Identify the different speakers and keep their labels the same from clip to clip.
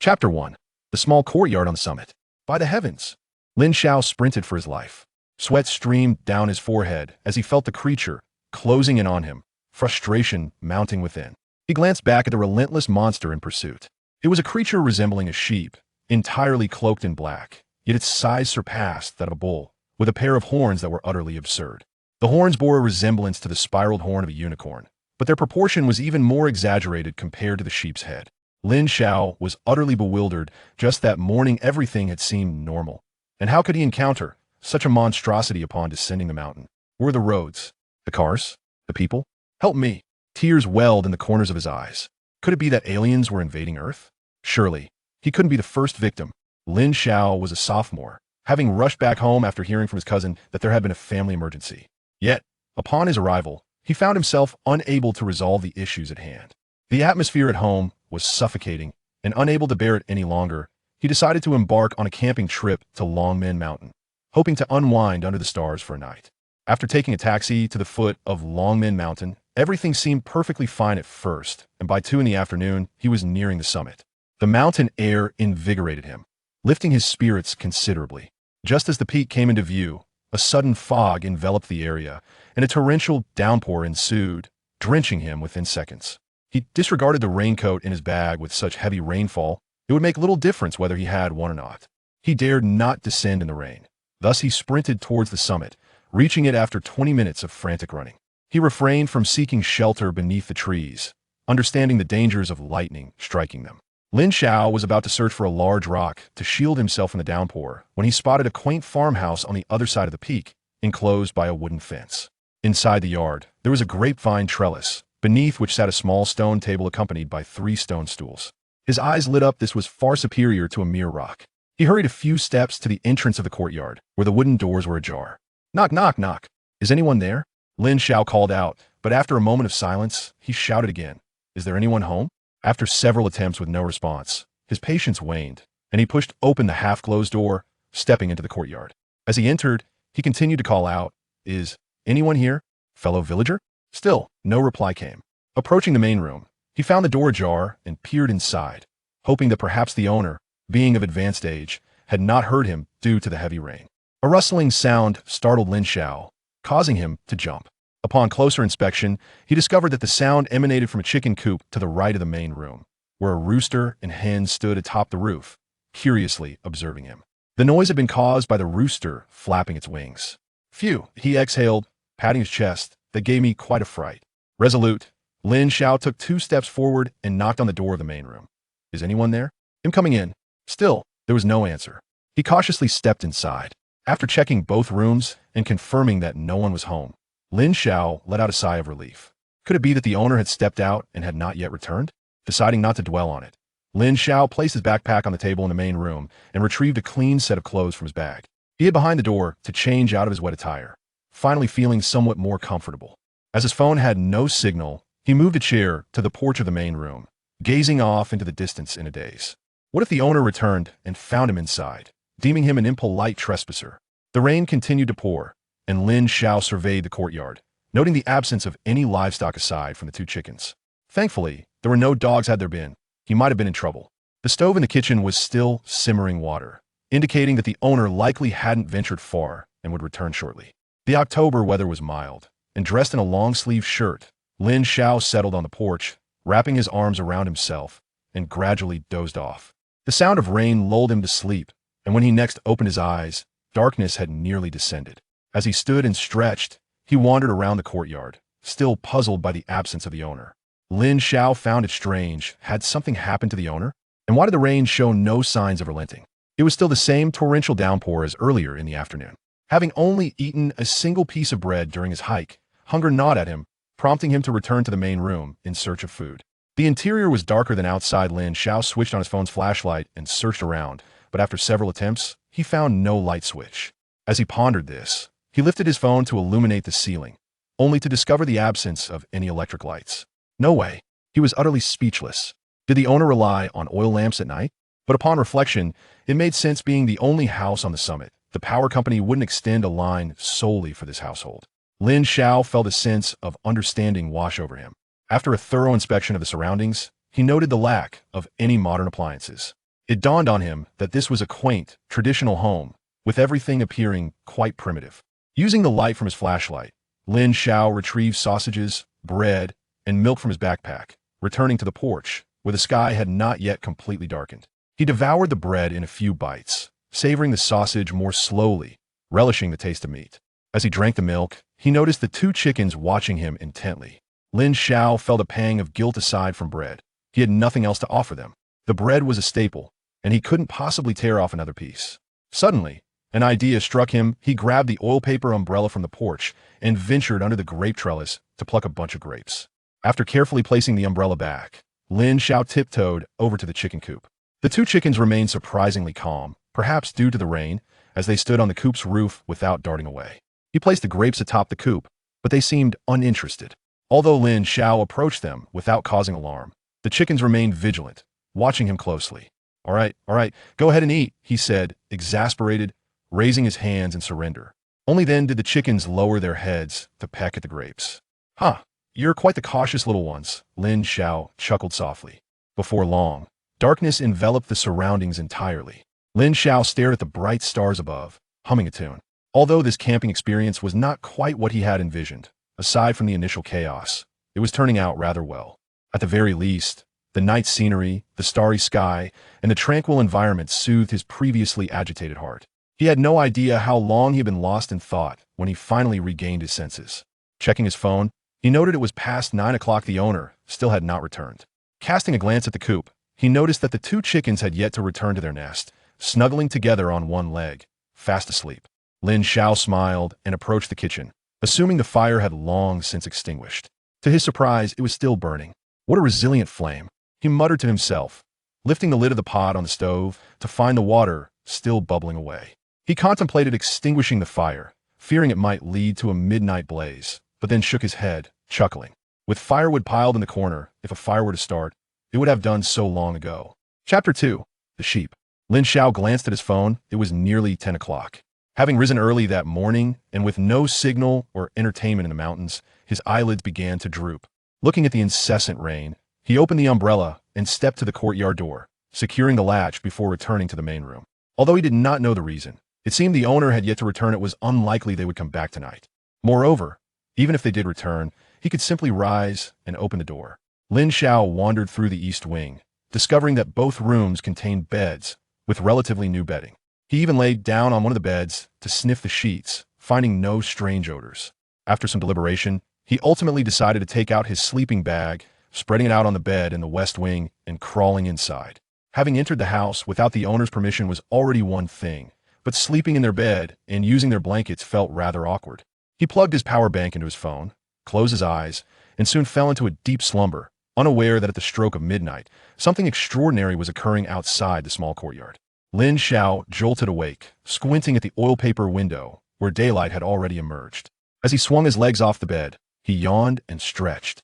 Speaker 1: Chapter 1. The small courtyard on the summit. By the heavens! Lin Xiao sprinted for his life. Sweat streamed down his forehead as he felt the creature closing in on him, frustration mounting within. He glanced back at the relentless monster in pursuit. It was a creature resembling a sheep, entirely cloaked in black, yet its size surpassed that of a bull, with a pair of horns that were utterly absurd. The horns bore a resemblance to the spiraled horn of a unicorn, but their proportion was even more exaggerated compared to the sheep's head. Lin Xiao was utterly bewildered. Just that morning everything had seemed normal. And how could he encounter such a monstrosity upon descending the mountain? Were the roads, the cars, the people? Help me! Tears welled in the corners of his eyes. Could it be that aliens were invading Earth? Surely, he couldn't be the first victim. Lin Xiao was a sophomore, having rushed back home after hearing from his cousin that there had been a family emergency. Yet, upon his arrival, he found himself unable to resolve the issues at hand. The atmosphere at home was suffocating, and unable to bear it any longer, he decided to embark on a camping trip to Longmen Mountain, hoping to unwind under the stars for a night. After taking a taxi to the foot of Longmen Mountain, everything seemed perfectly fine at first, and by 2 in the afternoon, he was nearing the summit. The mountain air invigorated him, lifting his spirits considerably. Just as the peak came into view, a sudden fog enveloped the area, and a torrential downpour ensued, drenching him within seconds. He disregarded the raincoat in his bag. With such heavy rainfall, it would make little difference whether he had one or not. He dared not descend in the rain. Thus he sprinted towards the summit, reaching it after 20 minutes of frantic running. He refrained from seeking shelter beneath the trees, understanding the dangers of lightning striking them. Lin Xiao was about to search for a large rock to shield himself from the downpour when he spotted a quaint farmhouse on the other side of the peak, enclosed by a wooden fence. Inside the yard, there was a grapevine trellis, beneath which sat a small stone table accompanied by 3 stone stools. His eyes lit up. This was far superior to a mere rock. He hurried a few steps to the entrance of the courtyard, where the wooden doors were ajar. Knock, knock, knock. Is anyone there? Lin Xiao called out, but after a moment of silence, he shouted again. Is there anyone home? After several attempts with no response, his patience waned, and he pushed open the half-closed door, stepping into the courtyard. As he entered, he continued to call out, Is anyone here, fellow villager? Still, no reply came. Approaching the main room, he found the door ajar and peered inside, hoping that perhaps the owner, being of advanced age, had not heard him due to the heavy rain. A rustling sound startled Lin Xiao, causing him to jump. Upon closer inspection, he discovered that the sound emanated from a chicken coop to the right of the main room, where a rooster and hen stood atop the roof, curiously observing him. The noise had been caused by the rooster flapping its wings. Phew, he exhaled, patting his chest. That gave me quite a fright. Resolute, Lin Xiao took 2 steps forward and knocked on the door of the main room. Is anyone there? I'm coming in. Still, there was no answer. He cautiously stepped inside. After checking both rooms and confirming that no one was home, Lin Xiao let out a sigh of relief. Could it be that the owner had stepped out and had not yet returned? Deciding not to dwell on it, Lin Xiao placed his backpack on the table in the main room and retrieved a clean set of clothes from his bag. He hid behind the door to change out of his wet attire, finally feeling somewhat more comfortable. As his phone had no signal, he moved a chair to the porch of the main room, gazing off into the distance in a daze. What if the owner returned and found him inside, deeming him an impolite trespasser? The rain continued to pour, and Lin Xiao surveyed the courtyard, noting the absence of any livestock aside from the 2 chickens. Thankfully, there were no dogs. Had there been, he might have been in trouble. The stove in the kitchen was still simmering water, indicating that the owner likely hadn't ventured far and would return shortly. The October weather was mild, and dressed in a long-sleeved shirt, Lin Xiao settled on the porch, wrapping his arms around himself, and gradually dozed off. The sound of rain lulled him to sleep, and when he next opened his eyes, darkness had nearly descended. As he stood and stretched, he wandered around the courtyard, still puzzled by the absence of the owner. Lin Xiao found it strange. Had something happened to the owner? And why did the rain show no signs of relenting? It was still the same torrential downpour as earlier in the afternoon. Having only eaten a single piece of bread during his hike, hunger gnawed at him, prompting him to return to the main room in search of food. The interior was darker than outside. Lin Xiao switched on his phone's flashlight and searched around, but after several attempts, he found no light switch. As he pondered this, he lifted his phone to illuminate the ceiling, only to discover the absence of any electric lights. No way. He was utterly speechless. Did the owner rely on oil lamps at night? But upon reflection, it made sense. Being the only house on the summit, the power company wouldn't extend a line solely for this household. Lin Xiao felt a sense of understanding wash over him. After a thorough inspection of the surroundings, he noted the lack of any modern appliances. It dawned on him that this was a quaint, traditional home, with everything appearing quite primitive. Using the light from his flashlight, Lin Xiao retrieved sausages, bread, and milk from his backpack, returning to the porch, where the sky had not yet completely darkened. He devoured the bread in a few bites, savoring the sausage more slowly, relishing the taste of meat. As he drank the milk, he noticed the two chickens watching him intently. Lin Xiao felt a pang of guilt aside from bread. He had nothing else to offer them. The bread was a staple, and he couldn't possibly tear off another piece. Suddenly, an idea struck him. He grabbed the oil paper umbrella from the porch and ventured under the grape trellis to pluck a bunch of grapes. After carefully placing the umbrella back, Lin Xiao tiptoed over to the chicken coop. The two chickens remained surprisingly calm, perhaps due to the rain, as they stood on the coop's roof without darting away. He placed the grapes atop the coop, but they seemed uninterested. Although Lin Xiao approached them without causing alarm, the chickens remained vigilant, watching him closely. All right, go ahead and eat, he said, exasperated, raising his hands in surrender. Only then did the chickens lower their heads to peck at the grapes. Huh, you're quite the cautious little ones, Lin Xiao chuckled softly. Before long, darkness enveloped the surroundings entirely. Lin Xiao stared at the bright stars above, humming a tune. Although this camping experience was not quite what he had envisioned, aside from the initial chaos, it was turning out rather well. At the very least, the night scenery, the starry sky, and the tranquil environment soothed his previously agitated heart. He had no idea how long he had been lost in thought when he finally regained his senses. Checking his phone, he noted it was past 9 o'clock. The owner still had not returned. Casting a glance at the coop, he noticed that the two chickens had yet to return to their nest, snuggling together on one leg, fast asleep. Lin Xiao smiled and approached the kitchen, assuming the fire had long since extinguished. To his surprise, it was still burning. What a resilient flame, he muttered to himself, lifting the lid of the pot on the stove to find the water still bubbling away. He contemplated extinguishing the fire, fearing it might lead to a midnight blaze, but then shook his head, chuckling. With firewood piled in the corner, if a fire were to start, it would have done so long ago. Chapter 2. The Sheep. Lin Xiao glanced at his phone. It was nearly 10 o'clock. Having risen early that morning, and with no signal or entertainment in the mountains, his eyelids began to droop. Looking at the incessant rain, he opened the umbrella and stepped to the courtyard door, securing the latch before returning to the main room. Although he did not know the reason, it seemed the owner had yet to return. It was unlikely they would come back tonight. Moreover, even if they did return, he could simply rise and open the door. Lin Xiao wandered through the east wing, discovering that both rooms contained beds with relatively new bedding. He even laid down on one of the beds to sniff the sheets, finding no strange odors. After some deliberation, he ultimately decided to take out his sleeping bag, spreading it out on the bed in the west wing and crawling inside. Having entered the house without the owner's permission was already one thing, but sleeping in their bed and using their blankets felt rather awkward. He plugged his power bank into his phone, closed his eyes, and soon fell into a deep slumber, unaware that at the stroke of midnight, something extraordinary was occurring outside the small courtyard. Lin Xiao jolted awake, squinting at the oil paper window, where daylight had already emerged. As he swung his legs off the bed, he yawned and stretched.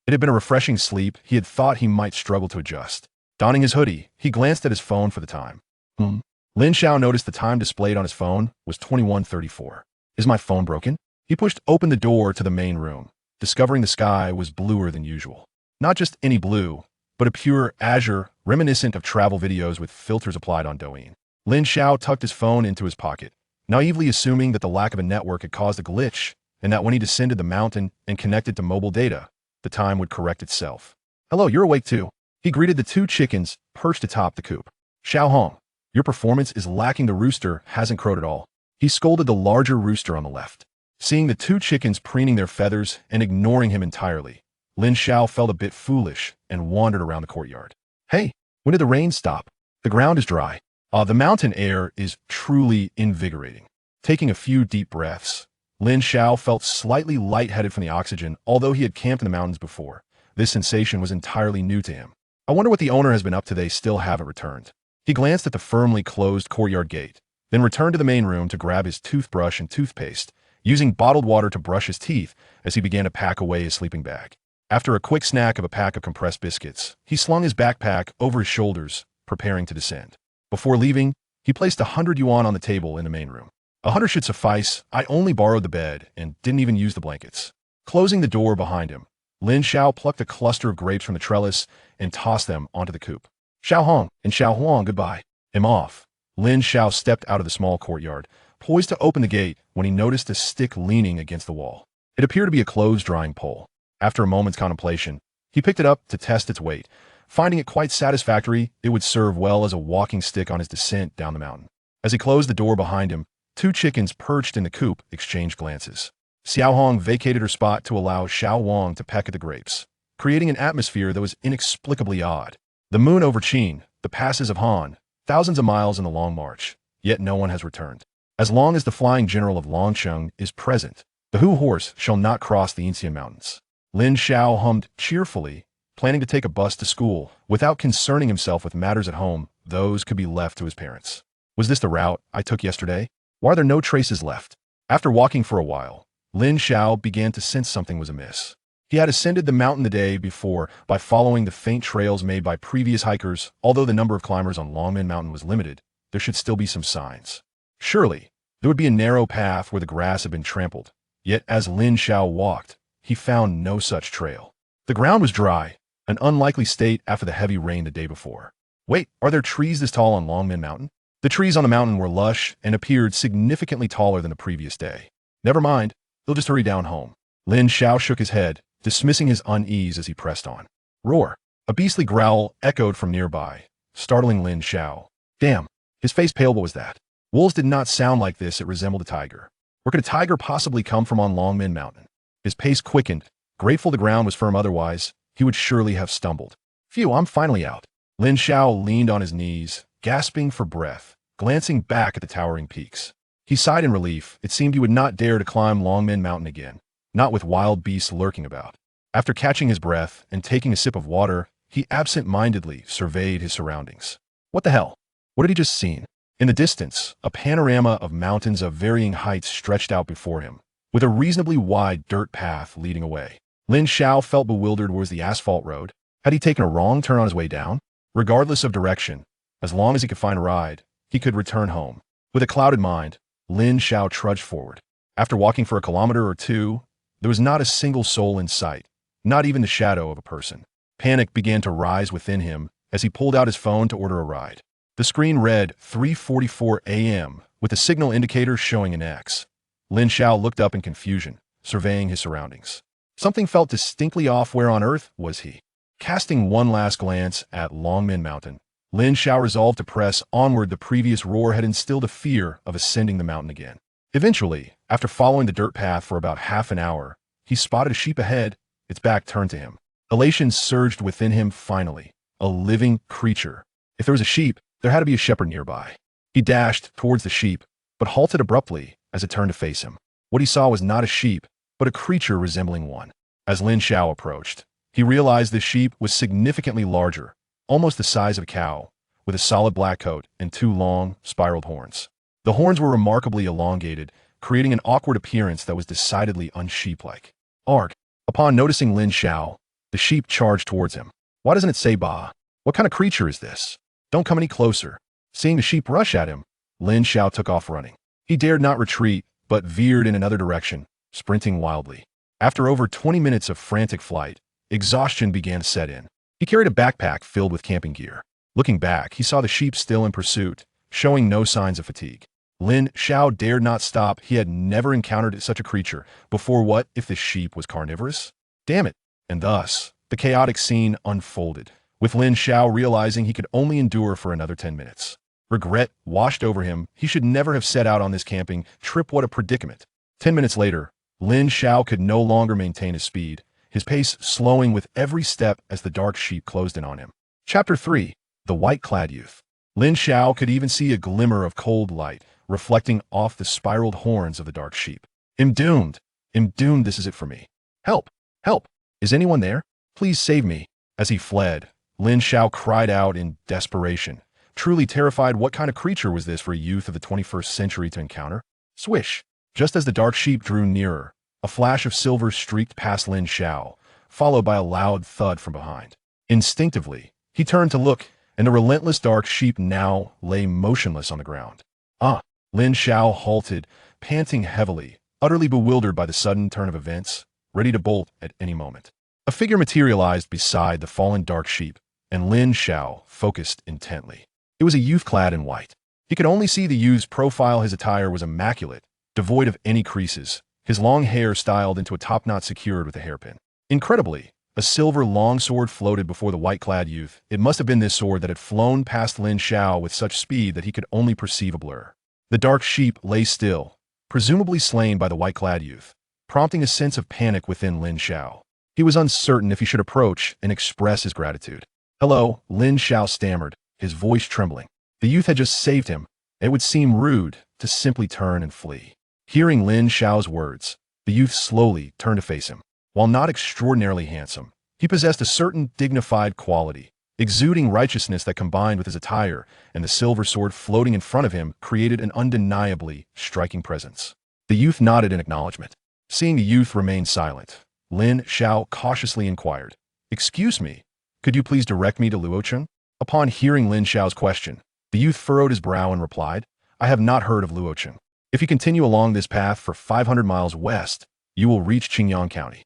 Speaker 1: It had been a refreshing sleep. He had thought he might struggle to adjust. Donning his hoodie, he glanced at his phone for the time. Lin Xiao noticed the time displayed on his phone was 21:34. Is my phone broken? He pushed open the door to the main room, discovering the sky was bluer than usual. Not just any blue, but a pure azure reminiscent of travel videos with filters applied on Douyin. Lin Xiao tucked his phone into his pocket, naively assuming that the lack of a network had caused a glitch, and that when he descended the mountain and connected to mobile data, the time would correct itself. Hello, you're awake too. He greeted the two chickens perched atop the coop. Xiao Hong, your performance is lacking. The rooster hasn't crowed at all. He scolded the larger rooster on the left. Seeing the two chickens preening their feathers and ignoring him entirely, Lin Xiao felt a bit foolish and wandered around the courtyard. Hey, when did the rain stop? The ground is dry. The mountain air is truly invigorating. Taking a few deep breaths, Lin Xiao felt slightly lightheaded from the oxygen. Although he had camped in the mountains before, this sensation was entirely new to him. I wonder what the owner has been up to. They still haven't returned. He glanced at the firmly closed courtyard gate, then returned to the main room to grab his toothbrush and toothpaste, using bottled water to brush his teeth as he began to pack away his sleeping bag. After a quick snack of a pack of compressed biscuits, he slung his backpack over his shoulders, preparing to descend. Before leaving, he placed 100 yuan on the table in the main room. 100 should suffice. I only borrowed the bed and didn't even use the blankets. Closing the door behind him, Lin Xiao plucked a cluster of grapes from the trellis and tossed them onto the coop. Xiao Hong and Xiao Huang, goodbye. I'm off. Lin Xiao stepped out of the small courtyard, poised to open the gate when he noticed a stick leaning against the wall. It appeared to be a clothes-drying pole. After a moment's contemplation, he picked it up to test its weight. Finding it quite satisfactory, it would serve well as a walking stick on his descent down the mountain. As he closed the door behind him, two chickens perched in the coop exchanged glances. Xiao Hong vacated her spot to allow Xiao Wang to peck at the grapes, creating an atmosphere that was inexplicably odd. The moon over Qin, the passes of Han, thousands of miles in the long march, yet no one has returned. As long as the flying general of Longcheng is present, the Hu horse shall not cross the Inxian Mountains. Lin Xiao hummed cheerfully, planning to take a bus to school without concerning himself with matters at home. Those could be left to his parents. Was this the route I took yesterday? Why are there no traces left? After walking for a while, Lin Xiao began to sense something was amiss. He had ascended the mountain the day before by following the faint trails made by previous hikers. Although the number of climbers on Longmen Mountain was limited, there should still be some signs. Surely, there would be a narrow path where the grass had been trampled. Yet as Lin Xiao walked, he found no such trail. The ground was dry, an unlikely state after the heavy rain the day before. Wait, are there trees this tall on Longmen Mountain? The trees on the mountain were lush and appeared significantly taller than the previous day. Never mind, they'll just hurry down home. Lin Xiao shook his head, dismissing his unease as he pressed on. Roar! A beastly growl echoed from nearby, startling Lin Xiao. Damn, his face paled. What was that? Wolves did not sound like this. It resembled a tiger. Where could a tiger possibly come from on Longmen Mountain? His pace quickened. Grateful the ground was firm, otherwise he would surely have stumbled. Phew, I'm finally out. Lin Xiao leaned on his knees, gasping for breath, glancing back at the towering peaks. He sighed in relief. It seemed he would not dare to climb Longmen Mountain again, not with wild beasts lurking about. After catching his breath and taking a sip of water, he absent-mindedly surveyed his surroundings. What the hell? What had he just seen? In the distance, a panorama of mountains of varying heights stretched out before him, with a reasonably wide dirt path leading away. Lin Xiao felt bewildered. Was the asphalt road? Had he taken a wrong turn on his way down? Regardless of direction, as long as he could find a ride, he could return home. With a clouded mind, Lin Xiao trudged forward. After walking for a kilometer or two, there was not a single soul in sight, not even the shadow of a person. Panic began to rise within him as he pulled out his phone to order a ride. The screen read 3:44 a.m. with a signal indicator showing an X. Lin Xiao looked up in confusion, surveying his surroundings. Something felt distinctly off. Where on earth was he? Casting one last glance at Longmen Mountain, Lin Xiao resolved to press onward. The previous roar had instilled a fear of ascending the mountain again. Eventually, after following the dirt path for about half an hour, he spotted a sheep ahead, its back turned to him. Elation surged within him. Finally, a living creature. If there was a sheep, there had to be a shepherd nearby. He dashed towards the sheep, but halted abruptly as it turned to face him. What he saw was not a sheep, but a creature resembling one. As Lin Xiao approached, he realized the sheep was significantly larger, almost the size of a cow, with a solid black coat and two long, spiraled horns. The horns were remarkably elongated, creating an awkward appearance that was decidedly unsheep-like. Arg! Upon noticing Lin Xiao, the sheep charged towards him. Why doesn't it say Ba? What kind of creature is this? Don't come any closer. Seeing the sheep rush at him, Lin Xiao took off running. He dared not retreat, but veered in another direction, sprinting wildly. After over 20 minutes of frantic flight, exhaustion began to set in. He carried a backpack filled with camping gear. Looking back, he saw the sheep still in pursuit, showing no signs of fatigue. Lin Xiao dared not stop. He had never encountered such a creature before. What if the sheep was carnivorous? Damn it! And thus, the chaotic scene unfolded, with Lin Xiao realizing he could only endure for another 10 minutes. Regret washed over him. He should never have set out on this camping trip. What a predicament. 10 minutes later, Lin Xiao could no longer maintain his speed, his pace slowing with every step as the dark sheep closed in on him. Chapter 3. The White-Clad Youth. Lin Xiao could even see a glimmer of cold light reflecting off the spiraled horns of the dark sheep. I'm doomed. I'm doomed. This is it for me. Help! Help! Is anyone there? Please save me. As he fled, Lin Xiao cried out in desperation, truly terrified. What kind of creature was this for a youth of the 21st century to encounter? Swish! Just as the dark sheep drew nearer, a flash of silver streaked past Lin Xiao, followed by a loud thud from behind. Instinctively, he turned to look, and the relentless dark sheep now lay motionless on the ground. Ah! Lin Xiao halted, panting heavily, utterly bewildered by the sudden turn of events, ready to bolt at any moment. A figure materialized beside the fallen dark sheep, and Lin Xiao focused intently. It was a youth clad in white. He could only see the youth's profile. His attire was immaculate, devoid of any creases, his long hair styled into a top knot secured with a hairpin. Incredibly, a silver longsword floated before the white-clad youth. It must have been this sword that had flown past Lin Xiao with such speed that he could only perceive a blur. The dark sheep lay still, presumably slain by the white-clad youth, prompting a sense of panic within Lin Xiao. He was uncertain if he should approach and express his gratitude. "Hello," Lin Xiao stammered, his voice trembling. The youth had just saved him, and it would seem rude to simply turn and flee. Hearing Lin Xiao's words, the youth slowly turned to face him. While not extraordinarily handsome, he possessed a certain dignified quality, exuding righteousness that combined with his attire and the silver sword floating in front of him created an undeniably striking presence. The youth nodded in acknowledgement. Seeing the youth remain silent, Lin Xiao cautiously inquired, "Excuse me, could you please direct me to Luocheng?" Upon hearing Lin Xiao's question, the youth furrowed his brow and replied, "I have not heard of Luocheng. If you continue along this path for 500 miles west, you will reach Qingyang County."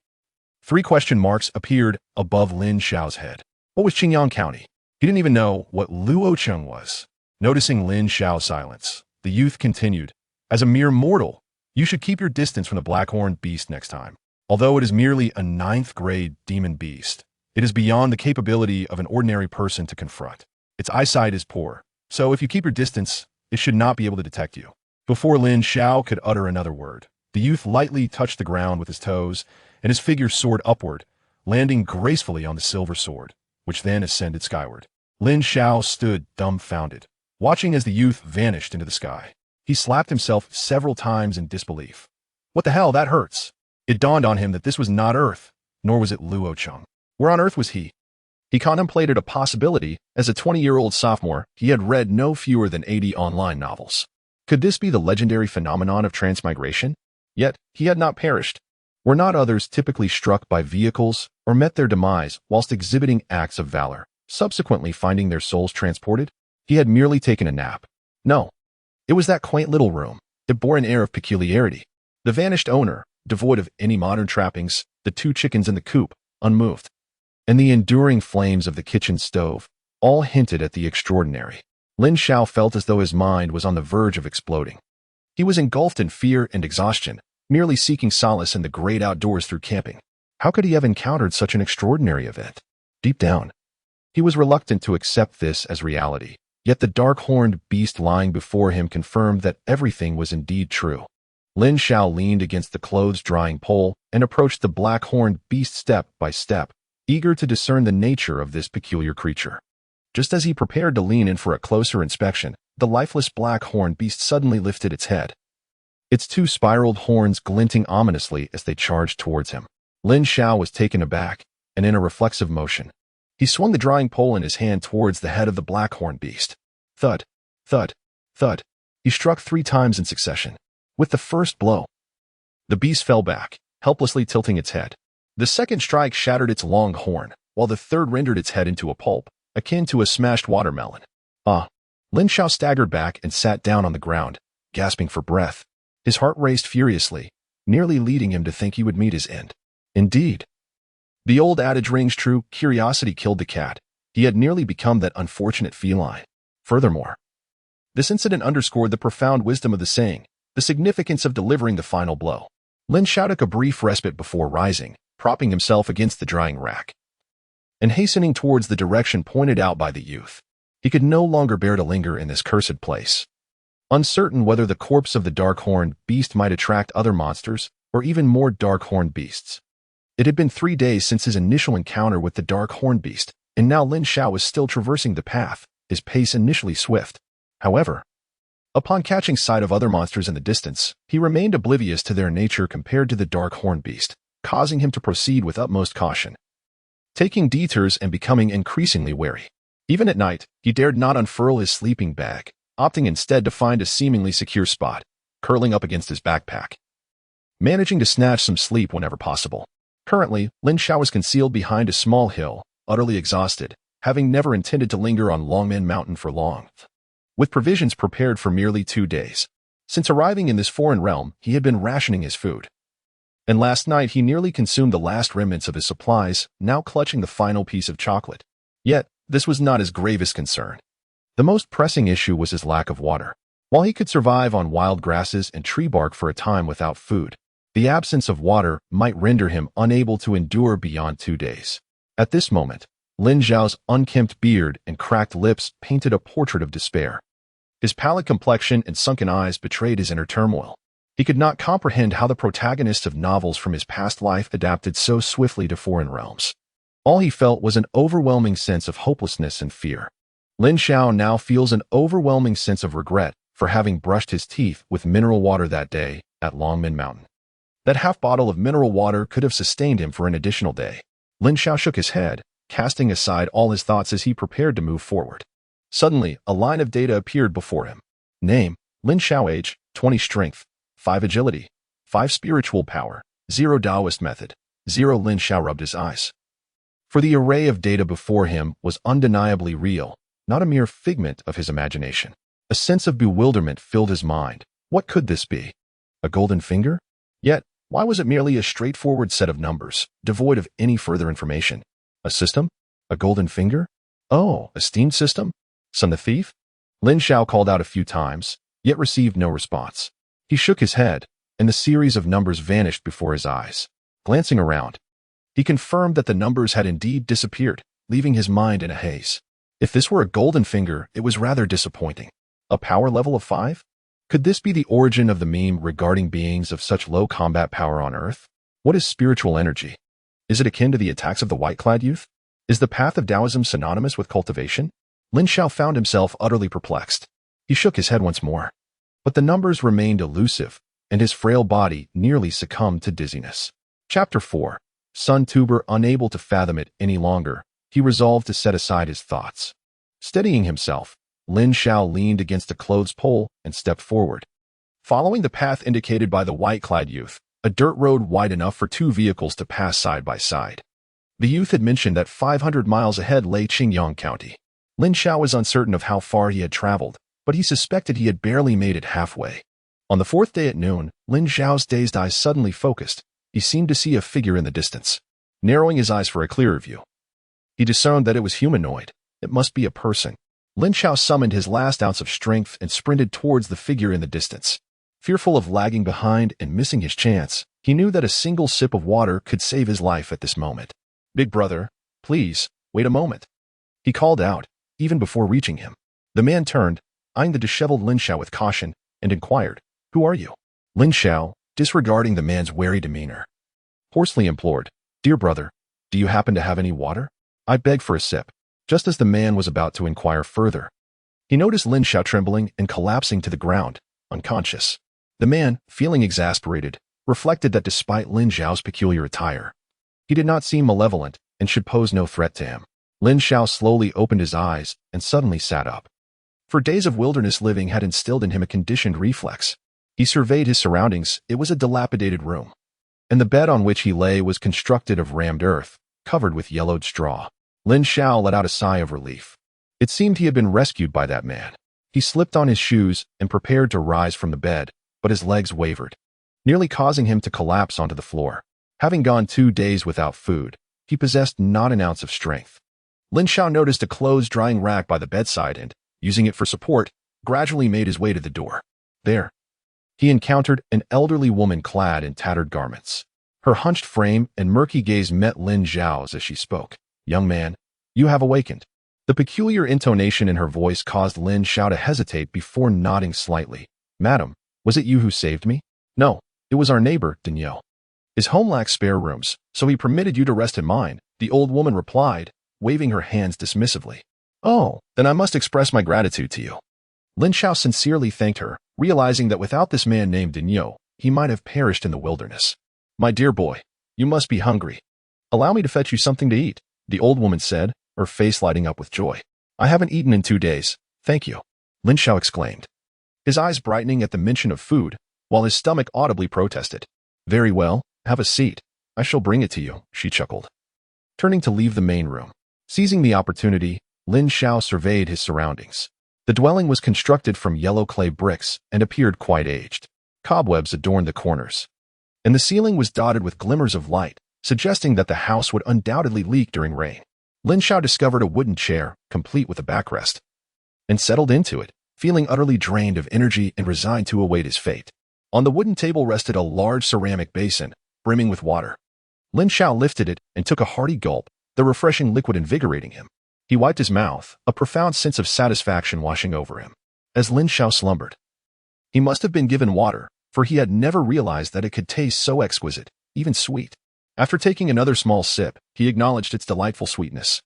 Speaker 1: 3 question marks appeared above Lin Xiao's head. What was Qingyang County? He didn't even know what Luocheng was. Noticing Lin Xiao's silence, the youth continued, "As a mere mortal, you should keep your distance from the black-horned beast next time. Although it is merely a 9th-grade demon beast, it is beyond the capability of an ordinary person to confront. Its eyesight is poor, so if you keep your distance, it should not be able to detect you." Before Lin Xiao could utter another word, the youth lightly touched the ground with his toes, and his figure soared upward, landing gracefully on the silver sword, which then ascended skyward. Lin Xiao stood dumbfounded, watching as the youth vanished into the sky. He slapped himself several times in disbelief. What the hell, that hurts. It dawned on him that this was not Earth, nor was it Luocheng. Where on earth was he? He contemplated a possibility. As a 20-year-old sophomore, he had read no fewer than 80 online novels. Could this be the legendary phenomenon of transmigration? Yet, he had not perished. Were not others typically struck by vehicles or met their demise whilst exhibiting acts of valor, subsequently finding their souls transported? He had merely taken a nap. No. It was that quaint little room. It bore an air of peculiarity. The vanished owner, devoid of any modern trappings, the 2 chickens in the coop, unmoved, and the enduring flames of the kitchen stove, all hinted at the extraordinary. Lin Xiao felt as though his mind was on the verge of exploding. He was engulfed in fear and exhaustion, merely seeking solace in the great outdoors through camping. How could he have encountered such an extraordinary event? Deep down, he was reluctant to accept this as reality, yet the dark-horned beast lying before him confirmed that everything was indeed true. Lin Xiao leaned against the clothes-drying pole and approached the black-horned beast step by step, eager to discern the nature of this peculiar creature. Just as he prepared to lean in for a closer inspection, the lifeless black-horned beast suddenly lifted its head, its 2 spiraled horns glinting ominously as they charged towards him. Lin Xiao was taken aback, and in a reflexive motion, he swung the drying pole in his hand towards the head of the black-horned beast. Thud, thud, thud. He struck 3 times in succession. With the first blow, the beast fell back, helplessly tilting its head. The second strike shattered its long horn, while the third rendered its head into a pulp, akin to a smashed watermelon. Lin Xiao staggered back and sat down on the ground, gasping for breath. His heart raced furiously, nearly leading him to think he would meet his end. Indeed, the old adage rings true, curiosity killed the cat. He had nearly become that unfortunate feline. Furthermore, this incident underscored the profound wisdom of the saying, the significance of delivering the final blow. Lin Xiao took a brief respite before rising, propping himself against the drying rack, and hastening towards the direction pointed out by the youth. He could no longer bear to linger in this cursed place. Uncertain whether the corpse of the dark-horned beast might attract other monsters, or even more dark-horned beasts. It had been 3 days since his initial encounter with the dark-horned beast, and now Lin Xiao was still traversing the path, his pace initially swift. However, upon catching sight of other monsters in the distance, he remained oblivious to their nature compared to the dark-horned beast, causing him to proceed with utmost caution, taking detours and becoming increasingly wary. Even at night, he dared not unfurl his sleeping bag, opting instead to find a seemingly secure spot, curling up against his backpack, managing to snatch some sleep whenever possible. Currently, Lin Xiao was concealed behind a small hill, utterly exhausted, having never intended to linger on Longmen Mountain for long, with provisions prepared for merely 2 days. Since arriving in this foreign realm, he had been rationing his food, and last night he nearly consumed the last remnants of his supplies, now clutching the final piece of chocolate. Yet, this was not his gravest concern. The most pressing issue was his lack of water. While he could survive on wild grasses and tree bark for a time without food, the absence of water might render him unable to endure beyond 2 days. At this moment, Lin Xiao's unkempt beard and cracked lips painted a portrait of despair. His pallid complexion and sunken eyes betrayed his inner turmoil. He could not comprehend how the protagonists of novels from his past life adapted so swiftly to foreign realms. All he felt was an overwhelming sense of hopelessness and fear. Lin Xiao now feels an overwhelming sense of regret for having brushed his teeth with mineral water that day at Longmen Mountain. That half bottle of mineral water could have sustained him for an additional day. Lin Xiao shook his head, casting aside all his thoughts as he prepared to move forward. Suddenly, a line of data appeared before him. Name, Lin Xiao. Age, 20. Strength, 5. Agility, 5. Spiritual power, 0. Taoist method, 0. Lin Xiao rubbed his eyes. For the array of data before him was undeniably real, not a mere figment of his imagination. A sense of bewilderment filled his mind. What could this be? A golden finger? Yet, why was it merely a straightforward set of numbers, devoid of any further information? A system? A golden finger? Oh, a steam system? Son the thief? Lin Xiao called out a few times, yet received no response. He shook his head, and the series of numbers vanished before his eyes. Glancing around, he confirmed that the numbers had indeed disappeared, leaving his mind in a haze. If this were a golden finger, it was rather disappointing. A power level of 5? Could this be the origin of the meme regarding beings of such low combat power on Earth? What is spiritual energy? Is it akin to the attacks of the white-clad youth? Is the path of Taoism synonymous with cultivation? Lin Xiao found himself utterly perplexed. He shook his head once more. But the numbers remained elusive, and his frail body nearly succumbed to dizziness. Chapter 4. Sun Tuber. Unable to fathom it any longer, he resolved to set aside his thoughts. Steadying himself, Lin Xiao leaned against a clothes pole and stepped forward. Following the path indicated by the white-clad youth, a dirt road wide enough for 2 vehicles to pass side by side. The youth had mentioned that 500 miles ahead lay Qingyang County. Lin Xiao was uncertain of how far he had traveled, but he suspected he had barely made it halfway. On the 4th day at noon, Lin Xiao's dazed eyes suddenly focused. He seemed to see a figure in the distance. Narrowing his eyes for a clearer view, he discerned that it was humanoid. It must be a person. Lin Xiao summoned his last ounce of strength and sprinted towards the figure in the distance. Fearful of lagging behind and missing his chance, he knew that a single sip of water could save his life at this moment. "Big brother, please, wait a moment," he called out, even before reaching him. The man turned, eyeing the disheveled Lin Xiao with caution, and inquired, "Who are you?" Lin Xiao, disregarding the man's wary demeanor, hoarsely implored, "Dear brother, do you happen to have any water? I beg for a sip." Just as the man was about to inquire further, he noticed Lin Xiao trembling and collapsing to the ground, unconscious. The man, feeling exasperated, reflected that despite Lin Xiao's peculiar attire, he did not seem malevolent and should pose no threat to him. Lin Xiao slowly opened his eyes and suddenly sat up. For days of wilderness living had instilled in him a conditioned reflex. He surveyed his surroundings. It was a dilapidated room, and the bed on which he lay was constructed of rammed earth, covered with yellowed straw. Lin Xiao let out a sigh of relief. It seemed he had been rescued by that man. He slipped on his shoes and prepared to rise from the bed, but his legs wavered, nearly causing him to collapse onto the floor. Having gone 2 days without food, he possessed not an ounce of strength. Lin Xiao noticed a clothes-drying rack by the bedside and, using it for support, gradually made his way to the door. There, he encountered an elderly woman clad in tattered garments. Her hunched frame and murky gaze met Lin Xiao's as she spoke. "Young man, you have awakened." The peculiar intonation in her voice caused Lin Xiao to hesitate before nodding slightly. "Madam, was it you who saved me?" "No, it was our neighbor, Daniel. His home lacks spare rooms, so he permitted you to rest in mine," the old woman replied, waving her hands dismissively. "Oh, then I must express my gratitude to you." Lin Xiao sincerely thanked her, realizing that without this man named Daniel, he might have perished in the wilderness. "My dear boy, you must be hungry. Allow me to fetch you something to eat," the old woman said, her face lighting up with joy. "I haven't eaten in 2 days, thank you," Lin Xiao exclaimed, his eyes brightening at the mention of food, while his stomach audibly protested. "Very well, have a seat. I shall bring it to you," she chuckled, turning to leave the main room. Seizing the opportunity, Lin Xiao surveyed his surroundings. The dwelling was constructed from yellow clay bricks and appeared quite aged. Cobwebs adorned the corners, and the ceiling was dotted with glimmers of light, suggesting that the house would undoubtedly leak during rain. Lin Xiao discovered a wooden chair, complete with a backrest, and settled into it, feeling utterly drained of energy and resigned to await his fate. On the wooden table rested a large ceramic basin, brimming with water. Lin Xiao lifted it and took a hearty gulp, the refreshing liquid invigorating him. He wiped his mouth, a profound sense of satisfaction washing over him. As Lin Xiao slumbered, he must have been given water, for he had never realized that it could taste so exquisite, even sweet. After taking another small sip, he acknowledged its delightful sweetness.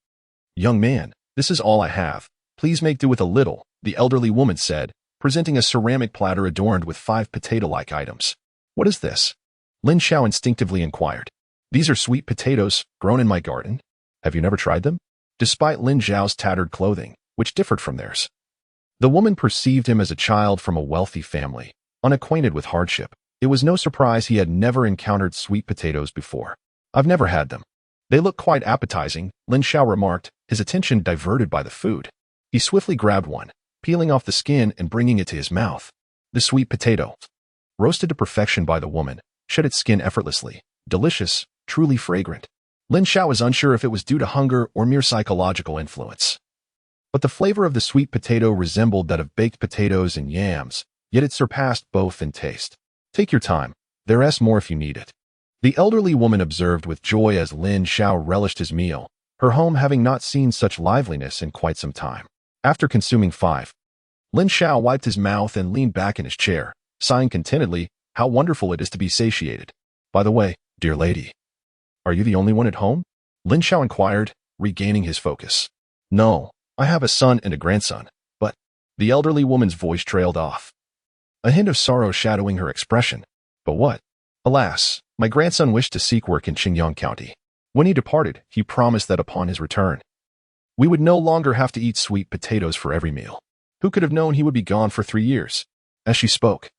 Speaker 1: "Young man, this is all I have. Please make do with a little," the elderly woman said, presenting a ceramic platter adorned with 5 potato-like items. "What is this?" Lin Xiao instinctively inquired. "These are sweet potatoes, grown in my garden. Have you never tried them?" Despite Lin Xiao's tattered clothing, which differed from theirs, the woman perceived him as a child from a wealthy family, unacquainted with hardship. It was no surprise he had never encountered sweet potatoes before. "I've never had them. They look quite appetizing," Lin Xiao remarked, his attention diverted by the food. He swiftly grabbed one, peeling off the skin and bringing it to his mouth. The sweet potato, roasted to perfection by the woman, shed its skin effortlessly, delicious, truly fragrant. Lin Xiao was unsure if it was due to hunger or mere psychological influence. But the flavor of the sweet potato resembled that of baked potatoes and yams, yet it surpassed both in taste. "Take your time. There's more if you need it," the elderly woman observed with joy as Lin Xiao relished his meal, her home having not seen such liveliness in quite some time. After consuming 5, Lin Xiao wiped his mouth and leaned back in his chair, sighing contentedly, "How wonderful it is to be satiated. By the way, dear lady, are you the only one at home?" Lin Xiao inquired, regaining his focus. "No, I have a son and a grandson, but..." The elderly woman's voice trailed off, a hint of sorrow shadowing her expression. "But what?" "Alas, my grandson wished to seek work in Qingyang County. When he departed, he promised that upon his return, we would no longer have to eat sweet potatoes for every meal. Who could have known he would be gone for 3 years?" As she spoke,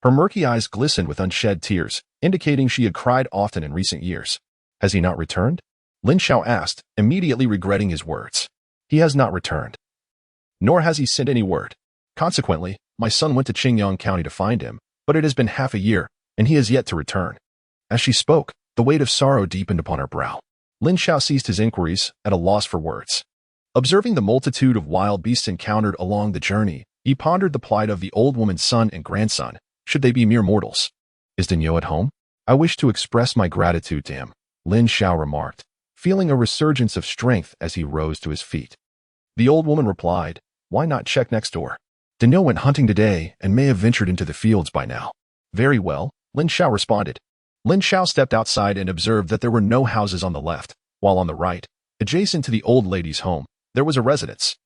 Speaker 1: her murky eyes glistened with unshed tears, indicating she had cried often in recent years. "Has he not returned?" Lin Xiao asked, immediately regretting his words. "He has not returned. Nor has he sent any word. Consequently, my son went to Qingyang County to find him, but it has been half a year, and he has yet to return." As she spoke, the weight of sorrow deepened upon her brow. Lin Xiao ceased his inquiries, at a loss for words. Observing the multitude of wild beasts encountered along the journey, he pondered the plight of the old woman's son and grandson, should they be mere mortals. "Is Daniel at home? I wish to express my gratitude to him," Lin Xiao remarked, feeling a resurgence of strength as he rose to his feet. The old woman replied, "Why not check next door? Daniel went hunting today and may have ventured into the fields by now." "Very well," Lin Xiao responded. Lin Xiao stepped outside and observed that there were no houses on the left, while on the right, adjacent to the old lady's home, there was a residence.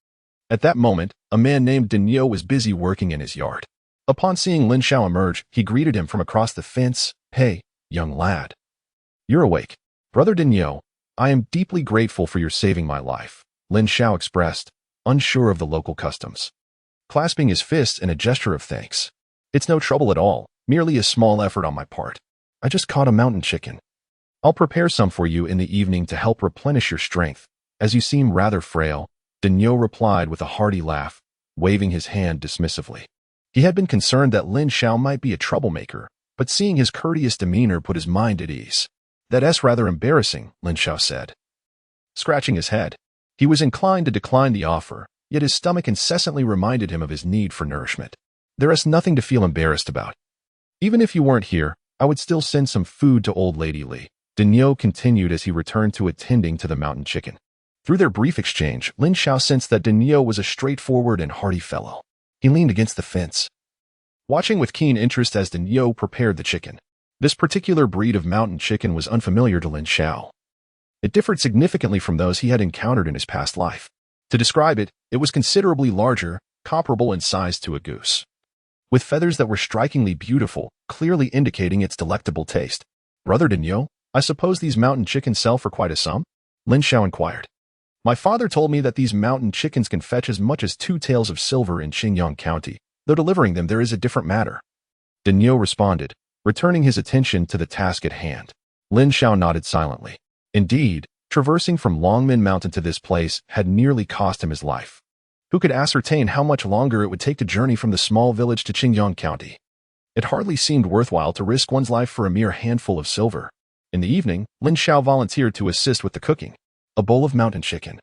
Speaker 1: At that moment, a man named Daniel was busy working in his yard. Upon seeing Lin Xiao emerge, he greeted him from across the fence. "Hey, young lad. You're awake. Brother Daniel, I am deeply grateful for your saving my life," Lin Xiao expressed, unsure of the local customs, clasping his fists in a gesture of thanks. "It's no trouble at all, merely a small effort on my part. I just caught a mountain chicken. I'll prepare some for you in the evening to help replenish your strength, as you seem rather frail," Daniel replied with a hearty laugh, waving his hand dismissively. He had been concerned that Lin Xiao might be a troublemaker, but seeing his courteous demeanor put his mind at ease. "That's rather embarrassing," Lin Xiao said, scratching his head. He was inclined to decline the offer, yet his stomach incessantly reminded him of his need for nourishment. "There is nothing to feel embarrassed about. Even if you weren't here, I would still send some food to old Lady Li," Daniel continued as he returned to attending to the mountain chicken. Through their brief exchange, Lin Xiao sensed that Daniel was a straightforward and hearty fellow. He leaned against the fence, watching with keen interest as Daniel prepared the chicken. This particular breed of mountain chicken was unfamiliar to Lin Xiao. It differed significantly from those he had encountered in his past life. To describe it, it was considerably larger, comparable in size to a goose, with feathers that were strikingly beautiful, clearly indicating its delectable taste. "Brother Daniel, I suppose these mountain chickens sell for quite a sum?" Lin Xiao inquired. "My father told me that these mountain chickens can fetch as much as 2 taels of silver in Qingyang County, though delivering them there is a different matter," Daniel responded, returning his attention to the task at hand. Lin Xiao nodded silently. Indeed, traversing from Longmen Mountain to this place had nearly cost him his life. Who could ascertain how much longer it would take to journey from the small village to Qingyang County? It hardly seemed worthwhile to risk one's life for a mere handful of silver. In the evening, Lin Xiao volunteered to assist with the cooking. A bowl of mountain chicken,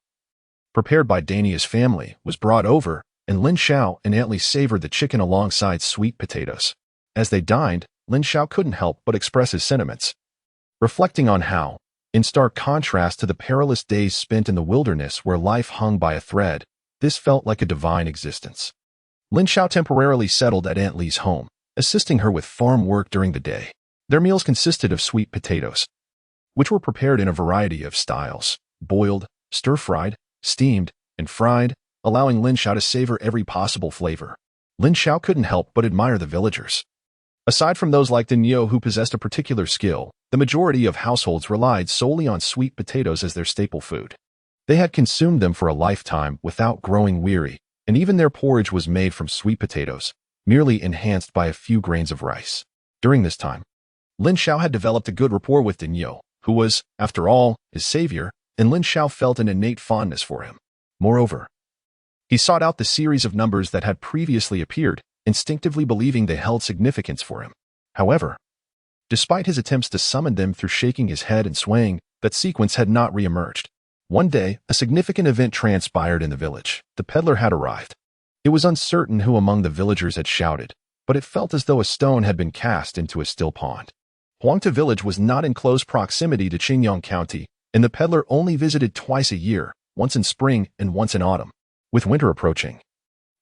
Speaker 1: prepared by Dania's family, was brought over, and Lin Xiao and Aunt Li savored the chicken alongside sweet potatoes. As they dined, Lin Xiao couldn't help but express his sentiments, reflecting on how, in stark contrast to the perilous days spent in the wilderness where life hung by a thread, this felt like a divine existence. Lin Xiao temporarily settled at Aunt Li's home, assisting her with farm work during the day. Their meals consisted of sweet potatoes, which were prepared in a variety of styles: boiled, stir-fried, steamed, and fried, allowing Lin Xiao to savor every possible flavor. Lin Xiao couldn't help but admire the villagers. Aside from those like Lin Xiao who possessed a particular skill, the majority of households relied solely on sweet potatoes as their staple food. They had consumed them for a lifetime without growing weary, and even their porridge was made from sweet potatoes, merely enhanced by a few grains of rice. During this time, Lin Xiao had developed a good rapport with Lin Xiao, who was, after all, his savior, and Lin Xiao felt an innate fondness for him. Moreover, he sought out the series of numbers that had previously appeared, instinctively believing they held significance for him. However, despite his attempts to summon them through shaking his head and swaying, that sequence had not re-emerged. One day, a significant event transpired in the village. The peddler had arrived. It was uncertain who among the villagers had shouted, but it felt as though a stone had been cast into a still pond. Huangtu village was not in close proximity to Qingyang County, and the peddler only visited twice a year, once in spring and once in autumn. With winter approaching,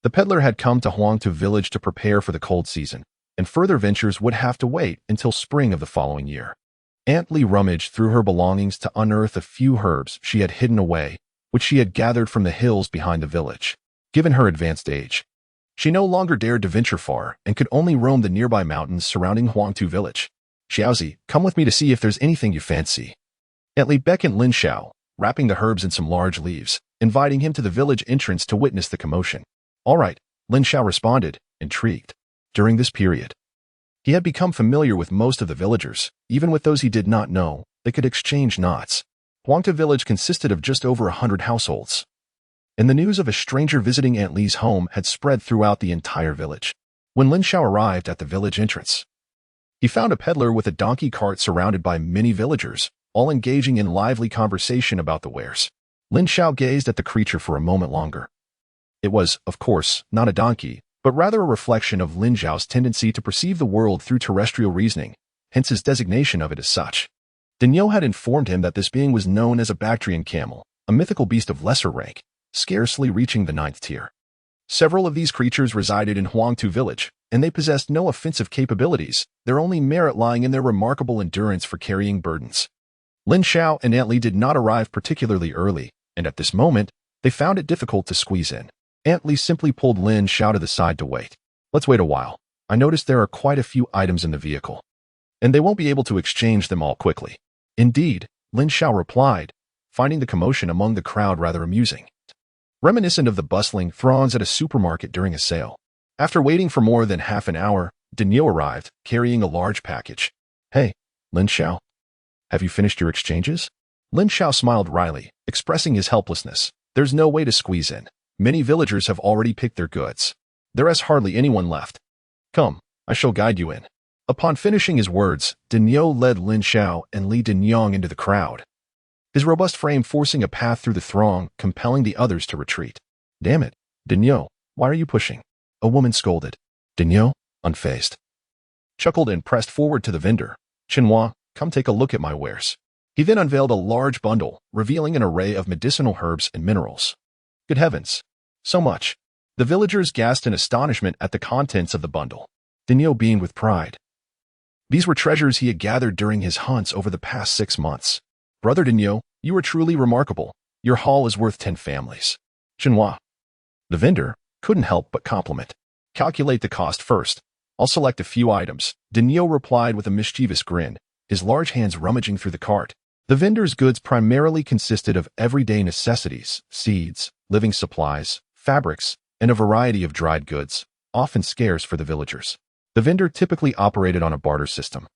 Speaker 1: the peddler had come to Huangtu village to prepare for the cold season, and further ventures would have to wait until spring of the following year. Aunt Li rummaged through her belongings to unearth a few herbs she had hidden away, which she had gathered from the hills behind the village. Given her advanced age, she no longer dared to venture far and could only roam the nearby mountains surrounding Huangtu village. "Xiaozi, come with me to see if there's anything you fancy." Aunt Li beckoned Lin Xiao, wrapping the herbs in some large leaves, inviting him to the village entrance to witness the commotion. "All right," Lin Xiao responded, intrigued. During this period, he had become familiar with most of the villagers. Even with those he did not know, they could exchange nods. Huangtu village consisted of just over 100 households, and the news of a stranger visiting Aunt Li's home had spread throughout the entire village. When Lin Xiao arrived at the village entrance, he found a peddler with a donkey cart surrounded by many villagers, all engaging in lively conversation about the wares. Lin Xiao gazed at the creature for a moment longer. It was, of course, not a donkey, but rather a reflection of Lin Xiao's tendency to perceive the world through terrestrial reasoning, hence his designation of it as such. Lin Xiao had informed him that this being was known as a Bactrian camel, a mythical beast of lesser rank, scarcely reaching the 9th tier. Several of these creatures resided in Huangtu village, and they possessed no offensive capabilities, their only merit lying in their remarkable endurance for carrying burdens. Lin Xiao and Aunt Li did not arrive particularly early, and at this moment, they found it difficult to squeeze in. Aunt Li simply pulled Lin Xiao to the side to wait. "Let's wait a while. I noticed there are quite a few items in the vehicle, and they won't be able to exchange them all quickly." "Indeed," Lin Xiao replied, finding the commotion among the crowd rather amusing, reminiscent of the bustling throngs at a supermarket during a sale. After waiting for more than half an hour, Lin Xiao arrived, carrying a large package. "Hey, Lin Xiao, have you finished your exchanges?" Lin Xiao smiled wryly, expressing his helplessness. "There's no way to squeeze in. Many villagers have already picked their goods. There is hardly anyone left. Come, I shall guide you in." Upon finishing his words, Lin Xiao led Lin Xiao and Li Dinyang into the crowd, his robust frame forcing a path through the throng, compelling the others to retreat. "Damn it, Lin Xiao, why are you pushing?" a woman scolded. Lin Xiao, unfazed, chuckled and pressed forward to the vendor. "Chenhua, come take a look at my wares." He then unveiled a large bundle, revealing an array of medicinal herbs and minerals. "Good heavens! So much!" The villagers gasped in astonishment at the contents of the bundle. Lin Xiao beamed with pride. These were treasures he had gathered during his hunts over the past 6 months. "Brother Lin Xiao, you are truly remarkable. Your haul is worth 10 families. Chenhua." The vendor couldn't help but compliment. "Calculate the cost first. I'll select a few items," Lin Xiao replied with a mischievous grin, his large hands rummaging through the cart. The vendor's goods primarily consisted of everyday necessities, seeds, living supplies, fabrics, and a variety of dried goods, often scarce for the villagers. The vendor typically operated on a barter system,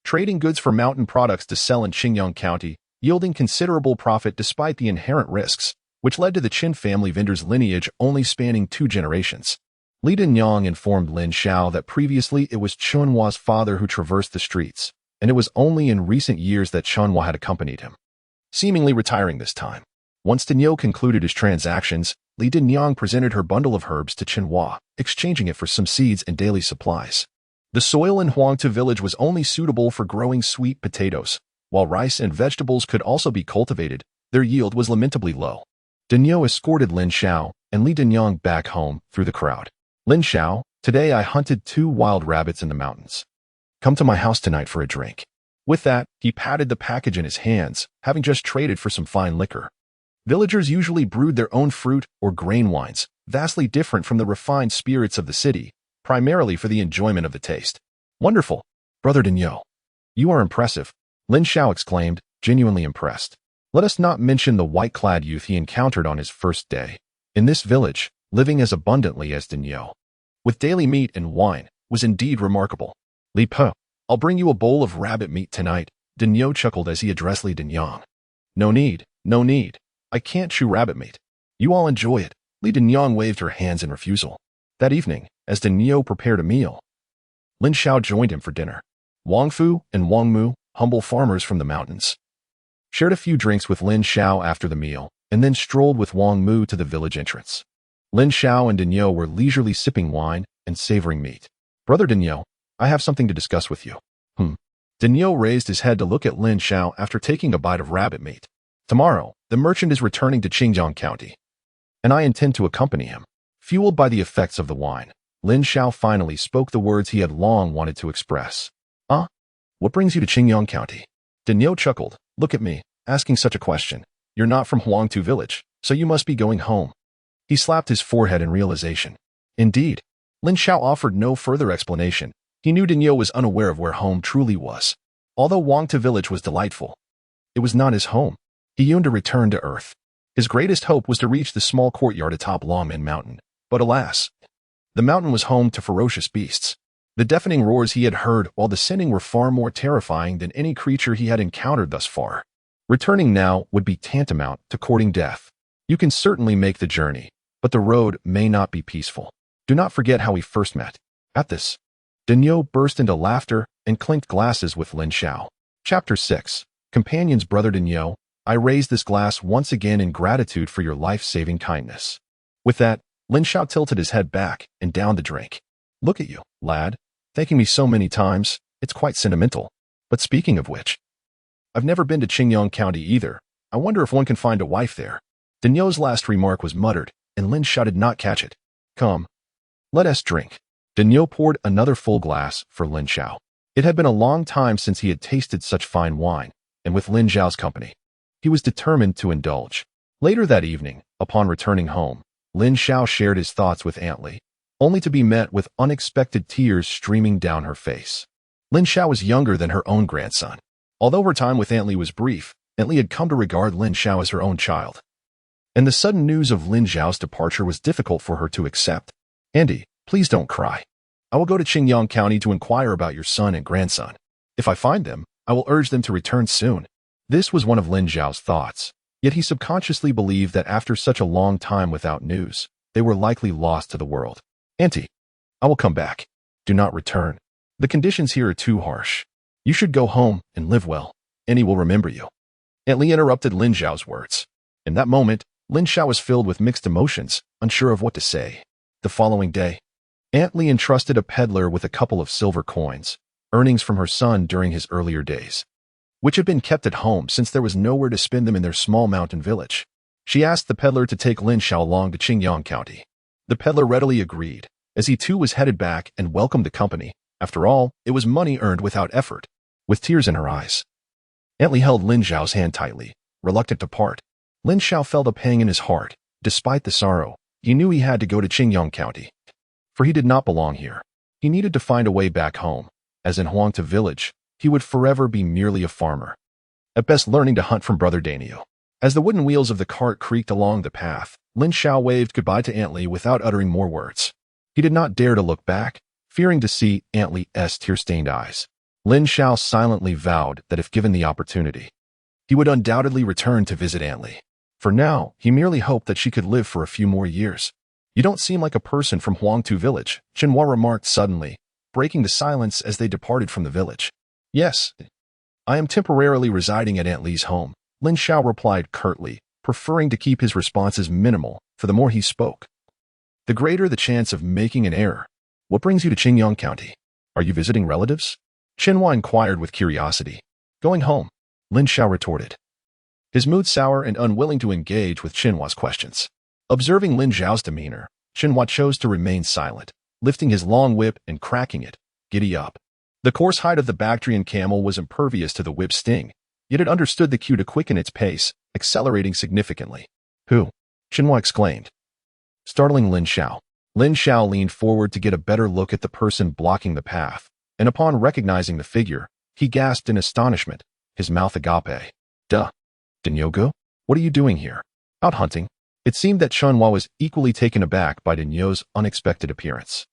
Speaker 1: trading goods for mountain products to sell in Qingyang County, yielding considerable profit despite the inherent risks, which led to the Qin family vendor's lineage only spanning 2 generations. Li Dinyang informed Lin Xiao that previously it was Chenhua's father who traversed the streets, and it was only in recent years that Chenhua had accompanied him. seemingly retiring this time. Once Daniel concluded his transactions, Li Dinyang presented her bundle of herbs to Chenhua, exchanging it for some seeds and daily supplies. The soil in Huangtu village was only suitable for growing sweet potatoes. While rice and vegetables could also be cultivated, their yield was lamentably low. Daniel escorted Lin Xiao and Li Dinyang back home through the crowd. Lin Xiao, today I hunted 2 wild rabbits in the mountains. Come to my house tonight for a drink. With that, he patted the package in his hands, having just traded for some fine liquor. Villagers usually brewed their own fruit or grain wines, vastly different from the refined spirits of the city, primarily for the enjoyment of the taste. Wonderful, Brother Daniel. You are impressive, Lin Xiao exclaimed, genuinely impressed. Let us not mention the white-clad youth he encountered on his first day. In this village, living as abundantly as Daniel, with daily meat and wine, was indeed remarkable. Li Po, I'll bring you a bowl of rabbit meat tonight, Daniel chuckled as he addressed Li Dinyang. No need, no need. I can't chew rabbit meat. You all enjoy it. Li Dinyang waved her hands in refusal. That evening, as Daniel prepared a meal, Lin Xiao joined him for dinner. Wang Fu and Wang Mu, humble farmers from the mountains, shared a few drinks with Lin Xiao after the meal, and then strolled with Wang Mu to the village entrance. Lin Xiao and Daniel were leisurely sipping wine and savoring meat. Brother Daniel, I have something to discuss with you. Daniel raised his head to look at Lin Xiao after taking a bite of rabbit meat. Tomorrow, the merchant is returning to Qingyang County, and I intend to accompany him. Fueled by the effects of the wine, Lin Xiao finally spoke the words he had long wanted to express. What brings you to Qingyang County? Daniel chuckled. Look at me, asking such a question. You're not from Huangtu village, so you must be going home. He slapped his forehead in realization. Indeed. Lin Xiao offered no further explanation. He knew Daniel was unaware of where home truly was. Although Huangtu village was delightful, it was not his home. He yearned to return to earth. His greatest hope was to reach the small courtyard atop Longmen Mountain. But alas, the mountain was home to ferocious beasts. The deafening roars he had heard while descending were far more terrifying than any creature he had encountered thus far. Returning now would be tantamount to courting death. You can certainly make the journey, but the road may not be peaceful. Do not forget how we first met. At this, Daniel burst into laughter and clinked glasses with Lin Xiao. Chapter 6. Companions. Brother Daniel, I raise this glass once again in gratitude for your life-saving kindness. With that, Lin Xiao tilted his head back and downed the drink. Look at you, lad, thanking me so many times. It's quite sentimental. But speaking of which, I've never been to Qingyang County either. I wonder if one can find a wife there. Daniel's last remark was muttered, and Lin Xiao did not catch it. Come, let us drink. Daniel poured another full glass for Lin Xiao. It had been a long time since he had tasted such fine wine, and with Lin Xiao's company, he was determined to indulge. Later that evening, upon returning home, Lin Xiao shared his thoughts with Aunt Li, only to be met with unexpected tears streaming down her face. Lin Xiao was younger than her own grandson. Although her time with Aunt Li was brief, Aunt Li had come to regard Lin Xiao as her own child. And the sudden news of Lin Xiao's departure was difficult for her to accept. Andy, please don't cry. I will go to Qingyang County to inquire about your son and grandson. If I find them, I will urge them to return soon. This was one of Lin Xiao's thoughts, yet he subconsciously believed that after such a long time without news, they were likely lost to the world. Auntie, I will come back. Do not return. The conditions here are too harsh. You should go home and live well. Annie will remember you. Aunt Li interrupted Lin Xiao's words. In that moment, Lin Xiao was filled with mixed emotions, unsure of what to say. The following day, Aunt Li entrusted a peddler with a couple of silver coins, earnings from her son during his earlier days, which had been kept at home since there was nowhere to spend them in their small mountain village. She asked the peddler to take Lin Xiao along to Qingyang County. The peddler readily agreed, as he too was headed back and welcomed the company. After all, it was money earned without effort. With tears in her eyes, Aunt Li held Lin Xiao's hand tightly, reluctant to part. Lin Xiao felt a pang in his heart. Despite the sorrow, he knew he had to go to Qingyang County, for he did not belong here. He needed to find a way back home, as in Huangtu village, he would forever be merely a farmer, at best learning to hunt from Brother Daniel. As the wooden wheels of the cart creaked along the path, Lin Xiao waved goodbye to Aunt Li without uttering more words. He did not dare to look back, fearing to see Aunt Li's tear-stained eyes. Lin Xiao silently vowed that if given the opportunity, he would undoubtedly return to visit Aunt Li. For now, he merely hoped that she could live for a few more years. You don't seem like a person from Huangtu village, Chenhua remarked suddenly, breaking the silence as they departed from the village. Yes, I am temporarily residing at Aunt Li's home. Lin Xiao replied curtly, preferring to keep his responses minimal, for the more he spoke, the greater the chance of making an error. What brings you to Qingyang County? Are you visiting relatives? Qinhua inquired with curiosity. Going home, Lin Xiao retorted, his mood sour and unwilling to engage with Qinhua's questions. Observing Lin Xiao's demeanor, Qinhua chose to remain silent, lifting his long whip and cracking it. Giddy up. The coarse hide of the Bactrian camel was impervious to the whip's sting, yet it understood the cue to quicken its pace, accelerating significantly. Who? Qinhua exclaimed, startling Lin Xiao. Lin Xiao leaned forward to get a better look at the person blocking the path, and upon recognizing the figure, he gasped in astonishment, his mouth agape. Duh. Dinyogu? What are you doing here? Out hunting? It seemed that Qinhua was equally taken aback by Dinyo's unexpected appearance.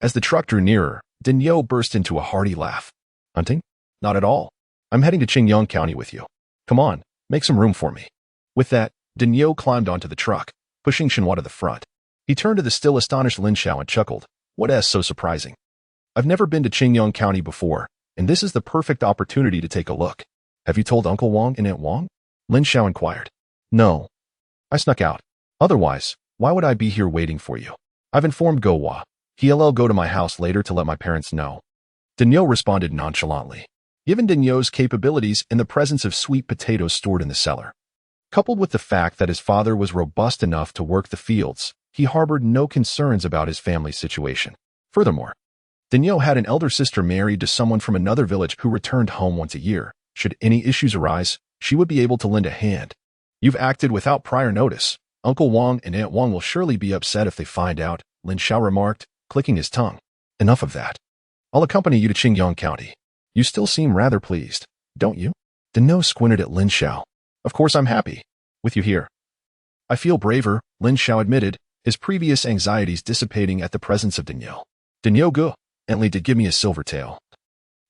Speaker 1: As the truck drew nearer, Dinyo burst into a hearty laugh. Hunting? Not at all. I'm heading to Qingyang County with you. Come on, make some room for me. With that, Dinyo climbed onto the truck, pushing Qinhua to the front. He turned to the still astonished Lin Xiao and chuckled. What's so surprising? I've never been to Qingyang County before, and this is the perfect opportunity to take a look. Have you told Uncle Wang and Aunt Wang? Lin Xiao inquired. No. I snuck out. Otherwise, why would I be here waiting for you? I've informed Gowa. He'll go to my house later to let my parents know. Dinyo responded nonchalantly. Given Dinyo's capabilities and the presence of sweet potatoes stored in the cellar, coupled with the fact that his father was robust enough to work the fields, he harbored no concerns about his family's situation. Furthermore, Dinyo had an elder sister married to someone from another village who returned home once a year. Should any issues arise, she would be able to lend a hand. You've acted without prior notice. Uncle Wang and Aunt Wang will surely be upset if they find out, Lin Xiao remarked, clicking his tongue. Enough of that. I'll accompany you to Qingyang County. You still seem rather pleased, don't you? Dinyo squinted at Lin Xiao. Of course I'm happy. With you here. I feel braver, Lin Xiao admitted, his previous anxieties dissipating at the presence of Dinyo. Dinyo Ently did give me a silver tail.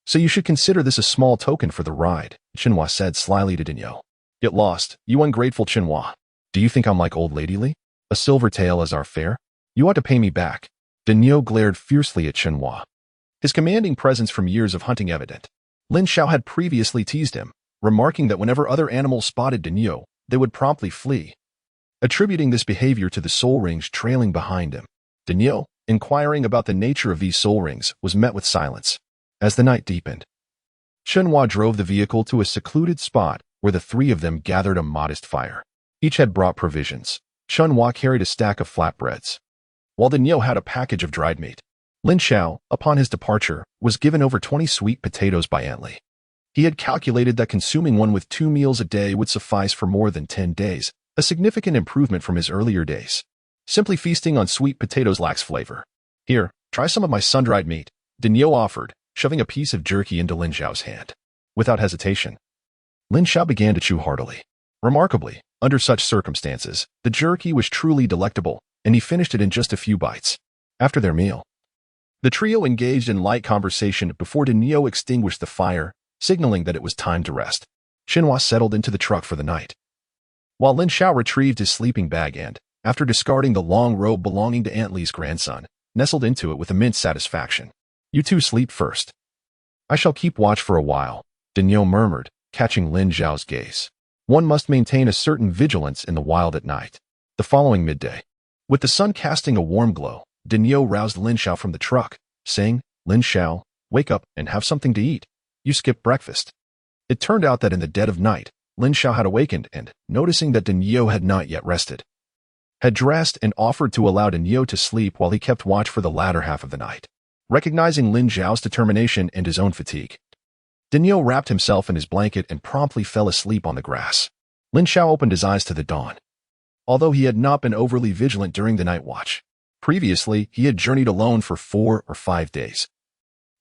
Speaker 1: So you should consider this a small token for the ride, Qinhua said slyly to Dinyo. Get lost, you ungrateful Qinhua. Do you think I'm like old Lady Li? A silver tael is our fare? You ought to pay me back. Dinyo glared fiercely at Qinhua, his commanding presence from years of hunting evident. Lin Xiao had previously teased him, remarking that whenever other animals spotted Dinyo, they would promptly flee, attributing this behavior to the soul rings trailing behind him. Dinyo, inquiring about the nature of these soul rings, was met with silence. As the night deepened, Qinhua drove the vehicle to a secluded spot where the three of them gathered a modest fire. Each had brought provisions. Qinhua carried a stack of flatbreads, while Dinyo had a package of dried meat. Lin Xiao, upon his departure, was given over 20 sweet potatoes by Aunt Li. He had calculated that consuming one with 2 meals a day would suffice for more than 10 days, a significant improvement from his earlier days. Simply feasting on sweet potatoes lacks flavor. Here, try some of my sun-dried meat, Dinyo offered, shoving a piece of jerky into Lin Xiao's hand. Without hesitation, Lin Xiao began to chew heartily. Remarkably, under such circumstances, the jerky was truly delectable, and he finished it in just a few bites. After their meal, the trio engaged in light conversation before Dinyo extinguished the fire, signaling that it was time to rest. Qinhua settled into the truck for the night, while Lin Xiao retrieved his sleeping bag and, after discarding the long robe belonging to Aunt Li's grandson, nestled into it with immense satisfaction. You two sleep first. I shall keep watch for a while, Dinyo murmured, catching Lin Xiao's gaze. One must maintain a certain vigilance in the wild at night. The following midday, with the sun casting a warm glow, Dinyo roused Lin Xiao from the truck, saying, Lin Xiao, wake up and have something to eat. You skipped breakfast. It turned out that in the dead of night, Lin Xiao had awakened and, noticing that Dinyo had not yet rested, had dressed and offered to allow Dinyo to sleep while he kept watch for the latter half of the night. Recognizing Lin Xiao's determination and his own fatigue, Dinyo wrapped himself in his blanket and promptly fell asleep on the grass. Lin Xiao opened his eyes to the dawn. Although he had not been overly vigilant during the night watch, previously he had journeyed alone for 4 or 5 days,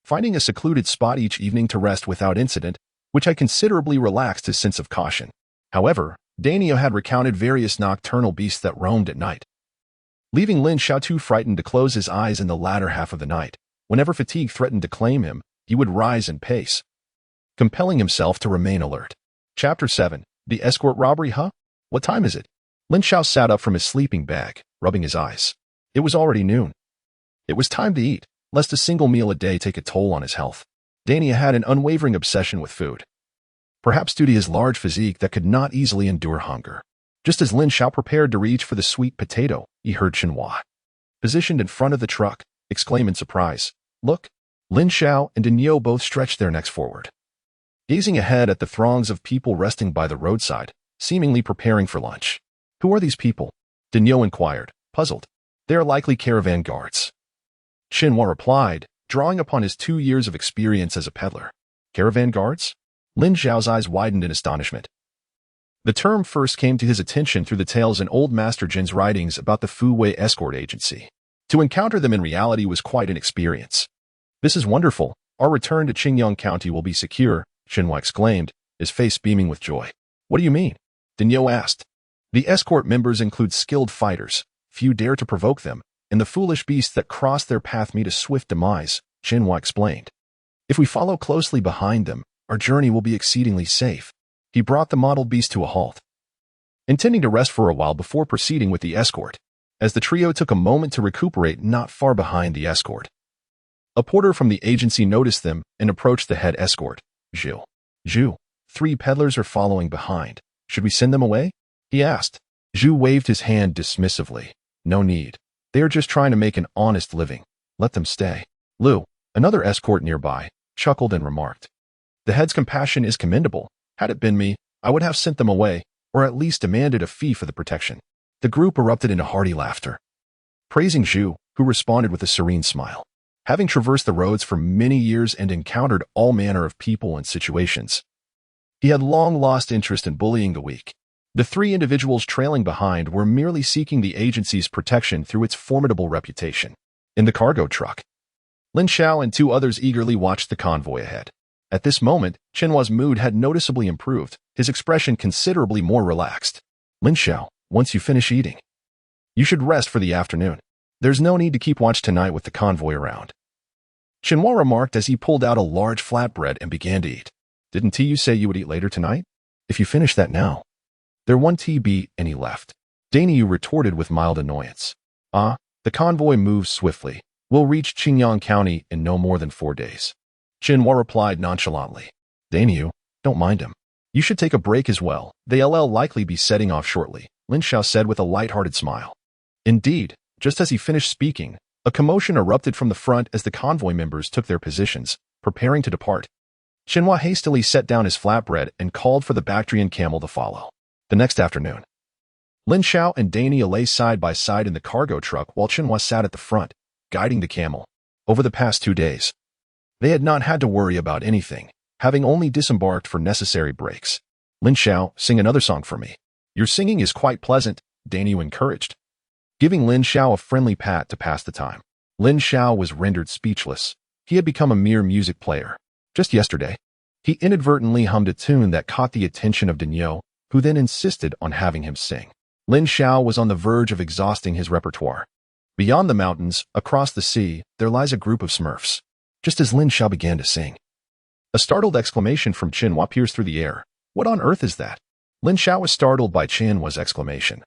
Speaker 1: finding a secluded spot each evening to rest without incident, which had considerably relaxed his sense of caution. However, Dinyo had recounted various nocturnal beasts that roamed at night, leaving Lin Xiao too frightened to close his eyes in the latter half of the night. Whenever fatigue threatened to claim him, he would rise and pace, compelling himself to remain alert. Chapter 7. The escort robbery, huh? What time is it? Lin Xiao sat up from his sleeping bag, rubbing his eyes. It was already noon. It was time to eat, lest a single meal a day take a toll on his health. Dinyo had an unwavering obsession with food. perhaps due to his large physique that could not easily endure hunger. Just as Lin Xiao prepared to reach for the sweet potato, he heard Chenhua, positioned in front of the truck, exclaim in surprise, "Look!" Lin Xiao and Daniel both stretched their necks forward, gazing ahead at the throngs of people resting by the roadside, seemingly preparing for lunch. "Who are these people?" Daniel inquired, puzzled. "They are likely caravan guards," Chenhua replied, drawing upon his 2 years of experience as a peddler. "Caravan guards?" Lin Xiao's eyes widened in astonishment. The term first came to his attention through the tales in old Master Jin's writings about the Fu Wei escort agency. To encounter them in reality was quite an experience. "This is wonderful. Our return to Qingyang County will be secure," Chenhua exclaimed, his face beaming with joy. "What do you mean?" Daniel asked. "The escort members include skilled fighters. Few dare to provoke them, and the foolish beasts that cross their path meet a swift demise," Chenhua explained. "If we follow closely behind them, our journey will be exceedingly safe." He brought the model beast to a halt, intending to rest for a while before proceeding with the escort. As the trio took a moment to recuperate not far behind the escort, a porter from the agency noticed them and approached the head escort, Zhu. "Zhu, 3 peddlers are following behind. Should we send them away?" he asked. Zhu waved his hand dismissively. "No need. They are just trying to make an honest living. Let them stay." Lu, another escort nearby, chuckled and remarked, "The head's compassion is commendable. Had it been me, I would have sent them away, or at least demanded a fee for the protection." The group erupted into hearty laughter, praising Zhu, who responded with a serene smile. Having traversed the roads for many years and encountered all manner of people and situations, he had long lost interest in bullying the weak. The 3 individuals trailing behind were merely seeking the agency's protection through its formidable reputation. In the cargo truck, Lin Xiao and 2 others eagerly watched the convoy ahead. At this moment, Chenhua's mood had noticeably improved, his expression considerably more relaxed. "Lin Xiao, once you finish eating, you should rest for the afternoon. There's no need to keep watch tonight with the convoy around," Chenhua remarked as he pulled out a large flatbread and began to eat. "Didn't you say you would eat later tonight? If you finish that now." "There won't be any left," Daniel retorted with mild annoyance. The convoy moves swiftly. We'll reach Qingyang County in no more than 4 days," Chenhua replied nonchalantly. "Daniel, don't mind him. You should take a break as well. They'll likely be setting off shortly," Lin Xiao said with a light-hearted smile. Indeed, just as he finished speaking, a commotion erupted from the front as the convoy members took their positions, preparing to depart. Chenhua hastily set down his flatbread and called for the Bactrian camel to follow. The next afternoon, Lin Xiao and Daniel lay side by side in the cargo truck while Chenhua sat at the front, guiding the camel. Over the past 2 days, they had not had to worry about anything, having only disembarked for necessary breaks. "Lin Xiao, sing another song for me." "Your singing is quite pleasant," Daniel encouraged, giving Lin Xiao a friendly pat to pass the time. Lin Xiao was rendered speechless. He had become a mere music player. Just yesterday, he inadvertently hummed a tune that caught the attention of Daniel, who then insisted on having him sing. Lin Xiao was on the verge of exhausting his repertoire. Beyond the mountains, across the sea, there lies a group of Smurfs. Just as Lin Xiao began to sing, a startled exclamation from Chenhua pierced through the air. "What on earth is that?" Lin Xiao was startled by Chenhua's exclamation,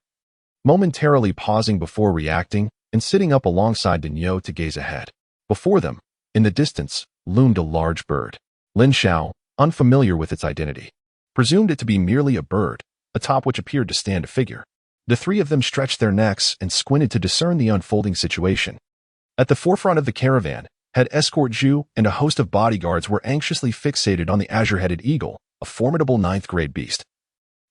Speaker 1: momentarily pausing before reacting and sitting up alongside Daniel to gaze ahead. Before them, in the distance, loomed a large bird. Lin Xiao, unfamiliar with its identity, presumed it to be merely a bird, atop which appeared to stand a figure. The 3 of them stretched their necks and squinted to discern the unfolding situation. At the forefront of the caravan, head escort Zhu and a host of bodyguards were anxiously fixated on the azure-headed eagle, a formidable 9th-grade beast,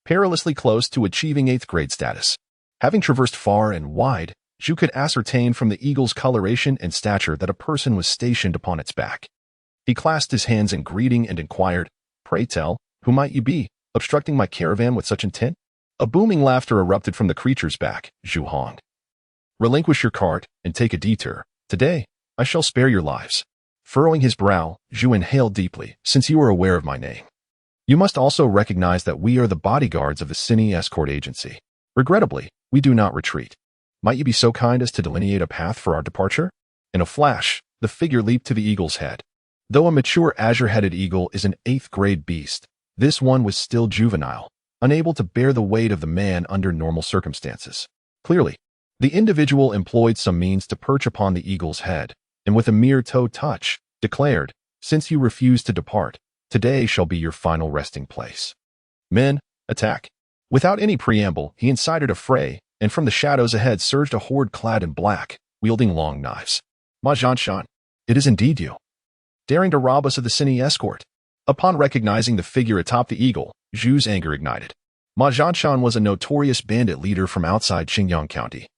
Speaker 1: perilously close to achieving 8th-grade status. Having traversed far and wide, Zhu could ascertain from the eagle's coloration and stature that a person was stationed upon its back. He clasped his hands in greeting and inquired, "Pray tell, who might you be, obstructing my caravan with such intent?" A booming laughter erupted from the creature's back. Zhu honged. "Relinquish your cart and take a detour. Today, I shall spare your lives." Furrowing his brow, Zhu inhaled deeply, "Since you are aware of my name, you must also recognize that we are the bodyguards of the Cine escort agency. Regrettably, we do not retreat. Might you be so kind as to delineate a path for our departure?" In a flash, the figure leaped to the eagle's head. Though a mature azure-headed eagle is an 8th-grade beast, this one was still juvenile, unable to bear the weight of the man under normal circumstances. Clearly, the individual employed some means to perch upon the eagle's head, and with a mere toe touch, declared, "Since you refuse to depart, Today shall be your final resting place. Men, attack. Without any preamble, he incited a fray, and from the shadows ahead surged a horde clad in black, wielding long knives. Ma Zhanshan, it is indeed you. Daring to rob us of the cine escort. Upon recognizing the figure atop the eagle, Zhu's anger ignited. Ma Zhanshan was a notorious bandit leader from outside Qingyang County.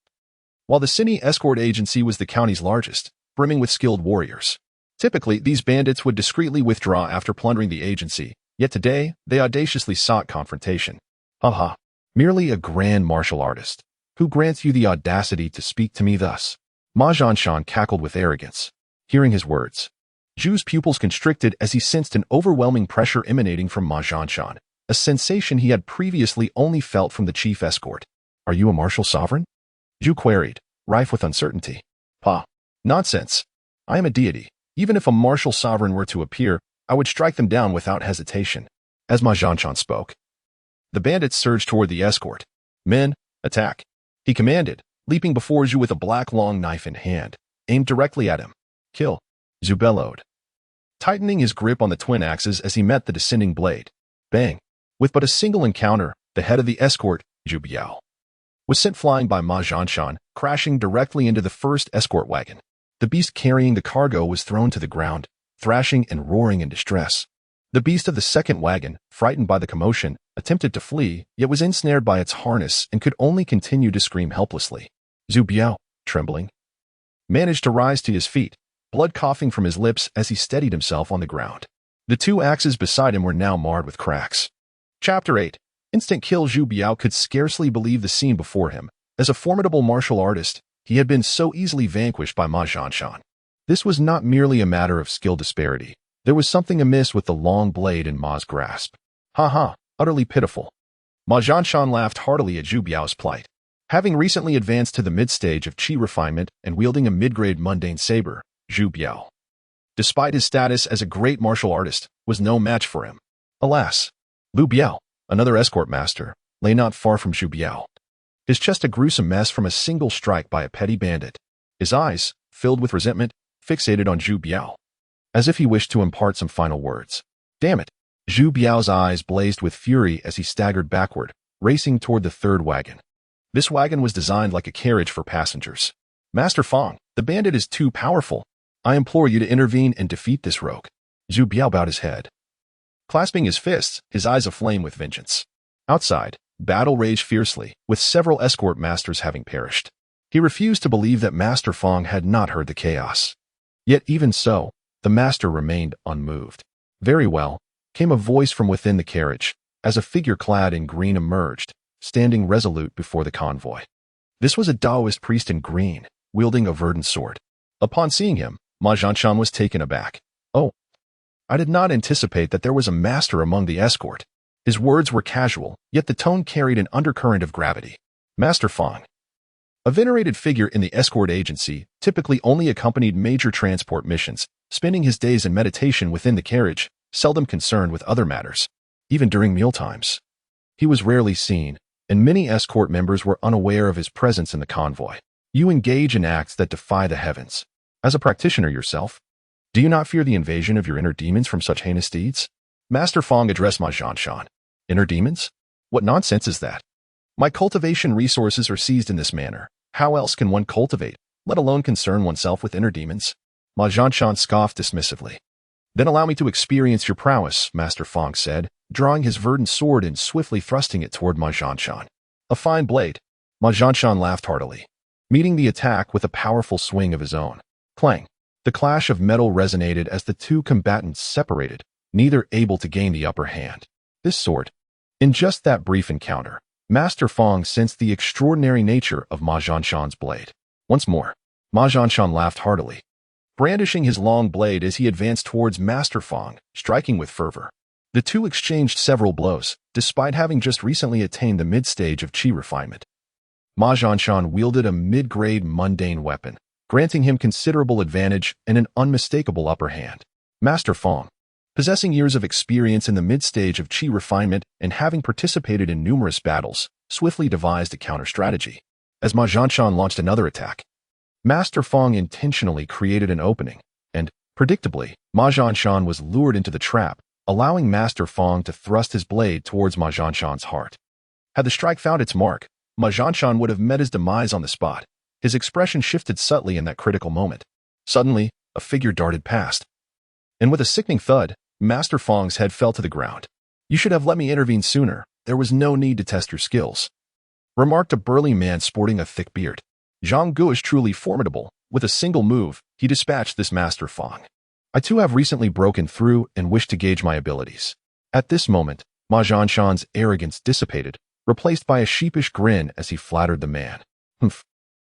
Speaker 1: While the cine escort agency was the county's largest, brimming with skilled warriors. Typically, these bandits would discreetly withdraw after plundering the agency, yet today, they audaciously sought confrontation. Haha, merely a grand martial artist. Who grants you the audacity to speak to me thus? Ma Zhanshan cackled with arrogance. Hearing his words, Zhu's pupils constricted as he sensed an overwhelming pressure emanating from Ma Zhanshan, a sensation he had previously only felt from the chief escort. Are you a martial sovereign? Zhu queried, rife with uncertainty. Pa. Nonsense. I am a deity. Even if a martial sovereign were to appear, I would strike them down without hesitation. As Ma Zhanshan spoke, the bandits surged toward the escort. Men, attack. He commanded, leaping before Zhu with a black long knife in hand, aimed directly at him. Kill. Zhu bellowed, tightening his grip on the twin axes as he met the descending blade. Bang. With but a single encounter, the head of the escort, Zhu Biao, was sent flying by Ma Zhanshan, crashing directly into the first escort wagon. The beast carrying the cargo was thrown to the ground, thrashing and roaring in distress. The beast of the second wagon, frightened by the commotion, attempted to flee, yet was ensnared by its harness and could only continue to scream helplessly. Zhu Biao, trembling, managed to rise to his feet, blood coughing from his lips as he steadied himself on the ground. The two axes beside him were now marred with cracks. Chapter 8. Instant kill. Zhu Biao could scarcely believe the scene before him. As a formidable martial artist, he had been so easily vanquished by Ma Zhanshan. This was not merely a matter of skill disparity. There was something amiss with the long blade in Ma's grasp. Ha ha, utterly pitiful. Ma Zhanshan laughed heartily at Zhu Biao's plight. Having recently advanced to the mid-stage of qi refinement and wielding a mid-grade mundane saber, Zhu Biao, despite his status as a great martial artist, was no match for him. Alas, Lu Biao, another escort master, lay not far from Zhu Biao. His chest a gruesome mess from a single strike by a petty bandit. His eyes, filled with resentment, fixated on Zhu Biao, as if he wished to impart some final words. Damn it! Zhu Biao's eyes blazed with fury as he staggered backward, racing toward the third wagon. This wagon was designed like a carriage for passengers. Master Fong, the bandit is too powerful. I implore you to intervene and defeat this rogue. Zhu Biao bowed his head, clasping his fists, his eyes aflame with vengeance. Outside, battle raged fiercely, with several escort masters having perished. He refused to believe that Master Fong had not heard the chaos. Yet even so, the master remained unmoved. Very well, came a voice from within the carriage, as a figure clad in green emerged, standing resolute before the convoy. This was a Taoist priest in green, wielding a verdant sword. Upon seeing him, Ma Zhanshan was taken aback. Oh, I did not anticipate that there was a master among the escort. His words were casual, yet the tone carried an undercurrent of gravity. Master Fong, a venerated figure in the escort agency, typically only accompanied major transport missions, spending his days in meditation within the carriage, seldom concerned with other matters. Even during mealtimes, he was rarely seen, and many escort members were unaware of his presence in the convoy. You engage in acts that defy the heavens. As a practitioner yourself, do you not fear the invasion of your inner demons from such heinous deeds? Master Fong addressed Ma Zhanshan. Inner demons? What nonsense is that? My cultivation resources are seized in this manner. How else can one cultivate, let alone concern oneself with inner demons? Ma Zhanshan scoffed dismissively. Then allow me to experience your prowess, Master Fong said, drawing his verdant sword and swiftly thrusting it toward Ma Zhanshan. A fine blade. Ma Zhanshan laughed heartily, meeting the attack with a powerful swing of his own. Clang. The clash of metal resonated as the two combatants separated, neither able to gain the upper hand. This sword. In just that brief encounter, Master Fong sensed the extraordinary nature of Ma Zhanshan's blade. Once more, Ma Zhanshan laughed heartily, brandishing his long blade as he advanced towards Master Fong, striking with fervor. The two exchanged several blows, despite having just recently attained the mid-stage of qi refinement. Ma Zhanshan wielded a mid-grade mundane weapon, granting him considerable advantage and an unmistakable upper hand. Master Fong, possessing years of experience in the mid-stage of qi refinement and having participated in numerous battles, swiftly devised a counter-strategy. As Ma Zhanshan launched another attack, Master Fong intentionally created an opening, and, predictably, Ma Zhanshan was lured into the trap, allowing Master Fong to thrust his blade towards Ma Zhanshan's heart. Had the strike found its mark, Ma Zhanshan would have met his demise on the spot. His expression shifted subtly in that critical moment. Suddenly, a figure darted past. And with a sickening thud, Master Fong's head fell to the ground. "You should have let me intervene sooner. There was no need to test your skills," remarked a burly man sporting a thick beard. Zhang Gu is truly formidable. With a single move, he dispatched this Master Fong. "I too have recently broken through and wish to gauge my abilities." At this moment, Ma Zhanshan's arrogance dissipated, replaced by a sheepish grin as he flattered the man. "Humph.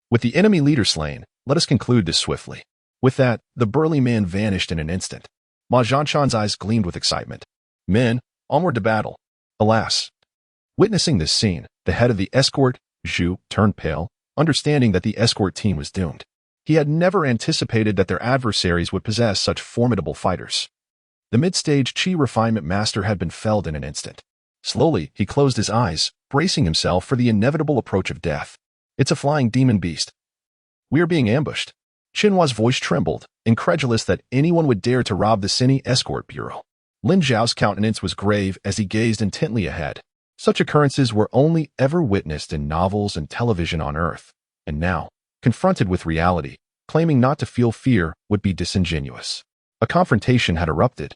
Speaker 1: With the enemy leader slain, let us conclude this swiftly." With that, the burly man vanished in an instant. Ma Zhanshan's eyes gleamed with excitement. "Men, onward to battle." Alas! Witnessing this scene, the head of the escort, Zhu, turned pale, understanding that the escort team was doomed. He had never anticipated that their adversaries would possess such formidable fighters. The mid-stage Qi refinement master had been felled in an instant. Slowly, he closed his eyes, bracing himself for the inevitable approach of death. "It's a flying demon beast. We are being ambushed." Xinhua's voice trembled, incredulous that anyone would dare to rob the Cine Escort Bureau. Lin Xiao's countenance was grave as he gazed intently ahead. Such occurrences were only ever witnessed in novels and television on Earth, and now, confronted with reality, claiming not to feel fear would be disingenuous. A confrontation had erupted.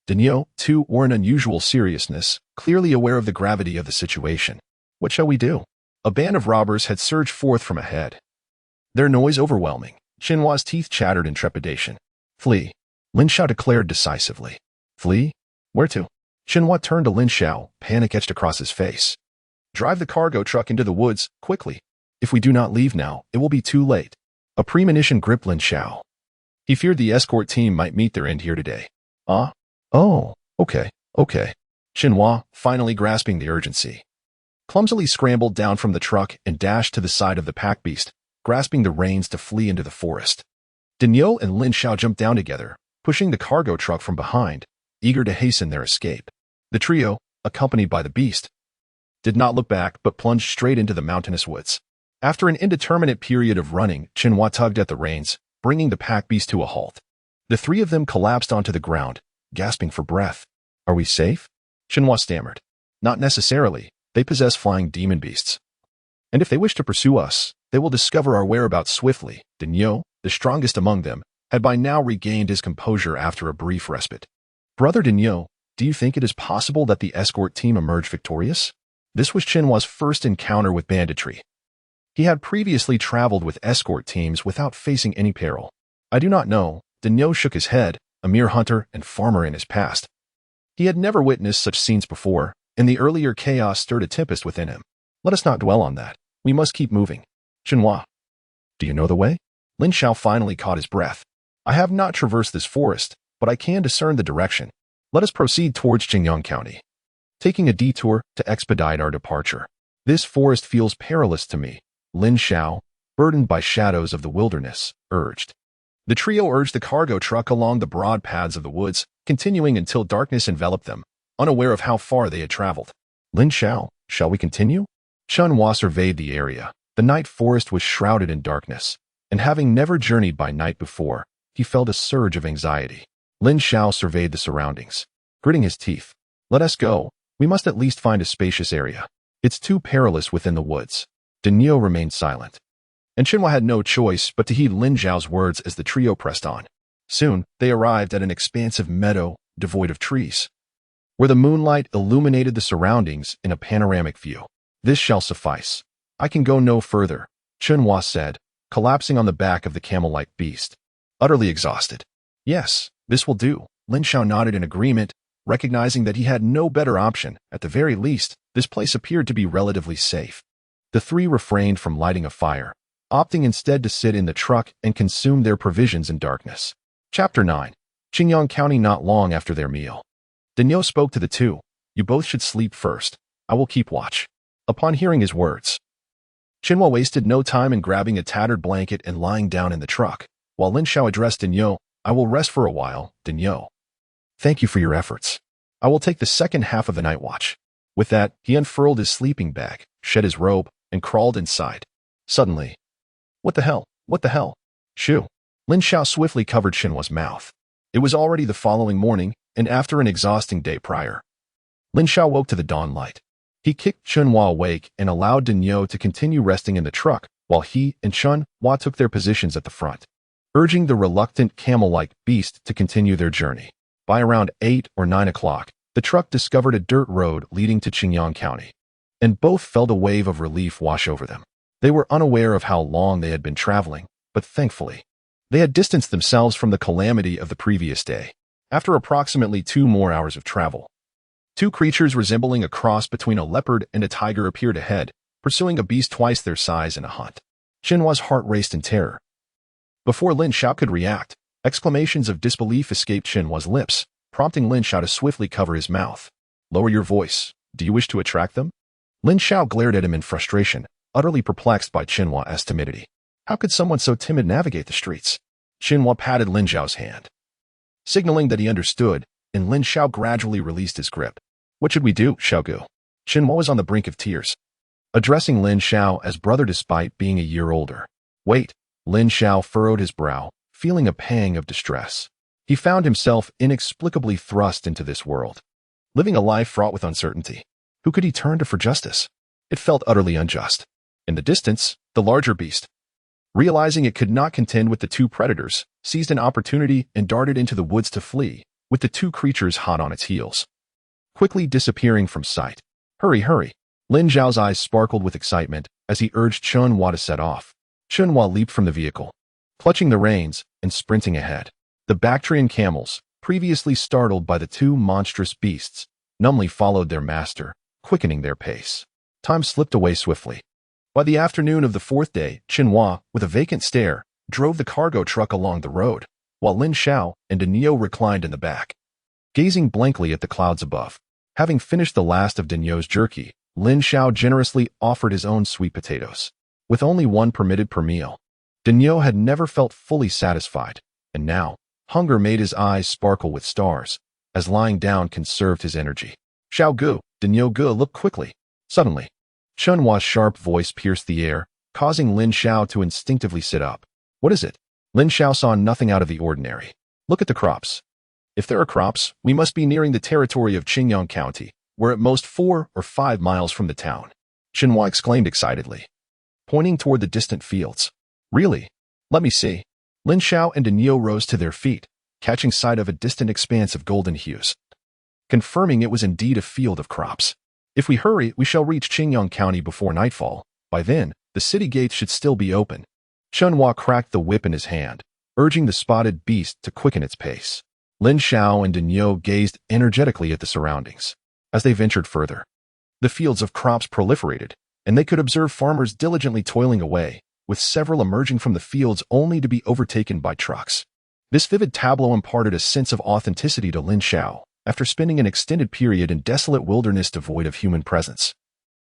Speaker 1: Daniel, too, wore an unusual seriousness, clearly aware of the gravity of the situation. "What shall we do?" A band of robbers had surged forth from ahead. Their noise overwhelming, Xinhua's teeth chattered in trepidation. "Flee," Lin Xiao declared decisively. "Flee? Where to?" Xinhua turned to Lin Xiao, panic etched across his face. "Drive the cargo truck into the woods, quickly. If we do not leave now, it will be too late." A premonition gripped Lin Xiao. He feared the escort team might meet their end here today. Oh, okay. Xinhua, finally grasping the urgency, clumsily scrambled down from the truck and dashed to the side of the pack beast, grasping the reins to flee into the forest. Daniel and Lin Xiao jumped down together, pushing the cargo truck from behind, eager to hasten their escape. The trio, accompanied by the beast, did not look back but plunged straight into the mountainous woods. After an indeterminate period of running, Xinhua tugged at the reins, bringing the pack beast to a halt. The three of them collapsed onto the ground, gasping for breath. "Are we safe?" Xinhua stammered. "Not necessarily. They possess flying demon beasts. And if they wish to pursue us, they will discover our whereabouts swiftly." Daniel, the strongest among them, had by now regained his composure after a brief respite. "Brother Daniel, do you think it is possible that the escort team emerged victorious?" This was Xinhua's first encounter with banditry. He had previously traveled with escort teams without facing any peril. "I do not know." Daniel shook his head, a mere hunter and farmer in his past. He had never witnessed such scenes before, and the earlier chaos stirred a tempest within him. "Let us not dwell on that. We must keep moving." "Xinhua, do you know the way?" Lin Xiao finally caught his breath. "I have not traversed this forest, but I can discern the direction. Let us proceed towards Qingyang County, taking a detour to expedite our departure. This forest feels perilous to me," Lin Xiao, burdened by shadows of the wilderness, urged. The trio urged the cargo truck along the broad paths of the woods, continuing until darkness enveloped them, unaware of how far they had traveled. "Lin Xiao, shall we continue?" Xinhua surveyed the area. The night forest was shrouded in darkness, and having never journeyed by night before, he felt a surge of anxiety. Lin Xiao surveyed the surroundings, gritting his teeth. "Let us go. We must at least find a spacious area. It's too perilous within the woods." Daniel remained silent, and Xinhua had no choice but to heed Lin Xiao's words as the trio pressed on. Soon, they arrived at an expansive meadow devoid of trees, where the moonlight illuminated the surroundings in a panoramic view. "This shall suffice. I can go no further," Xinhua said, collapsing on the back of the camel-like beast, utterly exhausted. "Yes, this will do." Lin Xiao nodded in agreement, recognizing that he had no better option. At the very least, this place appeared to be relatively safe. The three refrained from lighting a fire, opting instead to sit in the truck and consume their provisions in darkness. Chapter 9. Qingyang County. Not long after their meal, Daniel spoke to the two. "You both should sleep first. I will keep watch." Upon hearing his words, Xinhua wasted no time in grabbing a tattered blanket and lying down in the truck, while Lin Xiao addressed Daniel. "I will rest for a while, Daniel. Thank you for your efforts. I will take the second half of the night watch." With that, he unfurled his sleeping bag, shed his robe, and crawled inside. Suddenly, "What the hell? What the hell?" "Shoo!" Lin Xiao swiftly covered Xinhua's mouth. It was already the following morning, and after an exhausting day prior. Lin Xiao woke to the dawn light. He kicked Chunhua awake and allowed Dinyo to continue resting in the truck while he and Chunhua took their positions at the front, urging the reluctant camel-like beast to continue their journey. By around 8 or 9 o'clock, the truck discovered a dirt road leading to Qingyang County, and both felt a wave of relief wash over them. They were unaware of how long they had been traveling, but thankfully, they had distanced themselves from the calamity of the previous day. After approximately 2 more hours of travel, 2 creatures resembling a cross between a leopard and a tiger appeared ahead, pursuing a beast twice their size in a hunt. Xinhua's heart raced in terror. Before Lin Xiao could react, exclamations of disbelief escaped Xinhua's lips, prompting Lin Xiao to swiftly cover his mouth. "Lower your voice. Do you wish to attract them?" Lin Xiao glared at him in frustration, utterly perplexed by Xinhua's timidity. How could someone so timid navigate the streets? Xinhua patted Lin Xiao's hand, signaling that he understood, and Lin Xiao gradually released his grip. "What should we do, Xiaogu?" Xinhua was on the brink of tears, addressing Lin Xiao as brother despite being a year older. "Wait." Lin Xiao furrowed his brow, feeling a pang of distress. He found himself inexplicably thrust into this world, living a life fraught with uncertainty. Who could he turn to for justice? It felt utterly unjust. In the distance, the larger beast, realizing it could not contend with the 2 predators, seized an opportunity and darted into the woods to flee, with the 2 creatures hot on its heels, quickly disappearing from sight. "Hurry, hurry!" Lin Xiao's eyes sparkled with excitement as he urged Chunhua to set off. Chunhua leaped from the vehicle, clutching the reins and sprinting ahead. The Bactrian camels, previously startled by the 2 monstrous beasts, numbly followed their master, quickening their pace. Time slipped away swiftly. By the afternoon of the 4th day, Xinhua, with a vacant stare, drove the cargo truck along the road, while Lin Xiao and Dinyo reclined in the back, gazing blankly at the clouds above. Having finished the last of Dinyo's jerky, Lin Xiao generously offered his own sweet potatoes, with only 1 permitted per meal. Dinyo had never felt fully satisfied, and now, hunger made his eyes sparkle with stars, as lying down conserved his energy. "Xiaogu!" Dinyo Gu looked quickly. Suddenly, Chunhua's sharp voice pierced the air, causing Lin Xiao to instinctively sit up. "What is it?" Lin Xiao saw nothing out of the ordinary. "Look at the crops. If there are crops, we must be nearing the territory of Qingyang County. We're at most 4 or 5 miles from the town." Xinhua exclaimed excitedly, pointing toward the distant fields. "Really? Let me see." Lin Xiao and Dinyo rose to their feet, catching sight of a distant expanse of golden hues, confirming it was indeed a field of crops. "If we hurry, we shall reach Qingyang County before nightfall. By then, the city gates should still be open." Chunhua cracked the whip in his hand, urging the spotted beast to quicken its pace. Lin Xiao and Dinyo gazed energetically at the surroundings. As they ventured further, the fields of crops proliferated, and they could observe farmers diligently toiling away, with several emerging from the fields only to be overtaken by trucks. This vivid tableau imparted a sense of authenticity to Lin Xiao, after spending an extended period in desolate wilderness devoid of human presence.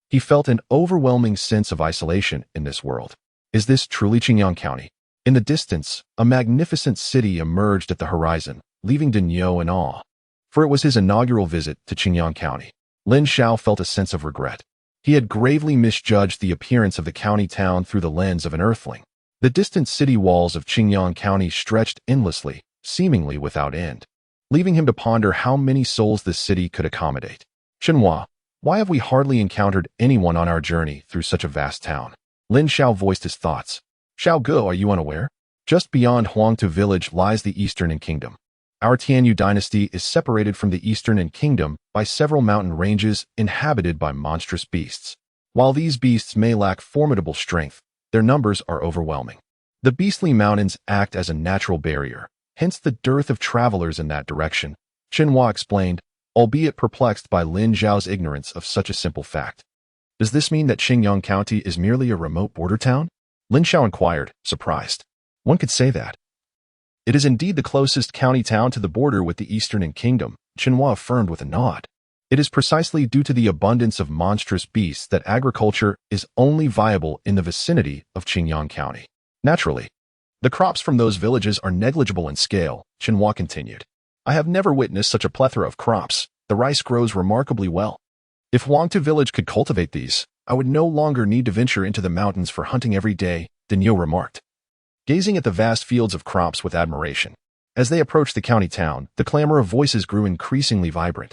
Speaker 1: He felt an overwhelming sense of isolation in this world. Is this truly Qingyang County? In the distance, a magnificent city emerged at the horizon, leaving Dinyo in awe. For it was his inaugural visit to Qingyang County. Lin Xiao felt a sense of regret. He had gravely misjudged the appearance of the county town through the lens of an earthling. The distant city walls of Qingyang County stretched endlessly, seemingly without end, leaving him to ponder how many souls this city could accommodate. "Xinhua, why have we hardly encountered anyone on our journey through such a vast town?" Lin Xiao voiced his thoughts. "Xiaogu, are you unaware? Just beyond Huangtu village lies the Eastern Kingdom. Our Tianyu dynasty is separated from the Eastern Kingdom by several mountain ranges inhabited by monstrous beasts. While these beasts may lack formidable strength, their numbers are overwhelming. The beastly mountains act as a natural barrier, hence the dearth of travelers in that direction," Xinhua explained, albeit perplexed by Lin Xiao's ignorance of such a simple fact. "Does this mean that Qingyang County is merely a remote border town?" Lin Xiao inquired, surprised. "One could say that. It is indeed the closest county town to the border with the Eastern Kingdom," Xinhua affirmed with a nod. "It is precisely due to the abundance of monstrous beasts that agriculture is only viable in the vicinity of Qingyang County. Naturally, the crops from those villages are negligible in scale," Xinhua continued. "I have never witnessed such a plethora of crops. The rice grows remarkably well. If Huangtu village could cultivate these, I would no longer need to venture into the mountains for hunting every day," Dinyo remarked, gazing at the vast fields of crops with admiration. As they approached the county town, the clamor of voices grew increasingly vibrant.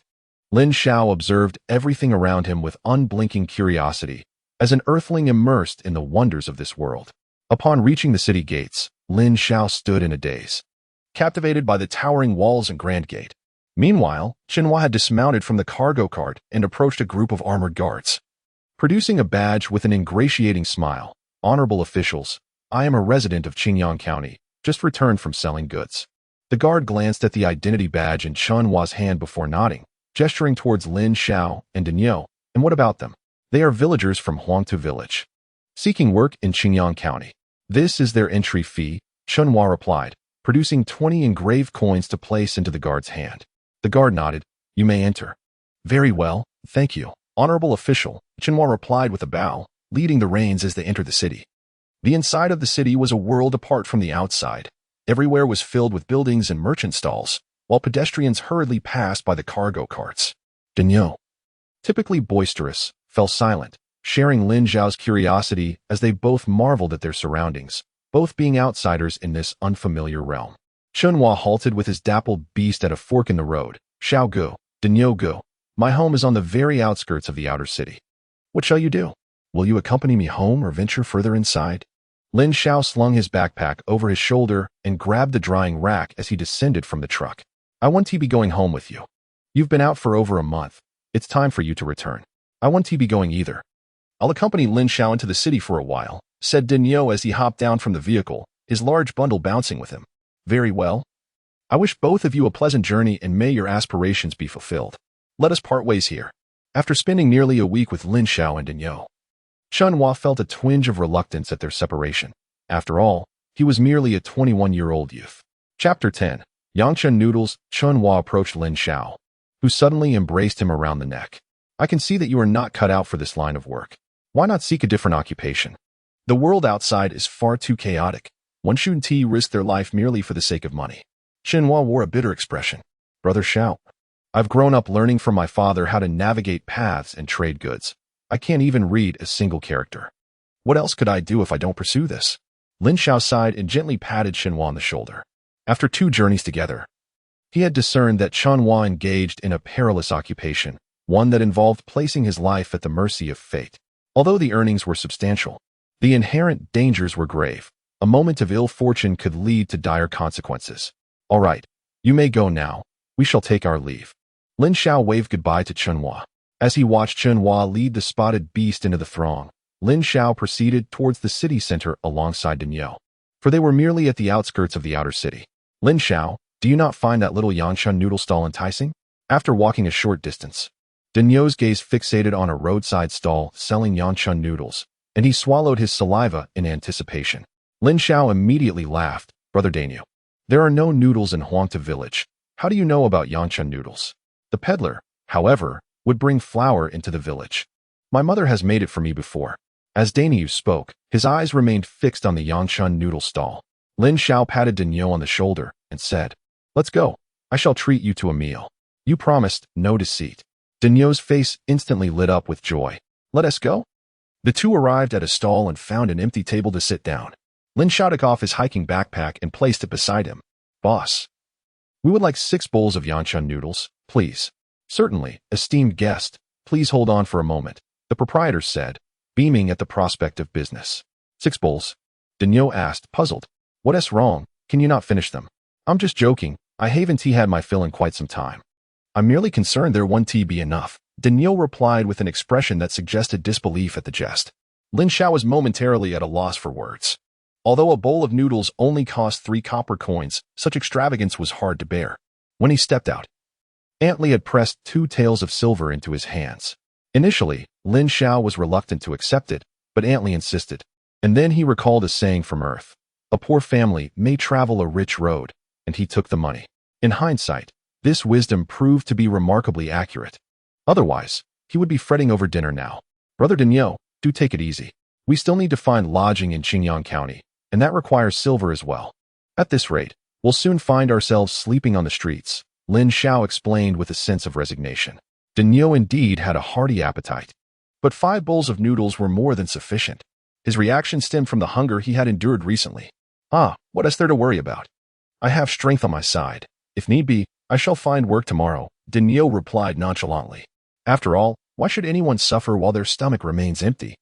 Speaker 1: Lin Xiao observed everything around him with unblinking curiosity, as an earthling immersed in the wonders of this world. Upon reaching the city gates, Lin Xiao stood in a daze, captivated by the towering walls and grand gate. Meanwhile, Xinhua had dismounted from the cargo cart and approached a group of armored guards. Producing a badge with an ingratiating smile, "Honorable officials, I am a resident of Qingyang County, just returned from selling goods." The guard glanced at the identity badge in Xinhua's hand before nodding, gesturing towards Lin Xiao and Daniel. "And what about them?" "They are villagers from Huangtu village, seeking work in Qingyang County. This is their entry fee," Xinhua replied, producing 20 engraved coins to place into the guard's hand. The guard nodded. "You may enter." "Very well, thank you, honorable official," Xinhua replied with a bow, leading the reins as they entered the city. The inside of the city was a world apart from the outside. Everywhere was filled with buildings and merchant stalls, while pedestrians hurriedly passed by the cargo carts. Daniel, typically boisterous, fell silent, sharing Lin Xiao's curiosity as they both marveled at their surroundings, both being outsiders in this unfamiliar realm. Xinhua halted with his dappled beast at a fork in the road. "Xiao Gu, Daniel Gu, my home is on the very outskirts of the outer city. What shall you do? Will you accompany me home or venture further inside?" Lin Xiao slung his backpack over his shoulder and grabbed the drying rack as he descended from the truck. "I want to be going home with you. You've been out for over a month. It's time for you to return." "I want to be going either. I'll accompany Lin Xiao into the city for a while," said Daniel as he hopped down from the vehicle, his large bundle bouncing with him. "Very well. I wish both of you a pleasant journey and may your aspirations be fulfilled. Let us part ways here." After spending nearly a week with Lin Xiao and Daniel, Xinhua felt a twinge of reluctance at their separation. After all, he was merely a 21-year-old youth. Chapter 10. Yangshan Noodles. Xinhua approached Lin Xiao, who suddenly embraced him around the neck. "I can see that you are not cut out for this line of work. Why not seek a different occupation? The world outside is far too chaotic. One shouldn't risk their life merely for the sake of money." Xinhua wore a bitter expression. "Brother Xiao, I've grown up learning from my father how to navigate paths and trade goods. I can't even read a single character. What else could I do if I don't pursue this?" Lin Xiao sighed and gently patted Xinhua on the shoulder. After 2 journeys together, he had discerned that Xinhua engaged in a perilous occupation, one that involved placing his life at the mercy of fate. Although the earnings were substantial, the inherent dangers were grave. A moment of ill fortune could lead to dire consequences. "All right, you may go now. We shall take our leave." Lin Xiao waved goodbye to Xinhua. As he watched Xinhua lead the spotted beast into the throng, Lin Xiao proceeded towards the city center alongside Daniel, for they were merely at the outskirts of the outer city. "Lin Xiao, do you not find that little Yangshan noodle stall enticing?" After walking a short distance, Daniel's gaze fixated on a roadside stall selling Yangshan noodles, and he swallowed his saliva in anticipation. Lin Xiao immediately laughed. "Brother Daniel, there are no noodles in Huangtu village. How do you know about Yangshan noodles?" The peddler, however, would bring flour into the village. "My mother has made it for me before." As Daniel spoke, his eyes remained fixed on the Yangshan noodle stall. Lin Xiao patted Daniel on the shoulder and said, "Let's go. I shall treat you to a meal. You promised no deceit." Daniel's face instantly lit up with joy. "Let us go." The two arrived at a stall and found an empty table to sit down. Lin Xiao took off his hiking backpack and placed it beside him. "Boss, we would like 6 bowls of Yangshan noodles, please." "Certainly, esteemed guest. Please hold on for a moment," the proprietor said, beaming at the prospect of business. 6 bowls? Daniel asked, puzzled. "What's wrong? Can you not finish them?" "I'm just joking. I haven't had my fill in quite some time. I'm merely concerned there won't be enough," Daniel replied with an expression that suggested disbelief at the jest. Lin Xiao was momentarily at a loss for words. Although a bowl of noodles only cost 3 copper coins, such extravagance was hard to bear. When he stepped out, Antley had pressed 2 taels of silver into his hands. Initially, Lin Xiao was reluctant to accept it, but Antley insisted. And then he recalled a saying from Earth: "A poor family may travel a rich road," and he took the money. In hindsight, this wisdom proved to be remarkably accurate. Otherwise, he would be fretting over dinner now. "Brother Daniel, do take it easy. We still need to find lodging in Qingyang County, and that requires silver as well. At this rate, we'll soon find ourselves sleeping on the streets," Lin Xiao explained with a sense of resignation. Daniel indeed had a hearty appetite, but 5 bowls of noodles were more than sufficient. His reaction stemmed from the hunger he had endured recently. What is there to worry about? I have strength on my side. If need be, I shall find work tomorrow, Lin Xiao replied nonchalantly. After all, why should anyone suffer while their stomach remains empty?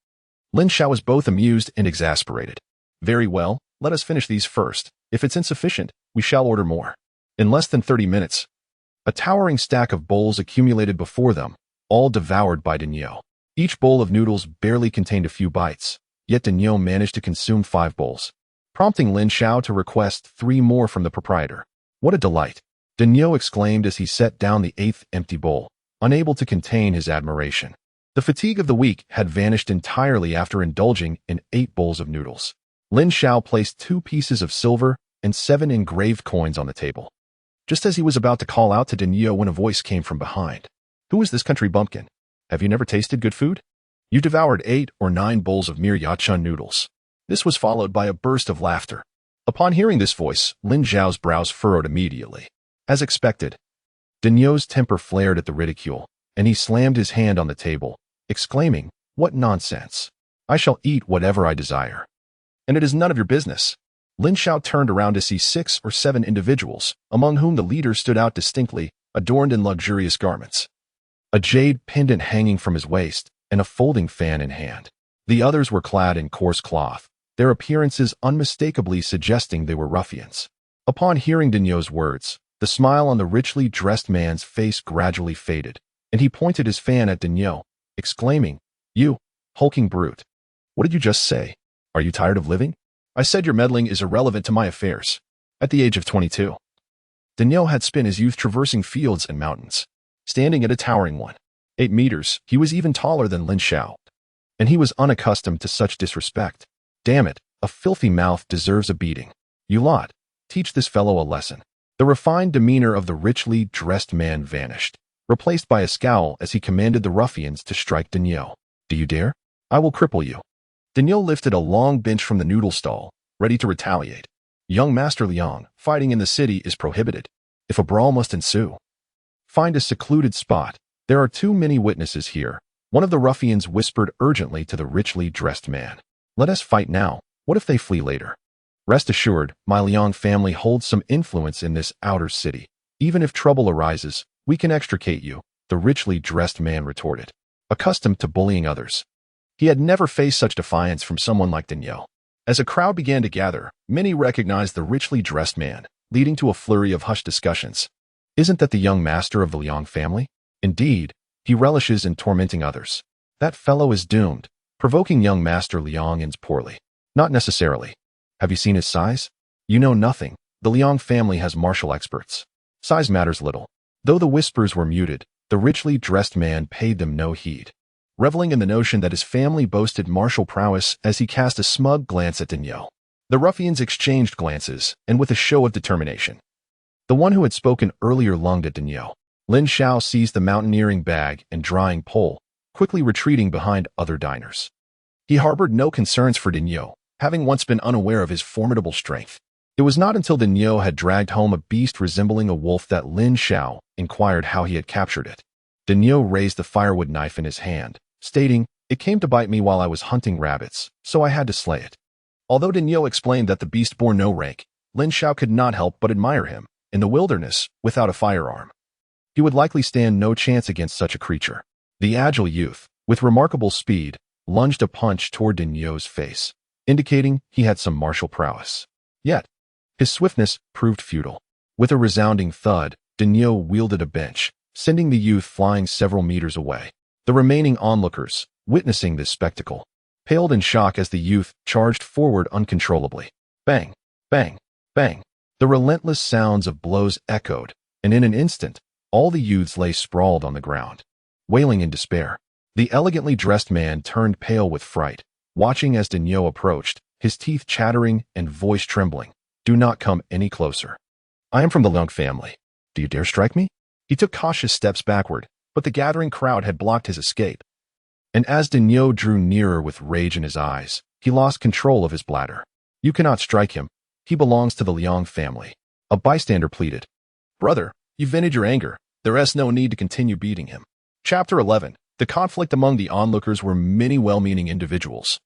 Speaker 1: Lin Xiao was both amused and exasperated. Very well, let us finish these first. If it's insufficient, we shall order more. In less than 30 minutes, a towering stack of bowls accumulated before them, all devoured by Lin Xiao. Each bowl of noodles barely contained a few bites, yet Lin Xiao managed to consume 5 bowls, prompting Lin Xiao to request 3 more from the proprietor. What a delight! Lin Xiao exclaimed as he set down the 8th empty bowl, unable to contain his admiration. The fatigue of the week had vanished entirely after indulging in 8 bowls of noodles. Lin Xiao placed 2 pieces of silver and 7 engraved coins on the table. Just as he was about to call out to Lin Xiao when a voice came from behind. Who is this country bumpkin? Have you never tasted good food? You devoured 8 or 9 bowls of mere yachun noodles. This was followed by a burst of laughter. Upon hearing this voice, Lin Xiao's brows furrowed immediately. As expected, Lin Xiao's temper flared at the ridicule, and he slammed his hand on the table, exclaiming, "What nonsense! I shall eat whatever I desire. And it is none of your business." Lin Xiao turned around to see 6 or 7 individuals, among whom the leader stood out distinctly, adorned in luxurious garments. A jade pendant hanging from his waist, and a folding fan in hand. The others were clad in coarse cloth, their appearances unmistakably suggesting they were ruffians. Upon hearing Lin Xiao's words, the smile on the richly dressed man's face gradually faded, and he pointed his fan at Lin Xiao, exclaiming, "You, hulking brute! What did you just say? Are you tired of living? I said your meddling is irrelevant to my affairs." At the age of 22, Lin Xiao had spent his youth traversing fields and mountains. Standing at a towering 1.8 meters, he was even taller than Lin Xiao, and he was unaccustomed to such disrespect. Damn it, a filthy mouth deserves a beating. You lot, teach this fellow a lesson. The refined demeanor of the richly dressed man vanished, replaced by a scowl as he commanded the ruffians to strike Lin Xiao. Do you dare? I will cripple you. Lin Xiao lifted a long bench from the noodle stall, ready to retaliate. Young Master Liang, fighting in the city is prohibited. If a brawl must ensue, find a secluded spot. There are too many witnesses here. One of the ruffians whispered urgently to the richly dressed man. Let us fight now. What if they flee later? Rest assured, my Liang family holds some influence in this outer city. Even if trouble arises, we can extricate you, the richly dressed man retorted. Accustomed to bullying others, he had never faced such defiance from someone like Lin Xiao. As a crowd began to gather, many recognized the richly dressed man, leading to a flurry of hushed discussions. Isn't that the young master of the Liang family? Indeed, he relishes in tormenting others. That fellow is doomed. Provoking young Master Liang ends poorly. Not necessarily. Have you seen his size? You know nothing. The Liang family has martial experts. Size matters little. Though the whispers were muted, the richly dressed man paid them no heed, reveling in the notion that his family boasted martial prowess as he cast a smug glance at Lin Xiao. The ruffians exchanged glances, and with a show of determination, the one who had spoken earlier lunged at Lin Xiao. Lin Xiao seized the mountaineering bag and drying pole, quickly retreating behind other diners. He harbored no concerns for Lin Xiao, having once been unaware of his formidable strength. It was not until Lin Xiao had dragged home a beast resembling a wolf that Lin Xiao inquired how he had captured it. Lin Xiao raised the firewood knife in his hand, stating, "It came to bite me while I was hunting rabbits, so I had to slay it." Although Lin Xiao explained that the beast bore no rank, Lin Xiao could not help but admire him. In the wilderness, without a firearm, he would likely stand no chance against such a creature. The agile youth, with remarkable speed, lunged a punch toward Lin Xiao's face, indicating he had some martial prowess. Yet, his swiftness proved futile. With a resounding thud, Lin Xiao wielded a bench, sending the youth flying several meters away. The remaining onlookers, witnessing this spectacle, paled in shock as the youth charged forward uncontrollably. Bang! Bang! Bang! The relentless sounds of blows echoed, and in an instant, all the youths lay sprawled on the ground, wailing in despair. The elegantly dressed man turned pale with fright, watching as Lin Xiao approached, his teeth chattering and voice trembling. Do not come any closer. I am from the Liang family. Do you dare strike me? He took cautious steps backward, but the gathering crowd had blocked his escape. And as Lin Xiao drew nearer with rage in his eyes, he lost control of his bladder. You cannot strike him. He belongs to the Liang family. A bystander pleaded. Brother, you vented your anger. There is no need to continue beating him. Chapter 11. The conflict among the onlookers were many well-meaning individuals.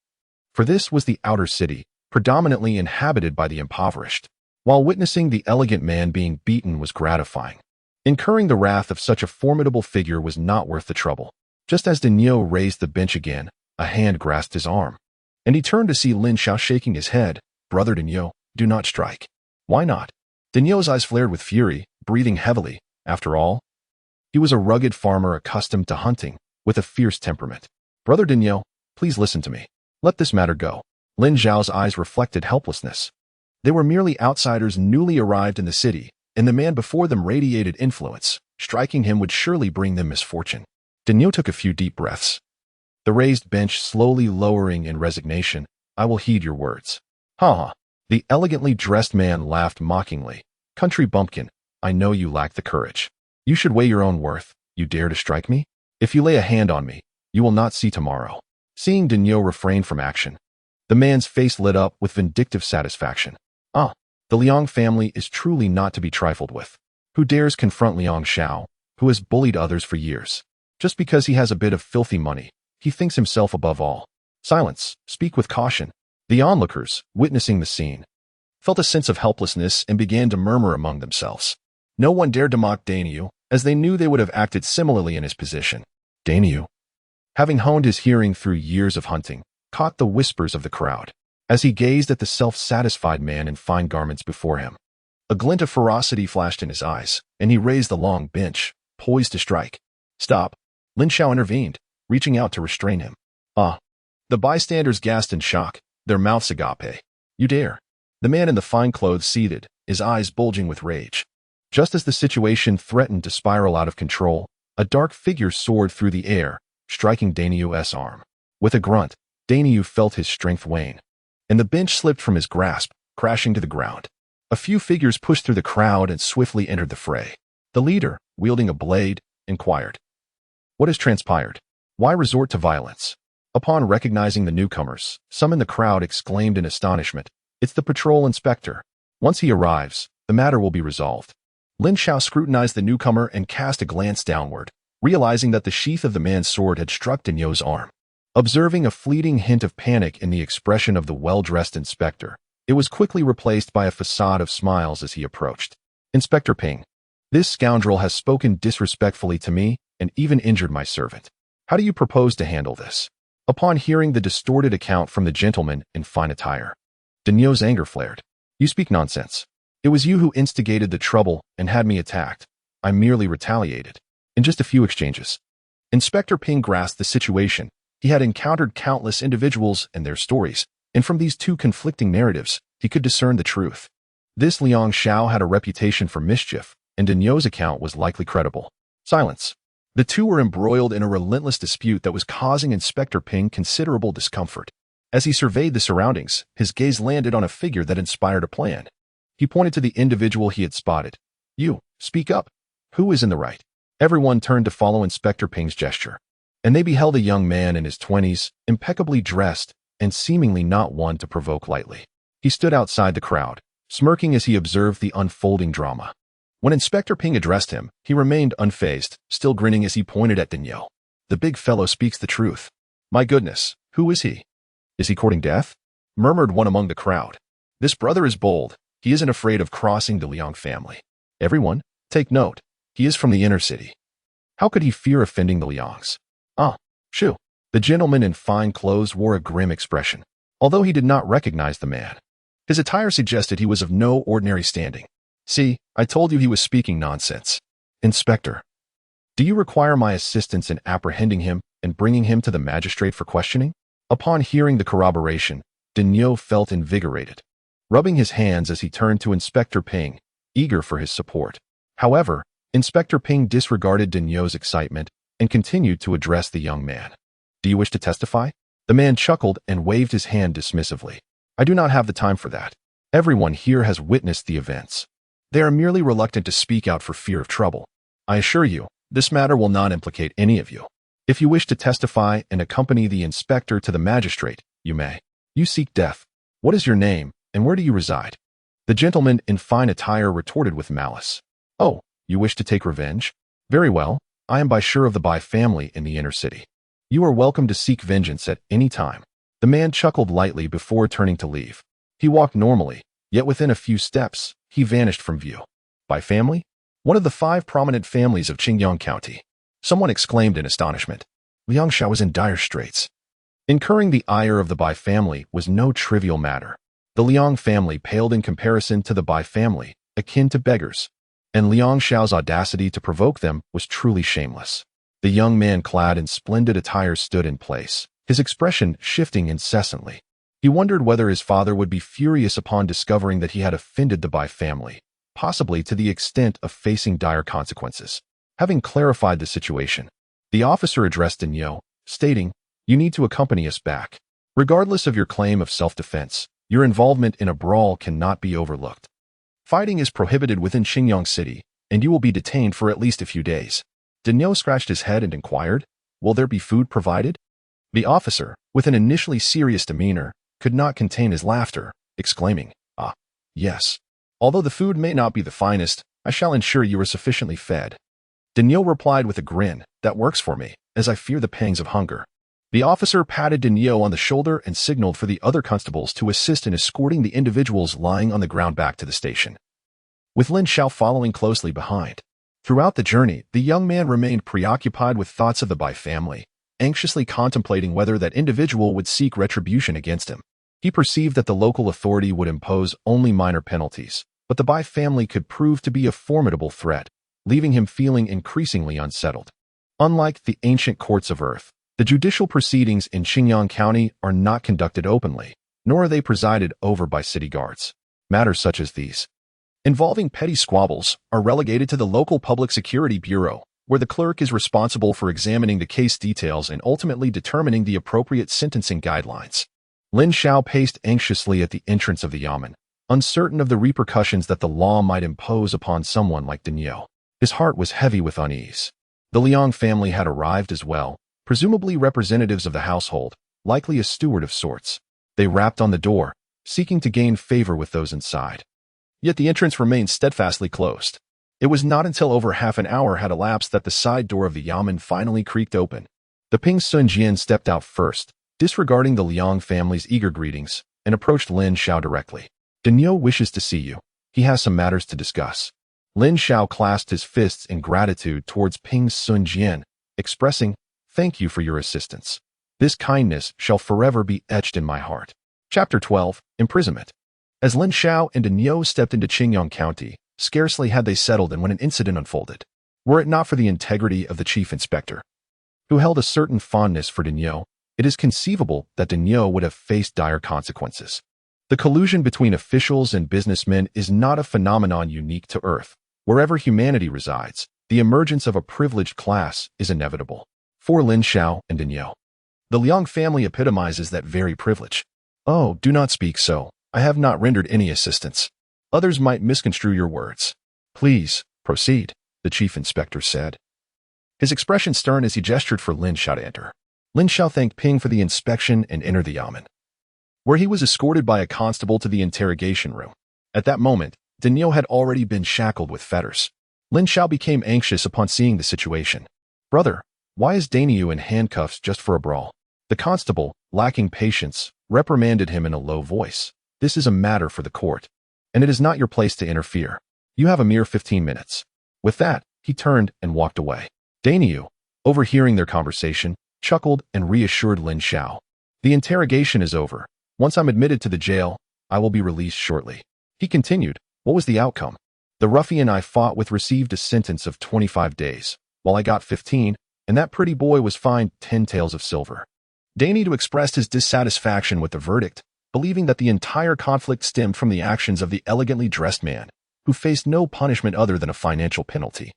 Speaker 1: For this was the outer city, predominantly inhabited by the impoverished. while witnessing the elegant man being beaten was gratifying. Incurring the wrath of such a formidable figure was not worth the trouble. Just as Lin Xiao raised the bench again, a hand grasped his arm, and he turned to see Lin Xiao shaking his head. "Brother Lin Xiao, do not strike." "Why not?" Lin Xiao's eyes flared with fury, breathing heavily. After all, he was a rugged farmer accustomed to hunting, with a fierce temperament. "Brother Lin Xiao, please listen to me. Let this matter go." Lin Xiao's eyes reflected helplessness. They were merely outsiders newly arrived in the city, and the man before them radiated influence. Striking him would surely bring them misfortune. Lin Xiao took a few deep breaths, the raised bench slowly lowering in resignation. "I will heed your words." "Ha ha." The elegantly dressed man laughed mockingly. "Country bumpkin, I know you lack the courage. You should weigh your own worth. You dare to strike me? If you lay a hand on me, you will not see tomorrow." Seeing Lin Xiao refrain from action, the man's face lit up with vindictive satisfaction. "Ah, the Liang family is truly not to be trifled with. Who dares confront Lin Xiao, who has bullied others for years? Just because he has a bit of filthy money, he thinks himself above all." "Silence, speak with caution." The onlookers, witnessing the scene, felt a sense of helplessness and began to murmur among themselves. No one dared to mock Daniel, as they knew they would have acted similarly in his position. Daniel, having honed his hearing through years of hunting, caught the whispers of the crowd. As he gazed at the self-satisfied man in fine garments before him, a glint of ferocity flashed in his eyes, and he raised the long bench, poised to strike. "Stop." Lin Xiao intervened, reaching out to restrain him. "Ah." The bystanders gasped in shock, their mouths agape. "You dare." The man in the fine clothes seethed, his eyes bulging with rage. Just as the situation threatened to spiral out of control, a dark figure soared through the air, striking Daniel's arm. With a grunt, Daniel felt his strength wane, and the bench slipped from his grasp, crashing to the ground. A few figures pushed through the crowd and swiftly entered the fray. The leader, wielding a blade, inquired, "What has transpired? Why resort to violence?" Upon recognizing the newcomers, some in the crowd exclaimed in astonishment, "It's the patrol inspector. Once he arrives, the matter will be resolved." Lin Xiao scrutinized the newcomer and cast a glance downward, realizing that the sheath of the man's sword had struck Lin Xiao's arm. Observing a fleeting hint of panic in the expression of the well-dressed inspector, it was quickly replaced by a facade of smiles as he approached. "Inspector Ping, this scoundrel has spoken disrespectfully to me and even injured my servant. How do you propose to handle this?" Upon hearing the distorted account from the gentleman in fine attire, Lin Xiao's anger flared. "You speak nonsense. It was you who instigated the trouble and had me attacked. I merely retaliated. In just a few exchanges." Inspector Ping grasped the situation. He had encountered countless individuals and their stories, and from these two conflicting narratives, he could discern the truth. This Lin Xiao had a reputation for mischief, and Lin Xiao's account was likely credible. Silence. The two were embroiled in a relentless dispute that was causing Inspector Ping considerable discomfort. As he surveyed the surroundings, his gaze landed on a figure that inspired a plan. He pointed to the individual he had spotted. "You, speak up. Who is in the right?" Everyone turned to follow Inspector Ping's gesture, and they beheld a young man in his 20s, impeccably dressed, and seemingly not one to provoke lightly. He stood outside the crowd, smirking as he observed the unfolding drama. When Inspector Ping addressed him, he remained unfazed, still grinning as he pointed at Lin Xiao. "The big fellow speaks the truth. My goodness, who is he? Is he courting death?" murmured one among the crowd. "This brother is bold. He isn't afraid of crossing the Liang family. Everyone, take note. He is from the inner city. How could he fear offending the Liangs?" "Ah, shoo." The gentleman in fine clothes wore a grim expression, although he did not recognize the man. His attire suggested he was of no ordinary standing. "See, I told you he was speaking nonsense. Inspector, do you require my assistance in apprehending him and bringing him to the magistrate for questioning?" Upon hearing the corroboration, Lin Xiao felt invigorated, rubbing his hands as he turned to Inspector Ping, eager for his support. However, Inspector Ping disregarded Lin Xiao's excitement and continued to address the young man. "Do you wish to testify?" The man chuckled and waved his hand dismissively. "I do not have the time for that. Everyone here has witnessed the events. They are merely reluctant to speak out for fear of trouble. I assure you, this matter will not implicate any of you. If you wish to testify and accompany the inspector to the magistrate, you may. You seek death. What is your name, and where do you reside?" The gentleman in fine attire retorted with malice. "Oh, you wish to take revenge? Very well, I am sure of the Bai family in the inner city. You are welcome to seek vengeance at any time." The man chuckled lightly before turning to leave. He walked normally, Yet within a few steps, he vanished from view. By family? One of the 5 prominent families of Qingyang County. Someone exclaimed in astonishment. Lin Xiao was in dire straits. Incurring the ire of the Bai family was no trivial matter. The Liang family paled in comparison to the Bai family, akin to beggars, and Lin Xiao's audacity to provoke them was truly shameless. The young man clad in splendid attire stood in place, his expression shifting incessantly. He wondered whether his father would be furious upon discovering that he had offended the Bai family, possibly to the extent of facing dire consequences. Having clarified the situation, the officer addressed Lin Xiao, stating, "You need to accompany us back. Regardless of your claim of self-defense, your involvement in a brawl cannot be overlooked. Fighting is prohibited within Xingyang City, and you will be detained for at least a few days." Lin Xiao scratched his head and inquired, "Will there be food provided?" The officer, with an initially serious demeanor, could not contain his laughter, exclaiming, "Ah, yes. Although the food may not be the finest, I shall ensure you are sufficiently fed." Lin Xiao replied with a grin, "That works for me, as I fear the pangs of hunger." The officer patted Lin Xiao on the shoulder and signaled for the other constables to assist in escorting the individuals lying on the ground back to the station, with Lin Xiao following closely behind. Throughout the journey, the young man remained preoccupied with thoughts of the Bai family, anxiously contemplating whether that individual would seek retribution against him. He perceived that the local authority would impose only minor penalties, but the Bai family could prove to be a formidable threat, leaving him feeling increasingly unsettled. Unlike the ancient courts of earth, the judicial proceedings in Xingyang County are not conducted openly, nor are they presided over by city guards. Matters such as these, involving petty squabbles, are relegated to the local public security bureau, where the clerk is responsible for examining the case details and ultimately determining the appropriate sentencing guidelines. Lin Xiao paced anxiously at the entrance of the yamen, uncertain of the repercussions that the law might impose upon someone like Lin Xiao. His heart was heavy with unease. The Liang family had arrived as well, presumably representatives of the household, likely a steward of sorts. They rapped on the door, seeking to gain favor with those inside. Yet the entrance remained steadfastly closed. It was not until over half an hour had elapsed that the side door of the yamen finally creaked open. The Ping Sun Jian stepped out first, disregarding the Liang family's eager greetings, and approached Lin Xiao directly. "Lin Xiao wishes to see you. He has some matters to discuss." Lin Xiao clasped his fists in gratitude towards Ping Sun Jian, expressing, "Thank you for your assistance. This kindness shall forever be etched in my heart." Chapter 12, Imprisonment. As Lin Xiao and Lin Xiao stepped into Qingyang County, scarcely had they settled in when an incident unfolded. Were it not for the integrity of the chief inspector, who held a certain fondness for Lin Xiao, it is conceivable that Lin Xiao would have faced dire consequences. The collusion between officials and businessmen is not a phenomenon unique to Earth. Wherever humanity resides, the emergence of a privileged class is inevitable. For Lin Xiao and Lin Xiao, the Liang family epitomizes that very privilege. "Oh, do not speak so. I have not rendered any assistance. Others might misconstrue your words." "Please, proceed," the chief inspector said, his expression stern as he gestured for Lin Xiao to enter. Lin Xiao thanked Ping for the inspection and entered the yamen, where he was escorted by a constable to the interrogation room. At that moment, Lin Xiao had already been shackled with fetters. Lin Xiao became anxious upon seeing the situation. "Brother, why is Daniel in handcuffs just for a brawl?" The constable, lacking patience, reprimanded him in a low voice. "This is a matter for the court, and it is not your place to interfere. You have a mere 15 minutes. With that, he turned and walked away. Daniel, overhearing their conversation, chuckled and reassured Lin Xiao. "The interrogation is over. Once I'm admitted to the jail, I will be released shortly." He continued, "What was the outcome? The ruffian I fought with received a sentence of 25 days, while I got 15, and that pretty boy was fined 10 taels of silver." Daniel expressed his dissatisfaction with the verdict, believing that the entire conflict stemmed from the actions of the elegantly dressed man, who faced no punishment other than a financial penalty,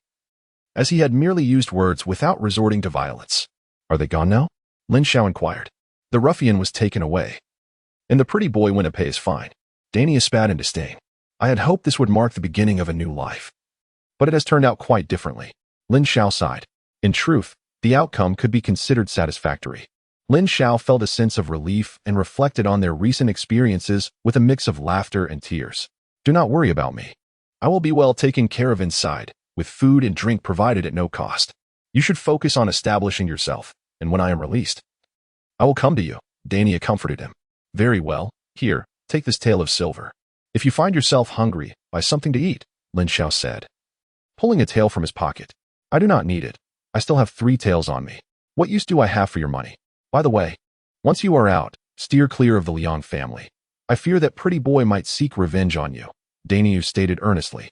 Speaker 1: as he had merely used words without resorting to violence. "Are they gone now?" Lin Xiao inquired. "The ruffian was taken away, and the pretty boy went to pay his fine." Daniel spat in disdain. "I had hoped this would mark the beginning of a new life, but it has turned out quite differently." Lin Xiao sighed. In truth, the outcome could be considered satisfactory. Lin Xiao felt a sense of relief and reflected on their recent experiences with a mix of laughter and tears. "Do not worry about me. I will be well taken care of inside, with food and drink provided at no cost. You should focus on establishing yourself, and when I am released, I will come to you." Dania comforted him. "Very well. Here, take this tael of silver. If you find yourself hungry, buy something to eat, Lin Xiao said, pulling a tael from his pocket. I do not need it. I still have 3 taels on me. What use do I have for your money? By the way, once you are out, steer clear of the Liang family. I fear that pretty boy might seek revenge on you, Daniel stated earnestly,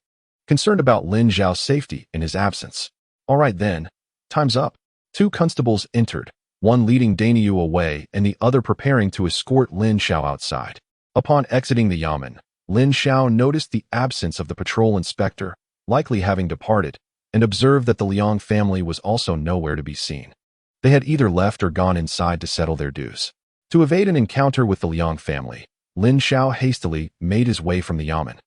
Speaker 1: concerned about Lin Xiao's safety in his absence. All right then, time's up. 2 constables entered, one leading Daniel away and the other preparing to escort Lin Xiao outside. Upon exiting the yamen, Lin Xiao noticed the absence of the patrol inspector, likely having departed, and observed that the Liang family was also nowhere to be seen. They had either left or gone inside to settle their dues. To evade an encounter with the Liang family, Lin Xiao hastily made his way from the yamen,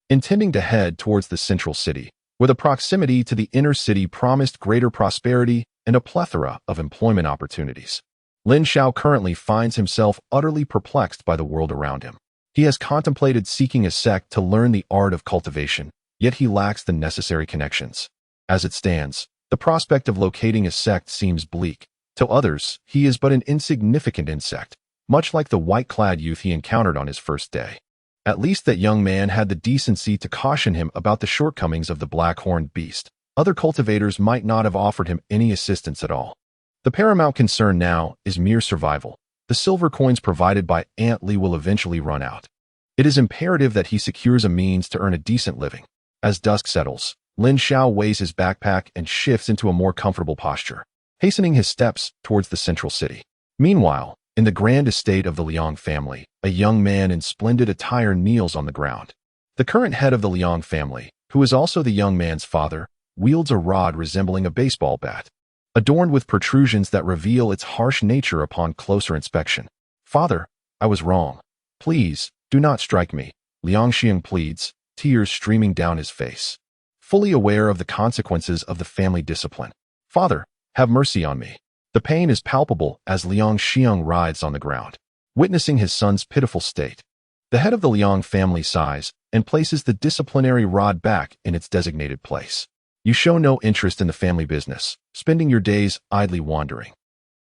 Speaker 1: intending to head towards the central city, where the proximity to the inner city promised greater prosperity and a plethora of employment opportunities. Lin Xiao currently finds himself utterly perplexed by the world around him. He has contemplated seeking a sect to learn the art of cultivation, yet he lacks the necessary connections. As it stands, the prospect of locating a sect seems bleak. To others, he is but an insignificant insect, much like the white-clad youth he encountered on his first day. At least that young man had the decency to caution him about the shortcomings of the black-horned beast. Other cultivators might not have offered him any assistance at all. The paramount concern now is mere survival. The silver coins provided by Aunt Li will eventually run out. It is imperative that he secures a means to earn a decent living. As dusk settles, Lin Xiao weighs his backpack and shifts into a more comfortable posture, hastening his steps towards the central city. Meanwhile, in the grand estate of the Liang family, a young man in splendid attire kneels on the ground. The current head of the Liang family, who is also the young man's father, wields a rod resembling a baseball bat, adorned with protrusions that reveal its harsh nature upon closer inspection. Father, I was wrong. Please, do not strike me, Liang Xiang pleads, tears streaming down his face, fully aware of the consequences of the family discipline. Father, have mercy on me. The pain is palpable as Liang Xiang writhes on the ground, witnessing his son's pitiful state. The head of the Liang family sighs and places the disciplinary rod back in its designated place. You show no interest in the family business, spending your days idly wandering.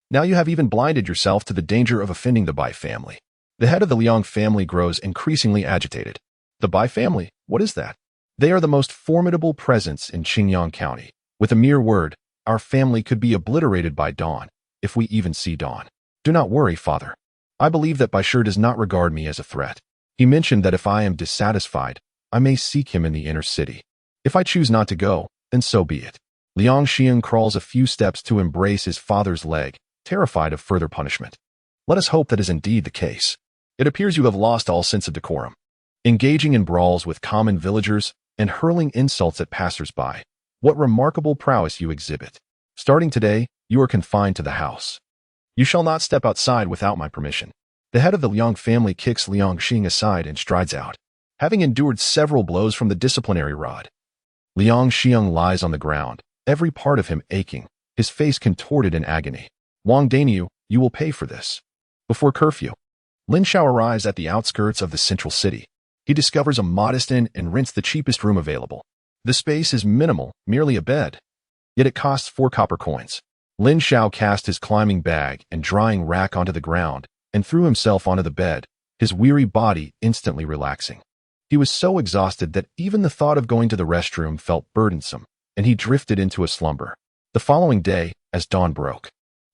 Speaker 1: Now you have even blinded yourself to the danger of offending the Bai family. The head of the Liang family grows increasingly agitated. The Bai family? What is that? They are the most formidable presence in Qingyang County. With a mere word, our family could be obliterated by dawn, if we even see dawn. Do not worry, father. I believe that Baishir does not regard me as a threat. He mentioned that if I am dissatisfied, I may seek him in the inner city. If I choose not to go, then so be it. Liang Xiang crawls a few steps to embrace his father's leg, terrified of further punishment. Let us hope that is indeed the case. It appears you have lost all sense of decorum, engaging in brawls with common villagers and hurling insults at passers-by. What remarkable prowess you exhibit. Starting today, you are confined to the house. You shall not step outside without my permission. The head of the Liang family kicks Liang Xiang aside and strides out, having endured several blows from the disciplinary rod. Liang Xiang lies on the ground, every part of him aching, his face contorted in agony. Wang Daniu, you will pay for this. Before curfew, Lin Xiao arrives at the outskirts of the central city. He discovers a modest inn and rents the cheapest room available. The space is minimal, merely a bed. Yet it costs 4 copper coins. Lin Xiao cast his climbing bag and drying rack onto the ground and threw himself onto the bed, his weary body instantly relaxing. He was so exhausted that even the thought of going to the restroom felt burdensome, and he drifted into a slumber. The following day, as dawn broke,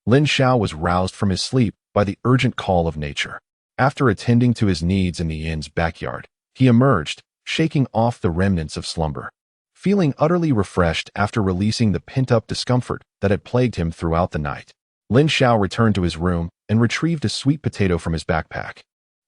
Speaker 1: Lin Xiao was roused from his sleep by the urgent call of nature. After attending to his needs in the inn's backyard, he emerged, shaking off the remnants of slumber. Feeling utterly refreshed after releasing the pent-up discomfort that had plagued him throughout the night, Lin Xiao returned to his room and retrieved a sweet potato from his backpack.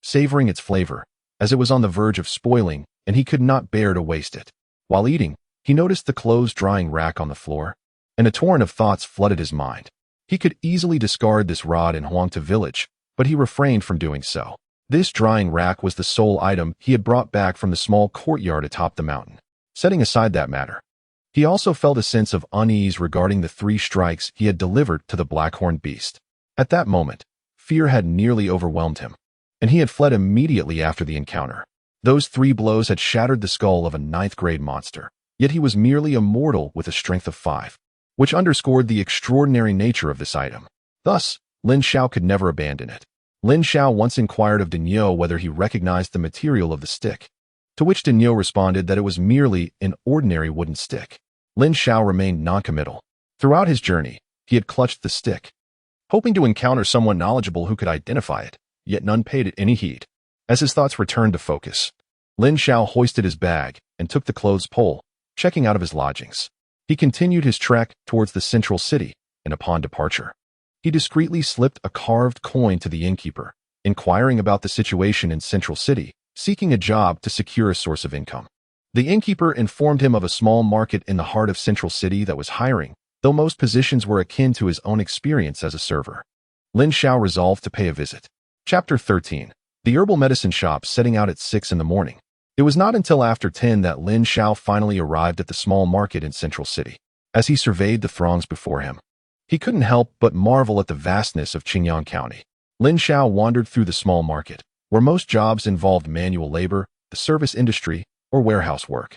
Speaker 1: Savoring its flavor, as it was on the verge of spoiling and he could not bear to waste it. While eating, he noticed the clothes drying rack on the floor, and a torrent of thoughts flooded his mind. He could easily discard this rod in Huangta village, but he refrained from doing so. This drying rack was the sole item he had brought back from the small courtyard atop the mountain. Setting aside that matter, he also felt a sense of unease regarding the 3 strikes he had delivered to the black-horned beast. At that moment, fear had nearly overwhelmed him, and he had fled immediately after the encounter. Those 3 blows had shattered the skull of a 9th-grade monster, yet he was merely a mortal with a strength of 5, which underscored the extraordinary nature of this item. Thus, Lin Xiao could never abandon it. Lin Xiao once inquired of Daniel whether he recognized the material of the stick. to which Lin Xiao responded that it was merely an ordinary wooden stick. Lin Xiao remained noncommittal. Throughout his journey, he had clutched the stick, hoping to encounter someone knowledgeable who could identify it, yet none paid it any heed. As his thoughts returned to focus, Lin Xiao hoisted his bag and took the clothes pole, checking out of his lodgings. He continued his trek towards the central city, and upon departure, he discreetly slipped a carved coin to the innkeeper, inquiring about the situation in Central City, seeking a job to secure a source of income. The innkeeper informed him of a small market in the heart of Central City that was hiring, though most positions were akin to his own experience as a server. Lin Xiao resolved to pay a visit. Chapter 13. The herbal medicine shop setting out at 6 in the morning. It was not until after 10 that Lin Xiao finally arrived at the small market in Central City. As he surveyed the throngs before him, he couldn't help but marvel at the vastness of Qingyang County. Lin Xiao wandered through the small market, where most jobs involved manual labor, the service industry, or warehouse work.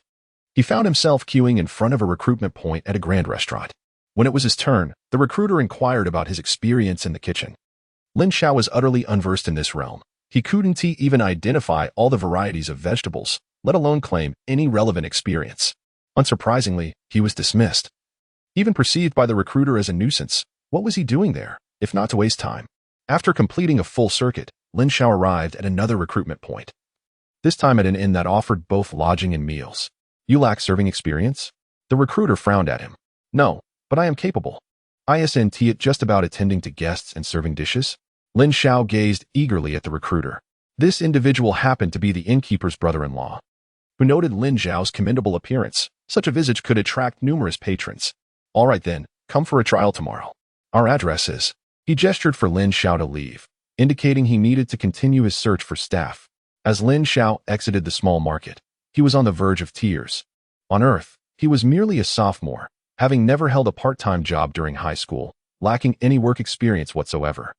Speaker 1: He found himself queuing in front of a recruitment point at a grand restaurant. When it was his turn, the recruiter inquired about his experience in the kitchen. Lin Xiao was utterly unversed in this realm. He couldn't even identify all the varieties of vegetables, let alone claim any relevant experience. Unsurprisingly, he was dismissed. Even perceived by the recruiter as a nuisance, what was he doing there, if not to waste time? After completing a full circuit, Lin Xiao arrived at another recruitment point. This time at an inn that offered both lodging and meals. You lack serving experience? The recruiter frowned at him. No, but I am capable. Isn't it just about attending to guests and serving dishes? Lin Xiao gazed eagerly at the recruiter. This individual happened to be the innkeeper's brother-in-law, who noted Lin Xiao's commendable appearance. Such a visit could attract numerous patrons. All right then, come for a trial tomorrow. Our address is. He gestured for Lin Xiao to leave, indicating he needed to continue his search for staff. As Lin Xiao exited the small market, he was on the verge of tears. On Earth, he was merely a sophomore, having never held a part-time job during high school, lacking any work experience whatsoever.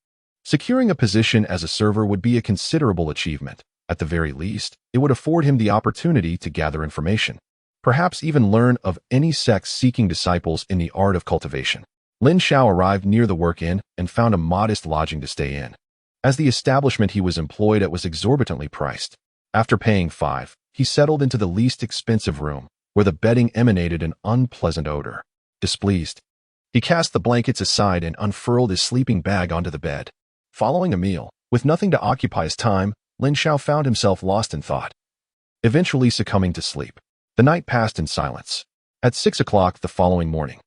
Speaker 1: Securing a position as a server would be a considerable achievement. At the very least, it would afford him the opportunity to gather information, perhaps even learn of any sects seeking disciples in the art of cultivation. Lin Xiao arrived near the work inn and found a modest lodging to stay in, as the establishment he was employed at was exorbitantly priced. After paying 5, he settled into the least expensive room, where the bedding emanated an unpleasant odor. Displeased, he cast the blankets aside and unfurled his sleeping bag onto the bed. Following a meal, with nothing to occupy his time, Lin Xiao found himself lost in thought, eventually succumbing to sleep. The night passed in silence. At 6 o'clock the following morning,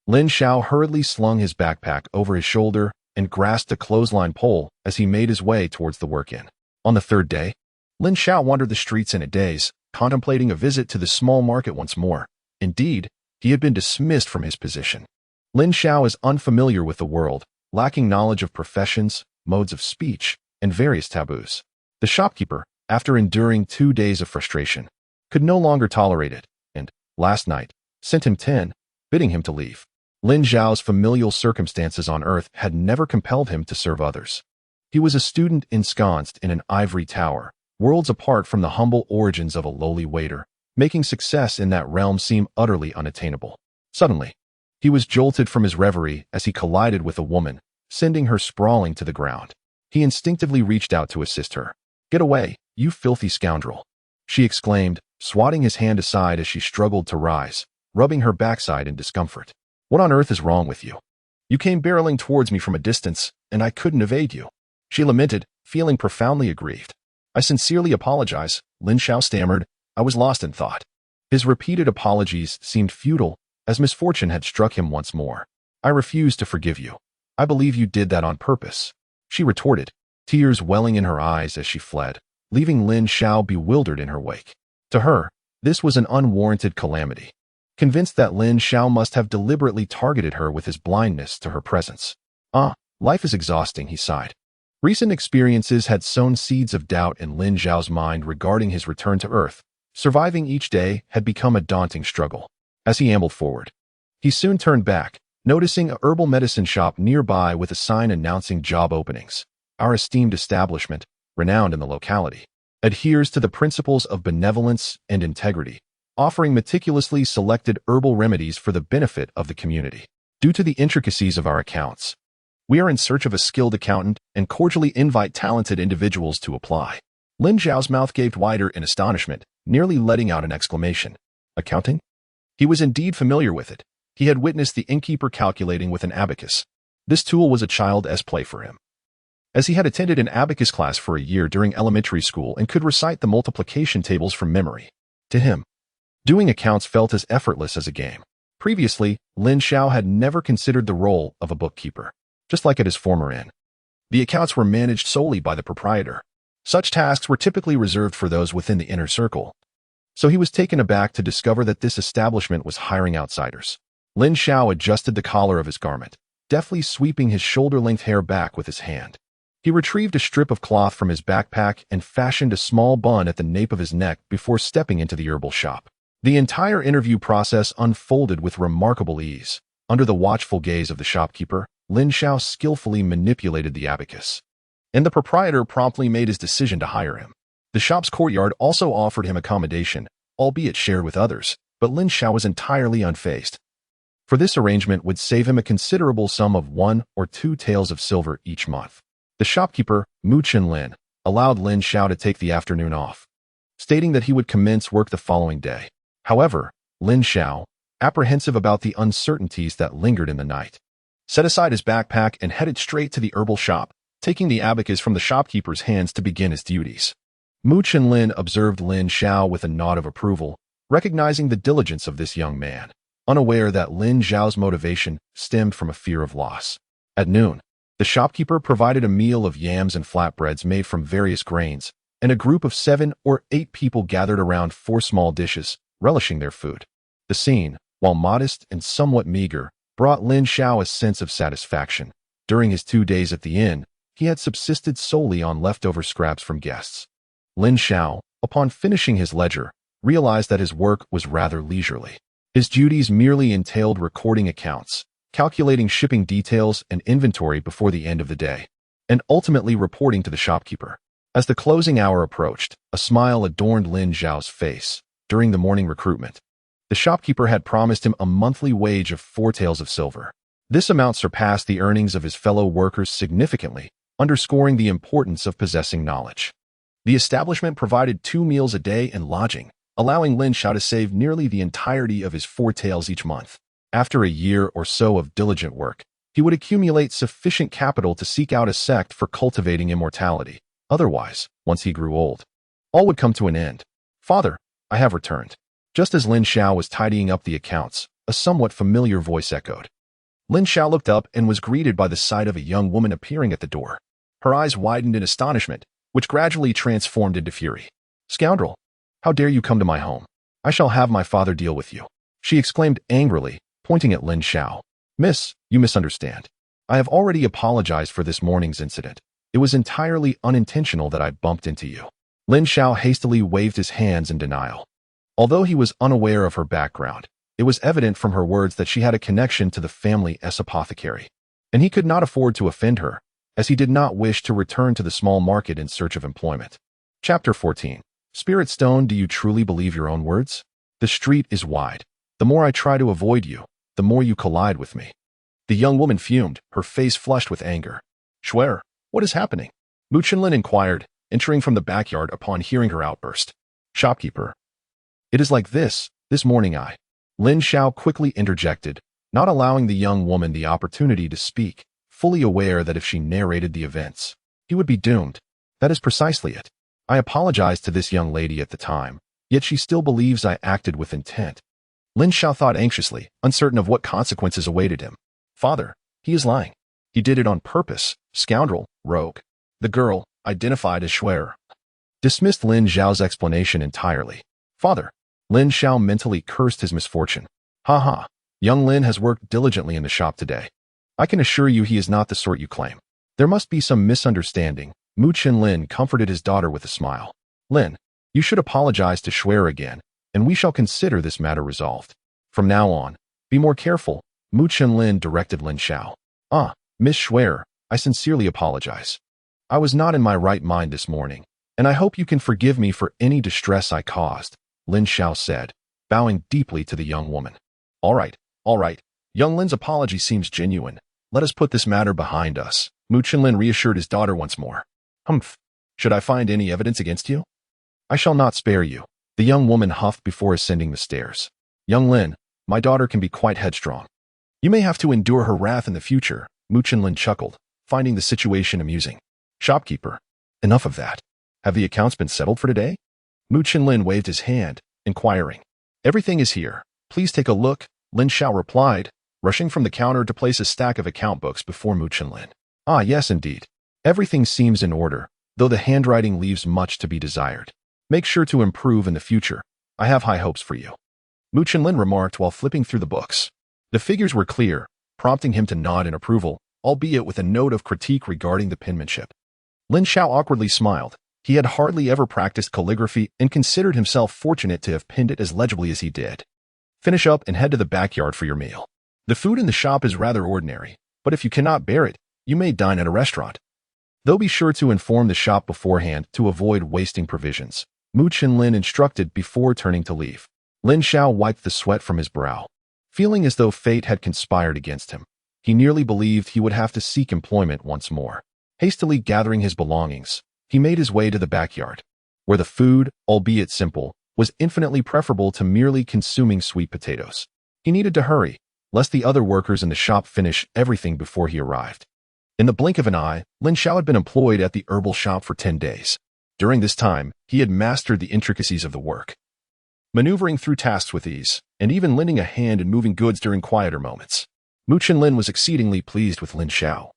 Speaker 1: Lin Xiao hurriedly slung his backpack over his shoulder and grasped a clothesline pole as he made his way towards the work-in. On the third day, Lin Xiao wandered the streets in a daze, contemplating a visit to the small market once more. Indeed, he had been dismissed from his position. Lin Xiao is unfamiliar with the world, lacking knowledge of professions, modes of speech, and various taboos. The shopkeeper, after enduring 2 days of frustration, could no longer tolerate it, and, last night, sent him 10, bidding him to leave. Lin Xiao's familial circumstances on Earth had never compelled him to serve others. He was a student ensconced in an ivory tower, worlds apart from the humble origins of a lowly waiter, making success in that realm seem utterly unattainable. Suddenly, he was jolted from his reverie as he collided with a woman, sending her sprawling to the ground. He instinctively reached out to assist her. "Get away, you filthy scoundrel," she exclaimed, swatting his hand aside as she struggled to rise, rubbing her backside in discomfort. "What on earth is wrong with you? You came barreling towards me from a distance, and I couldn't evade you," she lamented, feeling profoundly aggrieved. "I sincerely apologize," Lin Xiao stammered. "I was lost in thought." His repeated apologies seemed futile, as misfortune had struck him once more. "I refuse to forgive you. I believe you did that on purpose," she retorted, tears welling in her eyes as she fled, leaving Lin Xiao bewildered in her wake. To her, this was an unwarranted calamity. Convinced that Lin Xiao must have deliberately targeted her with his blindness to her presence. Life is exhausting," he sighed. Recent experiences had sown seeds of doubt in Lin Xiao's mind regarding his return to Earth. Surviving each day had become a daunting struggle. As he ambled forward, he soon turned back, noticing a herbal medicine shop nearby with a sign announcing job openings. "Our esteemed establishment, renowned in the locality, adheres to the principles of benevolence and integrity, offering meticulously selected herbal remedies for the benefit of the community. Due to the intricacies of our accounts, we are in search of a skilled accountant and cordially invite talented individuals to apply." Lin Xiao's mouth gaped wider in astonishment, nearly letting out an exclamation. Accounting? He was indeed familiar with it. He had witnessed the innkeeper calculating with an abacus. This tool was a child's play for him, as he had attended an abacus class for a year during elementary school and could recite the multiplication tables from memory. To him, doing accounts felt as effortless as a game. Previously, Lin Xiao had never considered the role of a bookkeeper. Just like at his former inn, the accounts were managed solely by the proprietor. Such tasks were typically reserved for those within the inner circle. So he was taken aback to discover that this establishment was hiring outsiders. Lin Xiao adjusted the collar of his garment, deftly sweeping his shoulder-length hair back with his hand. He retrieved a strip of cloth from his backpack and fashioned a small bun at the nape of his neck before stepping into the herbal shop. The entire interview process unfolded with remarkable ease. Under the watchful gaze of the shopkeeper, Lin Xiao skillfully manipulated the abacus, and the proprietor promptly made his decision to hire him. The shop's courtyard also offered him accommodation, albeit shared with others, but Lin Xiao was entirely unfazed. For this arrangement would save him a considerable sum of 1 or 2 taels of silver each month. The shopkeeper, Mu Lin, allowed Lin Xiao to take the afternoon off, stating that he would commence work the following day. However, Lin Xiao, apprehensive about the uncertainties that lingered in the night, set aside his backpack and headed straight to the herbal shop, taking the abacus from the shopkeeper's hands to begin his duties. Mu Lin observed Lin Xiao with a nod of approval, recognizing the diligence of this young man, unaware that Lin Xiao's motivation stemmed from a fear of loss. At noon, the shopkeeper provided a meal of yams and flatbreads made from various grains, and a group of 7 or 8 people gathered around 4 small dishes, relishing their food. The scene, while modest and somewhat meager, brought Lin Xiao a sense of satisfaction. During his 2 days at the inn, he had subsisted solely on leftover scraps from guests. Lin Xiao, upon finishing his ledger, realized that his work was rather leisurely. His duties merely entailed recording accounts, calculating shipping details and inventory before the end of the day, and ultimately reporting to the shopkeeper. As the closing hour approached, a smile adorned Lin Xiao's face. During the morning recruitment, the shopkeeper had promised him a monthly wage of 4 taels of silver. This amount surpassed the earnings of his fellow workers significantly, underscoring the importance of possessing knowledge. The establishment provided 2 meals a day and lodging, allowing Lin Xiao to save nearly the entirety of his 4 taels each month. After a year or so of diligent work, he would accumulate sufficient capital to seek out a sect for cultivating immortality. Otherwise, once he grew old, all would come to an end. "Father, I have returned." Just as Lin Xiao was tidying up the accounts, a somewhat familiar voice echoed. Lin Xiao looked up and was greeted by the sight of a young woman appearing at the door. Her eyes widened in astonishment, which gradually transformed into fury. "Scoundrel! How dare you come to my home? I shall have my father deal with you," she exclaimed angrily, pointing at Lin Xiao. "Miss, you misunderstand. I have already apologized for this morning's incident. It was entirely unintentional that I bumped into you." Lin Xiao hastily waved his hands in denial. Although he was unaware of her background, it was evident from her words that she had a connection to the family's apothecary, and he could not afford to offend her, as he did not wish to return to the small market in search of employment. Chapter 14. Spirit Stone, do you truly believe your own words? The street is wide. The more I try to avoid you, the more you collide with me. The young woman fumed, her face flushed with anger. "Shuer, what is happening?" Mu Lin inquired, entering from the backyard upon hearing her outburst. "Shopkeeper, it is like this morning Lin Xiao quickly interjected, not allowing the young woman the opportunity to speak, fully aware that if she narrated the events, he would be doomed. "That is precisely it. I apologized to this young lady at the time, yet she still believes I acted with intent." Lin Xiao thought anxiously, uncertain of what consequences awaited him. "Father, he is lying. He did it on purpose, scoundrel, rogue." The girl, identified as Shuer, dismissed Lin Xiao's explanation entirely. "Father," Lin Xiao mentally cursed his misfortune. "Ha ha, young Lin has worked diligently in the shop today. I can assure you he is not the sort you claim. There must be some misunderstanding." Mu Lin comforted his daughter with a smile. "Lin, you should apologize to Shuer again, and we shall consider this matter resolved. From now on, be more careful," Mu Lin directed Lin Xiao. "Ah, Miss Shuer, I sincerely apologize. I was not in my right mind this morning, and I hope you can forgive me for any distress I caused," Lin Xiao said, bowing deeply to the young woman. All right. Young Lin's apology seems genuine. Let us put this matter behind us," Mu Lin reassured his daughter once more. "Humph. Should I find any evidence against you? I shall not spare you, the young woman huffed before ascending the stairs. Young Lin, my daughter can be quite headstrong. You may have to endure her wrath in the future, Mu Chenlin chuckled, finding the situation amusing. Shopkeeper, enough of that. Have the accounts been settled for today? Mu Chenlin waved his hand, inquiring. Everything is here. Please take a look, Lin Xiao replied, rushing from the counter to place a stack of account books before Mu Chenlin. Ah, yes, indeed. Everything seems in order, though the handwriting leaves much to be desired. Make sure to improve in the future. I have high hopes for you. Mu Chenlin remarked while flipping through the books. The figures were clear, prompting him to nod in approval, albeit with a note of critique regarding the penmanship. Lin Xiao awkwardly smiled. He had hardly ever practiced calligraphy and considered himself fortunate to have penned it as legibly as he did. Finish up and head to the backyard for your meal. The food in the shop is rather ordinary, but if you cannot bear it, you may dine at a restaurant. Though be sure to inform the shop beforehand to avoid wasting provisions, Mu Chenlin instructed before turning to leave. Lin Xiao wiped the sweat from his brow. Feeling as though fate had conspired against him, he nearly believed he would have to seek employment once more. Hastily gathering his belongings, he made his way to the backyard, where the food, albeit simple, was infinitely preferable to merely consuming sweet potatoes. He needed to hurry, lest the other workers in the shop finish everything before he arrived. In the blink of an eye, Lin Xiao had been employed at the herbal shop for 10 days. During this time, he had mastered the intricacies of the work, maneuvering through tasks with ease, and even lending a hand in moving goods during quieter moments. Mu Chenlin was exceedingly pleased with Lin Xiao,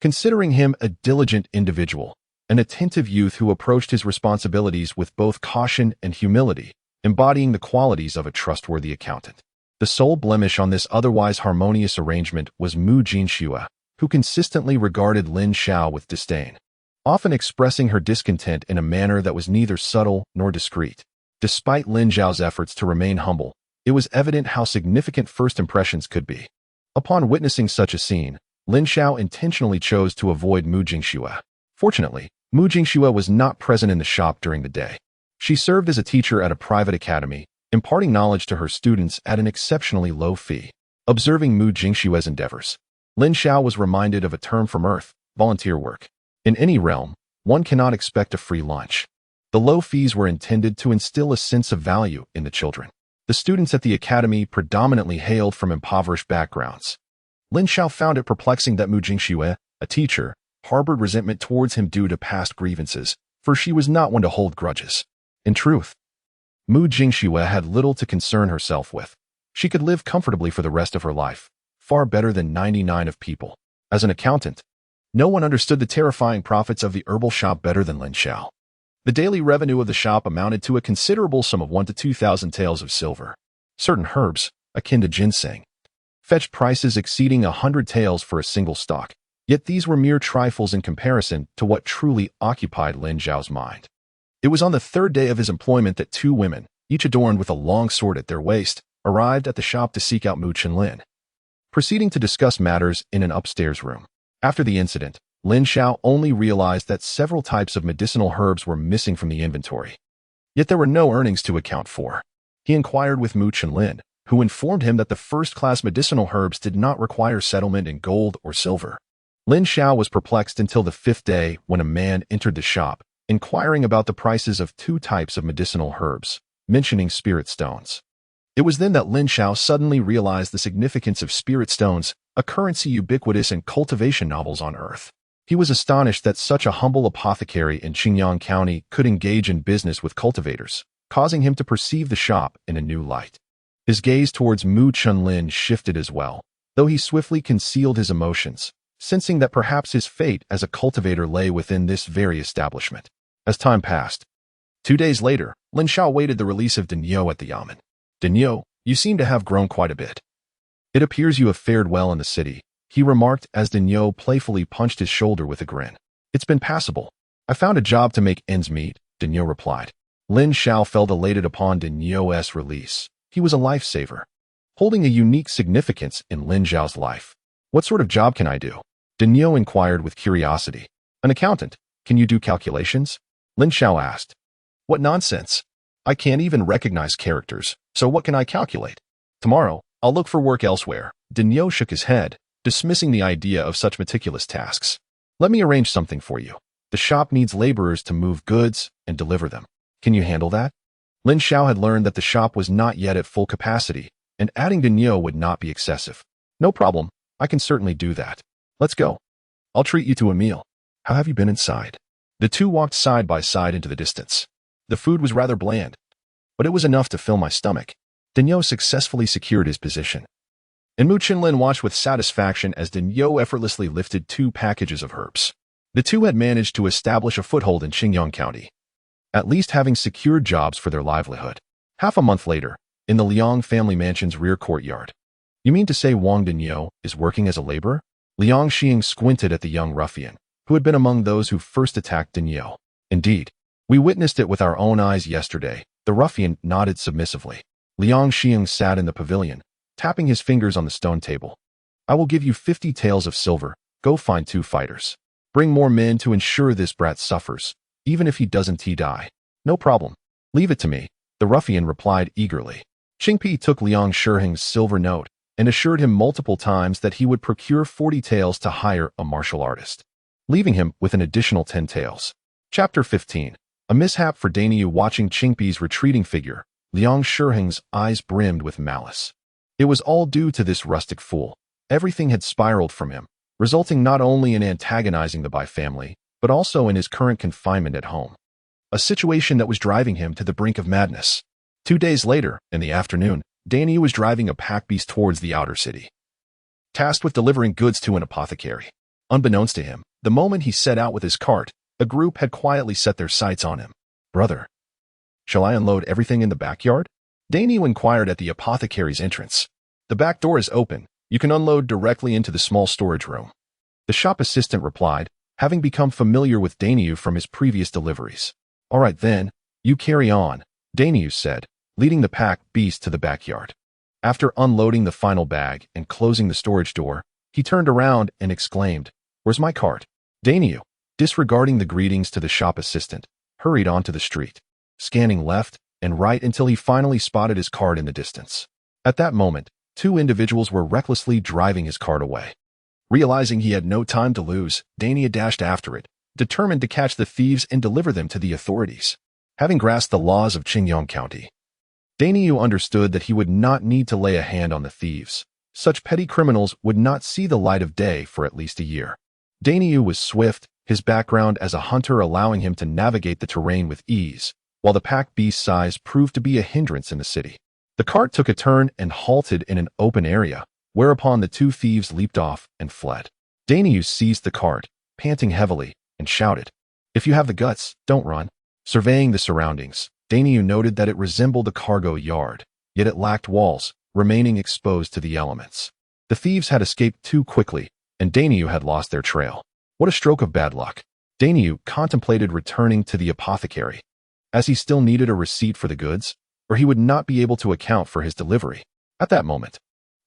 Speaker 1: considering him a diligent individual, an attentive youth who approached his responsibilities with both caution and humility, embodying the qualities of a trustworthy accountant. The sole blemish on this otherwise harmonious arrangement was Mu Jinxue, who consistently regarded Lin Xiao with disdain, often expressing her discontent in a manner that was neither subtle nor discreet. Despite Lin Xiao's efforts to remain humble, it was evident how significant first impressions could be. Upon witnessing such a scene, Lin Xiao intentionally chose to avoid Mu Jinxue. Fortunately, Mu Jinxue was not present in the shop during the day. She served as a teacher at a private academy, imparting knowledge to her students at an exceptionally low fee. Observing Mu Jinxue's endeavors, Lin Xiao was reminded of a term from Earth, volunteer work. In any realm, one cannot expect a free lunch. The low fees were intended to instill a sense of value in the children. The students at the academy predominantly hailed from impoverished backgrounds. Lin Xiao found it perplexing that Mu Jinxue, a teacher, harbored resentment towards him due to past grievances, for she was not one to hold grudges. In truth, Mu Jinxue had little to concern herself with. She could live comfortably for the rest of her life, far better than 99 of people. As an accountant, no one understood the terrifying profits of the herbal shop better than Lin Xiao. The daily revenue of the shop amounted to a considerable sum of 1 to 2,000 taels of silver. Certain herbs, akin to ginseng, fetched prices exceeding 100 taels for a single stalk, yet these were mere trifles in comparison to what truly occupied Lin Xiao's mind. It was on the third day of his employment that 2 women, each adorned with a long sword at their waist, arrived at the shop to seek out Mu Chenlin, proceeding to discuss matters in an upstairs room. After the incident, Lin Xiao only realized that several types of medicinal herbs were missing from the inventory. Yet there were no earnings to account for. He inquired with Mu Chenlin, who informed him that the first-class medicinal herbs did not require settlement in gold or silver. Lin Xiao was perplexed until the 5th day when a man entered the shop, inquiring about the prices of 2 types of medicinal herbs, mentioning spirit stones. It was then that Lin Xiao suddenly realized the significance of spirit stones, a currency ubiquitous in cultivation novels on Earth. He was astonished that such a humble apothecary in Qingyang County could engage in business with cultivators, causing him to perceive the shop in a new light. His gaze towards Mu Chenlin shifted as well, though he swiftly concealed his emotions, sensing that perhaps his fate as a cultivator lay within this very establishment. As time passed, 2 days later, Lin Xiao awaited the release of Daniel at the yamen. Daniel, you seem to have grown quite a bit. It appears you have fared well in the city, he remarked as Daniel playfully punched his shoulder with a grin. It's been passable. I found a job to make ends meet, Daniel replied. Lin Xiao felt elated upon Daniel's release. He was a lifesaver, holding a unique significance in Lin Xiao's life. What sort of job can I do? Daniel inquired with curiosity. An accountant. Can you do calculations? Lin Xiao asked. What nonsense. I can't even recognize characters, so what can I calculate? Tomorrow, I'll look for work elsewhere. Daniel shook his head, dismissing the idea of such meticulous tasks. Let me arrange something for you. The shop needs laborers to move goods and deliver them. Can you handle that? Lin Xiao had learned that the shop was not yet at full capacity, and adding Daniel would not be excessive. No problem, I can certainly do that. Let's go. I'll treat you to a meal. How have you been inside? The two walked side by side into the distance. The food was rather bland, but it was enough to fill my stomach. Daniel successfully secured his position, and Mu Qinlin watched with satisfaction as Daniel effortlessly lifted 2 packages of herbs. The two had managed to establish a foothold in Qingyang County, at least having secured jobs for their livelihood. Half a month later, in the Liang family mansion's rear courtyard. You mean to say Wang Daniel is working as a laborer? Liang Xing squinted at the young ruffian, who had been among those who first attacked Daniel. Indeed, we witnessed it with our own eyes yesterday. The ruffian nodded submissively. Liang Xing sat in the pavilion, tapping his fingers on the stone table. I will give you 50 taels of silver. Go find 2 fighters. Bring more men to ensure this brat suffers, even if he doesn't die. No problem. Leave it to me, the ruffian replied eagerly. Qingpi took Liang Shiheng's silver note and assured him multiple times that he would procure 40 taels to hire a martial artist, leaving him with an additional 10 taels. Chapter 15. A mishap for Daniel. Watching Qingpi's retreating figure, Liang Shiheng's eyes brimmed with malice. It was all due to this rustic fool. Everything had spiraled from him, resulting not only in antagonizing the Bai family, but also in his current confinement at home. A situation that was driving him to the brink of madness. 2 days later, in the afternoon, Daniel was driving a pack beast towards the outer city, tasked with delivering goods to an apothecary. Unbeknownst to him, the moment he set out with his cart, a group had quietly set their sights on him. Brother, shall I unload everything in the backyard? Daniel inquired at the apothecary's entrance. The back door is open. You can unload directly into the small storage room. The shop assistant replied, having become familiar with Daniel from his previous deliveries. All right then, you carry on, Daniel said, leading the pack beast to the backyard. After unloading the final bag and closing the storage door, he turned around and exclaimed, Where's my cart? Daniel, disregarding the greetings to the shop assistant, hurried onto the street, scanning left and right until he finally spotted his cart in the distance. At that moment, 2 individuals were recklessly driving his cart away. Realizing he had no time to lose, Daniel dashed after it, determined to catch the thieves and deliver them to the authorities. Having grasped the laws of Qingyang County, Daniel understood that he would not need to lay a hand on the thieves. Such petty criminals would not see the light of day for at least a year. Daniel was swift, his background as a hunter allowing him to navigate the terrain with ease, while the pack beast's size proved to be a hindrance in the city. The cart took a turn and halted in an open area, whereupon the 2 thieves leaped off and fled. Daniel seized the cart, panting heavily, and shouted, If you have the guts, don't run. Surveying the surroundings, Daniel noted that it resembled a cargo yard, yet it lacked walls, remaining exposed to the elements. The thieves had escaped too quickly, and Daniel had lost their trail. What a stroke of bad luck. Daniel contemplated returning to the apothecary, as he still needed a receipt for the goods, or he would not be able to account for his delivery. At that moment,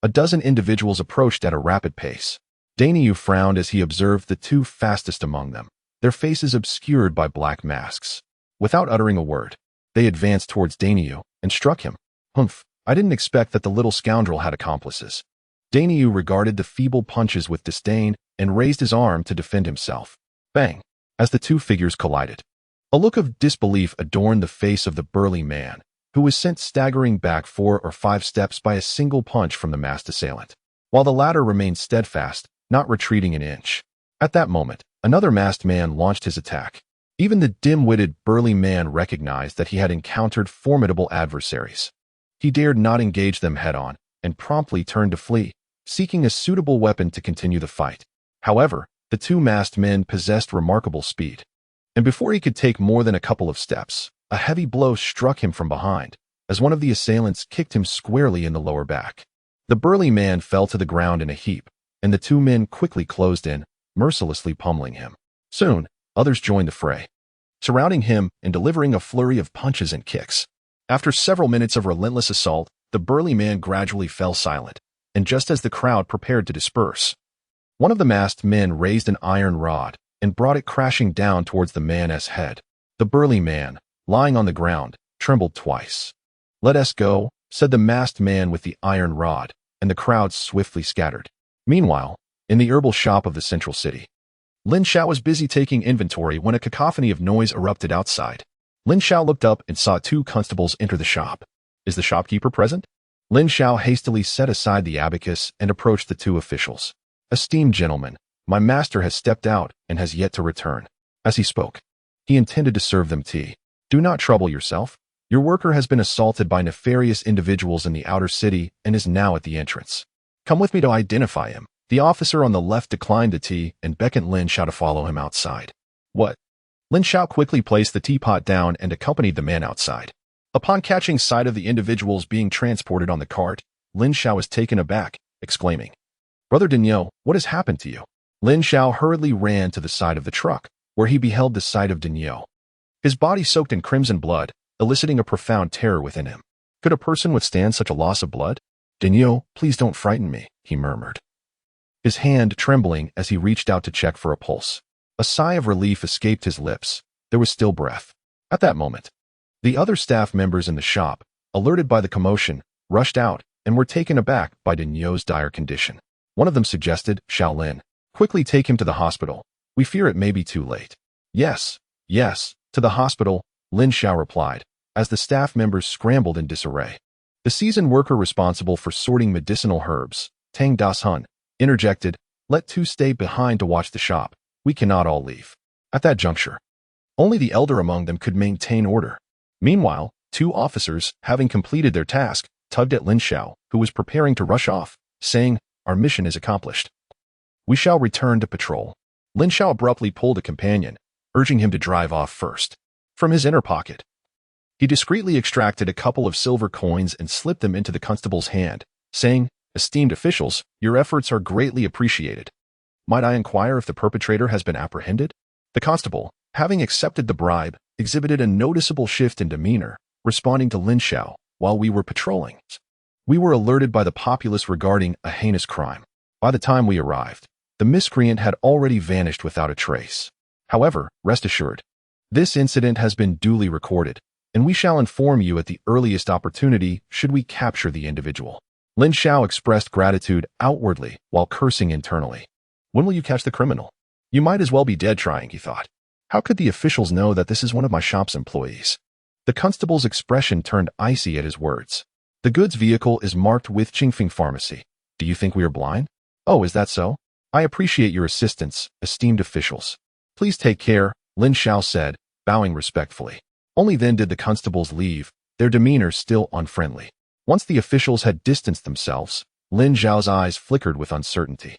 Speaker 1: a dozen individuals approached at a rapid pace. Daniel frowned as he observed the 2 fastest among them, their faces obscured by black masks. Without uttering a word, they advanced towards Daniel and struck him. Humph, I didn't expect that the little scoundrel had accomplices. Daniel regarded the feeble punches with disdain and raised his arm to defend himself. Bang! As the 2 figures collided. A look of disbelief adorned the face of the burly man, who was sent staggering back 4 or 5 steps by a single punch from the masked assailant, while the latter remained steadfast, not retreating an inch. At that moment, another masked man launched his attack. Even the dim-witted, burly man recognized that he had encountered formidable adversaries. He dared not engage them head-on, and promptly turned to flee, seeking a suitable weapon to continue the fight. However, the 2 masked men possessed remarkable speed, and before he could take more than a couple of steps, a heavy blow struck him from behind, as one of the assailants kicked him squarely in the lower back. The burly man fell to the ground in a heap, and the 2 men quickly closed in, mercilessly pummeling him. Soon, others joined the fray, surrounding him and delivering a flurry of punches and kicks. After several minutes of relentless assault, the burly man gradually fell silent, and just as the crowd prepared to disperse, one of the masked men raised an iron rod and brought it crashing down towards the man's head. The burly man, lying on the ground, trembled twice. Let us go, said the masked man with the iron rod, and the crowd swiftly scattered. Meanwhile, in the herbal shop of the central city, Lin Xiao was busy taking inventory when a cacophony of noise erupted outside. Lin Xiao looked up and saw two constables enter the shop. Is the shopkeeper present? Lin Xiao hastily set aside the abacus and approached the two officials. Esteemed gentlemen, my master has stepped out and has yet to return. As he spoke, he intended to serve them tea. Do not trouble yourself. Your worker has been assaulted by nefarious individuals in the outer city and is now at the entrance. Come with me to identify him. The officer on the left declined the tea and beckoned Lin Xiao to follow him outside. What? Lin Xiao quickly placed the teapot down and accompanied the man outside. Upon catching sight of the individuals being transported on the cart, Lin Xiao was taken aback, exclaiming, Brother Dinyo, what has happened to you? Lin Xiao hurriedly ran to the side of the truck, where he beheld the sight of Dinyo. His body soaked in crimson blood, eliciting a profound terror within him. Could a person withstand such a loss of blood? Dinyo, please don't frighten me, he murmured, his hand trembling as he reached out to check for a pulse. A sigh of relief escaped his lips. There was still breath. At that moment, the other staff members in the shop, alerted by the commotion, rushed out and were taken aback by Dinyo's dire condition. One of them suggested, Shaolin, quickly take him to the hospital. We fear it may be too late. Yes, to the hospital, Lin Xiao replied, as the staff members scrambled in disarray. The seasoned worker responsible for sorting medicinal herbs, Tang Das Hun, interjected, let two stay behind to watch the shop. We cannot all leave. At that juncture, only the elder among them could maintain order. Meanwhile, two officers, having completed their task, tugged at Lin Xiao, who was preparing to rush off, saying, Our mission is accomplished. We shall return to patrol. Lin Xiao abruptly pulled a companion, urging him to drive off first. From his inner pocket, he discreetly extracted a couple of silver coins and slipped them into the constable's hand, saying, Esteemed officials, your efforts are greatly appreciated. Might I inquire if the perpetrator has been apprehended? The constable, having accepted the bribe, exhibited a noticeable shift in demeanor, responding to Lin Xiao, while we were patrolling. We were alerted by the populace regarding a heinous crime. By the time we arrived, the miscreant had already vanished without a trace. However, rest assured, this incident has been duly recorded, and we shall inform you at the earliest opportunity should we capture the individual. Lin Xiao expressed gratitude outwardly while cursing internally. When will you catch the criminal? You might as well be dead trying, he thought. How could the officials know that this is one of my shop's employees? The constable's expression turned icy at his words. The goods vehicle is marked with Qingfeng Pharmacy. Do you think we are blind? Oh, is that so? I appreciate your assistance, esteemed officials. Please take care, Lin Xiao said, bowing respectfully. Only then did the constables leave, their demeanor still unfriendly. Once the officials had distanced themselves, Lin Xiao's eyes flickered with uncertainty.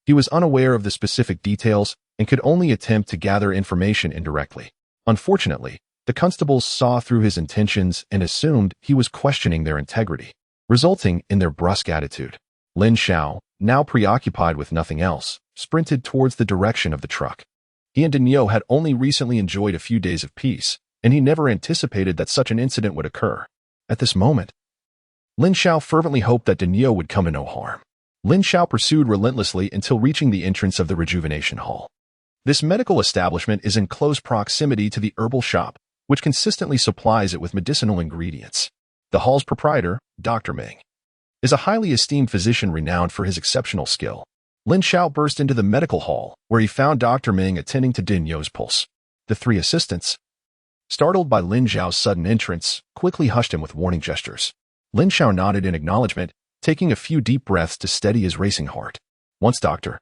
Speaker 1: He was unaware of the specific details and could only attempt to gather information indirectly. Unfortunately, the constables saw through his intentions and assumed he was questioning their integrity, resulting in their brusque attitude. Lin Xiao, now preoccupied with nothing else, sprinted towards the direction of the truck. He and Dinyo had only recently enjoyed a few days of peace, and he never anticipated that such an incident would occur. At this moment, Lin Xiao fervently hoped that Dinyo would come to no harm. Lin Xiao pursued relentlessly until reaching the entrance of the rejuvenation hall. This medical establishment is in close proximity to the herbal shop, which consistently supplies it with medicinal ingredients. The hall's proprietor, Dr. Ming, is a highly esteemed physician renowned for his exceptional skill. Lin Xiao burst into the medical hall, where he found Dr. Ming attending to Dinyo's pulse. The three assistants, startled by Lin Xiao's sudden entrance, quickly hushed him with warning gestures. Lin Xiao nodded in acknowledgement, taking a few deep breaths to steady his racing heart. Once Dr.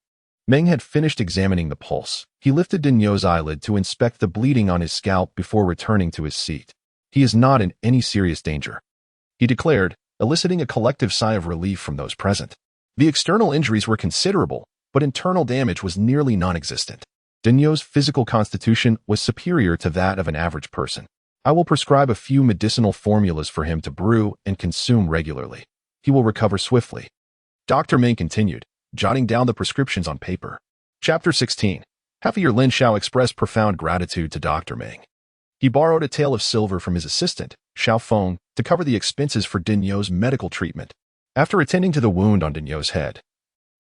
Speaker 1: Ming had finished examining the pulse, he lifted Dinyo's eyelid to inspect the bleeding on his scalp before returning to his seat. He is not in any serious danger, he declared, eliciting a collective sigh of relief from those present. The external injuries were considerable, but internal damage was nearly non-existent. Dinyo's physical constitution was superior to that of an average person. I will prescribe a few medicinal formulas for him to brew and consume regularly. He will recover swiftly. Dr. Ming continued, jotting down the prescriptions on paper. Chapter 16. Half-year Lin Xiao expressed profound gratitude to Dr. Ming. He borrowed a tael of silver from his assistant, Xiao Feng, to cover the expenses for Dinyo's medical treatment. After attending to the wound on Dinyo's head,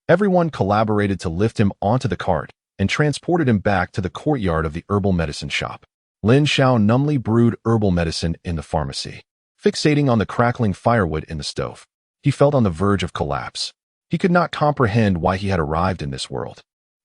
Speaker 1: everyone collaborated to lift him onto the cart and transported him back to the courtyard of the herbal medicine shop. Lin Xiao numbly brewed herbal medicine in the pharmacy, fixating on the crackling firewood in the stove. He felt on the verge of collapse. He could not comprehend why he had arrived in this world.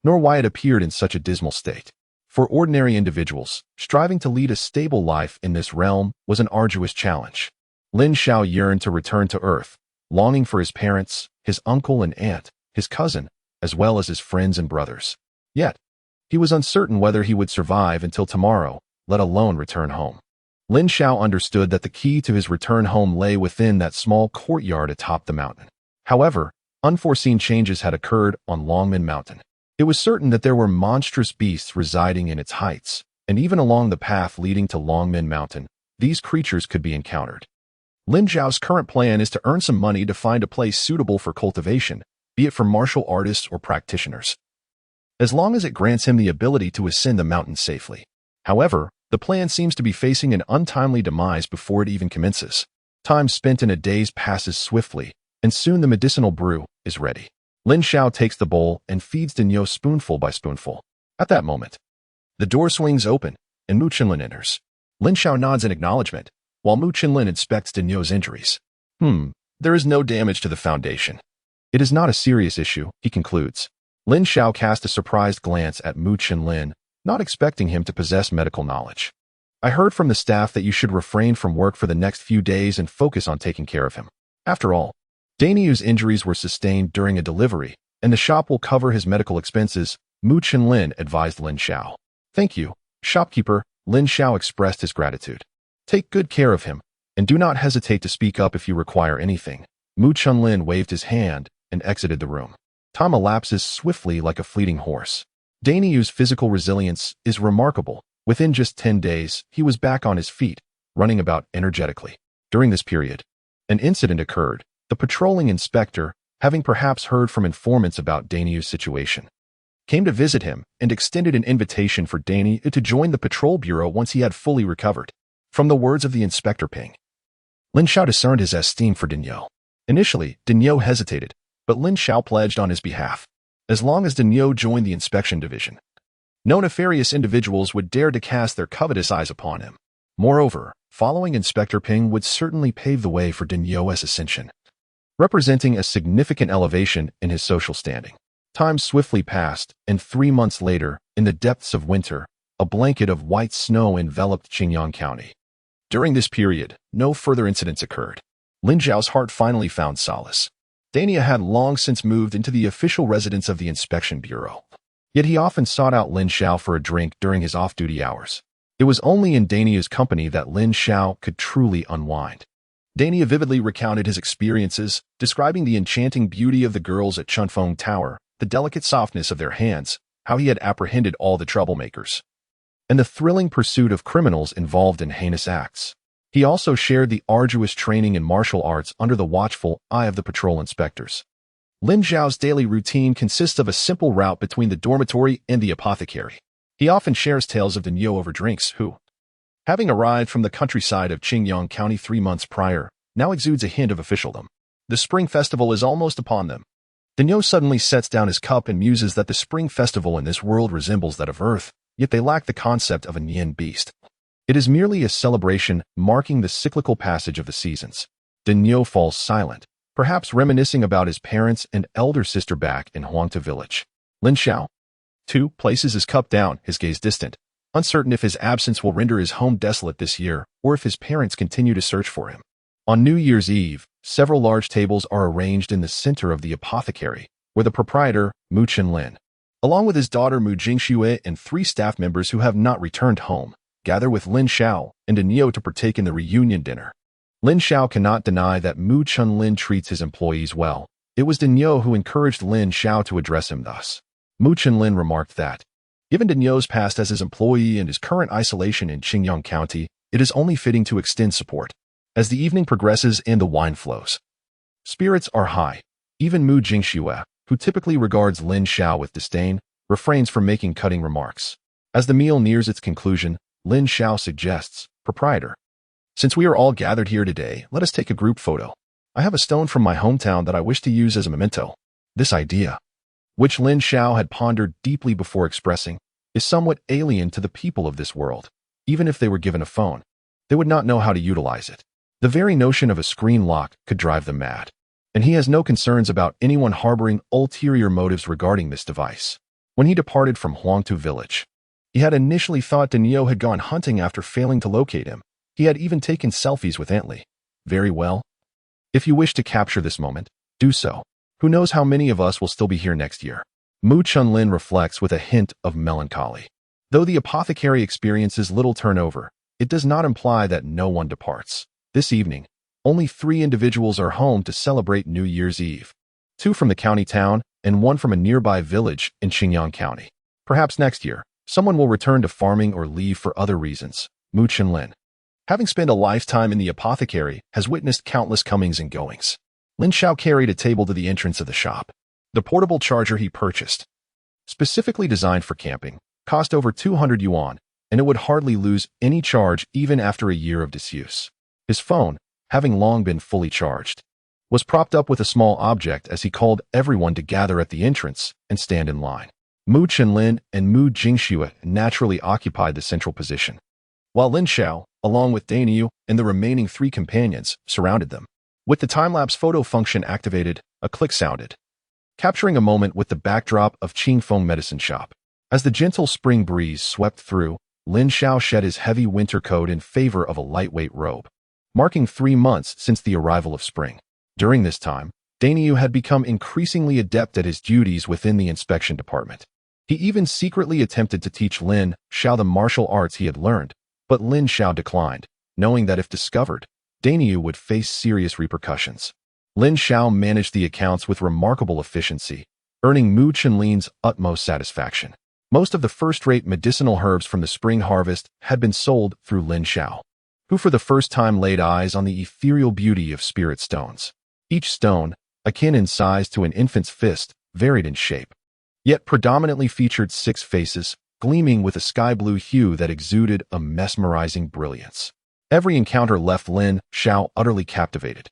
Speaker 1: nor why it appeared in such a dismal state. For ordinary individuals, striving to lead a stable life in this realm was an arduous challenge. Lin Xiao yearned to return to Earth, longing for his parents, his uncle and aunt, his cousin, as well as his friends and brothers. Yet, he was uncertain whether he would survive until tomorrow, let alone return home. Lin Xiao understood that the key to his return home lay within that small courtyard atop the mountain. However, unforeseen changes had occurred on Longmen Mountain. It was certain that there were monstrous beasts residing in its heights, and even along the path leading to Longmen Mountain, these creatures could be encountered. Lin Xiao's current plan is to earn some money to find a place suitable for cultivation, be it for martial artists or practitioners, as long as it grants him the ability to ascend the mountain safely. However, the plan seems to be facing an untimely demise before it even commences. Time spent in a daze passes swiftly, and soon the medicinal brew is ready. Lin Xiao takes the bowl and feeds Dinyo spoonful by spoonful. At that moment, the door swings open, and Mu Qinlin enters. Lin Xiao nods in acknowledgement, while Mu Qinlin inspects Dinyo's injuries. There is no damage to the foundation. It is not a serious issue, he concludes. Lin Xiao cast a surprised glance at Mu Qinlin, not expecting him to possess medical knowledge. I heard from the staff that you should refrain from work for the next few days and focus on taking care of him. After all, Daniyu's injuries were sustained during a delivery, and the shop will cover his medical expenses, Mu Qinlin advised Lin Xiao. Thank you, shopkeeper, Lin Xiao expressed his gratitude. Take good care of him, and do not hesitate to speak up if you require anything. Mu Qinlin waved his hand and exited the room. Time elapses swiftly like a fleeting horse. Daniyu's physical resilience is remarkable. Within just 10 days, he was back on his feet, running about energetically. During this period, an incident occurred. The patrolling inspector, having perhaps heard from informants about Daniyu's situation, came to visit him and extended an invitation for Daniyu to join the patrol bureau once he had fully recovered. From the words of the inspector Ping, Lin Xiao discerned his esteem for Dinyo. Initially, Dinyo hesitated, but Lin Xiao pledged on his behalf. As long as Dinyo joined the inspection division, no nefarious individuals would dare to cast their covetous eyes upon him. Moreover, following Inspector Ping would certainly pave the way for Dinyo's ascension, representing a significant elevation in his social standing. Time swiftly passed, and 3 months later, in the depths of winter, a blanket of white snow enveloped Qingyang County. During this period, no further incidents occurred. Lin Xiao's heart finally found solace. Dania had long since moved into the official residence of the Inspection Bureau. Yet he often sought out Lin Xiao for a drink during his off-duty hours. It was only in Dania's company that Lin Xiao could truly unwind. Dania vividly recounted his experiences, describing the enchanting beauty of the girls at Chunfeng Tower, the delicate softness of their hands, how he had apprehended all the troublemakers, and the thrilling pursuit of criminals involved in heinous acts. He also shared the arduous training in martial arts under the watchful eye of the patrol inspectors. Lin Xiao's daily routine consists of a simple route between the dormitory and the apothecary. He often shares tales of Dinyo over drinks who, having arrived from the countryside of Qingyang County 3 months prior, now exudes a hint of officialdom. The spring festival is almost upon them. Dinyo suddenly sets down his cup and muses that the spring festival in this world resembles that of Earth, yet they lack the concept of a Nian beast. It is merely a celebration marking the cyclical passage of the seasons. Dinyo falls silent, perhaps reminiscing about his parents and elder sister back in Huangta village. Lin Xiao, too, places his cup down, his gaze distant, uncertain if his absence will render his home desolate this year or if his parents continue to search for him. On New Year's Eve, several large tables are arranged in the center of the apothecary, where the proprietor, Mu Qinlin, along with his daughter Mu Jingxue and 3 staff members who have not returned home, gather with Lin Xiao and Dinyo to partake in the reunion dinner. Lin Xiao cannot deny that Mu Qinlin treats his employees well. It was Dinyo who encouraged Lin Xiao to address him thus. Mu Qinlin remarked that, given Dinyo's past as his employee and his current isolation in Qingyang County, it is only fitting to extend support. As the evening progresses and the wine flows, spirits are high. Even Mu Jingxue, who typically regards Lin Xiao with disdain, refrains from making cutting remarks. As the meal nears its conclusion, Lin Xiao suggests, Proprietor, since we are all gathered here today, let us take a group photo. I have a stone from my hometown that I wish to use as a memento. This idea, which Lin Xiao had pondered deeply before expressing, is somewhat alien to the people of this world. Even if they were given a phone, they would not know how to utilize it. The very notion of a screen lock could drive them mad. And he has no concerns about anyone harboring ulterior motives regarding this device. when he departed from Huangtu village. He had initially thought Lin Xiao had gone hunting after failing to locate him. He had even taken selfies with Aunt Li. Very well. If you wish to capture this moment, do so. Who knows how many of us will still be here next year? Mu Chunlin reflects with a hint of melancholy. Though the apothecary experiences little turnover, it does not imply that no one departs. This evening, only 3 individuals are home to celebrate New Year's Eve. 2 from the county town and 1 from a nearby village in Qingyang County. Perhaps next year, someone will return to farming or leave for other reasons. Mu Chunlin, having spent a lifetime in the apothecary, has witnessed countless comings and goings. Lin Xiao carried a table to the entrance of the shop. The portable charger he purchased, specifically designed for camping, cost over 200 yuan, and it would hardly lose any charge even after a year of disuse. His phone, having long been fully charged, was propped up with a small object as he called everyone to gather at the entrance and stand in line. Mu Chunlin and Mu Jingxue naturally occupied the central position, while Lin Xiao, along with Daniu and the remaining 3 companions, surrounded them. With the time-lapse photo function activated, a click sounded, capturing a moment with the backdrop of Qingfeng Medicine Shop. As the gentle spring breeze swept through, Lin Xiao shed his heavy winter coat in favor of a lightweight robe, marking 3 months since the arrival of spring. During this time, Daniu had become increasingly adept at his duties within the inspection department. He even secretly attempted to teach Lin Xiao the martial arts he had learned, but Lin Xiao declined, knowing that if discovered, Daniu would face serious repercussions. Lin Xiao managed the accounts with remarkable efficiency, earning Mu Chunlin's utmost satisfaction. Most of the first-rate medicinal herbs from the spring harvest had been sold through Lin Xiao, who for the first time laid eyes on the ethereal beauty of spirit stones. Each stone, akin in size to an infant's fist, varied in shape, yet predominantly featured 6 faces, gleaming with a sky-blue hue that exuded a mesmerizing brilliance. Every encounter left Lin Xiao utterly captivated.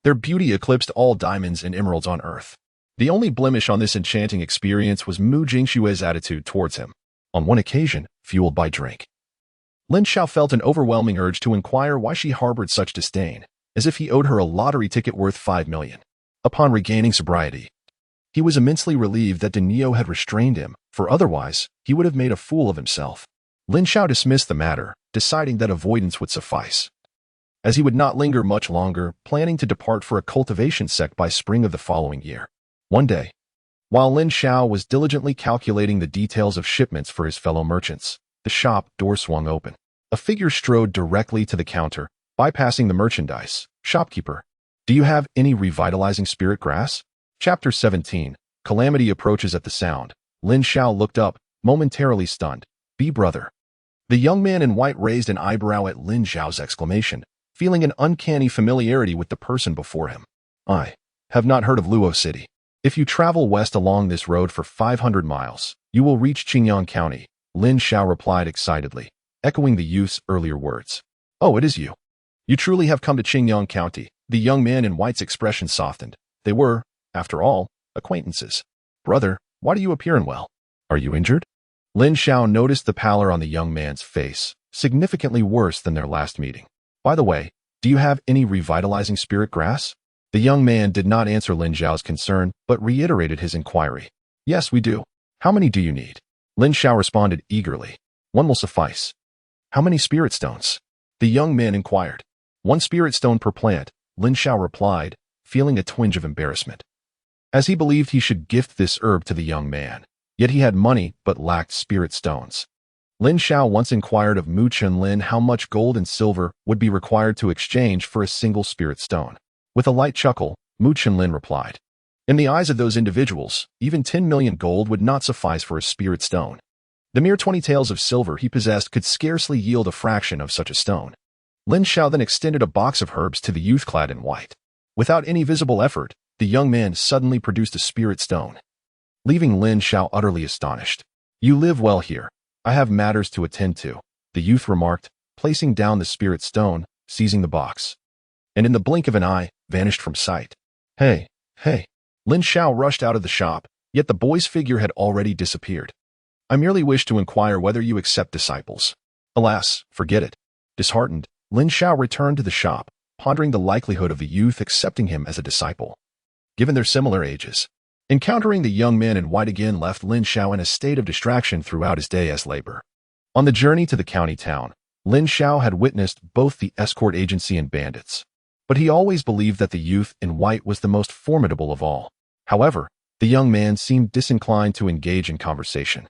Speaker 1: Their beauty eclipsed all diamonds and emeralds on earth. The only blemish on this enchanting experience was Mu Jingxue's attitude towards him. On one occasion, fueled by drink, Lin Xiao felt an overwhelming urge to inquire why she harbored such disdain, as if he owed her a lottery ticket worth 5 million. Upon regaining sobriety, he was immensely relieved that Lin Xiao had restrained him, for otherwise, he would have made a fool of himself. Lin Xiao dismissed the matter, deciding that avoidance would suffice, as he would not linger much longer, planning to depart for a cultivation sect by spring of the following year. One day, while Lin Xiao was diligently calculating the details of shipments for his fellow merchants, the shop door swung open. A figure strode directly to the counter, bypassing the merchandise. Shopkeeper, do you have any revitalizing spirit grass? Chapter 17. Calamity approaches at the sound. Lin Xiao looked up, momentarily stunned. Be brother. The young man in white raised an eyebrow at Lin Xiao's exclamation, feeling an uncanny familiarity with the person before him. I have not heard of Luo City. If you travel west along this road for 500 miles, you will reach Qingyang County, Lin Xiao replied excitedly, echoing the youth's earlier words. Oh, it is you. You truly have come to Qingyang County. The young man in white's expression softened. They were, after all, acquaintances. Brother, why do you appear unwell? Are you injured? Lin Xiao noticed the pallor on the young man's face, significantly worse than their last meeting. By the way, do you have any revitalizing spirit grass? The young man did not answer Lin Xiao's concern, but reiterated his inquiry. Yes, we do. How many do you need? Lin Xiao responded eagerly. 1 will suffice. How many spirit stones? The young man inquired. 1 spirit stone per plant, Lin Xiao replied, feeling a twinge of embarrassment, as he believed he should gift this herb to the young man. Yet he had money but lacked spirit stones. Lin Xiao once inquired of Mu Chunlin how much gold and silver would be required to exchange for a single spirit stone. With a light chuckle, Mu Chunlin replied, in the eyes of those individuals, even 10 million gold would not suffice for a spirit stone. The mere 20 taels of silver he possessed could scarcely yield a fraction of such a stone. Lin Xiao then extended a box of herbs to the youth clad in white. Without any visible effort, the young man suddenly produced a spirit stone, leaving Lin Xiao utterly astonished. You live well here. I have matters to attend to, the youth remarked, placing down the spirit stone, seizing the box, and in the blink of an eye, vanished from sight. Hey. Lin Xiao rushed out of the shop, yet the boy's figure had already disappeared. I merely wish to inquire whether you accept disciples. Alas, forget it. Disheartened, Lin Xiao returned to the shop, pondering the likelihood of the youth accepting him as a disciple, given their similar ages. Encountering the young man in white again left Lin Xiao in a state of distraction throughout his day's labor. On the journey to the county town, Lin Xiao had witnessed both the escort agency and bandits. But he always believed that the youth in white was the most formidable of all. However, the young man seemed disinclined to engage in conversation,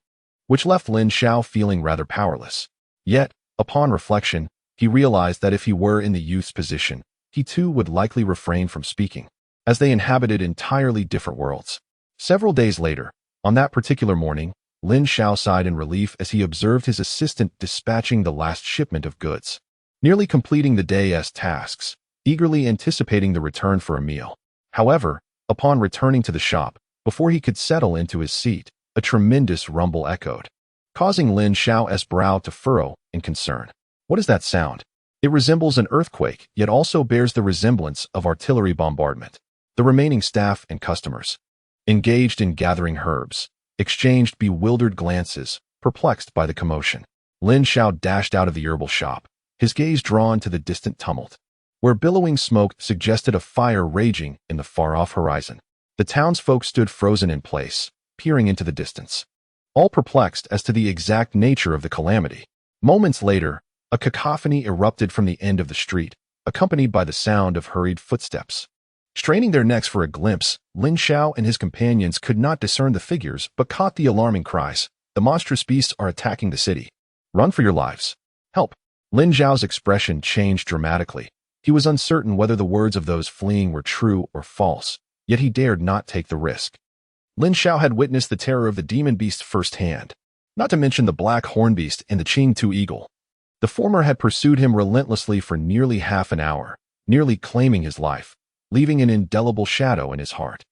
Speaker 1: which left Lin Xiao feeling rather powerless. Yet, upon reflection, he realized that if he were in the youth's position, he too would likely refrain from speaking, as they inhabited entirely different worlds. Several days later, on that particular morning, Lin Xiao sighed in relief as he observed his assistant dispatching the last shipment of goods, nearly completing the day's tasks, eagerly anticipating the return for a meal. However, upon returning to the shop, before he could settle into his seat, a tremendous rumble echoed, causing Lin Xiao's brow to furrow in concern. What is that sound? It resembles an earthquake, yet also bears the resemblance of artillery bombardment. The remaining staff and customers, engaged in gathering herbs, exchanged bewildered glances, perplexed by the commotion. Lin Xiao dashed out of the herbal shop, his gaze drawn to the distant tumult, where billowing smoke suggested a fire raging in the far-off horizon. The townsfolk stood frozen in place, peering into the distance, all perplexed as to the exact nature of the calamity. Moments later, a cacophony erupted from the end of the street, accompanied by the sound of hurried footsteps. Straining their necks for a glimpse, Lin Xiao and his companions could not discern the figures but caught the alarming cries. The monstrous beasts are attacking the city. Run for your lives. Help. Lin Xiao's expression changed dramatically. He was uncertain whether the words of those fleeing were true or false, yet he dared not take the risk. Lin Xiao had witnessed the terror of the demon beast firsthand, not to mention the black horn beast and the Qing-Tu eagle. The former had pursued him relentlessly for nearly half an hour, nearly claiming his life, leaving an indelible shadow in his heart.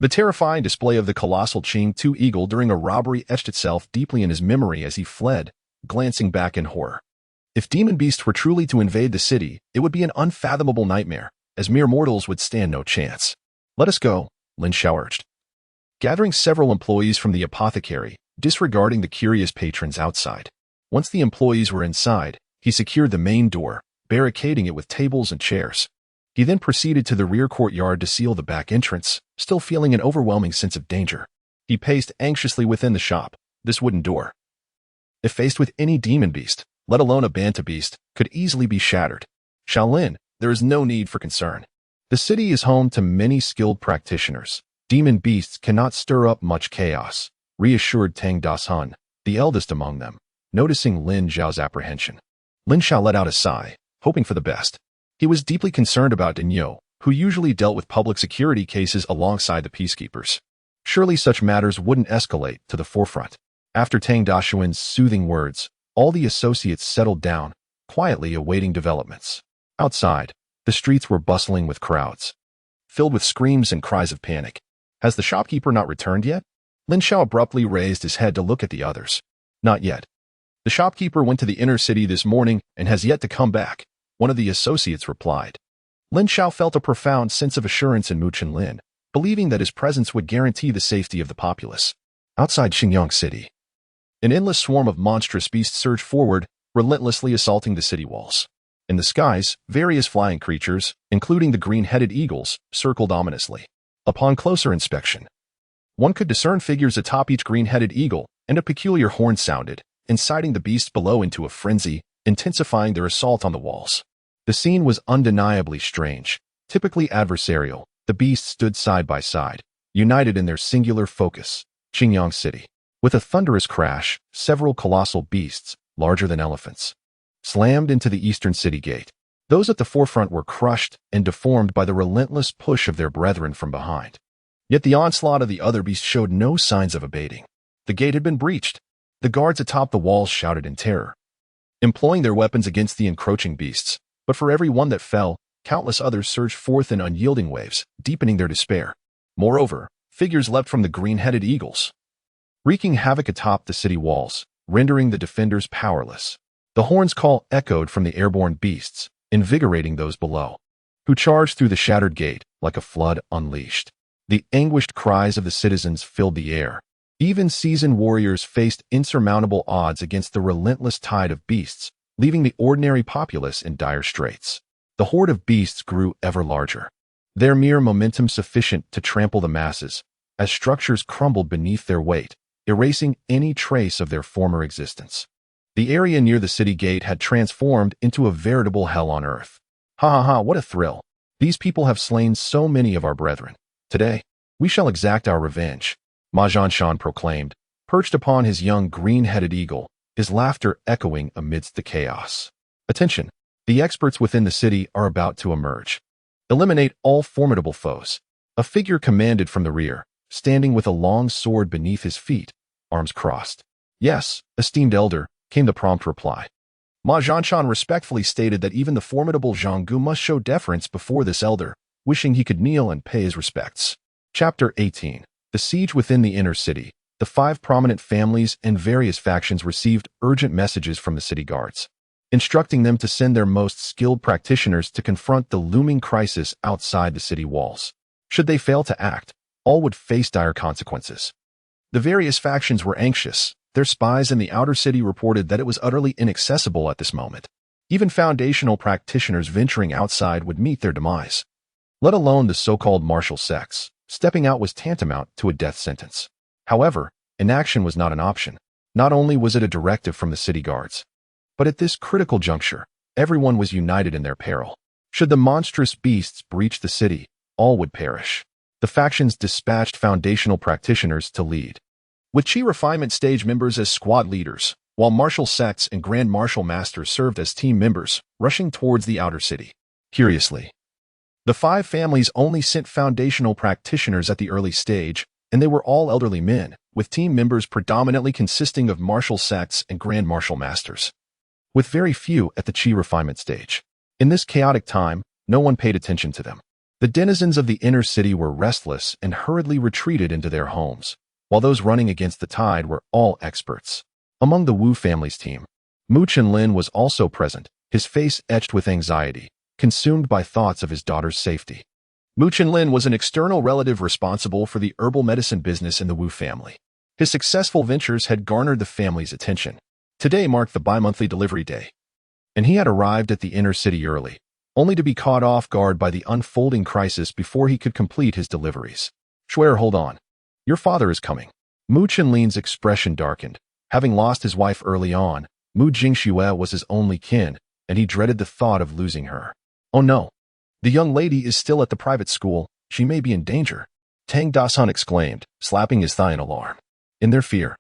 Speaker 1: The terrifying display of the colossal Qing-Tu eagle during a robbery etched itself deeply in his memory as he fled, glancing back in horror. If demon beasts were truly to invade the city, it would be an unfathomable nightmare, as mere mortals would stand no chance. Let us go, Lin Xiao urged. Gathering several employees from the apothecary, disregarding the curious patrons outside. Once the employees were inside, he secured the main door, barricading it with tables and chairs. He then proceeded to the rear courtyard to seal the back entrance, still feeling an overwhelming sense of danger. He paced anxiously within the shop. This wooden door, if faced with any demon beast, let alone a banta beast, could easily be shattered. Shaolin, there is no need for concern. The city is home to many skilled practitioners. Demon beasts cannot stir up much chaos, reassured Tang Dasun, the eldest among them, noticing Lin Xiao's apprehension. Lin Xiao let out a sigh, hoping for the best. He was deeply concerned about Daniel, who usually dealt with public security cases alongside the peacekeepers. Surely such matters wouldn't escalate to the forefront. After Tang Dashuan's soothing words, all the associates settled down, quietly awaiting developments. Outside, the streets were bustling with crowds, filled with screams and cries of panic. Has the shopkeeper not returned yet? Lin Xiao abruptly raised his head to look at the others. Not yet. The shopkeeper went to the inner city this morning and has yet to come back, one of the associates replied. Lin Xiao felt a profound sense of assurance in Mu Chenlin, believing that his presence would guarantee the safety of the populace. Outside Xingyang City, an endless swarm of monstrous beasts surged forward, relentlessly assaulting the city walls. In the skies, various flying creatures, including the green-headed eagles, circled ominously. Upon closer inspection, one could discern figures atop each green-headed eagle, and a peculiar horn sounded, inciting the beasts below into a frenzy, intensifying their assault on the walls. The scene was undeniably strange. Typically adversarial, the beasts stood side by side, united in their singular focus, Xingyang City. With a thunderous crash, several colossal beasts, larger than elephants, slammed into the eastern city gate. Those at the forefront were crushed and deformed by the relentless push of their brethren from behind. Yet the onslaught of the other beasts showed no signs of abating. The gate had been breached. The guards atop the walls shouted in terror, employing their weapons against the encroaching beasts. But for every one that fell, countless others surged forth in unyielding waves, deepening their despair. Moreover, figures leapt from the green-headed eagles, wreaking havoc atop the city walls, rendering the defenders powerless. The horn's call echoed from the airborne beasts, invigorating those below, who charged through the shattered gate like a flood unleashed. The anguished cries of the citizens filled the air. Even seasoned warriors faced insurmountable odds against the relentless tide of beasts, leaving the ordinary populace in dire straits. The horde of beasts grew ever larger, their mere momentum sufficient to trample the masses, as structures crumbled beneath their weight, erasing any trace of their former existence. The area near the city gate had transformed into a veritable hell on earth. Ha ha ha, what a thrill! These people have slain so many of our brethren. Today, we shall exact our revenge, Ma Zhanshan proclaimed, perched upon his young green-headed eagle, his laughter echoing amidst the chaos. Attention! The experts within the city are about to emerge. Eliminate all formidable foes. A figure commanded from the rear, standing with a long sword beneath his feet, arms crossed. Yes, esteemed elder, came the prompt reply. Ma Zhanshan respectfully stated that even the formidable Zhang Gu must show deference before this elder, wishing he could kneel and pay his respects. Chapter 18. The siege within the inner city. The 5 prominent families and various factions received urgent messages from the city guards, instructing them to send their most skilled practitioners to confront the looming crisis outside the city walls. Should they fail to act, all would face dire consequences. The various factions were anxious. Their spies in the outer city reported that it was utterly inaccessible at this moment. Even foundational practitioners venturing outside would meet their demise. Let alone the so-called martial sects. Stepping out was tantamount to a death sentence. However, inaction was not an option. Not only was it a directive from the city guards, but at this critical juncture, everyone was united in their peril. Should the monstrous beasts breach the city, all would perish. The factions dispatched foundational practitioners to lead, with Chi refinement stage members as squad leaders, while martial sects and grand martial masters served as team members, rushing towards the outer city. Curiously, the 5 families only sent foundational practitioners at the early stage, and they were all elderly men, with team members predominantly consisting of martial sects and grand martial masters, with very few at the Chi refinement stage. In this chaotic time, no one paid attention to them. The denizens of the inner city were restless and hurriedly retreated into their homes, while those running against the tide were all experts. Among the Wu family's team, Mu Chenlin was also present, his face etched with anxiety, consumed by thoughts of his daughter's safety. Mu Chenlin was an external relative responsible for the herbal medicine business in the Wu family. His successful ventures had garnered the family's attention. Today marked the bi-monthly delivery day, and he had arrived at the inner city early, only to be caught off guard by the unfolding crisis before he could complete his deliveries. Shuer, hold on. Your father is coming. Mu Chenlin's expression darkened. Having lost his wife early on, Mu Jingxue was his only kin, and he dreaded the thought of losing her. Oh no. The young lady is still at the private school. She may be in danger. Tang Dasan exclaimed, slapping his thigh in alarm. In their fear,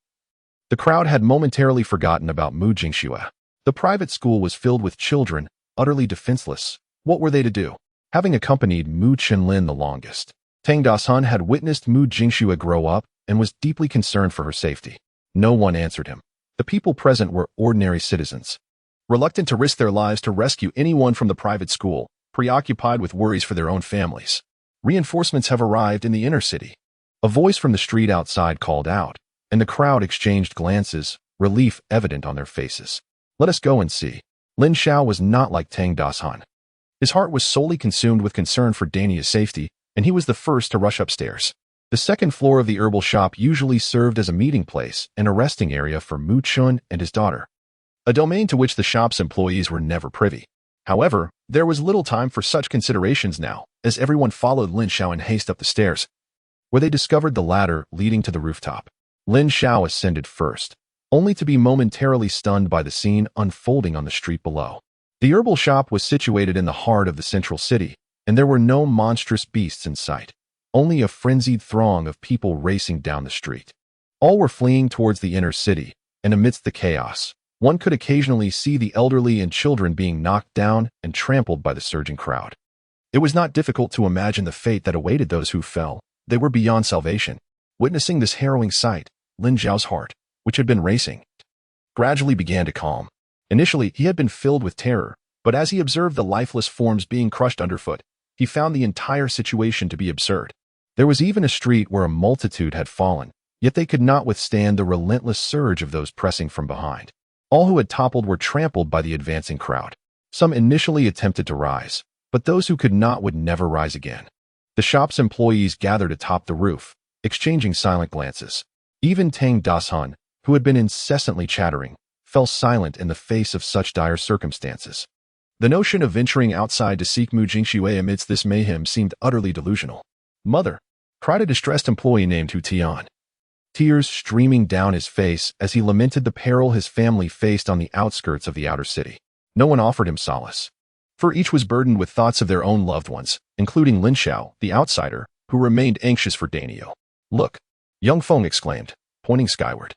Speaker 1: the crowd had momentarily forgotten about Mu Jingxue. The private school was filled with children, utterly defenseless. What were they to do? Having accompanied Mu Chenlin the longest, Tang Dasan had witnessed Mu Jingxue grow up and was deeply concerned for her safety. No one answered him. The people present were ordinary citizens, reluctant to risk their lives to rescue anyone from the private school, preoccupied with worries for their own families. Reinforcements have arrived in the inner city. A voice from the street outside called out, and the crowd exchanged glances, relief evident on their faces. Let us go and see. Lin Xiao was not like Tang Dasan. His heart was solely consumed with concern for Dania's safety, and he was the first to rush upstairs. The second floor of the herbal shop usually served as a meeting place and a resting area for Mu Chun and his daughter, a domain to which the shop's employees were never privy. However, there was little time for such considerations now, as everyone followed Lin Xiao in haste up the stairs, where they discovered the ladder leading to the rooftop. Lin Xiao ascended first, only to be momentarily stunned by the scene unfolding on the street below. The herbal shop was situated in the heart of the central city, and there were no monstrous beasts in sight, only a frenzied throng of people racing down the street. All were fleeing towards the inner city, and amidst the chaos, one could occasionally see the elderly and children being knocked down and trampled by the surging crowd. It was not difficult to imagine the fate that awaited those who fell. They were beyond salvation. Witnessing this harrowing sight, Lin Xiao's heart, which had been racing, gradually began to calm. Initially, he had been filled with terror, but as he observed the lifeless forms being crushed underfoot, he found the entire situation to be absurd. There was even a street where a multitude had fallen, yet they could not withstand the relentless surge of those pressing from behind. All who had toppled were trampled by the advancing crowd. Some initially attempted to rise, but those who could not would never rise again. The shop's employees gathered atop the roof, exchanging silent glances. Even Tang Dasan, who had been incessantly chattering, fell silent in the face of such dire circumstances. The notion of venturing outside to seek Mu Jingxue amidst this mayhem seemed utterly delusional. Mother, cried a distressed employee named Hu Tian, tears streaming down his face as he lamented the peril his family faced on the outskirts of the outer city. No one offered him solace, for each was burdened with thoughts of their own loved ones, including Lin Xiao, the outsider, who remained anxious for Daniel. "Look," young Feng exclaimed, pointing skyward.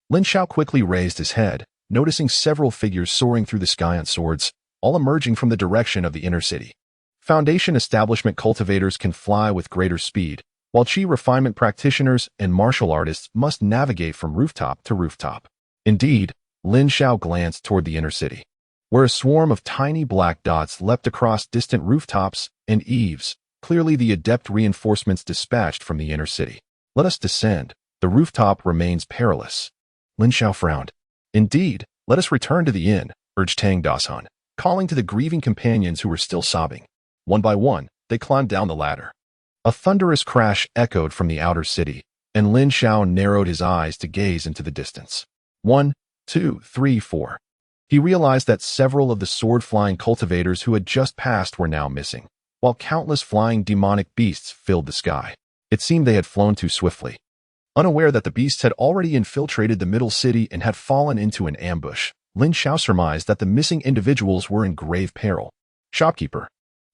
Speaker 1: Lin Xiao quickly raised his head, noticing several figures soaring through the sky on swords, all emerging from the direction of the inner city. Foundation establishment cultivators can fly with greater speed, while chi refinement practitioners and martial artists must navigate from rooftop to rooftop. Indeed, Lin Xiao glanced toward the inner city, where a swarm of tiny black dots leapt across distant rooftops and eaves, clearly the adept reinforcements dispatched from the inner city. "Let us descend. The rooftop remains perilous." Lin Xiao frowned. "Indeed, let us return to the inn," urged Tang Dasan, calling to the grieving companions who were still sobbing. One by one, they climbed down the ladder. A thunderous crash echoed from the outer city, and Lin Xiao narrowed his eyes to gaze into the distance. 1, 2, 3, 4. He realized that several of the sword-flying cultivators who had just passed were now missing, while countless flying demonic beasts filled the sky. It seemed they had flown too swiftly. Unaware that the beasts had already infiltrated the middle city and had fallen into an ambush, Lin Xiao surmised that the missing individuals were in grave peril. "Shopkeeper."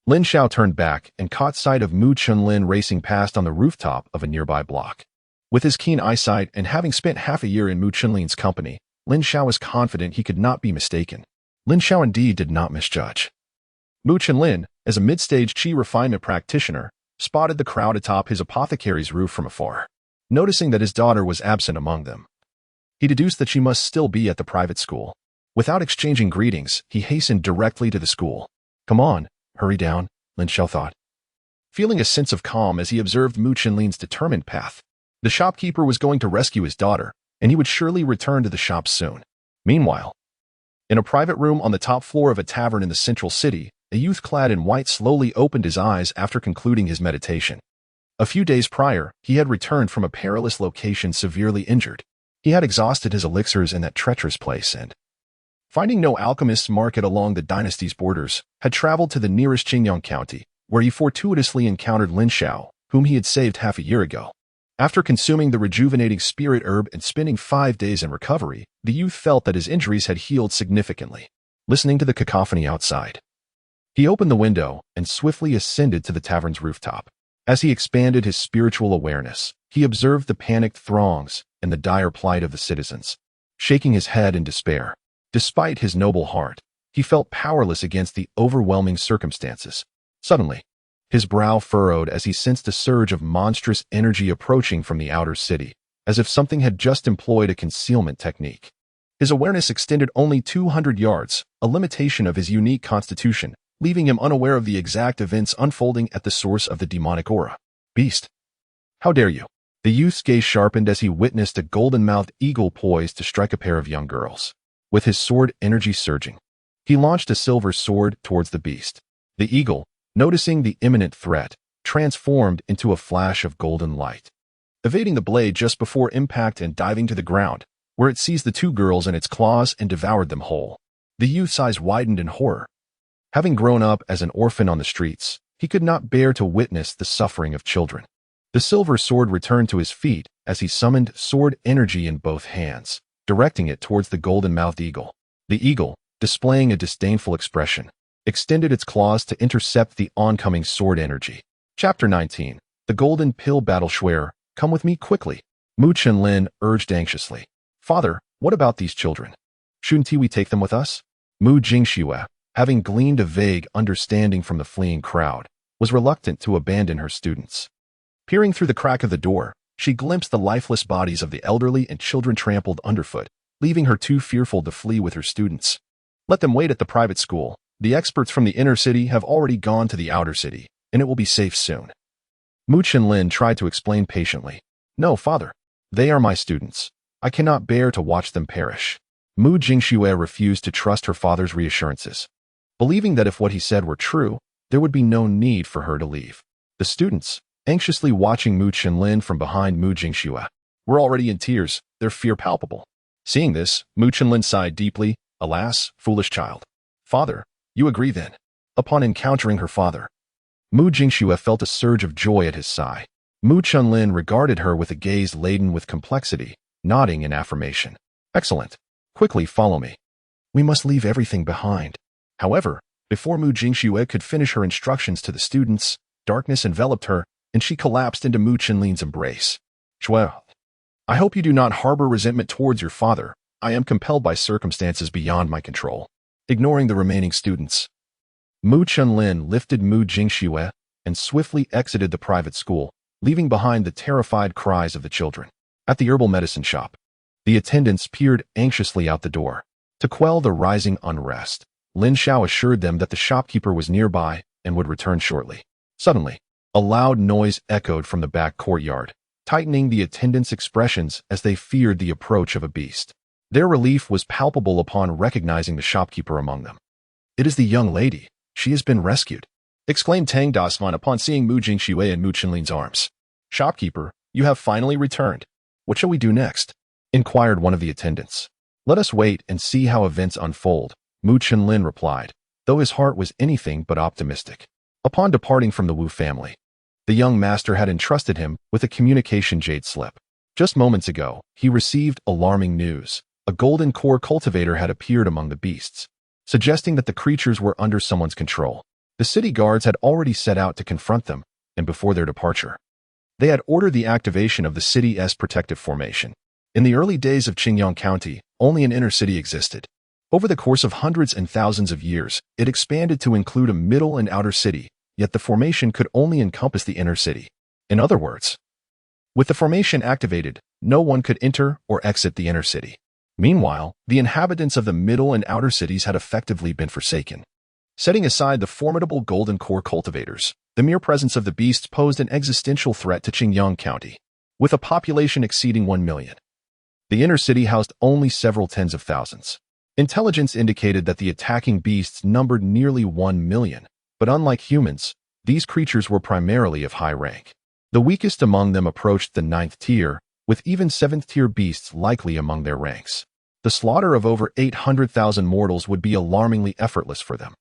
Speaker 1: Lin Xiao turned back and caught sight of Mu Chunlin racing past on the rooftop of a nearby block. With his keen eyesight and having spent half a year in Mu Chunlin's company, Lin Xiao was confident he could not be mistaken. Lin Xiao indeed did not misjudge. Mu Chunlin, as a mid-stage chi refinement practitioner, spotted the crowd atop his apothecary's roof from afar. Noticing that his daughter was absent among them, he deduced that she must still be at the private school. Without exchanging greetings, he hastened directly to the school. "Come on, hurry down," Lin Xiao thought, feeling a sense of calm as he observed Mu Chunlin's determined path. The shopkeeper was going to rescue his daughter, and he would surely return to the shop soon. Meanwhile, in a private room on the top floor of a tavern in the central city, a youth clad in white slowly opened his eyes after concluding his meditation. A few days prior, he had returned from a perilous location severely injured. He had exhausted his elixirs in that treacherous place and, finding no alchemist's market along the dynasty's borders, had traveled to the nearest Qingyang County, where he fortuitously encountered Lin Xiao, whom he had saved half a year ago. After consuming the rejuvenating spirit herb and spending 5 days in recovery, the youth felt that his injuries had healed significantly. Listening to the cacophony outside, he opened the window and swiftly ascended to the tavern's rooftop. As he expanded his spiritual awareness, he observed the panicked throngs and the dire plight of the citizens. Shaking his head in despair, despite his noble heart, he felt powerless against the overwhelming circumstances. Suddenly, his brow furrowed as he sensed a surge of monstrous energy approaching from the outer city, as if something had just employed a concealment technique. His awareness extended only 200 yards, a limitation of his unique constitution, leaving him unaware of the exact events unfolding at the source of the demonic aura. "Beast! How dare you?" The youth's gaze sharpened as he witnessed a golden-mouthed eagle poised to strike a pair of young girls. With his sword energy surging, he launched a silver sword towards the beast. The eagle, noticing the imminent threat, transformed into a flash of golden light, evading the blade just before impact and diving to the ground, where it seized the 2 girls in its claws and devoured them whole. The youth's eyes widened in horror. Having grown up as an orphan on the streets, he could not bear to witness the suffering of children. The silver sword returned to his feet as he summoned sword energy in both hands, directing it towards the golden-mouthed eagle. The eagle, displaying a disdainful expression, extended its claws to intercept the oncoming sword energy. Chapter 19. The Golden Pill Battle. "Shuer, come with me quickly," Mu Chunlin urged anxiously. "Father, what about these children? Shouldn't we take them with us?" Mu Jingxue, having gleaned a vague understanding from the fleeing crowd, was reluctant to abandon her students. Peering through the crack of the door, she glimpsed the lifeless bodies of the elderly and children trampled underfoot, leaving her too fearful to flee with her students. "Let them wait at the private school. The experts from the inner city have already gone to the outer city, and it will be safe soon." Mu Chunlin tried to explain patiently. "No, father. They are my students. I cannot bear to watch them perish." Mu Jingxue refused to trust her father's reassurances, believing that if what he said were true, there would be no need for her to leave. The students, anxiously watching Mu Chunlin from behind Mu Jingxue, were already in tears, their fear palpable. Seeing this, Mu Chunlin sighed deeply. "Alas, foolish child. Father, you agree then?" Upon encountering her father, Mu Jingxue felt a surge of joy at his sigh. Mu Chunlin regarded her with a gaze laden with complexity, nodding in affirmation. Excellent. Quickly follow me. We must leave everything behind. However, before Mu Jingxue could finish her instructions to the students, darkness enveloped her, and she collapsed into Mu Chunlin's embrace. Shuel, I hope you do not harbor resentment towards your father. I am compelled by circumstances beyond my control. Ignoring the remaining students, Mu Chunlin lifted Mu Jingxue and swiftly exited the private school, leaving behind the terrified cries of the children. At the herbal medicine shop, the attendants peered anxiously out the door. To quell the rising unrest, Lin Xiao assured them that the shopkeeper was nearby and would return shortly. Suddenly, a loud noise echoed from the back courtyard, tightening the attendants' expressions as they feared the approach of a beast. Their relief was palpable upon recognizing the shopkeeper among them. It is the young lady. She has been rescued, exclaimed Tang Dasvan upon seeing Mu Jingxue in Mu Chunlin's arms. Shopkeeper, you have finally returned. What shall we do next? Inquired one of the attendants. Let us wait and see how events unfold, Mu Chunlin replied, though his heart was anything but optimistic. Upon departing from the Wu family, the young master had entrusted him with a communication jade slip. Just moments ago, he received alarming news. A golden core cultivator had appeared among the beasts, suggesting that the creatures were under someone's control. The city guards had already set out to confront them, and before their departure, they had ordered the activation of the city's protective formation. In the early days of Qingyang County, only an inner city existed. Over the course of hundreds and thousands of years, it expanded to include a middle and outer city, yet the formation could only encompass the inner city. In other words, with the formation activated, no one could enter or exit the inner city. Meanwhile, the inhabitants of the middle and outer cities had effectively been forsaken. Setting aside the formidable golden core cultivators, the mere presence of the beasts posed an existential threat to Qingyang County. With a population exceeding 1 million, the inner city housed only several tens of thousands. Intelligence indicated that the attacking beasts numbered nearly 1 million, but unlike humans, these creatures were primarily of high rank. The weakest among them approached the 9th tier, with even 7th-tier beasts likely among their ranks. The slaughter of over 800,000 mortals would be alarmingly effortless for them.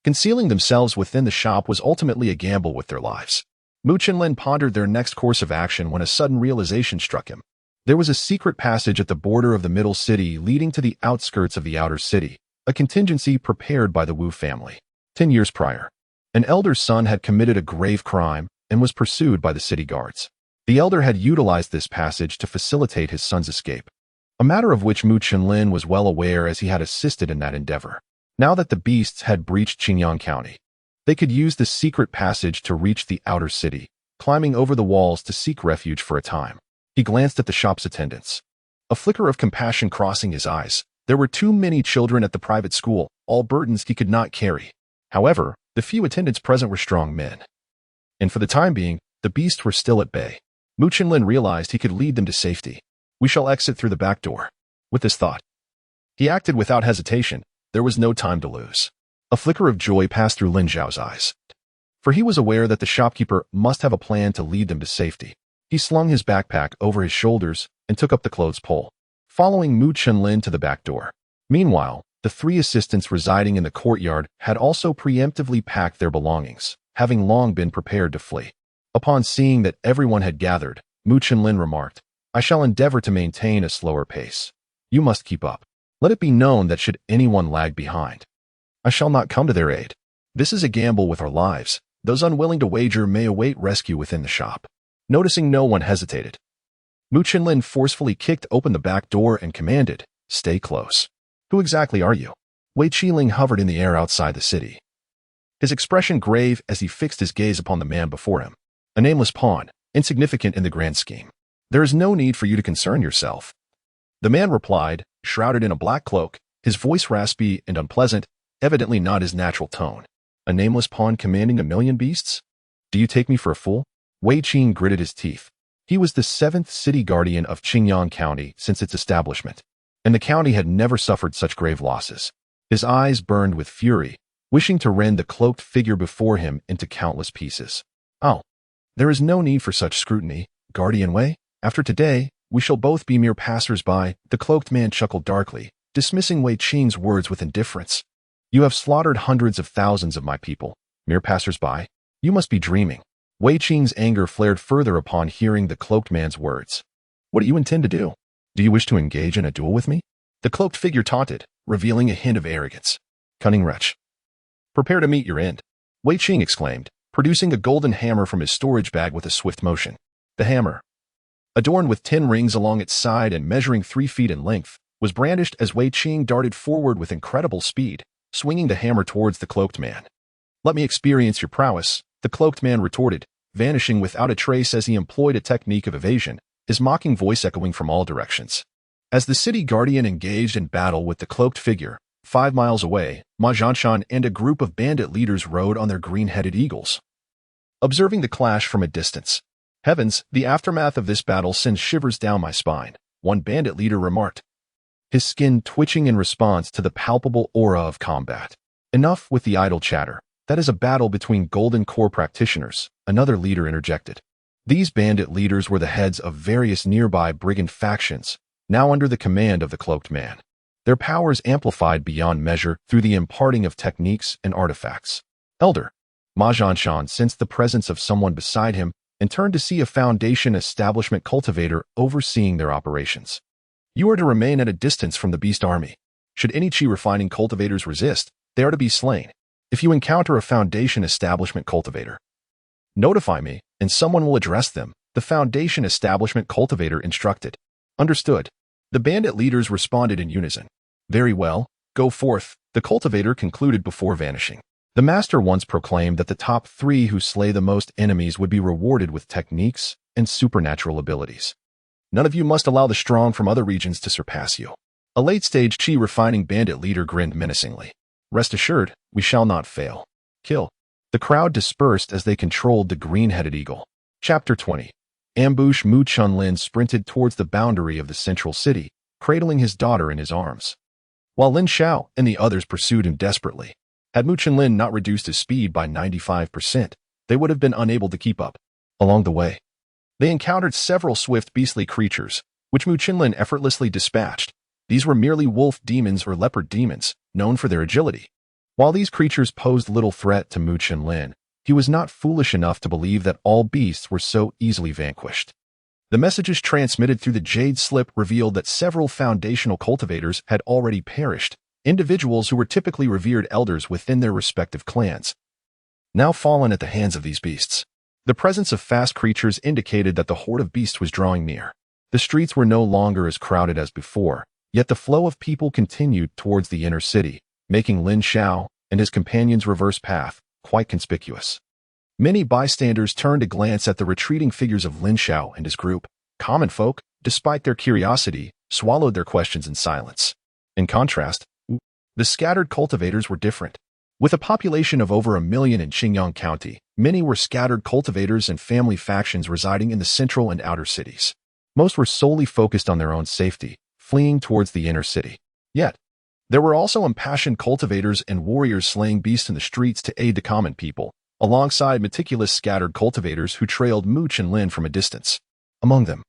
Speaker 1: Concealing themselves within the shop was ultimately a gamble with their lives. Mu Chunlin pondered their next course of action when a sudden realization struck him. There was a secret passage at the border of the middle city leading to the outskirts of the outer city, a contingency prepared by the Wu family. 10 years prior, an elder son had committed a grave crime and was pursued by the city guards. The elder had utilized this passage to facilitate his son's escape, a matter of which Mu Chunlin was well aware as he had assisted in that endeavor. Now that the beasts had breached Qingyang County, they could use the secret passage to reach the outer city, climbing over the walls to seek refuge for a time. He glanced at the shop's attendants, a flicker of compassion crossing his eyes. There were too many children at the private school, all burdens he could not carry. However, the few attendants present were strong men, and for the time being, the beasts were still at bay. Mu Chunlin realized he could lead them to safety. We shall exit through the back door. With this thought, he acted without hesitation. There was no time to lose. A flicker of joy passed through Lin Xiao's eyes, for he was aware that the shopkeeper must have a plan to lead them to safety. He slung his backpack over his shoulders and took up the clothes pole, following Mu Chunlin to the back door. Meanwhile, the 3 assistants residing in the courtyard had also preemptively packed their belongings, having long been prepared to flee. Upon seeing that everyone had gathered, Mu Chunlin remarked, I shall endeavor to maintain a slower pace. You must keep up. Let it be known that should anyone lag behind, I shall not come to their aid. This is a gamble with our lives. Those unwilling to wager may await rescue within the shop. Noticing no one hesitated, Mu Chunlin forcefully kicked open the back door and commanded, Stay close. Who exactly are you? Wei Qiling hovered in the air outside the city, his expression grave as he fixed his gaze upon the man before him. A nameless pawn, insignificant in the grand scheme. There is no need for you to concern yourself. The man replied, shrouded in a black cloak, his voice raspy and unpleasant, evidently not his natural tone. A nameless pawn commanding 1 million beasts? Do you take me for a fool? Wei Qing gritted his teeth. He was the 7th city guardian of Qingyang County since its establishment, and the county had never suffered such grave losses. His eyes burned with fury, wishing to rend the cloaked figure before him into countless pieces. Oh, there is no need for such scrutiny, Guardian Wei. After today, we shall both be mere passers-by. The cloaked man chuckled darkly, dismissing Wei Qing's words with indifference. You have slaughtered hundreds of thousands of my people. Mere passers-by? You must be dreaming. Wei Qing's anger flared further upon hearing the cloaked man's words. What do you intend to do? Do you wish to engage in a duel with me? The cloaked figure taunted, revealing a hint of arrogance. Cunning wretch. Prepare to meet your end, Wei Qing exclaimed, producing a golden hammer from his storage bag with a swift motion. The hammer, adorned with 10 rings along its side and measuring 3 feet in length, was brandished as Wei Qing darted forward with incredible speed, swinging the hammer towards the cloaked man. Let me experience your prowess, the cloaked man retorted, vanishing without a trace as he employed a technique of evasion, his mocking voice echoing from all directions. As the city guardian engaged in battle with the cloaked figure, 5 miles away, Ma Zhanshan and a group of bandit leaders rode on their green-headed eagles. Observing the clash from a distance. Heavens, the aftermath of this battle sends shivers down my spine, one bandit leader remarked, his skin twitching in response to the palpable aura of combat. Enough with the idle chatter. That is a battle between Golden Core practitioners, another leader interjected. These bandit leaders were the heads of various nearby brigand factions, now under the command of the cloaked man. Their powers amplified beyond measure through the imparting of techniques and artifacts. Elder, Ma Zhanshan sensed the presence of someone beside him and turned to see a Foundation establishment cultivator overseeing their operations. You are to remain at a distance from the beast army. Should any chi refining cultivators resist, they are to be slain. If you encounter a Foundation establishment cultivator, notify me, and someone will address them, the Foundation establishment cultivator instructed. Understood. The bandit leaders responded in unison. Very well, go forth, the cultivator concluded before vanishing. The master once proclaimed that the top 3 who slay the most enemies would be rewarded with techniques and supernatural abilities. None of you must allow the strong from other regions to surpass you. A late-stage chi refining bandit leader grinned menacingly. Rest assured, we shall not fail. Kill. The crowd dispersed as they controlled the green-headed eagle. Chapter 20. Ambush. Mu Chunlin sprinted towards the boundary of the central city, cradling his daughter in his arms, while Lin Xiao and the others pursued him desperately. Had Mu Chunlin not reduced his speed by 95%, they would have been unable to keep up. Along the way, they encountered several swift beastly creatures, which Mu Chunlin effortlessly dispatched. These were merely wolf demons or leopard demons, known for their agility. While these creatures posed little threat to Mu Chunlin, he was not foolish enough to believe that all beasts were so easily vanquished. The messages transmitted through the jade slip revealed that several foundational cultivators had already perished, individuals who were typically revered elders within their respective clans, now fallen at the hands of these beasts. The presence of fast creatures indicated that the horde of beasts was drawing near. The streets were no longer as crowded as before, yet the flow of people continued towards the inner city, making Lin Xiao and his companions' reverse path quite conspicuous. Many bystanders turned to glance at the retreating figures of Lin Xiao and his group. Common folk, despite their curiosity, swallowed their questions in silence. In contrast, the scattered cultivators were different. With a population of over 1 million in Qingyang County, many were scattered cultivators and family factions residing in the central and outer cities. Most were solely focused on their own safety, fleeing towards the inner city. Yet, there were also impassioned cultivators and warriors slaying beasts in the streets to aid the common people, alongside meticulous scattered cultivators who trailed Mu Chunlin from a distance. Among them,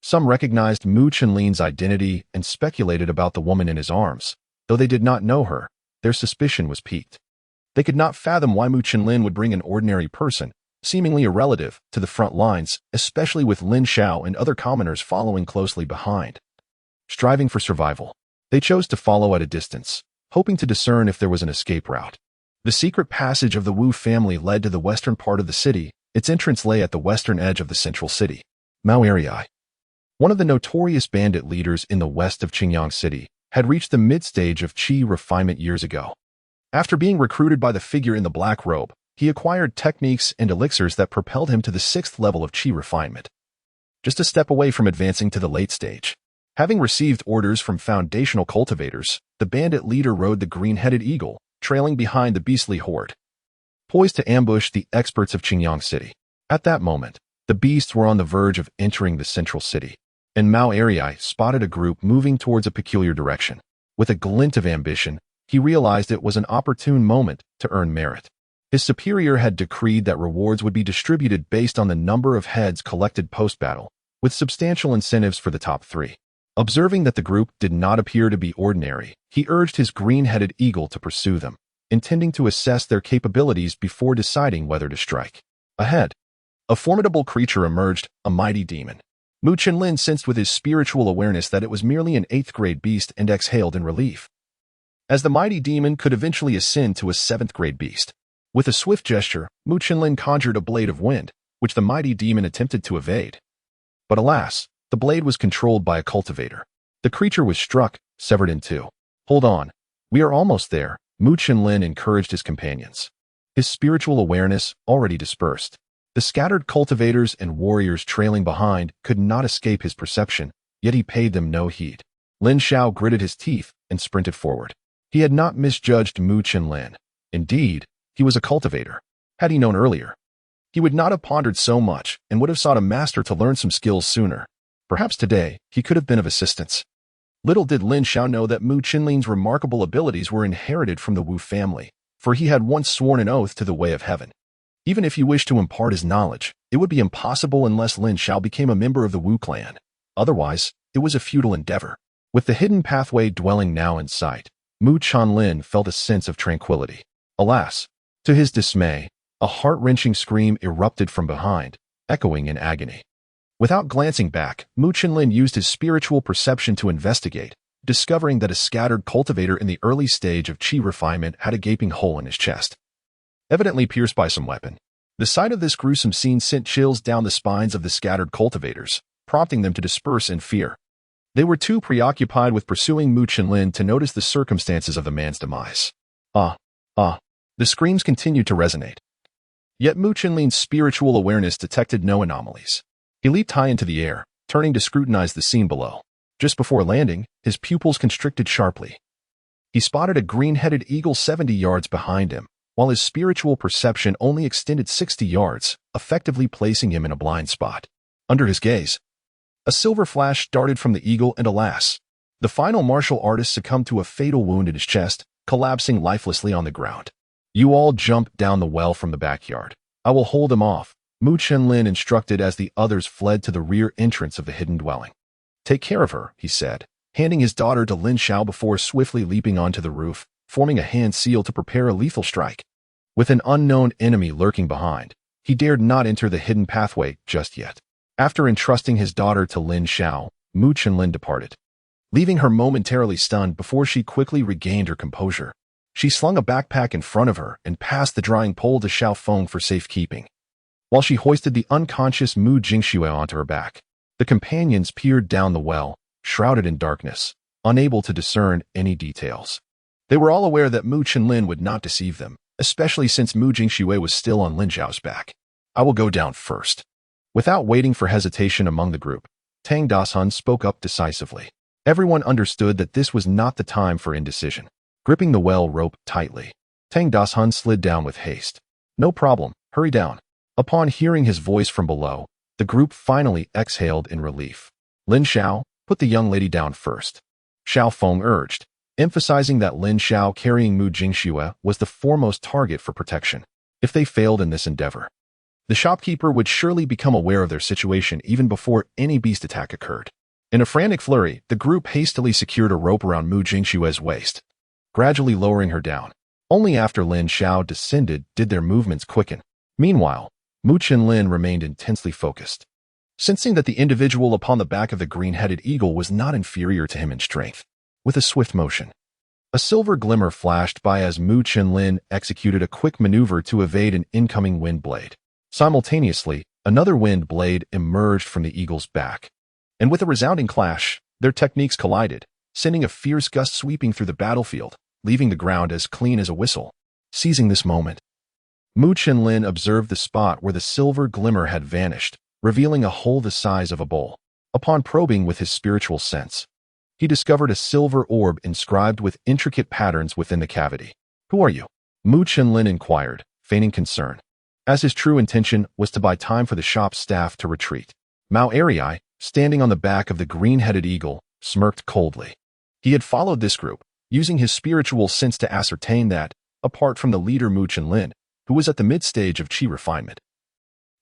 Speaker 1: some recognized Mu Chunlin's identity and speculated about the woman in his arms. Though they did not know her, their suspicion was piqued. They could not fathom why Mu Chunlin would bring an ordinary person, seemingly a relative, to the front lines, especially with Lin Xiao and other commoners following closely behind. Striving for survival, they chose to follow at a distance, hoping to discern if there was an escape route. The secret passage of the Wu family led to the western part of the city. Its entrance lay at the western edge of the central city. Mao Erii, one of the notorious bandit leaders in the west of Qingyang City, had reached the mid-stage of chi refinement years ago. After being recruited by the figure in the black robe, he acquired techniques and elixirs that propelled him to the 6th level of chi refinement, just a step away from advancing to the late stage. Having received orders from foundational cultivators, the bandit leader rode the green-headed eagle, trailing behind the beastly horde, poised to ambush the experts of Qingyang City. At that moment, the beasts were on the verge of entering the central city, and Mao Erii spotted a group moving towards a peculiar direction. With a glint of ambition, he realized it was an opportune moment to earn merit. His superior had decreed that rewards would be distributed based on the number of heads collected post-battle, with substantial incentives for the top 3. Observing that the group did not appear to be ordinary, he urged his green-headed eagle to pursue them, intending to assess their capabilities before deciding whether to strike. Ahead, A formidable creature emerged, a mighty demon. Mu Qinlin sensed with his spiritual awareness that it was merely an 8th-grade beast and exhaled in relief. As the mighty demon could eventually ascend to a 7th-grade beast. With a swift gesture, Mu Qinlin conjured a blade of wind, which the mighty demon attempted to evade. But alas, the blade was controlled by a cultivator. The creature was struck, severed in two. Hold on. We are almost there, Mu Qinlin encouraged his companions. His spiritual awareness already dispersed. The scattered cultivators and warriors trailing behind could not escape his perception, yet he paid them no heed. Lin Xiao gritted his teeth and sprinted forward. He had not misjudged Mu Qinlin. Indeed, he was a cultivator. Had he known earlier, he would not have pondered so much and would have sought a master to learn some skills sooner. Perhaps today, he could have been of assistance. Little did Lin Xiao know that Mu Qinlin's remarkable abilities were inherited from the Wu family, for he had once sworn an oath to the way of heaven. Even if he wished to impart his knowledge, it would be impossible unless Lin Xiao became a member of the Wu clan. Otherwise, it was a futile endeavor. With the hidden pathway dwelling now in sight, Mu Qinlin felt a sense of tranquility. Alas, to his dismay, a heart-wrenching scream erupted from behind, echoing in agony. Without glancing back, Mu Qinlin used his spiritual perception to investigate, discovering that a scattered cultivator in the early stage of qi refinement had a gaping hole in his chest, evidently pierced by some weapon. The sight of this gruesome scene sent chills down the spines of the scattered cultivators, prompting them to disperse in fear. They were too preoccupied with pursuing Mu Qinlin to notice the circumstances of the man's demise. The screams continued to resonate. Yet Mu Qinlin's spiritual awareness detected no anomalies. He leaped high into the air, turning to scrutinize the scene below. Just before landing, his pupils constricted sharply. He spotted a green-headed eagle 70 yards behind him, while his spiritual perception only extended 60 yards, effectively placing him in a blind spot. Under his gaze, a silver flash darted from the eagle and alas, the final martial artist succumbed to a fatal wound in his chest, collapsing lifelessly on the ground. You all jump down the well from the backyard. I will hold him off, Mu Qinlin instructed as the others fled to the rear entrance of the hidden dwelling. Take care of her, he said, handing his daughter to Lin Xiao before swiftly leaping onto the roof, forming a hand seal to prepare a lethal strike. With an unknown enemy lurking behind, he dared not enter the hidden pathway just yet. After entrusting his daughter to Lin Xiao, Mu Qinlin departed, leaving her momentarily stunned before she quickly regained her composure. She slung a backpack in front of her and passed the drying pole to Xiao Feng for safekeeping, while she hoisted the unconscious Mu Jingxue onto her back. The companions peered down the well, shrouded in darkness, unable to discern any details. They were all aware that Mu Qinlin would not deceive them, especially since Mu Jingxue was still on Lin Xiao's back. I will go down first. Without waiting for hesitation among the group, Tang Dashun spoke up decisively. Everyone understood that this was not the time for indecision. Gripping the well rope tightly, Tang Dashun slid down with haste. No problem, hurry down. Upon hearing his voice from below, the group finally exhaled in relief. Lin Xiao, put the young lady down first, Xiao Feng urged, emphasizing that Lin Xiao carrying Mu Jingxue was the foremost target for protection. If they failed in this endeavor, the shopkeeper would surely become aware of their situation even before any beast attack occurred. In a frantic flurry, the group hastily secured a rope around Mu Jingxue's waist, gradually lowering her down. Only after Lin Xiao descended did their movements quicken. Meanwhile, Mu Qinlin remained intensely focused, sensing that the individual upon the back of the green-headed eagle was not inferior to him in strength. With a swift motion, a silver glimmer flashed by as Mu Qinlin executed a quick maneuver to evade an incoming wind blade. Simultaneously, another wind blade emerged from the eagle's back, and with a resounding clash, their techniques collided, sending a fierce gust sweeping through the battlefield, leaving the ground as clean as a whistle. Seizing this moment, Mu Qinlin observed the spot where the silver glimmer had vanished, revealing a hole the size of a bowl. Upon probing with his spiritual sense, he discovered a silver orb inscribed with intricate patterns within the cavity. Who are you? Mu Qinlin inquired, feigning concern, as his true intention was to buy time for the shop's staff to retreat. Mao Arii, standing on the back of the green-headed eagle, smirked coldly. He had followed this group, using his spiritual sense to ascertain that, apart from the leader Mu Qinlin, who was at the mid-stage of qi refinement,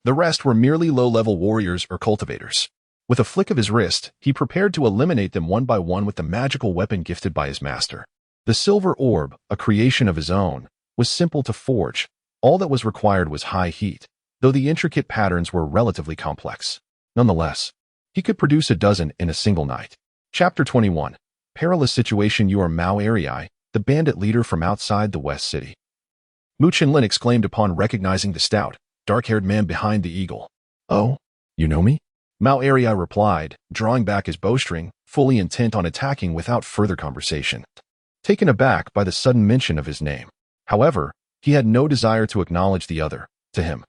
Speaker 1: the rest were merely low-level warriors or cultivators. With a flick of his wrist, he prepared to eliminate them one by one with the magical weapon gifted by his master. The silver orb, a creation of his own, was simple to forge. All that was required was high heat, though the intricate patterns were relatively complex. Nonetheless, he could produce a dozen in a single night. Chapter 21. Perilous Situation. You are Mao Arii, the bandit leader from outside the West City. Mu Chenlin exclaimed upon recognizing the stout, dark-haired man behind the eagle. Oh, you know me? Mao Arii replied, drawing back his bowstring, fully intent on attacking without further conversation. Taken aback by the sudden mention of his name. However, he had no desire to acknowledge the other. To him,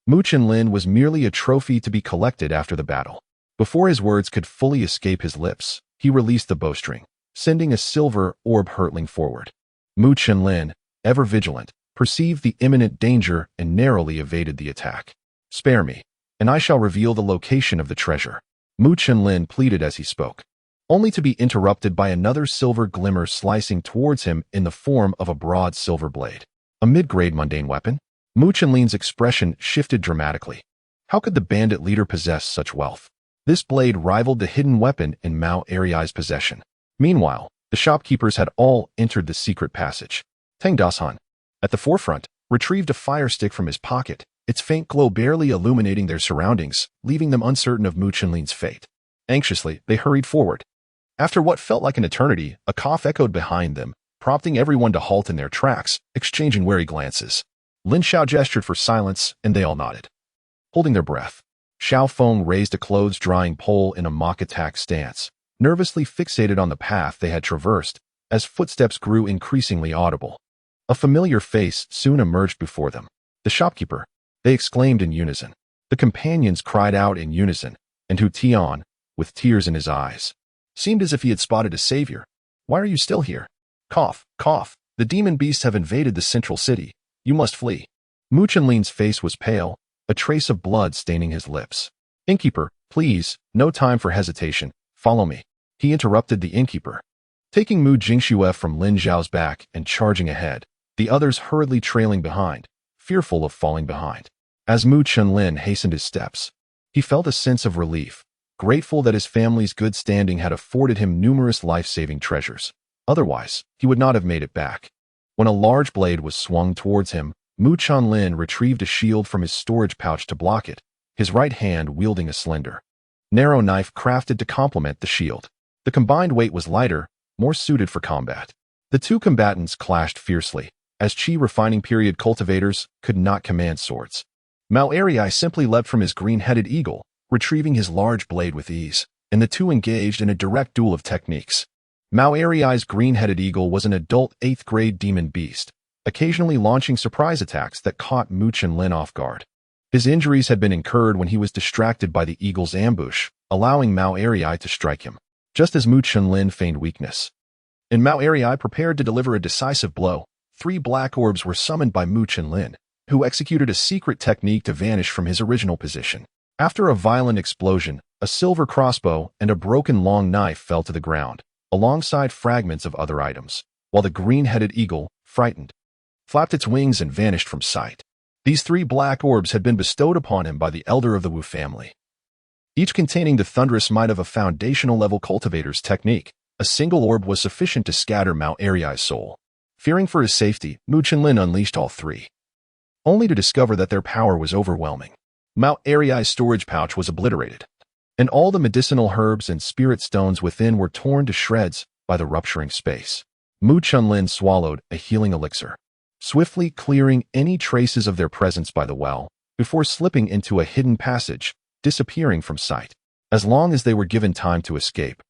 Speaker 1: Mu Chenlin was merely a trophy to be collected after the battle. Before his words could fully escape his lips, he released the bowstring, sending a silver orb hurtling forward. Mu Chenlin, ever vigilant, perceived the imminent danger and narrowly evaded the attack. Spare me, and I shall reveal the location of the treasure. Mu Chenlin pleaded as he spoke, only to be interrupted by another silver glimmer slicing towards him in the form of a broad silver blade. A mid-grade mundane weapon? Mu Chenlin's expression shifted dramatically. How could the bandit leader possess such wealth? This blade rivaled the hidden weapon in Mao Ariai's possession. Meanwhile, the shopkeepers had all entered the secret passage. Tang Dasan, at the forefront, retrieved a fire stick from his pocket, its faint glow barely illuminating their surroundings, leaving them uncertain of Mu Chenlin's fate. Anxiously, they hurried forward. After what felt like an eternity, a cough echoed behind them, prompting everyone to halt in their tracks, exchanging wary glances. Lin Xiao gestured for silence, and they all nodded. Holding their breath, Xiao Feng raised a clothes-drying pole in a mock-attack stance, nervously fixated on the path they had traversed, as footsteps grew increasingly audible. A familiar face soon emerged before them. The shopkeeper, they exclaimed in unison. The companions cried out in unison, and Hu Tian, with tears in his eyes, seemed as if he had spotted a savior. Why are you still here? Cough, cough. The demon beasts have invaded the central city. You must flee. Mu Chenlin's face was pale, a trace of blood staining his lips. Innkeeper, please, no time for hesitation. Follow me. He interrupted the innkeeper. Taking Mu Jingxue from Lin Xiao's back and charging ahead, the others hurriedly trailing behind, fearful of falling behind. As Mu Chenlin hastened his steps, he felt a sense of relief, grateful that his family's good standing had afforded him numerous life-saving treasures. Otherwise, he would not have made it back. When a large blade was swung towards him, Mu Chenlin retrieved a shield from his storage pouch to block it, his right hand wielding a slender, narrow knife crafted to complement the shield. The combined weight was lighter, more suited for combat. The two combatants clashed fiercely, as Qi refining period cultivators could not command swords. Mao Arii simply leapt from his green-headed eagle, retrieving his large blade with ease, and the two engaged in a direct duel of techniques. Mao Arii's green-headed eagle was an adult 8th-grade demon beast, occasionally launching surprise attacks that caught Mu Chenlin off guard. His injuries had been incurred when he was distracted by the eagle's ambush, allowing Mao Arii to strike him, just as Mu Chenlin feigned weakness. And Mao Arii prepared to deliver a decisive blow. 3 black orbs were summoned by Mu Chenlin, who executed a secret technique to vanish from his original position. After a violent explosion, a silver crossbow and a broken long knife fell to the ground, alongside fragments of other items, while the green-headed eagle, frightened, flapped its wings and vanished from sight. These 3 black orbs had been bestowed upon him by the elder of the Wu family, each containing the thunderous might of a foundational-level cultivator's technique. A single orb was sufficient to scatter Mao Arii's soul. Fearing for his safety, Mu Chenlin unleashed all 3, only to discover that their power was overwhelming. Mao Arii's storage pouch was obliterated, and all the medicinal herbs and spirit stones within were torn to shreds by the rupturing space. Mu Chenlin swallowed a healing elixir, swiftly clearing any traces of their presence by the well, before slipping into a hidden passage, disappearing from sight. As long as they were given time to escape,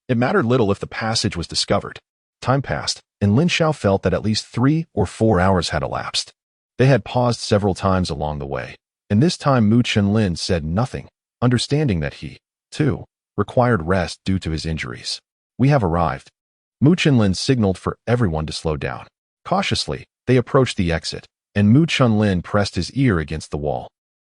Speaker 1: it mattered little if the passage was discovered. Time passed, and Lin Xiao felt that at least 3 or 4 hours had elapsed. They had paused several times along the way, and this time Mu Chenlin said nothing, understanding that he, too, required rest due to his injuries. We have arrived. Mu Chenlin signaled for everyone to slow down. Cautiously, they approached the exit, and Mu Chenlin pressed his ear against the wall,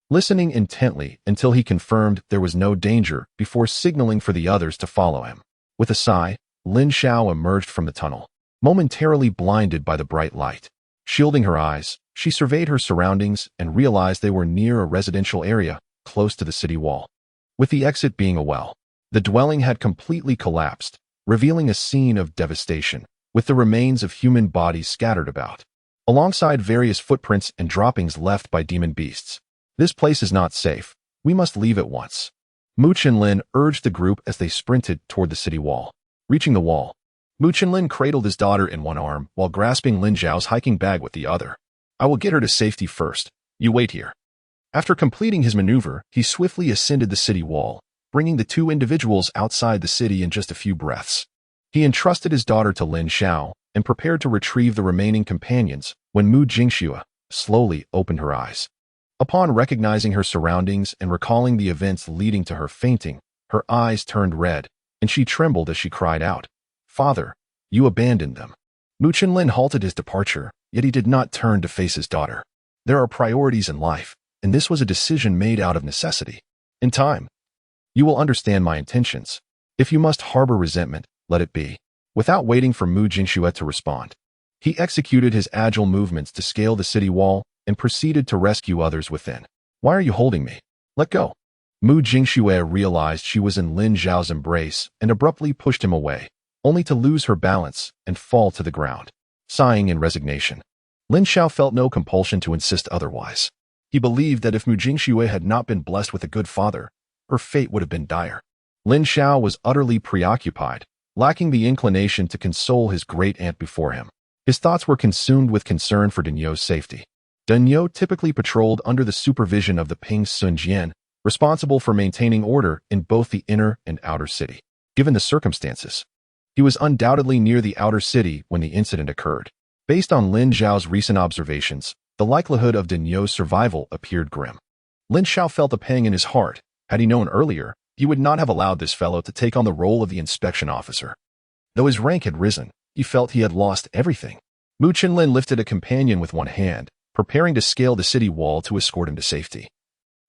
Speaker 1: listening intently until he confirmed there was no danger before signaling for the others to follow him. With a sigh, Lin Xiao emerged from the tunnel, momentarily blinded by the bright light. Shielding her eyes, she surveyed her surroundings and realized they were near a residential area, close to the city wall. With the exit being a well, the dwelling had completely collapsed, revealing a scene of devastation, with the remains of human bodies scattered about, alongside various footprints and droppings left by demon beasts. This place is not safe. We must leave at once. Mu Qinlin urged the group as they sprinted toward the city wall. Reaching the wall, Mu Qinlin cradled his daughter in one arm while grasping Lin Xiao's hiking bag with the other. I will get her to safety first. You wait here. After completing his maneuver, he swiftly ascended the city wall, bringing the two individuals outside the city in just a few breaths. He entrusted his daughter to Lin Xiao and prepared to retrieve the remaining companions when Mu Jingxue slowly opened her eyes. Upon recognizing her surroundings and recalling the events leading to her fainting, her eyes turned red, and she trembled as she cried out, "Father, you abandoned them." Mu Qinlin halted his departure, yet he did not turn to face his daughter. There are priorities in life, and this was a decision made out of necessity. In time, you will understand my intentions. If you must harbor resentment, let it be. Without waiting for Mu Jingxue to respond, he executed his agile movements to scale the city wall and proceeded to rescue others within. Why are you holding me? Let go. Mu Jingxue realized she was in Lin Xiao's embrace and abruptly pushed him away, only to lose her balance and fall to the ground. Sighing in resignation, Lin Xiao felt no compulsion to insist otherwise. He believed that if Mu Jingxue had not been blessed with a good father, her fate would have been dire. Lin Xiao was utterly preoccupied, lacking the inclination to console his great-aunt before him. His thoughts were consumed with concern for Danyo's safety. Danyo typically patrolled under the supervision of the Ping Sun Jian, responsible for maintaining order in both the inner and outer city. Given the circumstances, he was undoubtedly near the outer city when the incident occurred. Based on Lin Xiao's recent observations, the likelihood of Danyo's survival appeared grim. Lin Xiao felt a pang in his heart. Had he known earlier, he would not have allowed this fellow to take on the role of the inspection officer. Though his rank had risen, he felt he had lost everything. Mu Qinlin lifted a companion with one hand, preparing to scale the city wall to escort him to safety,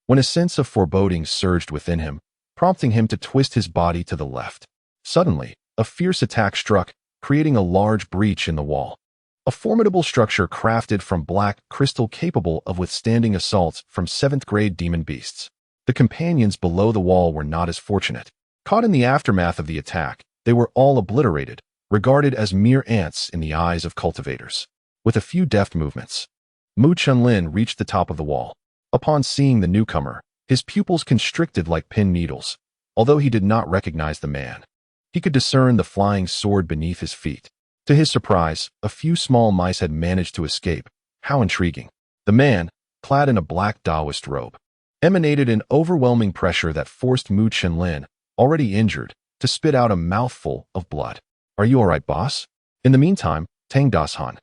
Speaker 1: when a sense of foreboding surged within him, prompting him to twist his body to the left. Suddenly, a fierce attack struck, creating a large breach in the wall. A formidable structure crafted from black crystal capable of withstanding assaults from 7th-grade demon beasts. The companions below the wall were not as fortunate. Caught in the aftermath of the attack, they were all obliterated, regarded as mere ants in the eyes of cultivators. With a few deft movements, Mu Qinlin reached the top of the wall. Upon seeing the newcomer, his pupils constricted like pin needles. Although he did not recognize the man, he could discern the flying sword beneath his feet. To his surprise, a few small mice had managed to escape. How intriguing. The man, clad in a black Taoist robe, emanated an overwhelming pressure that forced Mu Qinlin, already injured, to spit out a mouthful of blood. Are you all right, boss? In the meantime, Tang Dashan,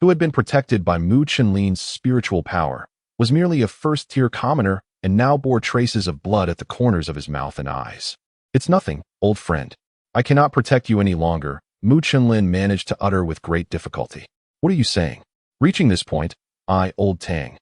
Speaker 1: who had been protected by Mu Qinlin's spiritual power, was merely a first-tier commoner and now bore traces of blood at the corners of his mouth and eyes. It's nothing, old friend. I cannot protect you any longer, Mu Qinlin managed to utter with great difficulty. What are you saying? Reaching this point, I, old Tang,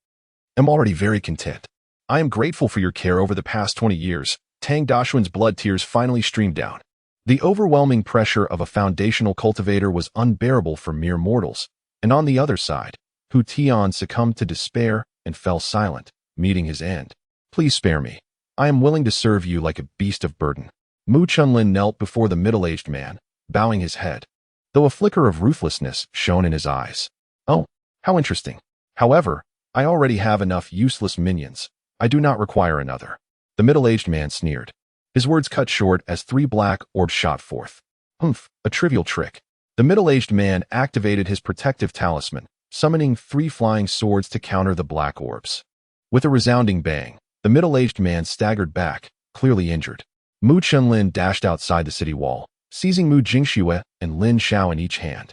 Speaker 1: am already very content. I am grateful for your care over the past 20 years. Tang Dashuan's blood tears finally streamed down. The overwhelming pressure of a foundational cultivator was unbearable for mere mortals, and on the other side, Hu Tian succumbed to despair and fell silent, meeting his end. Please spare me. I am willing to serve you like a beast of burden. Mu Qinlin knelt before the middle-aged man, bowing his head, though a flicker of ruthlessness shone in his eyes. Oh, how interesting. However, I already have enough useless minions. I do not require another. The middle-aged man sneered. His words cut short as 3 black orbs shot forth. Humph, a trivial trick. The middle-aged man activated his protective talisman, summoning 3 flying swords to counter the black orbs. With a resounding bang, the middle-aged man staggered back, clearly injured. Mu Qinlin dashed outside the city wall, seizing Mu Jingxue and Lin Xiao in each hand,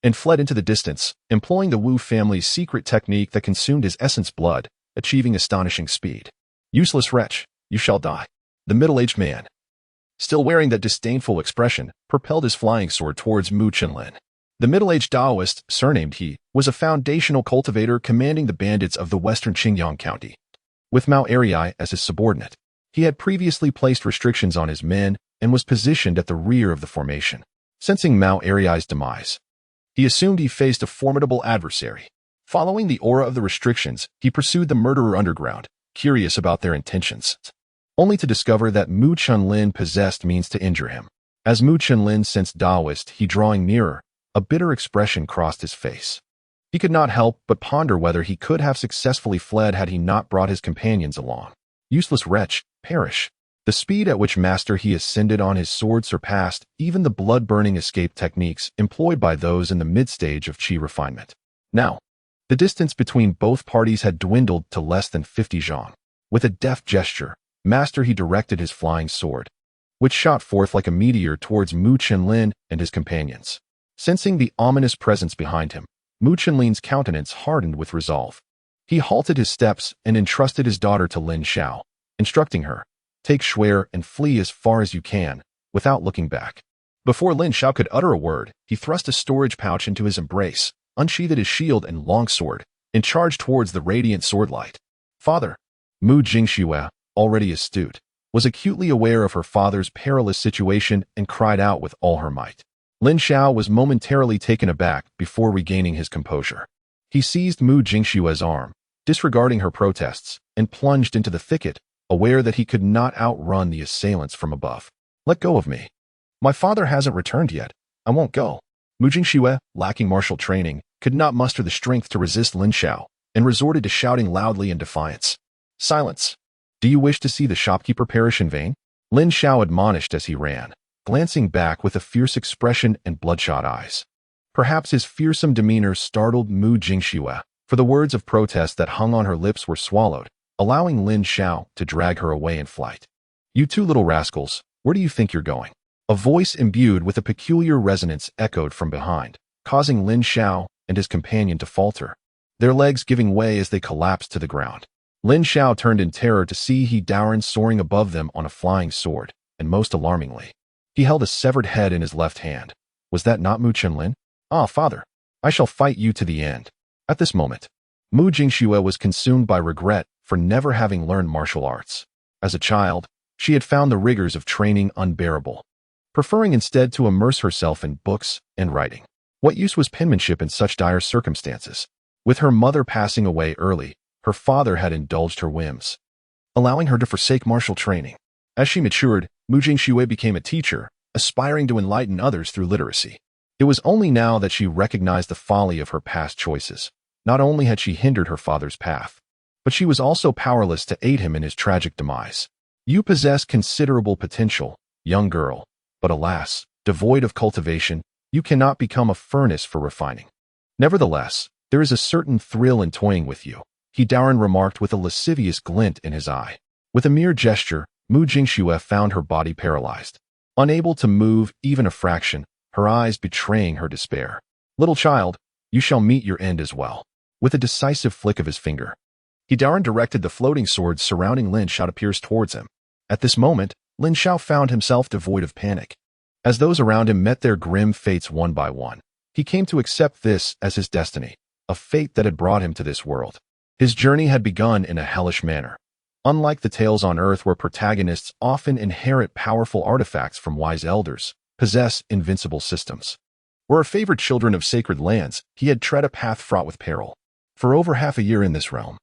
Speaker 1: and fled into the distance, employing the Wu family's secret technique that consumed his essence blood, achieving astonishing speed. Useless wretch, you shall die. The middle-aged man, still wearing that disdainful expression, propelled his flying sword towards Mu Qinlin. The middle-aged Taoist, surnamed He, was a foundational cultivator commanding the bandits of the western Qingyang County. With Mao Arii as his subordinate, he had previously placed restrictions on his men and was positioned at the rear of the formation. Sensing Mao Arii's demise, he assumed he faced a formidable adversary. Following the aura of the restrictions, he pursued the murderer underground, curious about their intentions, only to discover that Mu Qinlin possessed means to injure him. As Mu Qinlin sensed Taoist he drawing nearer, a bitter expression crossed his face. He could not help but ponder whether he could have successfully fled had he not brought his companions along. Useless wretch, perish. The speed at which Master He ascended on his sword surpassed even the blood-burning escape techniques employed by those in the mid-stage of Qi refinement. Now, the distance between both parties had dwindled to less than 50 zhang. With a deft gesture, Master He directed his flying sword, which shot forth like a meteor towards Mu Chenlin and his companions. Sensing the ominous presence behind him, Mu Chenlin's countenance hardened with resolve. He halted his steps and entrusted his daughter to Lin Xiao, instructing her, "Take Shuer and flee as far as you can, without looking back." Before Lin Xiao could utter a word, he thrust a storage pouch into his embrace, unsheathed his shield and longsword, and charged towards the radiant swordlight. Father, Mu Jingxue, already astute, was acutely aware of her father's perilous situation and cried out with all her might. Lin Xiao was momentarily taken aback before regaining his composure. He seized Mu Jingxue's arm, disregarding her protests, and plunged into the thicket, aware that he could not outrun the assailants from above. "Let go of me. My father hasn't returned yet. I won't go." Mu Jingxue, lacking martial training, could not muster the strength to resist Lin Xiao, and resorted to shouting loudly in defiance. "Silence! Do you wish to see the shopkeeper perish in vain?" Lin Xiao admonished as he ran, glancing back with a fierce expression and bloodshot eyes. Perhaps his fearsome demeanor startled Mu Jingxue, for the words of protest that hung on her lips were swallowed, allowing Lin Xiao to drag her away in flight. "You two little rascals, where do you think you're going?" A voice imbued with a peculiar resonance echoed from behind, causing Lin Xiao and his companion to falter, their legs giving way as they collapsed to the ground. Lin Xiao turned in terror to see He Daoren soaring above them on a flying sword, and most alarmingly, he held a severed head in his left hand. Was that not Mu Chenlin? "Ah, father, I shall fight you to the end." At this moment, Mu Jingxue was consumed by regret for never having learned martial arts. As a child, she had found the rigors of training unbearable, preferring instead to immerse herself in books and writing. What use was penmanship in such dire circumstances? With her mother passing away early, her father had indulged her whims, allowing her to forsake martial training. As she matured, Mu Jingxue became a teacher, aspiring to enlighten others through literacy. It was only now that she recognized the folly of her past choices. Not only had she hindered her father's path, but she was also powerless to aid him in his tragic demise. "You possess considerable potential, young girl, but alas, devoid of cultivation, you cannot become a furnace for refining. Nevertheless, there is a certain thrill in toying with you," He Daoren remarked with a lascivious glint in his eye. With a mere gesture, Mu Jingxue found her body paralyzed, unable to move even a fraction, her eyes betraying her despair. "Little child, you shall meet your end as well." With a decisive flick of his finger, He Daoren directed the floating swords surrounding Lin Xiao to pierce towards him. At this moment, Lin Xiao found himself devoid of panic. As those around him met their grim fates one by one, he came to accept this as his destiny, a fate that had brought him to this world. His journey had begun in a hellish manner. Unlike the tales on Earth where protagonists often inherit powerful artifacts from wise elders, possess invincible systems, were favored children of sacred lands, he had tread a path fraught with peril. For over half a year in this realm,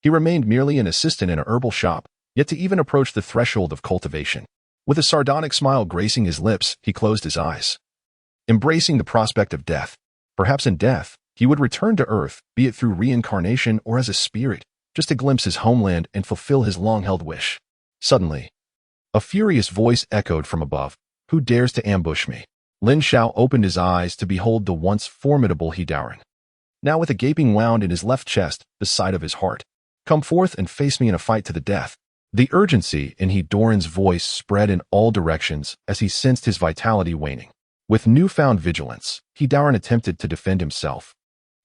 Speaker 1: he remained merely an assistant in a herbal shop, yet to even approach the threshold of cultivation. With a sardonic smile gracing his lips, he closed his eyes, embracing the prospect of death. Perhaps in death, he would return to Earth, be it through reincarnation or as a spirit, just to glimpse his homeland and fulfill his long-held wish. Suddenly, a furious voice echoed from above. "Who dares to ambush me?" Lin Xiao opened his eyes to behold the once formidable He Daoren, now with a gaping wound in his left chest, the side of his heart. "Come forth and face me in a fight to the death." The urgency in He Daoren's voice spread in all directions as he sensed his vitality waning. With newfound vigilance, He Daoren attempted to defend himself.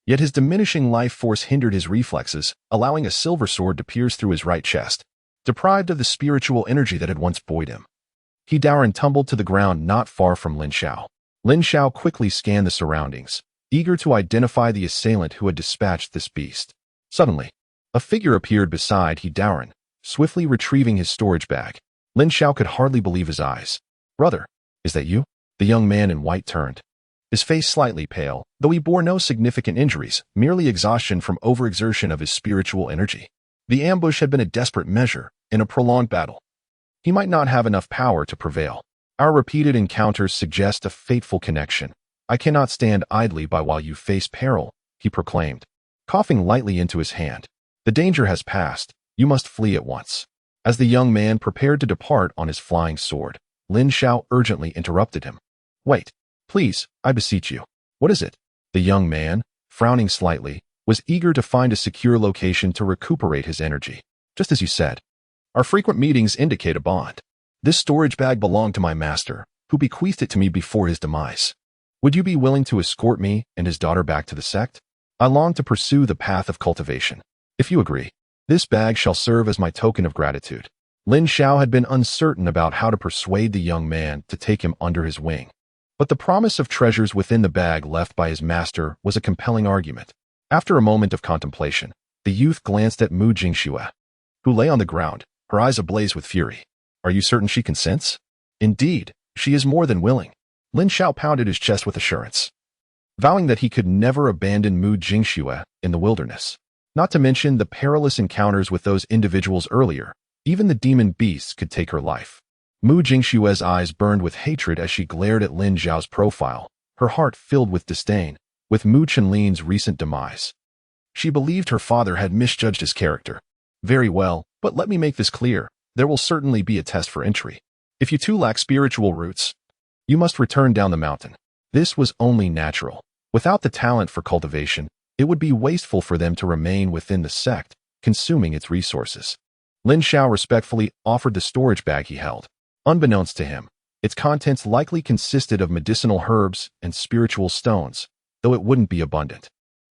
Speaker 1: Yet his diminishing life force hindered his reflexes, allowing a silver sword to pierce through his right chest. Deprived of the spiritual energy that had once buoyed him, He Daoren tumbled to the ground not far from Lin Xiao. Lin Xiao quickly scanned the surroundings, eager to identify the assailant who had dispatched this beast. Suddenly, a figure appeared beside He Daoren, swiftly retrieving his storage bag. Lin Xiao could hardly believe his eyes. "Brother, is that you?" The young man in white turned, his face slightly pale, though he bore no significant injuries, merely exhaustion from overexertion of his spiritual energy. The ambush had been a desperate measure, in a prolonged battle. He might not have enough power to prevail. Our repeated encounters suggest a fateful connection. I cannot stand idly by while you face peril, he proclaimed, coughing lightly into his hand. The danger has passed. You must flee at once. As the young man prepared to depart on his flying sword, Lin Xiao urgently interrupted him. Wait, please, I beseech you. What is it? The young man, frowning slightly, was eager to find a secure location to recuperate his energy. Just as you said. Our frequent meetings indicate a bond. This storage bag belonged to my master, who bequeathed it to me before his demise. Would you be willing to escort me and his daughter back to the sect? I long to pursue the path of cultivation. If you agree, this bag shall serve as my token of gratitude. Lin Xiao had been uncertain about how to persuade the young man to take him under his wing. But the promise of treasures within the bag left by his master was a compelling argument. After a moment of contemplation, the youth glanced at Mu Jingxue, who lay on the ground, her eyes ablaze with fury. Are you certain she consents? Indeed, she is more than willing. Lin Xiao pounded his chest with assurance, vowing that he could never abandon Mu Jingxue in the wilderness. Not to mention the perilous encounters with those individuals earlier, even the demon beasts could take her life. Mu Jingxue's eyes burned with hatred as she glared at Lin Xiao's profile, her heart filled with disdain, with Mu Chenlin's recent demise. She believed her father had misjudged his character. Very well, but let me make this clear. There will certainly be a test for entry. If you two lack spiritual roots, you must return down the mountain. This was only natural. Without the talent for cultivation, it would be wasteful for them to remain within the sect, consuming its resources. Lin Xiao respectfully offered the storage bag he held. Unbeknownst to him, its contents likely consisted of medicinal herbs and spiritual stones, though it wouldn't be abundant.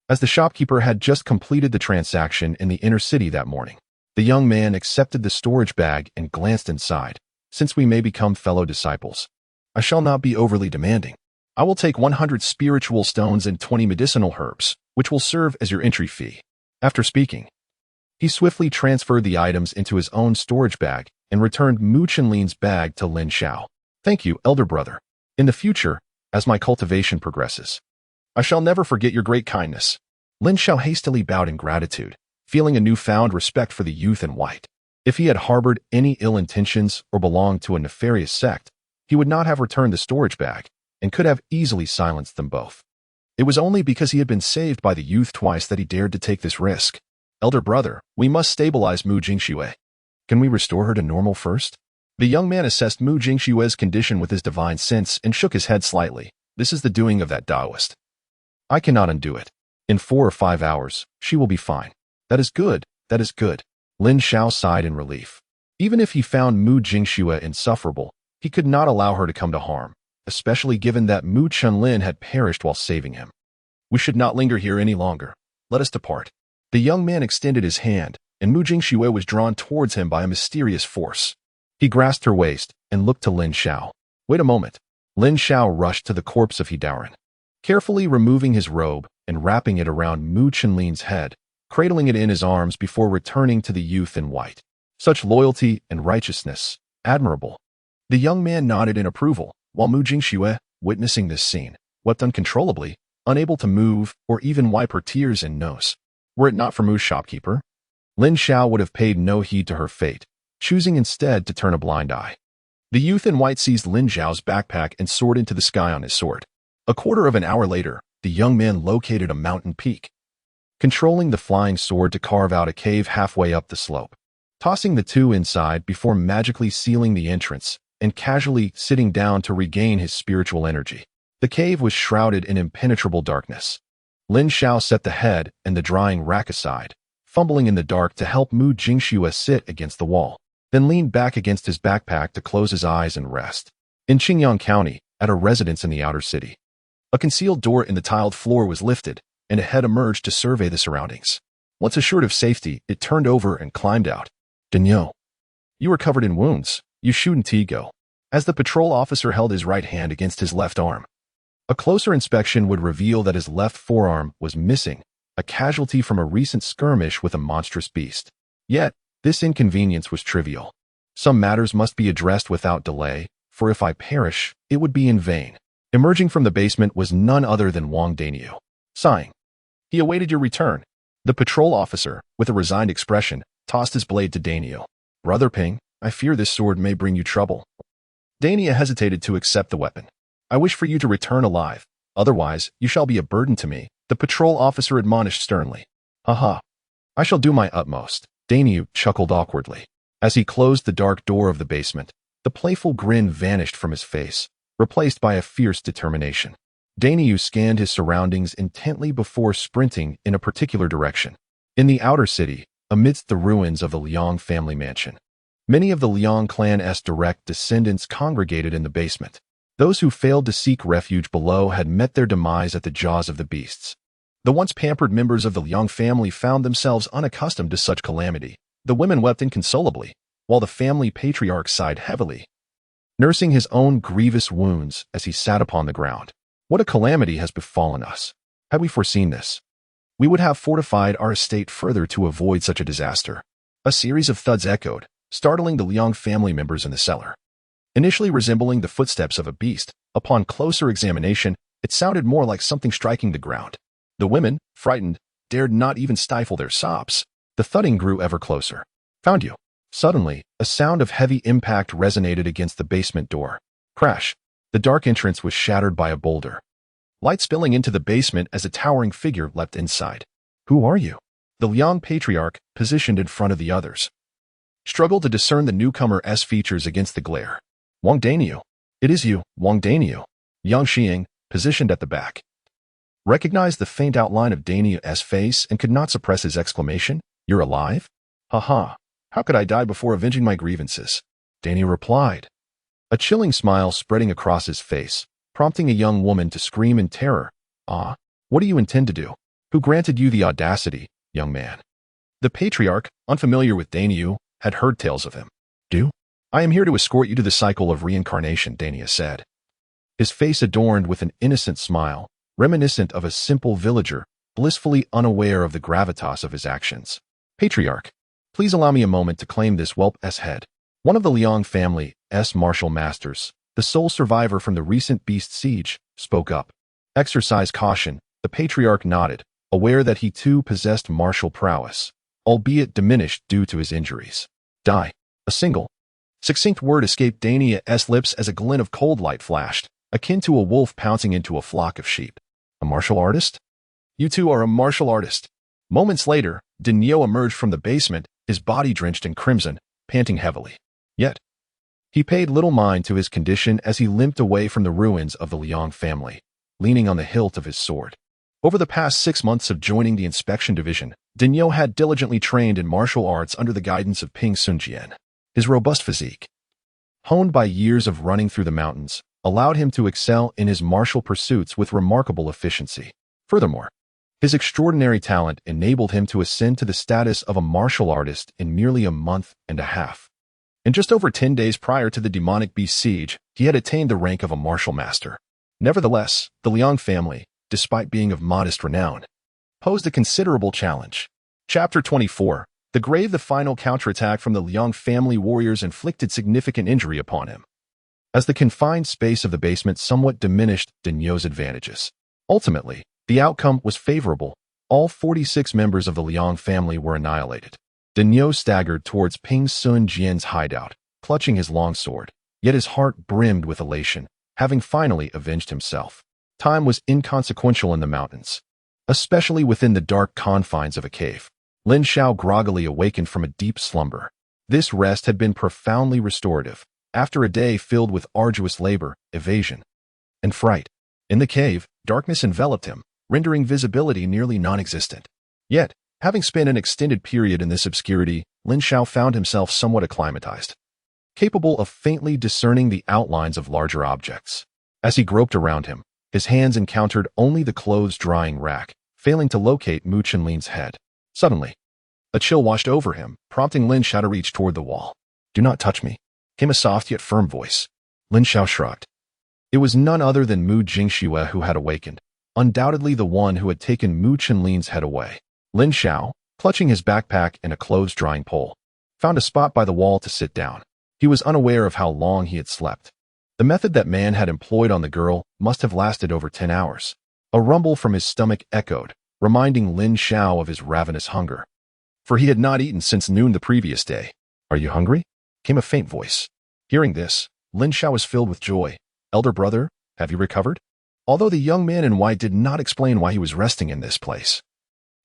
Speaker 1: As the shopkeeper had just completed the transaction in the inner city that morning, the young man accepted the storage bag and glanced inside. Since we may become fellow disciples, I shall not be overly demanding. I will take 100 spiritual stones and 20 medicinal herbs, which will serve as your entry fee. After speaking, he swiftly transferred the items into his own storage bag and returned Mu Chenlin's bag to Lin Xiao. Thank you, elder brother. In the future, as my cultivation progresses, I shall never forget your great kindness. Lin Xiao hastily bowed in gratitude, feeling a newfound respect for the youth in white. If he had harbored any ill intentions or belonged to a nefarious sect, he would not have returned the storage bag and could have easily silenced them both. It was only because he had been saved by the youth twice that he dared to take this risk. Elder brother, we must stabilize Mu Jingxue. Can we restore her to normal first? The young man assessed Mu Jingxue's condition with his divine sense and shook his head slightly. This is the doing of that Taoist. I cannot undo it. In 4 or 5 hours, she will be fine. That is good, that is good. Lin Xiao sighed in relief. Even if he found Mu Jingxue insufferable, he could not allow her to come to harm, especially given that Mu Chenlin had perished while saving him. We should not linger here any longer. Let us depart. The young man extended his hand, and Mu Jingxue was drawn towards him by a mysterious force. He grasped her waist and looked to Lin Xiao. Wait a moment. Lin Xiao rushed to the corpse of Hidauran, carefully removing his robe and wrapping it around Mu Chenlin's head, cradling it in his arms before returning to the youth in white. Such loyalty and righteousness, admirable. The young man nodded in approval, while Mu Jingxue, witnessing this scene, wept uncontrollably, unable to move or even wipe her tears and nose. Were it not for Mu's shopkeeper, Lin Xiao would have paid no heed to her fate, choosing instead to turn a blind eye. The youth in white seized Lin Xiao's backpack and soared into the sky on his sword. A quarter of an hour later, the young man located a mountain peak, controlling the flying sword to carve out a cave halfway up the slope. Tossing the two inside before magically sealing the entrance and casually sitting down to regain his spiritual energy. The cave was shrouded in impenetrable darkness. Lin Xiao set the head and the drying rack aside, fumbling in the dark to help Mu Jingxue sit against the wall, then leaned back against his backpack to close his eyes and rest. In Qingyang County, at a residence in the outer city, a concealed door in the tiled floor was lifted, and a head emerged to survey the surroundings. Once assured of safety, it turned over and climbed out. Daniel, you are covered in wounds. You shouldn't go. As the patrol officer held his right hand against his left arm, a closer inspection would reveal that his left forearm was missing, a casualty from a recent skirmish with a monstrous beast. Yet, this inconvenience was trivial. Some matters must be addressed without delay, for if I perish, it would be in vain. Emerging from the basement was none other than Wang Daniel. Sighing, he awaited your return. The patrol officer, with a resigned expression, tossed his blade to Daniel. Brother Ping, I fear this sword may bring you trouble. Dania hesitated to accept the weapon. I wish for you to return alive. Otherwise, you shall be a burden to me, The patrol officer admonished sternly. Haha. I shall do my utmost. Daniel chuckled awkwardly. As he closed the dark door of the basement, the playful grin vanished from his face, replaced by a fierce determination. Daniel scanned his surroundings intently before sprinting in a particular direction. In the outer city, amidst the ruins of the Liang family mansion, many of the Liang clan's direct descendants congregated in the basement. Those who failed to seek refuge below had met their demise at the jaws of the beasts. The once pampered members of the Liang family found themselves unaccustomed to such calamity. The women wept inconsolably, while the family patriarch sighed heavily, nursing his own grievous wounds as he sat upon the ground. What a calamity has befallen us! Had we foreseen this, we would have fortified our estate further to avoid such a disaster. A series of thuds echoed, startling the Liang family members in the cellar. Initially resembling the footsteps of a beast, upon closer examination, it sounded more like something striking the ground. The women, frightened, dared not even stifle their sobs. The thudding grew ever closer. Found you. Suddenly, a sound of heavy impact resonated against the basement door. Crash. The dark entrance was shattered by a boulder, light spilling into the basement as a towering figure leapt inside. Who are you? The Liang patriarch, positioned in front of the others, struggled to discern the newcomer's features against the glare. Wang Daniel. It is you, Wang Daniel. Yang Xiang, positioned at the back, recognized the faint outline of Daniel's face and could not suppress his exclamation. You're alive? Haha. How could I die before avenging my grievances? Daniel replied, a chilling smile spreading across his face, prompting a young woman to scream in terror. Ah, what do you intend to do? Who granted you the audacity, young man? The patriarch, unfamiliar with Daniel, had heard tales of him. Do? I am here to escort you to the cycle of reincarnation, Daniel said, his face adorned with an innocent smile, reminiscent of a simple villager, blissfully unaware of the gravitas of his actions. Patriarch, please allow me a moment to claim this whelp's head. One of the Liang family's martial masters, the sole survivor from the recent beast siege, spoke up. Exercise caution. The patriarch nodded, aware that he too possessed martial prowess, albeit diminished due to his injuries. Die. A single, succinct word escaped Daniel's lips as a glint of cold light flashed, akin to a wolf pouncing into a flock of sheep. A martial artist? You two are a martial artist. Moments later, Daniel emerged from the basement, his body drenched in crimson, panting heavily. Yet, he paid little mind to his condition as he limped away from the ruins of the Liang family, leaning on the hilt of his sword. Over the past 6 months of joining the inspection division, Daniel had diligently trained in martial arts under the guidance of Ping Sunjian. His robust physique, honed by years of running through the mountains, allowed him to excel in his martial pursuits with remarkable efficiency. Furthermore, his extraordinary talent enabled him to ascend to the status of a martial artist in merely a month and a half. In just over 10 days prior to the demonic beast siege, he had attained the rank of a martial master. Nevertheless, the Liang family, despite being of modest renown, posed a considerable challenge. Chapter 24. The grave. The final counterattack from the Liang family warriors inflicted significant injury upon him, as the confined space of the basement somewhat diminished Daniel's advantages. Ultimately, the outcome was favorable. All 46 members of the Liang family were annihilated. Daniel staggered towards Ping Sun Jian's hideout, clutching his long sword, yet his heart brimmed with elation, having finally avenged himself. Time was inconsequential in the mountains, especially within the dark confines of a cave. Lin Xiao groggily awakened from a deep slumber. This rest had been profoundly restorative, after a day filled with arduous labor, evasion, and fright. In the cave, darkness enveloped him, rendering visibility nearly non-existent. Yet, having spent an extended period in this obscurity, Lin Xiao found himself somewhat acclimatized, capable of faintly discerning the outlines of larger objects. As he groped around him, his hands encountered only the clothes-drying rack, failing to locate Mu Chenlin's head. Suddenly, a chill washed over him, prompting Lin Xiao to reach toward the wall. Do not touch me, came a soft yet firm voice. Lin Xiao shrugged. It was none other than Mu Jingxue who had awakened, undoubtedly the one who had taken Mu Chenlin's head away. Lin Xiao, clutching his backpack and a clothes-drying pole, found a spot by the wall to sit down. He was unaware of how long he had slept. The method that man had employed on the girl must have lasted over 10 hours. A rumble from his stomach echoed, reminding Lin Xiao of his ravenous hunger, for he had not eaten since noon the previous day. Are you hungry? Came a faint voice. Hearing this, Lin Xiao was filled with joy. Elder brother, have you recovered? Although the young man in white did not explain why he was resting in this place,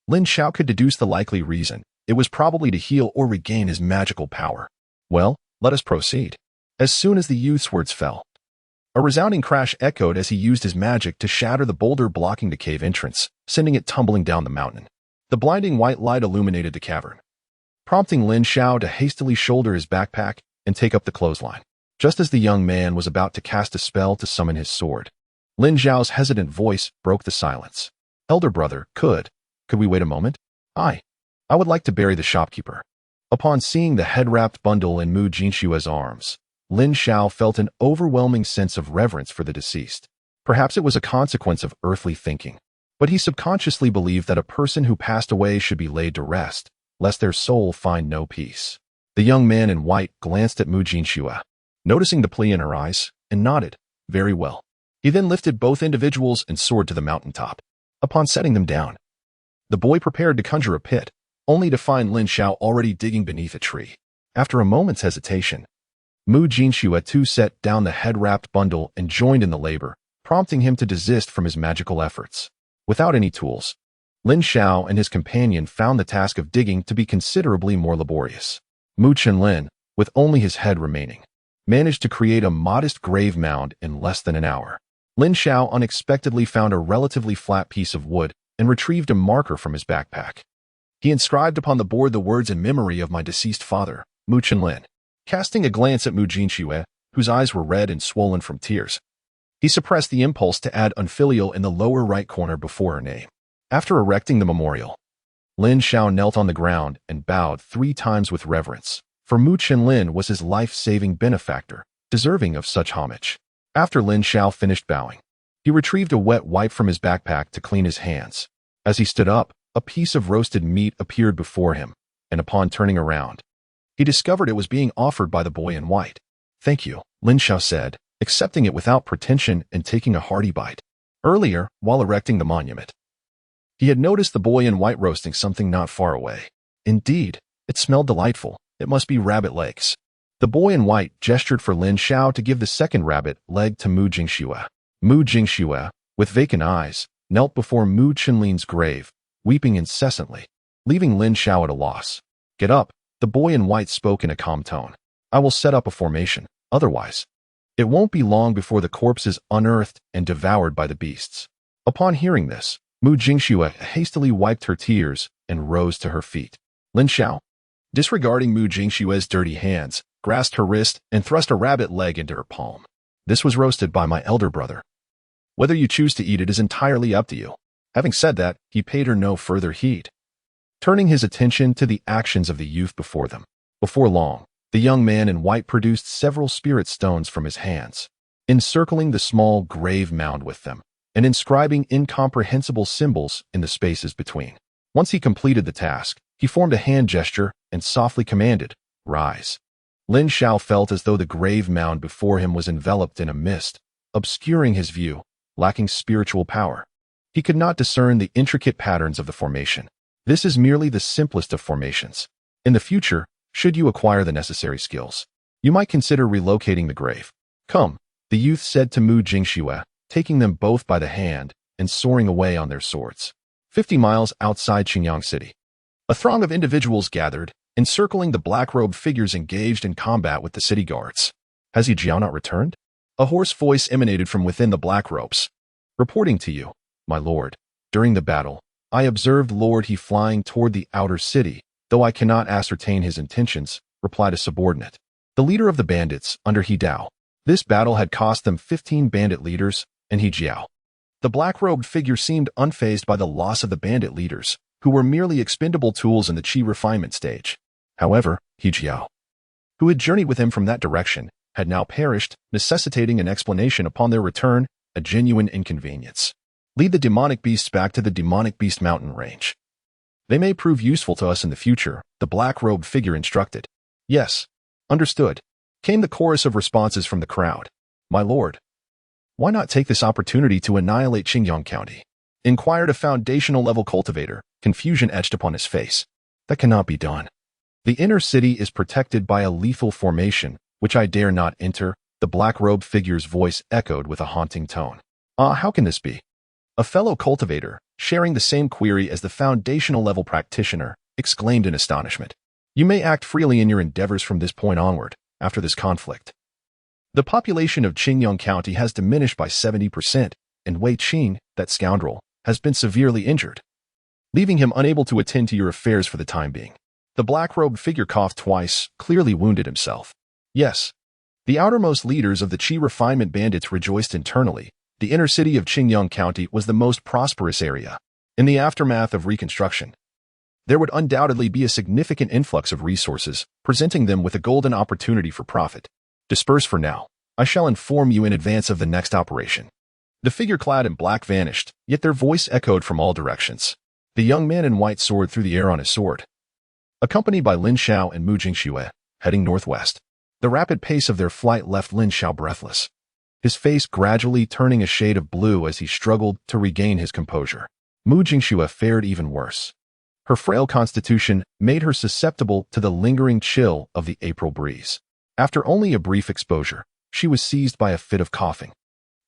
Speaker 1: Lin Xiao could deduce the likely reason. It was probably to heal or regain his magical power. Well, let us proceed. As soon as the youth's words fell, a resounding crash echoed as he used his magic to shatter the boulder blocking the cave entrance, sending it tumbling down the mountain. The blinding white light illuminated the cavern, prompting Lin Xiao to hastily shoulder his backpack and take up the clothesline. Just as the young man was about to cast a spell to summon his sword, Lin Xiao's hesitant voice broke the silence. Elder brother, could we wait a moment? I would like to bury the shopkeeper. Upon seeing the head-wrapped bundle in Mu Jinshue's arms, Lin Xiao felt an overwhelming sense of reverence for the deceased. Perhaps it was a consequence of earthly thinking, but he subconsciously believed that a person who passed away should be laid to rest, lest their soul find no peace. The young man in white glanced at Mu Jinshue, noticing the plea in her eyes, and nodded. Very well. He then lifted both individuals and soared to the mountaintop. Upon setting them down, the boy prepared to conjure a pit, only to find Lin Xiao already digging beneath a tree. After a moment's hesitation, Mu Jinshue too set down the head-wrapped bundle and joined in the labor, prompting him to desist from his magical efforts. Without any tools, Lin Xiao and his companion found the task of digging to be considerably more laborious. Mu Chenlin, with only his head remaining, managed to create a modest grave mound in less than an hour. Lin Xiao unexpectedly found a relatively flat piece of wood and retrieved a marker from his backpack. He inscribed upon the board the words in memory of my deceased father, Mu Chenlin. Casting a glance at Mu Jinshue, whose eyes were red and swollen from tears, he suppressed the impulse to add unfilial in the lower right corner before her name. After erecting the memorial, Lin Xiao knelt on the ground and bowed 3 times with reverence, for Mu Chenlin was his life-saving benefactor, deserving of such homage. After Lin Xiao finished bowing, he retrieved a wet wipe from his backpack to clean his hands. As he stood up, a piece of roasted meat appeared before him, and upon turning around, he discovered it was being offered by the boy in white. Thank you, Lin Xiao said, accepting it without pretension and taking a hearty bite. Earlier, while erecting the monument, he had noticed the boy in white roasting something not far away. Indeed, it smelled delightful. It must be rabbit legs. The boy in white gestured for Lin Xiao to give the second rabbit leg to Mu Jinshue. Mu Jinshue, with vacant eyes, knelt before Mu Chenlin's grave, weeping incessantly, leaving Lin Xiao at a loss. Get up, the boy in white spoke in a calm tone. I will set up a formation, otherwise it won't be long before the corpse is unearthed and devoured by the beasts. Upon hearing this, Mu Jinshue hastily wiped her tears and rose to her feet. Lin Xiao, disregarding Mu Jingshue's dirty hands, grasped her wrist and thrust a rabbit leg into her palm. This was roasted by my elder brother. Whether you choose to eat it is entirely up to you. Having said that, he paid her no further heed, turning his attention to the actions of the youth before them. Before long, the young man in white produced several spirit stones from his hands, encircling the small grave mound with them, and inscribing incomprehensible symbols in the spaces between. Once he completed the task, he formed a hand gesture and softly commanded, "Rise." Lin Xiao felt as though the grave mound before him was enveloped in a mist, obscuring his view, lacking spiritual power. He could not discern the intricate patterns of the formation. This is merely the simplest of formations. In the future, should you acquire the necessary skills, you might consider relocating the grave. Come, the youth said to Mu Jinshue, taking them both by the hand and soaring away on their swords. 50 miles outside Qingyang City, a throng of individuals gathered, encircling the black-robed figures engaged in combat with the city guards. Has Yi Jiao not returned? A hoarse voice emanated from within the black robes. Reporting to you, my lord. During the battle, I observed Lord He flying toward the outer city, though I cannot ascertain his intentions, replied a subordinate. The leader of the bandits, under He Dao. This battle had cost them 15 bandit leaders, and He Jiao. The black-robed figure seemed unfazed by the loss of the bandit leaders, who were merely expendable tools in the Qi refinement stage. However, He Jiao, who had journeyed with him from that direction, had now perished, necessitating an explanation upon their return, a genuine inconvenience. Lead the demonic beasts back to the demonic beast mountain range. They may prove useful to us in the future, the black-robed figure instructed. Yes, understood, came the chorus of responses from the crowd. My lord, why not take this opportunity to annihilate Qingyang County? Inquired a foundational-level cultivator, confusion etched upon his face. That cannot be done. The inner city is protected by a lethal formation, which I dare not enter, the black-robed figure's voice echoed with a haunting tone. How can this be? A fellow cultivator, sharing the same query as the foundational-level practitioner, exclaimed in astonishment. You may act freely in your endeavors from this point onward, after this conflict. The population of Qingyang County has diminished by 70%, and Wei Qing, that scoundrel, has been severely injured, leaving him unable to attend to your affairs for the time being. The black-robed figure coughed twice, clearly wounded himself. Yes. The outermost leaders of the Qi refinement bandits rejoiced internally. The inner city of Qingyang County was the most prosperous area. In the aftermath of reconstruction, there would undoubtedly be a significant influx of resources, presenting them with a golden opportunity for profit. Disperse for now. I shall inform you in advance of the next operation. The figure clad in black vanished, yet their voice echoed from all directions. The young man in white soared through the air on his sword, accompanied by Lin Xiao and Mu Jingxue, heading northwest. The rapid pace of their flight left Lin Xiao breathless, his face gradually turning a shade of blue as he struggled to regain his composure. Mu Jingxue fared even worse. Her frail constitution made her susceptible to the lingering chill of the April breeze. After only a brief exposure, she was seized by a fit of coughing.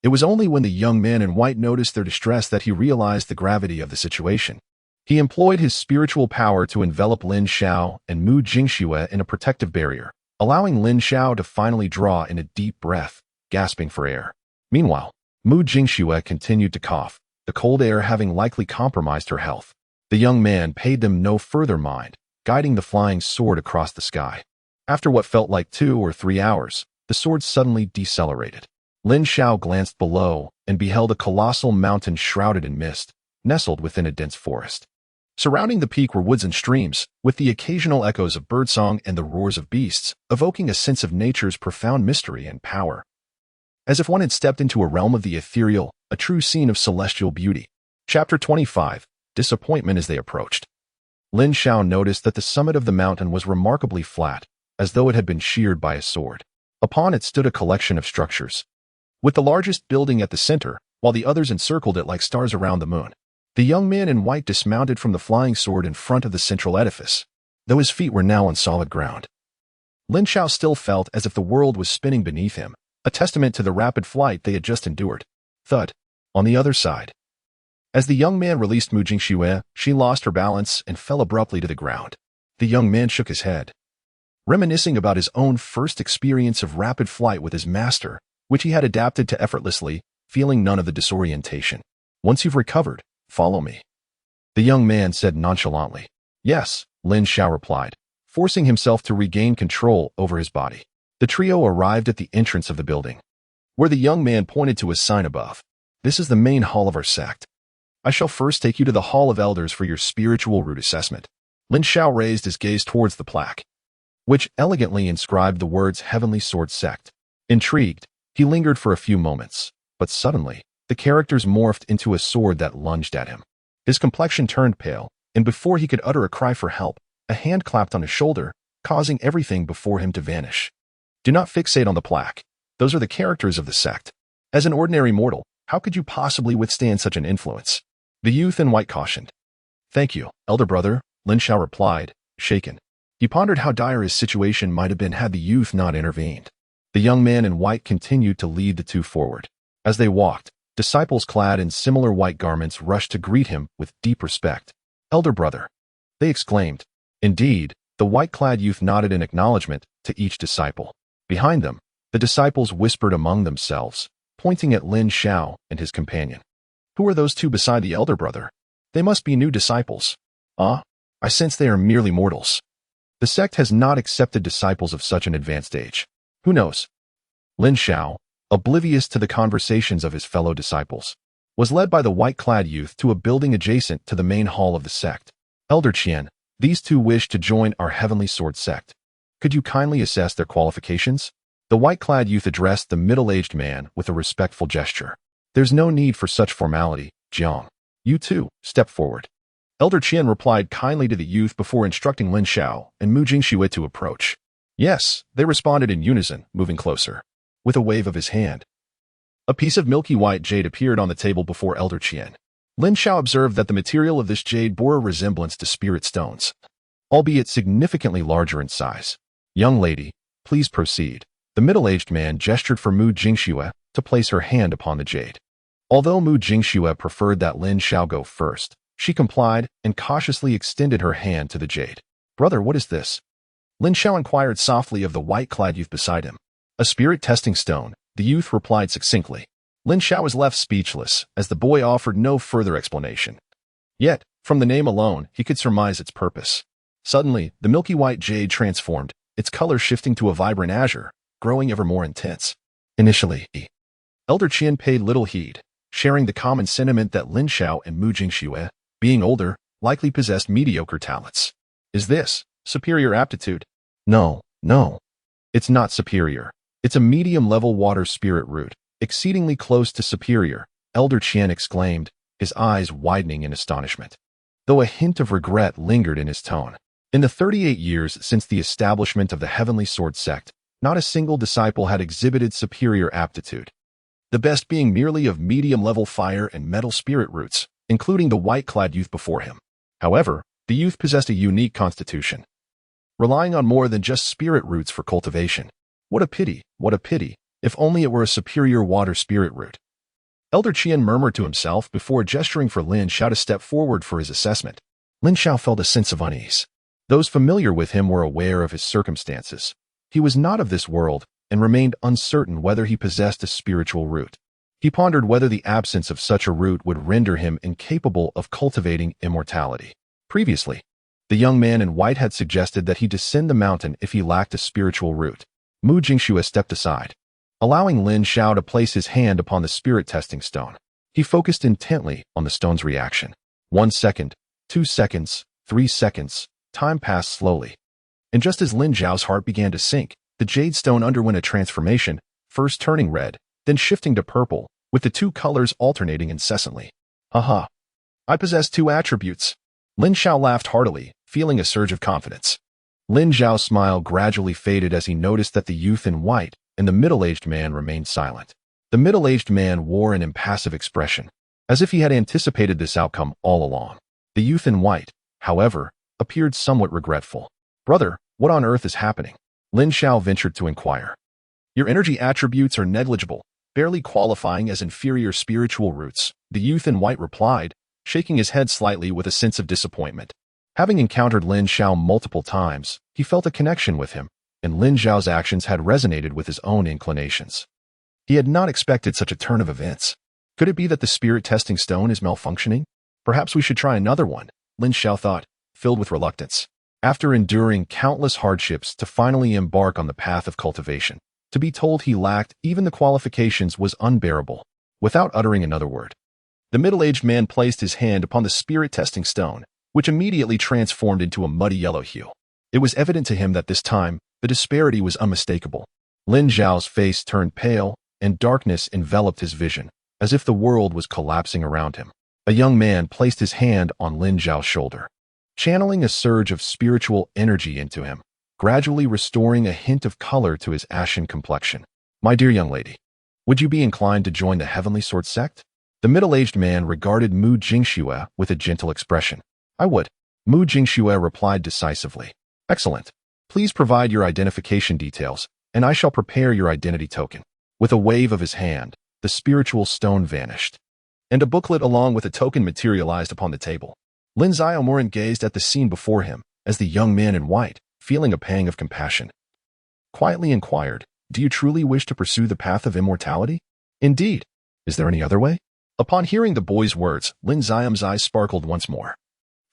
Speaker 1: It was only when the young man in white noticed their distress that he realized the gravity of the situation. He employed his spiritual power to envelop Lin Xiao and Mu Jingxue in a protective barrier, allowing Lin Xiao to finally draw in a deep breath, gasping for air. Meanwhile, Mu Jingxue continued to cough, the cold air having likely compromised her health. The young man paid them no further mind, guiding the flying sword across the sky. After what felt like 2 or 3 hours, the sword suddenly decelerated. Lin Xiao glanced below and beheld a colossal mountain shrouded in mist, nestled within a dense forest. Surrounding the peak were woods and streams, with the occasional echoes of birdsong and the roars of beasts, evoking a sense of nature's profound mystery and power. As if one had stepped into a realm of the ethereal, a true scene of celestial beauty. Chapter 25. Disappointment as they approached. Lin Xiao noticed that the summit of the mountain was remarkably flat, as though it had been sheared by a sword. Upon it stood a collection of structures, with the largest building at the center, while the others encircled it like stars around the moon. The young man in white dismounted from the flying sword in front of the central edifice, though his feet were now on solid ground. Lin Xiao still felt as if the world was spinning beneath him, a testament to the rapid flight they had just endured. Thud. On the other side. As the young man released Mu Jingxue, she lost her balance and fell abruptly to the ground. The young man shook his head, reminiscing about his own first experience of rapid flight with his master, which he had adapted to effortlessly, feeling none of the disorientation. Once you've recovered, follow me. The young man said nonchalantly. Yes, Lin Xiao replied, forcing himself to regain control over his body. The trio arrived at the entrance of the building, where the young man pointed to a sign above. This is the main hall of our sect. I shall first take you to the Hall of Elders for your spiritual root assessment. Lin Xiao raised his gaze towards the plaque, which elegantly inscribed the words Heavenly Sword Sect. Intrigued, he lingered for a few moments, but suddenly, the characters morphed into a sword that lunged at him. His complexion turned pale, and before he could utter a cry for help, a hand clapped on his shoulder, causing everything before him to vanish. Do not fixate on the plaque. Those are the characters of the sect. As an ordinary mortal, how could you possibly withstand such an influence? The youth in white cautioned. Thank you, elder brother, Lin Xiao replied, shaken. He pondered how dire his situation might have been had the youth not intervened. The young man in white continued to lead the two forward. As they walked, disciples clad in similar white garments rushed to greet him with deep respect. Elder brother, they exclaimed. Indeed, the white-clad youth nodded in acknowledgement to each disciple. Behind them, the disciples whispered among themselves, pointing at Lin Xiao and his companion. Who are those two beside the elder brother? They must be new disciples. I sense they are merely mortals. The sect has not accepted disciples of such an advanced age. Who knows? Lin Xiao, oblivious to the conversations of his fellow disciples, was led by the white-clad youth to a building adjacent to the main hall of the sect. Elder Qian, these two wish to join our Heavenly Sword sect. Could you kindly assess their qualifications? The white-clad youth addressed the middle-aged man with a respectful gesture. There's no need for such formality, Jiang. You too, step forward. Elder Qian replied kindly to the youth before instructing Lin Xiao and Mu Jingxue to approach. Yes, they responded in unison, moving closer. With a wave of his hand, a piece of milky white jade appeared on the table before Elder Qian. Lin Xiao observed that the material of this jade bore a resemblance to spirit stones, albeit significantly larger in size. Young lady, please proceed. The middle-aged man gestured for Mu Jingxue to place her hand upon the jade. Although Mu Jingxue preferred that Lin Xiao go first, she complied and cautiously extended her hand to the jade. "Brother, what is this?" Lin Xiao inquired softly of the white-clad youth beside him. "A spirit-testing stone," the youth replied succinctly. Lin Xiao was left speechless, as the boy offered no further explanation. Yet, from the name alone, he could surmise its purpose. Suddenly, the milky white jade transformed, its color shifting to a vibrant azure, growing ever more intense. Initially, Elder Qian paid little heed, sharing the common sentiment that Lin Xiao and Mu Jingxue, being older, likely possessed mediocre talents. Is this superior aptitude? No. It's not superior. It's a medium-level water spirit root, exceedingly close to superior, Elder Qian exclaimed, his eyes widening in astonishment, though a hint of regret lingered in his tone. In the 38 years since the establishment of the Heavenly Sword sect, not a single disciple had exhibited superior aptitude, the best being merely of medium-level fire and metal spirit roots, including the white-clad youth before him. However, the youth possessed a unique constitution, relying on more than just spirit roots for cultivation. What a pity, if only it were a superior water spirit root. Elder Qian murmured to himself before gesturing for Lin Xiao to step forward for his assessment. Lin Xiao felt a sense of unease. Those familiar with him were aware of his circumstances. He was not of this world and remained uncertain whether he possessed a spiritual root. He pondered whether the absence of such a root would render him incapable of cultivating immortality. Previously, the young man in white had suggested that he descend the mountain if he lacked a spiritual root. Mu Jingxue stepped aside, allowing Lin Xiao to place his hand upon the spirit-testing stone. He focused intently on the stone's reaction. 1 second, 2 seconds, 3 seconds. Time passed slowly. And just as Lin Xiao's heart began to sink, the jade stone underwent a transformation, first turning red, then shifting to purple, with the two colors alternating incessantly. "Haha! I possess 2 attributes." Lin Xiao laughed heartily, feeling a surge of confidence. Lin Xiao's smile gradually faded as he noticed that the youth in white and the middle-aged man remained silent. The middle-aged man wore an impassive expression, as if he had anticipated this outcome all along. The youth in white, however, appeared somewhat regretful. "Brother, what on earth is happening?" Lin Xiao ventured to inquire. "Your energy attributes are negligible, barely qualifying as inferior spiritual roots," the youth in white replied, shaking his head slightly with a sense of disappointment. Having encountered Lin Xiao multiple times, he felt a connection with him, and Lin Xiao's actions had resonated with his own inclinations. He had not expected such a turn of events. Could it be that the spirit-testing stone is malfunctioning? Perhaps we should try another one, Lin Xiao thought, filled with reluctance. After enduring countless hardships to finally embark on the path of cultivation, to be told he lacked even the qualifications was unbearable. Without uttering another word, the middle-aged man placed his hand upon the spirit-testing stone, which immediately transformed into a muddy yellow hue. It was evident to him that this time, the disparity was unmistakable. Lin Xiao's face turned pale, and darkness enveloped his vision, as if the world was collapsing around him. A young man placed his hand on Lin Xiao's shoulder, channeling a surge of spiritual energy into him, gradually restoring a hint of color to his ashen complexion. "My dear young lady, would you be inclined to join the Heavenly Sword sect?" The middle-aged man regarded Mu Jingxue with a gentle expression. "I would," Mu Jingxue replied decisively. "Excellent. Please provide your identification details, and I shall prepare your identity token." With a wave of his hand, the spiritual stone vanished, and a booklet along with a token materialized upon the table. Lin Xiao gazed at the scene before him, as the young man in white, feeling a pang of compassion, quietly inquired, "Do you truly wish to pursue the path of immortality?" "Indeed. Is there any other way?" Upon hearing the boy's words, Lin Xiao's eyes sparkled once more,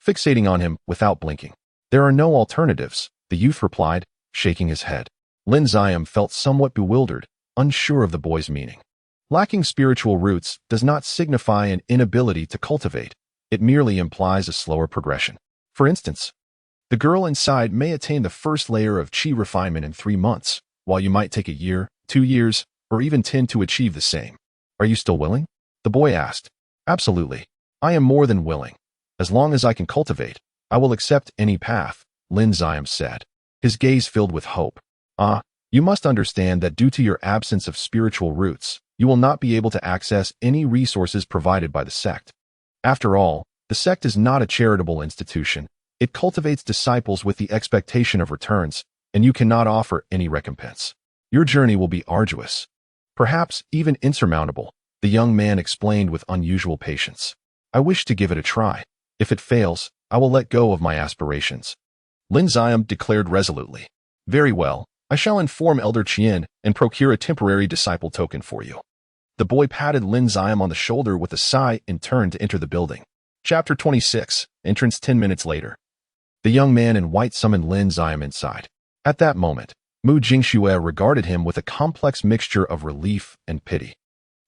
Speaker 1: fixating on him without blinking. "There are no alternatives," the youth replied, shaking his head. Lin Xiao felt somewhat bewildered, unsure of the boy's meaning. Lacking spiritual roots does not signify an inability to cultivate. It merely implies a slower progression. For instance, the girl inside may attain the first layer of qi refinement in 3 months, while you might take a year, 2 years, or even 10 to achieve the same. "Are you still willing?" the boy asked. "Absolutely. I am more than willing. As long as I can cultivate, I will accept any path," Lin Xiao said, his gaze filled with hope. You must understand that due to your absence of spiritual roots, you will not be able to access any resources provided by the sect. After all, the sect is not a charitable institution. It cultivates disciples with the expectation of returns, and you cannot offer any recompense. Your journey will be arduous, perhaps even insurmountable. The young man explained with unusual patience. I wish to give it a try. If it fails, I will let go of my aspirations. Lin Xiao declared resolutely. Very well, I shall inform Elder Qian and procure a temporary disciple token for you. The boy patted Lin Xiao on the shoulder with a sigh and turned to enter the building. Chapter 26, entrance 10 minutes later. The young man in white summoned Lin Xiao inside. At that moment, Mu Jingxue regarded him with a complex mixture of relief and pity.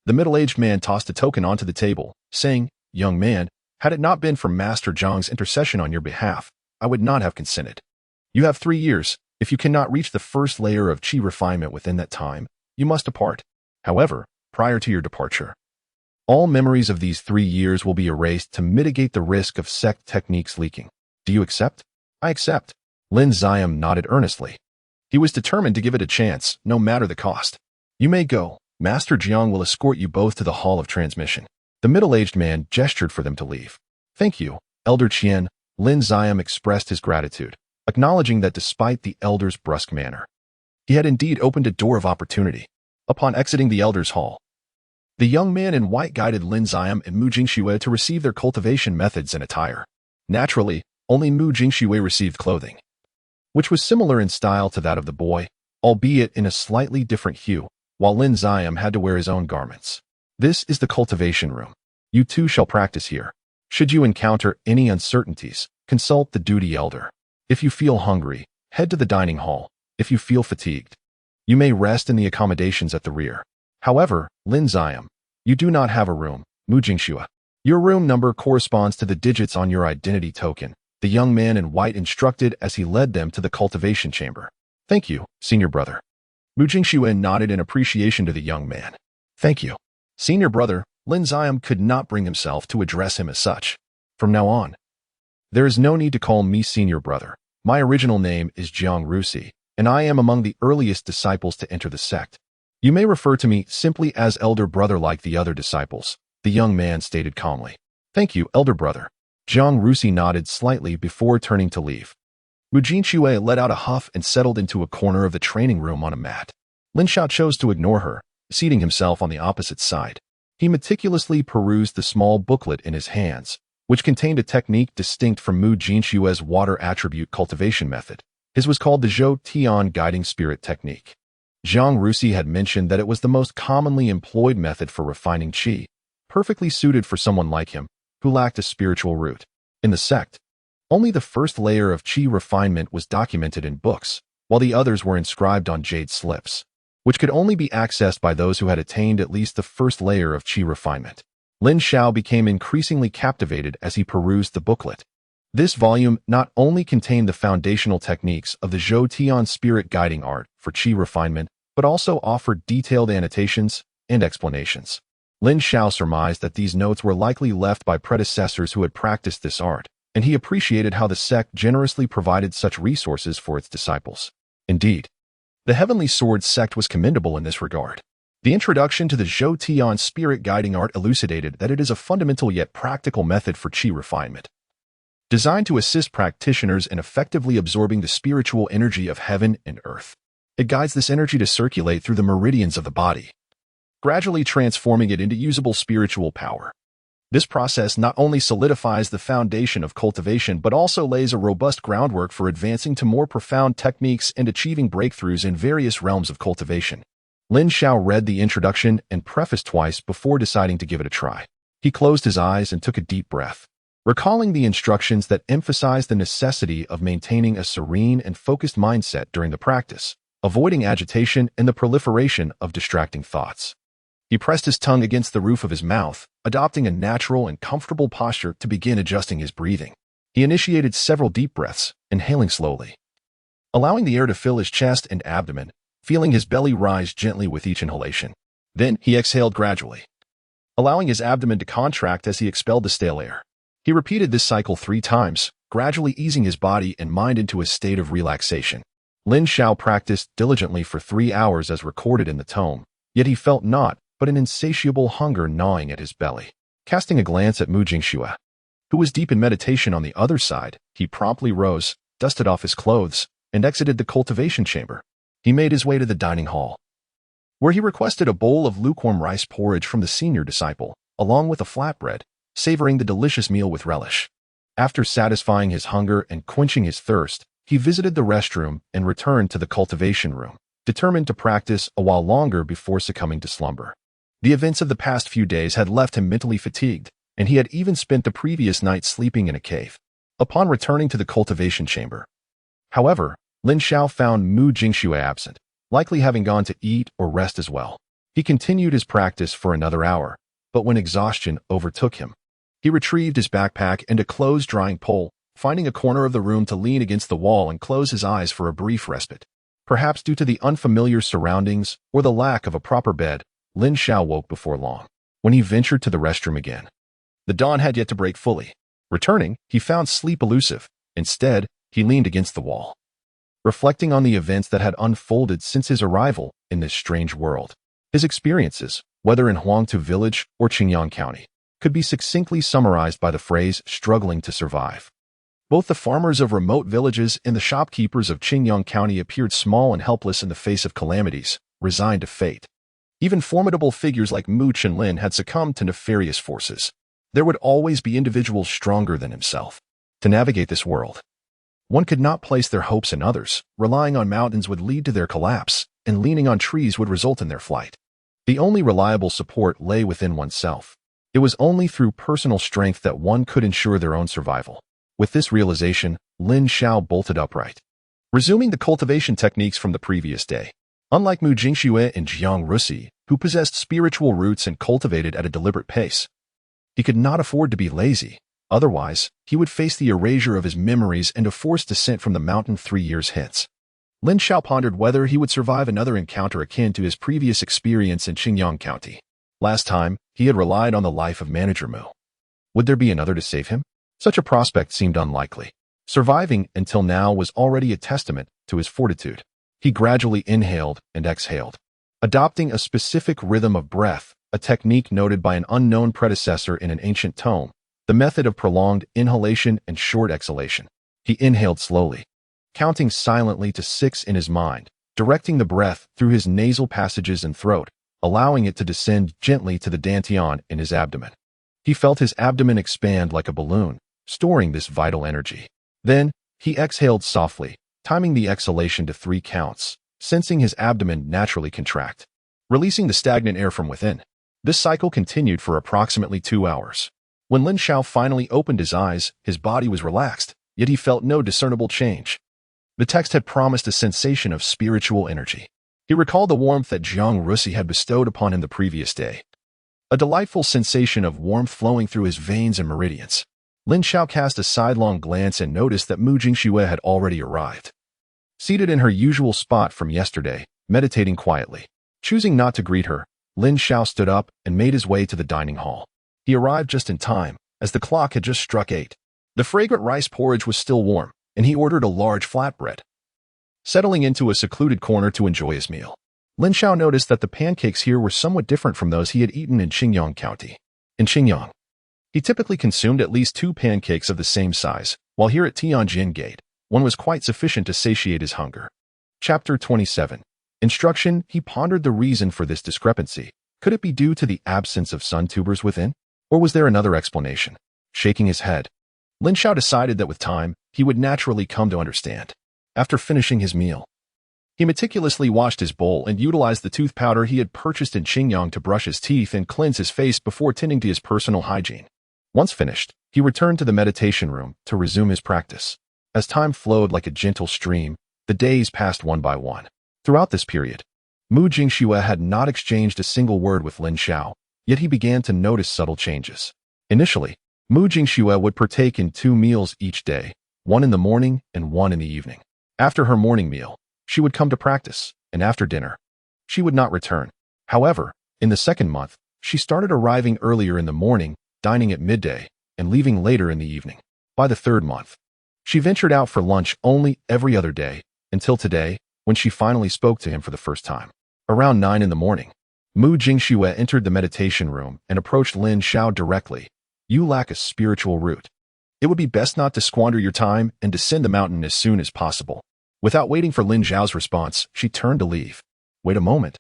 Speaker 1: The middle-aged man tossed a token onto the table, saying, Young man, had it not been for Master Zhang's intercession on your behalf, I would not have consented. You have 3 years. If you cannot reach the first layer of qi refinement within that time, you must depart. However, prior to your departure, all memories of these 3 years will be erased to mitigate the risk of sect techniques leaking. Do you accept? I accept. Lin Xiao nodded earnestly. He was determined to give it a chance, no matter the cost. You may go. Master Jiang will escort you both to the Hall of Transmission. The middle-aged man gestured for them to leave. Thank you, Elder Qian. Lin Xiao expressed his gratitude, acknowledging that despite the elder's brusque manner, he had indeed opened a door of opportunity. Upon exiting the elder's hall, the young man in white guided Lin Xiao and Mu Jingxue to receive their cultivation methods and attire. Naturally, only Mu Jingxue received clothing, which was similar in style to that of the boy, albeit in a slightly different hue, while Lin Xiao had to wear his own garments. This is the cultivation room. You too shall practice here. Should you encounter any uncertainties, consult the duty elder. If you feel hungry, head to the dining hall. If you feel fatigued, you may rest in the accommodations at the rear. However, Lin Xiao, you do not have a room, Mu Jingxue. Your room number corresponds to the digits on your identity token, the young man in white instructed as he led them to the cultivation chamber. Thank you, senior brother. Mu Jingxue nodded in appreciation to the young man. Thank you. Senior brother, Lin Xiao could not bring himself to address him as such. From now on, there is no need to call me senior brother. My original name is Jiang Rusi, and I am among the earliest disciples to enter the sect. You may refer to me simply as elder brother like the other disciples, the young man stated calmly. Thank you, elder brother. Jiang Rusi nodded slightly before turning to leave. Mu Jingxue let out a huff and settled into a corner of the training room on a mat. Lin Xiao chose to ignore her, seating himself on the opposite side. He meticulously perused the small booklet in his hands, which contained a technique distinct from Mu Jingxue's water attribute cultivation method. His was called the Zhou Tian guiding spirit technique. Jiang Rusi had mentioned that it was the most commonly employed method for refining qi, perfectly suited for someone like him, who lacked a spiritual root. In the sect, only the first layer of qi refinement was documented in books, while the others were inscribed on jade slips, which could only be accessed by those who had attained at least the first layer of qi refinement. Lin Xiao became increasingly captivated as he perused the booklet. This volume not only contained the foundational techniques of the Zhou Tian spirit guiding art for qi refinement, but also offered detailed annotations and explanations. Lin Xiao surmised that these notes were likely left by predecessors who had practiced this art, and he appreciated how the sect generously provided such resources for its disciples. Indeed, the Heavenly Sword sect was commendable in this regard. The introduction to the Zhou Tian spirit guiding art elucidated that it is a fundamental yet practical method for qi refinement, designed to assist practitioners in effectively absorbing the spiritual energy of heaven and earth. It guides this energy to circulate through the meridians of the body, gradually transforming it into usable spiritual power. This process not only solidifies the foundation of cultivation but also lays a robust groundwork for advancing to more profound techniques and achieving breakthroughs in various realms of cultivation. Lin Xiao read the introduction and preface twice before deciding to give it a try. He closed his eyes and took a deep breath, recalling the instructions that emphasized the necessity of maintaining a serene and focused mindset during the practice, avoiding agitation and the proliferation of distracting thoughts. He pressed his tongue against the roof of his mouth, adopting a natural and comfortable posture to begin adjusting his breathing. He initiated several deep breaths, inhaling slowly, allowing the air to fill his chest and abdomen, feeling his belly rise gently with each inhalation. Then he exhaled gradually, allowing his abdomen to contract as he expelled the stale air. He repeated this cycle 3 times, gradually easing his body and mind into a state of relaxation. Lin Xiao practiced diligently for 3 hours as recorded in the tome, yet he felt naught but an insatiable hunger gnawing at his belly. Casting a glance at Mu Jingxue, who was deep in meditation on the other side, he promptly rose, dusted off his clothes, and exited the cultivation chamber. He made his way to the dining hall. where he requested a bowl of lukewarm rice porridge from the senior disciple, along with a flatbread, savoring the delicious meal with relish. After satisfying his hunger and quenching his thirst, he visited the restroom and returned to the cultivation room, determined to practice a while longer before succumbing to slumber. The events of the past few days had left him mentally fatigued, and he had even spent the previous night sleeping in a cave. Upon returning to the cultivation chamber, however, Lin Xiao found Mu Jingxue absent, likely having gone to eat or rest as well. He continued his practice for another hour, but when exhaustion overtook him, he retrieved his backpack and a clothes-drying pole, finding a corner of the room to lean against the wall and close his eyes for a brief respite. Perhaps due to the unfamiliar surroundings or the lack of a proper bed, Lin Xiao woke before long, when he ventured to the restroom again. The dawn had yet to break fully. Returning, he found sleep elusive. Instead, he leaned against the wall, reflecting on the events that had unfolded since his arrival in this strange world. His experiences, whether in Huangtu Village or Qingyang County, could be succinctly summarized by the phrase struggling to survive. Both the farmers of remote villages and the shopkeepers of Qingyang County appeared small and helpless in the face of calamities, resigned to fate. Even formidable figures like Mu Chenlin had succumbed to nefarious forces. There would always be individuals stronger than himself. To navigate this world, one could not place their hopes in others. Relying on mountains would lead to their collapse, and leaning on trees would result in their flight. The only reliable support lay within oneself. It was only through personal strength that one could ensure their own survival. With this realization, Lin Xiao bolted upright, resuming the cultivation techniques from the previous day. Unlike Mu Jingxue and Jiang Rusi, who possessed spiritual roots and cultivated at a deliberate pace, he could not afford to be lazy. Otherwise, he would face the erasure of his memories and a forced descent from the mountain 3 years hence. Lin Xiao pondered whether he would survive another encounter akin to his previous experience in Qingyang County. Last time, he had relied on the life of Manager Mu. Would there be another to save him? Such a prospect seemed unlikely. Surviving until now was already a testament to his fortitude. He gradually inhaled and exhaled, adopting a specific rhythm of breath, a technique noted by an unknown predecessor in an ancient tome, the method of prolonged inhalation and short exhalation. He inhaled slowly, counting silently to 6 in his mind, directing the breath through his nasal passages and throat, allowing it to descend gently to the dantian in his abdomen. He felt his abdomen expand like a balloon, storing this vital energy. Then, he exhaled softly, timing the exhalation to 3 counts, sensing his abdomen naturally contract, releasing the stagnant air from within. This cycle continued for approximately 2 hours. When Lin Xiao finally opened his eyes, his body was relaxed, yet he felt no discernible change. The text had promised a sensation of spiritual energy. He recalled the warmth that Jiang Rusi had bestowed upon him the previous day. A delightful sensation of warmth flowing through his veins and meridians. Lin Xiao cast a sidelong glance and noticed that Mu Jingxue had already arrived. Seated in her usual spot from yesterday, meditating quietly. Choosing not to greet her, Lin Xiao stood up and made his way to the dining hall. He arrived just in time, as the clock had just struck 8. The fragrant rice porridge was still warm, and he ordered a large flatbread. Settling into a secluded corner to enjoy his meal, Lin Xiao noticed that the pancakes here were somewhat different from those he had eaten in Qingyang County. In Qingyang, he typically consumed at least 2 pancakes of the same size, while here at Tianjin Gate, one was quite sufficient to satiate his hunger. Chapter 27. Instruction. He pondered the reason for this discrepancy. Could it be due to the absence of sun tubers within? Or was there another explanation? Shaking his head, Lin Xiao decided that with time, he would naturally come to understand. After finishing his meal, he meticulously washed his bowl and utilized the tooth powder he had purchased in Qingyang to brush his teeth and cleanse his face before tending to his personal hygiene. Once finished, he returned to the meditation room to resume his practice. As time flowed like a gentle stream, the days passed one by one. Throughout this period, Mu Jingxue had not exchanged a single word with Lin Xiao, yet he began to notice subtle changes. Initially, Mu Jingxue would partake in 2 meals each day, one in the morning and one in the evening. After her morning meal, she would come to practice, and after dinner, she would not return. However, in the second month, she started arriving earlier in the morning, dining at midday, and leaving later in the evening. By the 3rd month, she ventured out for lunch only every other day, until today, when she finally spoke to him for the first time. Around 9 in the morning, Mu Jingxue entered the meditation room and approached Lin Xiao directly. You lack a spiritual root. It would be best not to squander your time and descend the mountain as soon as possible. Without waiting for Lin Xiao's response, she turned to leave. Wait a moment.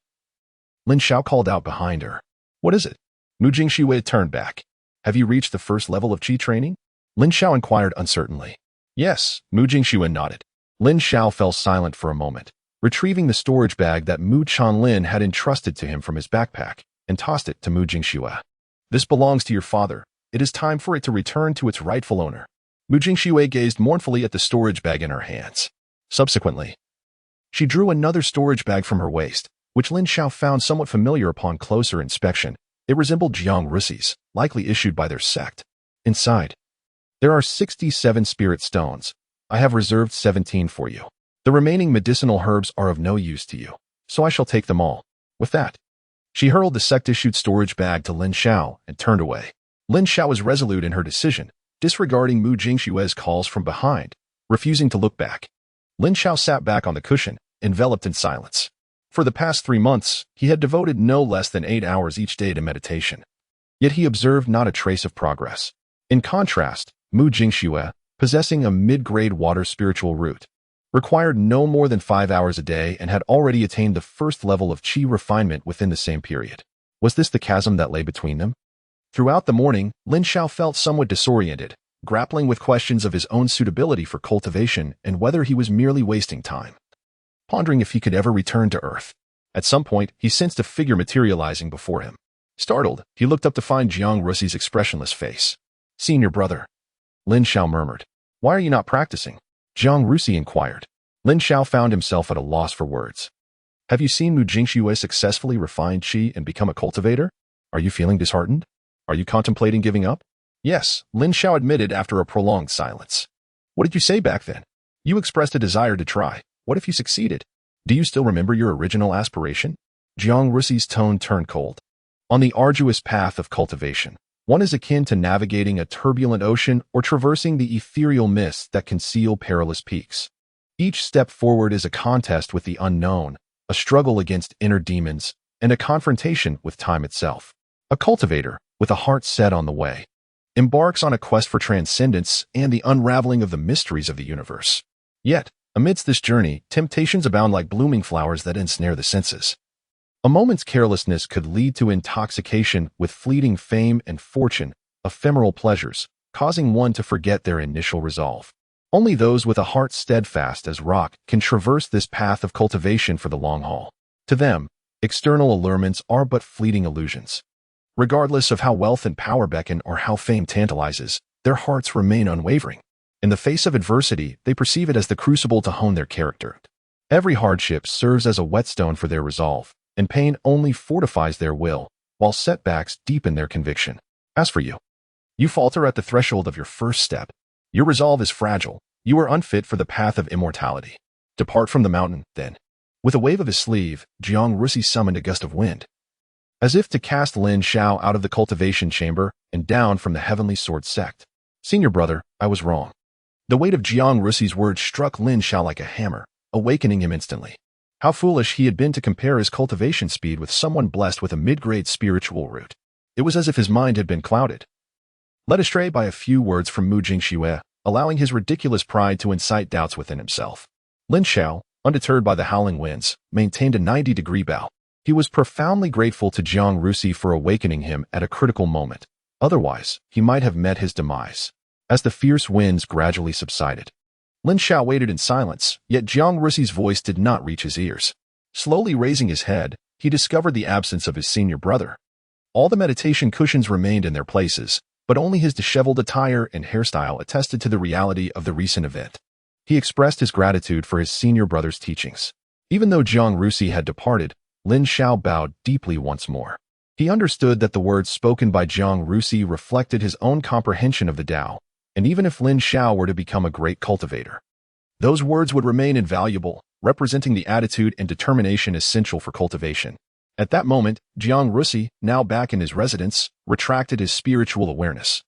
Speaker 1: Lin Xiao called out behind her. What is it? Mu Jingxue turned back. Have you reached the first level of qi training? Lin Xiao inquired uncertainly. Yes, Mu Jingxue nodded. Lin Xiao fell silent for a moment, retrieving the storage bag that Mu Chanlin had entrusted to him from his backpack, and tossed it to Mu Jingxue. This belongs to your father. It is time for it to return to its rightful owner. Mu Jingxue gazed mournfully at the storage bag in her hands. Subsequently, she drew another storage bag from her waist, which Lin Xiao found somewhat familiar upon closer inspection. It resembled Jiang Rusi's, likely issued by their sect. Inside, there are 67 spirit stones. I have reserved 17 for you. The remaining medicinal herbs are of no use to you, so I shall take them all. With that, she hurled the sect-issued storage bag to Lin Xiao and turned away. Lin Xiao was resolute in her decision, disregarding Mu Jingshue's calls from behind, refusing to look back. Lin Xiao sat back on the cushion, enveloped in silence. For the past 3 months, he had devoted no less than 8 hours each day to meditation. Yet he observed not a trace of progress. In contrast, Mu Jingxue, possessing a mid-grade water spiritual root, required no more than 5 hours a day and had already attained the first level of qi refinement within the same period. Was this the chasm that lay between them? Throughout the morning, Lin Xiao felt somewhat disoriented, grappling with questions of his own suitability for cultivation and whether he was merely wasting time. Pondering if he could ever return to Earth. At some point, he sensed a figure materializing before him. Startled, he looked up to find Jiang Rusi's expressionless face. Senior brother. Lin Xiao murmured. Why are you not practicing? Jiang Rusi inquired. Lin Xiao found himself at a loss for words. Have you seen Mu Jingxue successfully refine qi and become a cultivator? Are you feeling disheartened? Are you contemplating giving up? Yes, Lin Xiao admitted after a prolonged silence. What did you say back then? You expressed a desire to try. What if you succeeded? Do you still remember your original aspiration? Jiang Rusi's tone turned cold. On the arduous path of cultivation, one is akin to navigating a turbulent ocean or traversing the ethereal mists that conceal perilous peaks. Each step forward is a contest with the unknown, a struggle against inner demons, and a confrontation with time itself. A cultivator, with a heart set on the way, embarks on a quest for transcendence and the unraveling of the mysteries of the universe. Yet, amidst this journey, temptations abound like blooming flowers that ensnare the senses. A moment's carelessness could lead to intoxication with fleeting fame and fortune, ephemeral pleasures, causing one to forget their initial resolve. Only those with a heart steadfast as rock can traverse this path of cultivation for the long haul. To them, external allurements are but fleeting illusions. Regardless of how wealth and power beckon or how fame tantalizes, their hearts remain unwavering. In the face of adversity, they perceive it as the crucible to hone their character. Every hardship serves as a whetstone for their resolve, and pain only fortifies their will, while setbacks deepen their conviction. As for you, you falter at the threshold of your first step. Your resolve is fragile. You are unfit for the path of immortality. Depart from the mountain, then. With a wave of his sleeve, Jiang Rusi summoned a gust of wind, as if to cast Lin Xiao out of the cultivation chamber and down from the heavenly sword sect. Senior brother, I was wrong. The weight of Jiang Rusi's words struck Lin Xiao like a hammer, awakening him instantly. How foolish he had been to compare his cultivation speed with someone blessed with a mid-grade spiritual root. It was as if his mind had been clouded, led astray by a few words from Mu Jingxue, allowing his ridiculous pride to incite doubts within himself. Lin Xiao, undeterred by the howling winds, maintained a 90-degree bow. He was profoundly grateful to Jiang Rusi for awakening him at a critical moment. Otherwise, he might have met his demise. As the fierce winds gradually subsided, Lin Xiao waited in silence, yet Jiang Rusi's voice did not reach his ears. Slowly raising his head, he discovered the absence of his senior brother. All the meditation cushions remained in their places, but only his disheveled attire and hairstyle attested to the reality of the recent event. He expressed his gratitude for his senior brother's teachings. Even though Jiang Rusi had departed, Lin Xiao bowed deeply once more. He understood that the words spoken by Jiang Rusi reflected his own comprehension of the Tao, and even if Lin Xiao were to become a great cultivator, those words would remain invaluable, representing the attitude and determination essential for cultivation. At that moment, Jiang Rusi, now back in his residence, retracted his spiritual awareness,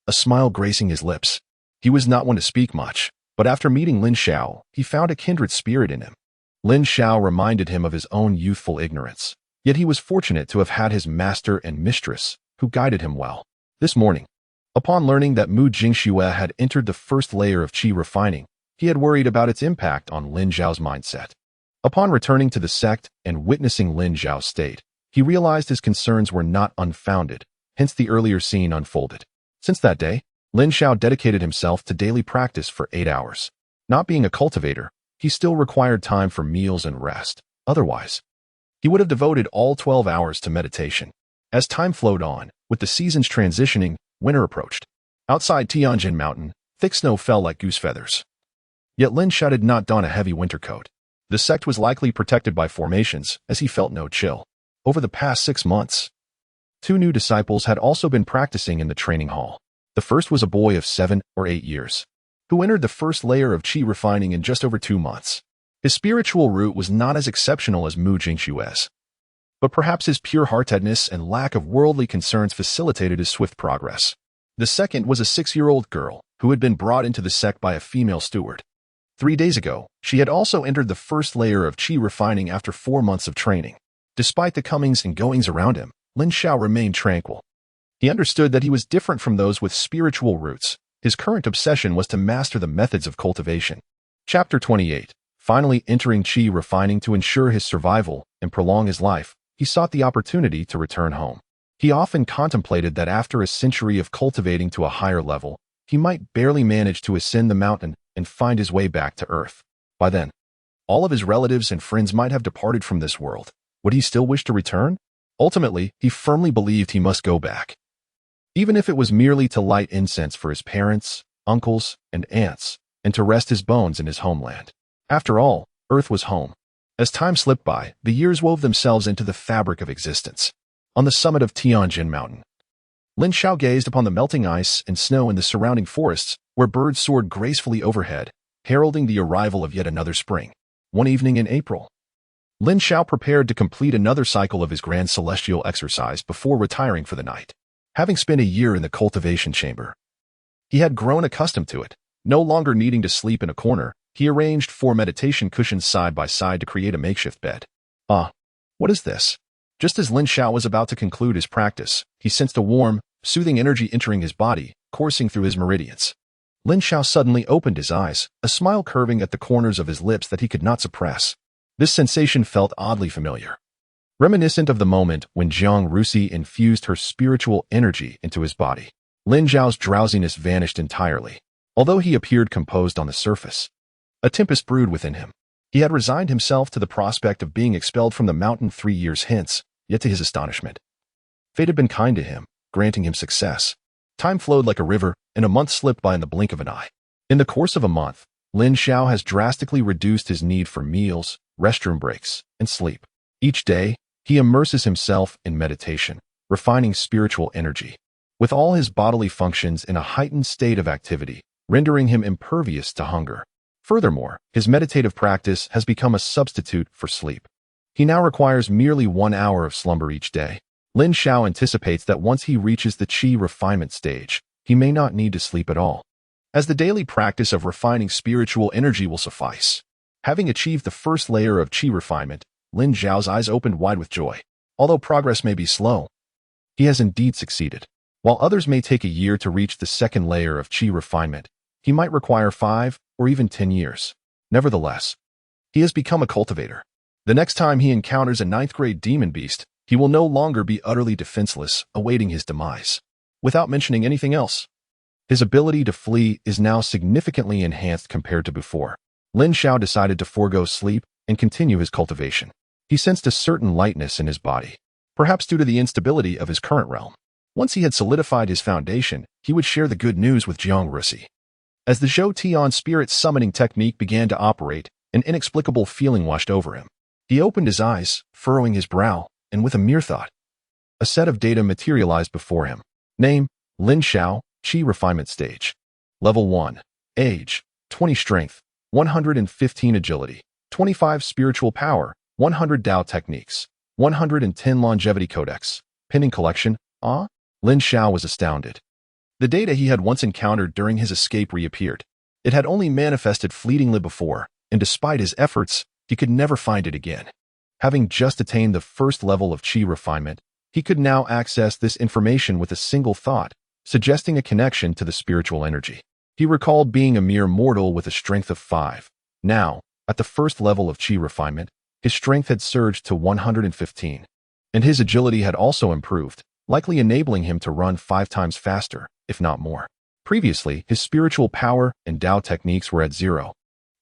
Speaker 1: a smile gracing his lips. He was not one to speak much, but after meeting Lin Xiao, he found a kindred spirit in him. Lin Xiao reminded him of his own youthful ignorance, yet he was fortunate to have had his master and mistress, who guided him well. This morning, upon learning that Mu Jingxue had entered the first layer of qi refining, he had worried about its impact on Lin Xiao's mindset. Upon returning to the sect and witnessing Lin Xiao's state, He realized his concerns were not unfounded, hence the earlier scene unfolded. Since that day, Lin Xiao dedicated himself to daily practice for 8 hours. Not being a cultivator, he still required time for meals and rest. Otherwise, he would have devoted all 12 hours to meditation. As time flowed on, with the seasons transitioning, winter approached. Outside Tianjin Mountain, thick snow fell like goose feathers. Yet Lin Xiao did not don a heavy winter coat. The sect was likely protected by formations, as he felt no chill. Over the past 6 months, 2 new disciples had also been practicing in the training hall. The first was a boy of 7 or 8 years, who entered the first layer of qi refining in just over 2 months. His spiritual root was not as exceptional as Mu Jingxue's, but perhaps his pure-heartedness and lack of worldly concerns facilitated his swift progress. The second was a 6-year-old girl who had been brought into the sect by a female steward. 3 days ago, she had also entered the first layer of qi refining after 4 months of training. Despite the comings and goings around him, Lin Xiao remained tranquil. He understood that he was different from those with spiritual roots. His current obsession was to master the methods of cultivation. Chapter 28. Finally entering qi refining to ensure his survival and prolong his life, he sought the opportunity to return home. He often contemplated that after a century of cultivating to a higher level, he might barely manage to ascend the mountain and find his way back to Earth. By then, all of his relatives and friends might have departed from this world. Would he still wish to return? Ultimately, he firmly believed he must go back. Even if it was merely to light incense for his parents, uncles, and aunts, and to rest his bones in his homeland. After all, Earth was home. As time slipped by, the years wove themselves into the fabric of existence. On the summit of Tianjin Mountain, Lin Xiao gazed upon the melting ice and snow in the surrounding forests, where birds soared gracefully overhead, heralding the arrival of yet another spring. One evening in April, Lin Xiao prepared to complete another cycle of his grand celestial exercise before retiring for the night. Having spent a year in the cultivation chamber, he had grown accustomed to it. No longer needing to sleep in a corner, he arranged 4 meditation cushions side by side to create a makeshift bed. What is this? Just as Lin Xiao was about to conclude his practice, he sensed a warm, soothing energy entering his body, coursing through his meridians. Lin Xiao suddenly opened his eyes, a smile curving at the corners of his lips that he could not suppress. This sensation felt oddly familiar, reminiscent of the moment when Jiang Rusi infused her spiritual energy into his body. Lin Xiao's drowsiness vanished entirely. Although he appeared composed on the surface, a tempest brewed within him. He had resigned himself to the prospect of being expelled from the mountain 3 years hence, yet to his astonishment, fate had been kind to him, granting him success. Time flowed like a river, and a month slipped by in the blink of an eye. In the course of a month, Lin Xiao has drastically reduced his need for meals, restroom breaks, and sleep. Each day, he immerses himself in meditation, refining spiritual energy, with all his bodily functions in a heightened state of activity, rendering him impervious to hunger. Furthermore, his meditative practice has become a substitute for sleep. He now requires merely 1 hour of slumber each day. Lin Xiao anticipates that once he reaches the qi refinement stage, he may not need to sleep at all, as the daily practice of refining spiritual energy will suffice. Having achieved the first layer of qi refinement, Lin Xiao's eyes opened wide with joy. Although progress may be slow, he has indeed succeeded. While others may take a year to reach the second layer of qi refinement, he might require 5 or even 10 years. Nevertheless, he has become a cultivator. The next time he encounters a 9th-grade demon beast, he will no longer be utterly defenseless, awaiting his demise. Without mentioning anything else, his ability to flee is now significantly enhanced compared to before. Lin Xiao decided to forego sleep and continue his cultivation. He sensed a certain lightness in his body, perhaps due to the instability of his current realm. Once he had solidified his foundation, he would share the good news with Jiang Rusi. As the Zhou Tian spirit summoning technique began to operate, an inexplicable feeling washed over him. He opened his eyes, furrowing his brow, and with a mere thought, a set of data materialized before him. Name, Lin Xiao, Qi Refinement Stage. Level 1. Age, 20 Strength, 115 Agility, 25 Spiritual Power, 100 Dao Techniques, 110 Longevity Codex. Pinning Collection. Lin Xiao was astounded. The data he had once encountered during his escape reappeared. It had only manifested fleetingly before, and despite his efforts, he could never find it again. Having just attained the first level of qi refinement, he could now access this information with a single thought, suggesting a connection to the spiritual energy. He recalled being a mere mortal with a strength of 5. Now, at the first level of qi refinement, his strength had surged to 115. and his agility had also improved, likely enabling him to run 5 times faster, if not more. Previously, his spiritual power and Tao techniques were at 0,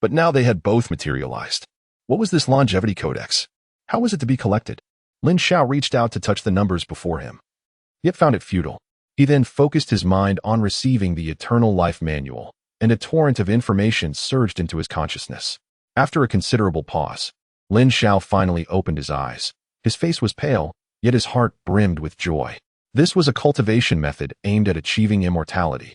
Speaker 1: but now they had both materialized. What was this longevity codex? How was it to be collected? Lin Xiao reached out to touch the numbers before him, yet found it futile. He then focused his mind on receiving the Eternal Life Manual, and a torrent of information surged into his consciousness. After a considerable pause, Lin Xiao finally opened his eyes. His face was pale, yet his heart brimmed with joy. This was a cultivation method aimed at achieving immortality,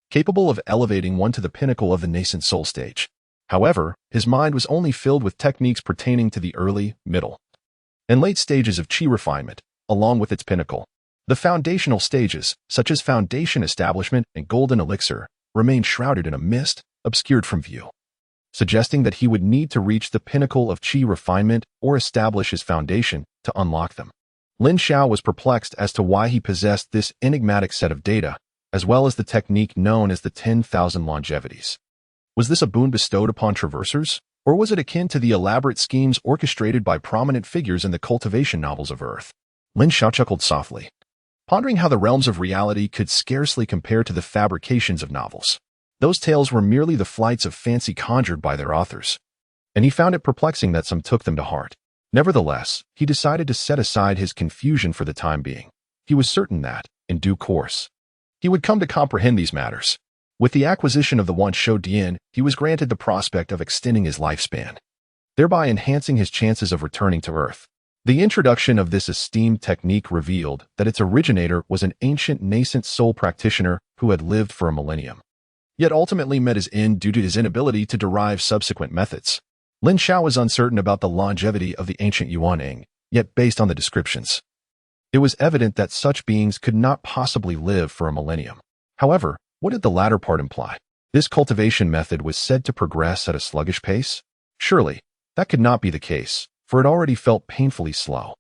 Speaker 1: capable of elevating one to the pinnacle of the nascent soul stage. However, his mind was only filled with techniques pertaining to the early, middle, and late stages of qi refinement, along with its pinnacle. The foundational stages, such as foundation establishment and golden elixir, remained shrouded in a mist, obscured from view, suggesting that he would need to reach the pinnacle of qi refinement or establish his foundation to unlock them. Lin Xiao was perplexed as to why he possessed this enigmatic set of data, as well as the technique known as the 10,000 longevities. Was this a boon bestowed upon traversers, or was it akin to the elaborate schemes orchestrated by prominent figures in the cultivation novels of Earth? Lin Xiao chuckled softly, pondering how the realms of reality could scarcely compare to the fabrications of novels. Those tales were merely the flights of fancy conjured by their authors, and he found it perplexing that some took them to heart. Nevertheless, he decided to set aside his confusion for the time being. He was certain that, in due course, he would come to comprehend these matters. With the acquisition of the One Shou Dian, he was granted the prospect of extending his lifespan, thereby enhancing his chances of returning to Earth. The introduction of this esteemed technique revealed that its originator was an ancient nascent soul practitioner who had lived for a millennium, yet ultimately met his end due to his inability to derive subsequent methods. Lin Xiao was uncertain about the longevity of the ancient Yuaneng, yet based on the descriptions, it was evident that such beings could not possibly live for a millennium. However, what did the latter part imply? This cultivation method was said to progress at a sluggish pace? Surely, that could not be the case, for it already felt painfully slow.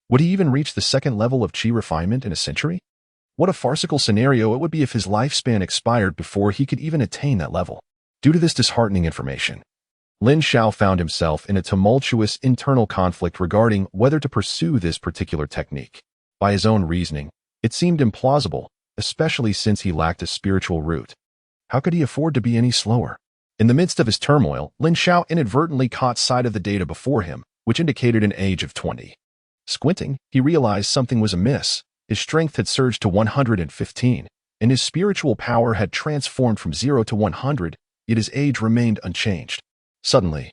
Speaker 1: Would he even reach the second level of qi refinement in a century? What a farcical scenario it would be if his lifespan expired before he could even attain that level. Due to this disheartening information, Lin Xiao found himself in a tumultuous internal conflict regarding whether to pursue this particular technique. By his own reasoning, it seemed implausible, especially since he lacked a spiritual root. How could he afford to be any slower? In the midst of his turmoil, Lin Xiao inadvertently caught sight of the data before him, which indicated an age of 20. Squinting, he realized something was amiss. His strength had surged to 115, and his spiritual power had transformed from 0 to 100, yet his age remained unchanged. Suddenly,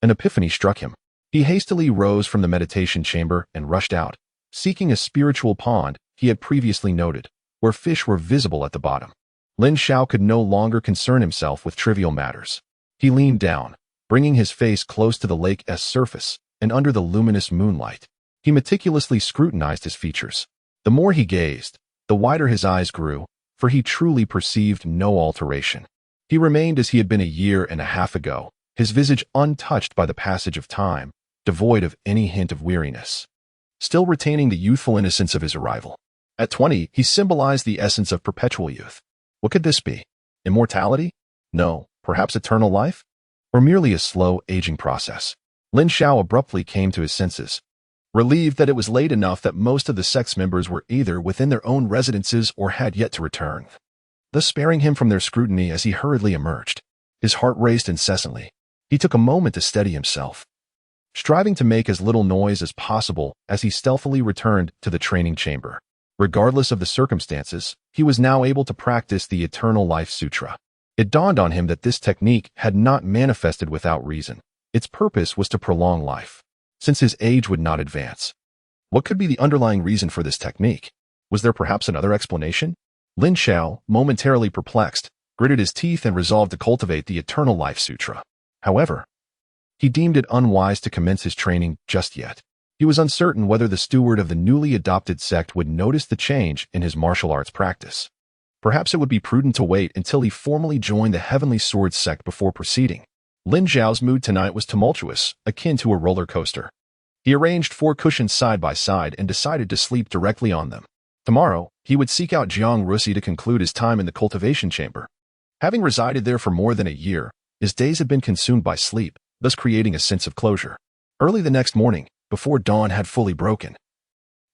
Speaker 1: an epiphany struck him. He hastily rose from the meditation chamber and rushed out, seeking a spiritual pond he had previously noted, where fish were visible at the bottom. Lin Xiao could no longer concern himself with trivial matters. He leaned down, bringing his face close to the lake's surface, and under the luminous moonlight, he meticulously scrutinized his features. The more he gazed, the wider his eyes grew, for he truly perceived no alteration. He remained as he had been a year and a half ago, his visage untouched by the passage of time, devoid of any hint of weariness, still retaining the youthful innocence of his arrival. At 20, he symbolized the essence of perpetual youth. What could this be? Immortality? No, perhaps eternal life? Or merely a slow, aging process? Lin Xiao abruptly came to his senses, relieved that it was late enough that most of the sect's members were either within their own residences or had yet to return, thus sparing him from their scrutiny as he hurriedly emerged. His heart raced incessantly. He took a moment to steady himself, striving to make as little noise as possible as he stealthily returned to the training chamber. Regardless of the circumstances, he was now able to practice the Eternal Life Sutra. It dawned on him that this technique had not manifested without reason. Its purpose was to prolong life, since his age would not advance. What could be the underlying reason for this technique? Was there perhaps another explanation? Lin Xiao, momentarily perplexed, gritted his teeth and resolved to cultivate the Eternal Life Sutra. However, he deemed it unwise to commence his training just yet. He was uncertain whether the steward of the newly adopted sect would notice the change in his martial arts practice. Perhaps it would be prudent to wait until he formally joined the Heavenly Sword sect before proceeding. Lin Xiao's mood tonight was tumultuous, akin to a roller coaster. He arranged 4 cushions side by side and decided to sleep directly on them. Tomorrow, he would seek out Jiang Rusi to conclude his time in the cultivation chamber. Having resided there for more than a year, his days had been consumed by sleep, thus creating a sense of closure. Early the next morning, before dawn had fully broken,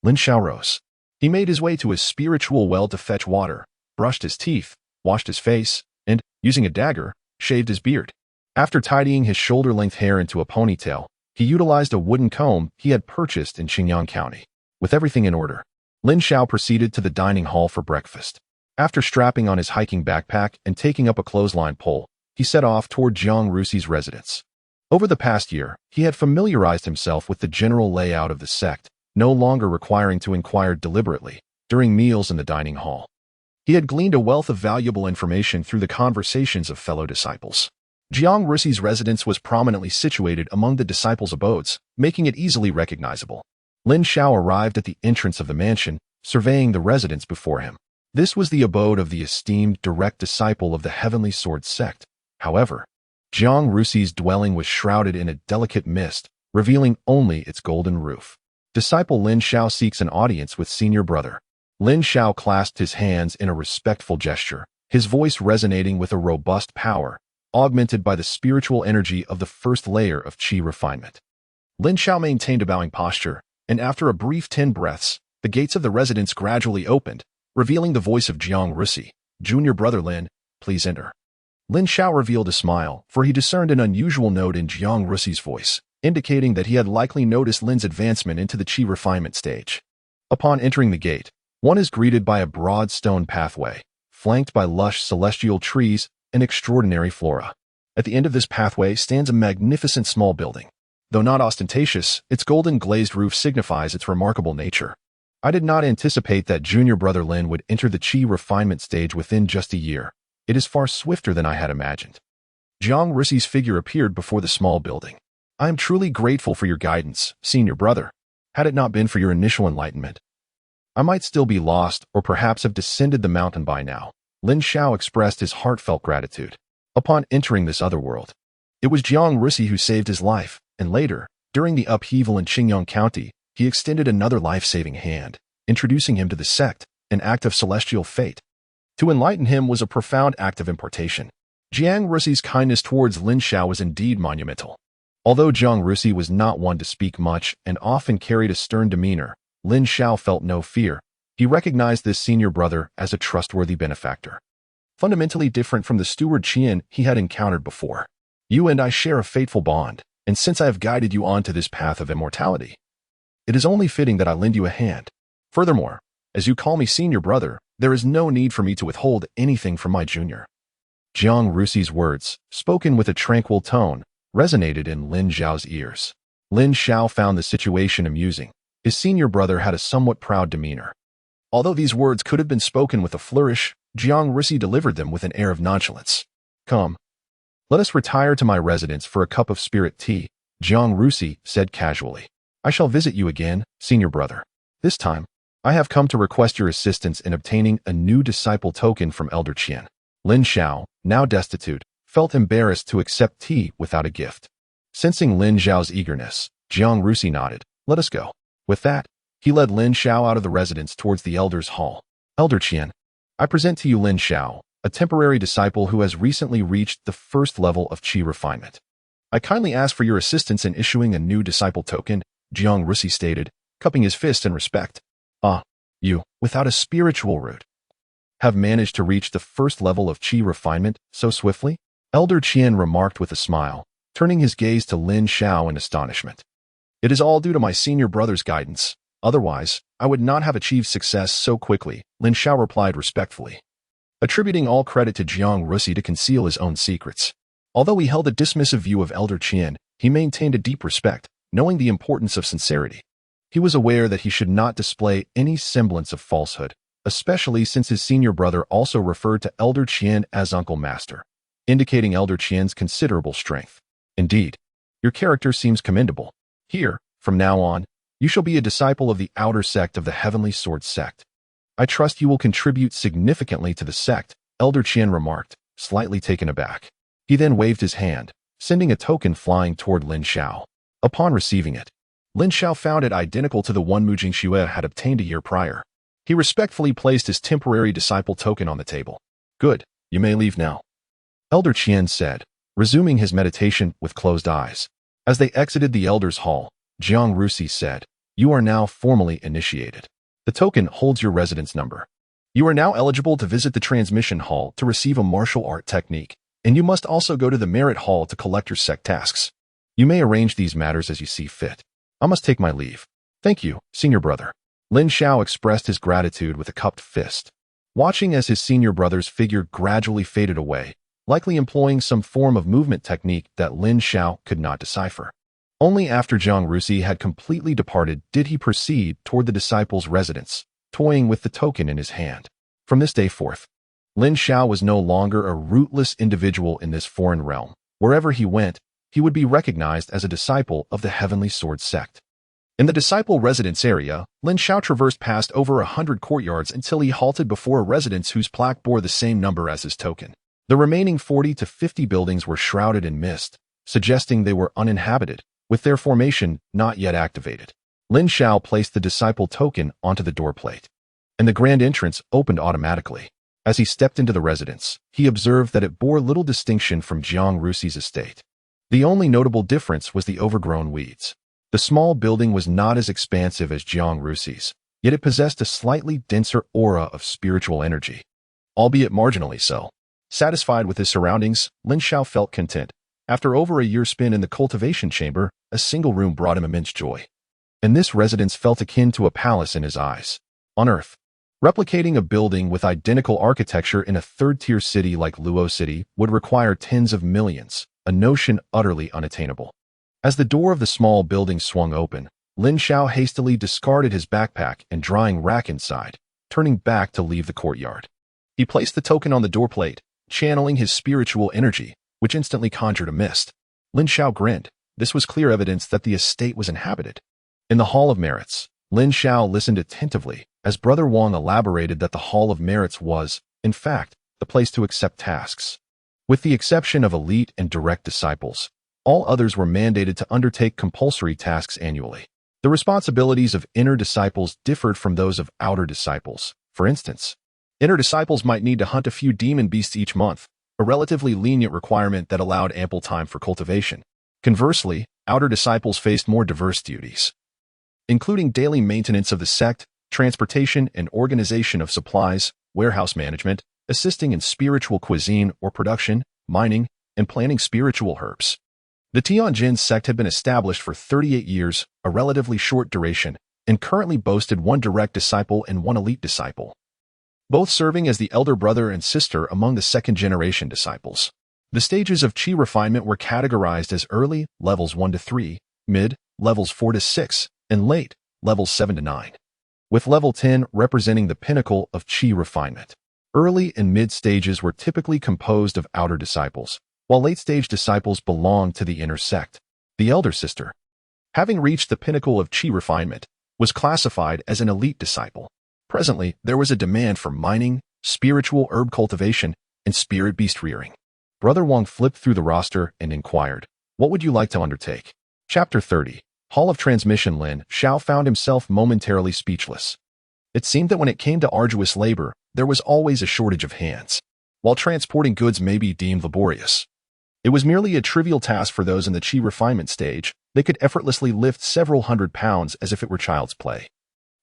Speaker 1: Lin Xiao rose. He made his way to his spiritual well to fetch water, brushed his teeth, washed his face, and, using a dagger, shaved his beard. After tidying his shoulder-length hair into a ponytail, he utilized a wooden comb he had purchased in Qingyang County. With everything in order, Lin Xiao proceeded to the dining hall for breakfast. After strapping on his hiking backpack and taking up a clothesline pole, he set off toward Jiang Ruxi's residence. Over the past year, he had familiarized himself with the general layout of the sect, no longer requiring to inquire deliberately during meals in the dining hall. He had gleaned a wealth of valuable information through the conversations of fellow disciples. Jiang Ruxi's residence was prominently situated among the disciples' abodes, making it easily recognizable. Lin Xiao arrived at the entrance of the mansion, surveying the residence before him. This was the abode of the esteemed direct disciple of the Heavenly Sword sect. However, Jiang Ruxi's dwelling was shrouded in a delicate mist, revealing only its golden roof. Disciple Lin Xiao seeks an audience with senior brother. Lin Xiao clasped his hands in a respectful gesture, his voice resonating with a robust power, augmented by the spiritual energy of the first layer of qi refinement. Lin Xiao maintained a bowing posture, and after a brief 10 breaths, the gates of the residence gradually opened, revealing the voice of Jiang Ruxi. "Junior brother Lin, please enter." Lin Xiao revealed a smile, for he discerned an unusual note in Jiang Ruxi's voice, indicating that he had likely noticed Lin's advancement into the qi refinement stage. Upon entering the gate, one is greeted by a broad stone pathway, flanked by lush celestial trees and extraordinary flora. At the end of this pathway stands a magnificent small building. Though not ostentatious, its golden glazed roof signifies its remarkable nature. I did not anticipate that junior brother Lin would enter the qi refinement stage within just a year. It is far swifter than I had imagined. Jiang Ruxi's figure appeared before the small building. "I am truly grateful for your guidance, senior brother. Had it not been for your initial enlightenment, I might still be lost or perhaps have descended the mountain by now." Lin Xiao expressed his heartfelt gratitude. Upon entering this other world, it was Jiang Ruxi who saved his life, and later, during the upheaval in Qingyang County, he extended another life-saving hand, introducing him to the sect, an act of celestial fate. To enlighten him was a profound act of impartation. Jiang Ruxi's kindness towards Lin Xiao was indeed monumental. Although Jiang Ruxi was not one to speak much and often carried a stern demeanor, Lin Xiao felt no fear. He recognized this senior brother as a trustworthy benefactor. Fundamentally different from the steward Qian he had encountered before. "You and I share a fateful bond, and since I have guided you onto this path of immortality, it is only fitting that I lend you a hand. Furthermore, as you call me senior brother, there is no need for me to withhold anything from my junior." Jiang Ruxi's words, spoken with a tranquil tone, resonated in Lin Xiao's ears. Lin Xiao found the situation amusing. His senior brother had a somewhat proud demeanor. Although these words could have been spoken with a flourish, Jiang Ruxi delivered them with an air of nonchalance. "Come, let us retire to my residence for a cup of spirit tea," Jiang Ruxi said casually. "I shall visit you again, senior brother. This time, I have come to request your assistance in obtaining a new disciple token from Elder Qian." Lin Xiao, now destitute, felt embarrassed to accept tea without a gift. Sensing Lin Xiao's eagerness, Jiang Ruxi nodded. "Let us go." With that, he led Lin Xiao out of the residence towards the Elder's Hall. "Elder Qian, I present to you Lin Xiao, a temporary disciple who has recently reached the first level of qi refinement. I kindly ask for your assistance in issuing a new disciple token," Jiang Ruxi stated, cupping his fist in respect. "Ah, you, without a spiritual root, have managed to reach the first level of qi refinement so swiftly?" Elder Qian remarked with a smile, turning his gaze to Lin Xiao in astonishment. "It is all due to my senior brother's guidance. Otherwise, I would not have achieved success so quickly," Lin Xiao replied respectfully, attributing all credit to Jiang Ruxi to conceal his own secrets. Although he held a dismissive view of Elder Qian, he maintained a deep respect, knowing the importance of sincerity. He was aware that he should not display any semblance of falsehood, especially since his senior brother also referred to Elder Qian as Uncle Master, indicating Elder Qian's considerable strength. "Indeed, your character seems commendable. Here, from now on, you shall be a disciple of the outer sect of the Heavenly Sword sect. I trust you will contribute significantly to the sect," Elder Qian remarked, slightly taken aback. He then waved his hand, sending a token flying toward Lin Xiao. Upon receiving it, Lin Xiao found it identical to the one Mu Jingxue had obtained a year prior. He respectfully placed his temporary disciple token on the table. "Good, you may leave now," Elder Qian said, resuming his meditation with closed eyes. As they exited the Elder's Hall, Jiang Ruxi said, You are now formally initiated. The token holds your residence number. You are now eligible to visit the transmission hall to receive a martial art technique, and you must also go to the merit hall to collect your sect tasks. You may arrange these matters as you see fit. I must take my leave. Thank you, senior brother. Lin Xiao expressed his gratitude with a cupped fist. Watching as his senior brother's figure gradually faded away, likely employing some form of movement technique that Lin Xiao could not decipher. Only after Zhang Rusi had completely departed did he proceed toward the disciple's residence, toying with the token in his hand. From this day forth, Lin Xiao was no longer a rootless individual in this foreign realm. Wherever he went, he would be recognized as a disciple of the Heavenly Sword sect. In the disciple residence area, Lin Xiao traversed past over 100 courtyards until he halted before a residence whose plaque bore the same number as his token. The remaining 40 to 50 buildings were shrouded in mist, suggesting they were uninhabited, with their formation not yet activated. Lin Xiao placed the disciple token onto the doorplate, and the grand entrance opened automatically. As he stepped into the residence, he observed that it bore little distinction from Zhang Rusi's estate. The only notable difference was the overgrown weeds. The small building was not as expansive as Zhang Rusi's, yet it possessed a slightly denser aura of spiritual energy, albeit marginally so. Satisfied with his surroundings, Lin Xiao felt content. After over a year spent in the cultivation chamber, a single room brought him immense joy. And this residence felt akin to a palace in his eyes. On Earth, replicating a building with identical architecture in a third-tier city like Luo City would require tens of millions, a notion utterly unattainable. As the door of the small building swung open, Lin Xiao hastily discarded his backpack and drying rack inside, turning back to leave the courtyard. He placed the token on the doorplate, channeling his spiritual energy, which instantly conjured a mist. Lin Xiao grinned. This was clear evidence that the estate was inhabited. In the Hall of Merits, Lin Xiao listened attentively as Brother Wang elaborated that the Hall of Merits was, in fact, the place to accept tasks. With the exception of elite and direct disciples, all others were mandated to undertake compulsory tasks annually. The responsibilities of inner disciples differed from those of outer disciples. For instance, inner disciples might need to hunt a few demon beasts each month, a relatively lenient requirement that allowed ample time for cultivation. Conversely, outer disciples faced more diverse duties, including daily maintenance of the sect, transportation and organization of supplies, warehouse management, assisting in spiritual cuisine or production, mining, and planting spiritual herbs. The Tianjin sect had been established for 38 years, a relatively short duration, and currently boasted one direct disciple and one elite disciple, both serving as the elder brother and sister among the second-generation disciples. The stages of Qi refinement were categorized as early, levels 1 to 3, mid, levels 4 to 6, and late, levels 7 to 9, with level 10 representing the pinnacle of Qi refinement. Early and mid stages were typically composed of outer disciples, while late-stage disciples belonged to the inner sect. The elder sister, having reached the pinnacle of Qi refinement, was classified as an elite disciple. Presently, there was a demand for mining, spiritual herb cultivation, and spirit beast rearing. Brother Wang flipped through the roster and inquired, "What would you like to undertake?" Chapter 30. Hall of Transmission. Lin Xiao found himself momentarily speechless. It seemed that when it came to arduous labor, there was always a shortage of hands. While transporting goods may be deemed laborious, it was merely a trivial task for those in the Qi refinement stage. They could effortlessly lift several hundred pounds as if it were child's play,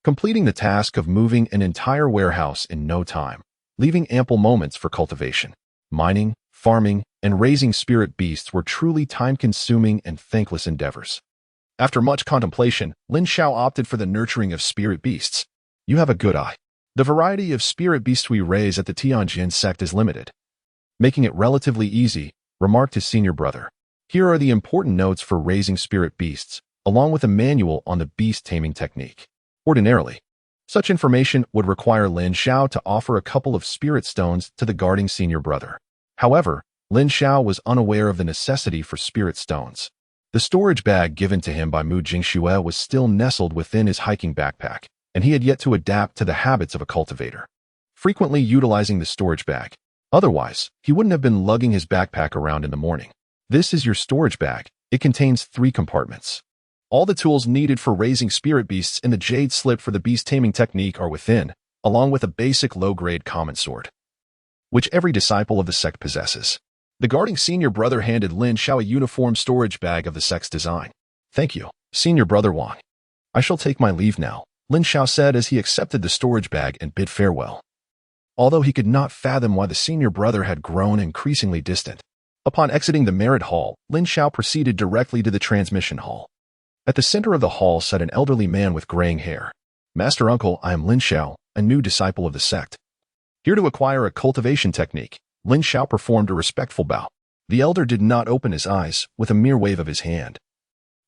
Speaker 1: completing the task of moving an entire warehouse in no time, leaving ample moments for cultivation. Mining, farming, and raising spirit beasts were truly time-consuming and thankless endeavors. After much contemplation, Lin Xiao opted for the nurturing of spirit beasts. You have a good eye. The variety of spirit beasts we raise at the Tianjin sect is limited, making it relatively easy, remarked his senior brother. Here are the important notes for raising spirit beasts, along with a manual on the beast taming technique. Ordinarily, such information would require Lin Xiao to offer a couple of spirit stones to the guarding senior brother. However, Lin Xiao was unaware of the necessity for spirit stones. The storage bag given to him by Mu Jingxue was still nestled within his hiking backpack, and he had yet to adapt to the habits of a cultivator, frequently utilizing the storage bag. Otherwise, he wouldn't have been lugging his backpack around in the morning. This is your storage bag. It contains 3 compartments. All the tools needed for raising spirit beasts and the jade slip for the beast taming technique are within, along with a basic low-grade common sword, which every disciple of the sect possesses. The guarding senior brother handed Lin Xiao a uniform storage bag of the sect's design. Thank you, senior brother Wang. I shall take my leave now, Lin Xiao said as he accepted the storage bag and bid farewell. Although he could not fathom why the senior brother had grown increasingly distant. Upon exiting the merit hall, Lin Xiao proceeded directly to the transmission hall. At the center of the hall sat an elderly man with graying hair. Master Uncle, I am Lin Xiao, a new disciple of the sect. Here to acquire a cultivation technique. Lin Xiao performed a respectful bow. The elder did not open his eyes, with a mere wave of his hand.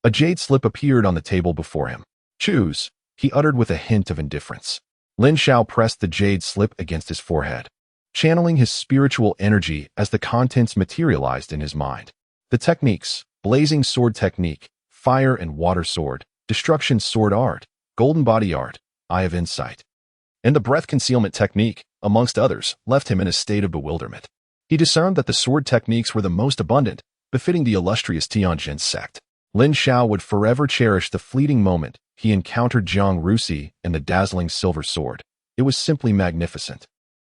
Speaker 1: A jade slip appeared on the table before him. Choose, he uttered with a hint of indifference. Lin Xiao pressed the jade slip against his forehead, channeling his spiritual energy as the contents materialized in his mind. The techniques: blazing sword technique, fire and water sword, destruction sword art, golden body art, eye of insight, and the breath concealment technique, amongst others, left him in a state of bewilderment. He discerned that the sword techniques were the most abundant, befitting the illustrious Tianjin sect. Lin Xiao would forever cherish the fleeting moment he encountered Jiang Rusi and the dazzling silver sword. It was simply magnificent.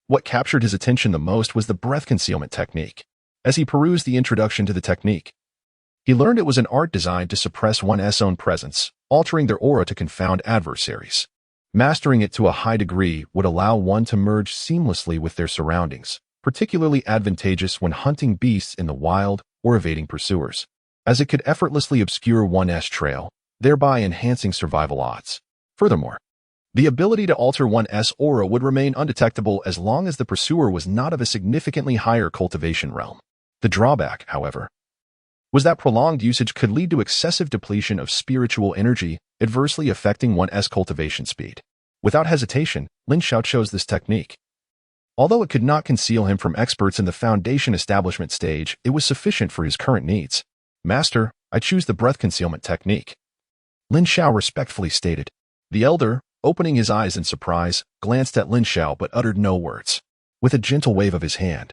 Speaker 1: What captured his attention the most was the breath concealment technique. As he perused the introduction to the technique, he learned it was an art designed to suppress one's own presence, altering their aura to confound adversaries. Mastering it to a high degree would allow one to merge seamlessly with their surroundings, particularly advantageous when hunting beasts in the wild or evading pursuers, as it could effortlessly obscure one's trail, thereby enhancing survival odds. Furthermore, the ability to alter one's aura would remain undetectable as long as the pursuer was not of a significantly higher cultivation realm. The drawback, however, was that prolonged usage could lead to excessive depletion of spiritual energy, adversely affecting one's cultivation speed. Without hesitation, Lin Xiao chose this technique. Although it could not conceal him from experts in the foundation establishment stage, it was sufficient for his current needs. Master, I choose the breath concealment technique, Lin Xiao respectfully stated. The elder, opening his eyes in surprise, glanced at Lin Xiao but uttered no words. With a gentle wave of his hand,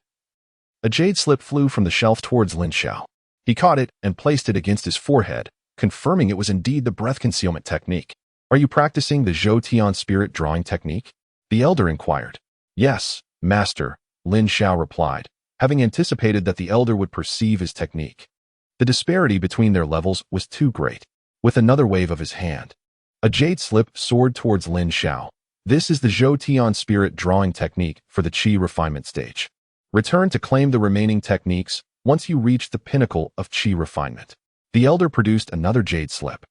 Speaker 1: a jade slip flew from the shelf towards Lin Xiao. He caught it and placed it against his forehead, confirming it was indeed the breath concealment technique. Are you practicing the Zhou Tian spirit drawing technique? The elder inquired. Yes, Master, Lin Xiao replied, having anticipated that the elder would perceive his technique. The disparity between their levels was too great. With another wave of his hand, a jade slip soared towards Lin Xiao. This is the Zhou Tian spirit drawing technique for the Qi refinement stage. Return to claim the remaining techniques once you reach the pinnacle of Qi refinement. The elder produced another jade slip,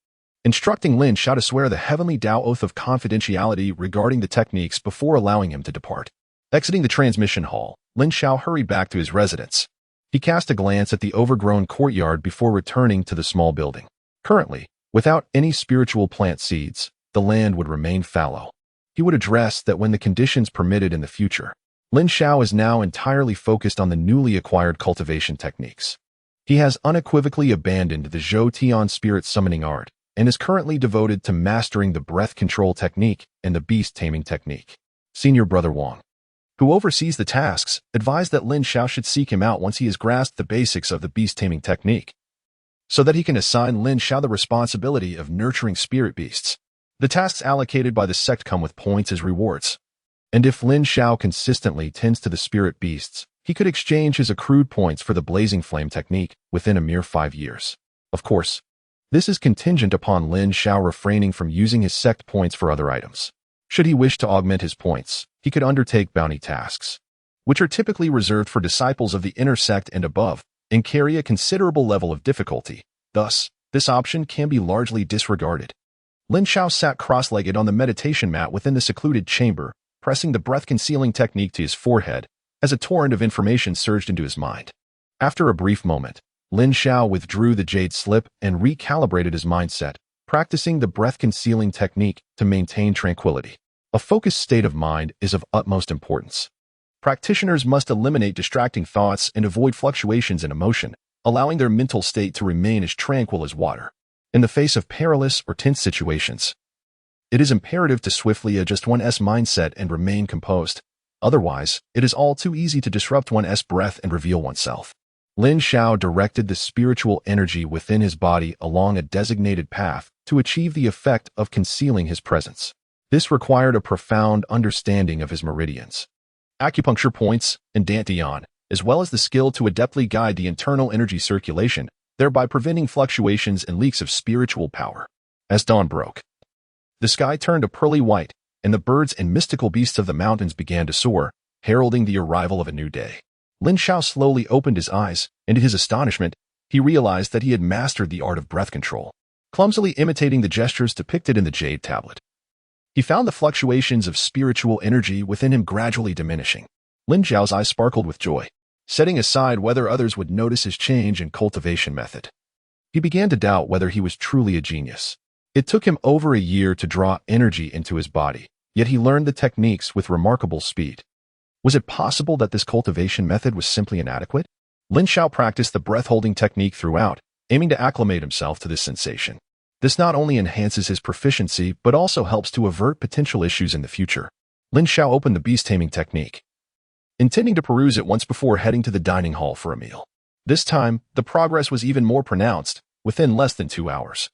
Speaker 1: instructing Lin Xiao to swear the heavenly Tao oath of confidentiality regarding the techniques before allowing him to depart. Exiting the transmission hall, Lin Xiao hurried back to his residence. He cast a glance at the overgrown courtyard before returning to the small building. Currently, without any spiritual plant seeds, the land would remain fallow. He would address that when the conditions permitted in the future. Lin Xiao is now entirely focused on the newly acquired cultivation techniques. He has unequivocally abandoned the Zhou Tian spirit summoning art and is currently devoted to mastering the breath control technique and the beast taming technique. Senior Brother Wang, who oversees the tasks, advised that Lin Xiao should seek him out once he has grasped the basics of the beast taming technique, so that he can assign Lin Xiao the responsibility of nurturing spirit beasts. The tasks allocated by the sect come with points as rewards, and if Lin Xiao consistently tends to the spirit beasts, he could exchange his accrued points for the blazing flame technique within a mere 5 years. Of course, this is contingent upon Lin Xiao refraining from using his sect points for other items. Should he wish to augment his points, he could undertake bounty tasks, which are typically reserved for disciples of the inner sect and above, and carry a considerable level of difficulty. Thus, this option can be largely disregarded. Lin Xiao sat cross-legged on the meditation mat within the secluded chamber, pressing the breath-concealing technique to his forehead, as a torrent of information surged into his mind. After a brief moment, Lin Xiao withdrew the jade slip and recalibrated his mindset, practicing the breath-concealing technique to maintain tranquility. A focused state of mind is of utmost importance. Practitioners must eliminate distracting thoughts and avoid fluctuations in emotion, allowing their mental state to remain as tranquil as water. In the face of perilous or tense situations, it is imperative to swiftly adjust one's mindset and remain composed. Otherwise, it is all too easy to disrupt one's breath and reveal oneself. Lin Xiao directed the spiritual energy within his body along a designated path to achieve the effect of concealing his presence. This required a profound understanding of his meridians, acupuncture points, and dantian, as well as the skill to adeptly guide the internal energy circulation, thereby preventing fluctuations and leaks of spiritual power. As dawn broke, The sky turned a pearly white, and the birds and mystical beasts of the mountains began to soar, heralding the arrival of a new day. Lin Xiao slowly opened his eyes, and to his astonishment, he realized that he had mastered the art of breath control, clumsily imitating the gestures depicted in the jade tablet. He found the fluctuations of spiritual energy within him gradually diminishing. Lin Xiao's eyes sparkled with joy, setting aside whether others would notice his change in cultivation method. He began to doubt whether he was truly a genius. It took him over a year to draw energy into his body, yet he learned the techniques with remarkable speed. Was it possible that this cultivation method was simply inadequate? Lin Xiao practiced the breath-holding technique throughout, aiming to acclimate himself to this sensation. This not only enhances his proficiency, but also helps to avert potential issues in the future. Lin Xiao opened the beast-taming technique, intending to peruse it once before heading to the dining hall for a meal. This time, the progress was even more pronounced, within less than 2 hours.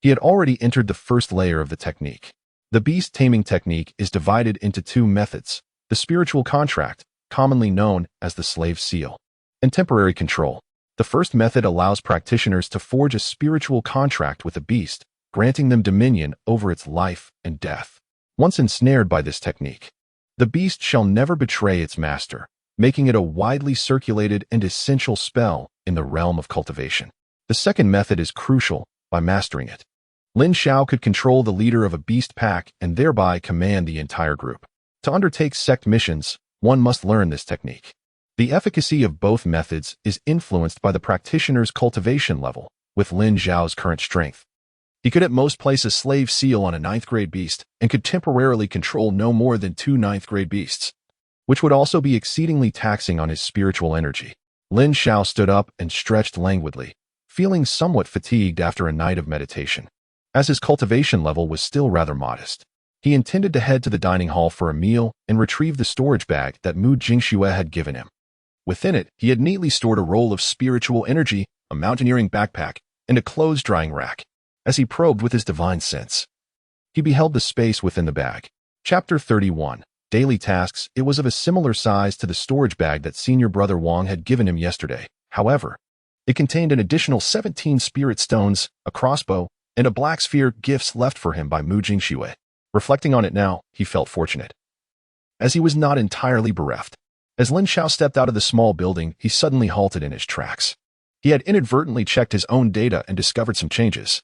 Speaker 1: He had already entered the first layer of the technique. The beast-taming technique is divided into 2 methods: the spiritual contract, commonly known as the slave seal, and temporary control. The first method allows practitioners to forge a spiritual contract with a beast, granting them dominion over its life and death. Once ensnared by this technique, the beast shall never betray its master, making it a widely circulated and essential spell in the realm of cultivation. The second method is crucial. By mastering it, Lin Xiao could control the leader of a beast pack and thereby command the entire group. To undertake sect missions, one must learn this technique. The efficacy of both methods is influenced by the practitioner's cultivation level. With Lin Xiao's current strength, he could at most place a slave seal on a 9th-grade beast and could temporarily control no more than 2 9th-grade beasts, which would also be exceedingly taxing on his spiritual energy. Lin Xiao stood up and stretched languidly, feeling somewhat fatigued after a night of meditation. As his cultivation level was still rather modest, he intended to head to the dining hall for a meal and retrieve the storage bag that Mu Jingxue had given him. Within it, he had neatly stored a roll of spiritual energy, a mountaineering backpack, and a clothes-drying rack. As he probed with his divine sense, he beheld the space within the bag. Chapter 31. Daily Tasks. It was of a similar size to the storage bag that Senior Brother Wang had given him yesterday. However, it contained an additional 17 spirit stones, a crossbow, and a black sphere, gifts left for him by Mu Jingxue. Reflecting on it now, he felt fortunate, as he was not entirely bereft. As Lin Xiao stepped out of the small building, he suddenly halted in his tracks. He had inadvertently checked his own data and discovered some changes.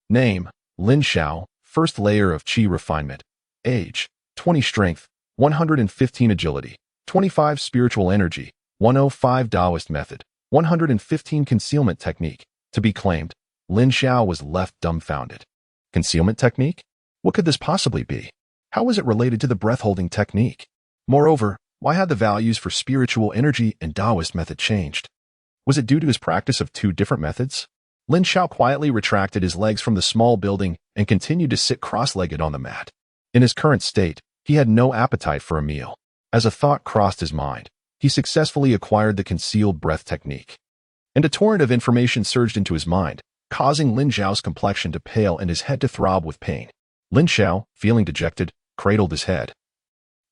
Speaker 1: Name: Lin Xiao, first layer of Qi refinement. Age: 20 strength, 115 agility, 25 spiritual energy, 105 Taoist method, 115 concealment technique. To be claimed. Lin Xiao was left dumbfounded. Concealment technique? What could this possibly be? How was it related to the breath-holding technique? Moreover, why had the values for spiritual energy and Taoist method changed? Was it due to his practice of 2 different methods? Lin Xiao quietly retracted his legs from the small building and continued to sit cross-legged on the mat. In his current state, he had no appetite for a meal. As a thought crossed his mind, he successfully acquired the concealed breath technique. And a torrent of information surged into his mind, causing Lin Xiao's complexion to pale and his head to throb with pain. Lin Xiao, feeling dejected, cradled his head,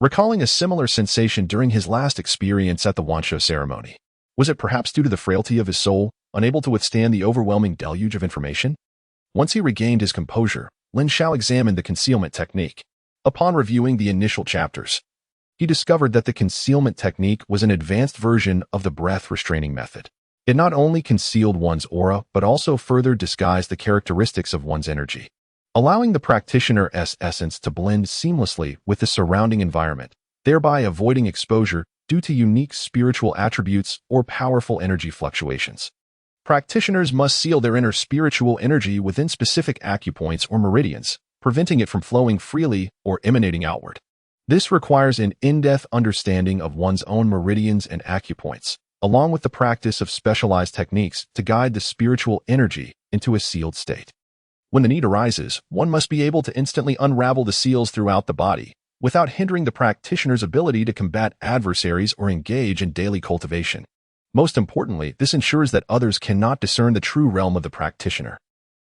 Speaker 1: recalling a similar sensation during his last experience at the Wanshou ceremony. Was it perhaps due to the frailty of his soul, unable to withstand the overwhelming deluge of information? Once he regained his composure, Lin Xiao examined the concealment technique. Upon reviewing the initial chapters, he discovered that the concealment technique was an advanced version of the breath-restraining method. It not only concealed one's aura, but also further disguised the characteristics of one's energy, allowing the practitioner's essence to blend seamlessly with the surrounding environment, thereby avoiding exposure due to unique spiritual attributes or powerful energy fluctuations. Practitioners must seal their inner spiritual energy within specific acupoints or meridians, preventing it from flowing freely or emanating outward. This requires an in-depth understanding of one's own meridians and acupoints, along with the practice of specialized techniques to guide the spiritual energy into a sealed state. When the need arises, one must be able to instantly unravel the seals throughout the body, without hindering the practitioner's ability to combat adversaries or engage in daily cultivation. Most importantly, this ensures that others cannot discern the true realm of the practitioner.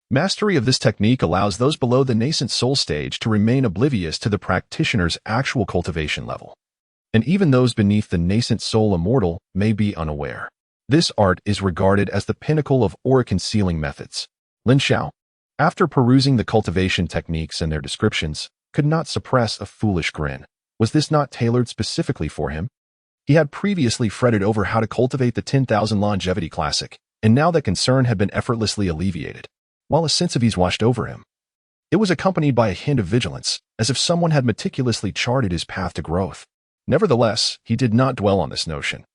Speaker 1: Mastery of this technique allows those below the nascent soul stage to remain oblivious to the practitioner's actual cultivation level. And even those beneath the nascent soul immortal may be unaware. This art is regarded as the pinnacle of aura concealing methods. Lin Xiao, After perusing the cultivation techniques and their descriptions, could not suppress a foolish grin. Was this not tailored specifically for him? He had previously fretted over how to cultivate the 10,000 longevity classic, and now that concern had been effortlessly alleviated, while a sense of ease washed over him. It was accompanied by a hint of vigilance, as if someone had meticulously charted his path to growth. Nevertheless, he did not dwell on this notion.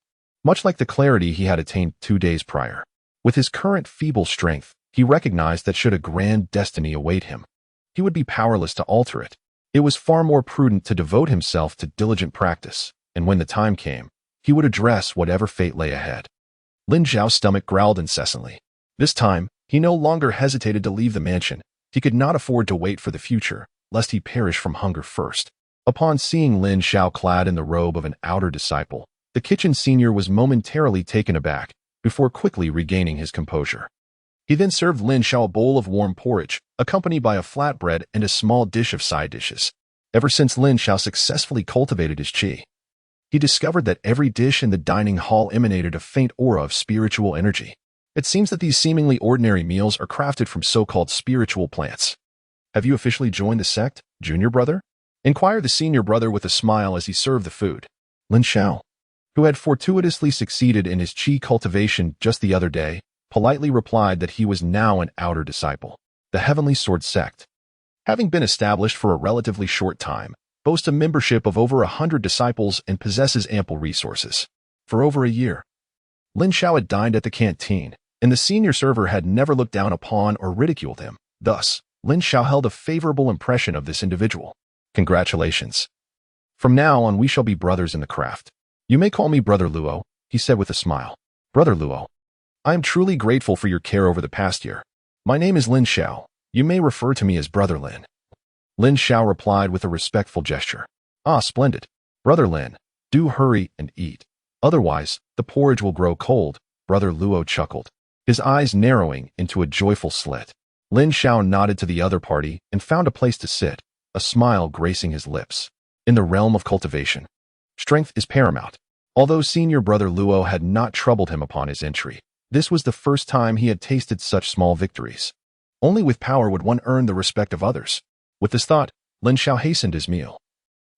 Speaker 1: Much like the clarity he had attained 2 days prior. With his current feeble strength, he recognized that should a grand destiny await him, he would be powerless to alter it. It was far more prudent to devote himself to diligent practice, and when the time came, he would address whatever fate lay ahead. Lin Xiao's stomach growled incessantly. This time, he no longer hesitated to leave the mansion. He could not afford to wait for the future, lest he perish from hunger first. Upon seeing Lin Xiao clad in the robe of an outer disciple, the kitchen senior was momentarily taken aback, before quickly regaining his composure. He then served Lin Xiao a bowl of warm porridge, accompanied by a flatbread and a small dish of side dishes. Ever since Lin Xiao successfully cultivated his qi, he discovered that every dish in the dining hall emanated a faint aura of spiritual energy. It seems that these seemingly ordinary meals are crafted from so-called spiritual plants. Have you officially joined the sect, junior brother? Inquired the senior brother with a smile as he served the food. Lin Xiao, who had fortuitously succeeded in his qi cultivation just the other day, politely replied that he was now an outer disciple. The Heavenly Sword sect, having been established for a relatively short time, boasts a membership of over 100 disciples and possesses ample resources. For over a year, Lin Xiao had dined at the canteen, and the senior server had never looked down upon or ridiculed him. Thus, Lin Xiao held a favorable impression of this individual. Congratulations. From now on we shall be brothers in the craft. You may call me Brother Luo, he said with a smile. Brother Luo, I am truly grateful for your care over the past year. My name is Lin Xiao. You may refer to me as Brother Lin. Lin Xiao replied with a respectful gesture. Ah, splendid. Brother Lin, do hurry and eat. Otherwise, the porridge will grow cold, Brother Luo chuckled, his eyes narrowing into a joyful slit. Lin Xiao nodded to the other party and found a place to sit, a smile gracing his lips. In the realm of cultivation, strength is paramount. Although senior brother Luo had not troubled him upon his entry, this was the first time he had tasted such small victories. Only with power would one earn the respect of others. With this thought, Lin Xiao hastened his meal.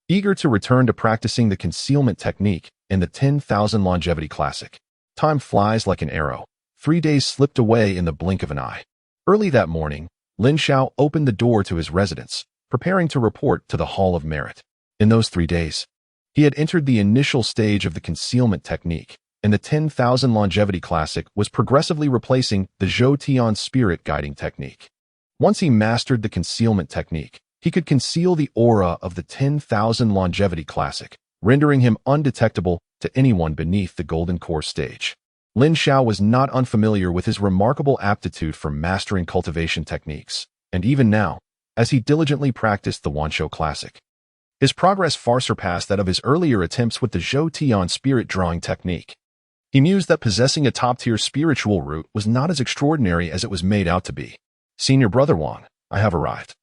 Speaker 1: Eager to return to practicing the concealment technique in the 10,000 longevity classic. Time flies like an arrow. 3 days slipped away in the blink of an eye. Early that morning, Lin Xiao opened the door to his residence, preparing to report to the Hall of Merit. In those 3 days, he had entered the initial stage of the concealment technique, and the 10,000 longevity classic was progressively replacing the Zhou Tian spirit guiding technique. Once he mastered the concealment technique, he could conceal the aura of the 10,000 longevity classic, rendering him undetectable to anyone beneath the golden core stage. Lin Xiao was not unfamiliar with his remarkable aptitude for mastering cultivation techniques, and even now, as he diligently practiced the Wanshou classic, his progress far surpassed that of his earlier attempts with the Zhou Tian spirit drawing technique. He mused that possessing a top-tier spiritual root was not as extraordinary as it was made out to be. Senior Brother Wang, I have arrived.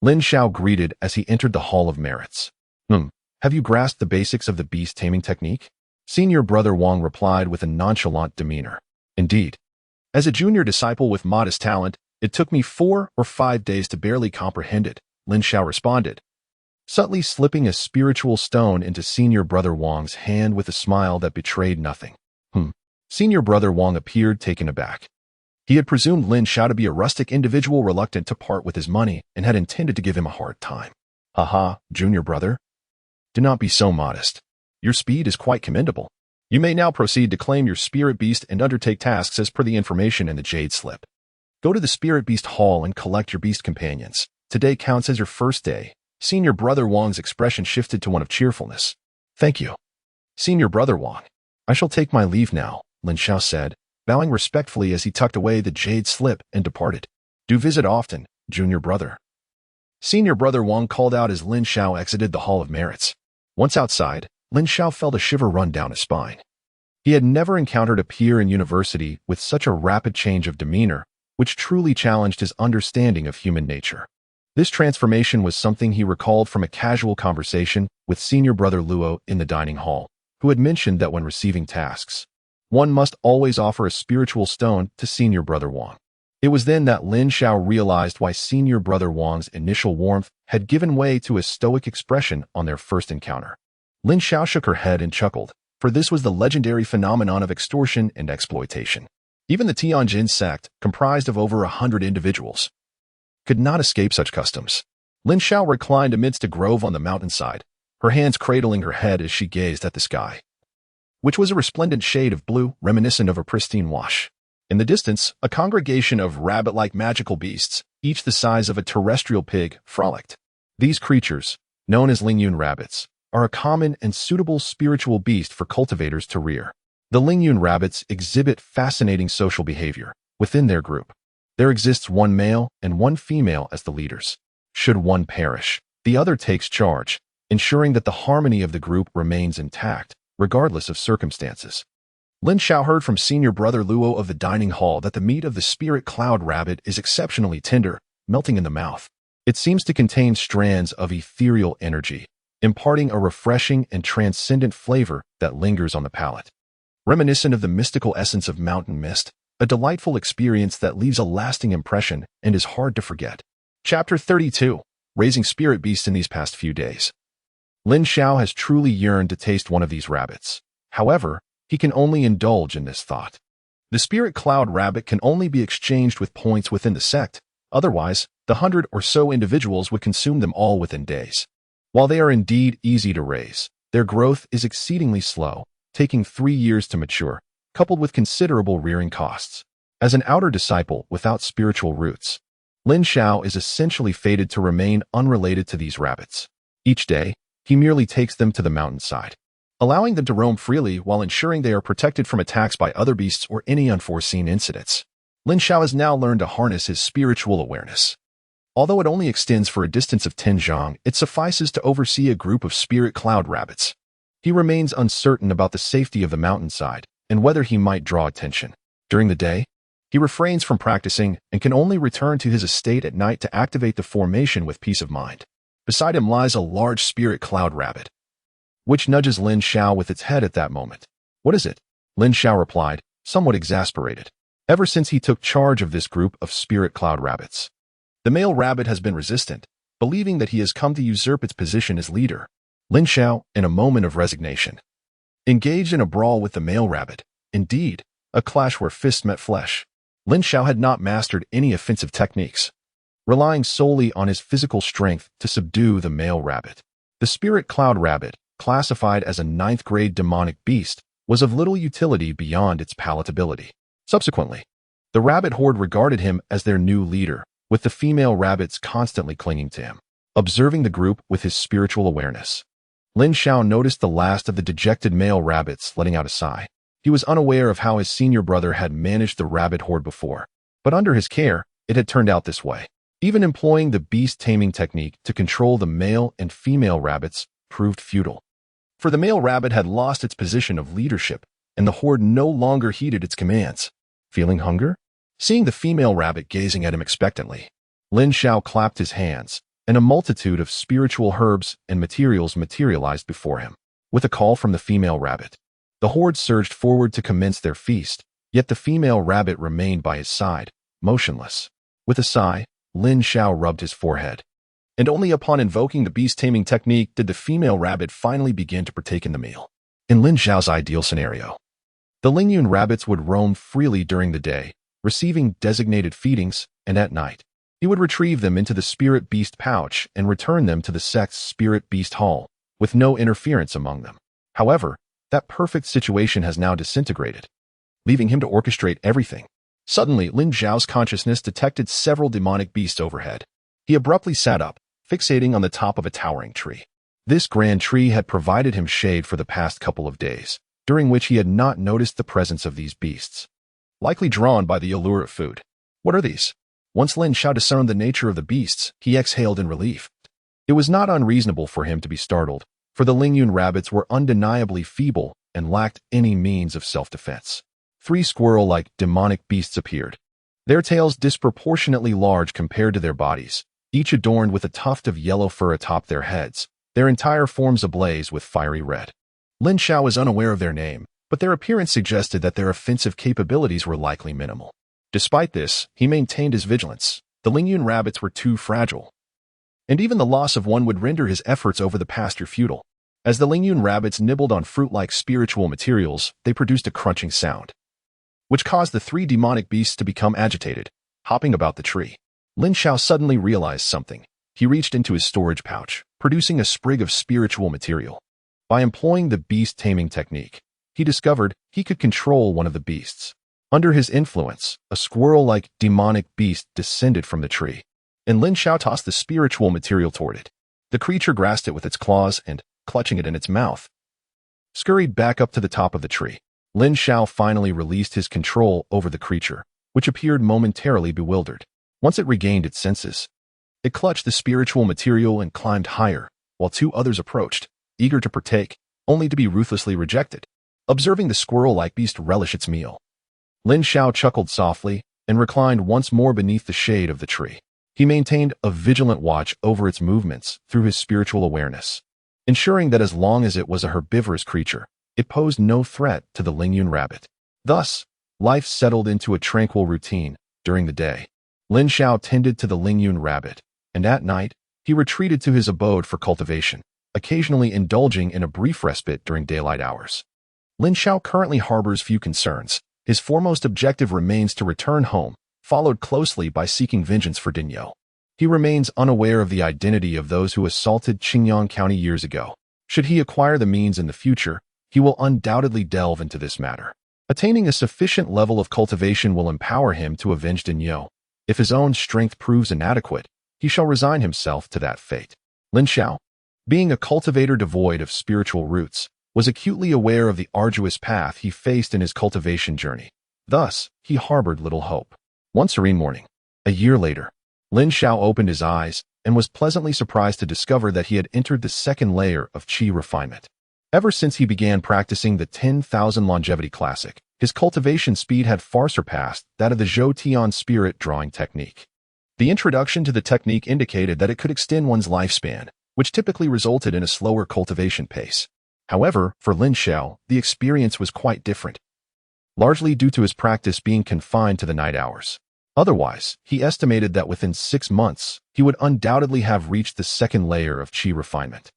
Speaker 1: Lin Xiao greeted as he entered the Hall of Merits. Have you grasped the basics of the beast-taming technique? Senior Brother Wang replied with a nonchalant demeanor. Indeed. As a junior disciple with modest talent, it took me 4 or 5 days to barely comprehend it, Lin Xiao responded, subtly slipping a spiritual stone into Senior Brother Wang's hand with a smile that betrayed nothing. Senior Brother Wang appeared taken aback. He had presumed Lin Xiao to be a rustic individual reluctant to part with his money and had intended to give him a hard time. Haha, junior brother. Do not be so modest. Your speed is quite commendable. You may now proceed to claim your spirit beast and undertake tasks as per the information in the Jade Slip. Go to the Spirit Beast Hall and collect your beast companions. Today counts as your first day. Senior Brother Wang's expression shifted to one of cheerfulness. Thank you. Senior Brother Wang. I shall take my leave now, Lin Xiao said, bowing respectfully as he tucked away the Jade Slip and departed. Do visit often, junior brother. Senior Brother Wang called out as Lin Xiao exited the Hall of Merits. Once outside, Lin Xiao felt a shiver run down his spine. He had never encountered a peer in university with such a rapid change of demeanor, which truly challenged his understanding of human nature. This transformation was something he recalled from a casual conversation with Senior Brother Luo in the dining hall, who had mentioned that when receiving tasks, one must always offer a spiritual stone to Senior Brother Wang. It was then that Lin Xiao realized why senior brother Wang's initial warmth had given way to a stoic expression on their first encounter. Lin Xiao shook her head and chuckled, for this was the legendary phenomenon of extortion and exploitation. Even the Tianjin sect, comprised of over 100 individuals, could not escape such customs. Lin Xiao reclined amidst a grove on the mountainside, her hands cradling her head as she gazed at the sky, which was a resplendent shade of blue, reminiscent of a pristine wash. In the distance, a congregation of rabbit-like magical beasts, each the size of a terrestrial pig, frolicked. These creatures, known as Lingyun rabbits, are a common and suitable spiritual beast for cultivators to rear. The Lingyun rabbits exhibit fascinating social behavior. Within their group, there exists one male and one female as the leaders. Should one perish, the other takes charge, ensuring that the harmony of the group remains intact, regardless of circumstances. Lin Xiao heard from senior brother Luo of the dining hall that the meat of the spirit cloud rabbit is exceptionally tender, melting in the mouth. It seems to contain strands of ethereal energy, imparting a refreshing and transcendent flavor that lingers on the palate. Reminiscent of the mystical essence of mountain mist, a delightful experience that leaves a lasting impression and is hard to forget. Chapter 32. Raising Spirit Beasts in these past few days. Lin Xiao has truly yearned to taste one of these rabbits. However, he can only indulge in this thought. The spirit cloud rabbit can only be exchanged with points within the sect, otherwise, the 100 or so individuals would consume them all within days. While they are indeed easy to raise, their growth is exceedingly slow, taking 3 years to mature, coupled with considerable rearing costs. As an outer disciple without spiritual roots, Lin Xiao is essentially fated to remain unrelated to these rabbits. Each day, he merely takes them to the mountainside, allowing them to roam freely while ensuring they are protected from attacks by other beasts or any unforeseen incidents. Lin Xiao has now learned to harness his spiritual awareness. Although it only extends for a distance of 10 zhang, it suffices to oversee a group of spirit cloud rabbits. He remains uncertain about the safety of the mountainside and whether he might draw attention. During the day, he refrains from practicing and can only return to his estate at night to activate the formation with peace of mind. Beside him lies a large spirit cloud rabbit, which nudges Lin Xiao with its head at that moment. "What is it?" Lin Xiao replied, somewhat exasperated. Ever since he took charge of this group of spirit cloud rabbits, the male rabbit has been resistant, believing that he has come to usurp its position as leader. Lin Xiao, in a moment of resignation, engaged in a brawl with the male rabbit. Indeed, a clash where fists met flesh. Lin Xiao had not mastered any offensive techniques, relying solely on his physical strength to subdue the male rabbit. The spirit cloud rabbit, classified as a 9th-grade demonic beast, was of little utility beyond its palatability. Subsequently, the rabbit horde regarded him as their new leader, with the female rabbits constantly clinging to him. Observing the group with his spiritual awareness, Lin Xiao noticed the last of the dejected male rabbits letting out a sigh. He was unaware of how his senior brother had managed the rabbit horde before, but under his care, it had turned out this way. Even employing the beast taming technique to control the male and female rabbits proved futile. For the male rabbit had lost its position of leadership, and the horde no longer heeded its commands. Feeling hunger? Seeing the female rabbit gazing at him expectantly, Lin Xiao clapped his hands, and a multitude of spiritual herbs and materials materialized before him. With a call from the female rabbit, the horde surged forward to commence their feast, yet the female rabbit remained by his side, motionless. With a sigh, Lin Xiao rubbed his forehead, and only upon invoking the beast-taming technique did the female rabbit finally begin to partake in the meal. In Lin Xiao's ideal scenario, the Lingyun rabbits would roam freely during the day, receiving designated feedings, and at night, he would retrieve them into the spirit beast pouch and return them to the sect's spirit beast hall, with no interference among them. However, that perfect situation has now disintegrated, leaving him to orchestrate everything. Suddenly, Lin Xiao's consciousness detected several demonic beasts overhead. He abruptly sat up, fixating on the top of a towering tree. This grand tree had provided him shade for the past couple of days, during which he had not noticed the presence of these beasts, likely drawn by the allure of food. What are these? Once Lin Xiao discerned the nature of the beasts, he exhaled in relief. It was not unreasonable for him to be startled, for the Lingyun rabbits were undeniably feeble and lacked any means of self-defense. 3 squirrel-like demonic beasts appeared, their tails disproportionately large compared to their bodies, each adorned with a tuft of yellow fur atop their heads, their entire forms ablaze with fiery red. Lin Xiao was unaware of their name, but their appearance suggested that their offensive capabilities were likely minimal. Despite this, he maintained his vigilance. The Lingyun rabbits were too fragile, and even the loss of one would render his efforts over the pasture futile. As the Lingyun rabbits nibbled on fruit-like spiritual materials, they produced a crunching sound, which caused the three demonic beasts to become agitated, hopping about the tree. Lin Xiao suddenly realized something. He reached into his storage pouch, producing a sprig of spiritual material. By employing the beast-taming technique, he discovered he could control one of the beasts. Under his influence, a squirrel-like demonic beast descended from the tree, and Lin Xiao tossed the spiritual material toward it. The creature grasped it with its claws and, clutching it in its mouth, scurried back up to the top of the tree. Lin Xiao finally released his control over the creature, which appeared momentarily bewildered. Once it regained its senses, it clutched the spiritual material and climbed higher, while two others approached, eager to partake, only to be ruthlessly rejected. Observing the squirrel-like beast relish its meal, Lin Xiao chuckled softly and reclined once more beneath the shade of the tree. He maintained a vigilant watch over its movements through his spiritual awareness, ensuring that as long as it was a herbivorous creature, it posed no threat to the Lingyun rabbit. Thus, life settled into a tranquil routine. During the day, Lin Xiao tended to the Lingyun rabbit, and at night, he retreated to his abode for cultivation, occasionally indulging in a brief respite during daylight hours. Lin Xiao currently harbors few concerns. His foremost objective remains to return home, followed closely by seeking vengeance for Dinyou. He remains unaware of the identity of those who assaulted Qingyang County years ago. Should he acquire the means in the future, he will undoubtedly delve into this matter. Attaining a sufficient level of cultivation will empower him to avenge Dinyou. If his own strength proves inadequate, he shall resign himself to that fate. Lin Xiao, being a cultivator devoid of spiritual roots, was acutely aware of the arduous path he faced in his cultivation journey. Thus, he harbored little hope. One serene morning, a year later, Lin Xiao opened his eyes and was pleasantly surprised to discover that he had entered the second layer of qi refinement. Ever since he began practicing the 10,000 longevity classic, his cultivation speed had far surpassed that of the Zhou Tian spirit drawing technique. The introduction to the technique indicated that it could extend one's lifespan, which typically resulted in a slower cultivation pace. However, for Lin Xiao, the experience was quite different, largely due to his practice being confined to the night hours. Otherwise, he estimated that within 6 months, he would undoubtedly have reached the second layer of qi refinement,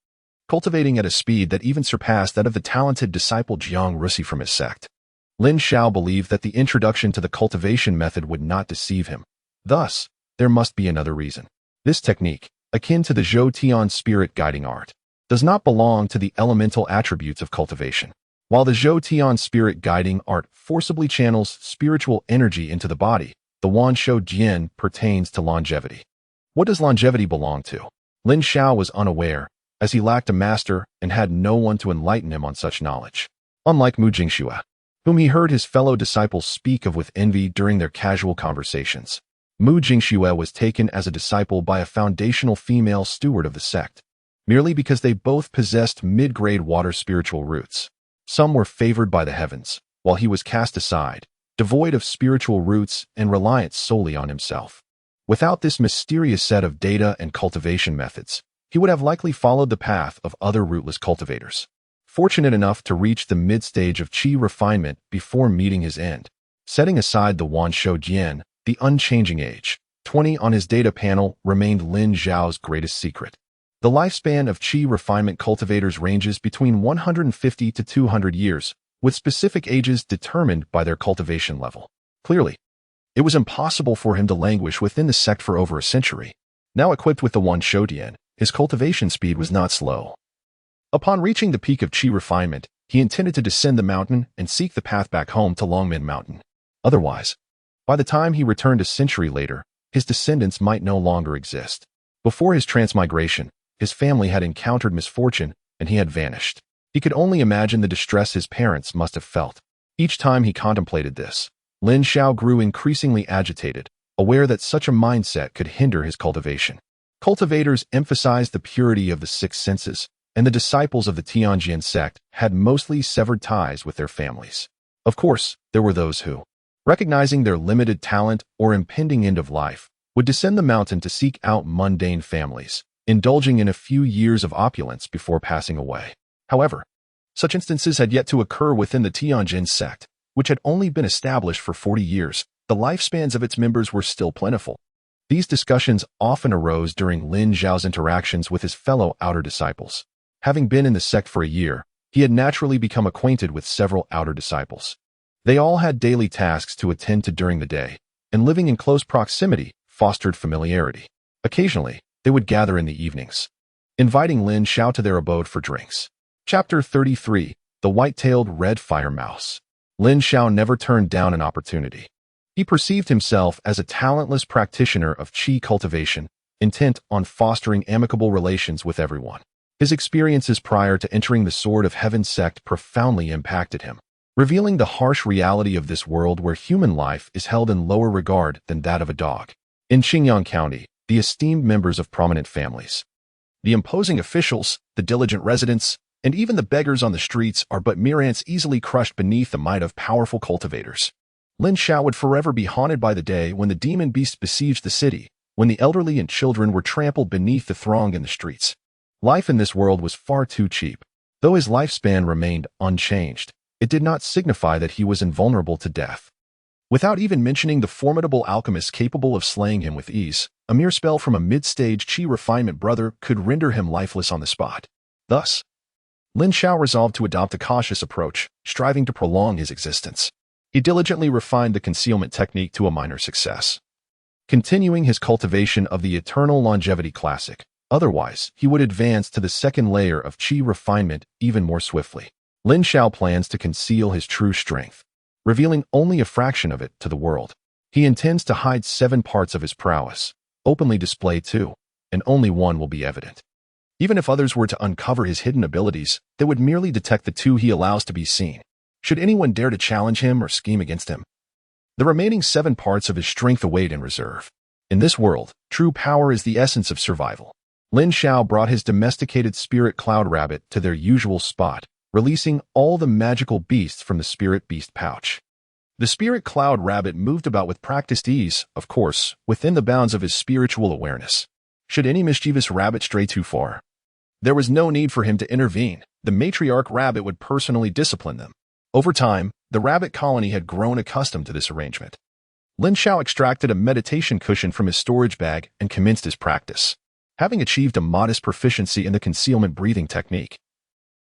Speaker 1: cultivating at a speed that even surpassed that of the talented disciple Jiang Rusi from his sect. Lin Xiao believed that the introduction to the cultivation method would not deceive him. Thus, there must be another reason. This technique, akin to the Zhou Tian spirit guiding art, does not belong to the elemental attributes of cultivation. While the Zhou Tian spirit guiding art forcibly channels spiritual energy into the body, the Wanshou Jian pertains to longevity. What does longevity belong to? Lin Xiao was unaware, as he lacked a master and had no one to enlighten him on such knowledge. Unlike Mu Jingxue, whom he heard his fellow disciples speak of with envy during their casual conversations, Mu Jingxue was taken as a disciple by a foundational female steward of the sect, merely because they both possessed mid-grade water spiritual roots. Some were favored by the heavens, while he was cast aside, devoid of spiritual roots and reliant solely on himself. Without this mysterious set of data and cultivation methods, he would have likely followed the path of other rootless cultivators, fortunate enough to reach the mid-stage of qi refinement before meeting his end. Setting aside the Wanshou Jian, the unchanging age, 20 on his data panel remained Lin Xiao's greatest secret. The lifespan of qi refinement cultivators ranges between 150 to 200 years, with specific ages determined by their cultivation level. Clearly, it was impossible for him to languish within the sect for over a century. Now equipped with the Wanshou Jian, his cultivation speed was not slow. Upon reaching the peak of qi refinement, he intended to descend the mountain and seek the path back home to Longmen Mountain. Otherwise, by the time he returned a century later, his descendants might no longer exist. Before his transmigration, his family had encountered misfortune and he had vanished. He could only imagine the distress his parents must have felt. Each time he contemplated this, Lin Xiao grew increasingly agitated, aware that such a mindset could hinder his cultivation. Cultivators emphasized the purity of the six senses, and the disciples of the Tianjian sect had mostly severed ties with their families. Of course, there were those who, recognizing their limited talent or impending end of life, would descend the mountain to seek out mundane families, indulging in a few years of opulence before passing away. However, such instances had yet to occur within the Tianjin sect, which had only been established for 40 years. the lifespans of its members were still plentiful. These discussions often arose during Lin Xiao's interactions with his fellow outer disciples. Having been in the sect for a year, he had naturally become acquainted with several outer disciples. They all had daily tasks to attend to during the day, and living in close proximity fostered familiarity. Occasionally, they would gather in the evenings, inviting Lin Xiao to their abode for drinks. Chapter 33. The White-Tailed Red Fire Mouse. Lin Xiao never turned down an opportunity. He perceived himself as a talentless practitioner of qi cultivation, intent on fostering amicable relations with everyone. His experiences prior to entering the Sword of Heaven sect profoundly impacted him, revealing the harsh reality of this world where human life is held in lower regard than that of a dog. In Qingyang County, the esteemed members of prominent families, the imposing officials, the diligent residents, and even the beggars on the streets are but mere ants easily crushed beneath the might of powerful cultivators. Lin Xiao would forever be haunted by the day when the demon beast besieged the city, when the elderly and children were trampled beneath the throng in the streets. Life in this world was far too cheap. Though his lifespan remained unchanged, it did not signify that he was invulnerable to death. Without even mentioning the formidable alchemist capable of slaying him with ease, a mere spell from a mid-stage qi refinement brother could render him lifeless on the spot. Thus, Lin Xiao resolved to adopt a cautious approach, striving to prolong his existence. He diligently refined the concealment technique to a minor success, continuing his cultivation of the eternal longevity classic. Otherwise, he would advance to the second layer of qi refinement even more swiftly. Lin Xiao plans to conceal his true strength, revealing only a fraction of it to the world. He intends to hide 7 parts of his prowess, openly display 2, and only one will be evident. Even if others were to uncover his hidden abilities, they would merely detect the 2 he allows to be seen. Should anyone dare to challenge him or scheme against him, the remaining 7 parts of his strength await in reserve. In this world, true power is the essence of survival. Lin Xiao brought his domesticated spirit cloud rabbit to their usual spot, releasing all the magical beasts from the spirit beast pouch. The spirit cloud rabbit moved about with practiced ease, of course, within the bounds of his spiritual awareness. Should any mischievous rabbit stray too far, there was no need for him to intervene. The matriarch rabbit would personally discipline them. Over time, the rabbit colony had grown accustomed to this arrangement. Lin Xiao extracted a meditation cushion from his storage bag and commenced his practice. Having achieved a modest proficiency in the concealment breathing technique,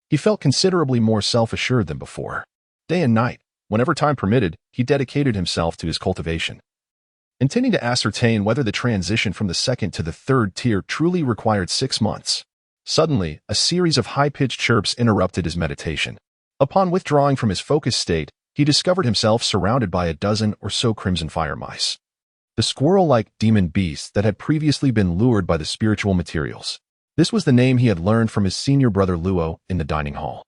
Speaker 1: he felt considerably more self-assured than before. Day and night, whenever time permitted, he dedicated himself to his cultivation, intending to ascertain whether the transition from the second to the third tier truly required 6 months. Suddenly, a series of high-pitched chirps interrupted his meditation. Upon withdrawing from his focused state, he discovered himself surrounded by a dozen or so crimson fire mice, the squirrel-like demon beasts that had previously been lured by the spiritual materials. This was the name he had learned from his senior brother Luo in the dining hall.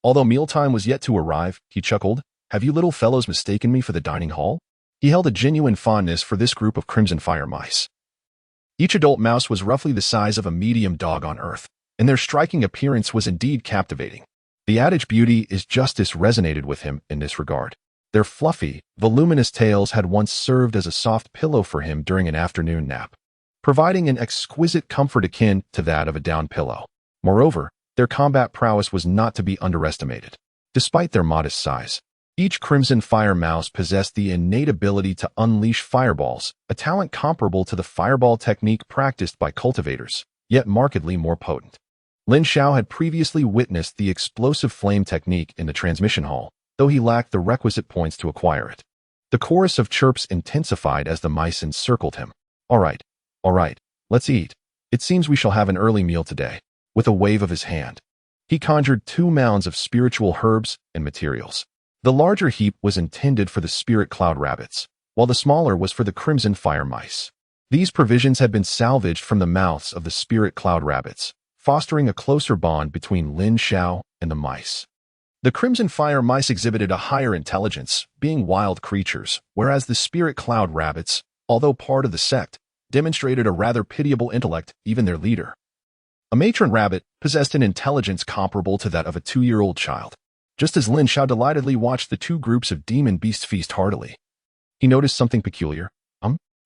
Speaker 1: Although mealtime was yet to arrive, he chuckled, "Have you little fellows mistaken me for the dining hall?" He held a genuine fondness for this group of crimson fire mice. Each adult mouse was roughly the size of a medium dog on Earth, and their striking appearance was indeed captivating. The adage beauty is justice resonated with him in this regard. Their fluffy, voluminous tails had once served as a soft pillow for him during an afternoon nap, providing an exquisite comfort akin to that of a down pillow. Moreover, their combat prowess was not to be underestimated. Despite their modest size, each crimson fire mouse possessed the innate ability to unleash fireballs, a talent comparable to the fireball technique practiced by cultivators, yet markedly more potent. Lin Xiao had previously witnessed the explosive flame technique in the transmission hall, though he lacked the requisite points to acquire it. The chorus of chirps intensified as the mice encircled him. All right, let's eat. It seems we shall have an early meal today." With a wave of his hand, he conjured 2 mounds of spiritual herbs and materials. The larger heap was intended for the spirit cloud rabbits, while the smaller was for the crimson fire mice. These provisions had been salvaged from the mouths of the spirit cloud rabbits, fostering a closer bond between Lin Xiao and the mice. The crimson fire mice exhibited a higher intelligence, being wild creatures, whereas the spirit cloud rabbits, although part of the sect, demonstrated a rather pitiable intellect. Even their leader, a matron rabbit, possessed an intelligence comparable to that of a 2-year-old child. Just as Lin Xiao delightedly watched the 2 groups of demon beasts feast heartily, he noticed something peculiar.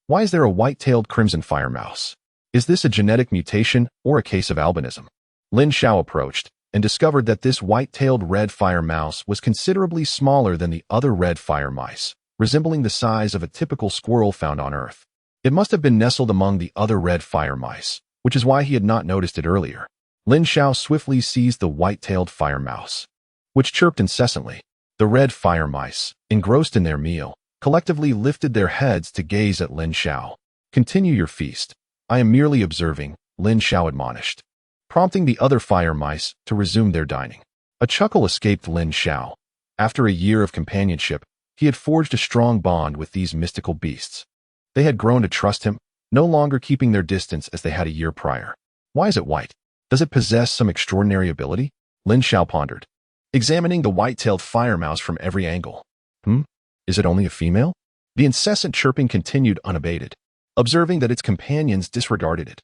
Speaker 1: Why is there a white-tailed crimson fire mouse? Is this a genetic mutation or a case of albinism? Lin Xiao approached and discovered that this white-tailed red fire mouse was considerably smaller than the other red fire mice, resembling the size of a typical squirrel found on Earth. It must have been nestled among the other red fire mice, which is why he had not noticed it earlier. Lin Xiao swiftly seized the white-tailed fire mouse, which chirped incessantly. The red fire mice, engrossed in their meal, collectively lifted their heads to gaze at Lin Xiao. "Continue your feast. I am merely observing," Lin Xiao admonished, prompting the other fire mice to resume their dining. A chuckle escaped Lin Xiao. After a year of companionship, he had forged a strong bond with these mystical beasts. They had grown to trust him, no longer keeping their distance as they had a year prior. "Why is it white? Does it possess some extraordinary ability?" Lin Xiao pondered, examining the white-tailed fire mouse from every angle. Is it only a female? The incessant chirping continued unabated, observing that its companions disregarded it.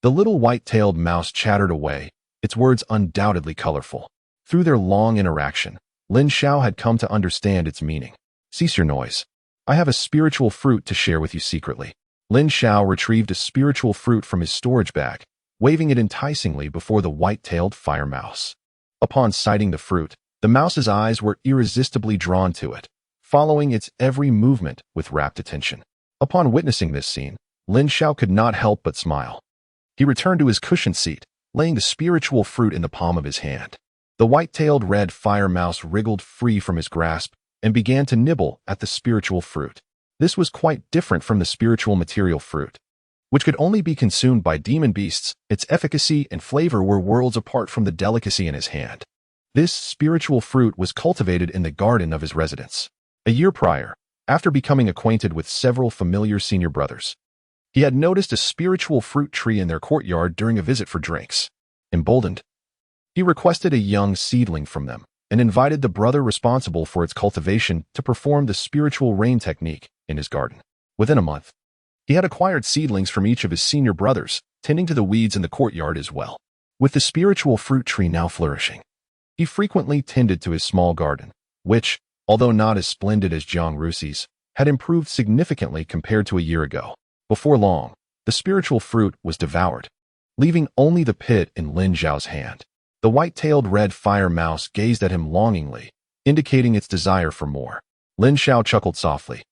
Speaker 1: The little white-tailed mouse chattered away, its words undoubtedly colorful. Through their long interaction, Lin Xiao had come to understand its meaning. "Cease your noise. I have a spiritual fruit to share with you secretly." Lin Xiao retrieved a spiritual fruit from his storage bag, waving it enticingly before the white-tailed fire mouse. Upon sighting the fruit, the mouse's eyes were irresistibly drawn to it, following its every movement with rapt attention. Upon witnessing this scene, Lin Xiao could not help but smile. He returned to his cushioned seat, laying the spiritual fruit in the palm of his hand. The white-tailed red fire mouse wriggled free from his grasp and began to nibble at the spiritual fruit. This was quite different from the spiritual material fruit, which could only be consumed by demon beasts. Its efficacy and flavor were worlds apart from the delicacy in his hand. This spiritual fruit was cultivated in the garden of his residence. A year prior, after becoming acquainted with several familiar senior brothers, he had noticed a spiritual fruit tree in their courtyard during a visit for drinks. Emboldened, he requested a young seedling from them and invited the brother responsible for its cultivation to perform the spiritual rain technique in his garden. Within a month, he had acquired seedlings from each of his senior brothers, tending to the weeds in the courtyard as well. With the spiritual fruit tree now flourishing, he frequently tended to his small garden, which, although not as splendid as Jiang Ruxi's, had improved significantly compared to a year ago. Before long, the spiritual fruit was devoured, leaving only the pit in Lin Xiao's hand. The white-tailed red fire mouse gazed at him longingly, indicating its desire for more. Lin Xiao chuckled softly,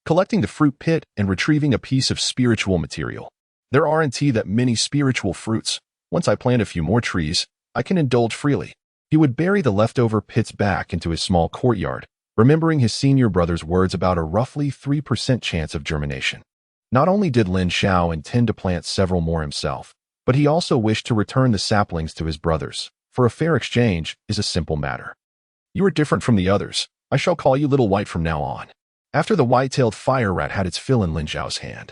Speaker 1: collecting the fruit pit and retrieving a piece of spiritual material. "There aren't that many spiritual fruits. Once I plant a few more trees, I can indulge freely." He would bury the leftover pits back into his small courtyard, remembering his senior brother's words about a roughly 3% chance of germination. Not only did Lin Xiao intend to plant several more himself, but he also wished to return the saplings to his brothers, for a fair exchange is a simple matter. "You are different from the others. I shall call you Little White from now on." After the white-tailed fire rat had its fill in Lin Xiao's hand,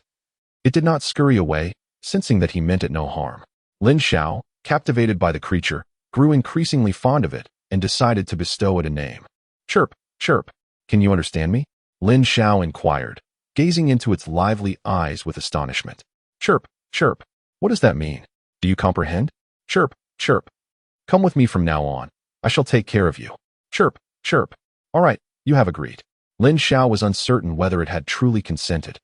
Speaker 1: it did not scurry away, sensing that he meant it no harm. Lin Xiao, captivated by the creature, grew increasingly fond of it and decided to bestow it a name. "Chirp, chirp. Can you understand me?" Lin Xiao inquired, gazing into its lively eyes with astonishment. "Chirp, chirp. What does that mean? Do you comprehend?" "Chirp, chirp. Come with me from now on. I shall take care of you." "Chirp, chirp. All right, you have agreed." Lin Xiao was uncertain whether it had truly consented,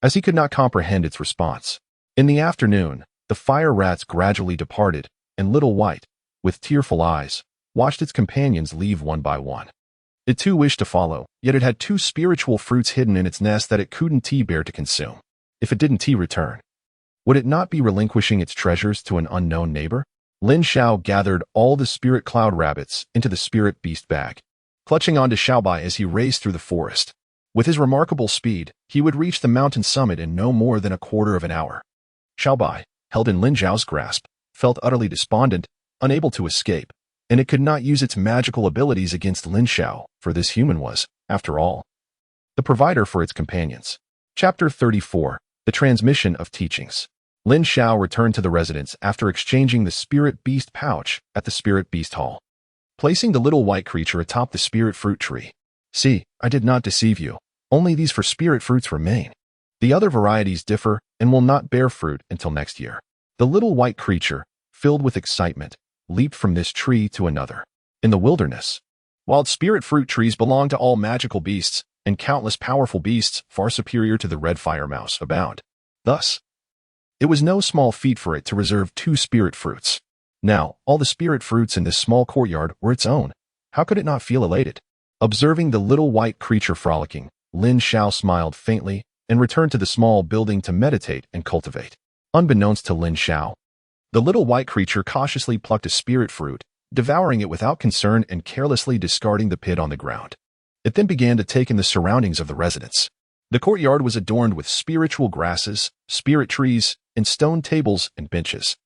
Speaker 1: as he could not comprehend its response. In the afternoon, the fire rats gradually departed, and Little White, with tearful eyes, watched its companions leave one by one. It too wished to follow, yet it had 2 spiritual fruits hidden in its nest that it couldn't bear to consume. If it didn't return, would it not be relinquishing its treasures to an unknown neighbor? Lin Xiao gathered all the spirit cloud rabbits into the spirit beast bag, clutching onto Xiaobai as he raced through the forest. With his remarkable speed, he would reach the mountain summit in no more than a quarter of an hour. Xiaobai, held in Lin Xiao's grasp, felt utterly despondent, unable to escape, and it could not use its magical abilities against Lin Xiao, for this human was, after all, the provider for its companions. Chapter 34, The Transmission of Teachings. Lin Xiao returned to the residence after exchanging the spirit beast pouch at the spirit beast hall, placing the little white creature atop the spirit fruit tree. "See, I did not deceive you. Only these 4 spirit fruits remain. The other varieties differ and will not bear fruit until next year." The little white creature, filled with excitement, leaped from this tree to another. In the wilderness, wild spirit fruit trees belong to all magical beasts, and countless powerful beasts far superior to the red fire mouse abound. Thus, it was no small feat for it to reserve 2 spirit fruits. Now, all the spirit fruits in this small courtyard were its own. How could it not feel elated? Observing the little white creature frolicking, Lin Xiao smiled faintly and returned to the small building to meditate and cultivate. Unbeknownst to Lin Xiao, the little white creature cautiously plucked a spirit fruit, devouring it without concern and carelessly discarding the pit on the ground. It then began to take in the surroundings of the residence. The courtyard was adorned with spiritual grasses, spirit trees, and stone tables and benches.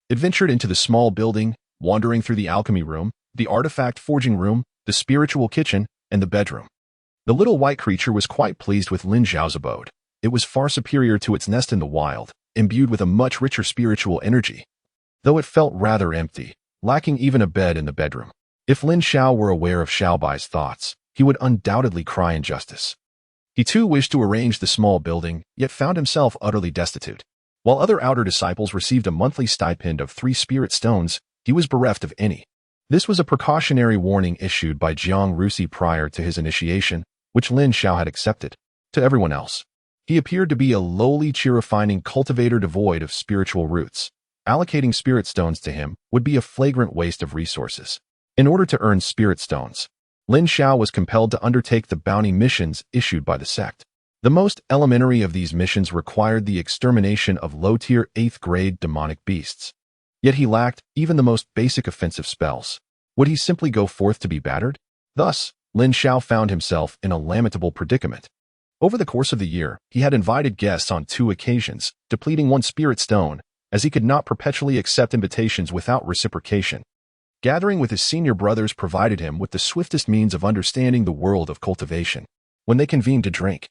Speaker 1: It ventured into the small building, wandering through the alchemy room, the artifact forging room, the spiritual kitchen, and the bedroom. The little white creature was quite pleased with Lin Xiao's abode. It was far superior to its nest in the wild, imbued with a much richer spiritual energy, though it felt rather empty, lacking even a bed in the bedroom. If Lin Xiao were aware of Xiaobai's thoughts, he would undoubtedly cry injustice. He too wished to arrange the small building, yet found himself utterly destitute. While other outer disciples received a monthly stipend of 3 spirit stones, he was bereft of any. This was a precautionary warning issued by Jiang Rusi prior to his initiation, which Lin Xiao had accepted. To everyone else, he appeared to be a lowly chi-refining cultivator devoid of spiritual roots. Allocating spirit stones to him would be a flagrant waste of resources. In order to earn spirit stones, Lin Xiao was compelled to undertake the bounty missions issued by the sect. The most elementary of these missions required the extermination of low-tier 8th-grade demonic beasts. Yet he lacked even the most basic offensive spells. Would he simply go forth to be battered? Thus, Lin Xiao found himself in a lamentable predicament. Over the course of the year, he had invited guests on 2 occasions, depleting 1 spirit stone, as he could not perpetually accept invitations without reciprocation. Gathering with his senior brothers provided him with the swiftest means of understanding the world of cultivation. When they convened to drink,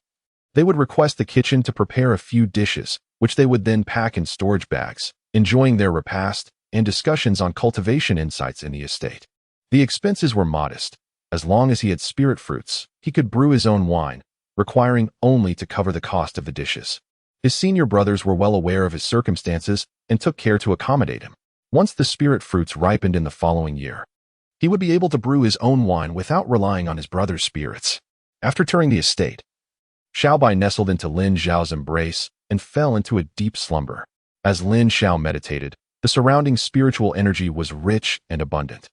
Speaker 1: they would request the kitchen to prepare a few dishes, which they would then pack in storage bags, enjoying their repast and discussions on cultivation insights in the estate. The expenses were modest. As long as he had spirit fruits, he could brew his own wine, requiring only to cover the cost of the dishes. His senior brothers were well aware of his circumstances and took care to accommodate him. Once the spirit fruits ripened in the following year, he would be able to brew his own wine without relying on his brother's spirits. After touring the estate, Xiaobai nestled into Lin Xiao's embrace and fell into a deep slumber. As Lin Xiao meditated, the surrounding spiritual energy was rich and abundant,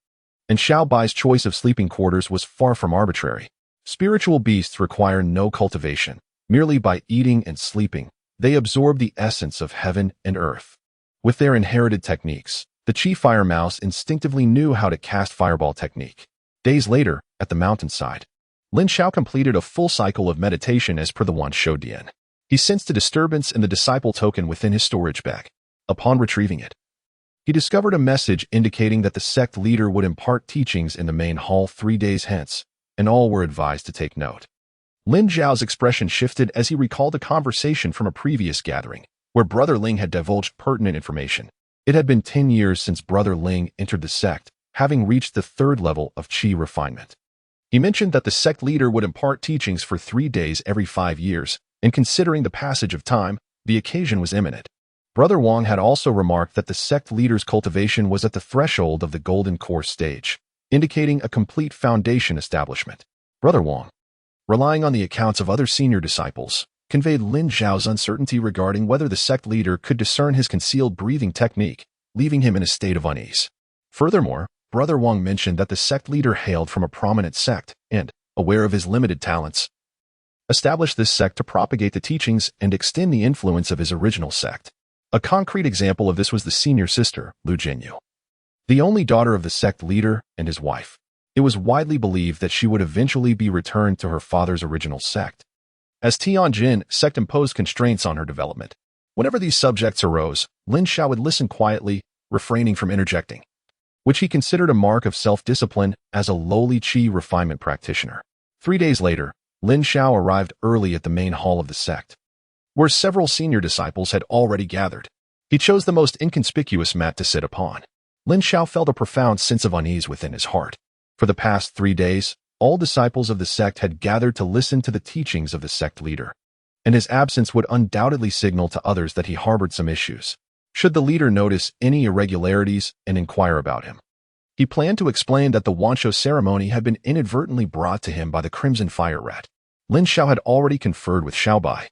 Speaker 1: and Xiaobai's choice of sleeping quarters was far from arbitrary. Spiritual beasts require no cultivation. Merely by eating and sleeping, they absorb the essence of heaven and earth. With their inherited techniques, the Chi Fire Mouse instinctively knew how to cast fireball technique. Days later, at the mountainside, Lin Xiao completed a full cycle of meditation as per the Wan Shou Dian. He sensed a disturbance in the disciple token within his storage bag. Upon retrieving it, he discovered a message indicating that the sect leader would impart teachings in the main hall 3 days hence, and all were advised to take note. Lin Xiao's expression shifted as he recalled a conversation from a previous gathering, where Brother Ling had divulged pertinent information. It had been 10 years since Brother Ling entered the sect, having reached the 3rd level of Qi refinement. He mentioned that the sect leader would impart teachings for 3 days every 5 years, and considering the passage of time, the occasion was imminent. Brother Wang had also remarked that the sect leader's cultivation was at the threshold of the golden core stage, indicating a complete foundation establishment. Brother Wang, relying on the accounts of other senior disciples, conveyed Lin Xiao's uncertainty regarding whether the sect leader could discern his concealed breathing technique, leaving him in a state of unease. Furthermore, Brother Wang mentioned that the sect leader hailed from a prominent sect and, aware of his limited talents, established this sect to propagate the teachings and extend the influence of his original sect. A concrete example of this was the senior sister, Lu Jinyu, the only daughter of the sect leader and his wife. It was widely believed that she would eventually be returned to her father's original sect. As Tianjin sect imposed constraints on her development, whenever these subjects arose, Lin Xiao would listen quietly, refraining from interjecting, which he considered a mark of self-discipline as a lowly Qi refinement practitioner. 3 days later, Lin Xiao arrived early at the main hall of the sect, where several senior disciples had already gathered. He chose the most inconspicuous mat to sit upon. Lin Xiao felt a profound sense of unease within his heart. For the past 3 days, all disciples of the sect had gathered to listen to the teachings of the sect leader, and his absence would undoubtedly signal to others that he harbored some issues. Should the leader notice any irregularities and inquire about him, he planned to explain that the Wanshou ceremony had been inadvertently brought to him by the Crimson Fire Rat. Lin Xiao had already conferred with Xiaobai,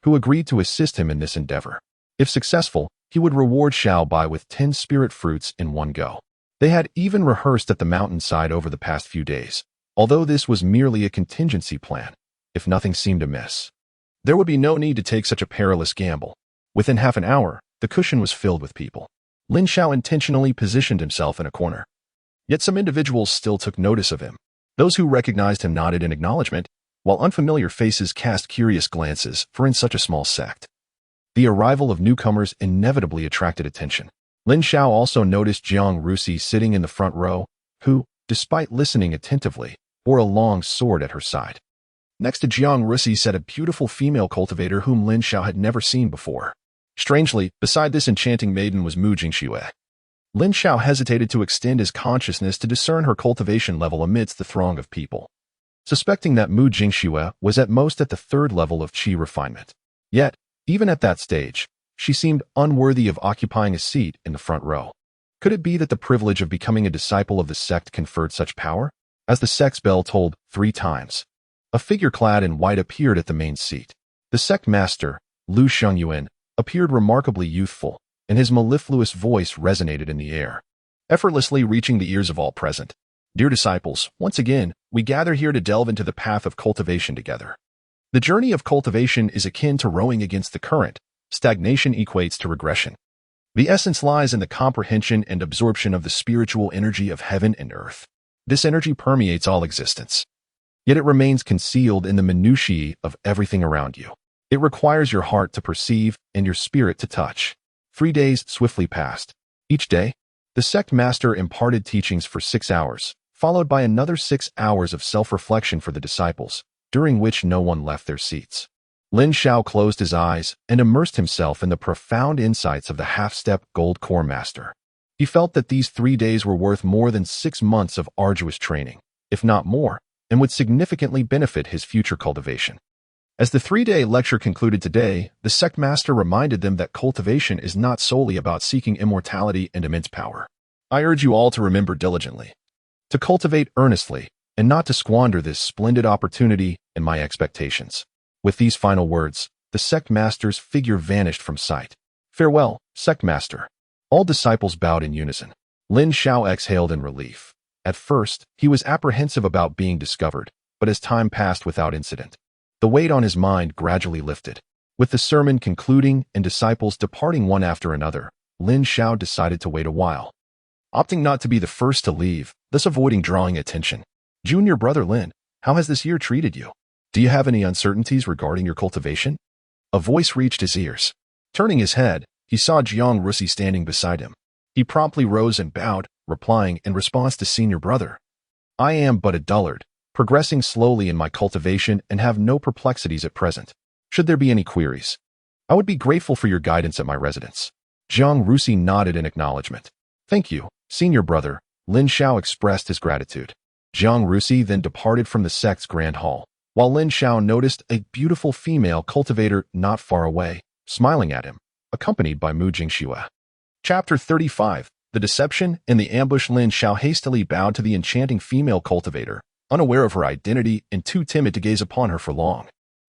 Speaker 1: who agreed to assist him in this endeavor. If successful, he would reward Xiaobai with 10 spirit fruits in one go. They had even rehearsed at the mountainside over the past few days. Although this was merely a contingency plan, if nothing seemed amiss. There would be no need to take such a perilous gamble. Within half an hour, the cushion was filled with people. Lin Xiao intentionally positioned himself in a corner. Yet some individuals still took notice of him. Those who recognized him nodded in acknowledgement, while unfamiliar faces cast curious glances, for in such a small sect, the arrival of newcomers inevitably attracted attention. Lin Xiao also noticed Jiang Rusi sitting in the front row, who, despite listening attentively, bore a long sword at her side. Next to Jiang Rusi sat a beautiful female cultivator whom Lin Xiao had never seen before. Strangely, beside this enchanting maiden was Mu Jingxue. Lin Xiao hesitated to extend his consciousness to discern her cultivation level amidst the throng of people, suspecting that Mu Jingxue was at most at the 3rd level of qi refinement. Yet, even at that stage, she seemed unworthy of occupying a seat in the front row. Could it be that the privilege of becoming a disciple of the sect conferred such power? As the sect's bell tolled 3 times, a figure clad in white appeared at the main seat. The sect master, Lu Shengyuan, appeared remarkably youthful, and his mellifluous voice resonated in the air, effortlessly reaching the ears of all present. Dear disciples, once again, we gather here to delve into the path of cultivation together. The journey of cultivation is akin to rowing against the current. Stagnation equates to regression. The essence lies in the comprehension and absorption of the spiritual energy of heaven and earth. This energy permeates all existence, yet it remains concealed in the minutiae of everything around you. It requires your heart to perceive and your spirit to touch. 3 days swiftly passed. Each day, the sect master imparted teachings for 6 hours, followed by another 6 hours of self-reflection for the disciples, during which no one left their seats. Lin Xiao closed his eyes and immersed himself in the profound insights of the half-step gold core master. He felt that these 3 days were worth more than 6 months of arduous training, if not more, and would significantly benefit his future cultivation. As the 3-day lecture concluded today, the sect master reminded them that cultivation is not solely about seeking immortality and immense power. I urge you all to remember diligently, to cultivate earnestly, and not to squander this splendid opportunity and my expectations. With these final words, the sect master's figure vanished from sight. Farewell, sect master. All disciples bowed in unison. Lin Xiao exhaled in relief. At first, he was apprehensive about being discovered, but as time passed without incident, the weight on his mind gradually lifted. With the sermon concluding and disciples departing one after another, Lin Xiao decided to wait a while, opting not to be the first to leave, thus avoiding drawing attention. Junior brother Lin, how has this year treated you? Do you have any uncertainties regarding your cultivation? A voice reached his ears. Turning his head, he saw Jiang Rusi standing beside him. He promptly rose and bowed, replying in response to senior brother, I am but a dullard, progressing slowly in my cultivation and have no perplexities at present. Should there be any queries, I would be grateful for your guidance at my residence. Jiang Rusi nodded in acknowledgement. Thank you, senior brother. Lin Xiao expressed his gratitude. Jiang Rusi then departed from the sect's grand hall, while Lin Xiao noticed a beautiful female cultivator not far away, smiling at him, accompanied by Mu Jingxue. Chapter 35. The Deception and the Ambush. Lin Xiao hastily bowed to the enchanting female cultivator, unaware of her identity and too timid to gaze upon her for long.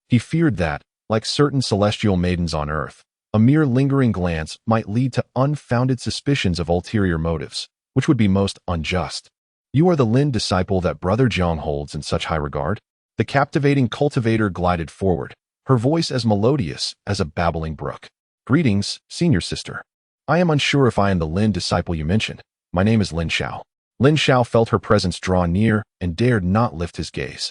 Speaker 1: He feared that, like certain celestial maidens on earth, a mere lingering glance might lead to unfounded suspicions of ulterior motives, which would be most unjust. You are the Lin disciple that Brother Jiang holds in such high regard? The captivating cultivator glided forward, her voice as melodious as a babbling brook. Greetings, senior sister. I am unsure if I am the Lin disciple you mentioned. My name is Lin Xiao. Lin Xiao felt her presence draw near and dared not lift his gaze.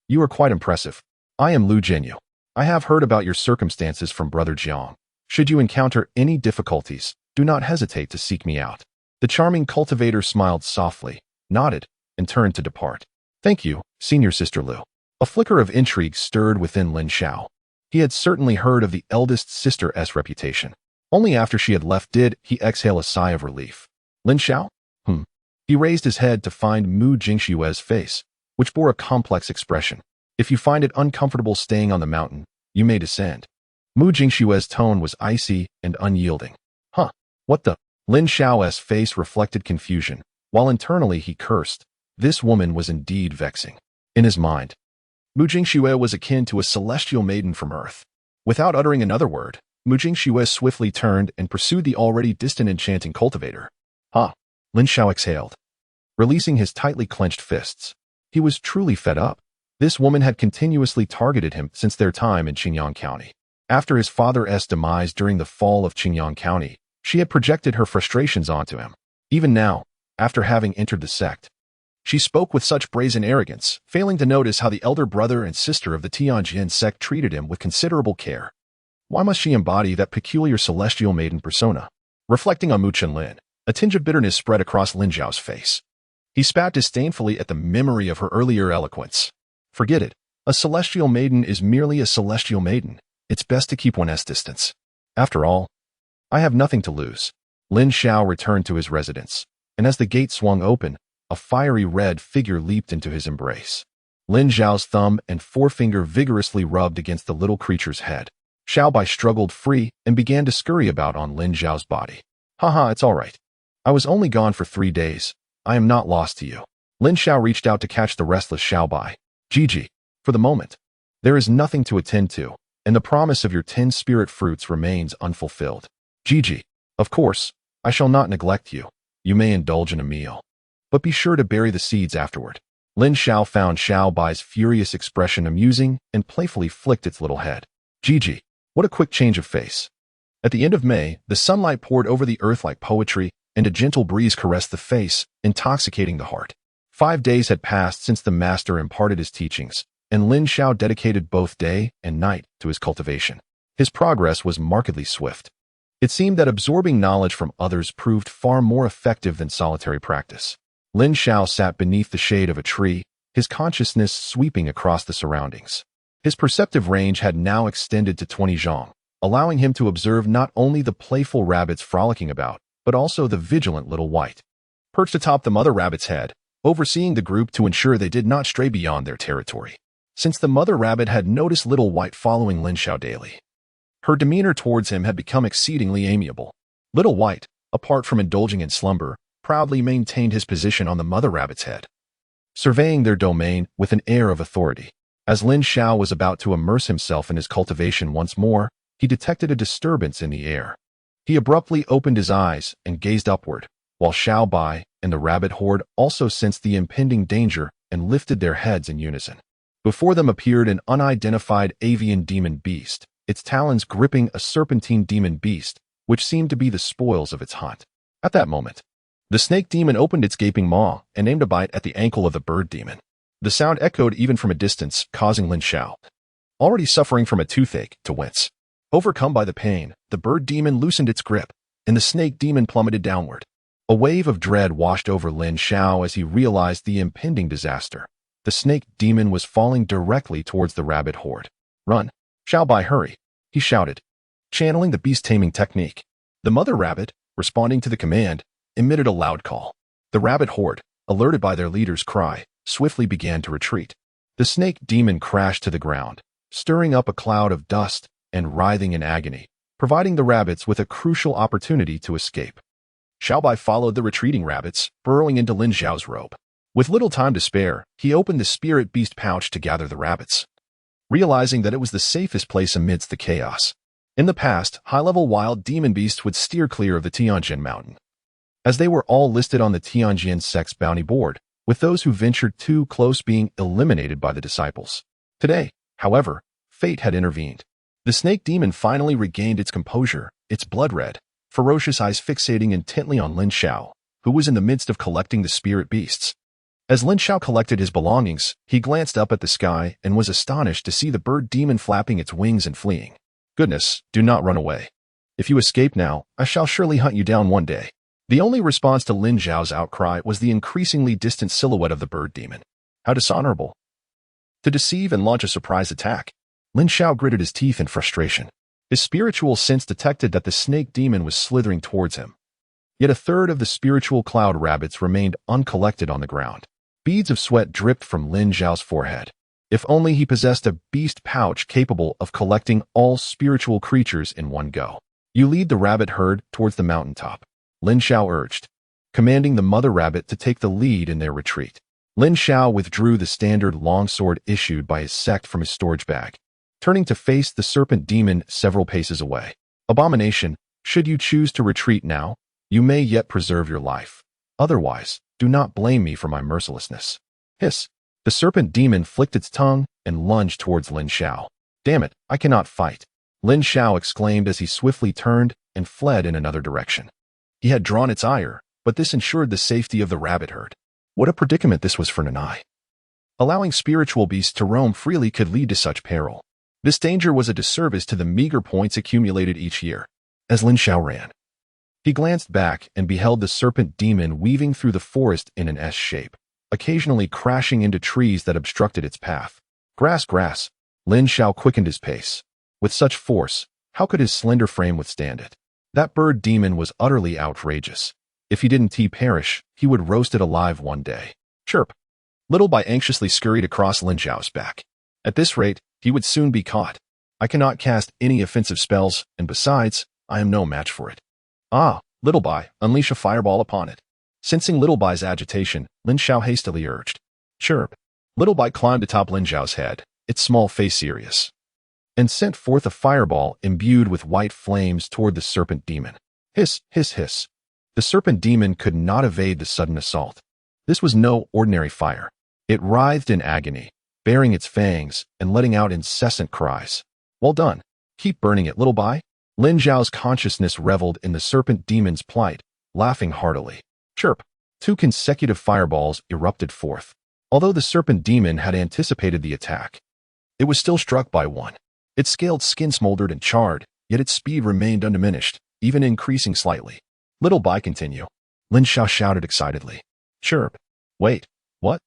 Speaker 1: You are quite impressive. I am Lu Zhenyu. I have heard about your circumstances from Brother Jiang. Should you encounter any difficulties, do not hesitate to seek me out. The charming cultivator smiled softly, nodded, and turned to depart. Thank you, senior sister Lu. A flicker of intrigue stirred within Lin Xiao. He had certainly heard of the eldest sister's reputation. Only after she had left did he exhale a sigh of relief. Lin Xiao? He raised his head to find Mu Jingxue's face, which bore a complex expression. If you find it uncomfortable staying on the mountain, you may descend. Mu Jingxue's tone was icy and unyielding. What the? Lin Xiao's face reflected confusion, while internally he cursed. This woman was indeed vexing. In his mind, Mu Jingxue was akin to a celestial maiden from earth. Without uttering another word, Mu Jingxue swiftly turned and pursued the already distant enchanting cultivator. Lin Xiao exhaled, releasing his tightly clenched fists. He was truly fed up. This woman had continuously targeted him since their time in Qingyang County. After his father's demise during the fall of Qingyang County, she had projected her frustrations onto him. Even now, after having entered the sect, she spoke with such brazen arrogance, failing to notice how the elder brother and sister of the Tianjin sect treated him with considerable care. Why must she embody that peculiar celestial maiden persona? Reflecting on Mu Chenlin, a tinge of bitterness spread across Lin Xiao's face. He spat disdainfully at the memory of her earlier eloquence. Forget it. A celestial maiden is merely a celestial maiden. It's best to keep one's distance. After all, I have nothing to lose. Lin Xiao returned to his residence, and as the gate swung open, a fiery red figure leaped into his embrace. Lin Xiao's thumb and forefinger vigorously rubbed against the little creature's head. Xiaobai struggled free and began to scurry about on Lin Xiao's body. Haha, it's all right. I was only gone for 3 days. I am not lost to you. Lin Xiao reached out to catch the restless Xiaobai. Gigi, for the moment, there is nothing to attend to, and the promise of your 10 spirit fruits remains unfulfilled. Gigi, of course, I shall not neglect you. You may indulge in a meal, but be sure to bury the seeds afterward. Lin Xiao found Xiaobai's furious expression amusing and playfully flicked its little head. Gigi, what a quick change of face. At the end of May, the sunlight poured over the earth like poetry, and a gentle breeze caressed the face, intoxicating the heart. 5 days had passed since the master imparted his teachings, and Lin Xiao dedicated both day and night to his cultivation. His progress was markedly swift. It seemed that absorbing knowledge from others proved far more effective than solitary practice. Lin Xiao sat beneath the shade of a tree, his consciousness sweeping across the surroundings. His perceptive range had now extended to 20 zhang, allowing him to observe not only the playful rabbits frolicking about, but also the vigilant little white. Perched atop the mother rabbit's head, overseeing the group to ensure they did not stray beyond their territory. Since the mother rabbit had noticed little white following Lin Xiao daily, her demeanor towards him had become exceedingly amiable. Little white, apart from indulging in slumber, proudly maintained his position on the mother rabbit's head, surveying their domain with an air of authority. As Lin Xiao was about to immerse himself in his cultivation once more, he detected a disturbance in the air. He abruptly opened his eyes and gazed upward, while Xiaobai and the rabbit horde also sensed the impending danger and lifted their heads in unison. Before them appeared an unidentified avian demon beast, its talons gripping a serpentine demon beast, which seemed to be the spoils of its hunt. At that moment, the snake demon opened its gaping maw and aimed a bite at the ankle of the bird demon. The sound echoed even from a distance, causing Lin Xiao, already suffering from a toothache, to wince. Overcome by the pain, the bird demon loosened its grip, and the snake demon plummeted downward. A wave of dread washed over Lin Xiao as he realized the impending disaster. The snake demon was falling directly towards the rabbit horde. Run! Xiaobai, hurry! He shouted, channeling the beast-taming technique. The mother rabbit, responding to the command, emitted a loud call. The rabbit horde, alerted by their leader's cry, swiftly began to retreat. The snake demon crashed to the ground, stirring up a cloud of dust and writhing in agony, providing the rabbits with a crucial opportunity to escape. Xiaobai followed the retreating rabbits, burrowing into Lin Xiao's robe. With little time to spare, he opened the spirit beast pouch to gather the rabbits, realizing that it was the safest place amidst the chaos. In the past, high-level wild demon beasts would steer clear of the Tianjin mountain, as they were all listed on the Tianjin sect's bounty board, with those who ventured too close being eliminated by the disciples. Today, however, fate had intervened. The snake demon finally regained its composure, its blood-red, ferocious eyes fixating intently on Lin Xiao, who was in the midst of collecting the spirit beasts. As Lin Xiao collected his belongings, he glanced up at the sky and was astonished to see the bird demon flapping its wings and fleeing. Goodness, do not run away. If you escape now, I shall surely hunt you down one day. The only response to Lin Xiao's outcry was the increasingly distant silhouette of the bird demon. How dishonorable. To deceive and launch a surprise attack. Lin Xiao gritted his teeth in frustration. His spiritual sense detected that the snake demon was slithering towards him. Yet a third of the spiritual cloud rabbits remained uncollected on the ground. Beads of sweat dripped from Lin Xiao's forehead. If only he possessed a beast pouch capable of collecting all spiritual creatures in one go. You lead the rabbit herd towards the mountaintop, Lin Xiao urged, commanding the mother rabbit to take the lead in their retreat. Lin Xiao withdrew the standard longsword issued by his sect from his storage bag, turning to face the serpent demon several paces away. Abomination, should you choose to retreat now, you may yet preserve your life. Otherwise, do not blame me for my mercilessness. Hiss. The serpent demon flicked its tongue and lunged towards Lin Xiao. "Damn it, I cannot fight," Lin Xiao exclaimed as he swiftly turned and fled in another direction. He had drawn its ire, but this ensured the safety of the rabbit herd. What a predicament this was for Nanai. Allowing spiritual beasts to roam freely could lead to such peril. This danger was a disservice to the meager points accumulated each year. As Lin Xiao ran, he glanced back and beheld the serpent demon weaving through the forest in an S shape, occasionally crashing into trees that obstructed its path. Grass, grass. Lin Xiao quickened his pace. With such force, how could his slender frame withstand it? That bird demon was utterly outrageous. If he didn't perish, he would roast it alive one day. Chirp. Little Bai anxiously scurried across Lin Xiao's back. At this rate, he would soon be caught. I cannot cast any offensive spells, and besides, I am no match for it. Ah, Little Bai, unleash a fireball upon it. Sensing Little Bai's agitation, Lin Xiao hastily urged. Chirp. Little Bai climbed atop Lin Xiao's head, its small face serious, and sent forth a fireball imbued with white flames toward the serpent demon. Hiss, hiss, hiss. The serpent demon could not evade the sudden assault. This was no ordinary fire. It writhed in agony, baring its fangs and letting out incessant cries. Well done. Keep burning it, Little Bai. Lin Xiao's consciousness reveled in the serpent demon's plight, laughing heartily. Chirp. 2 consecutive fireballs erupted forth. Although the serpent demon had anticipated the attack, it was still struck by one. Its scaled skin smoldered and charred, yet its speed remained undiminished, even increasing slightly. Little Bai, continue. Lin Xiao shouted excitedly. Chirp. Wait, what?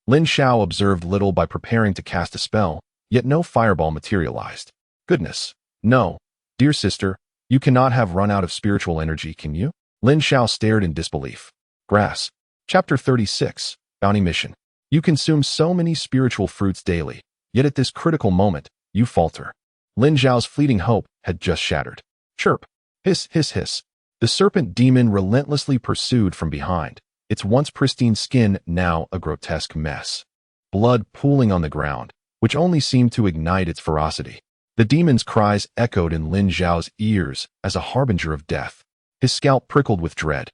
Speaker 1: Lin Xiao observed Little Bai preparing to cast a spell, yet no fireball materialized. Goodness. No. Dear sister, you cannot have run out of spiritual energy, can you? Lin Xiao stared in disbelief. Grass. Chapter 36. Bounty Mission. You consume so many spiritual fruits daily, yet at this critical moment, you falter. Lin Xiao's fleeting hope had just shattered. Chirp. Hiss, hiss, hiss. The serpent demon relentlessly pursued from behind, its once pristine skin now a grotesque mess. Blood pooling on the ground, which only seemed to ignite its ferocity. The demon's cries echoed in Lin Xiao's ears as a harbinger of death. His scalp prickled with dread.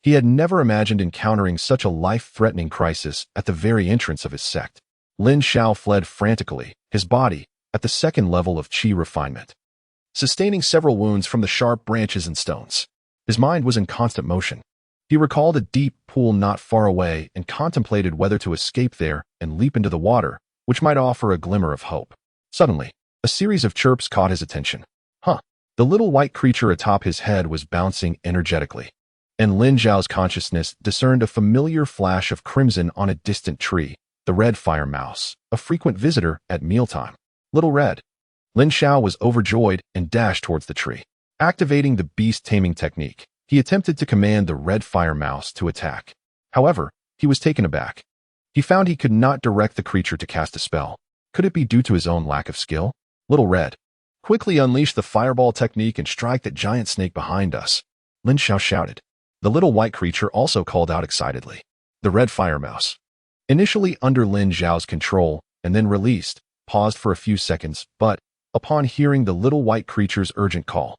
Speaker 1: He had never imagined encountering such a life-threatening crisis at the very entrance of his sect. Lin Xiao fled frantically, his body at the second level of qi refinement, sustaining several wounds from the sharp branches and stones. His mind was in constant motion. He recalled a deep pool not far away and contemplated whether to escape there and leap into the water, which might offer a glimmer of hope. Suddenly, a series of chirps caught his attention. The little white creature atop his head was bouncing energetically, and Lin Xiao's consciousness discerned a familiar flash of crimson on a distant tree, the red fire mouse, a frequent visitor at mealtime. Little Red. Lin Xiao was overjoyed and dashed towards the tree. Activating the beast taming technique, he attempted to command the red fire mouse to attack. However, he was taken aback. He found he could not direct the creature to cast a spell. Could it be due to his own lack of skill? Little Red. Quickly unleash the fireball technique and strike that giant snake behind us, Lin Xiao shouted. The little white creature also called out excitedly. The red fire mouse, initially under Lin Xiao's control and then released, paused for a few seconds, but, upon hearing the little white creature's urgent call,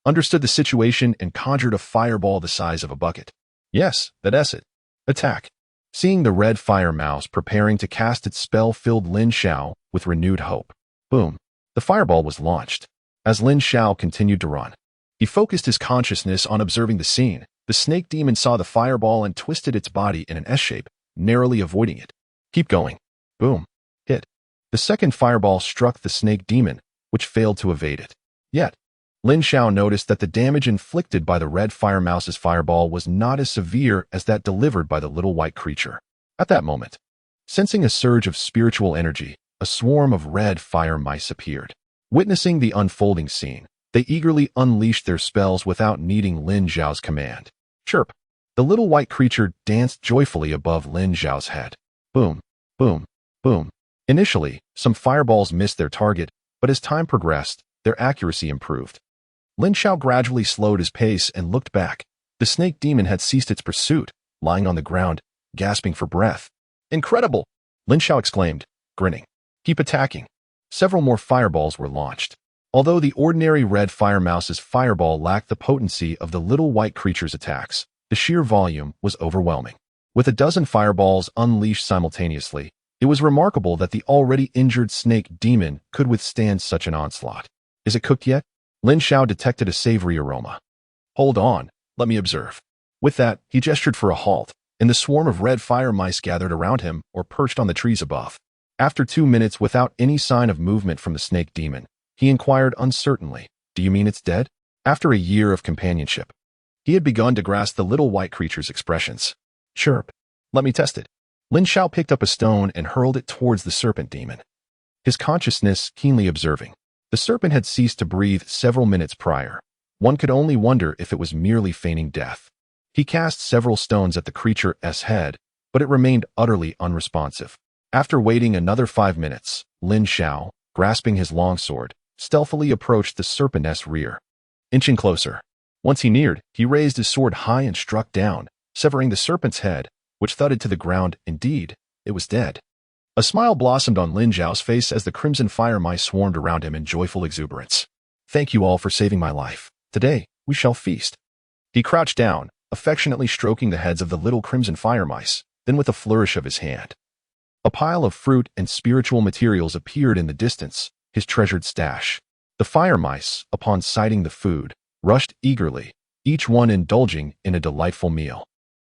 Speaker 1: understood the situation and conjured a fireball the size of a bucket. Yes, that's it. Attack. Seeing the red fire mouse preparing to cast its spell filled Lin Xiao with renewed hope. Boom. The fireball was launched. As Lin Xiao continued to run, he focused his consciousness on observing the scene. The snake demon saw the fireball and twisted its body in an S shape, narrowly avoiding it. Keep going. Boom. Hit. The second fireball struck the snake demon, which failed to evade it. Yet, Lin Xiao noticed that the damage inflicted by the red fire mouse's fireball was not as severe as that delivered by the little white creature. At that moment, sensing a surge of spiritual energy, a swarm of red fire mice appeared. Witnessing the unfolding scene, they eagerly unleashed their spells without needing Lin Xiao's command. Chirp. The little white creature danced joyfully above Lin Xiao's head. Boom, boom, boom. Initially, some fireballs missed their target, but as time progressed, their accuracy improved. Lin Xiao gradually slowed his pace and looked back. The snake demon had ceased its pursuit, lying on the ground, gasping for breath. Incredible! Lin Xiao exclaimed, grinning. Keep attacking. Several more fireballs were launched. Although the ordinary red fire mouse's fireball lacked the potency of the little white creature's attacks, the sheer volume was overwhelming. With a dozen fireballs unleashed simultaneously, It was remarkable that the already injured snake demon could withstand such an onslaught. Is it cooked yet? Lin Xiao detected a savory aroma. Hold on, let me observe. With that, he gestured for a halt, and the swarm of red fire mice gathered around him or perched on the trees above. After 2 minutes without any sign of movement from the snake demon, he inquired uncertainly, "Do you mean it's dead?" After a year of companionship, he had begun to grasp the little white creature's expressions. Chirp. Let me test it. Lin Xiao picked up a stone and hurled it towards the serpent demon, his consciousness keenly observing. The serpent had ceased to breathe several minutes prior. One could only wonder if it was merely feigning death. He cast several stones at the creature's head, but it remained utterly unresponsive. After waiting another 5 minutes, Lin Xiao, grasping his longsword, stealthily approached the serpent's rear. Inching closer. Once he neared, he raised his sword high and struck down, severing the serpent's head, which thudded to the ground. Indeed, it was dead. A smile blossomed on Lin Xiao's face as the crimson fire mice swarmed around him in joyful exuberance. Thank you all for saving my life. Today, we shall feast. He crouched down, affectionately stroking the heads of the little crimson fire mice, then with a flourish of his hand, a pile of fruit and spiritual materials appeared in the distance, his treasured stash. The fire mice, upon sighting the food, rushed eagerly, each one indulging in a delightful meal.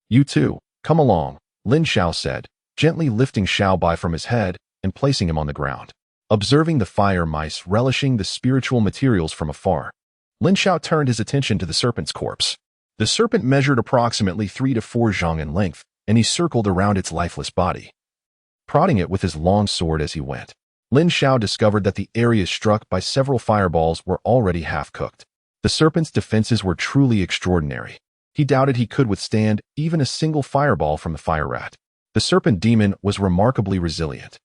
Speaker 1: You too, come along, Lin Xiao said, gently lifting Xiaobai from his head and placing him on the ground. Observing the fire mice relishing the spiritual materials from afar, Lin Xiao turned his attention to the serpent's corpse. The serpent measured approximately 3 to 4 zhang in length, and he circled around its lifeless body, prodding it with his long sword as he went. Lin Xiao discovered that the areas struck by several fireballs were already half-cooked. The serpent's defenses were truly extraordinary. He doubted he could withstand even a single fireball from the fire rat. The serpent demon was remarkably resilient,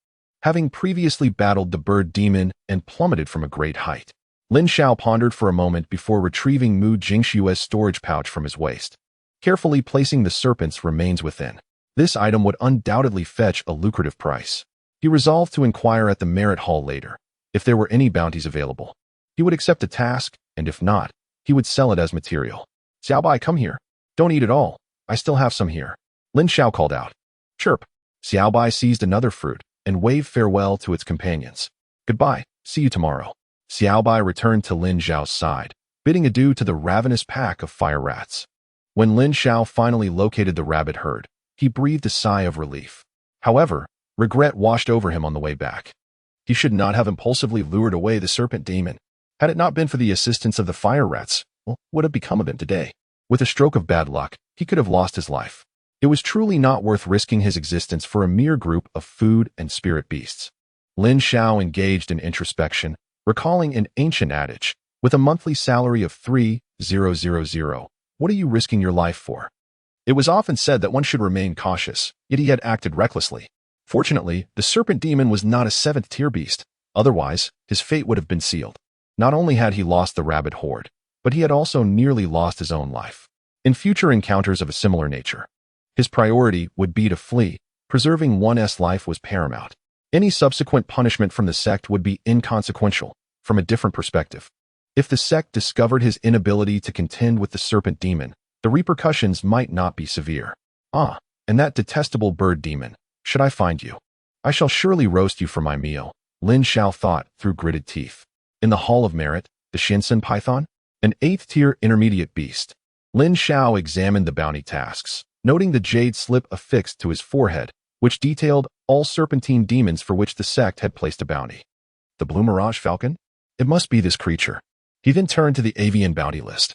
Speaker 1: having previously battled the bird demon and plummeted from a great height. Lin Xiao pondered for a moment before retrieving Mu Jingshue's storage pouch from his waist, carefully placing the serpent's remains within. This item would undoubtedly fetch a lucrative price. He resolved to inquire at the merit hall later. If there were any bounties available, he would accept the task, and if not, he would sell it as material. Xiaobai, come here. Don't eat it all. I still have some here. Lin Xiao called out. Chirp. Xiaobai seized another fruit and waved farewell to its companions. Goodbye. See you tomorrow. Xiaobai returned to Lin Xiao's side, bidding adieu to the ravenous pack of fire rats. When Lin Xiao finally located the rabbit herd, he breathed a sigh of relief. However, regret washed over him on the way back. He should not have impulsively lured away the serpent demon. Had it not been for the assistance of the fire rats, what would have become of him today? With a stroke of bad luck, he could have lost his life. It was truly not worth risking his existence for a mere group of food and spirit beasts. Lin Xiao engaged in introspection, recalling an ancient adage, with a monthly salary of 3,000, what are you risking your life for? It was often said that one should remain cautious, yet he had acted recklessly. Fortunately, the serpent demon was not a 7th-tier beast. Otherwise, his fate would have been sealed. Not only had he lost the rabbit horde, but he had also nearly lost his own life. In future encounters of a similar nature, his priority would be to flee. Preserving one's life was paramount. Any subsequent punishment from the sect would be inconsequential, from a different perspective. If the sect discovered his inability to contend with the serpent demon, the repercussions might not be severe. Ah, and that detestable bird demon. Should I find you, I shall surely roast you for my meal, Lin Xiao thought through gritted teeth. In the Hall of Merit, the Shinsen python, an 8th-tier intermediate beast. Lin Xiao examined the bounty tasks, noting the jade slip affixed to his forehead, which detailed all serpentine demons for which the sect had placed a bounty. The blue mirage falcon? It must be this creature. He then turned to the avian bounty list.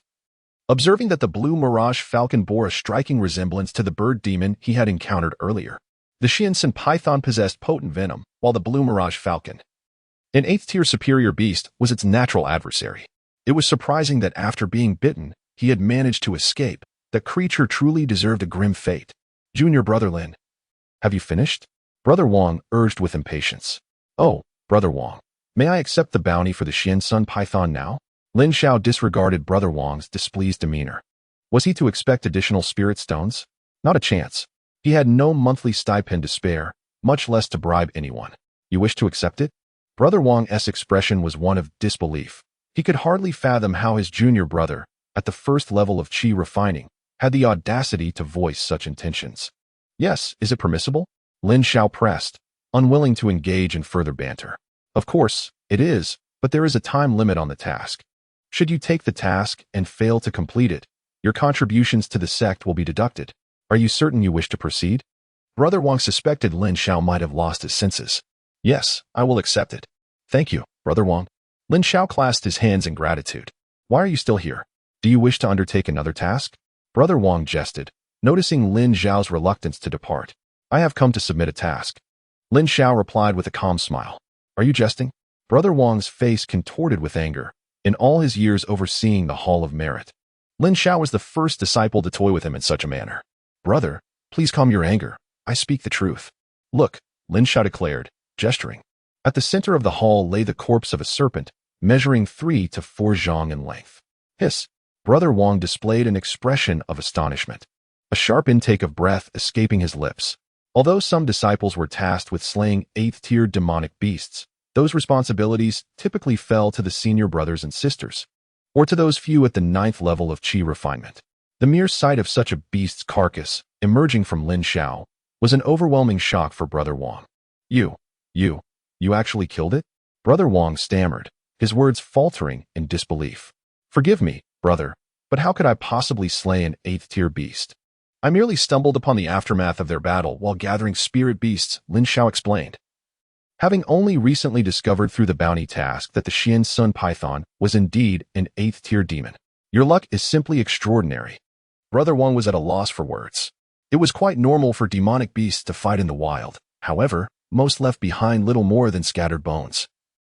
Speaker 1: Observing that the blue mirage falcon bore a striking resemblance to the bird demon he had encountered earlier. The Shinsen python possessed potent venom, while the blue mirage falcon, an 8th-tier superior beast, was its natural adversary. It was surprising that after being bitten, he had managed to escape. The creature truly deserved a grim fate. Junior Brother Lin. Have you finished? Brother Wang urged with impatience. Oh, Brother Wang, may I accept the bounty for the Shinsen python now? Lin Xiao disregarded Brother Wang's displeased demeanor. Was he to expect additional spirit stones? Not a chance. He had no monthly stipend to spare, much less to bribe anyone. You wish to accept it? Brother Wang's expression was one of disbelief. He could hardly fathom how his junior brother, at the first level of qi refining, had the audacity to voice such intentions. Yes, is it permissible? Lin Xiao pressed. unwilling to engage in further banter. Of course, it is, but there is a time limit on the task. Should you take the task and fail to complete it, your contributions to the sect will be deducted. Are you certain you wish to proceed? Brother Wang suspected Lin Xiao might have lost his senses. Yes, I will accept it. Thank you, Brother Wang. Lin Xiao clasped his hands in gratitude. Why are you still here? Do you wish to undertake another task? Brother Wang jested, noticing Lin Xiao's reluctance to depart. I have come to submit a task. Lin Xiao replied with a calm smile. Are you jesting? Brother Wang's face contorted with anger. In all his years overseeing the Hall of Merit, Lin Xiao was the first disciple to toy with him in such a manner. Brother, please calm your anger. I speak the truth. Look, Lin Xiao declared, gesturing. At the center of the hall lay the corpse of a serpent, measuring 3 to 4 zhang in length. Hiss! Brother Wang displayed an expression of astonishment, a sharp intake of breath escaping his lips. Although some disciples were tasked with slaying 8th-tier demonic beasts, those responsibilities typically fell to the senior brothers and sisters, or to those few at the 9th level of qi refinement. The mere sight of such a beast's carcass emerging from Lin Xiao was an overwhelming shock for Brother Wang. You actually killed it? Brother Wang stammered, his words faltering in disbelief. Forgive me, brother, but how could I possibly slay an 8th-tier beast? I merely stumbled upon the aftermath of their battle while gathering spirit beasts, Lin Xiao explained. Having only recently discovered through the bounty task that the Xian Sun Python was indeed an 8th-tier demon. Your luck is simply extraordinary. Brother Wang was at a loss for words. It was quite normal for demonic beasts to fight in the wild. However, most left behind little more than scattered bones,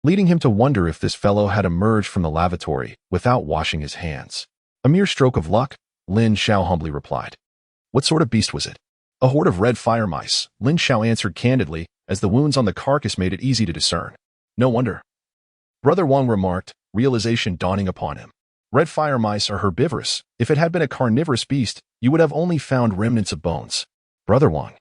Speaker 1: leading him to wonder if this fellow had emerged from the lavatory without washing his hands. A mere stroke of luck, Lin Xiao humbly replied. What sort of beast was it? A horde of red fire mice, Lin Xiao answered candidly, as the wounds on the carcass made it easy to discern. No wonder. Brother Wang remarked, realization dawning upon him. Red fire mice are herbivorous. If it had been a carnivorous beast, you would have only found remnants of bones. Brother Wang.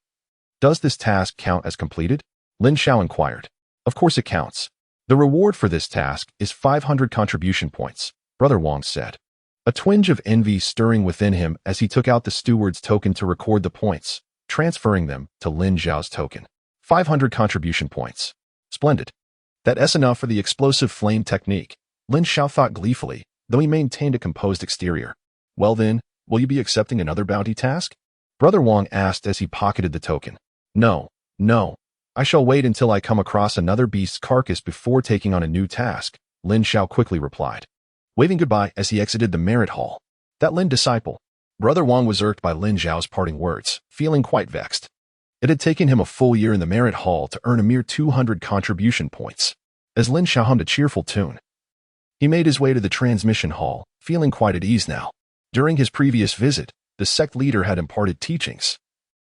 Speaker 1: Does this task count as completed? Lin Xiao inquired. Of course it counts. The reward for this task is 500 contribution points, Brother Wang said, a twinge of envy stirring within him as he took out the steward's token to record the points, transferring them to Lin Xiao's token. 500 contribution points. Splendid. That's enough for the explosive flame technique, Lin Xiao thought gleefully, though he maintained a composed exterior. Well then, will you be accepting another bounty task? Brother Wang asked as he pocketed the token. No. I shall wait until I come across another beast's carcass before taking on a new task, Lin Xiao quickly replied, waving goodbye as he exited the merit hall. That Lin disciple. Brother Wang was irked by Lin Xiao's parting words, feeling quite vexed. It had taken him a full year in the merit hall to earn a mere 200 contribution points. As Lin Xiao hummed a cheerful tune, he made his way to the transmission hall, feeling quite at ease now. During his previous visit, the sect leader had imparted teachings,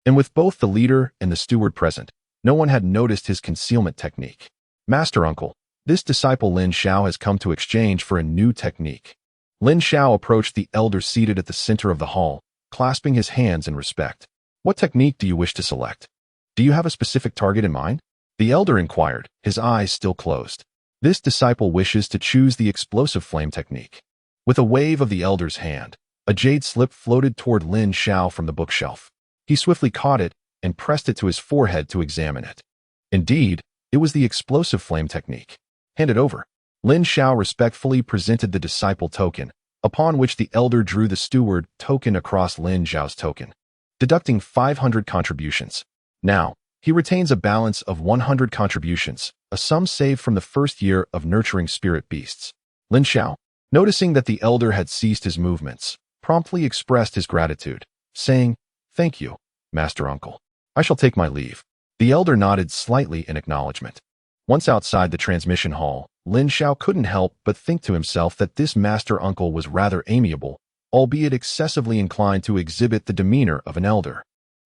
Speaker 1: and with both the leader and the steward present, no one had noticed his concealment technique. Master Uncle, this disciple Lin Xiao has come to exchange for a new technique. Lin Xiao approached the elder seated at the center of the hall, clasping his hands in respect. What technique do you wish to select? Do you have a specific target in mind? The elder inquired, his eyes still closed. This disciple wishes to choose the explosive flame technique. With a wave of the elder's hand, a jade slip floated toward Lin Xiao from the bookshelf. He swiftly caught it and pressed it to his forehead to examine it. Indeed, it was the explosive flame technique. Hand it over. Lin Xiao respectfully presented the disciple token, upon which the elder drew the steward token across Lin Xiao's token, deducting 500 contributions. Now, he retains a balance of 100 contributions, a sum saved from the first year of nurturing spirit beasts. Lin Xiao, noticing that the elder had ceased his movements, promptly expressed his gratitude, saying, Thank you, Master Uncle. I shall take my leave. The elder nodded slightly in acknowledgement. Once outside the transmission hall, Lin Xiao couldn't help but think to himself that this Master Uncle was rather amiable, albeit excessively inclined to exhibit the demeanor of an elder.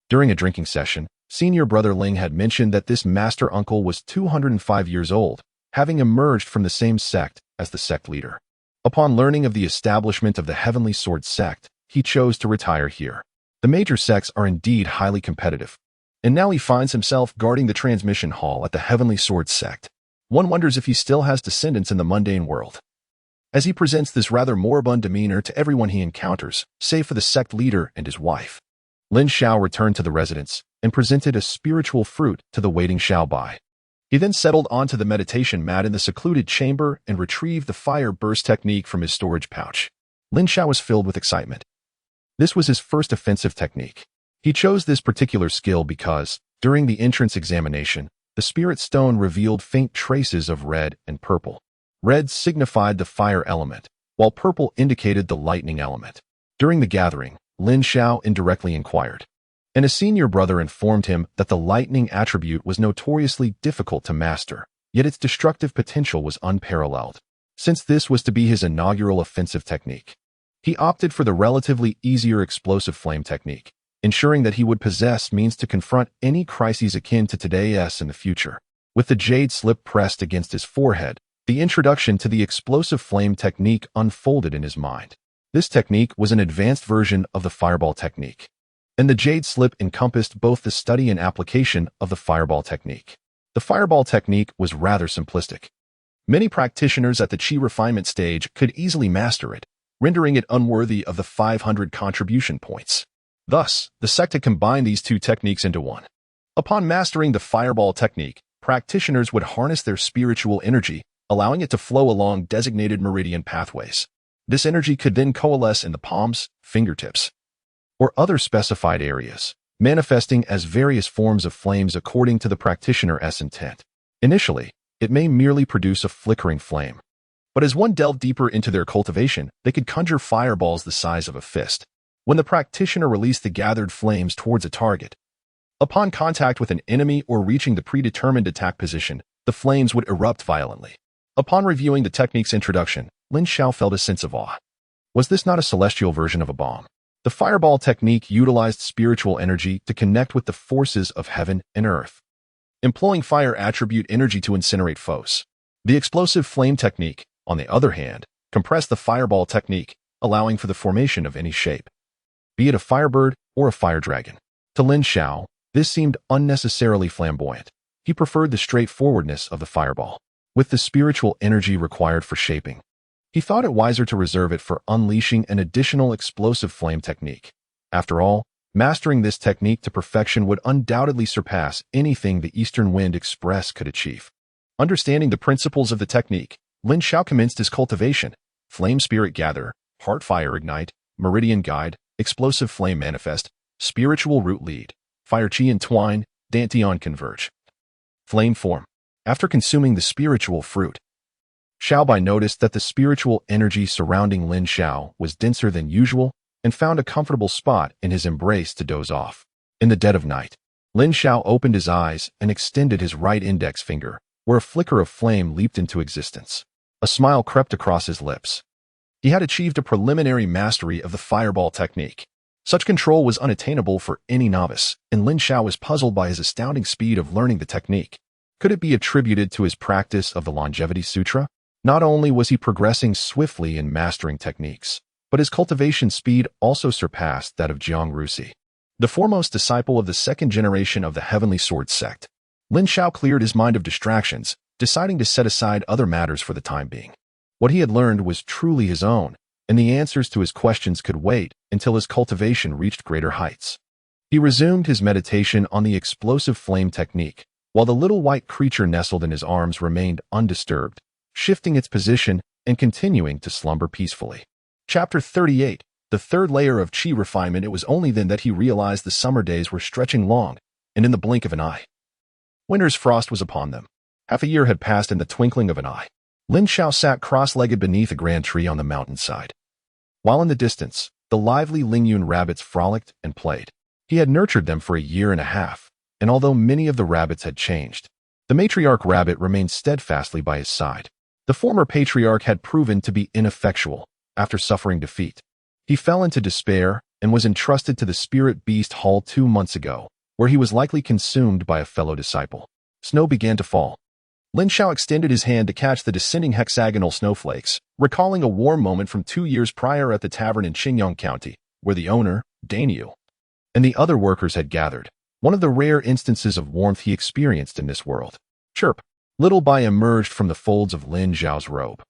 Speaker 1: During a drinking session, Senior Brother Ling had mentioned that this Master Uncle was 205 years old, having emerged from the same sect as the sect leader. Upon learning of the establishment of the Heavenly Sword sect, he chose to retire here. The major sects are indeed highly competitive, and now he finds himself guarding the transmission hall at the Heavenly Sword sect. One wonders if he still has descendants in the mundane world. As he presents this rather moribund demeanor to everyone he encounters, save for the sect leader and his wife, Lin Xiao returned to the residence and presented a spiritual fruit to the waiting Xiao Bai. He then settled onto the meditation mat in the secluded chamber and retrieved the fire burst technique from his storage pouch. Lin Xiao was filled with excitement. This was his first offensive technique. He chose this particular skill because, during the entrance examination, the spirit stone revealed faint traces of red and purple. Red signified the fire element, while purple indicated the lightning element. During the gathering, Lin Xiao indirectly inquired, and a senior brother informed him that the lightning attribute was notoriously difficult to master, yet its destructive potential was unparalleled. Since this was to be his inaugural offensive technique, he opted for the relatively easier explosive flame technique, ensuring that he would possess means to confront any crises akin to today's in the future. With the jade slip pressed against his forehead, the introduction to the explosive flame technique unfolded in his mind. This technique was an advanced version of the fireball technique, and the jade slip encompassed both the study and application of the fireball technique. The fireball technique was rather simplistic. Many practitioners at the chi refinement stage could easily master it, rendering it unworthy of the 500 contribution points. Thus, the sect had combined these two techniques into one. Upon mastering the fireball technique, practitioners would harness their spiritual energy, allowing it to flow along designated meridian pathways. This energy could then coalesce in the palms, fingertips, or other specified areas, manifesting as various forms of flames according to the practitioner's intent. Initially, it may merely produce a flickering flame, but as one delved deeper into their cultivation, they could conjure fireballs the size of a fist. When the practitioner released the gathered flames towards a target, upon contact with an enemy or reaching the predetermined attack position, the flames would erupt violently. Upon reviewing the technique's introduction, Lin Xiao felt a sense of awe. Was this not a celestial version of a bomb? The fireball technique utilized spiritual energy to connect with the forces of heaven and earth, employing fire attribute energy to incinerate foes. The explosive flame technique, on the other hand, compressed the fireball technique, allowing for the formation of any shape, be it a firebird or a fire dragon. To Lin Xiao, this seemed unnecessarily flamboyant. He preferred the straightforwardness of the fireball, with the spiritual energy required for shaping. He thought it wiser to reserve it for unleashing an additional explosive flame technique. After all, mastering this technique to perfection would undoubtedly surpass anything the Eastern Wind Express could achieve. Understanding the principles of the technique, Lin Xiao commenced his cultivation: Flame Spirit Gather, Heart Fire Ignite, Meridian Guide, Explosive Flame Manifest, Spiritual Root Lead, Fire Chi Entwine, Dantian Converge. Flame Form. After consuming the spiritual fruit, Xiao Bai noticed that the spiritual energy surrounding Lin Xiao was denser than usual and found a comfortable spot in his embrace to doze off. In the dead of night, Lin Xiao opened his eyes and extended his right index finger, where a flicker of flame leaped into existence. A smile crept across his lips. He had achieved a preliminary mastery of the fireball technique. Such control was unattainable for any novice, and Lin Xiao was puzzled by his astounding speed of learning the technique. Could it be attributed to his practice of the Longevity Sutra? Not only was he progressing swiftly in mastering techniques, but his cultivation speed also surpassed that of Jiang Rusi, the foremost disciple of the second generation of the Heavenly Sword sect. Lin Xiao cleared his mind of distractions, deciding to set aside other matters for the time being. What he had learned was truly his own, and the answers to his questions could wait until his cultivation reached greater heights. He resumed his meditation on the explosive flame technique, while the little white creature nestled in his arms remained undisturbed, shifting its position and continuing to slumber peacefully. Chapter 38. The third layer of chi refinement. It was only then that he realized the summer days were stretching long, and in the blink of an eye, winter's frost was upon them. Half a year had passed in the twinkling of an eye. Lin Xiao sat cross-legged beneath a grand tree on the mountainside, while in the distance, the lively Lingyun rabbits frolicked and played. He had nurtured them for a year and a half, and although many of the rabbits had changed, the matriarch rabbit remained steadfastly by his side. The former patriarch had proven to be ineffectual after suffering defeat. He fell into despair and was entrusted to the Spirit Beast Hall 2 months ago, where he was likely consumed by a fellow disciple. Snow began to fall. Lin Xiao extended his hand to catch the descending hexagonal snowflakes, recalling a warm moment from 2 years prior at the tavern in Qingyang County, where the owner, Daniel, and the other workers had gathered, one of the rare instances of warmth he experienced in this world. Chirp! Little Bai emerged from the folds of Lin Xiao's robe,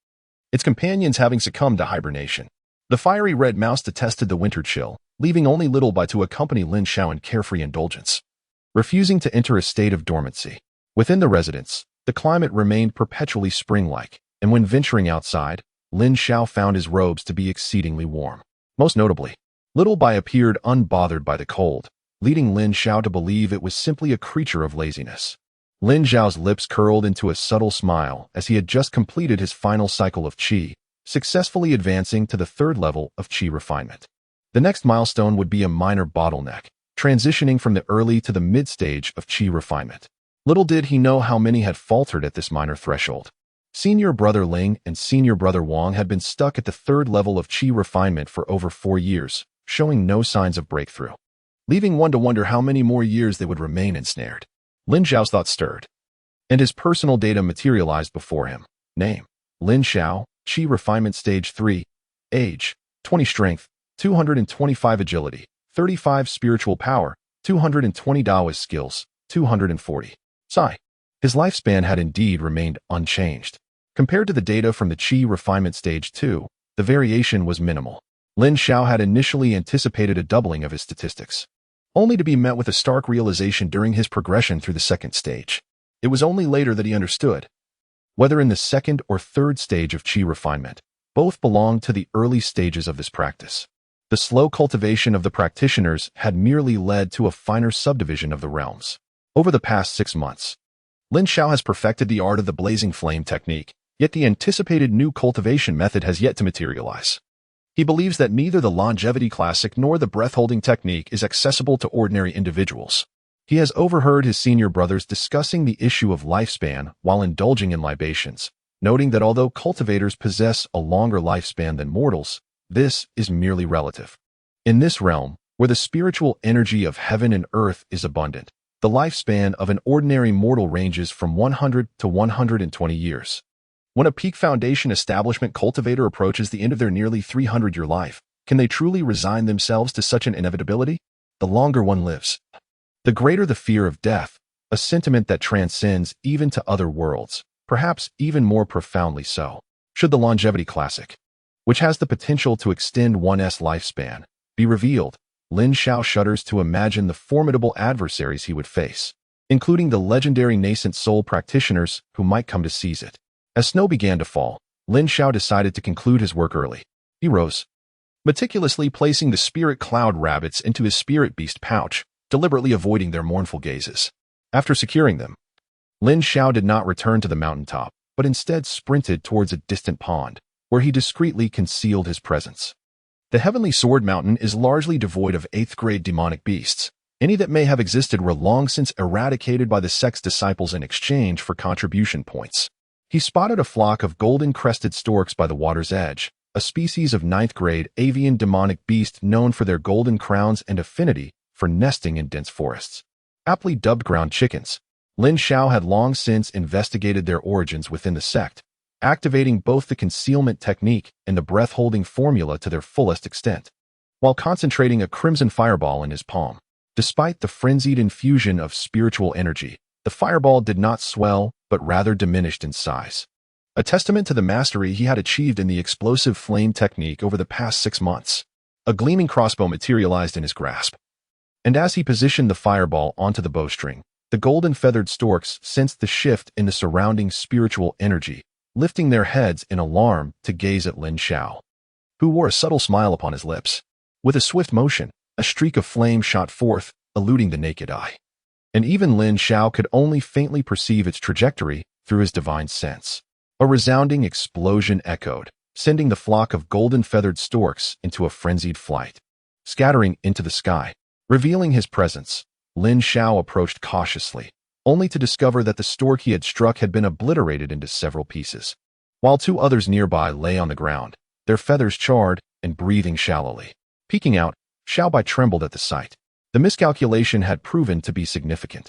Speaker 1: its companions having succumbed to hibernation. The fiery red mouse detested the winter chill, leaving only Little Bai to accompany Lin Xiao in carefree indulgence. refusing to enter a state of dormancy. Within the residence, the climate remained perpetually spring-like, and when venturing outside, Lin Xiao found his robes to be exceedingly warm. Most notably, Little Bai appeared unbothered by the cold, leading Lin Xiao to believe it was simply a creature of laziness. Lin Xiao's lips curled into a subtle smile as he had just completed his final cycle of qi, successfully advancing to the third level of qi refinement. The next milestone would be a minor bottleneck, transitioning from the early to the mid-stage of qi refinement. Little did he know how many had faltered at this minor threshold. Senior brother Ling and senior brother Wang had been stuck at the third level of qi refinement for over 4 years, showing no signs of breakthrough, leaving one to wonder how many more years they would remain ensnared. Lin Xiao's thoughts stirred, and his personal data materialized before him. Name: Lin Xiao, Qi Refinement Stage 3. Age: 20 Strength, 225 Agility, 35 Spiritual Power, 220 Taoist Skills, 240 Psi. His lifespan had indeed remained unchanged. Compared to the data from the Qi Refinement Stage 2, the variation was minimal. Lin Xiao had initially anticipated a doubling of his statistics, only to be met with a stark realization during his progression through the second stage. It was only later that he understood. Whether in the second or third stage of qi refinement, both belonged to the early stages of this practice. The slow cultivation of the practitioners had merely led to a finer subdivision of the realms. Over the past 6 months, Lin Xiao has perfected the art of the blazing flame technique, yet the anticipated new cultivation method has yet to materialize. He believes that neither the longevity classic nor the breath-holding technique is accessible to ordinary individuals. He has overheard his senior brothers discussing the issue of lifespan while indulging in libations, noting that although cultivators possess a longer lifespan than mortals, this is merely relative. In this realm, where the spiritual energy of heaven and earth is abundant, the lifespan of an ordinary mortal ranges from 100 to 120 years. When a peak foundation establishment cultivator approaches the end of their nearly 300-year life, can they truly resign themselves to such an inevitability? The longer one lives, the greater the fear of death, a sentiment that transcends even to other worlds, perhaps even more profoundly so. Should the longevity classic, which has the potential to extend one's lifespan, be revealed, Lin Xiao shudders to imagine the formidable adversaries he would face, including the legendary nascent soul practitioners who might come to seize it. As snow began to fall, Lin Xiao decided to conclude his work early. He rose, meticulously placing the spirit cloud rabbits into his spirit beast pouch, deliberately avoiding their mournful gazes. After securing them, Lin Xiao did not return to the mountaintop, but instead sprinted towards a distant pond, where he discreetly concealed his presence. The Heavenly Sword Mountain is largely devoid of 8th-grade demonic beasts. Any that may have existed were long since eradicated by the sect's disciples in exchange for contribution points. He spotted a flock of golden-crested storks by the water's edge, a species of 9th-grade avian demonic beast known for their golden crowns and affinity for nesting in dense forests. Aptly dubbed ground chickens, Lin Xiao had long since investigated their origins within the sect, activating both the concealment technique and the breath-holding formula to their fullest extent, while concentrating a crimson fireball in his palm. Despite the frenzied infusion of spiritual energy, the fireball did not swell, but rather diminished in size, a testament to the mastery he had achieved in the explosive flame technique over the past 6 months. A gleaming crossbow materialized in his grasp, and as he positioned the fireball onto the bowstring, the golden-feathered storks sensed the shift in the surrounding spiritual energy, lifting their heads in alarm to gaze at Lin Xiao, who wore a subtle smile upon his lips. With a swift motion, a streak of flame shot forth, eluding the naked eye, and even Lin Xiao could only faintly perceive its trajectory through his divine sense. A resounding explosion echoed, sending the flock of golden-feathered storks into a frenzied flight, scattering into the sky. Revealing his presence, Lin Xiao approached cautiously, only to discover that the stork he had struck had been obliterated into several pieces, while 2 others nearby lay on the ground, their feathers charred and breathing shallowly. Peeking out, Xiaobai trembled at the sight. The miscalculation had proven to be significant.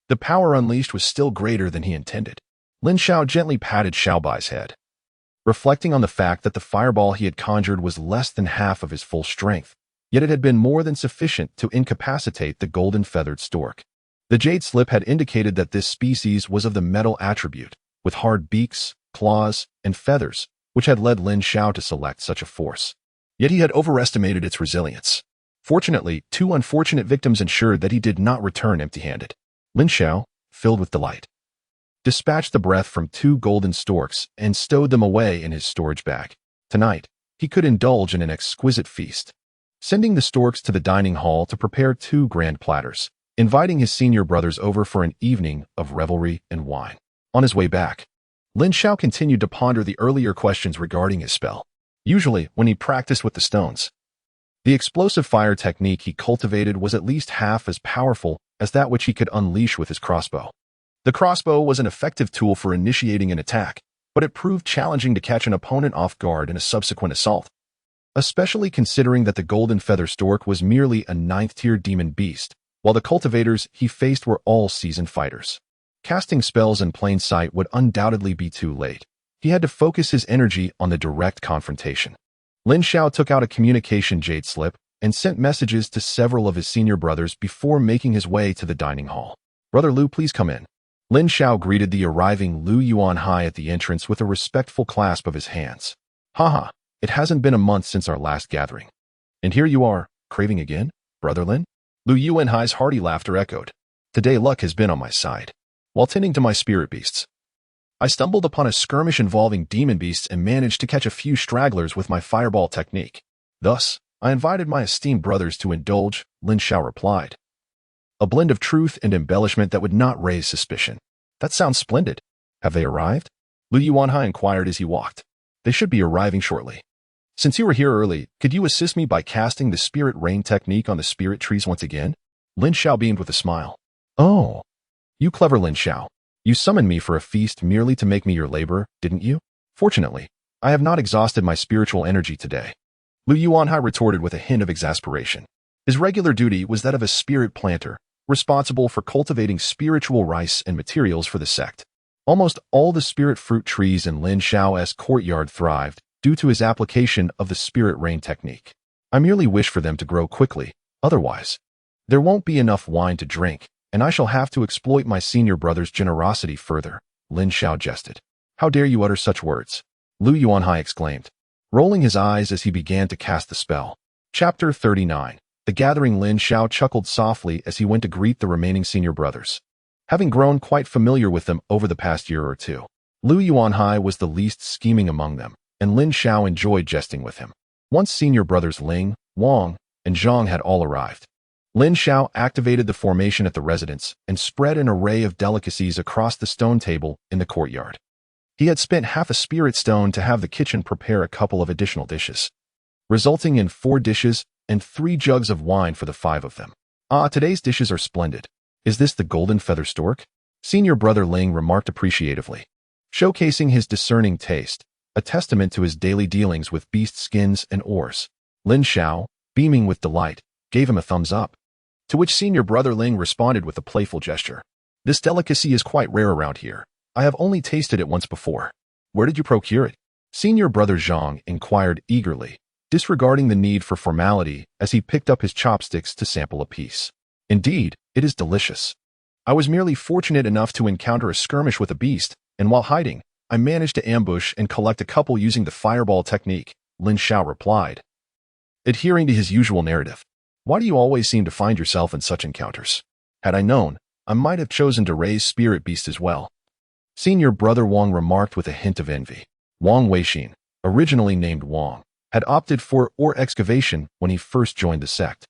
Speaker 1: The power unleashed was still greater than he intended. Lin Xiao gently patted Xiaobai's head, reflecting on the fact that the fireball he had conjured was less than half of his full strength, yet it had been more than sufficient to incapacitate the golden-feathered stork. The jade slip had indicated that this species was of the metal attribute, with hard beaks, claws, and feathers, which had led Lin Xiao to select such a force. Yet he had overestimated its resilience. Fortunately, two unfortunate victims ensured that he did not return empty-handed. Lin Xiao, filled with delight, dispatched the breath from 2 golden storks and stowed them away in his storage bag. Tonight, he could indulge in an exquisite feast, sending the storks to the dining hall to prepare 2 grand platters, inviting his senior brothers over for an evening of revelry and wine. On his way back, Lin Xiao continued to ponder the earlier questions regarding his spell. Usually, when he practiced with the stones, the explosive fire technique he cultivated was at least half as powerful as that which he could unleash with his crossbow. The crossbow was an effective tool for initiating an attack, but it proved challenging to catch an opponent off guard in a subsequent assault, especially considering that the golden feather stork was merely a 9th-tier demon beast, while the cultivators he faced were all seasoned fighters. Casting spells in plain sight would undoubtedly be too late. He had to focus his energy on the direct confrontation. Lin Xiao took out a communication jade slip and sent messages to several of his senior brothers before making his way to the dining hall. "Brother Lu, please come in." Lin Xiao greeted the arriving Lu Yuanhai at the entrance with a respectful clasp of his hands. "Haha, it hasn't been a month since our last gathering. And here you are, craving again, Brother Lin?" Lu Yuanhai's hearty laughter echoed. "Today luck has been on my side. While tending to my spirit beasts, I stumbled upon a skirmish involving demon beasts and managed to catch a few stragglers with my fireball technique. Thus, I invited my esteemed brothers to indulge," Lin Xiao replied. "A blend of truth and embellishment that would not raise suspicion. That sounds splendid. Have they arrived?" Lu Yuanhai inquired as he walked. "They should be arriving shortly. Since you were here early, could you assist me by casting the spirit rain technique on the spirit trees once again?" Lin Xiao beamed with a smile. "Oh, you clever Lin Xiao. You summoned me for a feast merely to make me your labor, didn't you? Fortunately, I have not exhausted my spiritual energy today." Lu Yuanhai retorted with a hint of exasperation. His regular duty was that of a spirit planter, responsible for cultivating spiritual rice and materials for the sect. Almost all the spirit fruit trees in Lin Xiao's courtyard thrived due to his application of the spirit rain technique. "I merely wish for them to grow quickly, otherwise, there won't be enough wine to drink, and I shall have to exploit my senior brother's generosity further," Lin Xiao jested. "How dare you utter such words?" Lu Yuanhai exclaimed, rolling his eyes as he began to cast the spell. Chapter 39. The gathering. Lin Xiao chuckled softly as he went to greet the remaining senior brothers. Having grown quite familiar with them over the past year or two, Lu Yuanhai was the least scheming among them, and Lin Xiao enjoyed jesting with him. Once senior brothers Ling, Wang, and Zhang had all arrived, Lin Xiao activated the formation at the residence and spread an array of delicacies across the stone table in the courtyard. He had spent half a spirit stone to have the kitchen prepare a couple of additional dishes, resulting in 4 dishes and 3 jugs of wine for the 5 of them. "Ah, today's dishes are splendid. Is this the golden feather stork?" Senior brother Ling remarked appreciatively, showcasing his discerning taste, a testament to his daily dealings with beast skins and ores. Lin Xiao, beaming with delight, gave him a thumbs up, to which senior brother Ling responded with a playful gesture. "This delicacy is quite rare around here. I have only tasted it once before. Where did you procure it?" Senior brother Zhang inquired eagerly, disregarding the need for formality as he picked up his chopsticks to sample a piece. "Indeed, it is delicious. I was merely fortunate enough to encounter a skirmish with a beast, and while hiding, I managed to ambush and collect a couple using the fireball technique," Lin Xiao replied, adhering to his usual narrative. "Why do you always seem to find yourself in such encounters? Had I known, I might have chosen to raise spirit beasts as well." Senior brother Wang remarked with a hint of envy. Wang Weixin, originally named Wang, had opted for ore excavation when he first joined the sect.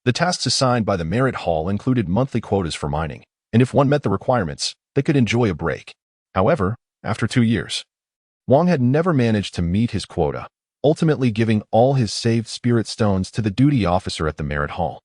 Speaker 1: The tasks assigned by the merit hall included monthly quotas for mining, and if one met the requirements, they could enjoy a break. However, after 2 years, Wang had never managed to meet his quota, ultimately giving all his saved spirit stones to the duty officer at the merit hall,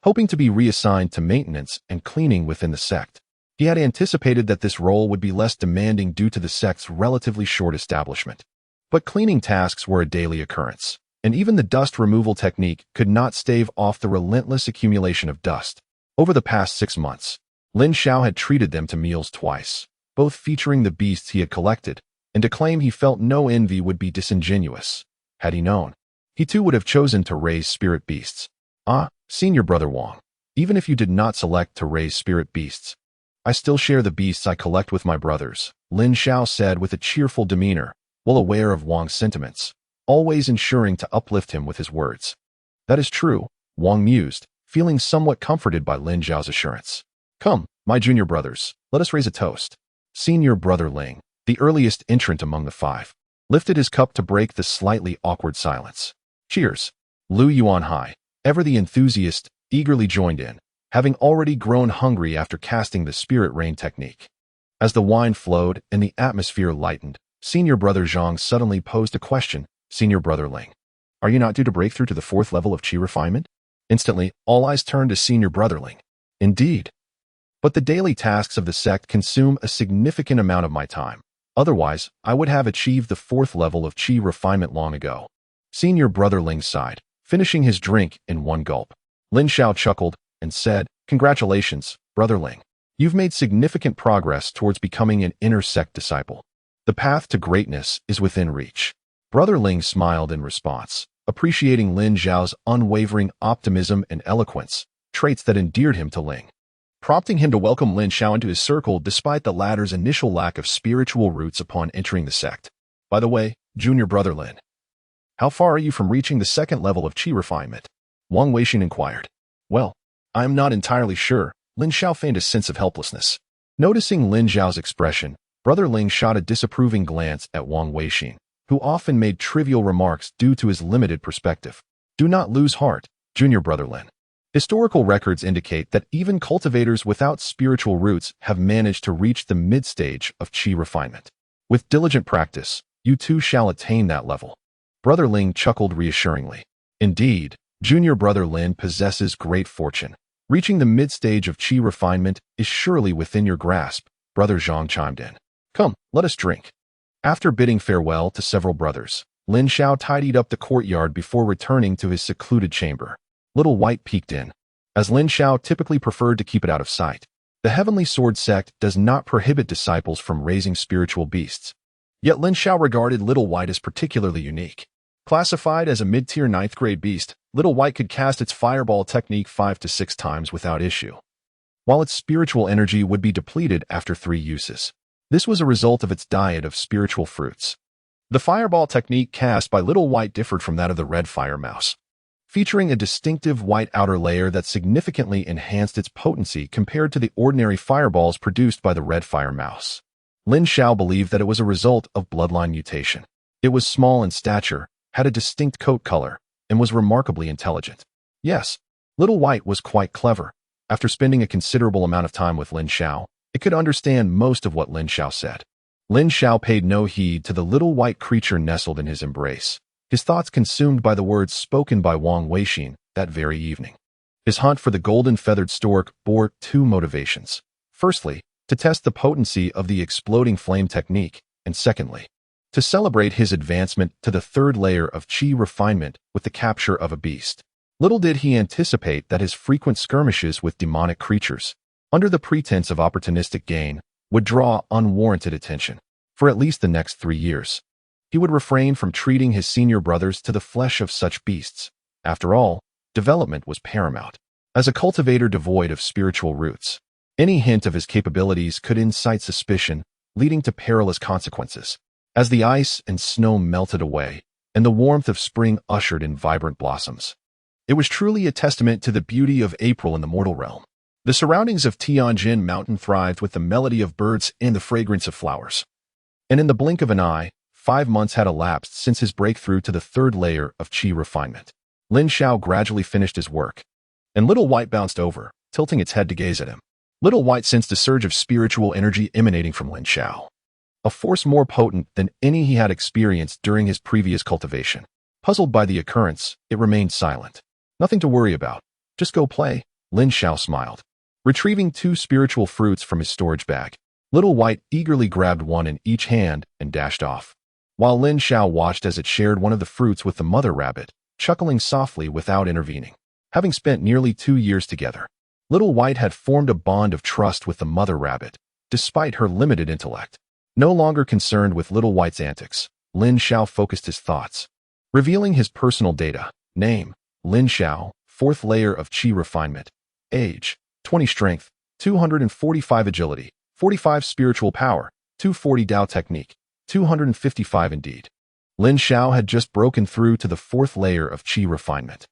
Speaker 1: hoping to be reassigned to maintenance and cleaning within the sect. He had anticipated that this role would be less demanding due to the sect's relatively short establishment. But cleaning tasks were a daily occurrence, and even the dust removal technique could not stave off the relentless accumulation of dust. Over the past 6 months, Lin Xiao had treated them to meals twice, both featuring the beasts he had collected, and to claim he felt no envy would be disingenuous. Had he known, he too would have chosen to raise spirit beasts. "Ah, senior brother Wang, even if you did not select to raise spirit beasts, I still share the beasts I collect with my brothers," Lin Xiao said with a cheerful demeanor, well aware of Wang's sentiments, always ensuring to uplift him with his words. "That is true, Wang mused, feeling somewhat comforted by Lin Xiao's assurance. Come, my junior brothers, let us raise a toast. Senior brother Ling, the earliest entrant among the five, lifted his cup to break the slightly awkward silence. Cheers. Lu Yuanhai, ever the enthusiast, eagerly joined in, having already grown hungry after casting the spirit rain technique. As the wine flowed and the atmosphere lightened, senior brother Zhang suddenly posed a question. Senior brother Ling, are you not due to break through to the 4th level of qi refinement? Instantly, all eyes turned to senior brother Ling. Indeed. But the daily tasks of the sect consume a significant amount of my time. Otherwise, I would have achieved the 4th level of qi refinement long ago. Senior brother Ling sighed, finishing his drink in one gulp. Lin Xiao chuckled and said, Congratulations, brother Ling. You've made significant progress towards becoming an inner sect disciple. The path to greatness is within reach. Brother Ling smiled in response, appreciating Lin Xiao's unwavering optimism and eloquence, traits that endeared him to Ling, prompting him to welcome Lin Xiao into his circle despite the latter's initial lack of spiritual roots upon entering the sect. By the way, junior brother Lin, how far are you from reaching the 2nd level of qi refinement? Wang Weixin inquired. Well, I am not entirely sure. Lin Xiao feigned a sense of helplessness. Noticing Lin Xiao's expression, brother Ling shot a disapproving glance at Wang Weixin, who often made trivial remarks due to his limited perspective. Do not lose heart, junior brother Lin. Historical records indicate that even cultivators without spiritual roots have managed to reach the mid-stage of qi refinement. With diligent practice, you too shall attain that level. Brother Ling chuckled reassuringly. Indeed, junior brother Lin possesses great fortune. Reaching the mid-stage of qi refinement is surely within your grasp, brother Zhang chimed in. Come, let us drink. After bidding farewell to several brothers, Lin Xiao tidied up the courtyard before returning to his secluded chamber. Little White peeked in. As Lin Xiao typically preferred to keep it out of sight, the Heavenly Sword sect does not prohibit disciples from raising spiritual beasts. Yet Lin Xiao regarded Little White as particularly unique. Classified as a mid-tier 9th-grade beast, Little White could cast its fireball technique 5 to 6 times without issue, while its spiritual energy would be depleted after 3 uses. This was a result of its diet of spiritual fruits. The fireball technique cast by Little White differed from that of the red fire mouse, featuring a distinctive white outer layer that significantly enhanced its potency compared to the ordinary fireballs produced by the red fire mouse. Lin Xiao believed that it was a result of bloodline mutation. It was small in stature, had a distinct coat color, and was remarkably intelligent. Yes, Little White was quite clever. After spending a considerable amount of time with Lin Xiao, it could understand most of what Lin Xiao said. Lin Xiao paid no heed to the little white creature nestled in his embrace, his thoughts consumed by the words spoken by Wang Weixin that very evening. His hunt for the golden-feathered stork bore 2 motivations. Firstly, to test the potency of the exploding flame technique, and secondly, to celebrate his advancement to the 3rd layer of qi refinement with the capture of a beast. Little did he anticipate that his frequent skirmishes with demonic creatures, under the pretense of opportunistic gain, would draw unwarranted attention. For at least the next 3 years, he would refrain from treating his senior brothers to the flesh of such beasts. After all, development was paramount. As a cultivator devoid of spiritual roots, any hint of his capabilities could incite suspicion, leading to perilous consequences. As the ice and snow melted away, and the warmth of spring ushered in vibrant blossoms, it was truly a testament to the beauty of April in the mortal realm. The surroundings of Tianjin Mountain thrived with the melody of birds and the fragrance of flowers. And in the blink of an eye, 5 months had elapsed since his breakthrough to the 3rd layer of qi refinement. Lin Xiao gradually finished his work, and Little White bounced over, tilting its head to gaze at him. Little White sensed a surge of spiritual energy emanating from Lin Xiao, a force more potent than any he had experienced during his previous cultivation. Puzzled by the occurrence, it remained silent. Nothing to worry about. Just go play, Lin Xiao smiled. Retrieving 2 spiritual fruits from his storage bag, Little White eagerly grabbed one in each hand and dashed off, while Lin Xiao watched as it shared one of the fruits with the mother rabbit, chuckling softly without intervening. Having spent nearly 2 years together, Little White had formed a bond of trust with the mother rabbit, despite her limited intellect. No longer concerned with Little White's antics, Lin Xiao focused his thoughts. Revealing his personal data, name, Lin Xiao, 4th layer of qi refinement, age, 20 strength, 245 agility, 45 spiritual power, 240 Dao technique, 255 indeed. Lin Xiao had just broken through to the 4th layer of qi refinement.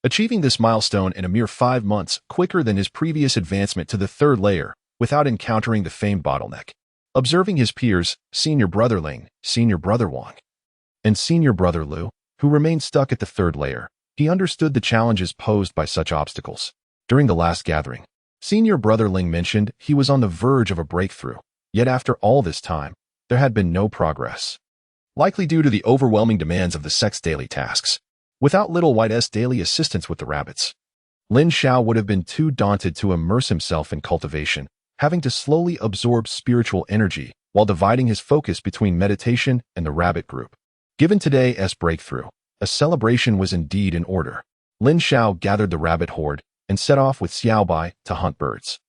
Speaker 1: achieving this milestone in a mere 5 months, quicker than his previous advancement to the third layer, without encountering the famed bottleneck. Observing his peers, senior brother Ling, senior brother Wang, and senior brother Lu, who remained stuck at the third layer, he understood the challenges posed by such obstacles. During the last gathering, senior brother Ling mentioned he was on the verge of a breakthrough, yet after all this time, there had been no progress. Likely due to the overwhelming demands of the sect's daily tasks. Without Little White's daily assistance with the rabbits, Lin Xiao would have been too daunted to immerse himself in cultivation, having to slowly absorb spiritual energy while dividing his focus between meditation and the rabbit group. Given today's breakthrough, a celebration was indeed in order. Lin Xiao gathered the rabbit horde and set off with Xiaobai to hunt birds.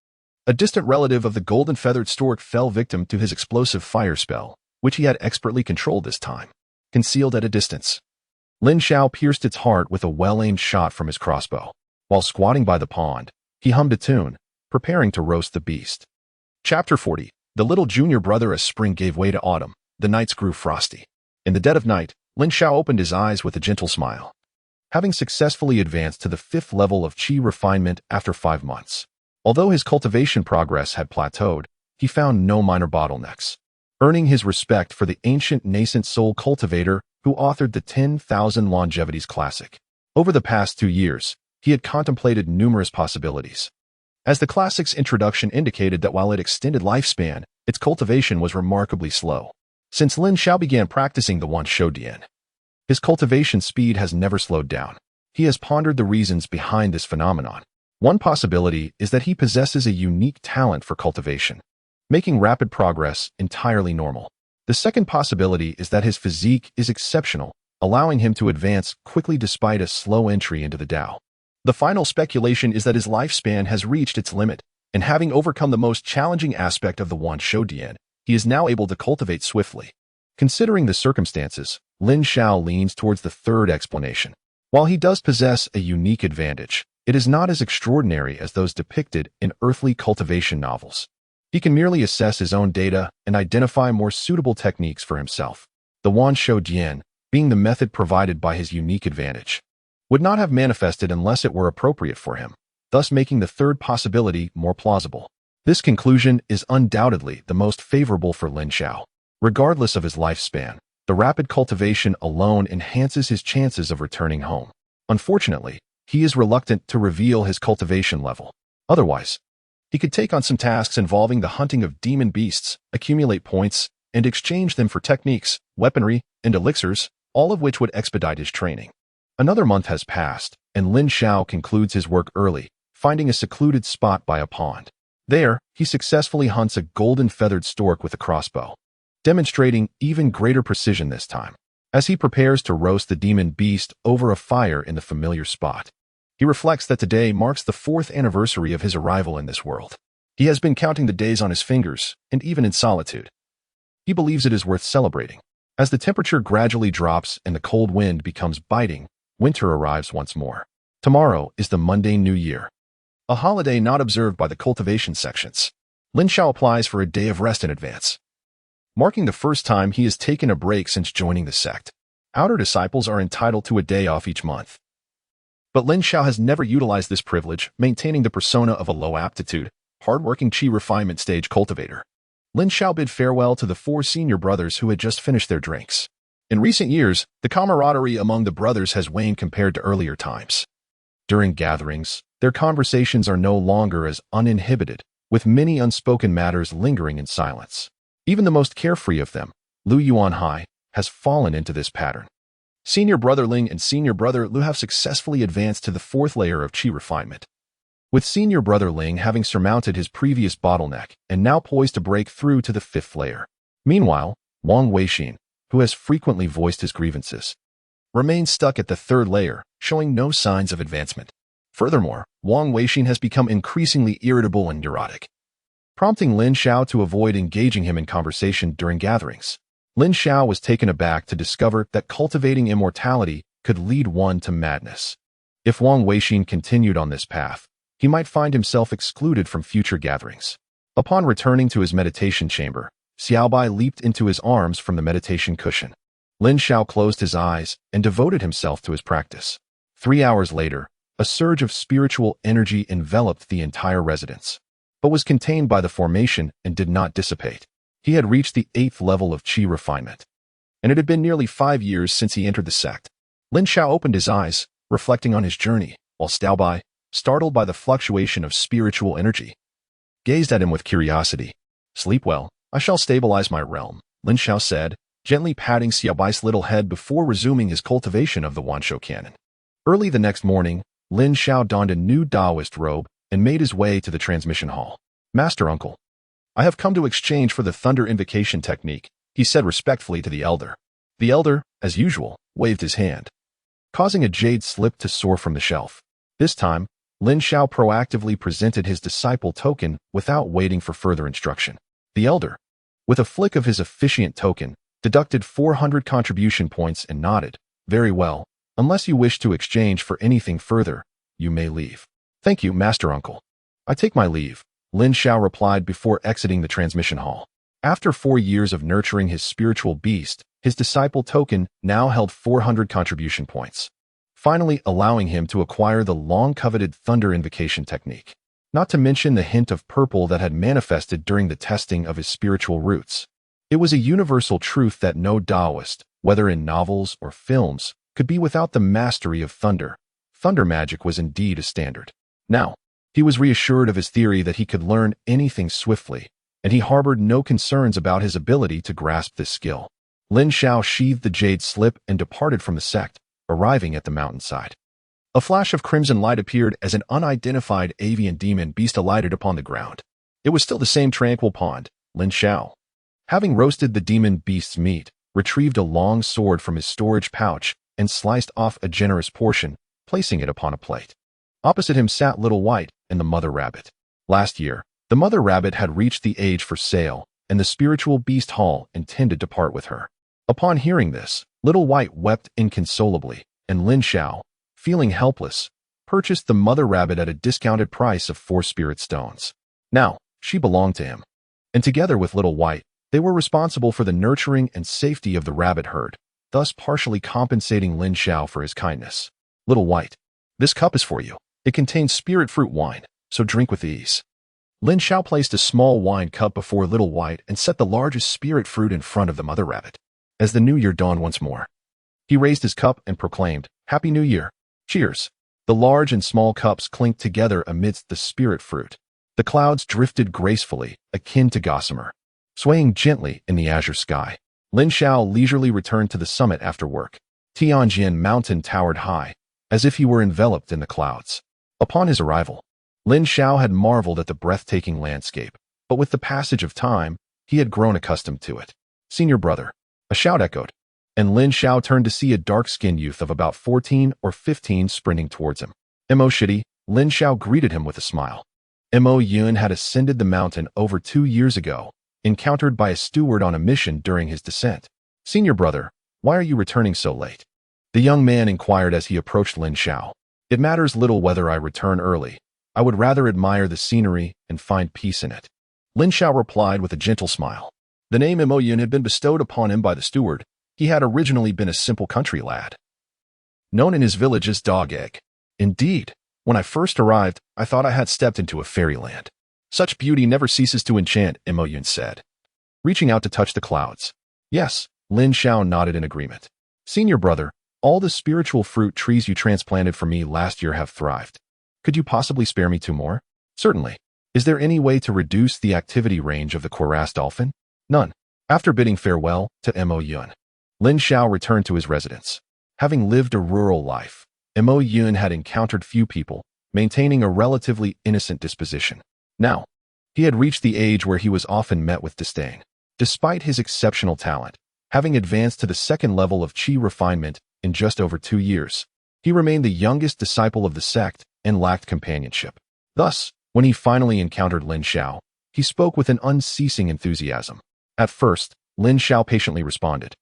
Speaker 1: A distant relative of the golden-feathered stork fell victim to his explosive fire spell, which he had expertly controlled this time. Concealed at a distance, Lin Xiao pierced its heart with a well-aimed shot from his crossbow. While squatting by the pond, he hummed a tune, preparing to roast the beast. Chapter 40. The little junior brother. As spring gave way to autumn, the nights grew frosty. In the dead of night, Lin Xiao opened his eyes with a gentle smile. Having successfully advanced to the 5th level of qi refinement after 5 months, although his cultivation progress had plateaued, he found no minor bottlenecks, earning his respect for the ancient nascent soul cultivator who authored the 10,000 Longevities Classic. Over the past 2 years, he had contemplated numerous possibilities. As the classic's introduction indicated that while it extended lifespan, its cultivation was remarkably slow. Since Lin Xiao began practicing the Wanshou Dian, his cultivation speed has never slowed down. He has pondered the reasons behind this phenomenon. One possibility is that he possesses a unique talent for cultivation, making rapid progress entirely normal. The second possibility is that his physique is exceptional, allowing him to advance quickly despite a slow entry into the Tao. The final speculation is that his lifespan has reached its limit, and having overcome the most challenging aspect of the Wanshou Dian, he is now able to cultivate swiftly. Considering the circumstances, Lin Xiao leans towards the third explanation. While he does possess a unique advantage, it is not as extraordinary as those depicted in earthly cultivation novels. He can merely assess his own data and identify more suitable techniques for himself. The Wanshou Dian, being the method provided by his unique advantage, would not have manifested unless it were appropriate for him, thus making the third possibility more plausible. This conclusion is undoubtedly the most favorable for Lin Xiao. Regardless of his lifespan, the rapid cultivation alone enhances his chances of returning home. Unfortunately, he is reluctant to reveal his cultivation level. Otherwise, he could take on some tasks involving the hunting of demon beasts, accumulate points, and exchange them for techniques, weaponry, and elixirs, all of which would expedite his training. Another month has passed, and Lin Xiao concludes his work early, finding a secluded spot by a pond. There, he successfully hunts a golden-feathered stork with a crossbow, demonstrating even greater precision this time. As he prepares to roast the demon beast over a fire in the familiar spot, he reflects that today marks the 4th anniversary of his arrival in this world. He has been counting the days on his fingers, and even in solitude, he believes it is worth celebrating. As the temperature gradually drops and the cold wind becomes biting, winter arrives once more. Tomorrow is the mundane New Year, a holiday not observed by the cultivation sections. Lin Xiao applies for a day of rest in advance, marking the first time he has taken a break since joining the sect. Outer disciples are entitled to a day off each month, but Lin Xiao has never utilized this privilege, maintaining the persona of a low-aptitude, hard-working qi refinement stage cultivator. Lin Xiao bid farewell to the 4 senior brothers who had just finished their drinks. In recent years, the camaraderie among the brothers has waned compared to earlier times. During gatherings, their conversations are no longer as uninhibited, with many unspoken matters lingering in silence. Even the most carefree of them, Lu Yuanhai, has fallen into this pattern. Senior brother Ling and senior brother Lu have successfully advanced to the 4th layer of qi refinement, with senior brother Ling having surmounted his previous bottleneck and now poised to break through to the 5th layer. Meanwhile, Wang Weixin, who has frequently voiced his grievances, remains stuck at the 3rd layer, showing no signs of advancement. Furthermore, Wang Weixin has become increasingly irritable and neurotic, prompting Lin Xiao to avoid engaging him in conversation during gatherings. Lin Xiao was taken aback to discover that cultivating immortality could lead one to madness. If Wang Weixin continued on this path, he might find himself excluded from future gatherings. Upon returning to his meditation chamber, Xiaobai leaped into his arms from the meditation cushion. Lin Xiao closed his eyes and devoted himself to his practice. 3 hours later, A surge of spiritual energy enveloped the entire residence, but was contained by the formation and did not dissipate. He had reached the 8th level of qi refinement, and it had been nearly 5 years since he entered the sect. Lin Xiao opened his eyes, reflecting on his journey, while Xiaobai, startled by the fluctuation of spiritual energy, gazed at him with curiosity. "Sleep well, I shall stabilize my realm," Lin Xiao said, gently patting Xiaobai's little head before resuming his cultivation of the Wanshou cannon. Early the next morning, Lin Xiao donned a new Taoist robe and made his way to the transmission hall. "Master Uncle, I have come to exchange for the thunder invocation technique," he said respectfully to the elder. The elder, as usual, waved his hand, causing a jade slip to soar from the shelf. This time, Lin Xiao proactively presented his disciple token without waiting for further instruction. The elder, with a flick of his officiant token, deducted 400 contribution points and nodded. "Very well. Unless you wish to exchange for anything further, you may leave." "Thank you, Master Uncle. I take my leave," Lin Xiao replied before exiting the transmission hall. After 4 years of nurturing his spiritual beast, his disciple token now held 400 contribution points, finally allowing him to acquire the long-coveted thunder invocation technique, not to mention the hint of purple that had manifested during the testing of his spiritual roots. It was a universal truth that no Taoist, whether in novels or films, could be without the mastery of thunder. Thunder magic was indeed a standard. Now, he was reassured of his theory that he could learn anything swiftly, and he harbored no concerns about his ability to grasp this skill. Lin Xiao sheathed the jade slip and departed from the sect, arriving at the mountainside. A flash of crimson light appeared as an unidentified avian demon beast alighted upon the ground. It was still the same tranquil pond. Lin Xiao, having roasted the demon beast's meat, retrieved a long sword from his storage pouch and sliced off a generous portion, placing it upon a plate. Opposite him sat Little White and the mother rabbit. Last year, the mother rabbit had reached the age for sale, and the spiritual beast hall intended to part with her. Upon hearing this, Little White wept inconsolably, and Lin Xiao, feeling helpless, purchased the mother rabbit at a discounted price of 4 spirit stones. Now, she belonged to him, and together with Little White, they were responsible for the nurturing and safety of the rabbit herd, thus partially compensating Lin Xiao for his kindness. "Little White, this cup is for you. It contains spirit fruit wine, so drink with ease." Lin Xiao placed a small wine cup before Little White and set the largest spirit fruit in front of the mother rabbit. As the new year dawned once more, he raised his cup and proclaimed, "Happy New Year. Cheers." The large and small cups clinked together amidst the spirit fruit. The clouds drifted gracefully, akin to gossamer, swaying gently in the azure sky. Lin Xiao leisurely returned to the summit after work. Tianjin Mountain towered high, as if he were enveloped in the clouds. Upon his arrival, Lin Xiao had marveled at the breathtaking landscape, but with the passage of time, he had grown accustomed to it. "Senior brother," a shout echoed, and Lin Xiao turned to see a dark-skinned youth of about 14 or 15 sprinting towards him. "Mo Shitty," Lin Xiao greeted him with a smile. Mo Yun had ascended the mountain over 2 years ago, encountered by a steward on a mission during his descent. "Senior brother, why are you returning so late?" the young man inquired as he approached Lin Xiao. "It matters little whether I return early. I would rather admire the scenery and find peace in it," Lin Xiao replied with a gentle smile. The name Mo Yun had been bestowed upon him by the steward. He had originally been a simple country lad, known in his village as Dog Egg. "Indeed, when I first arrived, I thought I had stepped into a fairyland. Such beauty never ceases to enchant," Mo Yun said, reaching out to touch the clouds. "Yes," Lin Xiao nodded in agreement. "Senior brother, all the spiritual fruit trees you transplanted for me last year have thrived. Could you possibly spare me 2 more? "Certainly. Is there any way to reduce the activity range of the cuirass dolphin?" "None." After bidding farewell to Mo Yun, Lin Xiao returned to his residence. Having lived a rural life, Mo Yun had encountered few people, maintaining a relatively innocent disposition. Now, he had reached the age where he was often met with disdain. Despite his exceptional talent, having advanced to the 2nd level of qi refinement in just over 2 years, he remained the youngest disciple of the sect and lacked companionship. Thus, when he finally encountered Lin Xiao, he spoke with an unceasing enthusiasm. At first, Lin Xiao patiently responded,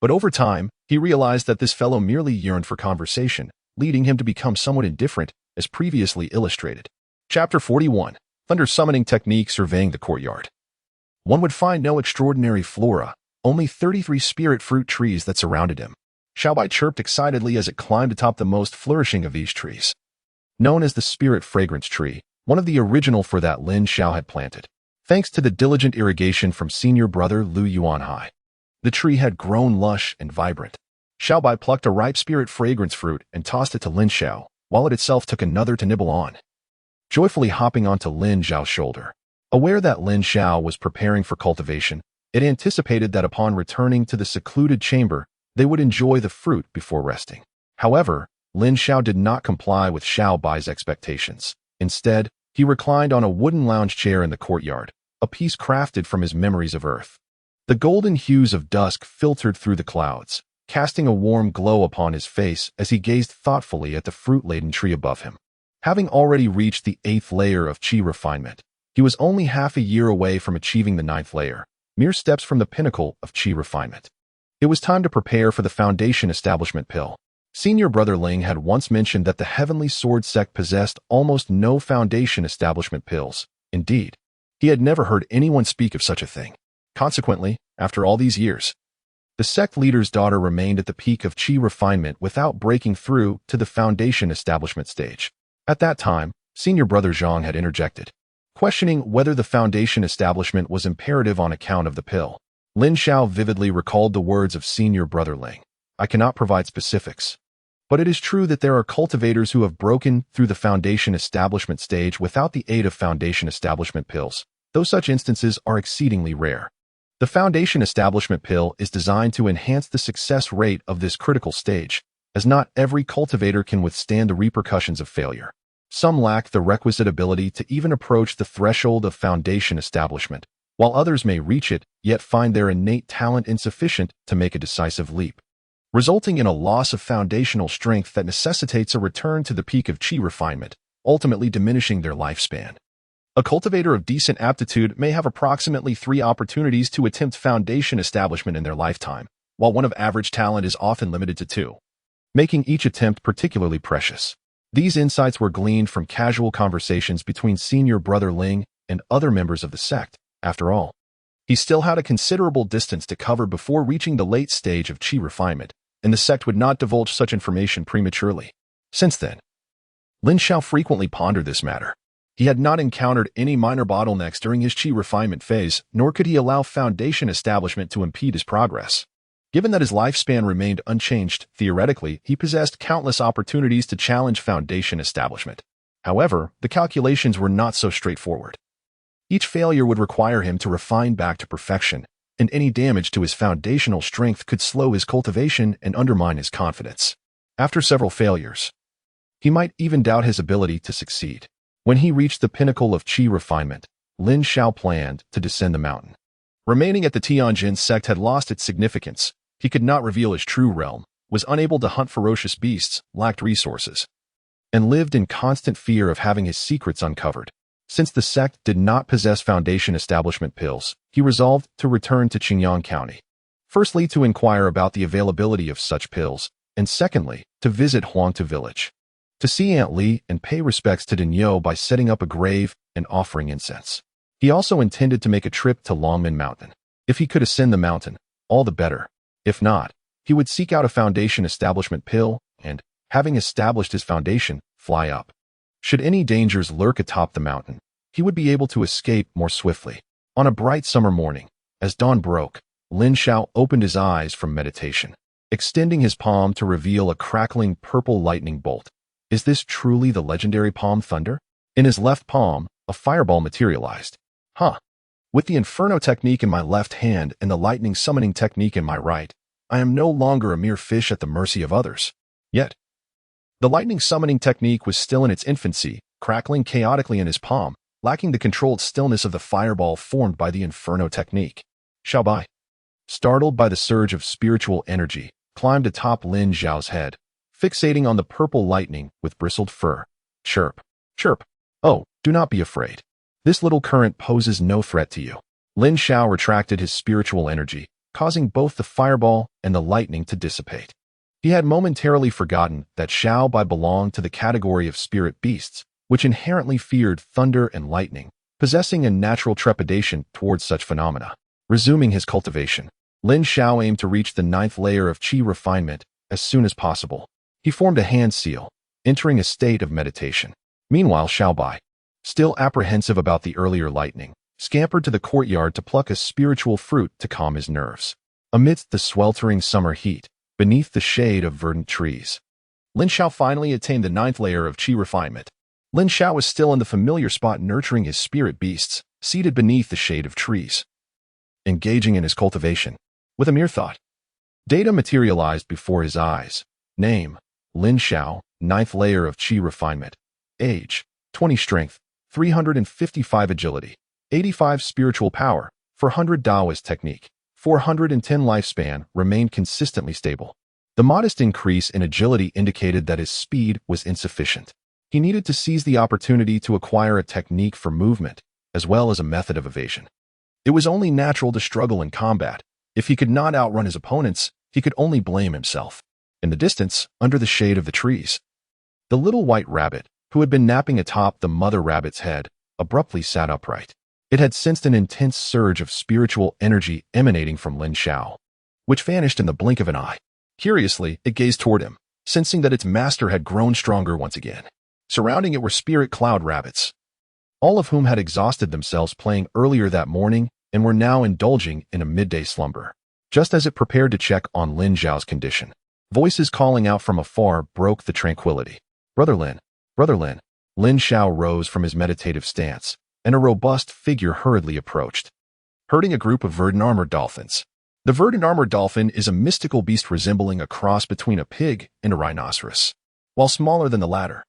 Speaker 1: but over time, he realized that this fellow merely yearned for conversation, leading him to become somewhat indifferent, as previously illustrated. Chapter 41. Thunder Summoning Technique Surveying the Courtyard. One would find no extraordinary flora, only 33 spirit fruit trees that surrounded him. Xiaobai chirped excitedly as it climbed atop the most flourishing of these trees. known as the spirit fragrance tree, one of the original for that Lin Xiao had planted. Thanks to the diligent irrigation from senior brother Lu Yuanhai, the tree had grown lush and vibrant. Xiaobai plucked a ripe spirit fragrance fruit and tossed it to Lin Xiao, while it itself took another to nibble on, joyfully hopping onto Lin Xiao's shoulder. Aware that Lin Xiao was preparing for cultivation, it anticipated that upon returning to the secluded chamber, they would enjoy the fruit before resting. However, Lin Xiao did not comply with Xiaobai's expectations. Instead, he reclined on a wooden lounge chair in the courtyard, a piece crafted from his memories of Earth. The golden hues of dusk filtered through the clouds, casting a warm glow upon his face as he gazed thoughtfully at the fruit-laden tree above him. Having already reached the 8th layer of qi refinement, he was only half a year away from achieving the 9th layer, mere steps from the pinnacle of qi refinement. It was time to prepare for the foundation establishment pill. Senior brother Ling had once mentioned that the Heavenly Sword sect possessed almost no foundation establishment pills. Indeed, he had never heard anyone speak of such a thing. Consequently, after all these years, the sect leader's daughter remained at the peak of qi refinement without breaking through to the foundation establishment stage. At that time, senior brother Zhang had interjected, questioning whether the foundation establishment was imperative on account of the pill. Lin Xiao vividly recalled the words of senior brother Ling. I cannot provide specifics, but it is true that there are cultivators who have broken through the foundation establishment stage without the aid of foundation establishment pills, though such instances are exceedingly rare. The foundation establishment pill is designed to enhance the success rate of this critical stage, as not every cultivator can withstand the repercussions of failure. Some lack the requisite ability to even approach the threshold of foundation establishment, while others may reach it, yet find their innate talent insufficient to make a decisive leap, resulting in a loss of foundational strength that necessitates a return to the peak of qi refinement, ultimately diminishing their lifespan. A cultivator of decent aptitude may have approximately 3 opportunities to attempt foundation establishment in their lifetime, while one of average talent is often limited to 2, making each attempt particularly precious. These insights were gleaned from casual conversations between senior brother Ling and other members of the sect. After all, he still had a considerable distance to cover before reaching the late stage of qi refinement, and the sect would not divulge such information prematurely. Since then, Lin Xiao frequently pondered this matter. He had not encountered any minor bottlenecks during his qi refinement phase, nor could he allow foundation establishment to impede his progress. Given that his lifespan remained unchanged, theoretically, he possessed countless opportunities to challenge foundation establishment. However, the calculations were not so straightforward. Each failure would require him to refine back to perfection, and any damage to his foundational strength could slow his cultivation and undermine his confidence. After several failures, he might even doubt his ability to succeed. When he reached the pinnacle of qi refinement, Lin Xiao planned to descend the mountain. Remaining at the Tianjin sect had lost its significance. He could not reveal his true realm, was unable to hunt ferocious beasts, lacked resources, and lived in constant fear of having his secrets uncovered. Since the sect did not possess foundation establishment pills, he resolved to return to Qingyang County. Firstly, to inquire about the availability of such pills, and secondly, to visit Huangtu village, to see Aunt Li and pay respects to Dinyo by setting up a grave and offering incense. He also intended to make a trip to Longmen Mountain. If he could ascend the mountain, all the better. If not, he would seek out a foundation establishment pill and, having established his foundation, fly up. Should any dangers lurk atop the mountain, he would be able to escape more swiftly. On a bright summer morning, as dawn broke, Lin Xiao opened his eyes from meditation, extending his palm to reveal a crackling purple lightning bolt. Is this truly the legendary palm thunder? In his left palm, a fireball materialized. With the Inferno technique in my left hand and the lightning summoning technique in my right, I am no longer a mere fish at the mercy of others. Yet, the lightning summoning technique was still in its infancy, crackling chaotically in his palm, lacking the controlled stillness of the fireball formed by the Inferno technique. Xiaobai, startled by the surge of spiritual energy, climbed atop Lin Xiao's head, fixating on the purple lightning with bristled fur. Chirp, chirp. Oh, do not be afraid. This little current poses no threat to you. Lin Xiao retracted his spiritual energy, causing both the fireball and the lightning to dissipate. He had momentarily forgotten that Xiaobai belonged to the category of spirit beasts, which inherently feared thunder and lightning, possessing a natural trepidation towards such phenomena. Resuming his cultivation, Lin Xiao aimed to reach the 9th layer of qi refinement as soon as possible. He formed a hand seal, entering a state of meditation. Meanwhile, Xiaobai, still apprehensive about the earlier lightning, scampered to the courtyard to pluck a spiritual fruit to calm his nerves. Amidst the sweltering summer heat, beneath the shade of verdant trees, Lin Xiao finally attained the 9th layer of qi refinement. Lin Xiao was still in the familiar spot nurturing his spirit beasts, seated beneath the shade of trees, engaging in his cultivation. With a mere thought, data materialized before his eyes. Name: Lin Xiao, 9th layer of qi refinement. Age: 20 strength, 355 agility, 85 spiritual power, 400 Taoist technique, 410 lifespan remained consistently stable. The modest increase in agility indicated that his speed was insufficient. He needed to seize the opportunity to acquire a technique for movement, as well as a method of evasion. It was only natural to struggle in combat. If he could not outrun his opponents, he could only blame himself. In the distance, under the shade of the trees, the little white rabbit, who had been napping atop the mother rabbit's head, abruptly sat upright. It had sensed an intense surge of spiritual energy emanating from Lin Xiao, which vanished in the blink of an eye. Curiously, it gazed toward him, sensing that its master had grown stronger once again. Surrounding it were spirit cloud rabbits, all of whom had exhausted themselves playing earlier that morning and were now indulging in a midday slumber. Just as it prepared to check on Lin Xiao's condition, voices calling out from afar broke the tranquility. Brother Lin, Brother Lin. Lin Xiao rose from his meditative stance, and a robust figure hurriedly approached, herding a group of verdant armored dolphins. The verdant armored dolphin is a mystical beast resembling a cross between a pig and a rhinoceros. While smaller than the latter,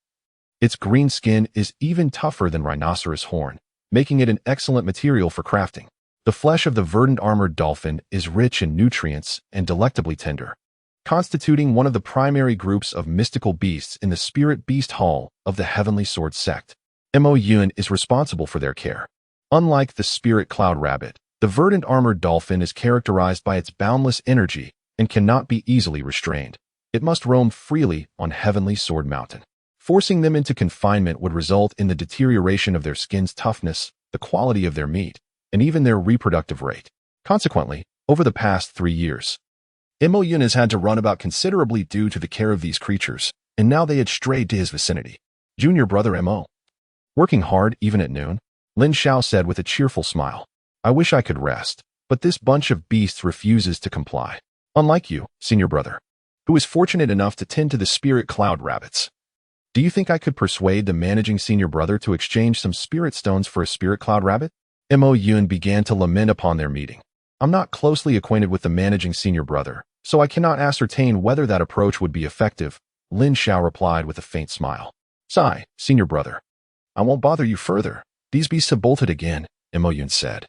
Speaker 1: its green skin is even tougher than rhinoceros horn, making it an excellent material for crafting. The flesh of the verdant armored dolphin is rich in nutrients and delectably tender, constituting one of the primary groups of mystical beasts in the Spirit Beast Hall of the Heavenly Sword sect. Mo Yun is responsible for their care. Unlike the spirit cloud rabbit, the verdant armored dolphin is characterized by its boundless energy and cannot be easily restrained. It must roam freely on Heavenly Sword Mountain. Forcing them into confinement would result in the deterioration of their skin's toughness, the quality of their meat, and even their reproductive rate. Consequently, over the past 3 years, Mo Yun has had to run about considerably due to the care of these creatures, and now they had strayed to his vicinity. Junior brother Mo. Working hard even at noon, Lin Xiao said with a cheerful smile. I wish I could rest, but this bunch of beasts refuses to comply. Unlike you, senior brother, who is fortunate enough to tend to the spirit cloud rabbits. Do you think I could persuade the managing senior brother to exchange some spirit stones for a spirit cloud rabbit? Mo Yun began to lament upon their meeting. I'm not closely acquainted with the managing senior brother, so I cannot ascertain whether that approach would be effective, Lin Xiao replied with a faint smile. Sigh, senior brother. I won't bother you further. These beasts have bolted again, Mo Yun said,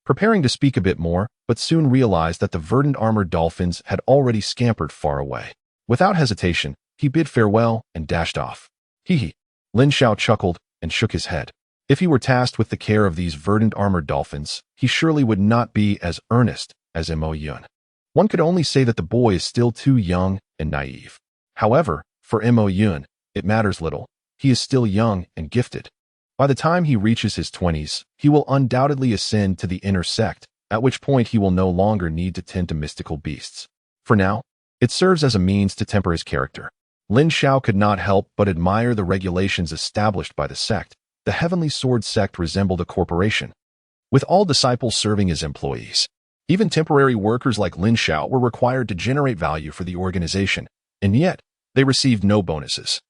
Speaker 1: preparing to speak a bit more, but soon realized that the verdant armored dolphins had already scampered far away. Without hesitation, he bid farewell and dashed off. Hee. Lin Xiao chuckled and shook his head. If he were tasked with the care of these verdant armored dolphins, he surely would not be as earnest as Mo Yun. One could only say that the boy is still too young and naive. However, for Mo Yun, it matters little. He is still young and gifted. By the time he reaches his 20s, he will undoubtedly ascend to the inner sect, at which point he will no longer need to tend to mystical beasts. For now, it serves as a means to temper his character. Lin Xiao could not help but admire the regulations established by the sect. The Heavenly Sword sect resembled a corporation, with all disciples serving as employees. Even temporary workers like Lin Xiao were required to generate value for the organization, and yet they received no bonuses.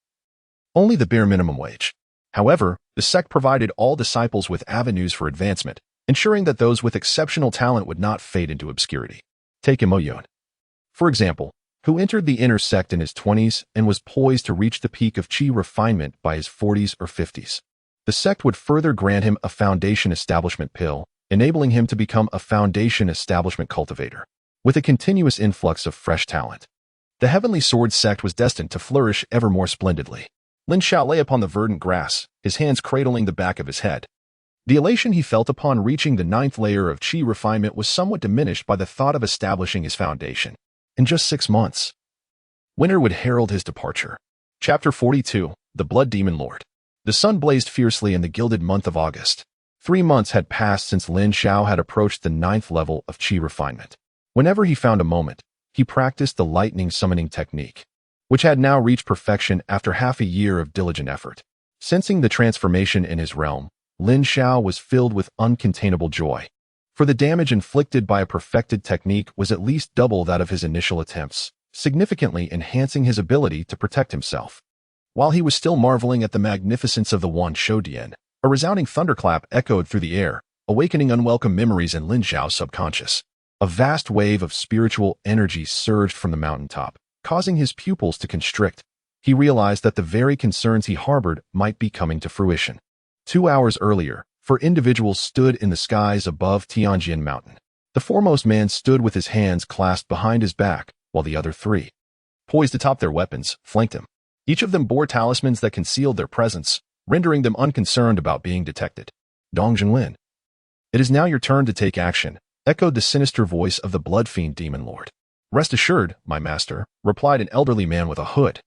Speaker 1: Only the bare minimum wage. However, the sect provided all disciples with avenues for advancement, ensuring that those with exceptional talent would not fade into obscurity. Take Mo Yun, for example, who entered the inner sect in his 20s and was poised to reach the peak of qi refinement by his 40s or 50s. The sect would further grant him a foundation establishment pill, enabling him to become a foundation establishment cultivator, with a continuous influx of fresh talent. The Heavenly Sword sect was destined to flourish ever more splendidly. Lin Xiao lay upon the verdant grass, his hands cradling the back of his head. The elation he felt upon reaching the 9th layer of qi refinement was somewhat diminished by the thought of establishing his foundation. In just 6 months, winter would herald his departure. Chapter 42, The Blood Demon Lord. The sun blazed fiercely in the gilded month of August. 3 months had passed since Lin Xiao had approached the 9th level of qi refinement. Whenever he found a moment, he practiced the lightning summoning technique. which had now reached perfection after half a year of diligent effort. Sensing the transformation in his realm, Lin Xiao was filled with uncontainable joy. For the damage inflicted by a perfected technique was at least double that of his initial attempts, significantly enhancing his ability to protect himself. While he was still marveling at the magnificence of the Wan Shoudian, a resounding thunderclap echoed through the air, awakening unwelcome memories in Lin Xiao's subconscious. A vast wave of spiritual energy surged from the mountaintop, causing his pupils to constrict. He realized that the very concerns he harbored might be coming to fruition. 2 hours earlier, 4 individuals stood in the skies above Tianjin Mountain. The foremost man stood with his hands clasped behind his back, while the other 3, poised atop their weapons, flanked him. Each of them bore talismans that concealed their presence, rendering them unconcerned about being detected. Dong Zhenglin, it is now your turn to take action, echoed the sinister voice of the blood fiend demon lord. Rest assured, my master, replied an elderly man with a hood.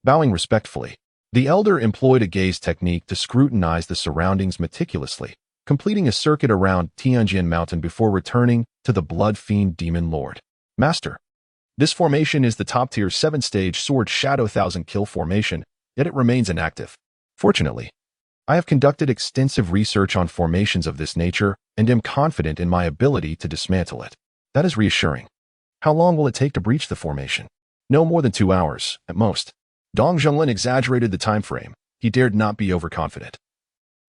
Speaker 1: Bowing respectfully, the elder employed a gaze technique to scrutinize the surroundings meticulously, completing a circuit around Tianjin Mountain before returning to the blood fiend demon lord. Master, this formation is the top-tier 7-stage sword shadow 1,000-kill formation, yet it remains inactive. Fortunately, I have conducted extensive research on formations of this nature and am confident in my ability to dismantle it. That is reassuring. How long will it take to breach the formation? No more than 2 hours, at most. Dong Zhenglin exaggerated the time frame. He dared not be overconfident.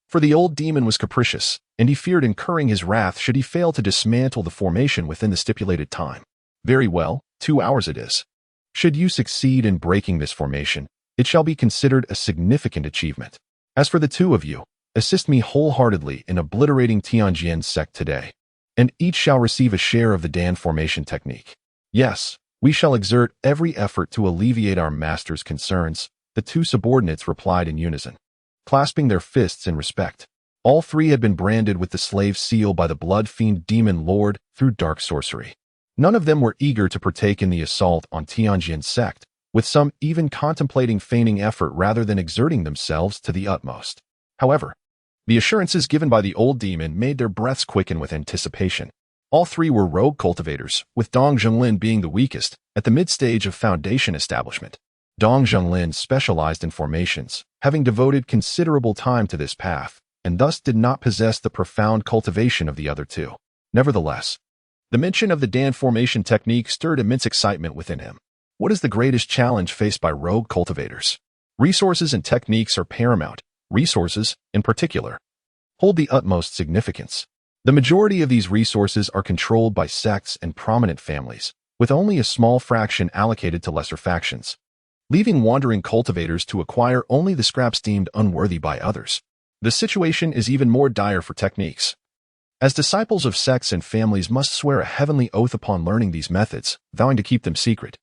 Speaker 1: For the old demon was capricious, and he feared incurring his wrath should he fail to dismantle the formation within the stipulated time. Very well, 2 hours it is. Should you succeed in breaking this formation, it shall be considered a significant achievement. As for the 2 of you, assist me wholeheartedly in obliterating Tianjin sect today, and each shall receive a share of the Dan formation technique. Yes, we shall exert every effort to alleviate our master's concerns, the 2 subordinates replied in unison, clasping their fists in respect. All 3 had been branded with the slave seal by the blood fiend demon lord through dark sorcery. None of them were eager to partake in the assault on Tianjin sect, with some even contemplating feigning effort rather than exerting themselves to the utmost. However, the assurances given by the old demon made their breaths quicken with anticipation. All 3 were rogue cultivators, with Dong Zhenglin being the weakest, at the mid-stage of foundation establishment. Dong Zhenglin specialized in formations, having devoted considerable time to this path, and thus did not possess the profound cultivation of the other 2. Nevertheless, the mention of the Dan formation technique stirred immense excitement within him. What is the greatest challenge faced by rogue cultivators? Resources and techniques are paramount. Resources, in particular, hold the utmost significance. The majority of these resources are controlled by sects and prominent families, with only a small fraction allocated to lesser factions, leaving wandering cultivators to acquire only the scraps deemed unworthy by others. The situation is even more dire for techniques, as disciples of sects and families must swear a heavenly oath upon learning these methods, vowing to keep them secret.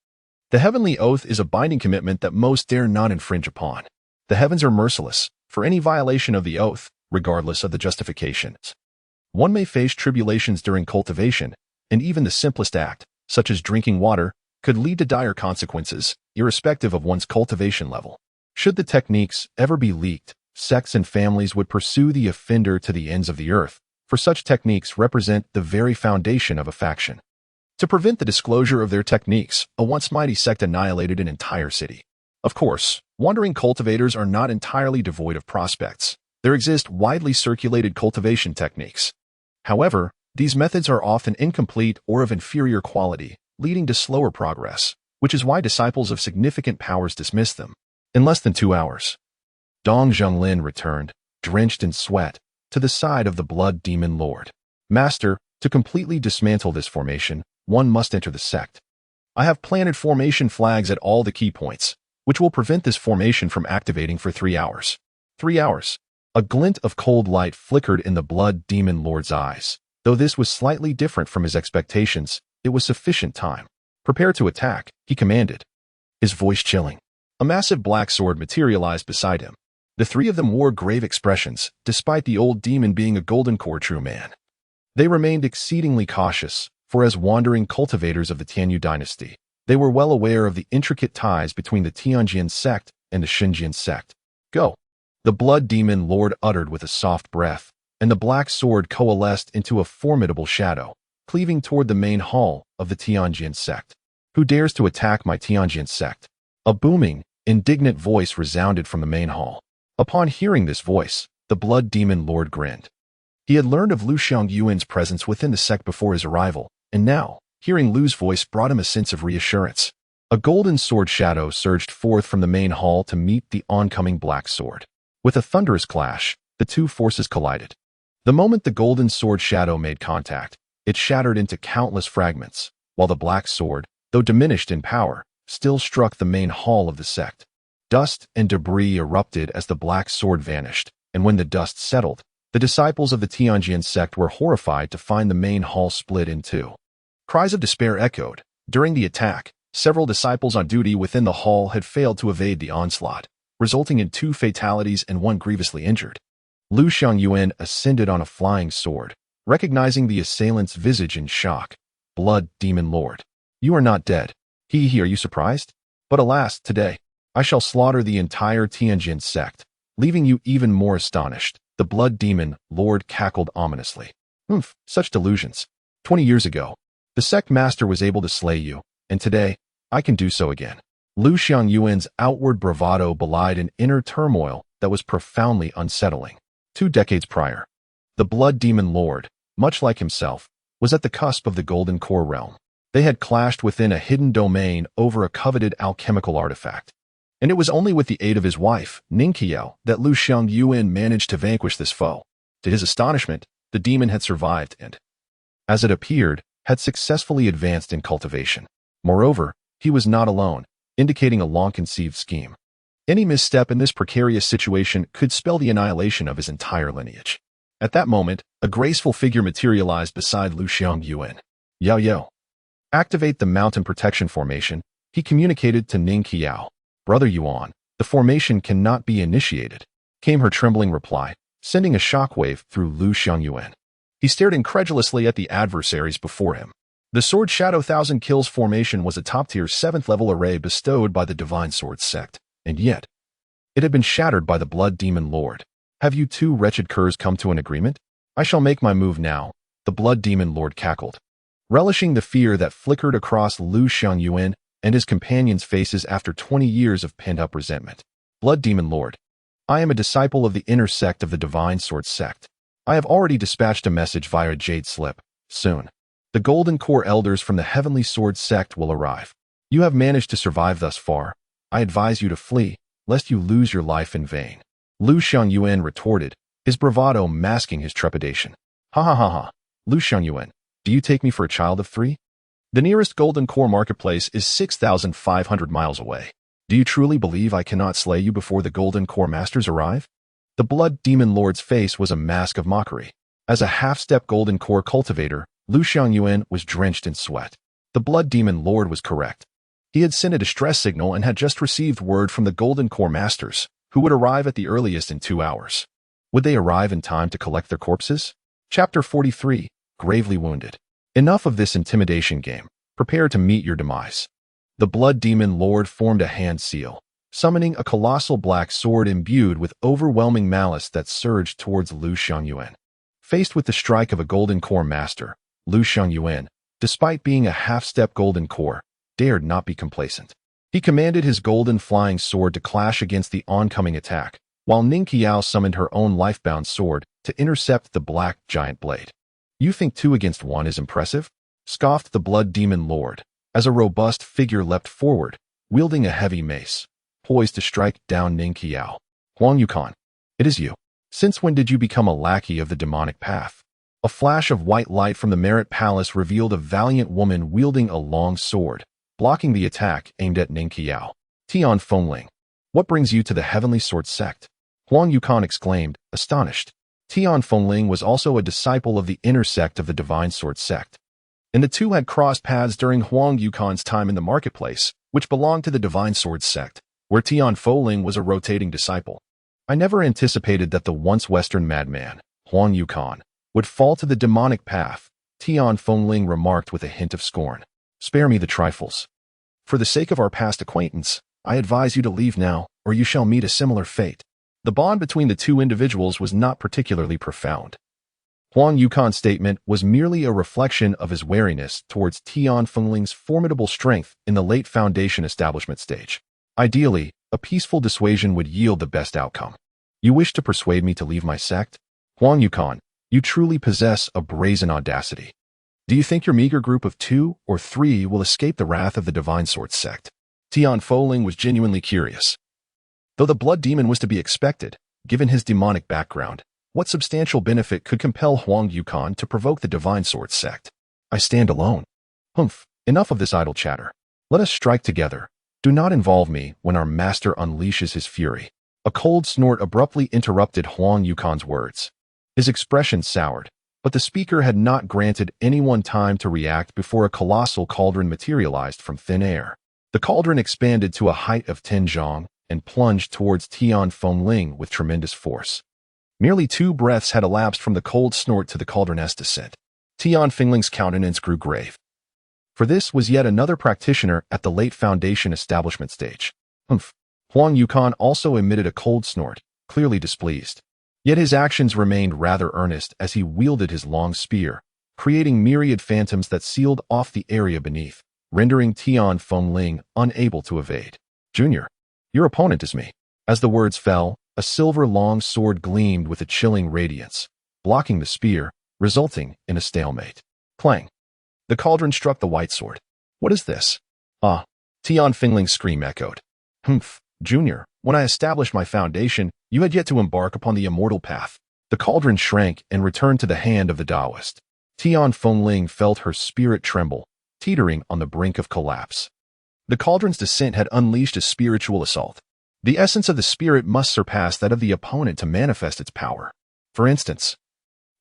Speaker 1: The heavenly oath is a binding commitment that most dare not infringe upon. The heavens are merciless for any violation of the oath, regardless of the justifications. One may face tribulations during cultivation, and even the simplest act, such as drinking water, could lead to dire consequences, irrespective of one's cultivation level. Should the techniques ever be leaked, sects and families would pursue the offender to the ends of the earth, for such techniques represent the very foundation of a faction. To prevent the disclosure of their techniques, a once mighty sect annihilated an entire city. Of course, wandering cultivators are not entirely devoid of prospects. There exist widely circulated cultivation techniques. However, these methods are often incomplete or of inferior quality, leading to slower progress, which is why disciples of significant powers dismiss them. In less than 2 hours, Dong Zhenglin returned, drenched in sweat, to the side of the blood demon lord. Master, to completely dismantle this formation, one must enter the sect. I have planted formation flags at all the key points, which will prevent this formation from activating for 3 hours. 3 hours. A glint of cold light flickered in the blood demon lord's eyes. Though this was slightly different from his expectations, it was sufficient time. Prepare to attack, he commanded, his voice chilling. A massive black sword materialized beside him. The 3 of them wore grave expressions, despite the old demon being a golden core true man. They remained exceedingly cautious, for as wandering cultivators of the Tianyu dynasty, they were well aware of the intricate ties between the Tianjin sect and the Xinjian sect. Go! The blood demon lord uttered with a soft breath, and the black sword coalesced into a formidable shadow, cleaving toward the main hall of the Tianjin sect. Who dares to attack my Tianjin sect? A booming, indignant voice resounded from the main hall. Upon hearing this voice, the Blood Demon Lord grinned. He had learned of Lu Xiangyuan's presence within the sect before his arrival, and now, hearing Lu's voice brought him a sense of reassurance. A golden sword shadow surged forth from the main hall to meet the oncoming black sword. With a thunderous clash, the two forces collided. The moment the golden sword shadow made contact, it shattered into countless fragments, while the black sword, though diminished in power, still struck the main hall of the sect. Dust and debris erupted as the black sword vanished, and when the dust settled, the disciples of the Tianjian sect were horrified to find the main hall split in two. Cries of despair echoed. During the attack, several disciples on duty within the hall had failed to evade the onslaught, resulting in 2 fatalities and 1 grievously injured. Lu Xiangyuan ascended on a flying sword, recognizing the assailant's visage in shock. Blood Demon Lord, you are not dead. Are you surprised? But alas, today, I shall slaughter the entire Tianjin sect, leaving you even more astonished. The Blood Demon Lord cackled ominously. Such delusions. 20 years ago, the sect master was able to slay you, and today, I can do so again. Lu Xiangyuan's outward bravado belied an inner turmoil that was profoundly unsettling. 2 decades prior, the Blood Demon Lord, much like himself, was at the cusp of the Golden Core realm. They had clashed within a hidden domain over a coveted alchemical artifact. And it was only with the aid of his wife, Lin Xiao, that Lu Xiangyuan managed to vanquish this foe. To his astonishment, the demon had survived and, as it appeared, had successfully advanced in cultivation. Moreover, he was not alone, indicating a long-conceived scheme. Any misstep in this precarious situation could spell the annihilation of his entire lineage. At that moment, a graceful figure materialized beside Lu Xiangyuan. Yao. Activate the mountain protection formation, he communicated to Lin Xiao. Brother Yuan, the formation cannot be initiated, came her trembling reply, sending a shockwave through Lu Xiangyuan. He stared incredulously at the adversaries before him. The Sword Shadow 1000 Kills formation was a top-tier 7th-level array bestowed by the Divine Sword sect, and yet, it had been shattered by the Blood Demon Lord. Have you 2 wretched curs come to an agreement? I shall make my move now, the Blood Demon Lord cackled. Relishing the fear that flickered across Lu Xiangyuan and his companions' faces after 20 years of pent-up resentment. Blood Demon Lord, I am a disciple of the inner sect of the Divine Sword sect. I have already dispatched a message via Jade Slip. Soon, the Golden Core elders from the Heavenly Sword sect will arrive. You have managed to survive thus far. I advise you to flee, lest you lose your life in vain. Lu Xiangyuan retorted, his bravado masking his trepidation. Ha. Lu Xiangyuan, do you take me for a child of 3? The nearest Golden Core marketplace is 6,500 miles away. Do you truly believe I cannot slay you before the Golden Core masters arrive? The Blood Demon Lord's face was a mask of mockery. As a half-step Golden Core cultivator, Lu Xiangyuan was drenched in sweat. The Blood Demon Lord was correct. He had sent a distress signal and had just received word from the Golden Core masters, who would arrive at the earliest in 2 hours. Would they arrive in time to collect their corpses? Chapter 43. Gravely Wounded. Enough of this intimidation game. Prepare to meet your demise. The Blood Demon Lord formed a hand seal, summoning a colossal black sword imbued with overwhelming malice that surged towards Lu Xiangyuan. Faced with the strike of a Golden Core master, Lu Xiangyuan, despite being a half-step Golden Core, dared not be complacent. He commanded his golden flying sword to clash against the oncoming attack, while Lin Xiao summoned her own life-bound sword to intercept the black giant blade. You think 2 against 1 is impressive? Scoffed the Blood Demon Lord, as a robust figure leapt forward, wielding a heavy mace, poised to strike down Lin Xiao. Huang Yukon, it is you. Since when did you become a lackey of the demonic path? A flash of white light from the Merit Palace revealed a valiant woman wielding a long sword, blocking the attack aimed at Lin Xiao. Tian Fengling, what brings you to the Heavenly Sword sect? Huang Yukon exclaimed, astonished. Tian Fengling was also a disciple of the inner sect of the Divine Sword sect, and the two had crossed paths during Huang Yukon's time in the marketplace, which belonged to the Divine Sword sect, where Tian Fengling was a rotating disciple. I never anticipated that the once Western madman, Huang Yukon, would fall to the demonic path, Tian Fengling remarked with a hint of scorn. Spare me the trifles. For the sake of our past acquaintance, I advise you to leave now, or you shall meet a similar fate. The bond between the two individuals was not particularly profound. Huang Yukon's statement was merely a reflection of his wariness towards Tian Fengling's formidable strength in the late Foundation establishment stage. Ideally, a peaceful dissuasion would yield the best outcome. You wish to persuade me to leave my sect? Huang Yukon, you truly possess a brazen audacity. Do you think your meager group of 2 or 3 will escape the wrath of the Divine Sword sect? Tian Foling was genuinely curious. Though the blood demon was to be expected, given his demonic background, what substantial benefit could compel Huang Yukon to provoke the Divine Sword sect? I stand alone. Humph, enough of this idle chatter. Let us strike together. Do not involve me when our master unleashes his fury. A cold snort abruptly interrupted Huang Yukon's words. His expression soured, but the speaker had not granted anyone time to react before a colossal cauldron materialized from thin air. The cauldron expanded to a height of 10 zhong and plunged towards Tian Fengling with tremendous force. Merely 2 breaths had elapsed from the cold snort to the cauldron's descent. Tian Fengling's countenance grew grave. For this was yet another practitioner at the late foundation establishment stage. Humph. Huang Yukon also emitted a cold snort, clearly displeased. Yet his actions remained rather earnest as he wielded his long spear, creating myriad phantoms that sealed off the area beneath, rendering Tian Fengling unable to evade. Junior, your opponent is me. As the words fell, a silver long sword gleamed with a chilling radiance, blocking the spear, resulting in a stalemate. Clang. The cauldron struck the white sword. What is this? Ah, Tian Fengling's scream echoed. Humph, Junior, when I established my foundation, you had yet to embark upon the immortal path. The cauldron shrank and returned to the hand of the Taoist. Tian Fengling felt her spirit tremble, teetering on the brink of collapse. The cauldron's descent had unleashed a spiritual assault. The essence of the spirit must surpass that of the opponent to manifest its power. For instance,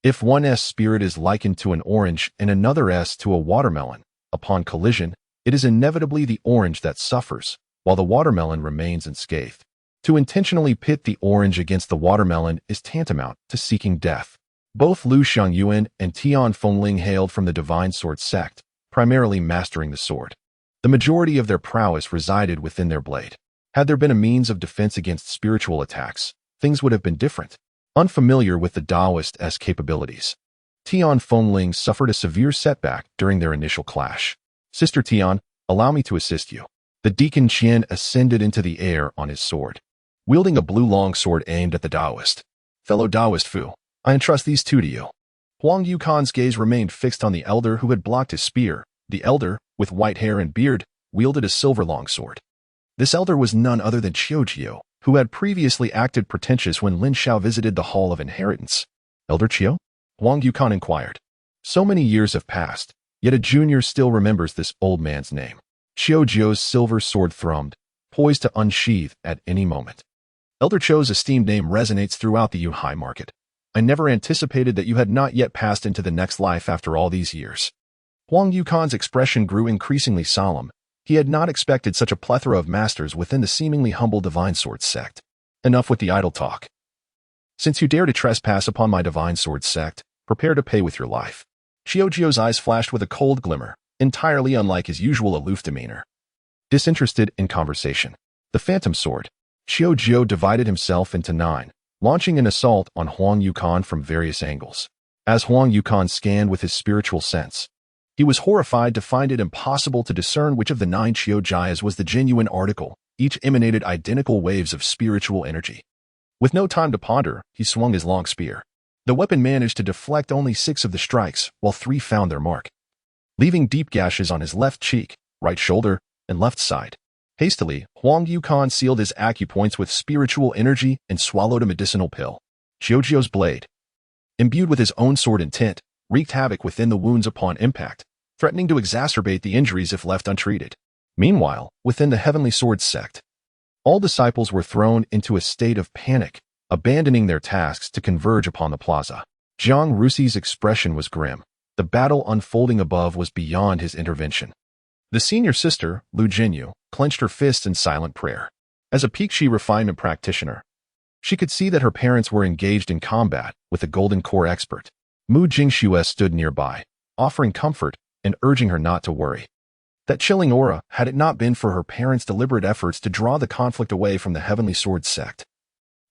Speaker 1: if one's spirit is likened to an orange and another's to a watermelon, upon collision, it is inevitably the orange that suffers, while the watermelon remains unscathed. To intentionally pit the orange against the watermelon is tantamount to seeking death. Both Liu Xiangyuan and Tian Fengling hailed from the Divine Sword sect, primarily mastering the sword. The majority of their prowess resided within their blade. Had there been a means of defense against spiritual attacks, things would have been different. Unfamiliar with the Taoist's capabilities, Tian Fengling suffered a severe setback during their initial clash. Sister Tian, allow me to assist you. The Deacon Qian ascended into the air on his sword, wielding a blue longsword aimed at the Taoist. Fellow Taoist Fu, I entrust these 2 to you. Huang Yukon's gaze remained fixed on the elder who had blocked his spear. The elder, with white hair and beard, wielded a silver longsword. This elder was none other than Qiu, who had previously acted pretentious when Lin Xiao visited the Hall of Inheritance. Elder Qiu? Huang Yukon inquired. So many years have passed, yet a junior still remembers this old man's name. Qiu's silver sword thrummed, poised to unsheath at any moment. Elder Qiu's esteemed name resonates throughout the Yuhai market. I never anticipated that you had not yet passed into the next life after all these years. Huang Yukon's expression grew increasingly solemn. He had not expected such a plethora of masters within the seemingly humble Divine Sword sect. Enough with the idle talk. Since you dare to trespass upon my Divine Sword sect, prepare to pay with your life. Qiu's eyes flashed with a cold glimmer, entirely unlike his usual aloof demeanor. Disinterested in conversation, the Phantom Sword, Qiu divided himself into 9, launching an assault on Huang Yukon from various angles. As Huang Yukon scanned with his spiritual sense, he was horrified to find it impossible to discern which of the 9 Qiu was the genuine article. Each emanated identical waves of spiritual energy. With no time to ponder, he swung his long spear. The weapon managed to deflect only 6 of the strikes, while 3 found their mark, leaving deep gashes on his left cheek, right shoulder, and left side. Hastily, Huang Yukon sealed his acupoints with spiritual energy and swallowed a medicinal pill. Qiu's blade, imbued with his own sword intent, wreaked havoc within the wounds upon impact, threatening to exacerbate the injuries if left untreated. Meanwhile, within the Heavenly Sword sect, all disciples were thrown into a state of panic, abandoning their tasks to converge upon the plaza. Jiang Ruxi's expression was grim. The battle unfolding above was beyond his intervention. The senior sister, Lu Jinyu, clenched her fists in silent prayer. As a Pixi refinement practitioner, she could see that her parents were engaged in combat with a Golden Core expert. Mu Jingxue stood nearby, offering comfort and urging her not to worry. That chilling aura, had it not been for her parents' deliberate efforts to draw the conflict away from the Heavenly Sword sect,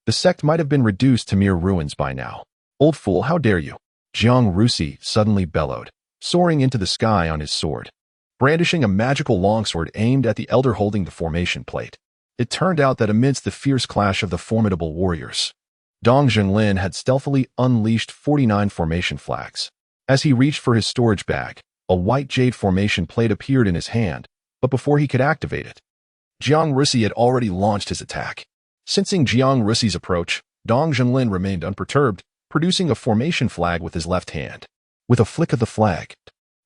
Speaker 1: the sect might have been reduced to mere ruins by now. Old fool, how dare you? Jiang Ruxi suddenly bellowed, soaring into the sky on his sword, brandishing a magical longsword aimed at the elder holding the formation plate. It turned out that amidst the fierce clash of the formidable warriors, Dong Zhenglin had stealthily unleashed 49 formation flags. As he reached for his storage bag, a white jade formation plate appeared in his hand, but before he could activate it, Jiang Rusi had already launched his attack. Sensing Jiang Rusi's approach, Dong Zhenglin remained unperturbed, producing a formation flag with his left hand. With a flick of the flag,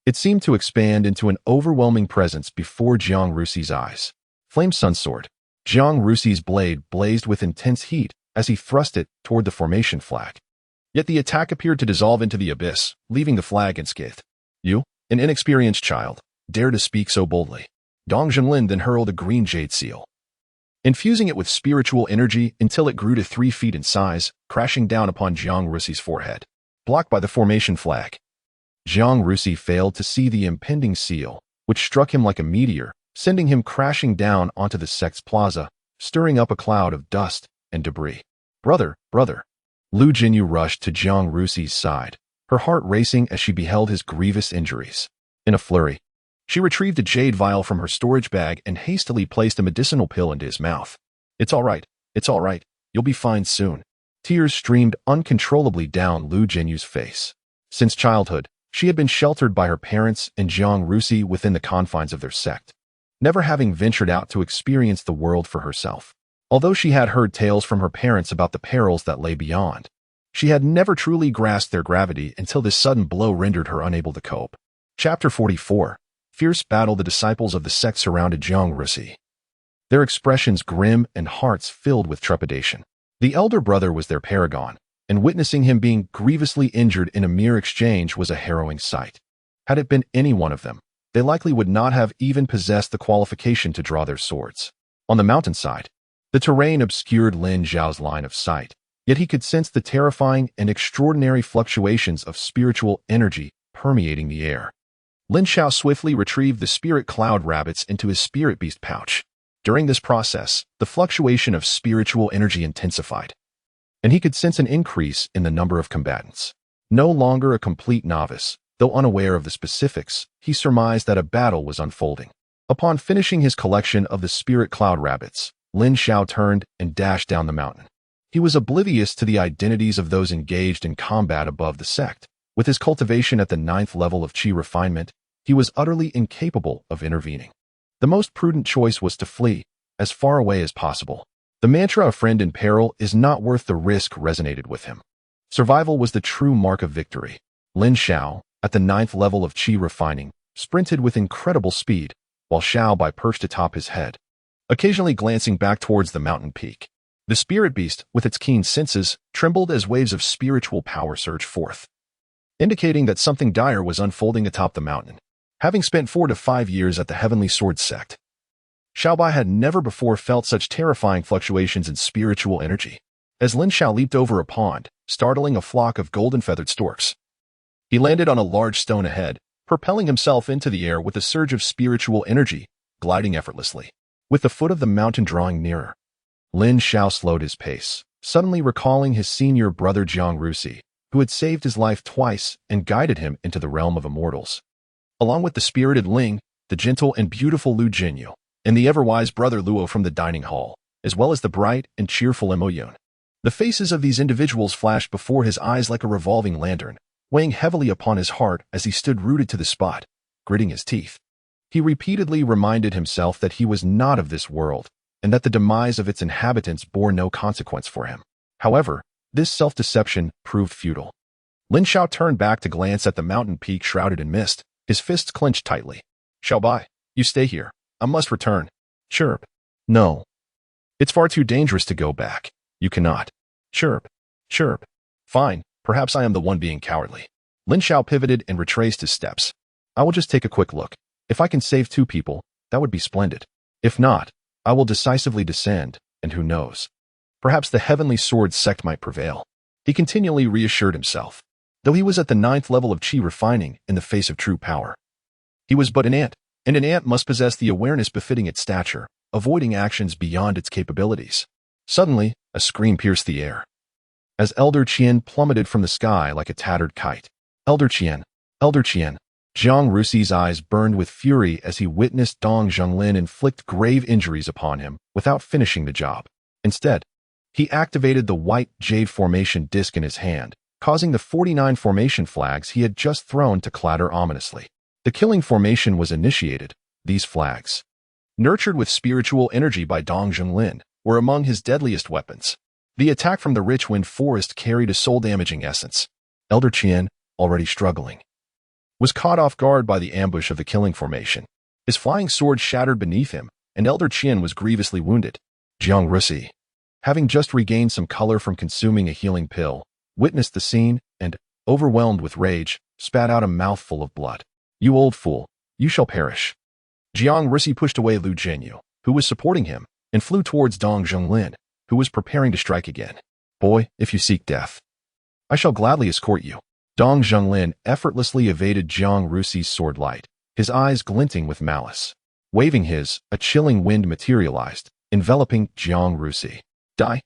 Speaker 1: it seemed to expand into an overwhelming presence before Jiang Rusi's eyes. Flame Sun Sword. Jiang Rusi's blade blazed with intense heat as he thrust it toward the formation flag. Yet the attack appeared to dissolve into the abyss, leaving the flag unscathed. You, an inexperienced child, dare to speak so boldly. Dong Zhenglin then hurled a green jade seal, infusing it with spiritual energy until it grew to 3 feet in size, crashing down upon Jiang Rusi's forehead. Blocked by the formation flag, Jiang Rusi failed to see the impending seal, which struck him like a meteor, sending him crashing down onto the sect's plaza, stirring up a cloud of dust and debris. Brother! Lu Jinyu rushed to Jiang Rusi's side, her heart racing as she beheld his grievous injuries. In a flurry, she retrieved a jade vial from her storage bag and hastily placed a medicinal pill into his mouth. It's all right. You'll be fine soon. Tears streamed uncontrollably down Lu Jinyu's face. Since childhood, she had been sheltered by her parents and Jiang Rusi within the confines of their sect, never having ventured out to experience the world for herself. Although she had heard tales from her parents about the perils that lay beyond, she had never truly grasped their gravity until this sudden blow rendered her unable to cope. Chapter 44. Fierce battle. The disciples of the sect surrounded Jiang Rusi, their expressions grim and hearts filled with trepidation. The elder brother was their paragon, and witnessing him being grievously injured in a mere exchange was a harrowing sight. Had it been any one of them, they likely would not have even possessed the qualification to draw their swords. On the mountainside, the terrain obscured Lin Xiao's line of sight, yet he could sense the terrifying and extraordinary fluctuations of spiritual energy permeating the air. Lin Xiao swiftly retrieved the spirit cloud rabbits into his spirit beast pouch. During this process, the fluctuation of spiritual energy intensified, and he could sense an increase in the number of combatants. No longer a complete novice, though unaware of the specifics, he surmised that a battle was unfolding. Upon finishing his collection of the spirit cloud rabbits, Lin Xiao turned and dashed down the mountain. He was oblivious to the identities of those engaged in combat above the sect. With his cultivation at the 9th level of Qi refinement, he was utterly incapable of intervening. The most prudent choice was to flee, as far away as possible. The mantra "a friend in peril is not worth the risk" resonated with him. Survival was the true mark of victory. Lin Xiao, at the 9th level of Qi refining, sprinted with incredible speed, while Xiao Bai perched atop his head, occasionally glancing back towards the mountain peak. The spirit beast, with its keen senses, trembled as waves of spiritual power surged forth, indicating that something dire was unfolding atop the mountain. Having spent 4 to 5 years at the Heavenly Sword sect, Xiao Bai had never before felt such terrifying fluctuations in spiritual energy. As Lin Xiao leaped over a pond, startling a flock of golden-feathered storks, he landed on a large stone ahead, propelling himself into the air with a surge of spiritual energy, gliding effortlessly. With the foot of the mountain drawing nearer, Lin Xiao slowed his pace, suddenly recalling his senior brother Jiang Rusi, who had saved his life twice and guided him into the realm of immortals. Along with the spirited Ling, the gentle and beautiful Lu Jinyu, and the ever-wise brother Luo from the dining hall, as well as the bright and cheerful Mo Yun. The faces of these individuals flashed before his eyes like a revolving lantern, weighing heavily upon his heart as he stood rooted to the spot, gritting his teeth. He repeatedly reminded himself that he was not of this world, and that the demise of its inhabitants bore no consequence for him. However, this self-deception proved futile. Lin Xiao turned back to glance at the mountain peak shrouded in mist, his fists clenched tightly. Xiao Bai, you stay here. I must return. Chirp. No. It's far too dangerous to go back. You cannot. Chirp. Chirp. Fine, perhaps I am the one being cowardly. Lin Xiao pivoted and retraced his steps. I will just take a quick look. If I can save 2 people, that would be splendid. If not, I will decisively descend, and who knows? Perhaps the Heavenly Sword sect might prevail. He continually reassured himself. Though he was at the 9th level of Qi refining in the face of true power, he was but an ant, and an ant must possess the awareness befitting its stature, avoiding actions beyond its capabilities. Suddenly, a scream pierced the air, as Elder Qian plummeted from the sky like a tattered kite. Elder Qian! Elder Qian! Jiang Ruxi's eyes burned with fury as he witnessed Dong Zhonglin inflict grave injuries upon him without finishing the job. Instead, he activated the white jade formation disc in his hand, causing the 49 formation flags he had just thrown to clatter ominously. The killing formation was initiated. These flags, nurtured with spiritual energy by Dong Zhonglin, were among his deadliest weapons. The attack from the rich wind forest carried a soul-damaging essence. Elder Qian, already struggling, was caught off guard by the ambush of the killing formation. His flying sword shattered beneath him, and Elder Qian was grievously wounded. Jiang Ruxi, having just regained some color from consuming a healing pill, witnessed the scene and, overwhelmed with rage, spat out a mouthful of blood. "You old fool, you shall perish." Jiang Ruxi pushed away Lu Jianyu, who was supporting him, and flew towards Dong Zhonglin, who was preparing to strike again. "Boy, if you seek death, I shall gladly escort you." Dong Zhonglin effortlessly evaded Jiang Ruxi's sword light, his eyes glinting with malice. Waving his, a chilling wind materialized, enveloping Jiang Ruxi. Die.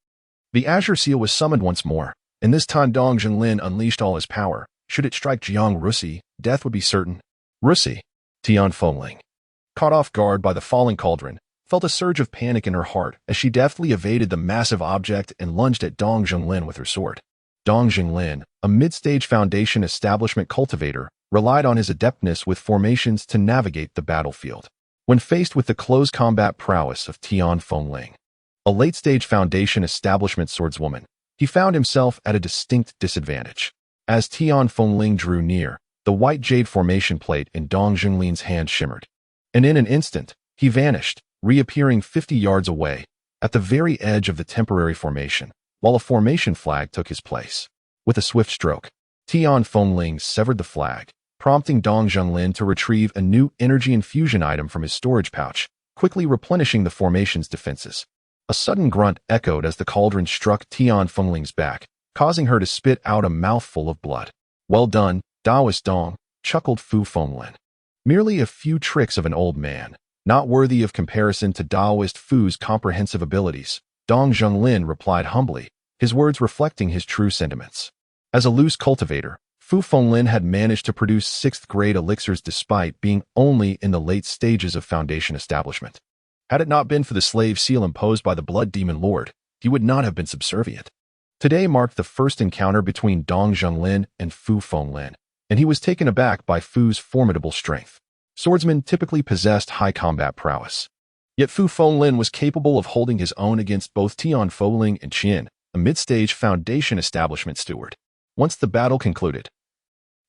Speaker 1: The Azure Seal was summoned once more, and this time Dong Zhonglin unleashed all his power. Should it strike Jiang Ruxi, death would be certain. Ruxi, Tian Fengling, caught off guard by the falling cauldron, felt a surge of panic in her heart as she deftly evaded the massive object and lunged at Dong Zhonglin with her sword. Dong Zhonglin, a mid-stage Foundation establishment cultivator, relied on his adeptness with formations to navigate the battlefield. When faced with the close combat prowess of Tian Fengling, a late-stage Foundation establishment swordswoman, he found himself at a distinct disadvantage. As Tian Fengling drew near, the white jade formation plate in Dong Zhonglin's hand shimmered, and in an instant, he vanished, reappearing 50 yards away, at the very edge of the temporary formation, while a formation flag took his place. With a swift stroke, Tian Fengling severed the flag, prompting Dong Zhonglin to retrieve a new energy infusion item from his storage pouch, quickly replenishing the formation's defenses. A sudden grunt echoed as the cauldron struck Tian Fengling's back, causing her to spit out a mouthful of blood. "Well done, Taoist Dong," chuckled Fu Fenglin. Merely a few tricks of an old man, not worthy of comparison to Taoist Fu's comprehensive abilities, Dong Zhonglin replied humbly, his words reflecting his true sentiments. As a loose cultivator, Fu Fenglin had managed to produce 6th-grade elixirs despite being only in the late stages of Foundation establishment. Had it not been for the slave seal imposed by the Blood Demon Lord, he would not have been subservient. Today marked the first encounter between Dong Zhonglin and Fu Fenglin, and he was taken aback by Fu's formidable strength. Swordsmen typically possessed high combat prowess. Yet Fu Fenglin was capable of holding his own against both Tian Fengling and Qian, a mid-stage Foundation establishment steward. Once the battle concluded,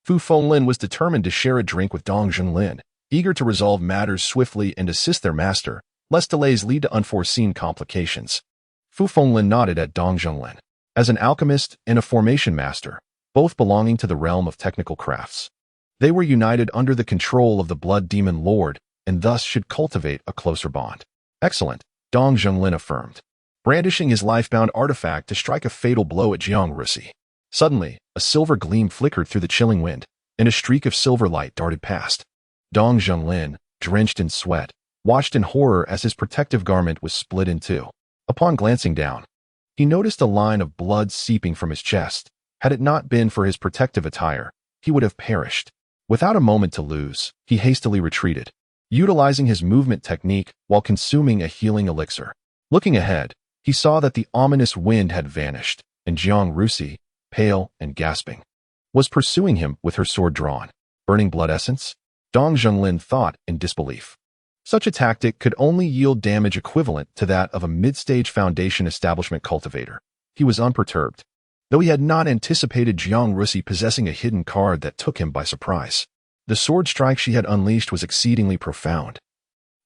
Speaker 1: Fu Fenglin was determined to share a drink with Dong Zhonglin, eager to resolve matters swiftly and assist their master, lest delays lead to unforeseen complications. Fu Fenglin nodded at Dong Zhonglin. As an alchemist and a formation master, both belonging to the realm of technical crafts, they were united under the control of the Blood Demon Lord and thus should cultivate a closer bond. "Excellent," Dong Zhonglin affirmed, brandishing his life-bound artifact to strike a fatal blow at Jiang Ruxi. Suddenly, a silver gleam flickered through the chilling wind, and a streak of silver light darted past. Dong Zhonglin, drenched in sweat, watched in horror as his protective garment was split in two. Upon glancing down, he noticed a line of blood seeping from his chest. Had it not been for his protective attire, he would have perished. Without a moment to lose, he hastily retreated, utilizing his movement technique while consuming a healing elixir. Looking ahead, he saw that the ominous wind had vanished, and Jiang Ruxi, pale and gasping, was pursuing him with her sword drawn. Burning blood essence? Dong Zhonglin thought in disbelief. Such a tactic could only yield damage equivalent to that of a mid-stage Foundation establishment cultivator. He was unperturbed, though he had not anticipated Jiang Ruxi possessing a hidden card that took him by surprise. The sword strike she had unleashed was exceedingly profound,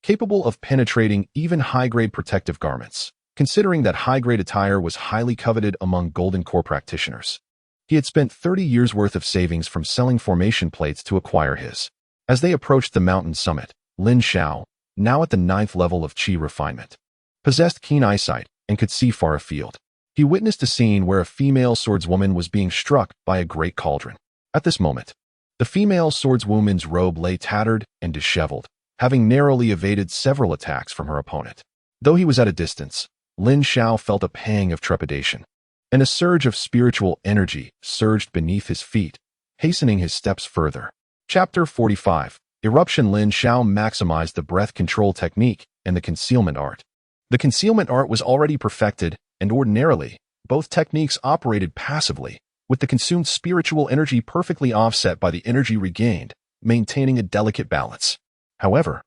Speaker 1: capable of penetrating even high-grade protective garments, considering that high-grade attire was highly coveted among Golden Core practitioners. He had spent 30 years' worth of savings from selling formation plates to acquire his. As they approached the mountain summit, Lin Xiao, now at the 9th level of Qi refinement, possessed keen eyesight and could see far afield. He witnessed a scene where a female swordswoman was being struck by a great cauldron. At this moment, the female swordswoman's robe lay tattered and disheveled, having narrowly evaded several attacks from her opponent. Though he was at a distance, Lin Xiao felt a pang of trepidation, and a surge of spiritual energy surged beneath his feet, hastening his steps further. Chapter 45. Eruption. Lin Xiao maximized the breath control technique and the concealment art. The concealment art was already perfected, and ordinarily, both techniques operated passively, with the consumed spiritual energy perfectly offset by the energy regained, maintaining a delicate balance. However,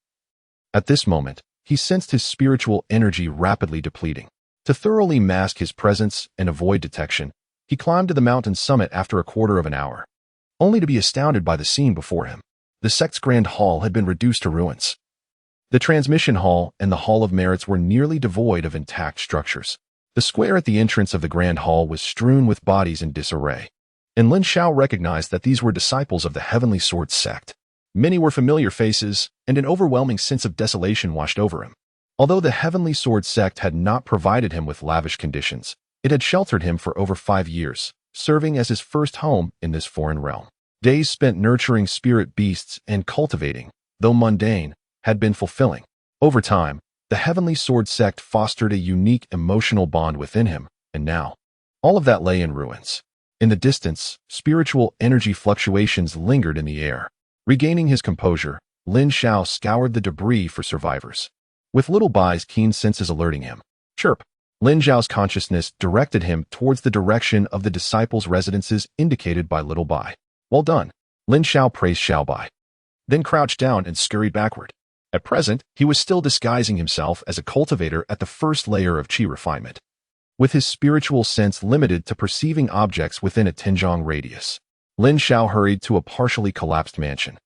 Speaker 1: at this moment, he sensed his spiritual energy rapidly depleting. To thoroughly mask his presence and avoid detection, he climbed to the mountain summit after a quarter of an hour, only to be astounded by the scene before him. The sect's grand hall had been reduced to ruins. The transmission hall and the Hall of Merits were nearly devoid of intact structures. The square at the entrance of the grand hall was strewn with bodies in disarray, and Lin Xiao recognized that these were disciples of the Heavenly Sword sect. Many were familiar faces, and an overwhelming sense of desolation washed over him. Although the Heavenly Sword sect had not provided him with lavish conditions, it had sheltered him for over 5 years, serving as his first home in this foreign realm. Days spent nurturing spirit beasts and cultivating, though mundane, had been fulfilling. Over time, the Heavenly Sword sect fostered a unique emotional bond within him, and now, all of that lay in ruins. In the distance, spiritual energy fluctuations lingered in the air. Regaining his composure, Lin Xiao scoured the debris for survivors. With Little Bai's keen senses alerting him, chirp, Lin Xiao's consciousness directed him towards the direction of the disciples' residences indicated by Little Bai. Well done, Lin Xiao praised Xiao Bai, then crouched down and scurried backward. At present, he was still disguising himself as a cultivator at the first layer of qi refinement, with his spiritual sense limited to perceiving objects within a Tinjiang radius. Lin Xiao hurried to a partially collapsed mansion,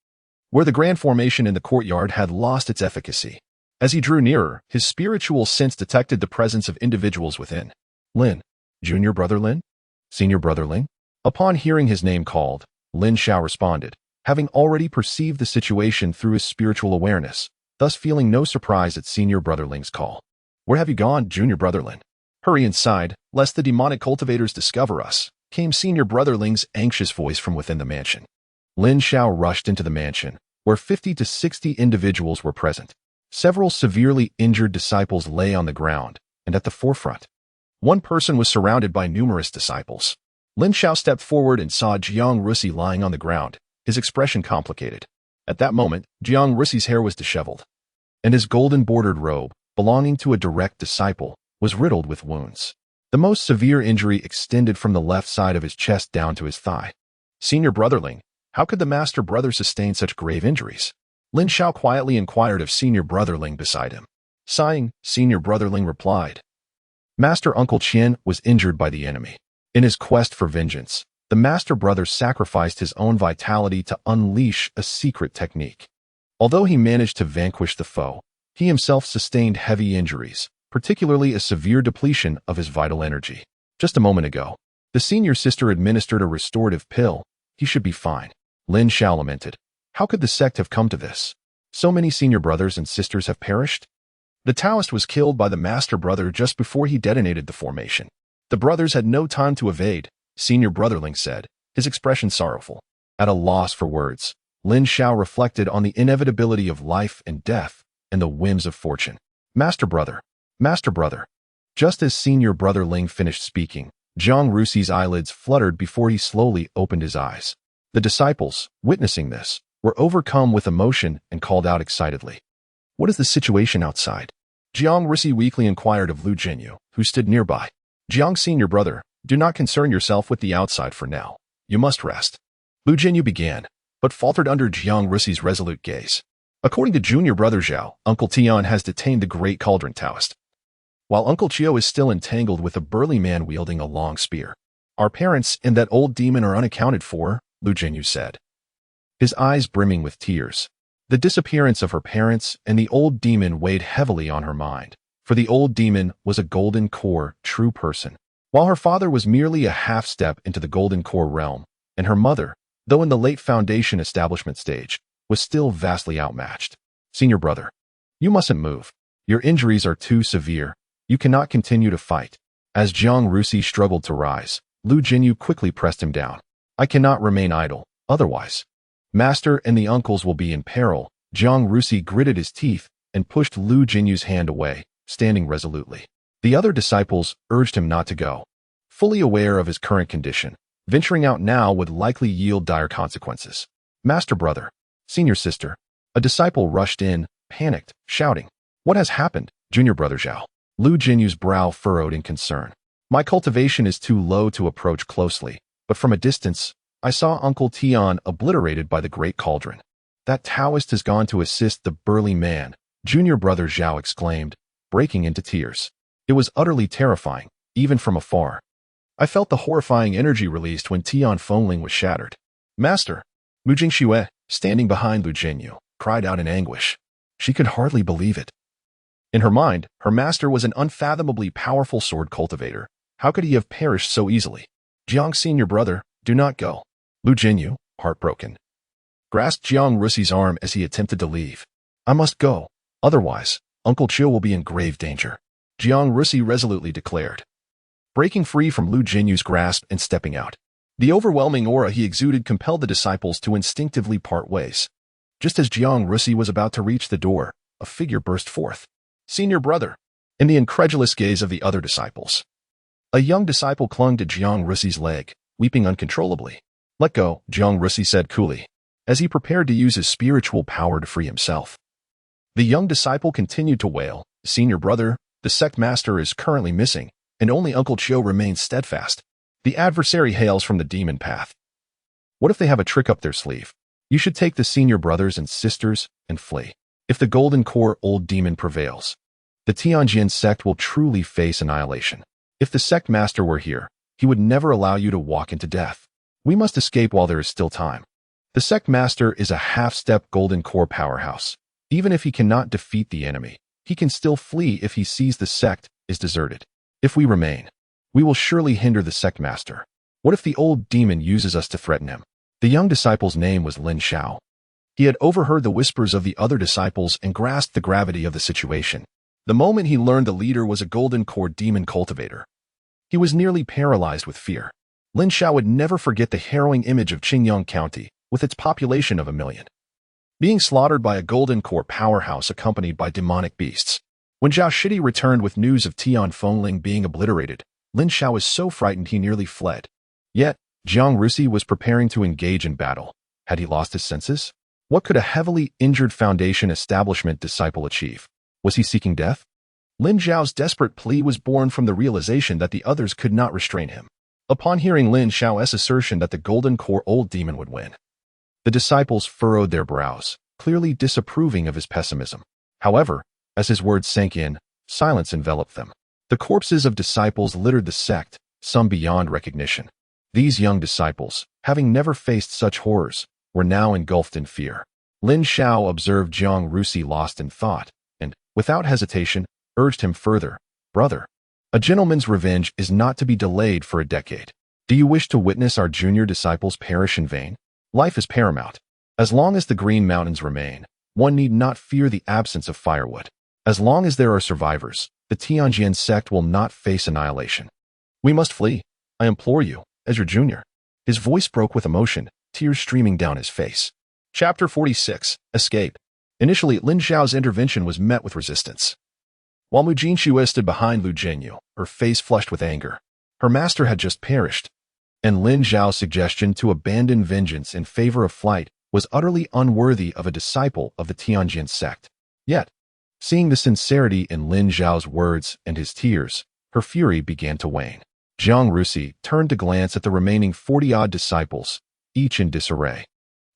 Speaker 1: where the grand formation in the courtyard had lost its efficacy. As he drew nearer, his spiritual sense detected the presence of individuals within. Lin, junior brother Lin? Senior brother Ling? Upon hearing his name called, Lin Xiao responded, having already perceived the situation through his spiritual awareness, thus feeling no surprise at senior brother Ling's call. Where have you gone, junior brother Lin? Hurry inside, lest the demonic cultivators discover us, came senior brother Ling's anxious voice from within the mansion. Lin Xiao rushed into the mansion, where 50 to 60 individuals were present. Several severely injured disciples lay on the ground, and at the forefront, one person was surrounded by numerous disciples. Lin Xiao stepped forward and saw Jiang Rusi lying on the ground, his expression complicated. At that moment, Jiang Rusi's hair was disheveled, and his golden-bordered robe, belonging to a direct disciple, was riddled with wounds. The most severe injury extended from the left side of his chest down to his thigh. Senior brotherling, how could the master brother sustain such grave injuries? Lin Xiao quietly inquired of senior brotherling beside him. Sighing, senior brotherling replied, Master Uncle Qian was injured by the enemy. In his quest for vengeance, the master brother sacrificed his own vitality to unleash a secret technique. Although he managed to vanquish the foe, he himself sustained heavy injuries, particularly a severe depletion of his vital energy. Just a moment ago, the senior sister administered a restorative pill. He should be fine. Lin Xiao lamented. How could the sect have come to this? So many senior brothers and sisters have perished? The Taoist was killed by the master brother just before he detonated the formation. The brothers had no time to evade, senior brotherling said, his expression sorrowful. At a loss for words, Lin Xiao reflected on the inevitability of life and death and the whims of fortune. Master brother. Just as senior brother Ling finished speaking, Jiang Rusi's eyelids fluttered before he slowly opened his eyes. The disciples, witnessing this, were overcome with emotion and called out excitedly. What is the situation outside? Jiang Rusi weakly inquired of Lu Jinyu, who stood nearby. Jiang senior brother, do not concern yourself with the outside for now. You must rest. Lu Jinyu began, but faltered under Jiang Rusi's resolute gaze. According to junior brother Zhao, Uncle Tian has detained the great cauldron Taoist, while Uncle Chio is still entangled with a burly man wielding a long spear. Our parents and that old demon are unaccounted for, Lu Jinyu said, his eyes brimming with tears. The disappearance of her parents and the old demon weighed heavily on her mind, for the old demon was a golden core true person, while her father was merely a half step into the golden core realm, and her mother, though in the late foundation establishment stage, was still vastly outmatched. Senior brother, you mustn't move. Your injuries are too severe. You cannot continue to fight. As Jiang Rusi struggled to rise, Lu Jinyu quickly pressed him down. I cannot remain idle, otherwise. Master and the uncles will be in peril. Jiang Rusi gritted his teeth and pushed Lu Jinyu's hand away, standing resolutely. The other disciples urged him not to go, fully aware of his current condition. Venturing out now would likely yield dire consequences. Master brother, senior sister. A disciple rushed in, panicked, shouting, "What has happened, junior brother Xiao?" Lu Jinyu's brow furrowed in concern. My cultivation is too low to approach closely, but from a distance, I saw Uncle Tian obliterated by the great cauldron. That Taoist has gone to assist the burly man, junior brother Xiao exclaimed, breaking into tears. It was utterly terrifying, even from afar. I felt the horrifying energy released when Tian Fengling was shattered. Master, Mu Jingxue, standing behind Lu Jinyu, cried out in anguish. She could hardly believe it. In her mind, her master was an unfathomably powerful sword cultivator. How could he have perished so easily? Jiang, senior brother, do not go. Lu Jinyu, heartbroken, grasped Jiang Rusi's arm as he attempted to leave. I must go, otherwise, Uncle Chiu will be in grave danger, Jiang Rusi resolutely declared, breaking free from Lu Jinyu's grasp and stepping out. The overwhelming aura he exuded compelled the disciples to instinctively part ways. Just as Jiang Rusi was about to reach the door, a figure burst forth. Senior brother, in the incredulous gaze of the other disciples. A young disciple clung to Jiang Rusi's leg, weeping uncontrollably. Let go, Jiang Rusi said coolly, as he prepared to use his spiritual power to free himself. The young disciple continued to wail, Senior brother, the sect master is currently missing, and only Uncle Chiu remains steadfast. The adversary hails from the demon path. What if they have a trick up their sleeve? You should take the senior brothers and sisters and flee. If the golden core old demon prevails, the Tianjin sect will truly face annihilation. If the sect master were here, he would never allow you to walk into death. We must escape while there is still time. The sect master is a half-step golden core powerhouse. Even if he cannot defeat the enemy, he can still flee if he sees the sect is deserted. If we remain, we will surely hinder the sect master. What if the old demon uses us to threaten him? The young disciple's name was Lin Xiao. He had overheard the whispers of the other disciples and grasped the gravity of the situation. The moment he learned the leader was a golden core demon cultivator, he was nearly paralyzed with fear. Lin Xiao would never forget the harrowing image of Qingyang County, with its population of 1 million, being slaughtered by a golden core powerhouse accompanied by demonic beasts. When Zhao Shidi returned with news of Tian Fengling being obliterated, Lin Xiao was so frightened he nearly fled. Yet, Jiang Rusi was preparing to engage in battle. Had he lost his senses? What could a heavily injured Foundation establishment disciple achieve? Was he seeking death? Lin Xiao's desperate plea was born from the realization that the others could not restrain him. Upon hearing Lin Xiao's assertion that the golden core old demon would win, the disciples furrowed their brows, clearly disapproving of his pessimism. However, as his words sank in, silence enveloped them. The corpses of disciples littered the sect, some beyond recognition. These young disciples, having never faced such horrors, were now engulfed in fear. Lin Xiao observed Jiang Rusi lost in thought, and, without hesitation, urged him further. Brother, a gentleman's revenge is not to be delayed for a decade. Do you wish to witness our junior disciples perish in vain? Life is paramount. As long as the Green Mountains remain, one need not fear the absence of firewood. As long as there are survivors, the Tianjin sect will not face annihilation. We must flee, I implore you, as your junior. His voice broke with emotion, tears streaming down his face. Chapter 46, Escape. Initially, Lin Xiao's intervention was met with resistance. While Mu Jingxue stood behind Lu Jinyu, her face flushed with anger. Her master had just perished, and Lin Xiao's suggestion to abandon vengeance in favor of flight was utterly unworthy of a disciple of the Tianjin sect. Yet, seeing the sincerity in Lin Xiao's words and his tears, her fury began to wane. Jiang Rusi turned to glance at the remaining 40-odd disciples, each in disarray,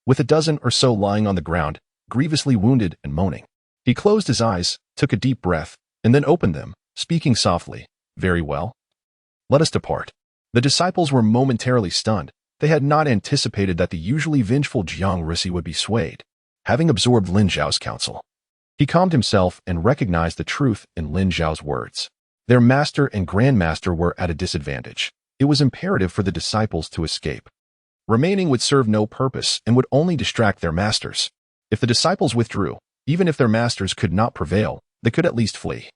Speaker 1: with a dozen or so lying on the ground, grievously wounded and moaning. He closed his eyes, took a deep breath, and then opened them, speaking softly. Very well. Let us depart. The disciples were momentarily stunned. They had not anticipated that the usually vengeful Jiang Rusi would be swayed. Having absorbed Lin Xiao's counsel, he calmed himself and recognized the truth in Lin Xiao's words. Their master and grandmaster were at a disadvantage. It was imperative for the disciples to escape. Remaining would serve no purpose and would only distract their masters. If the disciples withdrew, even if their masters could not prevail, they could at least flee.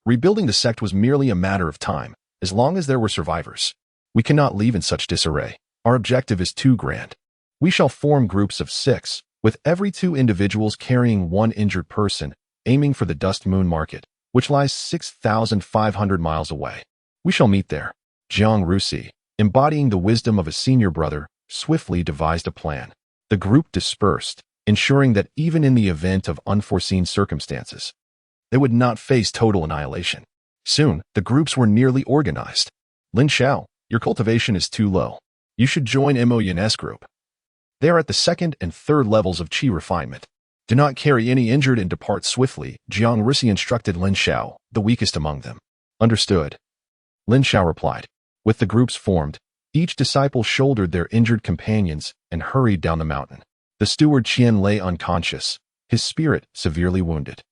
Speaker 1: Rebuilding the sect was merely a matter of time, as long as there were survivors. We cannot leave in such disarray. Our objective is too grand. We shall form groups of 6, with every 2 individuals carrying 1 injured person, aiming for the Dust Moon Market, which lies 6,500 miles away. We shall meet there. Jiang Rusi, embodying the wisdom of a senior brother, swiftly devised a plan. The group dispersed, ensuring that even in the event of unforeseen circumstances, they would not face total annihilation. Soon, the groups were nearly organized. Lin Xiao, your cultivation is too low. You should join Moyun's group. They are at the second and third levels of qi refinement. Do not carry any injured and depart swiftly, Jiang Risi instructed Lin Xiao, the weakest among them. Understood. Lin Xiao replied. With the groups formed, each disciple shouldered their injured companions and hurried down the mountain. The steward Qian lay unconscious, his spirit severely wounded.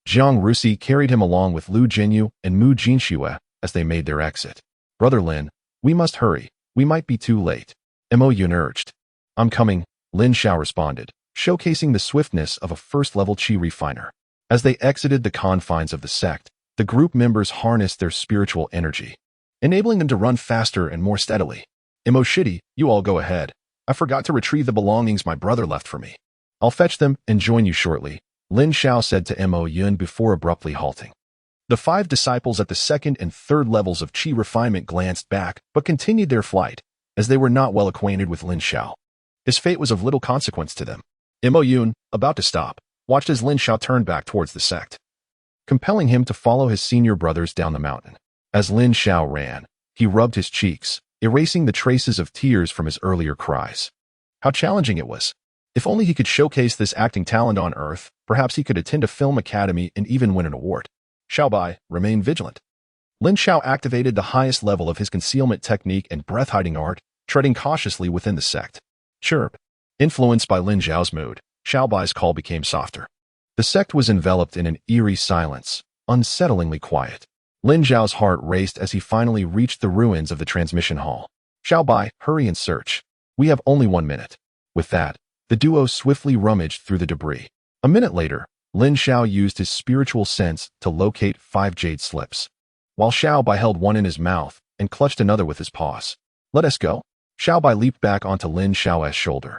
Speaker 1: Jiang Rusi carried him along with Lu Jinyu and Mu Jinxue as they made their exit. Brother Lin, we must hurry. We might be too late. Mo Yun urged. I'm coming, Lin Xiao responded, showcasing the swiftness of a first-level qi refiner. As they exited the confines of the sect, the group members harnessed their spiritual energy, enabling them to run faster and more steadily. Mo Shitty, you all go ahead. I forgot to retrieve the belongings my brother left for me. I'll fetch them and join you shortly, Lin Xiao said to Mo Yun before abruptly halting. The 5 disciples at the second and third levels of qi refinement glanced back but continued their flight, as they were not well acquainted with Lin Xiao. His fate was of little consequence to them. Mo Yun, about to stop, watched as Lin Xiao turned back towards the sect, compelling him to follow his senior brothers down the mountain. As Lin Xiao ran, he rubbed his cheeks, erasing the traces of tears from his earlier cries. How challenging it was. If only he could showcase this acting talent on Earth, perhaps he could attend a film academy and even win an award. Xiaobai, remain vigilant. Lin Xiao activated the highest level of his concealment technique and breath-hiding art, treading cautiously within the sect. Chirp. Influenced by Lin Xiao's mood, Xiaobai's call became softer. The sect was enveloped in an eerie silence, unsettlingly quiet. Lin Xiao's heart raced as he finally reached the ruins of the transmission hall. Xiaobai, hurry and search. We have only 1 minute. With that, the duo swiftly rummaged through the debris. A minute later, Lin Xiao used his spiritual sense to locate 5 jade slips, while Xiaobai held one in his mouth and clutched another with his paws. Let us go. Xiaobai leaped back onto Lin Xiao's shoulder,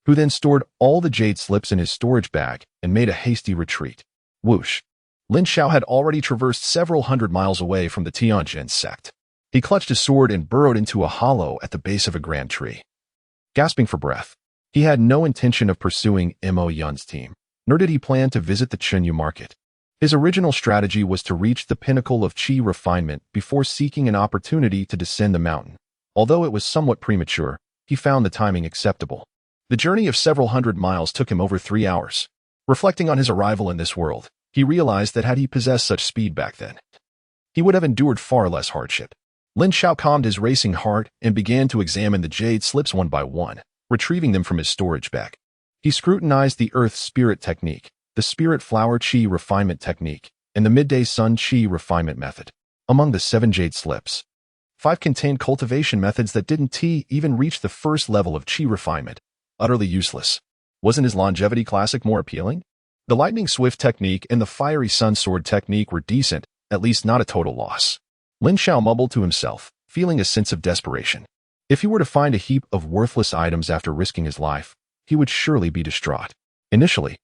Speaker 1: who then stored all the jade slips in his storage bag and made a hasty retreat. Whoosh. Lin Xiao had already traversed several hundred miles away from the Tianjin sect. He clutched his sword and burrowed into a hollow at the base of a grand tree. Gasping for breath, he had no intention of pursuing Mo Yun's team, nor did he plan to visit the Chunyu market. His original strategy was to reach the pinnacle of qi refinement before seeking an opportunity to descend the mountain. Although it was somewhat premature, he found the timing acceptable. The journey of several hundred miles took him over 3 hours. Reflecting on his arrival in this world, he realized that had he possessed such speed back then, he would have endured far less hardship. Lin Xiao calmed his racing heart and began to examine the jade slips one by one, retrieving them from his storage bag. He scrutinized the Earth Spirit technique, the Spirit Flower Qi refinement technique, and the Midday Sun Qi refinement method. Among the 7 jade slips, 5 contained cultivation methods that didn't even reach the first level of qi refinement. Utterly useless. Wasn't his longevity classic more appealing? The lightning swift technique and the fiery sun sword technique were decent, at least not a total loss. Lin Xiao mumbled to himself, feeling a sense of desperation. If he were to find a heap of worthless items after risking his life, he would surely be distraught. Initially,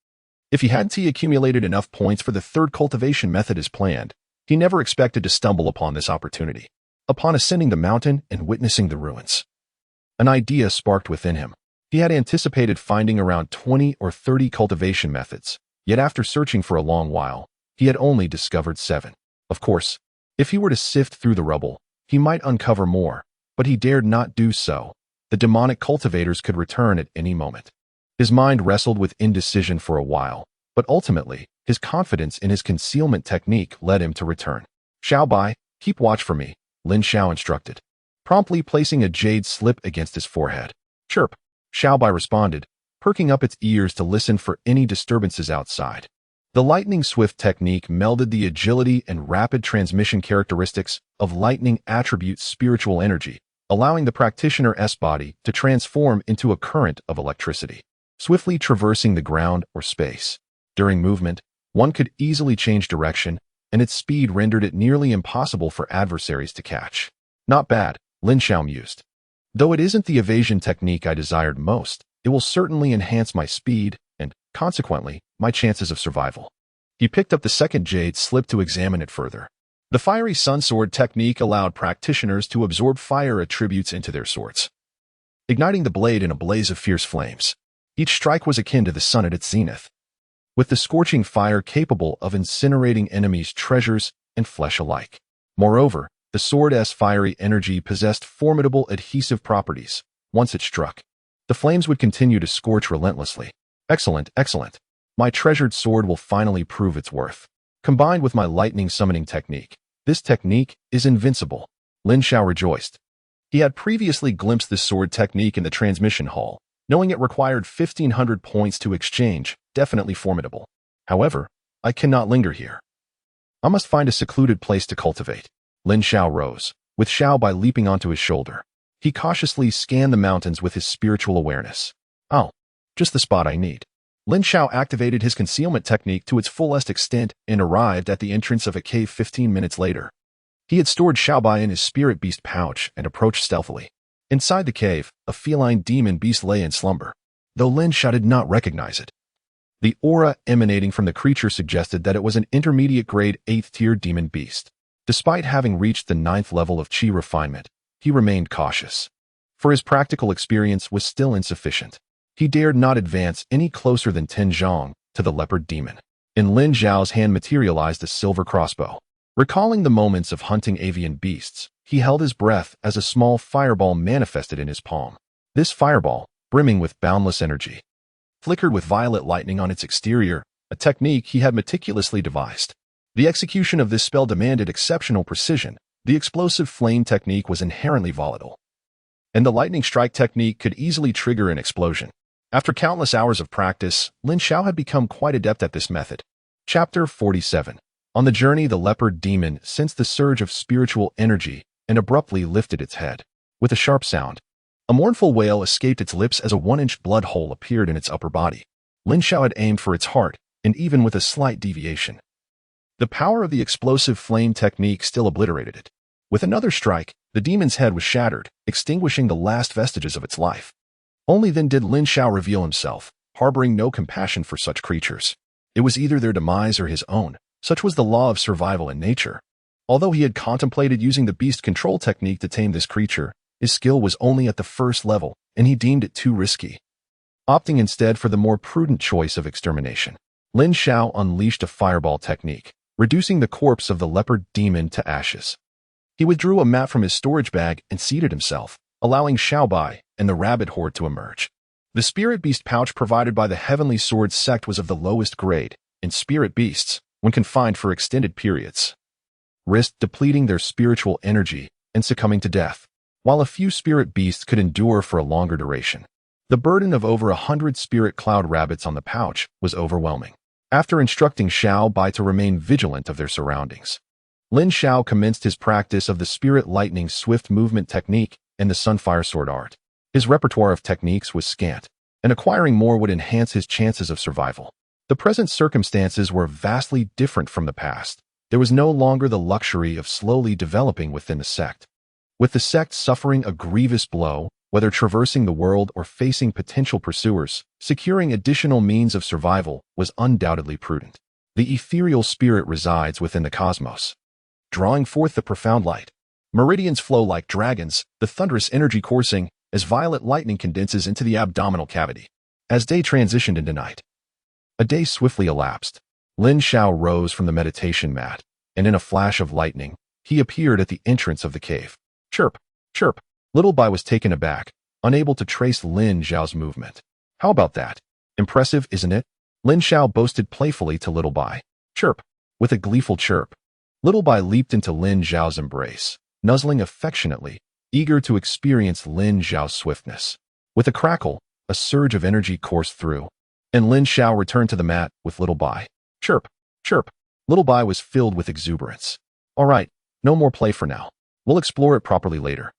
Speaker 1: if he hadn't accumulated enough points for the 3rd cultivation method as planned, he never expected to stumble upon this opportunity. Upon ascending the mountain and witnessing the ruins, an idea sparked within him. He had anticipated finding around 20 or 30 cultivation methods, yet after searching for a long while, he had only discovered 7. Of course, if he were to sift through the rubble, he might uncover more, but he dared not do so. The demonic cultivators could return at any moment. His mind wrestled with indecision for a while, but ultimately, his confidence in his concealment technique led him to return. Xiaobai, keep watch for me, Lin Xiao instructed, promptly placing a jade slip against his forehead. Chirp. Xiaobai responded, perking up its ears to listen for any disturbances outside. The lightning swift technique melded the agility and rapid transmission characteristics of lightning attribute spiritual energy, allowing the practitioner's body to transform into a current of electricity, swiftly traversing the ground or space. During movement, one could easily change direction, and its speed rendered it nearly impossible for adversaries to catch. Not bad, Lin Xiao mused. Though it isn't the evasion technique I desired most, it will certainly enhance my speed and, consequently, my chances of survival. He picked up the 2nd jade slip to examine it further. The fiery sun sword technique allowed practitioners to absorb fire attributes into their swords, igniting the blade in a blaze of fierce flames. Each strike was akin to the sun at its zenith, with the scorching fire capable of incinerating enemies' treasures and flesh alike. Moreover, the sword's fiery energy possessed formidable adhesive properties. Once it struck, the flames would continue to scorch relentlessly. Excellent, excellent. My treasured sword will finally prove its worth. Combined with my lightning summoning technique, this technique is invincible. Lin Xiao rejoiced. He had previously glimpsed this sword technique in the transmission hall, knowing it required 1,500 points to exchange. Definitely formidable. However, I cannot linger here. I must find a secluded place to cultivate. Lin Xiao rose, with Xiao Bai leaping onto his shoulder. He cautiously scanned the mountains with his spiritual awareness. Oh, just the spot I need. Lin Xiao activated his concealment technique to its fullest extent and arrived at the entrance of a cave 15 minutes later. He had stored Xiao Bai in his spirit beast pouch and approached stealthily. Inside the cave, a feline demon beast lay in slumber, though Lin Xiao did not recognize it. The aura emanating from the creature suggested that it was an intermediate-grade 8th-tier demon beast. Despite having reached the 9th level of Qi refinement, he remained cautious, for his practical experience was still insufficient. He dared not advance any closer than 10 zhang to the leopard demon. In Lin Xiao's hand materialized a silver crossbow. Recalling the moments of hunting avian beasts, he held his breath as a small fireball manifested in his palm. This fireball, brimming with boundless energy, flickered with violet lightning on its exterior, a technique he had meticulously devised. The execution of this spell demanded exceptional precision. The explosive flame technique was inherently volatile, and the lightning strike technique could easily trigger an explosion. After countless hours of practice, Lin Xiao had become quite adept at this method. Chapter 47. On the journey, the leopard demon sensed the surge of spiritual energy and abruptly lifted its head. With a sharp sound, a mournful wail escaped its lips as a 1-inch blood hole appeared in its upper body. Lin Xiao had aimed for its heart, and even with a slight deviation, the power of the explosive flame technique still obliterated it. With another strike, the demon's head was shattered, extinguishing the last vestiges of its life. Only then did Lin Xiao reveal himself, harboring no compassion for such creatures. It was either their demise or his own. Such was the law of survival in nature. Although he had contemplated using the beast control technique to tame this creature, his skill was only at the first level, and he deemed it too risky. Opting instead for the more prudent choice of extermination, Lin Xiao unleashed a fireball technique, reducing the corpse of the leopard demon to ashes. He withdrew a mat from his storage bag and seated himself, allowing Xiao Bai and the rabbit horde to emerge. The spirit beast pouch provided by the Heavenly Sword sect was of the lowest grade, and spirit beasts, when confined for extended periods, risked depleting their spiritual energy and succumbing to death, while a few spirit beasts could endure for a longer duration. The burden of over 100 spirit cloud rabbits on the pouch was overwhelming. After instructing Xiao Bai to remain vigilant of their surroundings, Lin Xiao commenced his practice of the spirit lightning swift movement technique and the sunfire sword art. His repertoire of techniques was scant, and acquiring more would enhance his chances of survival. The present circumstances were vastly different from the past. There was no longer the luxury of slowly developing within the sect. With the sect suffering a grievous blow, whether traversing the world or facing potential pursuers, securing additional means of survival was undoubtedly prudent. The ethereal spirit resides within the cosmos, drawing forth the profound light. Meridians flow like dragons, the thunderous energy coursing as violet lightning condenses into the abdominal cavity. As day transitioned into night, a day swiftly elapsed. Lin Xiao rose from the meditation mat, and in a flash of lightning, he appeared at the entrance of the cave. Chirp, chirp. Little Bai was taken aback, unable to trace Lin Xiao's movement. How about that? Impressive, isn't it? Lin Xiao boasted playfully to Little Bai. Chirp. With a gleeful chirp, Little Bai leaped into Lin Xiao's embrace, nuzzling affectionately, eager to experience Lin Xiao's swiftness. With a crackle, a surge of energy coursed through, and Lin Xiao returned to the mat with Little Bai. Chirp, chirp. Little Bai was filled with exuberance. All right, no more play for now. We'll explore it properly later,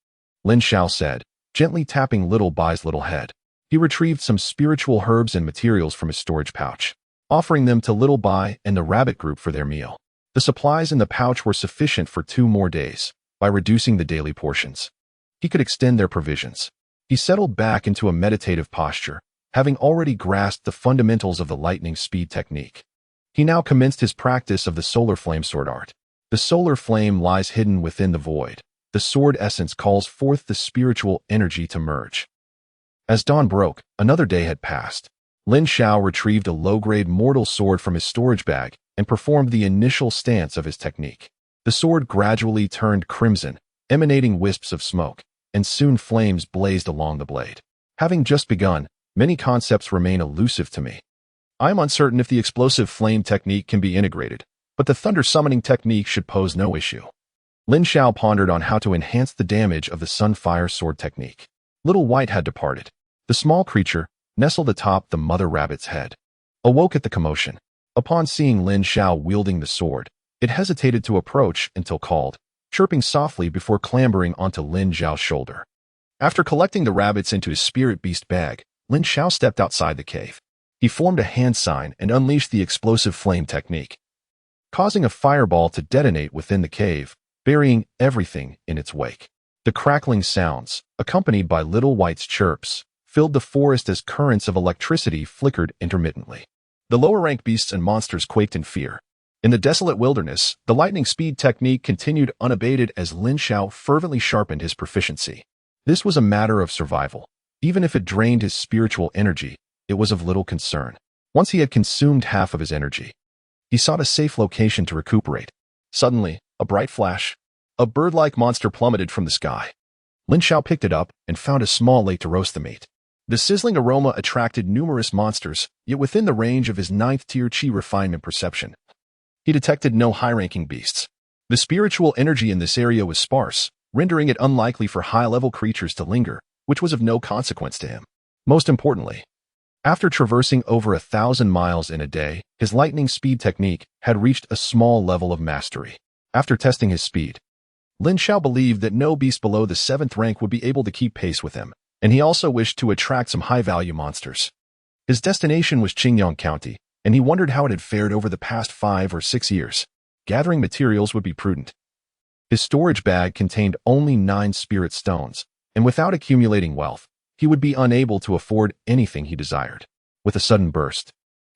Speaker 1: Lin Xiao said, gently tapping Little Bai's little head. He retrieved some spiritual herbs and materials from his storage pouch, offering them to Little Bai and the rabbit group for their meal. The supplies in the pouch were sufficient for 2 more days. By reducing the daily portions, he could extend their provisions. He settled back into a meditative posture, having already grasped the fundamentals of the lightning speed technique. He now commenced his practice of the solar flame sword art. The solar flame lies hidden within the void. The sword essence calls forth the spiritual energy to merge As dawn broke, another day had passed. Lin Xiao retrieved a low-grade mortal sword from his storage bag and performed the initial stance of his technique. The sword gradually turned crimson, emanating wisps of smoke, and soon flames blazed along the blade. Having just begun, many concepts remain elusive to me. I am uncertain if the explosive flame technique can be integrated, but the thunder summoning technique should pose no issue. Lin Xiao pondered on how to enhance the damage of the Sunfire sword technique. Little White had departed. The small creature, nestled atop the mother rabbit's head, awoke at the commotion. Upon seeing Lin Xiao wielding the sword, it hesitated to approach until called, chirping softly before clambering onto Lin Xiao's shoulder. After collecting the rabbits into his spirit beast bag, Lin Xiao stepped outside the cave. He formed a hand sign and unleashed the explosive flame technique, causing a fireball to detonate within the cave, burying everything in its wake. The crackling sounds, accompanied by Little White's chirps, filled the forest as currents of electricity flickered intermittently. The lower-ranked beasts and monsters quaked in fear. In the desolate wilderness, the lightning speed technique continued unabated as Lin Xiao fervently sharpened his proficiency. This was a matter of survival. Even if it drained his spiritual energy, it was of little concern. Once he had consumed half of his energy, he sought a safe location to recuperate. Suddenly, a bright flash. A bird-like monster plummeted from the sky. Lin Xiao picked it up and found a small lake to roast the meat. The sizzling aroma attracted numerous monsters, yet within the range of his 9th-tier chi refinement perception, he detected no high-ranking beasts. The spiritual energy in this area was sparse, rendering it unlikely for high-level creatures to linger, which was of no consequence to him. Most importantly, after traversing over 1,000 miles in a day, his lightning speed technique had reached a small level of mastery. After testing his speed, Lin Xiao believed that no beast below the 7th rank would be able to keep pace with him, and he also wished to attract some high-value monsters. His destination was Qingyang County, and he wondered how it had fared over the past 5 or 6 years. Gathering materials would be prudent. His storage bag contained only 9 spirit stones, and without accumulating wealth, he would be unable to afford anything he desired. With a sudden burst,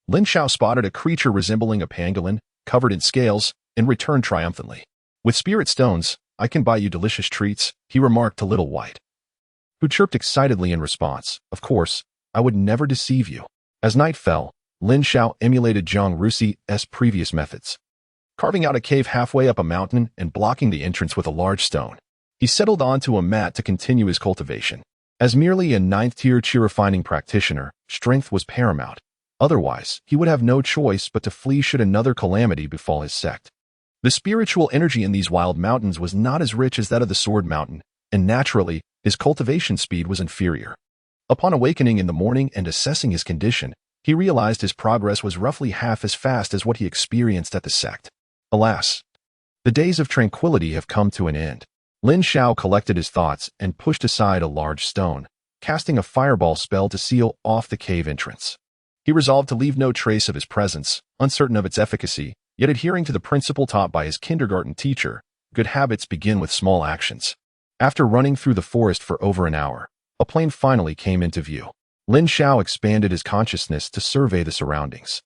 Speaker 1: Lin Xiao spotted a creature resembling a pangolin, covered in scales, and returned triumphantly. "With spirit stones, I can buy you delicious treats," he remarked to Little White, who chirped excitedly in response. "Of course, I would never deceive you." As night fell, Lin Xiao emulated Zhang Ruxi's previous methods, carving out a cave halfway up a mountain and blocking the entrance with a large stone. He settled onto a mat to continue his cultivation. As merely a 9th-tier chi refining practitioner, strength was paramount. Otherwise, he would have no choice but to flee should another calamity befall his sect. The spiritual energy in these wild mountains was not as rich as that of the Sword Mountain, and naturally, his cultivation speed was inferior. Upon awakening in the morning and assessing his condition, he realized his progress was roughly half as fast as what he experienced at the sect. Alas, the days of tranquility have come to an end. Lin Xiao collected his thoughts and pushed aside a large stone, casting a fireball spell to seal off the cave entrance. He resolved to leave no trace of his presence, uncertain of its efficacy, yet adhering to the principle taught by his kindergarten teacher: good habits begin with small actions. After running through the forest for over an hour, a plain finally came into view. Lin Xiao expanded his consciousness to survey the surroundings,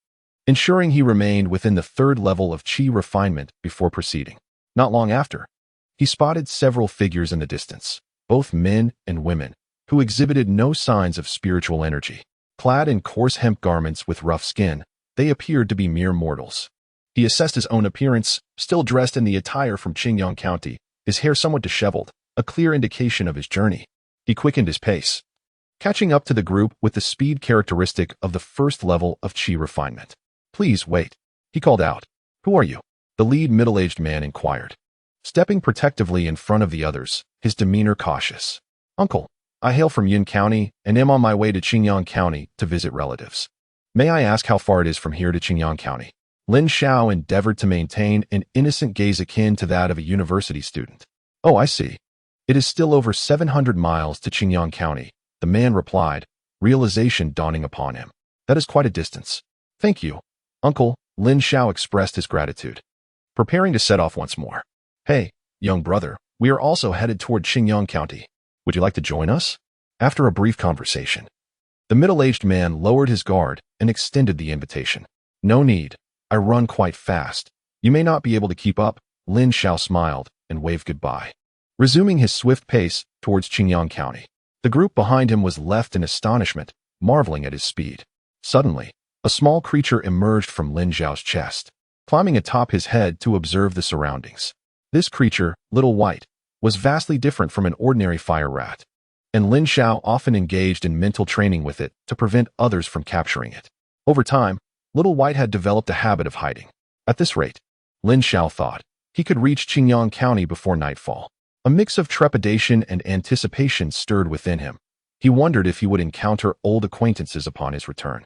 Speaker 1: ensuring he remained within the 3rd level of chi refinement before proceeding. Not long after, he spotted several figures in the distance, both men and women, who exhibited no signs of spiritual energy. Clad in coarse hemp garments with rough skin, they appeared to be mere mortals. He assessed his own appearance, still dressed in the attire from Qingyang County, his hair somewhat disheveled, a clear indication of his journey. He quickened his pace, catching up to the group with the speed characteristic of the 1st level of chi refinement. "Please wait," he called out. "Who are you?" the lead middle-aged man inquired, stepping protectively in front of the others, his demeanor cautious. "Uncle, I hail from Yin County and am on my way to Qingyang County to visit relatives. May I ask how far it is from here to Qingyang County?" Lin Xiao endeavored to maintain an innocent gaze akin to that of a university student. "Oh, I see. It is still over 700 miles to Qingyang County," the man replied, realization dawning upon him. "That is quite a distance." "Thank you, Uncle," Lin Xiao expressed his gratitude, preparing to set off once more. "Hey, young brother, we are also headed toward Qingyang County. Would you like to join us?" After a brief conversation, the middle-aged man lowered his guard and extended the invitation. "No need. I run quite fast. You may not be able to keep up." Lin Xiao smiled and waved goodbye, resuming his swift pace towards Qingyang County. The group behind him was left in astonishment, marveling at his speed. Suddenly, a small creature emerged from Lin Xiao's chest, climbing atop his head to observe the surroundings. This creature, Little White, was vastly different from an ordinary fire rat, and Lin Xiao often engaged in mental training with it to prevent others from capturing it. Over time, Little White had developed a habit of hiding. At this rate, Lin Xiao thought he could reach Qingyang County before nightfall. A mix of trepidation and anticipation stirred within him. He wondered if he would encounter old acquaintances upon his return.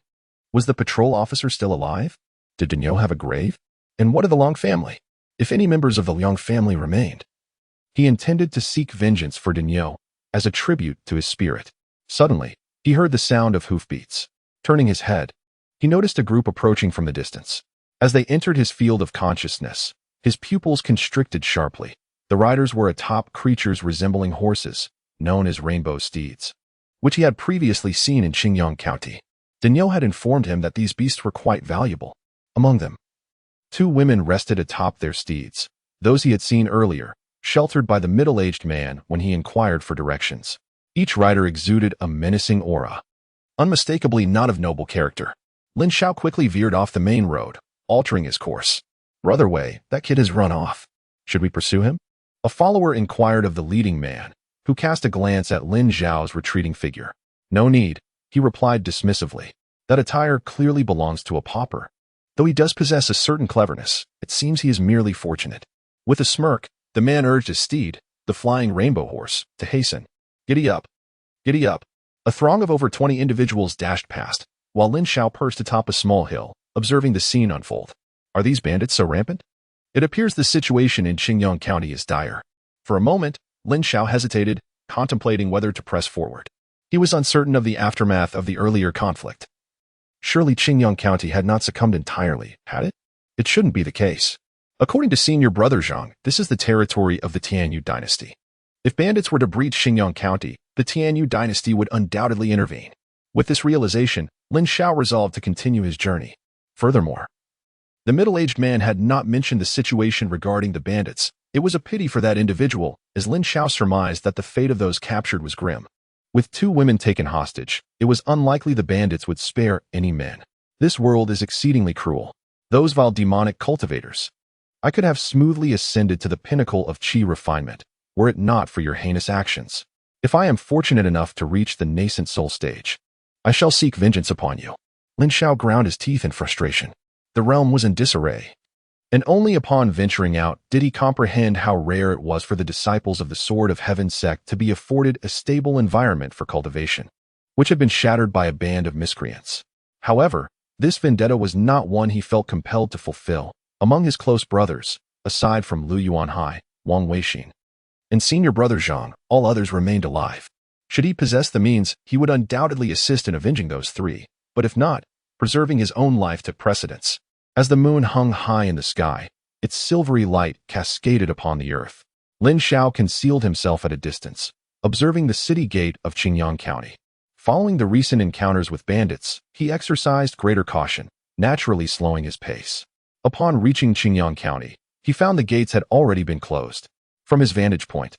Speaker 1: Was the patrol officer still alive? Did Daniel have a grave? And what of the Long family? If any members of the Liang family remained, he intended to seek vengeance for Daniel as a tribute to his spirit. Suddenly, he heard the sound of hoofbeats. Turning his head, he noticed a group approaching from the distance. As they entered his field of consciousness, his pupils constricted sharply. The riders were atop creatures resembling horses, known as rainbow steeds, which he had previously seen in Qingyang County. Daniel had informed him that these beasts were quite valuable. Among them, 2 women rested atop their steeds, those he had seen earlier, sheltered by the middle-aged man when he inquired for directions. Each rider exuded a menacing aura, unmistakably not of noble character. Lin Xiao quickly veered off the main road, altering his course. "Brother Wei, that kid has run off. Should we pursue him?" A follower inquired of the leading man, who cast a glance at Lin Xiao's retreating figure. "No need," he replied dismissively. "That attire clearly belongs to a pauper. Though he does possess a certain cleverness, it seems he is merely fortunate." With a smirk, the man urged his steed, the flying rainbow horse, to hasten. "Giddy up! Giddy up!" A throng of over 20 individuals dashed past, while Lin Xiao perched atop a small hill, observing the scene unfold. Are these bandits so rampant? It appears the situation in Qingyang County is dire. For a moment, Lin Xiao hesitated, contemplating whether to press forward. He was uncertain of the aftermath of the earlier conflict. Surely Qingyang County had not succumbed entirely, had it? It shouldn't be the case. According to senior brother Zhang, this is the territory of the Tianyu dynasty. If bandits were to breach Qingyang County, the Tianyu dynasty would undoubtedly intervene. With this realization, Lin Xiao resolved to continue his journey. Furthermore, the middle-aged man had not mentioned the situation regarding the bandits. It was a pity for that individual, as Lin Xiao surmised that the fate of those captured was grim. With 2 women taken hostage, it was unlikely the bandits would spare any men. This world is exceedingly cruel. Those vile demonic cultivators. I could have smoothly ascended to the pinnacle of qi refinement, were it not for your heinous actions. If I am fortunate enough to reach the nascent soul stage, I shall seek vengeance upon you. Lin Xiao ground his teeth in frustration. The realm was in disarray, and only upon venturing out did he comprehend how rare it was for the disciples of the Sword of Heaven sect to be afforded a stable environment for cultivation, which had been shattered by a band of miscreants. However, this vendetta was not one he felt compelled to fulfill. Among his close brothers, aside from Lu Yuanhai, Wang Weixin, and senior brother Zhang, all others remained alive. Should he possess the means, he would undoubtedly assist in avenging those 3, but if not, preserving his own life took precedence. As the moon hung high in the sky, its silvery light cascaded upon the earth. Lin Xiao concealed himself at a distance, observing the city gate of Qingyang County. Following the recent encounters with bandits, he exercised greater caution, naturally slowing his pace. Upon reaching Qingyang County, he found the gates had already been closed. From his vantage point,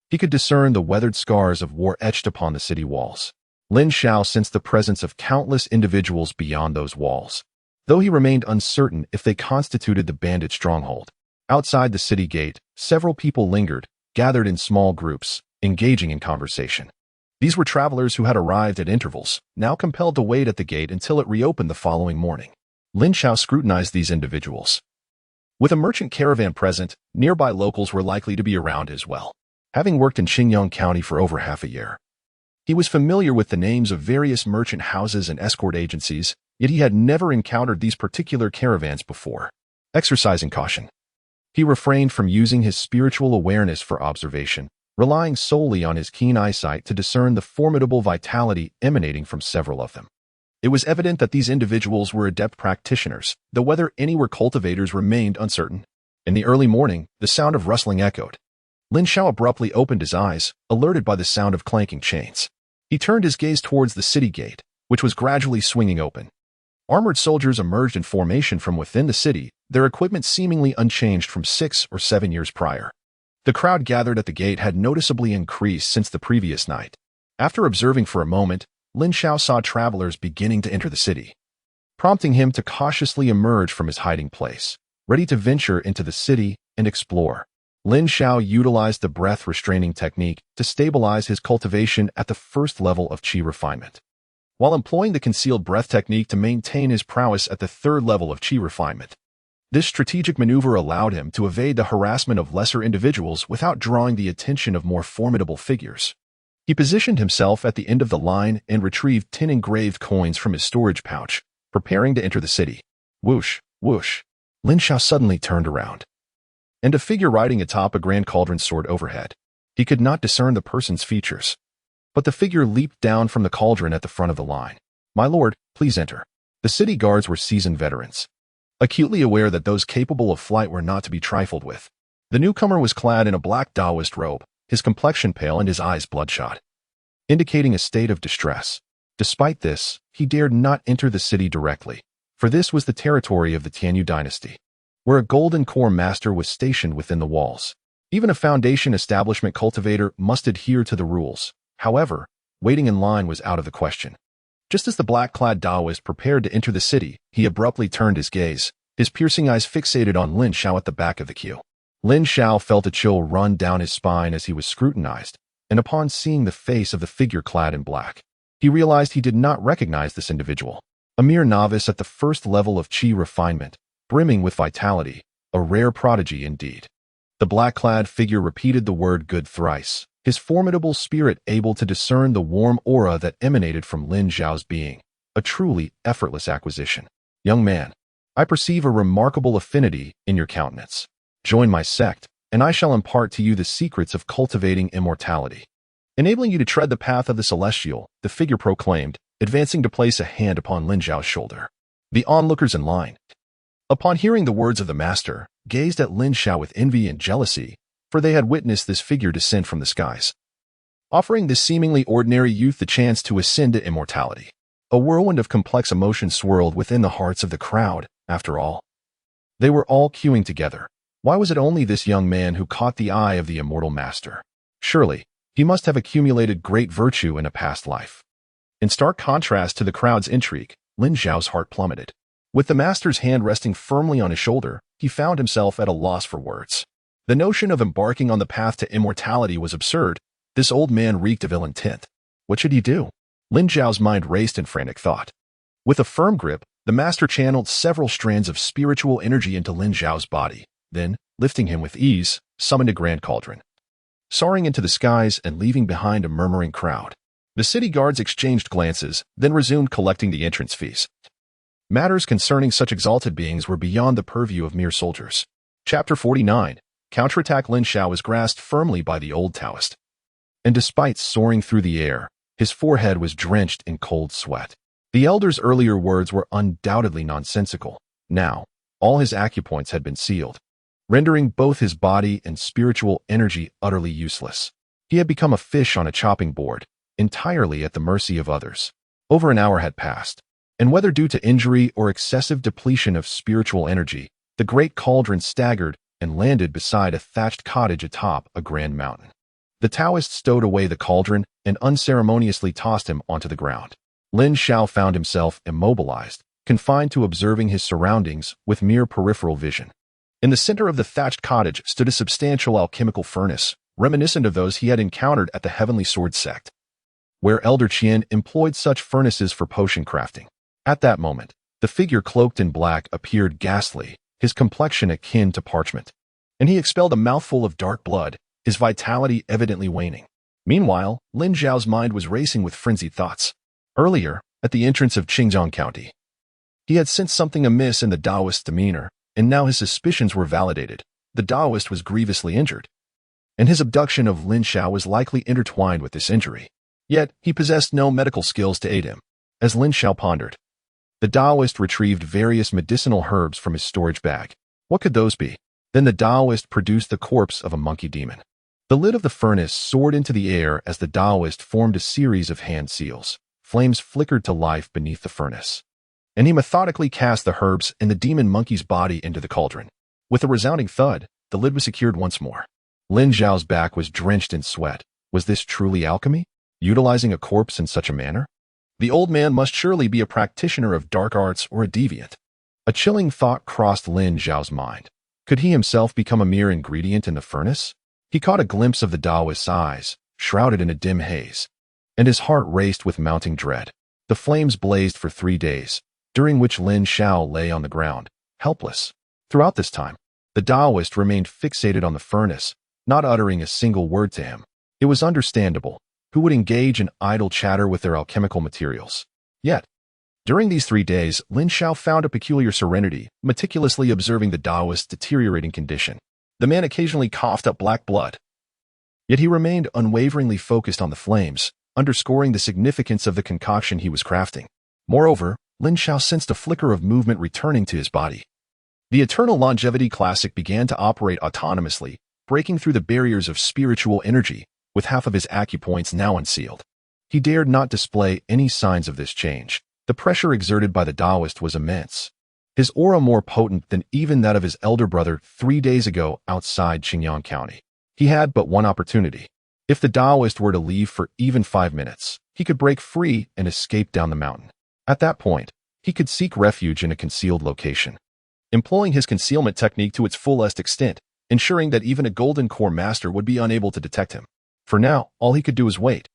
Speaker 1: he could discern the weathered scars of war etched upon the city walls. Lin Xiao sensed the presence of countless individuals beyond those walls, though he remained uncertain if they constituted the bandit stronghold. Outside the city gate, several people lingered, gathered in small groups, engaging in conversation. These were travelers who had arrived at intervals, now compelled to wait at the gate until it reopened the following morning. Lin Xiao scrutinized these individuals. With a merchant caravan present, nearby locals were likely to be around as well. Having worked in Qingyang County for over half a year, he was familiar with the names of various merchant houses and escort agencies, yet he had never encountered these particular caravans before. Exercising caution, he refrained from using his spiritual awareness for observation, relying solely on his keen eyesight to discern the formidable vitality emanating from several of them. It was evident that these individuals were adept practitioners, though whether any were cultivators remained uncertain. In the early morning, the sound of rustling echoed. Lin Xiao abruptly opened his eyes, alerted by the sound of clanking chains. He turned his gaze towards the city gate, which was gradually swinging open. Armored soldiers emerged in formation from within the city, their equipment seemingly unchanged from 6 or 7 years prior. The crowd gathered at the gate had noticeably increased since the previous night. After observing for a moment, Lin Xiao saw travelers beginning to enter the city, prompting him to cautiously emerge from his hiding place, ready to venture into the city and explore. Lin Xiao utilized the breath-restraining technique to stabilize his cultivation at the first level of qi refinement, while employing the concealed breath technique to maintain his prowess at the third level of qi refinement. This strategic maneuver allowed him to evade the harassment of lesser individuals without drawing the attention of more formidable figures. He positioned himself at the end of the line and retrieved 10 engraved coins from his storage pouch, preparing to enter the city. Whoosh, whoosh. Lin Xiao suddenly turned around, and a figure riding atop a grand cauldron soared overhead. He could not discern the person's features, but the figure leaped down from the cauldron at the front of the line. "My lord, please enter." The city guards were seasoned veterans, acutely aware that those capable of flight were not to be trifled with. The newcomer was clad in a black Taoist robe, his complexion pale and his eyes bloodshot, indicating a state of distress. Despite this, he dared not enter the city directly, for this was the territory of the Tianyu dynasty, where a golden core master was stationed within the walls. Even a foundation establishment cultivator must adhere to the rules. However, waiting in line was out of the question. Just as the black-clad Taoist prepared to enter the city, he abruptly turned his gaze, his piercing eyes fixated on Lin Xiao at the back of the queue. Lin Xiao felt a chill run down his spine as he was scrutinized, and upon seeing the face of the figure clad in black, he realized he did not recognize this individual. A mere novice at the first level of qi refinement, brimming with vitality, a rare prodigy indeed. The black-clad figure repeated the word good thrice, his formidable spirit able to discern the warm aura that emanated from Lin Xiao's being, a truly effortless acquisition. "Young man, I perceive a remarkable affinity in your countenance. Join my sect, and I shall impart to you the secrets of cultivating immortality, enabling you to tread the path of the celestial," the figure proclaimed, advancing to place a hand upon Lin Xiao's shoulder. The onlookers in line, upon hearing the words of the master, gazed at Lin Xiao with envy and jealousy, for they had witnessed this figure descend from the skies, offering this seemingly ordinary youth the chance to ascend to immortality. A whirlwind of complex emotions swirled within the hearts of the crowd. After all, they were all queuing together. Why was it only this young man who caught the eye of the immortal master? Surely, he must have accumulated great virtue in a past life. In stark contrast to the crowd's intrigue, Lin Xiao's heart plummeted. With the master's hand resting firmly on his shoulder, he found himself at a loss for words. The notion of embarking on the path to immortality was absurd. This old man reeked of ill intent. What should he do? Lin Xiao's mind raced in frantic thought. With a firm grip, the master channeled several strands of spiritual energy into Lin Xiao's body, then, lifting him with ease, summoned a grand cauldron, soaring into the skies and leaving behind a murmuring crowd. The city guards exchanged glances, then resumed collecting the entrance fees. Matters concerning such exalted beings were beyond the purview of mere soldiers. Chapter 49. Counterattack. Lin Xiao was grasped firmly by the old Taoist, and despite soaring through the air, his forehead was drenched in cold sweat. The elder's earlier words were undoubtedly nonsensical. Now, all his acupoints had been sealed, rendering both his body and spiritual energy utterly useless. He had become a fish on a chopping board, entirely at the mercy of others. Over an hour had passed, and whether due to injury or excessive depletion of spiritual energy, the great cauldron staggered and landed beside a thatched cottage atop a grand mountain. The Taoist stowed away the cauldron and unceremoniously tossed him onto the ground. Lin Xiao found himself immobilized, confined to observing his surroundings with mere peripheral vision. In the center of the thatched cottage stood a substantial alchemical furnace, reminiscent of those he had encountered at the Heavenly Sword sect, where Elder Qian employed such furnaces for potion crafting. At that moment, the figure cloaked in black appeared ghastly, his complexion akin to parchment, and he expelled a mouthful of dark blood, his vitality evidently waning. Meanwhile, Lin Xiao's mind was racing with frenzied thoughts. Earlier, at the entrance of Qingjiang County, he had sensed something amiss in the Taoist's demeanor, and now his suspicions were validated. The Taoist was grievously injured, and his abduction of Lin Xiao was likely intertwined with this injury. Yet, he possessed no medical skills to aid him. As Lin Xiao pondered, the Taoist retrieved various medicinal herbs from his storage bag. What could those be? Then the Taoist produced the corpse of a monkey demon. The lid of the furnace soared into the air as the Taoist formed a series of hand seals. Flames flickered to life beneath the furnace, and he methodically cast the herbs and the demon monkey's body into the cauldron. With a resounding thud, the lid was secured once more. Lin Xiao's back was drenched in sweat. Was this truly alchemy? utilizing a corpse in such a manner? The old man must surely be a practitioner of dark arts or a deviant. A chilling thought crossed Lin Xiao's mind. Could he himself become a mere ingredient in the furnace? He caught a glimpse of the Taoist's eyes, shrouded in a dim haze, and his heart raced with mounting dread. The flames blazed for 3 days, during which Lin Xiao lay on the ground, helpless. Throughout this time, the Taoist remained fixated on the furnace, not uttering a single word to him. It was understandable. Who would engage in idle chatter with their alchemical materials? Yet, during these 3 days, Lin Xiao found a peculiar serenity, meticulously observing the Taoist's deteriorating condition. The man occasionally coughed up black blood. Yet he remained unwaveringly focused on the flames, underscoring the significance of the concoction he was crafting. Moreover, Lin Xiao sensed a flicker of movement returning to his body. The Eternal Longevity Classic began to operate autonomously, breaking through the barriers of spiritual energy, with half of his acupoints now unsealed. He dared not display any signs of this change. The pressure exerted by the Taoist was immense, his aura more potent than even that of his elder brother 3 days ago outside Qingyang County. He had but one opportunity. If the Taoist were to leave for even 5 minutes, he could break free and escape down the mountain. At that point, he could seek refuge in a concealed location, employing his concealment technique to its fullest extent, ensuring that even a golden core master would be unable to detect him. For now, all he could do was wait,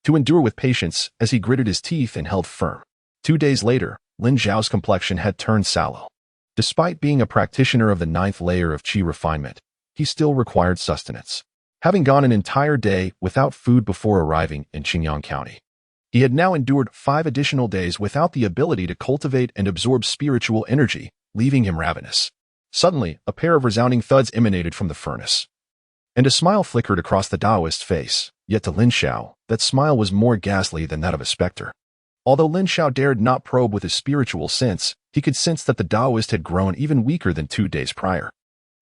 Speaker 1: to endure with patience as he gritted his teeth and held firm. 2 days later, Lin Xiao's complexion had turned sallow. Despite being a practitioner of the 9th layer of qi refinement, he still required sustenance. Having gone an entire day without food before arriving in Qingyang County, he had now endured 5 additional days without the ability to cultivate and absorb spiritual energy, leaving him ravenous. Suddenly, a pair of resounding thuds emanated from the furnace, and a smile flickered across the Taoist's face. Yet to Lin Xiao, that smile was more ghastly than that of a specter. Although Lin Xiao dared not probe with his spiritual sense, he could sense that the Taoist had grown even weaker than 2 days prior.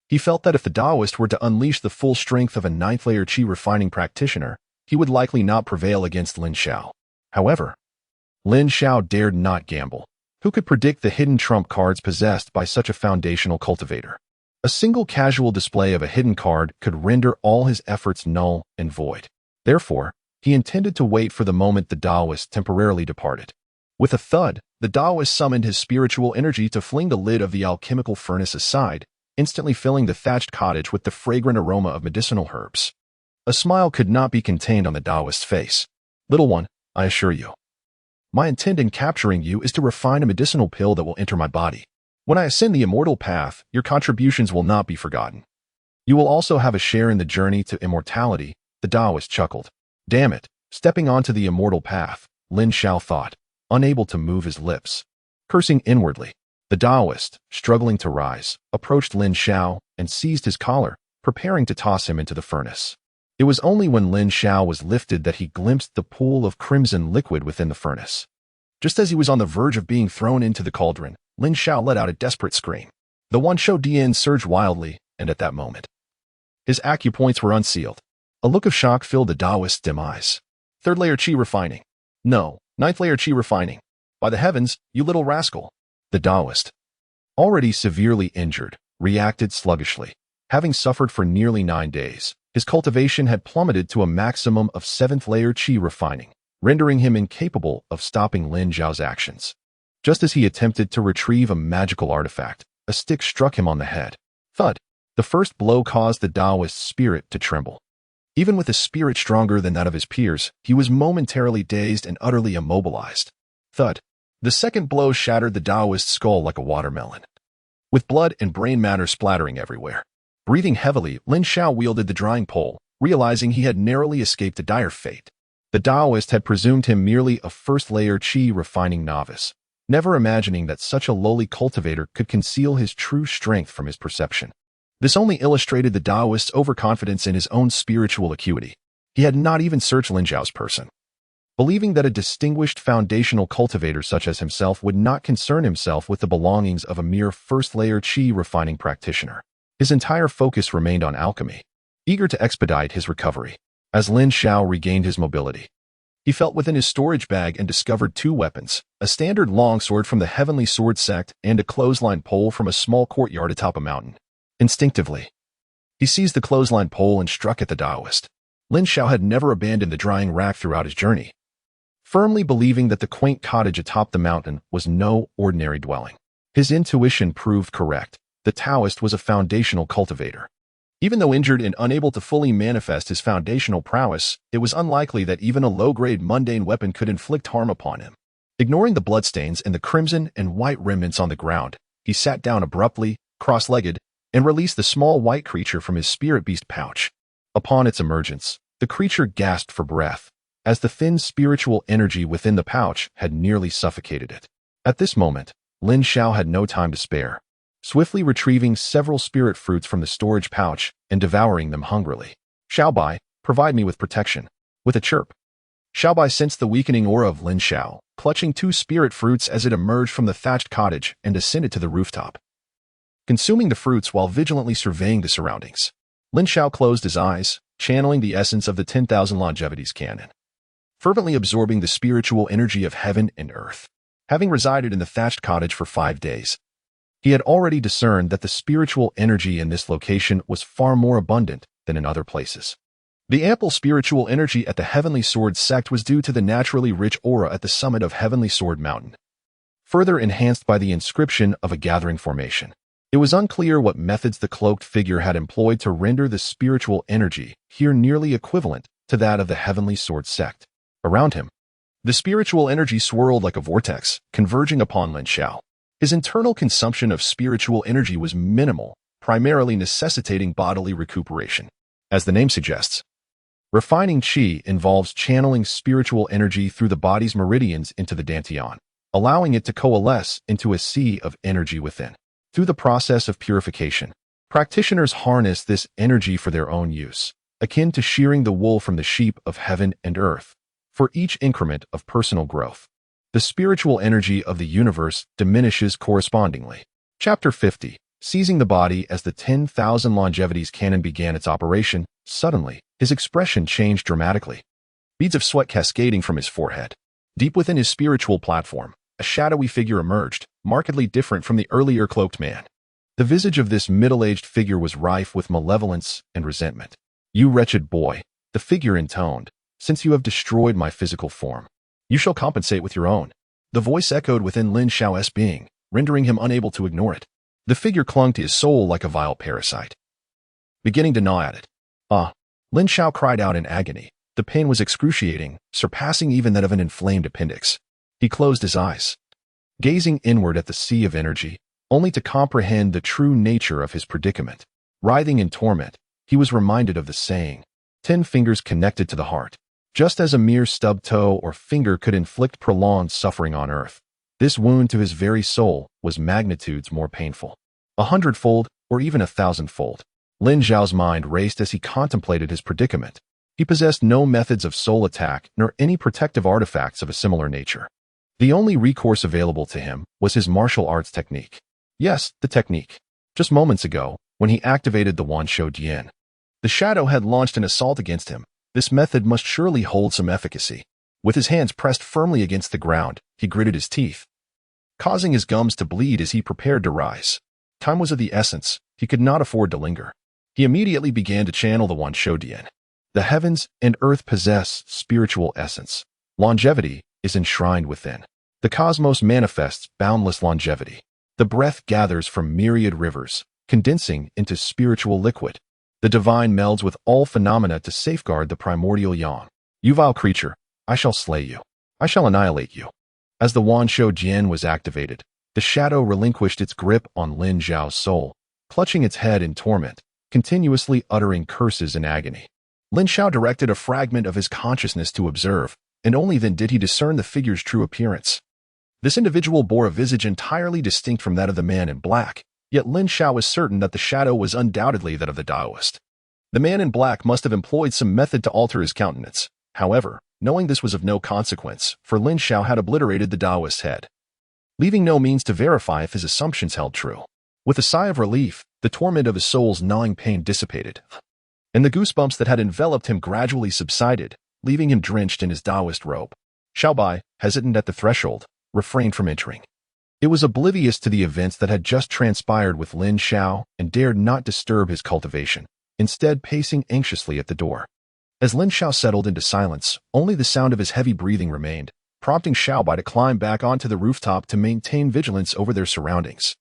Speaker 1: He felt that if the Taoist were to unleash the full strength of a 9th layer qi refining practitioner, he would likely not prevail against Lin Xiao. However, Lin Xiao dared not gamble. Who could predict the hidden trump cards possessed by such a foundational cultivator? A single casual display of a hidden card could render all his efforts null and void. Therefore, he intended to wait for the moment the Taoist temporarily departed. With a thud, the Taoist summoned his spiritual energy to fling the lid of the alchemical furnace aside, instantly filling the thatched cottage with the fragrant aroma of medicinal herbs. A smile could not be contained on the Taoist's face. Little one, I assure you, my intent in capturing you is to refine a medicinal pill that will enter my body. When I ascend the immortal path, your contributions will not be forgotten. You will also have a share in the journey to immortality, the Taoist chuckled. Damn it, stepping onto the immortal path, Lin Xiao thought, unable to move his lips. Cursing inwardly, the Taoist, struggling to rise, approached Lin Xiao and seized his collar, preparing to toss him into the furnace. It was only when Lin Xiao was lifted that he glimpsed the pool of crimson liquid within the furnace. Just as he was on the verge of being thrown into the cauldron, Lin Xiao let out a desperate scream. The Wan Shou Dian surged wildly, and at that moment, his acupoints were unsealed. A look of shock filled the Taoist's dim eyes. 3rd layer qi refining. No, 9th layer qi refining. By the heavens, you little rascal. The Taoist, already severely injured, reacted sluggishly. Having suffered for nearly 9 days, his cultivation had plummeted to a maximum of 7th layer qi refining, rendering him incapable of stopping Lin Xiao's actions. Just as he attempted to retrieve a magical artifact, a stick struck him on the head. Thud. The first blow caused the Taoist's spirit to tremble. Even with a spirit stronger than that of his peers, he was momentarily dazed and utterly immobilized. Thud. The second blow shattered the Taoist's skull like a watermelon, with blood and brain matter splattering everywhere. Breathing heavily, Lin Xiao wielded the drying pole, realizing he had narrowly escaped a dire fate. The Taoist had presumed him merely a 1st layer qi refining novice, never imagining that such a lowly cultivator could conceal his true strength from his perception. This only illustrated the Taoist's overconfidence in his own spiritual acuity. He had not even searched Lin Xiao's person, believing that a distinguished foundational cultivator such as himself would not concern himself with the belongings of a mere 1st layer qi refining practitioner. His entire focus remained on alchemy, eager to expedite his recovery. As Lin Xiao regained his mobility, he felt within his storage bag and discovered 2 weapons, a standard longsword from the Heavenly Sword sect and a clothesline pole from a small courtyard atop a mountain. Instinctively, he seized the clothesline pole and struck at the Taoist. Lin Xiao had never abandoned the drying rack throughout his journey, firmly believing that the quaint cottage atop the mountain was no ordinary dwelling. His intuition proved correct. The Taoist was a foundational cultivator. Even though injured and unable to fully manifest his foundational prowess, it was unlikely that even a low-grade mundane weapon could inflict harm upon him. Ignoring the bloodstains and the crimson and white remnants on the ground, he sat down abruptly, cross-legged, and released the small white creature from his spirit beast pouch. Upon its emergence, the creature gasped for breath, as the thin spiritual energy within the pouch had nearly suffocated it. At this moment, Lin Xiao had no time to spare, swiftly retrieving several spirit fruits from the storage pouch and devouring them hungrily. "Xiaobai, provide me with protection." With a chirp, Xiaobai sensed the weakening aura of Lin Xiao, clutching 2 spirit fruits as it emerged from the thatched cottage and ascended to the rooftop. Consuming the fruits while vigilantly surveying the surroundings, Lin Xiao closed his eyes, channeling the essence of the 10,000 longevities canon, fervently absorbing the spiritual energy of heaven and earth. Having resided in the thatched cottage for 5 days, he had already discerned that the spiritual energy in this location was far more abundant than in other places. The ample spiritual energy at the Heavenly Sword sect was due to the naturally rich aura at the summit of Heavenly Sword Mountain, further enhanced by the inscription of a gathering formation. It was unclear what methods the cloaked figure had employed to render the spiritual energy here nearly equivalent to that of the Heavenly Sword sect. Around him, the spiritual energy swirled like a vortex, converging upon Lin Xiao. His internal consumption of spiritual energy was minimal, primarily necessitating bodily recuperation. As the name suggests, refining qi involves channeling spiritual energy through the body's meridians into the dantian, allowing it to coalesce into a sea of energy within. Through the process of purification, practitioners harness this energy for their own use, akin to shearing the wool from the sheep of heaven and earth. For each increment of personal growth, the spiritual energy of the universe diminishes correspondingly. Chapter 50. Seizing the body. As the 10,000 longevities canon began its operation, suddenly, his expression changed dramatically. Beads of sweat cascading from his forehead. Deep within his spiritual platform, a shadowy figure emerged, markedly different from the earlier cloaked man. The visage of this middle-aged figure was rife with malevolence and resentment. "You wretched boy," the figure intoned, "since you have destroyed my physical form, you shall compensate with your own." The voice echoed within Lin Xiao's being, rendering him unable to ignore it. The figure clung to his soul like a vile parasite, beginning to gnaw at it. "Ah!" Lin Xiao cried out in agony. The pain was excruciating, surpassing even that of an inflamed appendix. He closed his eyes, gazing inward at the sea of energy, only to comprehend the true nature of his predicament. Writhing in torment, he was reminded of the saying, 10 fingers connected to the heart. Just as a mere stub toe or finger could inflict prolonged suffering on earth, this wound to his very soul was magnitudes more painful. 100-fold, or even 1,000-fold. Lin Xiao's mind raced as he contemplated his predicament. He possessed no methods of soul attack nor any protective artifacts of a similar nature. The only recourse available to him was his martial arts technique. Yes, the technique. Just moments ago, when he activated the Wanshou Dian, the shadow had launched an assault against him. This method must surely hold some efficacy. With his hands pressed firmly against the ground, he gritted his teeth, causing his gums to bleed as he prepared to rise. Time was of the essence. He could not afford to linger. He immediately began to channel the Wanshou Dian. The heavens and earth possess spiritual essence. Longevity is enshrined within. The cosmos manifests boundless longevity. The breath gathers from myriad rivers, condensing into spiritual liquid. The divine melds with all phenomena to safeguard the primordial yang. "You vile creature, I shall slay you. I shall annihilate you." As the Wanshou Jian was activated, the shadow relinquished its grip on Lin Xiao's soul, clutching its head in torment, continuously uttering curses in agony. Lin Xiao directed a fragment of his consciousness to observe, and only then did he discern the figure's true appearance. This individual bore a visage entirely distinct from that of the man in black, yet Lin Xiao was certain that the shadow was undoubtedly that of the Taoist. The man in black must have employed some method to alter his countenance. However, knowing this was of no consequence, for Lin Xiao had obliterated the Taoist's head, leaving no means to verify if his assumptions held true. With a sigh of relief, the torment of his soul's gnawing pain dissipated, and the goosebumps that had enveloped him gradually subsided, leaving him drenched in his Taoist robe. Xiaobai, hesitant at the threshold, refrained from entering. It was oblivious to the events that had just transpired with Lin Xiao and dared not disturb his cultivation, instead pacing anxiously at the door. As Lin Xiao settled into silence, only the sound of his heavy breathing remained, prompting Xiaobai to climb back onto the rooftop to maintain vigilance over their surroundings.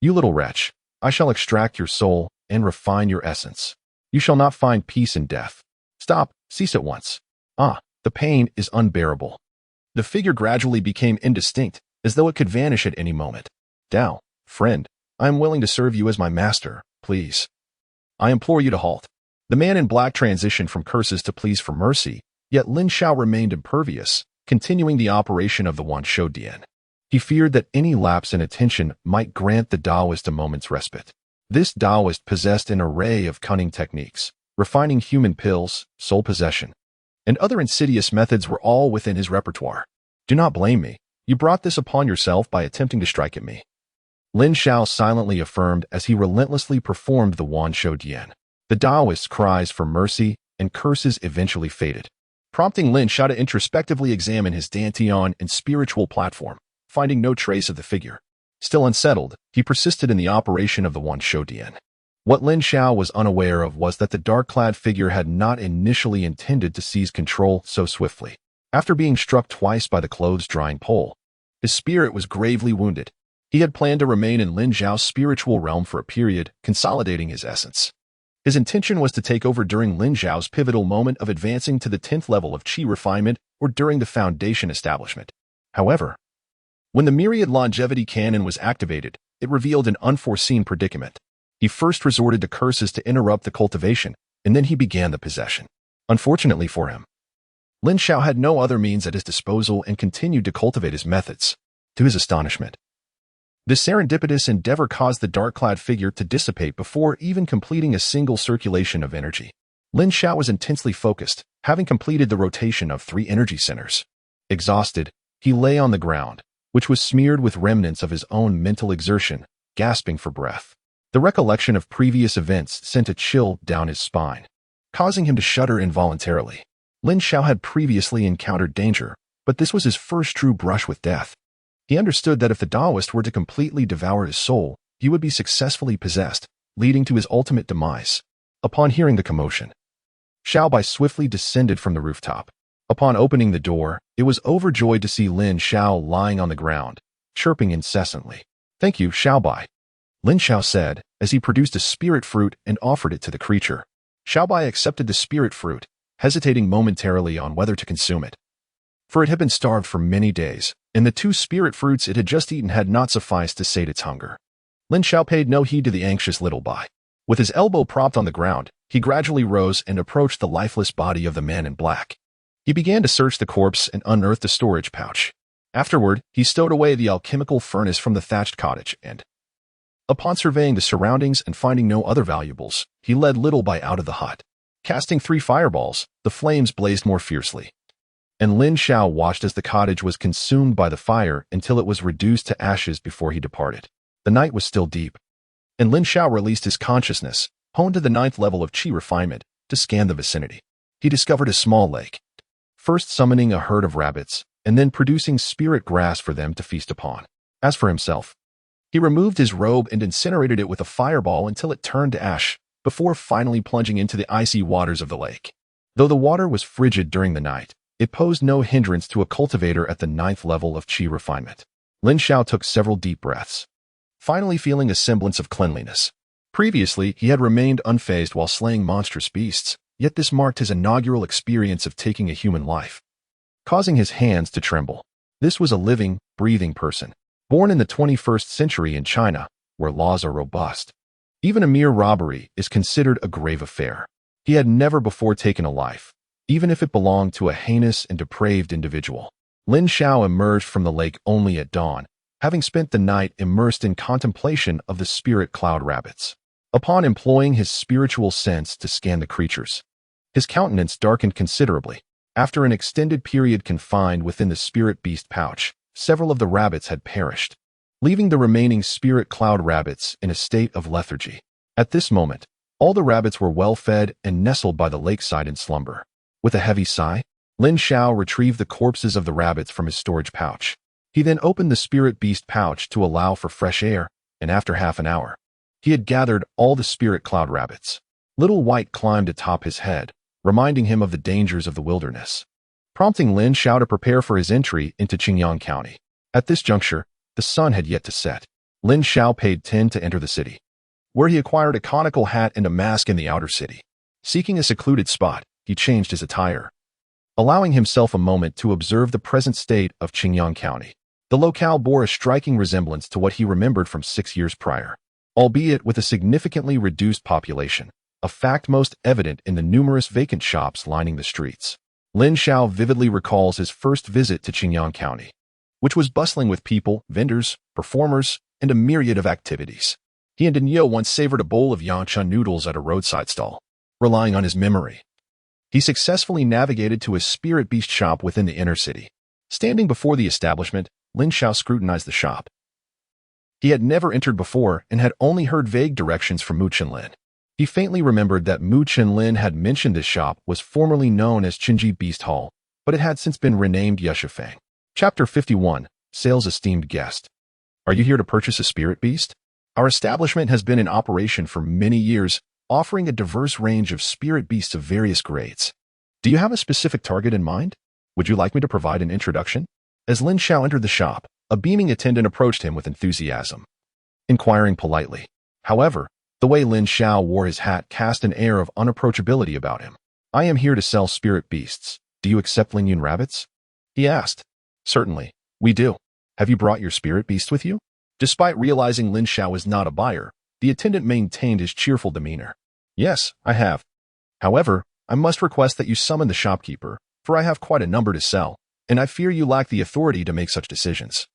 Speaker 1: You little wretch, I shall extract your soul and refine your essence. You shall not find peace in death. Stop, cease at once. Ah, the pain is unbearable. The figure gradually became indistinct, as though it could vanish at any moment. Dao, friend, I am willing to serve you as my master, please. I implore you to halt. The man in black transitioned from curses to pleas for mercy, yet Lin Xiao remained impervious, continuing the operation of the Wan Shou Dian. He feared that any lapse in attention might grant the Taoist a moment's respite. This Taoist possessed an array of cunning techniques, refining human pills, soul possession, and other insidious methods were all within his repertoire. Do not blame me. You brought this upon yourself by attempting to strike at me. Lin Xiao silently affirmed as he relentlessly performed the Wan Shou Dian. The Taoist's cries for mercy and curses eventually faded, prompting Lin Xiao to introspectively examine his dantian and spiritual platform, finding no trace of the figure. Still unsettled, he persisted in the operation of the Wan Shou Dian. What Lin Xiao was unaware of was that the dark-clad figure had not initially intended to seize control so swiftly. After being struck twice by the clothes-drying pole, his spirit was gravely wounded. He had planned to remain in Lin Xiao's spiritual realm for a period, consolidating his essence. His intention was to take over during Lin Xiao's pivotal moment of advancing to the 10th level of qi refinement or during the foundation establishment. However, when the myriad longevity cannon was activated, it revealed an unforeseen predicament. He first resorted to curses to interrupt the cultivation, and then he began the possession. Unfortunately for him, Lin Xiao had no other means at his disposal and continued to cultivate his methods. To his astonishment, this serendipitous endeavor caused the dark-clad figure to dissipate before even completing a single circulation of energy. Lin Xiao was intensely focused, having completed the rotation of 3 energy centers. Exhausted, he lay on the ground, which was smeared with remnants of his own mental exertion, gasping for breath. The recollection of previous events sent a chill down his spine, causing him to shudder involuntarily. Lin Xiao had previously encountered danger, but this was his first true brush with death. He understood that if the Taoist were to completely devour his soul, he would be successfully possessed, leading to his ultimate demise. Upon hearing the commotion, Xiaobai swiftly descended from the rooftop. Upon opening the door, it was overjoyed to see Lin Xiao lying on the ground, chirping incessantly. Thank you, Xiaobai, Lin Xiao said, as he produced a spirit fruit and offered it to the creature. Xiaobai accepted the spirit fruit, hesitating momentarily on whether to consume it. For it had been starved for many days, and the 2 spirit fruits it had just eaten had not sufficed to sate its hunger. Lin Xiao paid no heed to the anxious little bai. With his elbow propped on the ground, he gradually rose and approached the lifeless body of the man in black. He began to search the corpse and unearthed the storage pouch. Afterward, he stowed away the alchemical furnace from the thatched cottage and, upon surveying the surroundings and finding no other valuables, he led little bai out of the hut. Casting 3 fireballs, the flames blazed more fiercely, and Lin Xiao watched as the cottage was consumed by the fire until it was reduced to ashes before he departed. The night was still deep, and Lin Xiao released his consciousness, honed to the 9th level of qi refinement, to scan the vicinity. He discovered a small lake, first summoning a herd of rabbits, and then producing spirit grass for them to feast upon. As for himself, he removed his robe and incinerated it with a fireball until it turned to ash, before finally plunging into the icy waters of the lake. Though the water was frigid during the night, it posed no hindrance to a cultivator at the 9th level of qi refinement. Lin Xiao took several deep breaths, finally feeling a semblance of cleanliness. Previously, he had remained unfazed while slaying monstrous beasts, yet this marked his inaugural experience of taking a human life, causing his hands to tremble. This was a living, breathing person, born in the 21st century in China, where laws are robust. Even a mere robbery is considered a grave affair. He had never before taken a life, even if it belonged to a heinous and depraved individual. Lin Xiao emerged from the lake only at dawn, having spent the night immersed in contemplation of the spirit cloud rabbits. Upon employing his spiritual sense to scan the creatures, his countenance darkened considerably. After an extended period confined within the spirit beast pouch, several of the rabbits had perished, leaving the remaining spirit cloud rabbits in a state of lethargy. At this moment, all the rabbits were well fed and nestled by the lakeside in slumber. With a heavy sigh, Lin Xiao retrieved the corpses of the rabbits from his storage pouch. He then opened the spirit beast pouch to allow for fresh air, and after half an hour, he had gathered all the spirit cloud rabbits. Little White climbed atop his head, reminding him of the dangers of the wilderness, prompting Lin Xiao to prepare for his entry into Qingyang County. At this juncture, the sun had yet to set. Lin Xiao paid 10 to enter the city, where he acquired a conical hat and a mask in the outer city. Seeking a secluded spot, he changed his attire, allowing himself a moment to observe the present state of Qingyang County. The locale bore a striking resemblance to what he remembered from 6 years prior, albeit with a significantly reduced population, a fact most evident in the numerous vacant shops lining the streets. Lin Xiao vividly recalls his first visit to Qingyang County, which was bustling with people, vendors, performers, and a myriad of activities. He and Daniel once savored a bowl of yancha noodles at a roadside stall. Relying on his memory, he successfully navigated to a spirit beast shop within the inner city. Standing before the establishment, Lin Xiao scrutinized the shop. He had never entered before and had only heard vague directions from Mu Chenlin. He faintly remembered that Mu Chenlin had mentioned this shop was formerly known as Qinji Beast Hall, but it had since been renamed Yeshifeng. Chapter 51, Sales Esteemed Guest. Are you here to purchase a spirit beast? Our establishment has been in operation for many years, offering a diverse range of spirit beasts of various grades. Do you have a specific target in mind? Would you like me to provide an introduction? As Lin Xiao entered the shop, a beaming attendant approached him with enthusiasm, inquiring politely. However, the way Lin Xiao wore his hat cast an air of unapproachability about him. I am here to sell spirit beasts. Do you accept Lingyun rabbits? He asked. Certainly, we do. Have you brought your spirit beast with you? Despite realizing Lin Xiao was not a buyer, the attendant maintained his cheerful demeanor. Yes, I have. However, I must request that you summon the shopkeeper, for I have quite a number to sell, and I fear you lack the authority to make such decisions.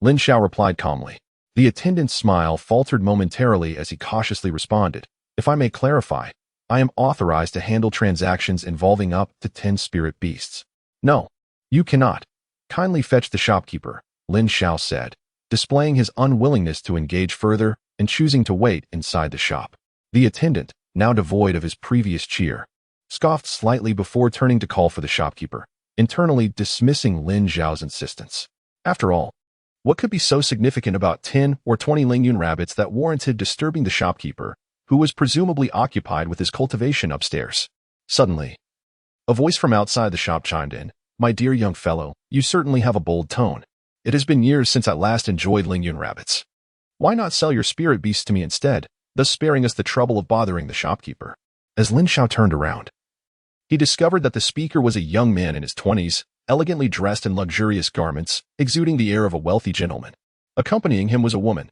Speaker 1: Lin Xiao replied calmly. The attendant's smile faltered momentarily as he cautiously responded. If I may clarify, I am authorized to handle transactions involving up to 10 spirit beasts. No, you cannot. Kindly fetch the shopkeeper, Lin Xiao said, displaying his unwillingness to engage further and choosing to wait inside the shop. The attendant, now devoid of his previous cheer, scoffed slightly before turning to call for the shopkeeper, internally dismissing Lin Xiao's insistence. After all, what could be so significant about 10 or 20 Lingyun rabbits that warranted disturbing the shopkeeper, who was presumably occupied with his cultivation upstairs? Suddenly, a voice from outside the shop chimed in. My dear young fellow, you certainly have a bold tone. It has been years since I last enjoyed Lingyun rabbits. Why not sell your spirit beasts to me instead, thus sparing us the trouble of bothering the shopkeeper? As Lin Xiao turned around, he discovered that the speaker was a young man in his 20s, elegantly dressed in luxurious garments, exuding the air of a wealthy gentleman. Accompanying him was a woman.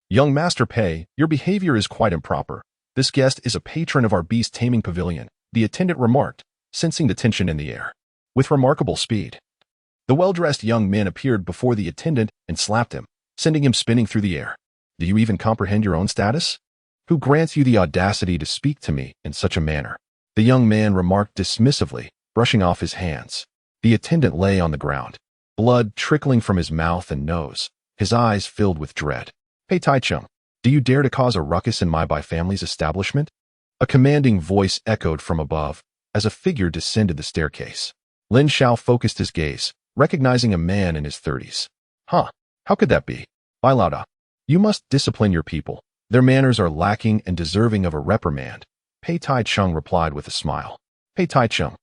Speaker 1: Young Master Pei, your behavior is quite improper. This guest is a patron of our beast taming pavilion, the attendant remarked, sensing the tension in the air. With remarkable speed, the well-dressed young man appeared before the attendant and slapped him, sending him spinning through the air. Do you even comprehend your own status? Who grants you the audacity to speak to me in such a manner? The young man remarked dismissively, brushing off his hands. The attendant lay on the ground, blood trickling from his mouth and nose, his eyes filled with dread. Pei Taichung, do you dare to cause a ruckus in my family's establishment? A commanding voice echoed from above as a figure descended the staircase. Lin Xiao focused his gaze, recognizing a man in his 30s. Huh, how could that be? Bai Laoda, you must discipline your people. Their manners are lacking and deserving of a reprimand. Pei Taichung replied with a smile. Pei Taichung,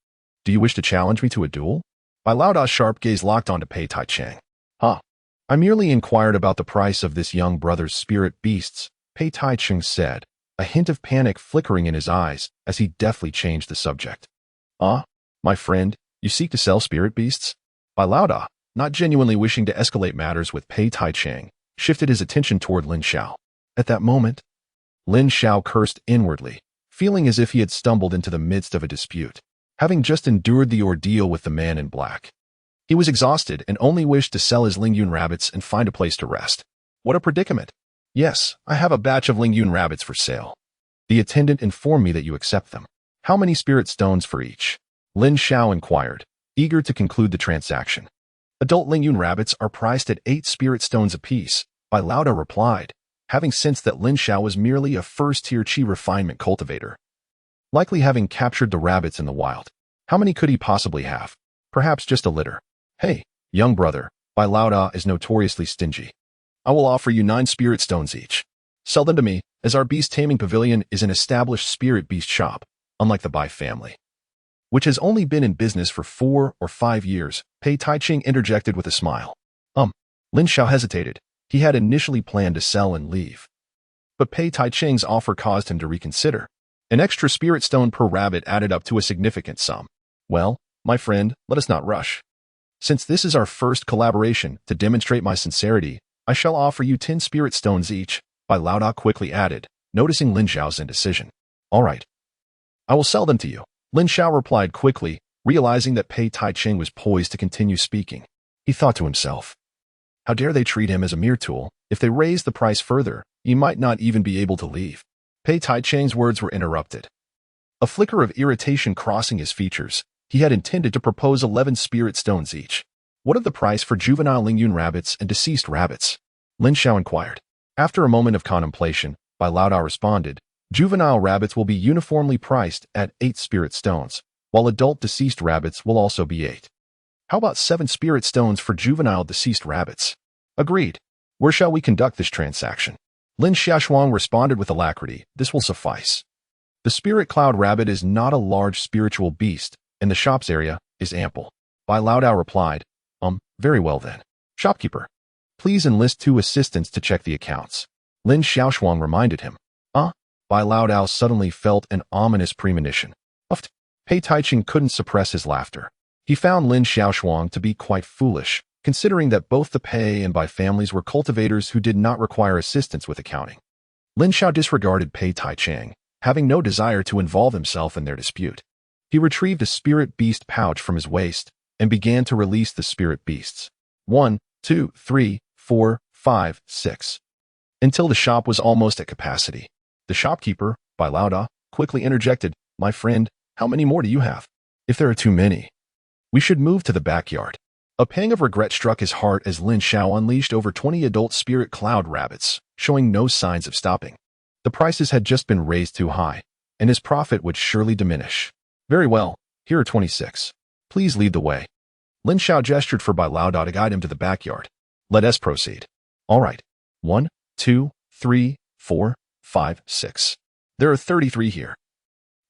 Speaker 1: do you wish to challenge me to a duel? Bai Laoda's sharp gaze locked onto Pei Taichung. Huh. I merely inquired about the price of this young brother's spirit beasts, Pei Taichung said, a hint of panic flickering in his eyes as he deftly changed the subject. My friend, you seek to sell spirit beasts? Bai Laoda, not genuinely wishing to escalate matters with Pei Taichung, shifted his attention toward Lin Xiao. At that moment, Lin Xiao cursed inwardly, feeling as if he had stumbled into the midst of a dispute, having just endured the ordeal with the man in black. He was exhausted and only wished to sell his Lingyun rabbits and find a place to rest. What a predicament! Yes, I have a batch of Lingyun rabbits for sale. The attendant informed me that you accept them. How many spirit stones for each? Lin Xiao inquired, eager to conclude the transaction. Adult Lingyun rabbits are priced at 8 spirit stones apiece, Bai Laoda replied, having sensed that Lin Xiao was merely a first-tier chi refinement cultivator, likely having captured the rabbits in the wild. How many could he possibly have? Perhaps just a litter. Hey, young brother, Bai Laoda is notoriously stingy. I will offer you 9 spirit stones each. Sell them to me, as our beast taming pavilion is an established spirit beast shop, unlike the Bai family. which has only been in business for 4 or 5 years, Pei Taiching interjected with a smile. Lin Xiao hesitated. He had initially planned to sell and leave. But Pei Taiching's offer caused him to reconsider. An extra spirit stone per rabbit added up to a significant sum. Well, my friend, let us not rush. Since this is our first collaboration, to demonstrate my sincerity, I shall offer you 10 spirit stones each, Bai Laoda quickly added, noticing Lin Xiao's indecision. All right. I will sell them to you. Lin Xiao replied quickly, realizing that Pei Taiching was poised to continue speaking. He thought to himself, how dare they treat him as a mere tool? If they raise the price further, he might not even be able to leave. Pei Taiching's words were interrupted. A flicker of irritation crossing his features. He had intended to propose 11 spirit stones each. What of the price for juvenile Lingyun rabbits and deceased rabbits? Lin Xiao inquired. After a moment of contemplation, Bai Laoda responded, juvenile rabbits will be uniformly priced at 8 spirit stones, while adult deceased rabbits will also be 8. How about 7 spirit stones for juvenile deceased rabbits? Agreed. Where shall we conduct this transaction? Lin Xiaoshuang responded with alacrity, this will suffice. The spirit cloud rabbit is not a large spiritual beast, and the shop's area is ample. Bai Laoda replied, very well then. Shopkeeper, please enlist 2 assistants to check the accounts. Lin Xiaoshuang reminded him. Bai Laoda suddenly felt an ominous premonition. Pei Taiching couldn't suppress his laughter. He found Lin Xiaoshuang to be quite foolish, considering that both the Pei and Bai families were cultivators who did not require assistance with accounting. Lin Xiao disregarded Pei Taiching, having no desire to involve himself in their dispute. He retrieved a spirit beast pouch from his waist and began to release the spirit beasts. 1, 2, 3, 4, 5, 6. Until the shop was almost at capacity. The shopkeeper, Bai Laoda, quickly interjected, my friend, how many more do you have? If there are too many, we should move to the backyard. A pang of regret struck his heart as Lin Xiao unleashed over 20 adult spirit cloud rabbits, showing no signs of stopping. The prices had just been raised too high, and his profit would surely diminish. Very well, here are 26. Please lead the way. Lin Xiao gestured for Bai Laoda to guide him to the backyard. Let us proceed. All right. 1, 2, 3, 4, 5, 6. There are 33 here.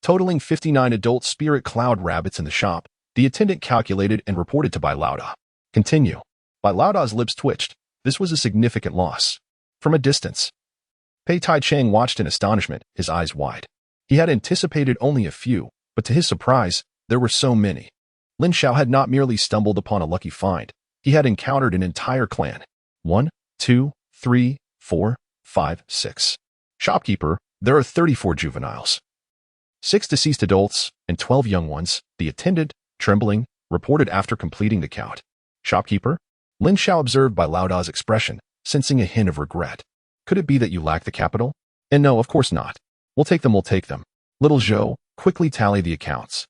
Speaker 1: Totaling 59 adult spirit cloud rabbits in the shop, the attendant calculated and reported to Bai Laoda. Continue. Bai Laoda's lips twitched. This was a significant loss. From a distance, Pei Taiching watched in astonishment, his eyes wide. He had anticipated only a few, but to his surprise, there were so many. Lin Xiao had not merely stumbled upon a lucky find. He had encountered an entire clan. 1, 2, 3, 4, 5, 6. Shopkeeper, there are 34 juveniles. 6 deceased adults and 12 young ones, the attendant, trembling, reported after completing the count. Shopkeeper? Lin Xiao observed Bai Laoda's expression, sensing a hint of regret. Could it be that you lack the capital? And no, of course not. We'll take them. Little Zhou, quickly tally the accounts.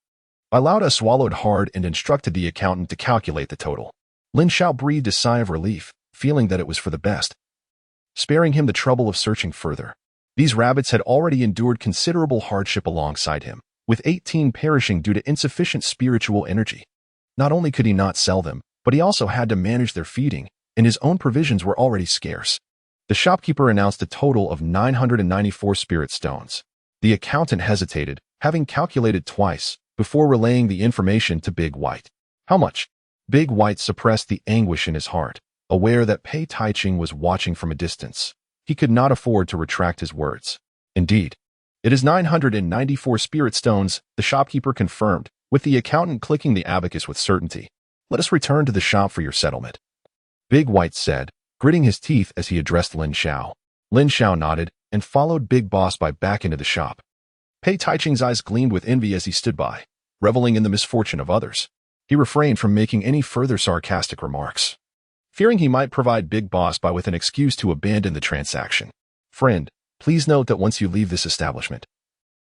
Speaker 1: Bai Laoda swallowed hard and instructed the accountant to calculate the total. Lin Xiao breathed a sigh of relief, feeling that it was for the best, sparing him the trouble of searching further. These rabbits had already endured considerable hardship alongside him, with 18 perishing due to insufficient spiritual energy. Not only could he not sell them, but he also had to manage their feeding, and his own provisions were already scarce. The shopkeeper announced a total of 994 spirit stones. The accountant hesitated, having calculated twice, before relaying the information to Big White. How much? Big White suppressed the anguish in his heart, aware that Pei Taiching was watching from a distance. He could not afford to retract his words. Indeed, it is 994 spirit stones, the shopkeeper confirmed, with the accountant clicking the abacus with certainty. Let us return to the shop for your settlement. Big White said, gritting his teeth as he addressed Lin Xiao. Lin Xiao nodded and followed Big Boss Bai back into the shop. Pei Taiching's eyes gleamed with envy as he stood by, reveling in the misfortune of others. He refrained from making any further sarcastic remarks, fearing he might provide Big Boss Bai with an excuse to abandon the transaction. Friend, please note that once you leave this establishment,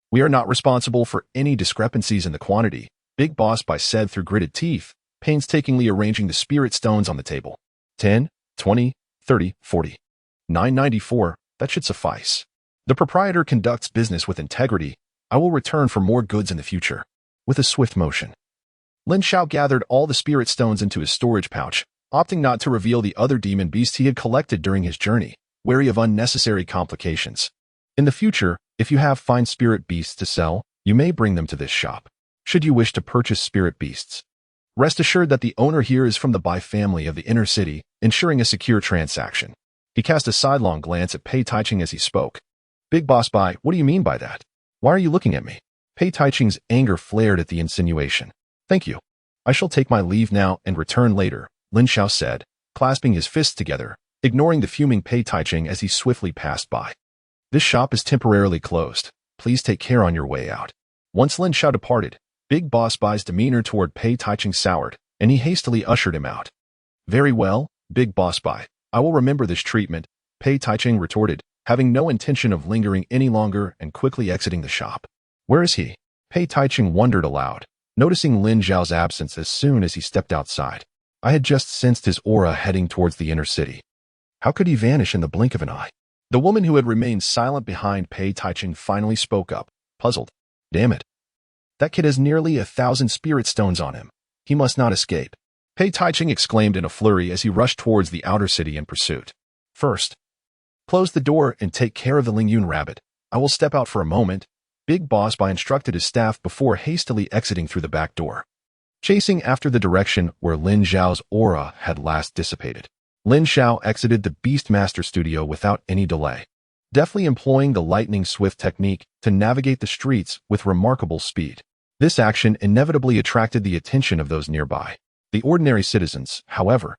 Speaker 1: we are not responsible for any discrepancies in the quantity, Big Boss Bai said through gritted teeth, painstakingly arranging the spirit stones on the table. 10, 20, 30, 40. 994, that should suffice. The proprietor conducts business with integrity. I will return for more goods in the future. With a swift motion, Lin Xiao gathered all the spirit stones into his storage pouch, opting not to reveal the other demon beasts he had collected during his journey, wary of unnecessary complications. In the future, if you have fine spirit beasts to sell, you may bring them to this shop. should you wish to purchase spirit beasts. Rest assured that the owner here is from the Bai family of the inner city, ensuring a secure transaction. He cast a sidelong glance at Pei Taiching as he spoke. Big Boss Bai, what do you mean by that? Why are you looking at me? Pei Taiching's anger flared at the insinuation. Thank you. I shall take my leave now and return later, Lin Xiao said, clasping his fists together, ignoring the fuming Pei Taiching as he swiftly passed by. This shop is temporarily closed. Please take care on your way out. Once Lin Xiao departed, Big Boss Bai's demeanor toward Pei Taiching soured, and he hastily ushered him out. Very well, Big Boss Bai. I will remember this treatment, Pei Taiching retorted, having no intention of lingering any longer and quickly exiting the shop. Where is he? Pei Taiching wondered aloud, noticing Lin Xiao's absence as soon as he stepped outside. I had just sensed his aura heading towards the inner city. How could he vanish in the blink of an eye? The woman who had remained silent behind Pei Taiching finally spoke up, puzzled. Damn it. That kid has nearly 1,000 spirit stones on him. He must not escape. Pei Taiching exclaimed in a flurry as he rushed towards the outer city in pursuit. First, close the door and take care of the Lingyun rabbit. I will step out for a moment. Big Boss Bai instructed his staff before hastily exiting through the back door, chasing after the direction where Lin Xiao's aura had last dissipated. Lin Xiao exited the Beastmaster studio without any delay, deftly employing the lightning-swift technique to navigate the streets with remarkable speed. This action inevitably attracted the attention of those nearby. The ordinary citizens, however,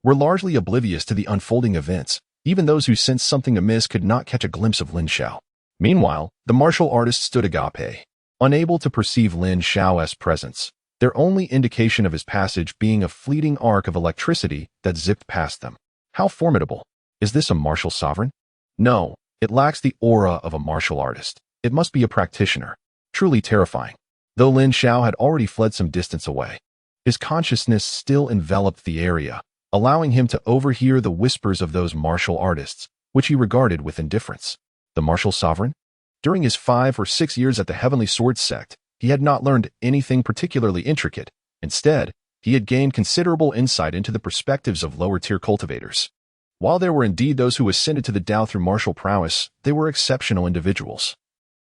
Speaker 1: were largely oblivious to the unfolding events. Even those who sensed something amiss could not catch a glimpse of Lin Xiao. Meanwhile, the martial artist stood agape, unable to perceive Lin Xiao's presence, their only indication of his passage being a fleeting arc of electricity that zipped past them. How formidable! Is this a martial sovereign? No, it lacks the aura of a martial artist. It must be a practitioner. Truly terrifying. Though Lin Xiao had already fled some distance away, his consciousness still enveloped the area, allowing him to overhear the whispers of those martial artists, which he regarded with indifference. The martial sovereign? During his 5 or 6 years at the Heavenly Sword sect, he had not learned anything particularly intricate. Instead, he had gained considerable insight into the perspectives of lower-tier cultivators. While there were indeed those who ascended to the Tao through martial prowess, they were exceptional individuals.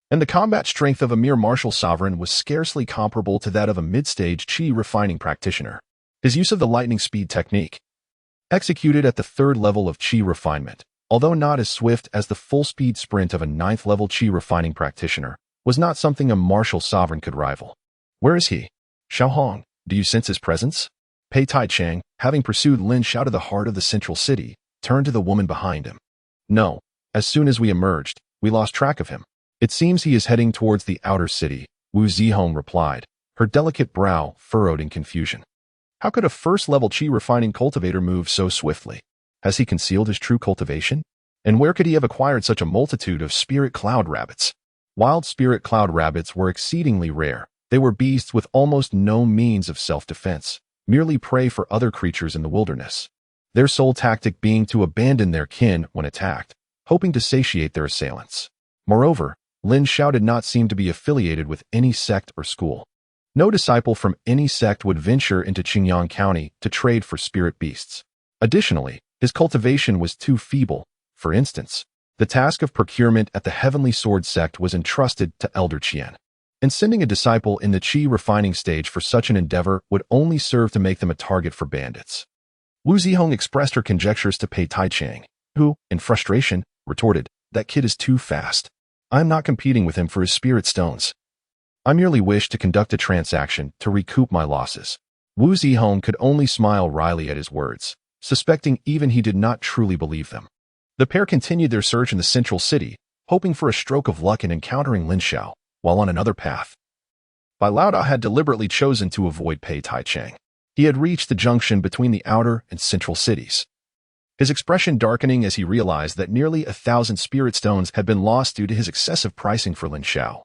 Speaker 1: And the combat strength of a mere martial sovereign was scarcely comparable to that of a mid-stage chi refining practitioner. His use of the lightning speed technique, executed at the 3rd level of chi refinement, although not as swift as the full-speed sprint of a 9th level chi refining practitioner, was not something a martial sovereign could rival. Where is he? Xiaohong, do you sense his presence? Pei Taiching, having pursued Lin Xiao to the heart of the central city, turned to the woman behind him. No, as soon as we emerged, we lost track of him. It seems he is heading towards the outer city, Wu Zihong replied, her delicate brow furrowed in confusion. How could a first-level chi refining cultivator move so swiftly? Has he concealed his true cultivation? And where could he have acquired such a multitude of spirit cloud rabbits? Wild spirit cloud rabbits were exceedingly rare. They were beasts with almost no means of self-defense, merely prey for other creatures in the wilderness, their sole tactic being to abandon their kin when attacked, hoping to satiate their assailants. Moreover, Lin Xiao did not seem to be affiliated with any sect or school. No disciple from any sect would venture into Qingyang County to trade for spirit beasts. Additionally, his cultivation was too feeble. For instance, the task of procurement at the Heavenly Sword sect was entrusted to Elder Qian, and sending a disciple in the chi refining stage for such an endeavor would only serve to make them a target for bandits. Wu Zihong expressed her conjectures to Pei Taiching, who, in frustration, retorted, "That kid is too fast. I am not competing with him for his spirit stones. I merely wish to conduct a transaction to recoup my losses." Wu Zihong could only smile wryly at his words, suspecting even he did not truly believe them. The pair continued their search in the central city, hoping for a stroke of luck in encountering Lin Xiao, while on another path. Bai Laodao had deliberately chosen to avoid Pei Taiching. He had reached the junction between the outer and central cities, his expression darkening as he realized that nearly 1,000 spirit stones had been lost due to his excessive pricing for Lin Xiao,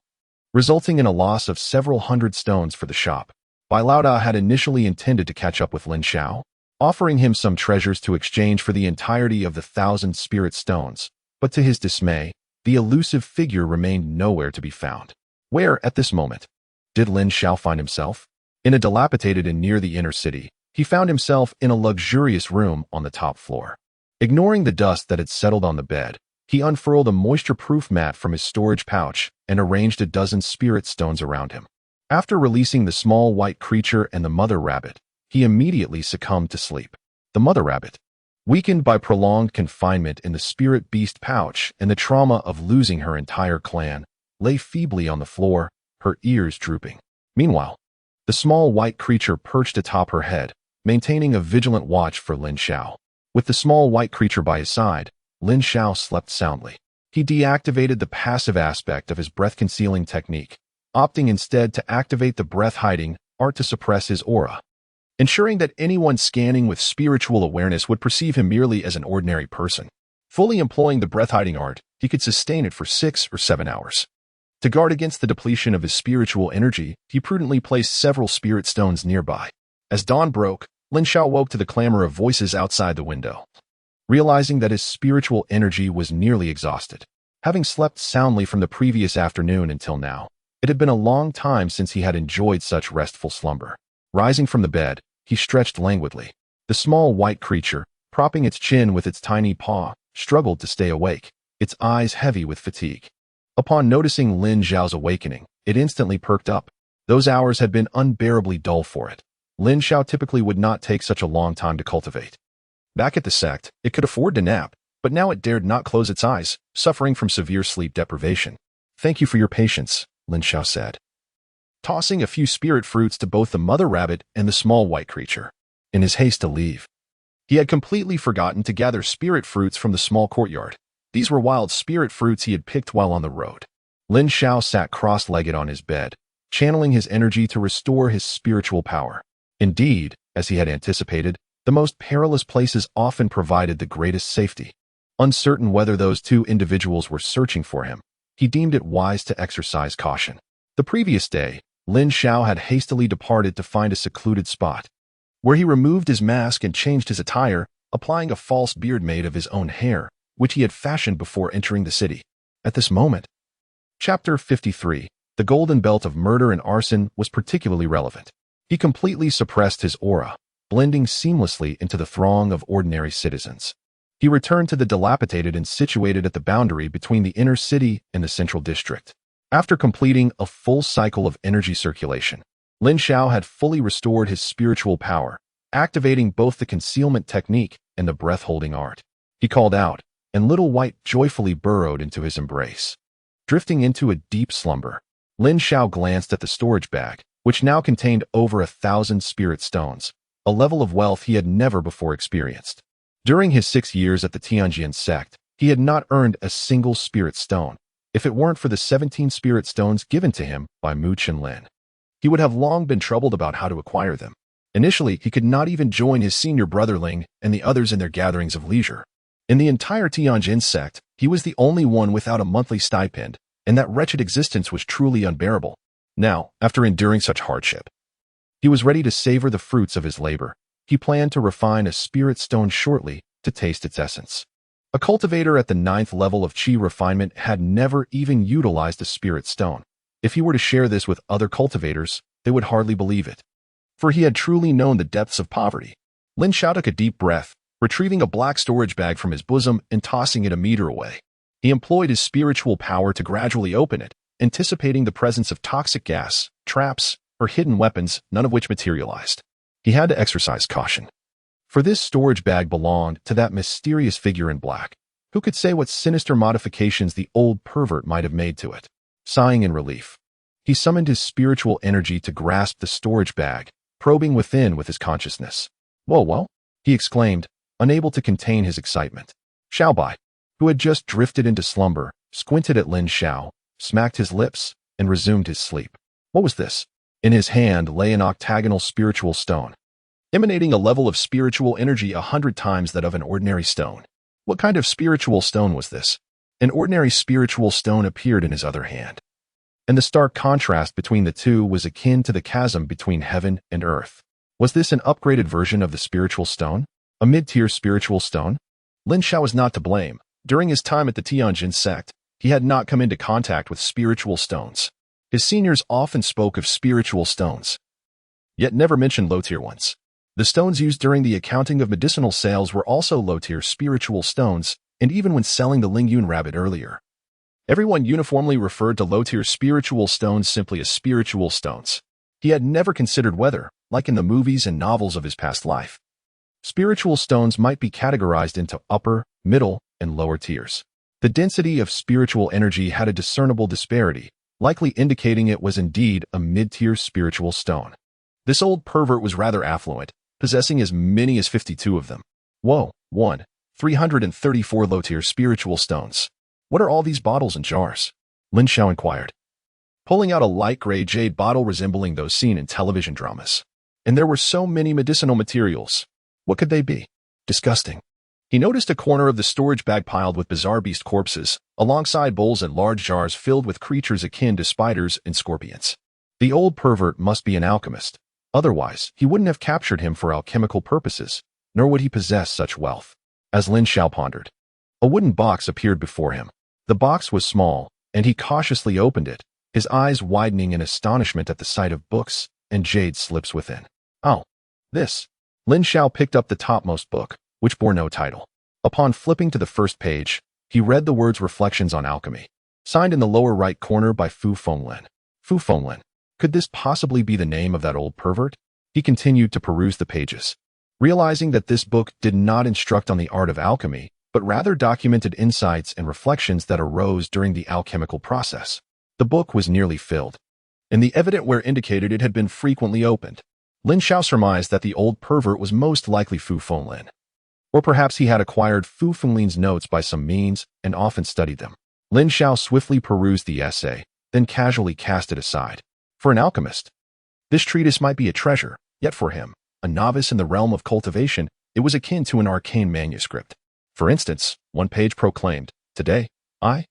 Speaker 1: resulting in a loss of several hundred stones for the shop. Bai Laodao had initially intended to catch up with Lin Xiao, offering him some treasures to exchange for the entirety of the 1,000 spirit stones, but to his dismay, the elusive figure remained nowhere to be found. Where, at this moment, did Lin Xiao find himself? In a dilapidated and near the inner city, he found himself in a luxurious room on the top floor. Ignoring the dust that had settled on the bed, he unfurled a moisture-proof mat from his storage pouch and arranged a dozen spirit stones around him. After releasing the small white creature and the mother rabbit, he immediately succumbed to sleep. The mother rabbit, weakened by prolonged confinement in the spirit beast pouch and the trauma of losing her entire clan, lay feebly on the floor, her ears drooping. Meanwhile, the small white creature perched atop her head, maintaining a vigilant watch for Lin Xiao. With the small white creature by his side, Lin Xiao slept soundly. He deactivated the passive aspect of his breath-concealing technique, opting instead to activate the breath-hiding art to suppress his aura, ensuring that anyone scanning with spiritual awareness would perceive him merely as an ordinary person. Fully employing the breath-hiding art, he could sustain it for 6 or 7 hours. To guard against the depletion of his spiritual energy, he prudently placed several spirit stones nearby. As dawn broke, Lin Xiao woke to the clamor of voices outside the window. Realizing that his spiritual energy was nearly exhausted, having slept soundly from the previous afternoon until now, it had been a long time since he had enjoyed such restful slumber. Rising from the bed, he stretched languidly. The small white creature, propping its chin with its tiny paw, struggled to stay awake, its eyes heavy with fatigue. Upon noticing Lin Xiao's awakening, it instantly perked up. Those hours had been unbearably dull for it. Lin Xiao typically would not take such a long time to cultivate. Back at the sect, it could afford to nap, but now it dared not close its eyes, suffering from severe sleep deprivation. "Thank you for your patience," Lin Xiao said, tossing a few spirit fruits to both the mother rabbit and the small white creature. In his haste to leave, he had completely forgotten to gather spirit fruits from the small courtyard. These were wild spirit fruits he had picked while on the road. Lin Xiao sat cross-legged on his bed, channeling his energy to restore his spiritual power. Indeed, as he had anticipated, the most perilous places often provided the greatest safety. Uncertain whether those two individuals were searching for him, he deemed it wise to exercise caution. The previous day, Lin Xiao had hastily departed to find a secluded spot, where he removed his mask and changed his attire, applying a false beard made of his own hair, which he had fashioned before entering the city. At this moment, Chapter 53, The Golden Belt of Murder and Arson, was particularly relevant. He completely suppressed his aura, blending seamlessly into the throng of ordinary citizens. He returned to the dilapidated and situated at the boundary between the inner city and the central district. After completing a full cycle of energy circulation, Lin Xiao had fully restored his spiritual power, activating both the concealment technique and the breath-holding art. He called out, and Little White joyfully burrowed into his embrace. Drifting into a deep slumber, Lin Xiao glanced at the storage bag, which now contained over 1,000 spirit stones, a level of wealth he had never before experienced. During his 6 years at the Tianjin sect, he had not earned a single spirit stone. If it weren't for the 17 spirit stones given to him by Mu Qinlin, he would have long been troubled about how to acquire them. Initially, he could not even join his senior brother Ling and the others in their gatherings of leisure. In the entire Tianjin sect, he was the only one without a monthly stipend, and that wretched existence was truly unbearable. Now, after enduring such hardship, he was ready to savor the fruits of his labor. He planned to refine a spirit stone shortly to taste its essence. A cultivator at the 9th level of Qi refinement had never even utilized a spirit stone. If he were to share this with other cultivators, they would hardly believe it, for he had truly known the depths of poverty. Lin Xiao took a deep breath, retrieving a black storage bag from his bosom and tossing it a meter away. He employed his spiritual power to gradually open it, anticipating the presence of toxic gas, traps, or hidden weapons, none of which materialized. He had to exercise caution, for this storage bag belonged to that mysterious figure in black. Who could say what sinister modifications the old pervert might have made to it? Sighing in relief, he summoned his spiritual energy to grasp the storage bag, probing within with his consciousness. "Whoa," he exclaimed, unable to contain his excitement. Xiaobai, who had just drifted into slumber, squinted at Lin Xiao, smacked his lips, and resumed his sleep. What was this? In his hand lay an octagonal spiritual stone, emanating a level of spiritual energy 100 times that of an ordinary stone. What kind of spiritual stone was this? An ordinary spiritual stone appeared in his other hand, and the stark contrast between the two was akin to the chasm between heaven and earth. Was this an upgraded version of the spiritual stone? A mid-tier spiritual stone? Lin Xiao was not to blame. During his time at the Tianjin sect, he had not come into contact with spiritual stones. His seniors often spoke of spiritual stones, yet never mentioned low-tier ones. The stones used during the accounting of medicinal sales were also low-tier spiritual stones, and even when selling the Lingyun rabbit earlier, Everyone uniformly referred to low-tier spiritual stones simply as spiritual stones. He had never considered whether, like in the movies and novels of his past life, spiritual stones might be categorized into upper, middle, and lower tiers. The density of spiritual energy had a discernible disparity, likely indicating it was indeed a mid-tier spiritual stone. This old pervert was rather affluent, possessing as many as 52 of them. Whoa, 334 low-tier spiritual stones. What are all these bottles and jars? Lin Xiao inquired, pulling out a light gray jade bottle resembling those seen in television dramas. And there were so many medicinal materials. What could they be? Disgusting. He noticed a corner of the storage bag piled with bizarre beast corpses, alongside bowls and large jars filled with creatures akin to spiders and scorpions. The old pervert must be an alchemist. Otherwise, he wouldn't have captured him for alchemical purposes, nor would he possess such wealth. As Lin Xiao pondered, a wooden box appeared before him. The box was small, and he cautiously opened it, his eyes widening in astonishment at the sight of books and jade slips within. Oh, this. Lin Xiao picked up the topmost book, which bore no title. Upon flipping to the first page, he read the words Reflections on Alchemy, signed in the lower right corner by Fu Fenglin. Fu Fenglin. Could this possibly be the name of that old pervert? He continued to peruse the pages, realizing that this book did not instruct on the art of alchemy, but rather documented insights and reflections that arose during the alchemical process. The book was nearly filled, and the evident where indicated it had been frequently opened. Lin Xiao surmised that the old pervert was most likely Fu Fenglin. Or perhaps he had acquired Fu Fenglin's notes by some means and often studied them. Lin Xiao swiftly perused the essay, then casually cast it aside. For an alchemist, this treatise might be a treasure, yet for him, a novice in the realm of cultivation, it was akin to an arcane manuscript. For instance, one page proclaimed, "Today, I,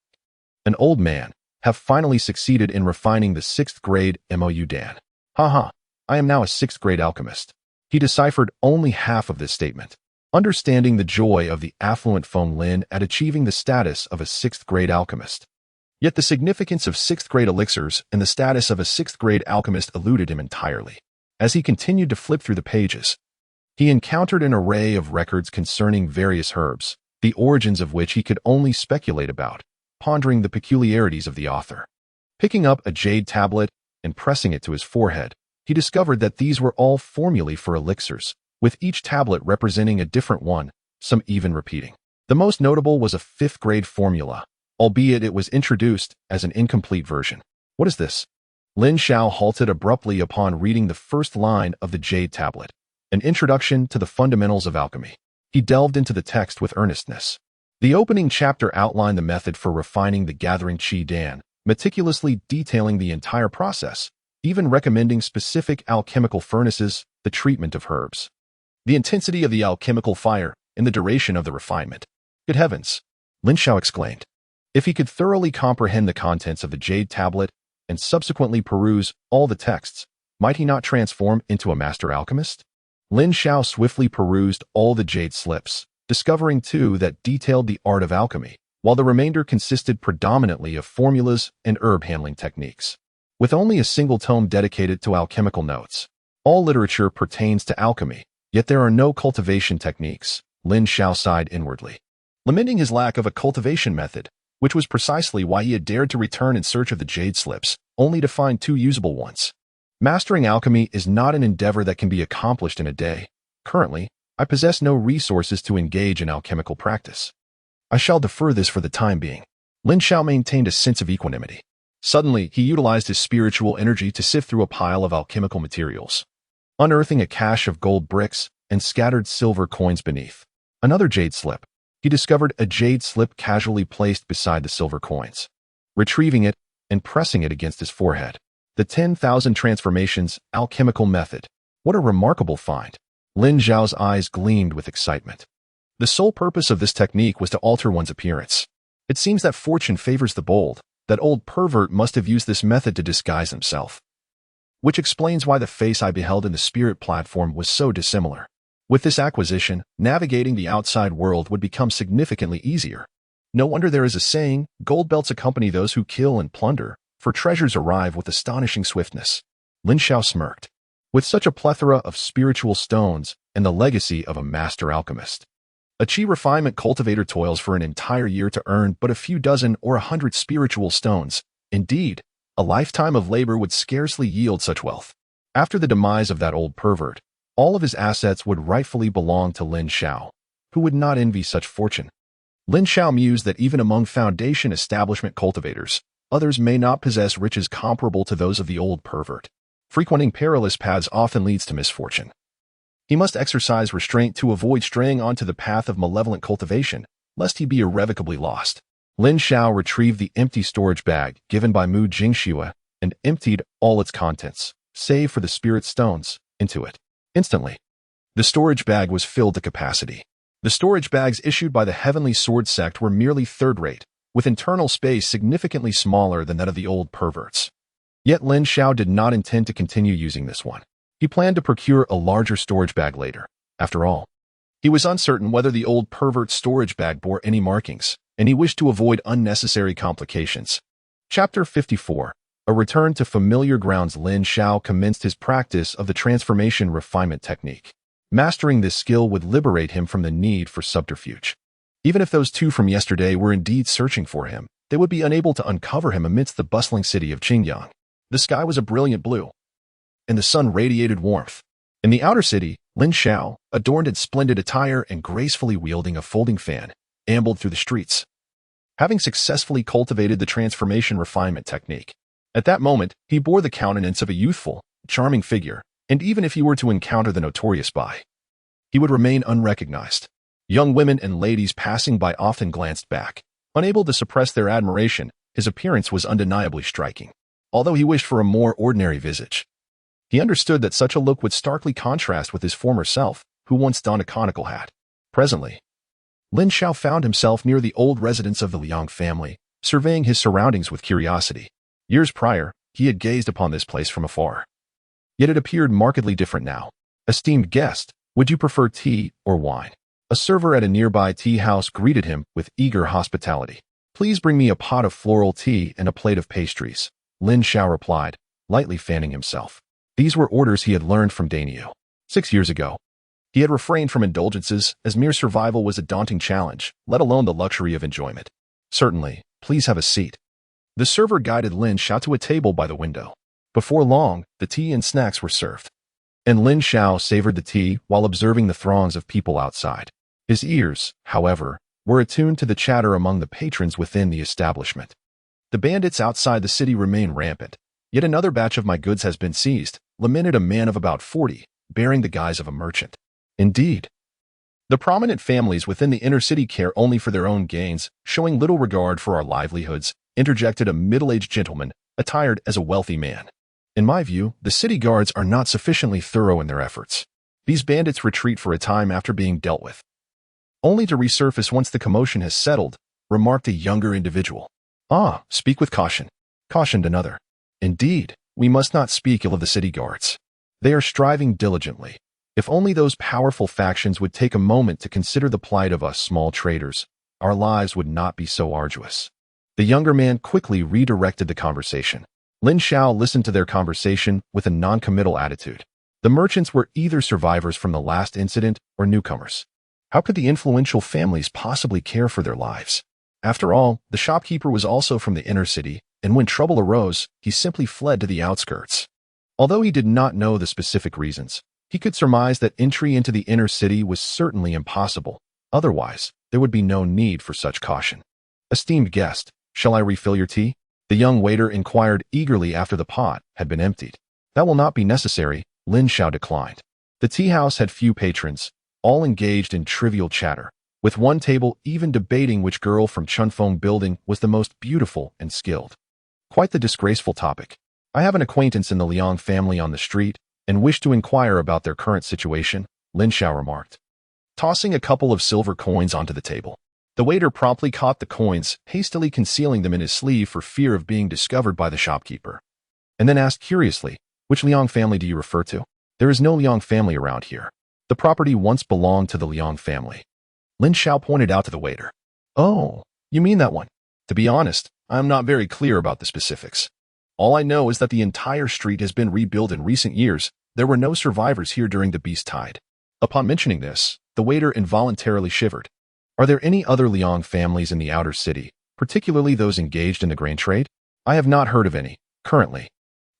Speaker 1: an old man, have finally succeeded in refining the 6th grade MOU Dan. Haha, I am now a 6th grade alchemist." He deciphered only half of this statement, understanding the joy of the affluent Fenglin at achieving the status of a 6th grade alchemist. Yet the significance of 6th grade elixirs and the status of a 6th grade alchemist eluded him entirely. As he continued to flip through the pages, he encountered an array of records concerning various herbs, the origins of which he could only speculate about, pondering the peculiarities of the author. Picking up a jade tablet and pressing it to his forehead, he discovered that these were all formulae for elixirs, with each tablet representing a different one, some even repeating. The most notable was a 5th grade formula, albeit it was introduced as an incomplete version. What is this? Lin Xiao halted abruptly upon reading the first line of the jade tablet, an introduction to the fundamentals of alchemy. He delved into the text with earnestness. The opening chapter outlined the method for refining the gathering qi dan, meticulously detailing the entire process, even recommending specific alchemical furnaces, the treatment of herbs, the intensity of the alchemical fire, and the duration of the refinement. Good heavens! Lin Xiao exclaimed. If he could thoroughly comprehend the contents of the jade tablet and subsequently peruse all the texts, might he not transform into a master alchemist? Lin Xiao swiftly perused all the jade slips, discovering two that detailed the art of alchemy, while the remainder consisted predominantly of formulas and herb handling techniques. With only a single tome dedicated to alchemical notes, all literature pertains to alchemy, yet there are no cultivation techniques. Lin Xiao sighed inwardly, lamenting his lack of a cultivation method, which was precisely why he had dared to return in search of the jade slips, only to find 2 usable ones. Mastering alchemy is not an endeavor that can be accomplished in a day. Currently, I possess no resources to engage in alchemical practice. I shall defer this for the time being. Lin Xiao maintained a sense of equanimity. Suddenly, he utilized his spiritual energy to sift through a pile of alchemical materials, unearthing a cache of gold bricks and scattered silver coins beneath. Another jade slip. He discovered a jade slip casually placed beside the silver coins. Retrieving it and pressing it against his forehead. The 10,000 transformations alchemical method. What a remarkable find. Lin Xiao's eyes gleamed with excitement. The sole purpose of this technique was to alter one's appearance. It seems that fortune favors the bold. That old pervert must have used this method to disguise himself. Which explains why the face I beheld in the spirit platform was so dissimilar. With this acquisition, navigating the outside world would become significantly easier. No wonder there is a saying, gold belts accompany those who kill and plunder, for treasures arrive with astonishing swiftness. Lin Xiao smirked. With such a plethora of spiritual stones and the legacy of a master alchemist, A chi refinement cultivator toils for an entire year to earn but a few dozen or 100 spiritual stones. Indeed, a lifetime of labor would scarcely yield such wealth. After the demise of that old pervert, all of his assets would rightfully belong to Lin Xiao, who would not envy such fortune. Lin Xiao mused that even among foundation establishment cultivators, others may not possess riches comparable to those of the old pervert. Frequenting perilous paths often leads to misfortune. He must exercise restraint to avoid straying onto the path of malevolent cultivation, lest he be irrevocably lost. Lin Xiao retrieved the empty storage bag given by Mu Jingxue and emptied all its contents, save for the spirit stones, into it. Instantly, the storage bag was filled to capacity. The storage bags issued by the Heavenly Sword sect were merely third-rate, with internal space significantly smaller than that of the old perverts. Yet Lin Xiao did not intend to continue using this one. He planned to procure a larger storage bag later. After all, he was uncertain whether the old pervert's storage bag bore any markings, and he wished to avoid unnecessary complications. Chapter 54. A return to familiar grounds. Lin Xiao commenced his practice of the transformation refinement technique. Mastering this skill would liberate him from the need for subterfuge. Even if those two from yesterday were indeed searching for him, they would be unable to uncover him amidst the bustling city of Qingyang. The sky was a brilliant blue, and the sun radiated warmth. In the outer city, Lin Xiao, adorned in splendid attire and gracefully wielding a folding fan, ambled through the streets, having successfully cultivated the transformation refinement technique. At that moment, he bore the countenance of a youthful, charming figure, and even if he were to encounter the notorious spy, he would remain unrecognized. Young women and ladies passing by often glanced back. Unable to suppress their admiration, his appearance was undeniably striking. Although he wished for a more ordinary visage, he understood that such a look would starkly contrast with his former self, who once donned a conical hat. Presently, Lin Xiao found himself near the old residence of the Liang family, surveying his surroundings with curiosity. Years prior, he had gazed upon this place from afar. Yet it appeared markedly different now. Esteemed guest, would you prefer tea or wine? A server at a nearby tea house greeted him with eager hospitality. Please bring me a pot of floral tea and a plate of pastries, Lin Xiao replied, lightly fanning himself. These were orders he had learned from Dainio. 6 years ago, he had refrained from indulgences as mere survival was a daunting challenge, let alone the luxury of enjoyment. Certainly, please have a seat. The server guided Lin Xiao to a table by the window. Before long, the tea and snacks were served, and Lin Xiao savored the tea while observing the throngs of people outside. His ears, however, were attuned to the chatter among the patrons within the establishment. The bandits outside the city remain rampant. Yet another batch of my goods has been seized, lamented a man of about 40, bearing the guise of a merchant. Indeed, the prominent families within the inner city care only for their own gains, showing little regard for our livelihoods, interjected a middle-aged gentleman, attired as a wealthy man. In my view, the city guards are not sufficiently thorough in their efforts. These bandits retreat for a time after being dealt with, only to resurface once the commotion has settled, remarked a younger individual. Ah, speak with caution, cautioned another. Indeed, we must not speak ill of the city guards. They are striving diligently. If only those powerful factions would take a moment to consider the plight of us small traders, our lives would not be so arduous. The younger man quickly redirected the conversation. Lin Xiao listened to their conversation with a non-committal attitude. The merchants were either survivors from the last incident or newcomers. How could the influential families possibly care for their lives? After all, the shopkeeper was also from the inner city, and when trouble arose, he simply fled to the outskirts. Although he did not know the specific reasons, he could surmise that entry into the inner city was certainly impossible. Otherwise, there would be no need for such caution. Esteemed guest, shall I refill your tea? The young waiter inquired eagerly after the pot had been emptied. That will not be necessary, Lin Xiao declined. The tea house had few patrons, all engaged in trivial chatter, with one table even debating which girl from Chunfeng building was the most beautiful and skilled. Quite the disgraceful topic. I have an acquaintance in the Liang family on the street and wish to inquire about their current situation, Lin Xiao remarked, tossing a couple of silver coins onto the table. The waiter promptly caught the coins, hastily concealing them in his sleeve for fear of being discovered by the shopkeeper, and then asked curiously, which Liang family do you refer to? There is no Liang family around here. The property once belonged to the Liang family. Lin Xiao pointed out to the waiter. Oh, you mean that one? To be honest, I am not very clear about the specifics. All I know is that the entire street has been rebuilt in recent years. There were no survivors here during the beast tide. Upon mentioning this, the waiter involuntarily shivered. Are there any other Liang families in the outer city, particularly those engaged in the grain trade? I have not heard of any, currently.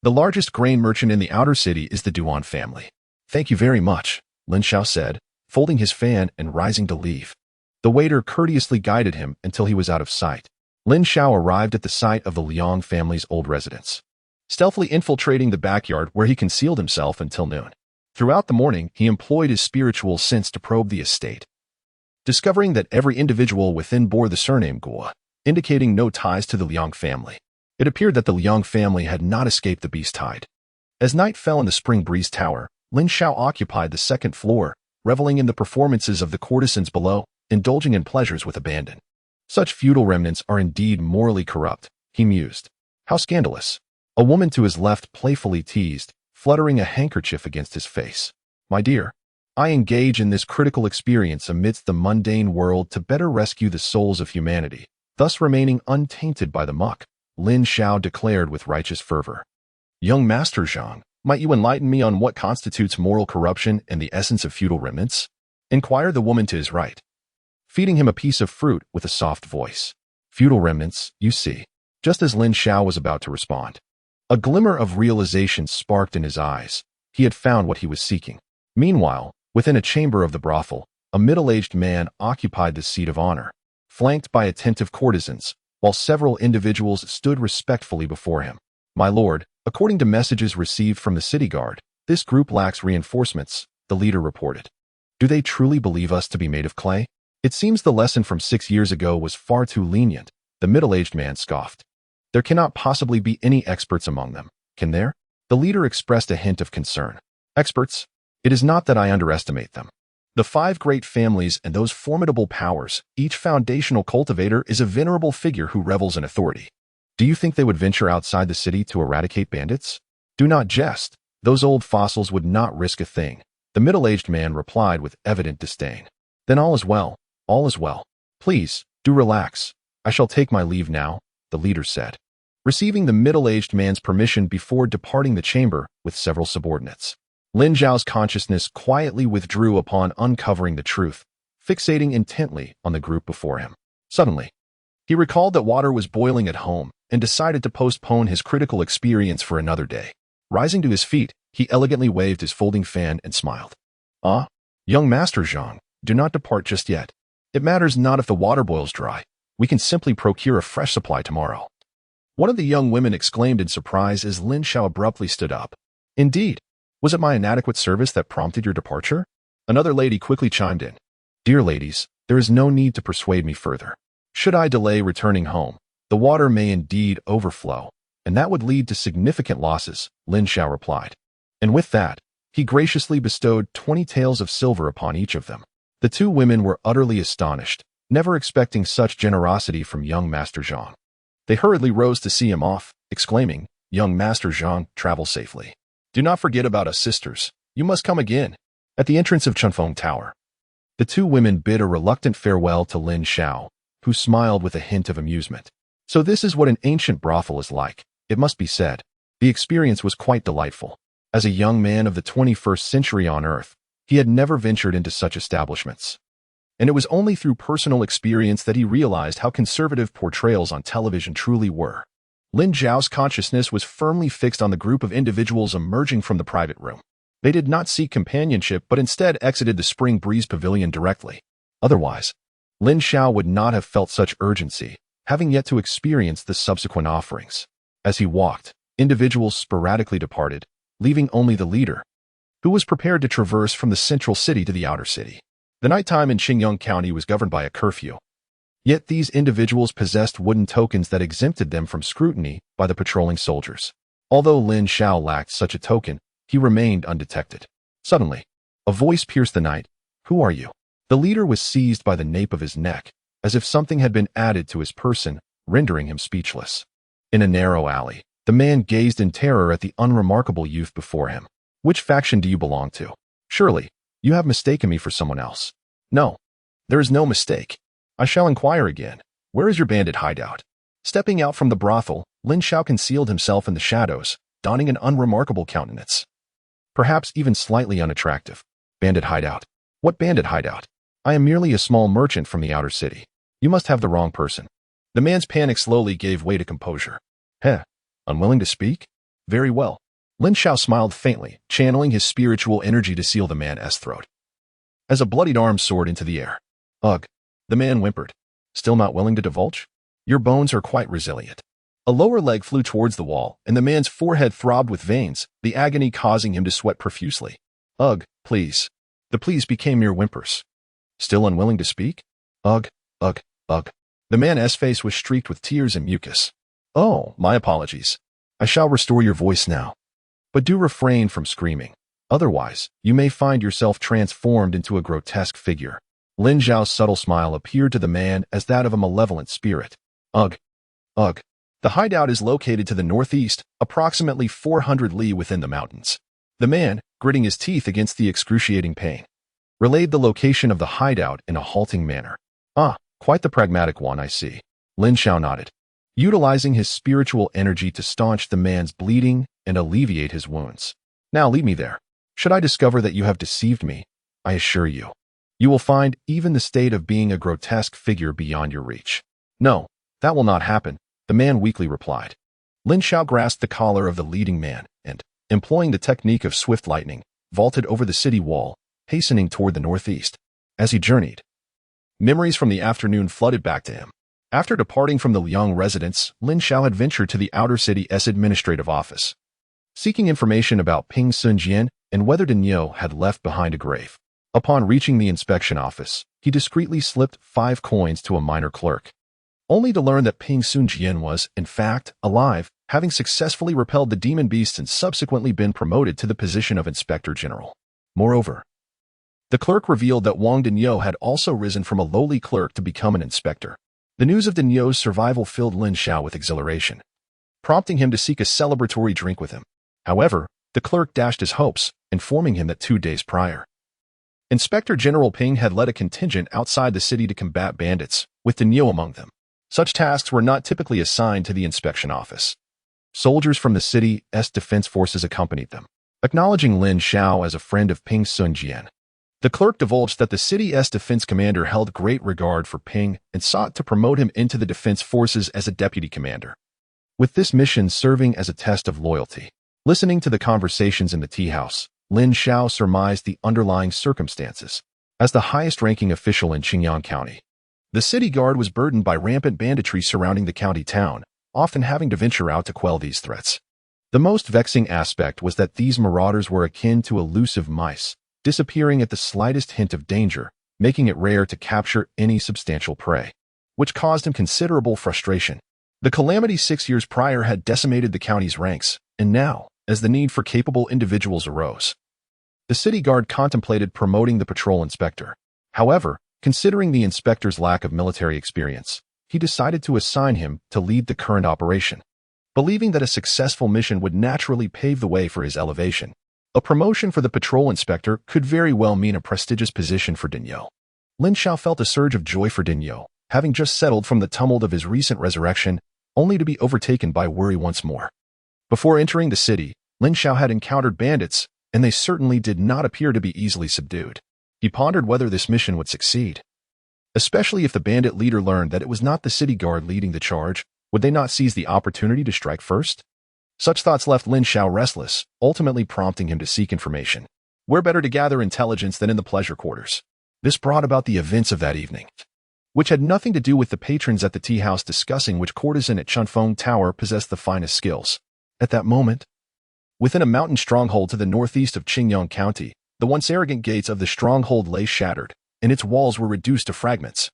Speaker 1: The largest grain merchant in the outer city is the Duan family. Thank you very much, Lin Xiao said, folding his fan and rising to leave. The waiter courteously guided him until he was out of sight. Lin Xiao arrived at the site of the Liang family's old residence, stealthily infiltrating the backyard where he concealed himself until noon. Throughout the morning, he employed his spiritual sense to probe the estate, discovering that every individual within bore the surname Guo, indicating no ties to the Liang family. It appeared that the Liang family had not escaped the beast tide. As night fell in the Spring Breeze Tower, Lin Xiao occupied the second floor, reveling in the performances of the courtesans below, indulging in pleasures with abandon. Such feudal remnants are indeed morally corrupt, he mused. How scandalous. A woman to his left playfully teased, fluttering a handkerchief against his face. My dear, I engage in this critical experience amidst the mundane world to better rescue the souls of humanity, thus remaining untainted by the muck, Lin Xiao declared with righteous fervor. Young Master Zhang, might you enlighten me on what constitutes moral corruption and the essence of feudal remnants? Inquired the woman to his right, feeding him a piece of fruit with a soft voice. Feudal remnants, you see. Just as Lin Xiao was about to respond, a glimmer of realization sparked in his eyes. He had found what he was seeking. Meanwhile, within a chamber of the brothel, a middle-aged man occupied the seat of honor, flanked by attentive courtesans, while several individuals stood respectfully before him. My lord, according to messages received from the city guard, this group lacks reinforcements, the leader reported. Do they truly believe us to be made of clay? It seems the lesson from 6 years ago was far too lenient, the middle-aged man scoffed. There cannot possibly be any experts among them, can there? The leader expressed a hint of concern. Experts? It is not that I underestimate them. The 5 great families and those formidable powers, each foundational cultivator is a venerable figure who revels in authority. Do you think they would venture outside the city to eradicate bandits? Do not jest. Those old fossils would not risk a thing, the middle-aged man replied with evident disdain. Then all is well, all is well. Please, do relax. I shall take my leave now, the leader said, receiving the middle-aged man's permission before departing the chamber with several subordinates. Lin Xiao's consciousness quietly withdrew upon uncovering the truth, fixating intently on the group before him. Suddenly, he recalled that water was boiling at home and decided to postpone his critical experience for another day. Rising to his feet, he elegantly waved his folding fan and smiled. Ah, young Master Zhang, do not depart just yet. It matters not if the water boils dry. We can simply procure a fresh supply tomorrow. One of the young women exclaimed in surprise as Lin Xiao abruptly stood up. Indeed. Was it my inadequate service that prompted your departure? Another lady quickly chimed in. Dear ladies, there is no need to persuade me further. Should I delay returning home, the water may indeed overflow, and that would lead to significant losses, Lin Xiao replied. And with that, he graciously bestowed 20 taels of silver upon each of them. The 2 women were utterly astonished, never expecting such generosity from young Master Zhang. They hurriedly rose to see him off, exclaiming, Young Master Zhang, travel safely. Do not forget about us sisters. You must come again. At the entrance of Chunfeng Tower, the 2 women bid a reluctant farewell to Lin Xiao, who smiled with a hint of amusement. So this is what an ancient brothel is like, it must be said. The experience was quite delightful. As a young man of the 21st century on Earth, he had never ventured into such establishments. And it was only through personal experience that he realized how conservative portrayals on television truly were. Lin Xiao's consciousness was firmly fixed on the group of individuals emerging from the private room. They did not seek companionship but instead exited the Spring Breeze Pavilion directly. Otherwise, Lin Xiao would not have felt such urgency, having yet to experience the subsequent offerings. As he walked, individuals sporadically departed, leaving only the leader, who was prepared to traverse from the central city to the outer city. The nighttime in Qingyang County was governed by a curfew. Yet these individuals possessed wooden tokens that exempted them from scrutiny by the patrolling soldiers. Although Lin Xiao lacked such a token, he remained undetected. Suddenly, a voice pierced the night. Who are you? The leader was seized by the nape of his neck, as if something had been added to his person, rendering him speechless. In a narrow alley, the man gazed in terror at the unremarkable youth before him. Which faction do you belong to? Surely, you have mistaken me for someone else. No, there is no mistake. I shall inquire again. Where is your bandit hideout? Stepping out from the brothel, Lin Xiao concealed himself in the shadows, donning an unremarkable countenance. Perhaps even slightly unattractive. Bandit hideout. What bandit hideout? I am merely a small merchant from the outer city. You must have the wrong person. The man's panic slowly gave way to composure. Heh, unwilling to speak? Very well. Lin Xiao smiled faintly, channeling his spiritual energy to seal the man's throat. As a bloodied arm soared into the air. Ugh, the man whimpered. Still not willing to divulge? Your bones are quite resilient. A lower leg flew towards the wall, and the man's forehead throbbed with veins, the agony causing him to sweat profusely. Ugh, please. The pleas became mere whimpers. Still unwilling to speak? Ugh, ugh, ugh. The man's face was streaked with tears and mucus. Oh, my apologies. I shall restore your voice now. But do refrain from screaming. Otherwise, you may find yourself transformed into a grotesque figure. Lin Xiao's subtle smile appeared to the man as that of a malevolent spirit. Ugh. Ugh. The hideout is located to the northeast, approximately 400 li within the mountains. The man, gritting his teeth against the excruciating pain, relayed the location of the hideout in a halting manner. Ah, quite the pragmatic one, I see. Lin Xiao nodded, utilizing his spiritual energy to staunch the man's bleeding and alleviate his wounds. Now lead me there. Should I discover that you have deceived me, I assure you, you will find even the state of being a grotesque figure beyond your reach. No, that will not happen, the man weakly replied. Lin Xiao grasped the collar of the leading man and, employing the technique of swift lightning, vaulted over the city wall, hastening toward the northeast. As he journeyed, memories from the afternoon flooded back to him. After departing from the Liang residence, Lin Xiao had ventured to the outer city's administrative office, seeking information about Ping Sunjian and whether Daniel had left behind a grave. Upon reaching the inspection office, he discreetly slipped 5 coins to a minor clerk, only to learn that Ping Sunjian was, in fact, alive, having successfully repelled the demon beasts and subsequently been promoted to the position of Inspector General. Moreover, the clerk revealed that Wang Daniel had also risen from a lowly clerk to become an inspector. The news of Daniel's survival filled Lin Xiao with exhilaration, prompting him to seek a celebratory drink with him. However, the clerk dashed his hopes, informing him that 2 days prior, Inspector General Ping had led a contingent outside the city to combat bandits, with Daniel among them. Such tasks were not typically assigned to the inspection office. Soldiers from the city's defense forces accompanied them. Acknowledging Lin Xiao as a friend of Ping Sunjian, the clerk divulged that the city's defense commander held great regard for Ping and sought to promote him into the defense forces as a deputy commander, with this mission serving as a test of loyalty. Listening to the conversations in the tea house, Lin Xiao surmised the underlying circumstances. As the highest-ranking official in Qingyang County, the city guard was burdened by rampant banditry surrounding the county town, often having to venture out to quell these threats. The most vexing aspect was that these marauders were akin to elusive mice, disappearing at the slightest hint of danger, making it rare to capture any substantial prey, which caused him considerable frustration. The calamity 6 years prior had decimated the county's ranks, and now, as the need for capable individuals arose, the city guard contemplated promoting the patrol inspector. However, considering the inspector's lack of military experience, he decided to assign him to lead the current operation, believing that a successful mission would naturally pave the way for his elevation. A promotion for the patrol inspector could very well mean a prestigious position for Daniel. Lin Xiao felt a surge of joy for Daniel, having just settled from the tumult of his recent resurrection, only to be overtaken by worry once more. Before entering the city, Lin Xiao had encountered bandits, and they certainly did not appear to be easily subdued. He pondered whether this mission would succeed. Especially if the bandit leader learned that it was not the city guard leading the charge, would they not seize the opportunity to strike first? Such thoughts left Lin Xiao restless, ultimately prompting him to seek information. Where better to gather intelligence than in the pleasure quarters? This brought about the events of that evening, which had nothing to do with the patrons at the tea house discussing which courtesan at Chunfeng Tower possessed the finest skills. At that moment, within a mountain stronghold to the northeast of Qingyang County, the once arrogant gates of the stronghold lay shattered, and its walls were reduced to fragments,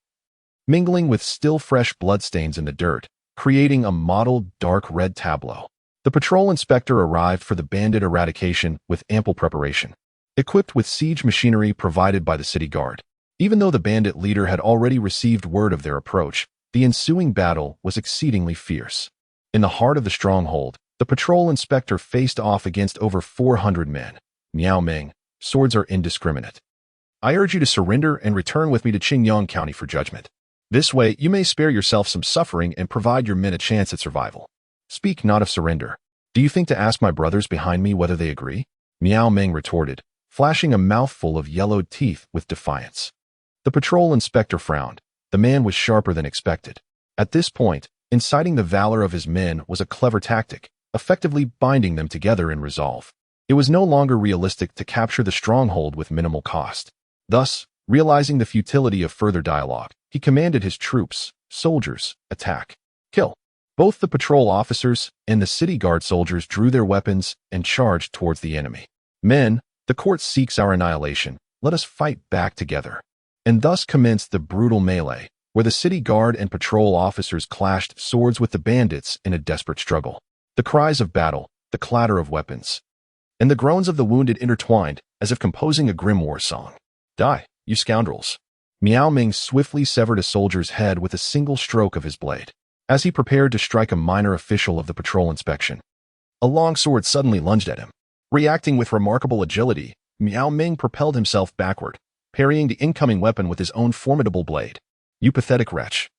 Speaker 1: mingling with still fresh bloodstains in the dirt, creating a mottled dark red tableau. The patrol inspector arrived for the bandit eradication with ample preparation, equipped with siege machinery provided by the city guard. Even though the bandit leader had already received word of their approach, the ensuing battle was exceedingly fierce. In the heart of the stronghold, the patrol inspector faced off against over 400 men. Miao Ming, swords are indiscriminate. I urge you to surrender and return with me to Qingyang County for judgment. This way, you may spare yourself some suffering and provide your men a chance at survival. Speak not of surrender. Do you think to ask my brothers behind me whether they agree? Miao Ming retorted, flashing a mouthful of yellowed teeth with defiance. The patrol inspector frowned. The man was sharper than expected. At this point, inciting the valor of his men was a clever tactic, effectively binding them together in resolve. It was no longer realistic to capture the stronghold with minimal cost. Thus, realizing the futility of further dialogue, he commanded his troops, soldiers, attack, kill. Both the patrol officers and the city guard soldiers drew their weapons and charged towards the enemy. Men, the court seeks our annihilation. Let us fight back together. And thus commenced the brutal melee, where the city guard and patrol officers clashed swords with the bandits in a desperate struggle. The cries of battle, the clatter of weapons, and the groans of the wounded intertwined as if composing a grim war song. Die, you scoundrels. Miao Ming swiftly severed a soldier's head with a single stroke of his blade. As he prepared to strike a minor official of the patrol inspection, a long sword suddenly lunged at him. Reacting with remarkable agility, Miao Ming propelled himself backward, parrying the incoming weapon with his own formidable blade. You pathetic wretch.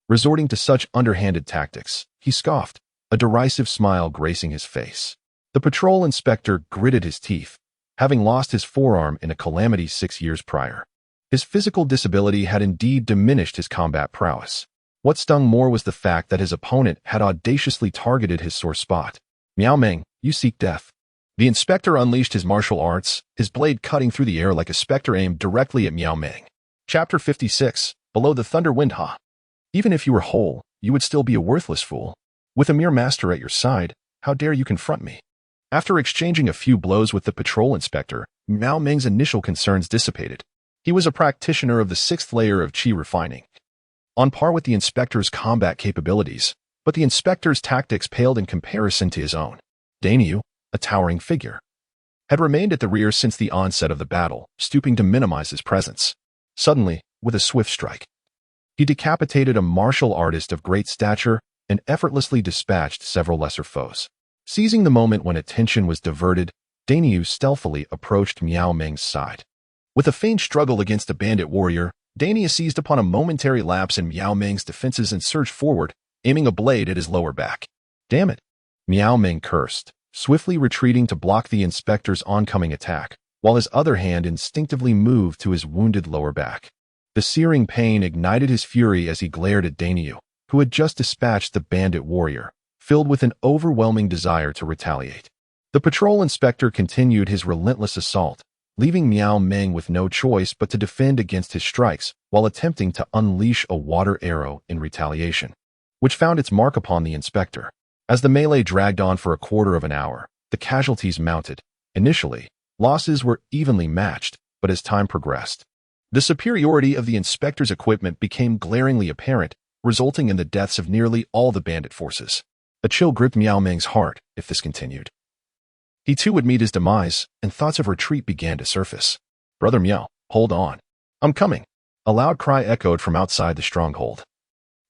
Speaker 1: Resorting to such underhanded tactics, he scoffed, a derisive smile gracing his face. The patrol inspector gritted his teeth, having lost his forearm in a calamity 6 years prior. His physical disability had indeed diminished his combat prowess. What stung more was the fact that his opponent had audaciously targeted his sore spot. Miao Ming, you seek death. The inspector unleashed his martial arts, his blade cutting through the air like a specter aimed directly at Miao Ming. Chapter 56, Below the Thunder Wind Ha. Even if you were whole, you would still be a worthless fool. With a mere master at your side, how dare you confront me? After exchanging a few blows with the patrol inspector, Miao Ming's initial concerns dissipated. He was a practitioner of the 6th layer of qi refining, on par with the inspector's combat capabilities, but the inspector's tactics paled in comparison to his own. Dainyu, a towering figure, had remained at the rear since the onset of the battle, stooping to minimize his presence. Suddenly, with a swift strike, he decapitated a martial artist of great stature and effortlessly dispatched several lesser foes. Seizing the moment when attention was diverted, Dainyu stealthily approached Miao Ming's side. With a faint struggle against a bandit warrior, Dainyu seized upon a momentary lapse in Miao Ming's defenses and surged forward, aiming a blade at his lower back. Damn it! Miao Ming cursed, swiftly retreating to block the inspector's oncoming attack, while his other hand instinctively moved to his wounded lower back. The searing pain ignited his fury as he glared at Dainyu, who had just dispatched the bandit warrior, filled with an overwhelming desire to retaliate. The patrol inspector continued his relentless assault, leaving Miao Ming with no choice but to defend against his strikes while attempting to unleash a water arrow in retaliation, which found its mark upon the inspector. As the melee dragged on for a quarter of an hour, the casualties mounted. Initially, losses were evenly matched, but as time progressed, the superiority of the inspector's equipment became glaringly apparent, resulting in the deaths of nearly all the bandit forces. A chill gripped Miao Ming's heart if this continued. He too would meet his demise, and thoughts of retreat began to surface. Brother Miao, hold on. I'm coming. A loud cry echoed from outside the stronghold,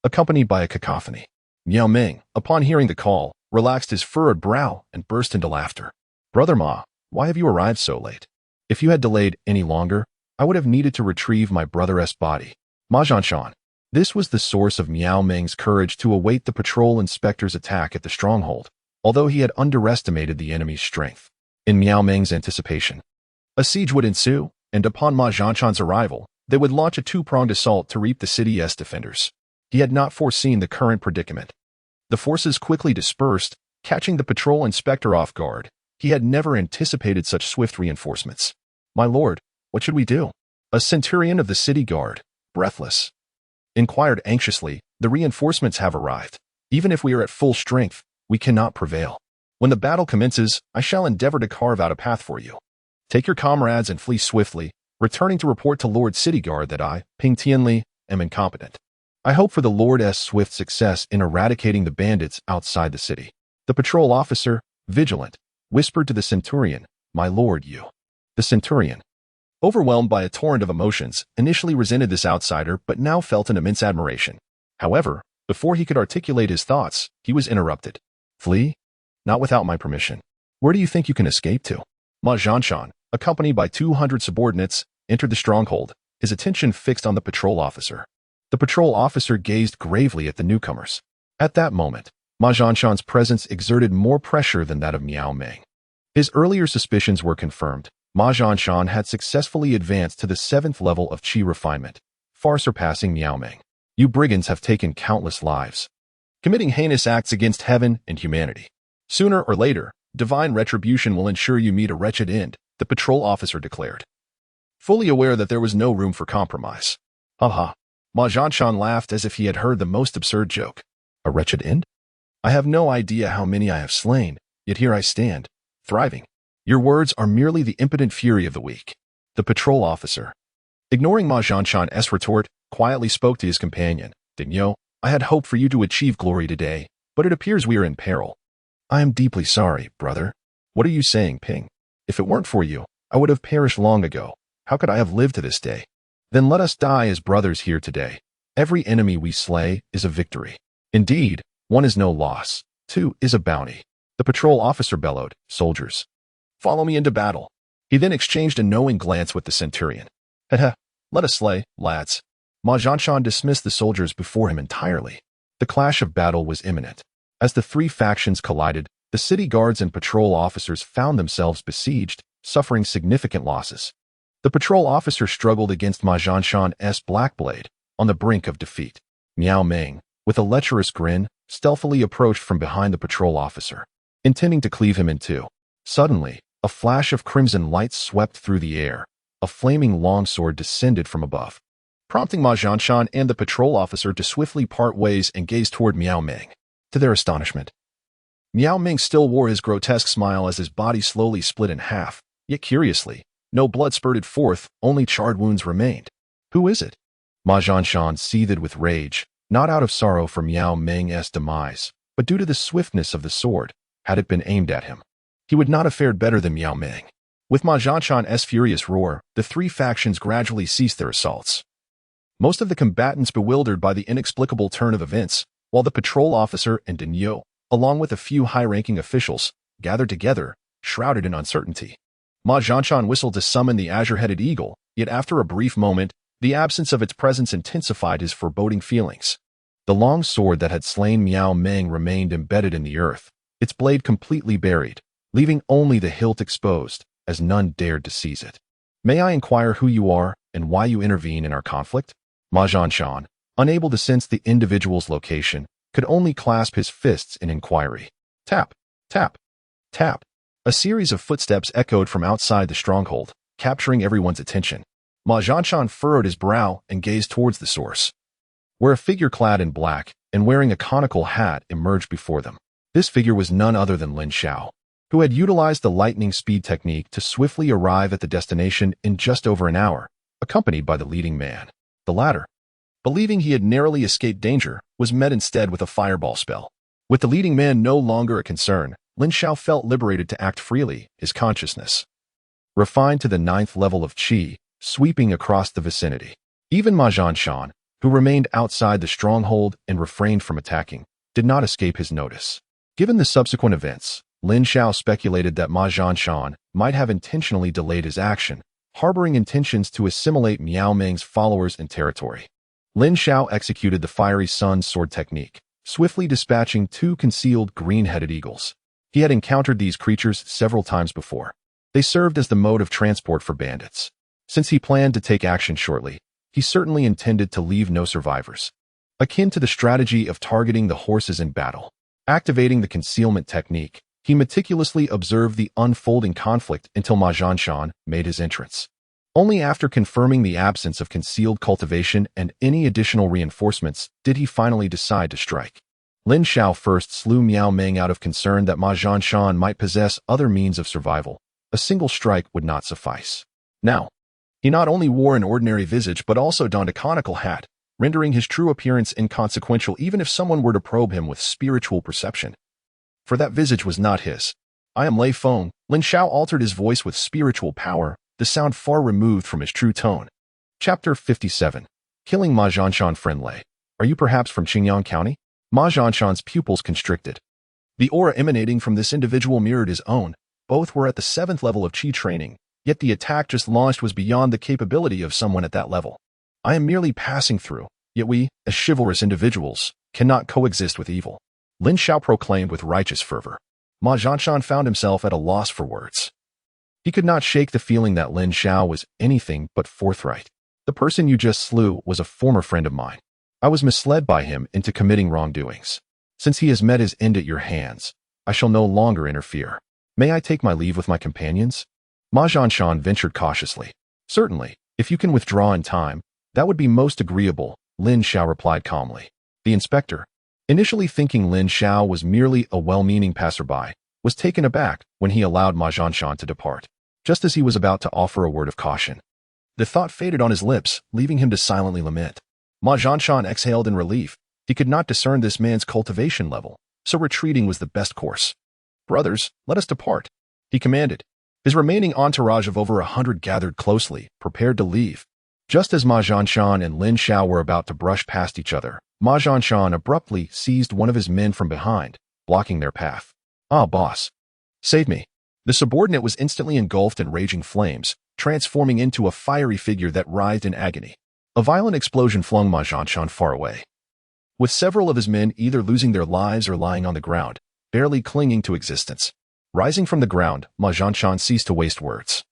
Speaker 1: accompanied by a cacophony. Miao Ming, upon hearing the call, relaxed his furrowed brow and burst into laughter. Brother Ma, why have you arrived so late? If you had delayed any longer, I would have needed to retrieve my brother's body. Ma Zhanshan. This was the source of Miao Ming's courage to await the patrol inspector's attack at the stronghold, although he had underestimated the enemy's strength. In Miao Ming's anticipation, a siege would ensue, and upon Ma Zhanshan's arrival, they would launch a two-pronged assault to reap the city's defenders. He had not foreseen the current predicament. The forces quickly dispersed, catching the patrol inspector off guard. He had never anticipated such swift reinforcements. My lord, what should we do? A centurion of the city guard, breathless, inquired anxiously. The reinforcements have arrived. Even if we are at full strength, we cannot prevail. When the battle commences, I shall endeavor to carve out a path for you. Take your comrades and flee swiftly, returning to report to Lord City Guard that I, Ping Tianli, am incompetent. I hope for the Lord's swift success in eradicating the bandits outside the city. The patrol officer, vigilant, whispered to the centurion, My lord, you. The centurion, overwhelmed by a torrent of emotions, initially resented this outsider but now felt an immense admiration. However, before he could articulate his thoughts, he was interrupted. Flee? Not without my permission. Where do you think you can escape to? Ma Zhanshan, accompanied by 200 subordinates, entered the stronghold, his attention fixed on the patrol officer. The patrol officer gazed gravely at the newcomers. At that moment, Ma Zhanshan's presence exerted more pressure than that of Miao Ming. His earlier suspicions were confirmed. Ma Zhanshan had successfully advanced to the 7th level of Qi refinement, far surpassing Miao Ming. You brigands have taken countless lives, committing heinous acts against heaven and humanity. Sooner or later, divine retribution will ensure you meet a wretched end, the patrol officer declared, fully aware that there was no room for compromise. Haha. Ma Zhanshan laughed as if he had heard the most absurd joke. A wretched end? I have no idea how many I have slain, yet here I stand, thriving. Your words are merely the impotent fury of the weak. The patrol officer, ignoring Ma Zhanshan's retort, quietly spoke to his companion. Lin Xiao, I had hoped for you to achieve glory today, but it appears we are in peril. I am deeply sorry, brother. What are you saying, Ping? If it weren't for you, I would have perished long ago. How could I have lived to this day? Then let us die as brothers here today. Every enemy we slay is a victory. Indeed, 1 is no loss, 2 is a bounty. The patrol officer bellowed, soldiers, follow me into battle. He then exchanged a knowing glance with the centurion. Heh, let us slay, lads. Ma Zhanshan dismissed the soldiers before him entirely. The clash of battle was imminent. As the 3 factions collided, the city guards and patrol officers found themselves besieged, suffering significant losses. The patrol officer struggled against Ma Zhanshan's black blade, on the brink of defeat. Miao Ming, with a lecherous grin, stealthily approached from behind the patrol officer, intending to cleave him in two. Suddenly, a flash of crimson light swept through the air. A flaming longsword descended from above, prompting Ma Zhanshan and the patrol officer to swiftly part ways and gaze toward Miao Ming. To their astonishment, Miao Ming still wore his grotesque smile as his body slowly split in half, yet curiously, no blood spurted forth, only charred wounds remained. Who is it? Ma Zhanshan seethed with rage, not out of sorrow for Miao Ming's demise, but due to the swiftness of the sword. Had it been aimed at him, he would not have fared better than Miao Ming. With Ma Zhanshan's furious roar, the 3 factions gradually ceased their assaults. Most of the combatants bewildered by the inexplicable turn of events, while the patrol officer and Lin Xiao, along with a few high-ranking officials, gathered together, shrouded in uncertainty. Ma Zhanshan whistled to summon the azure-headed eagle, yet after a brief moment, the absence of its presence intensified his foreboding feelings. The long sword that had slain Miao Ming remained embedded in the earth, its blade completely buried, leaving only the hilt exposed, as none dared to seize it. May I inquire who you are and why you intervene in our conflict? Ma Zhanshan, unable to sense the individual's location, could only clasp his fists in inquiry. Tap, tap, tap. A series of footsteps echoed from outside the stronghold, capturing everyone's attention. Ma Zhanshan furrowed his brow and gazed towards the source, where a figure clad in black and wearing a conical hat emerged before them. This figure was none other than Lin Xiao, who had utilized the lightning speed technique to swiftly arrive at the destination in just over an hour, accompanied by the leading man. The latter, believing he had narrowly escaped danger, was met instead with a fireball spell. With the leading man no longer a concern, Lin Xiao felt liberated to act freely, his consciousness refined to the 9th level of Qi, sweeping across the vicinity. Even Ma Zhanshan, who remained outside the stronghold and refrained from attacking, did not escape his notice. Given the subsequent events, Lin Xiao speculated that Ma Zhanshan might have intentionally delayed his action, harboring intentions to assimilate Miao Ming's followers and territory. Lin Xiao executed the fiery sun sword technique, swiftly dispatching 2 concealed green-headed eagles. He had encountered these creatures several times before. They served as the mode of transport for bandits. Since he planned to take action shortly, he certainly intended to leave no survivors. Akin to the strategy of targeting the horses in battle. Activating the concealment technique, he meticulously observed the unfolding conflict until Ma Zhanshan made his entrance. Only after confirming the absence of concealed cultivation and any additional reinforcements did he finally decide to strike. Lin Xiao first slew Miao Ming out of concern that Ma Zhanshan might possess other means of survival. A single strike would not suffice. Now, he not only wore an ordinary visage but also donned a conical hat, rendering his true appearance inconsequential even if someone were to probe him with spiritual perception. For that visage was not his. I am Lei Feng. Lin Xiao altered his voice with spiritual power, the sound far removed from his true tone. Chapter 57. Killing Ma Zhanshan. Friend Lei, are you perhaps from Qingyang County? Ma Zhanshan's pupils constricted. The aura emanating from this individual mirrored his own. Both were at the 7th level of Qi training, yet the attack just launched was beyond the capability of someone at that level. I am merely passing through, yet we, as chivalrous individuals, cannot coexist with evil. Lin Xiao proclaimed with righteous fervor. Ma Zhanshan found himself at a loss for words. He could not shake the feeling that Lin Xiao was anything but forthright. The person you just slew was a former friend of mine. I was misled by him into committing wrongdoings. Since he has met his end at your hands, I shall no longer interfere. May I take my leave with my companions? Ma Zhanshan ventured cautiously. Certainly, if you can withdraw in time, that would be most agreeable, Lin Xiao replied calmly. The inspector, initially thinking Lin Xiao was merely a well-meaning passerby, was taken aback when he allowed Ma Zhanshan to depart, just as he was about to offer a word of caution. The thought faded on his lips, leaving him to silently lament. Ma Zhanshan exhaled in relief. He could not discern this man's cultivation level, so retreating was the best course. Brothers, let us depart, he commanded. His remaining entourage of over 100 gathered closely, prepared to leave. Just as Ma Zhanshan and Lin Xiao were about to brush past each other, Ma Zhanshan abruptly seized one of his men from behind, blocking their path. Ah, boss. Save me. The subordinate was instantly engulfed in raging flames, transforming into a fiery figure that writhed in agony. A violent explosion flung Ma Zhanshan far away, with several of his men either losing their lives or lying on the ground, barely clinging to existence. Rising from the ground, Ma Zhanshan ceased to waste words.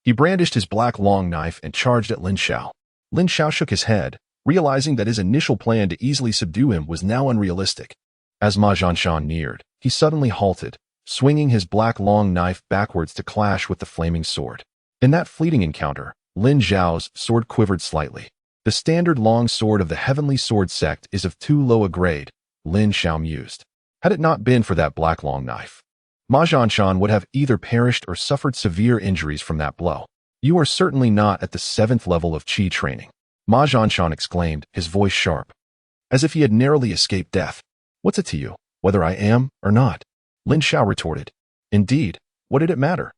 Speaker 1: He brandished his black long knife and charged at Lin Xiao. Lin Xiao shook his head, realizing that his initial plan to easily subdue him was now unrealistic. As Ma Zhanshan neared, he suddenly halted, swinging his black long knife backwards to clash with the flaming sword. In that fleeting encounter, Lin Xiao's sword quivered slightly. The standard long sword of the heavenly sword sect is of too low a grade, Lin Xiao mused. Had it not been for that black long knife, Ma Zhanshan would have either perished or suffered severe injuries from that blow. You are certainly not at the 7th level of Qi training, Ma Zhanshan exclaimed, his voice sharp, as if he had narrowly escaped death. What's it to you, whether I am or not? Lin Xiao retorted. Indeed, what did it matter?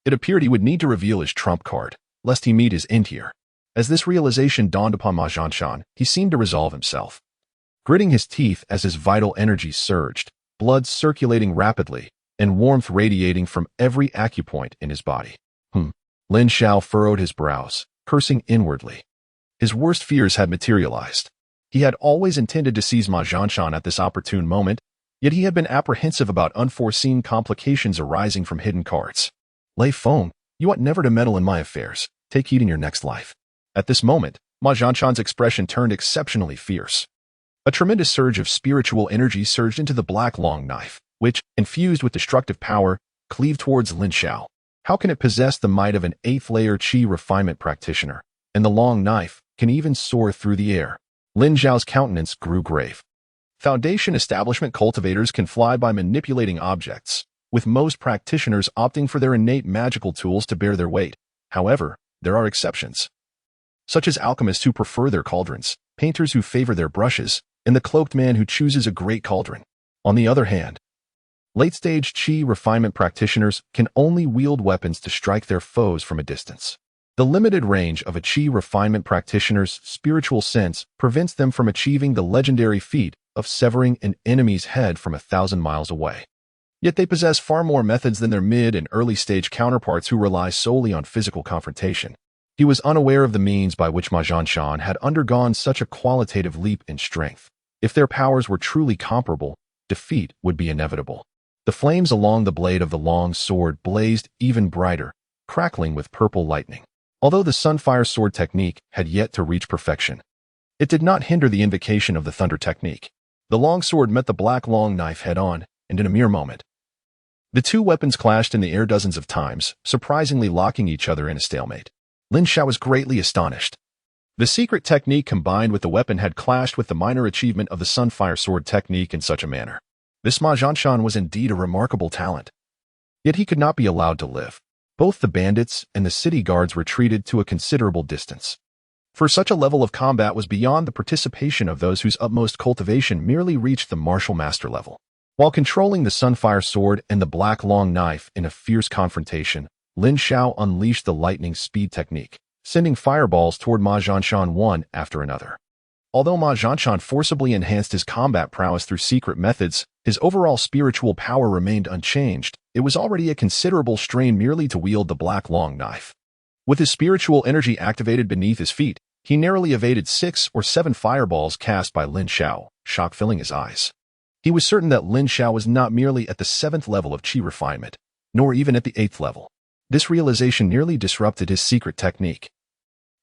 Speaker 1: It appeared he would need to reveal his trump card, lest he meet his end here. As this realization dawned upon Ma Zhanshan, he seemed to resolve himself. Gritting his teeth as his vital energy surged, blood circulating rapidly, and warmth radiating from every acupoint in his body. Lin Xiao furrowed his brows, cursing inwardly. His worst fears had materialized. He had always intended to seize Ma Zhanshan at this opportune moment, yet he had been apprehensive about unforeseen complications arising from hidden cards. Lei Feng, you ought never to meddle in my affairs. Take heed in your next life. At this moment, Ma Zhanshan's expression turned exceptionally fierce. A tremendous surge of spiritual energy surged into the black long knife, which, infused with destructive power, cleaved towards Lin Xiao. How can it possess the might of an 8th-layer Qi refinement practitioner, and the long knife can even soar through the air? Lin Xiao's countenance grew grave. Foundation establishment cultivators can fly by manipulating objects, with most practitioners opting for their innate magical tools to bear their weight. However, there are exceptions, such as alchemists who prefer their cauldrons, painters who favor their brushes, and the cloaked man who chooses a great cauldron. On the other hand, late-stage Qi refinement practitioners can only wield weapons to strike their foes from a distance. The limited range of a Qi refinement practitioner's spiritual sense prevents them from achieving the legendary feat of severing an enemy's head from 1,000 miles away. Yet they possess far more methods than their mid- and early-stage counterparts who rely solely on physical confrontation. He was unaware of the means by which Ma Zhanshan had undergone such a qualitative leap in strength. If their powers were truly comparable, defeat would be inevitable. The flames along the blade of the long sword blazed even brighter, crackling with purple lightning. Although the Sunfire sword technique had yet to reach perfection, it did not hinder the invocation of the thunder technique. The long sword met the black long knife head-on, and in a mere moment, the two weapons clashed in the air dozens of times, surprisingly locking each other in a stalemate. Lin Xiao was greatly astonished. The secret technique combined with the weapon had clashed with the minor achievement of the Sunfire sword technique in such a manner. This Ma Zhanshan was indeed a remarkable talent. Yet he could not be allowed to live. Both the bandits and the city guards retreated to a considerable distance. For such a level of combat was beyond the participation of those whose utmost cultivation merely reached the martial master level. While controlling the Sunfire sword and the black long knife in a fierce confrontation, Lin Xiao unleashed the lightning speed technique, sending fireballs toward Ma Zhanshan one after another. Although Ma Zhanshan forcibly enhanced his combat prowess through secret methods, his overall spiritual power remained unchanged. It was already a considerable strain merely to wield the black long knife. With his spiritual energy activated beneath his feet, he narrowly evaded 6 or 7 fireballs cast by Lin Xiao, shock filling his eyes. He was certain that Lin Xiao was not merely at the 7th level of Qi refinement, nor even at the 8th level. This realization nearly disrupted his secret technique.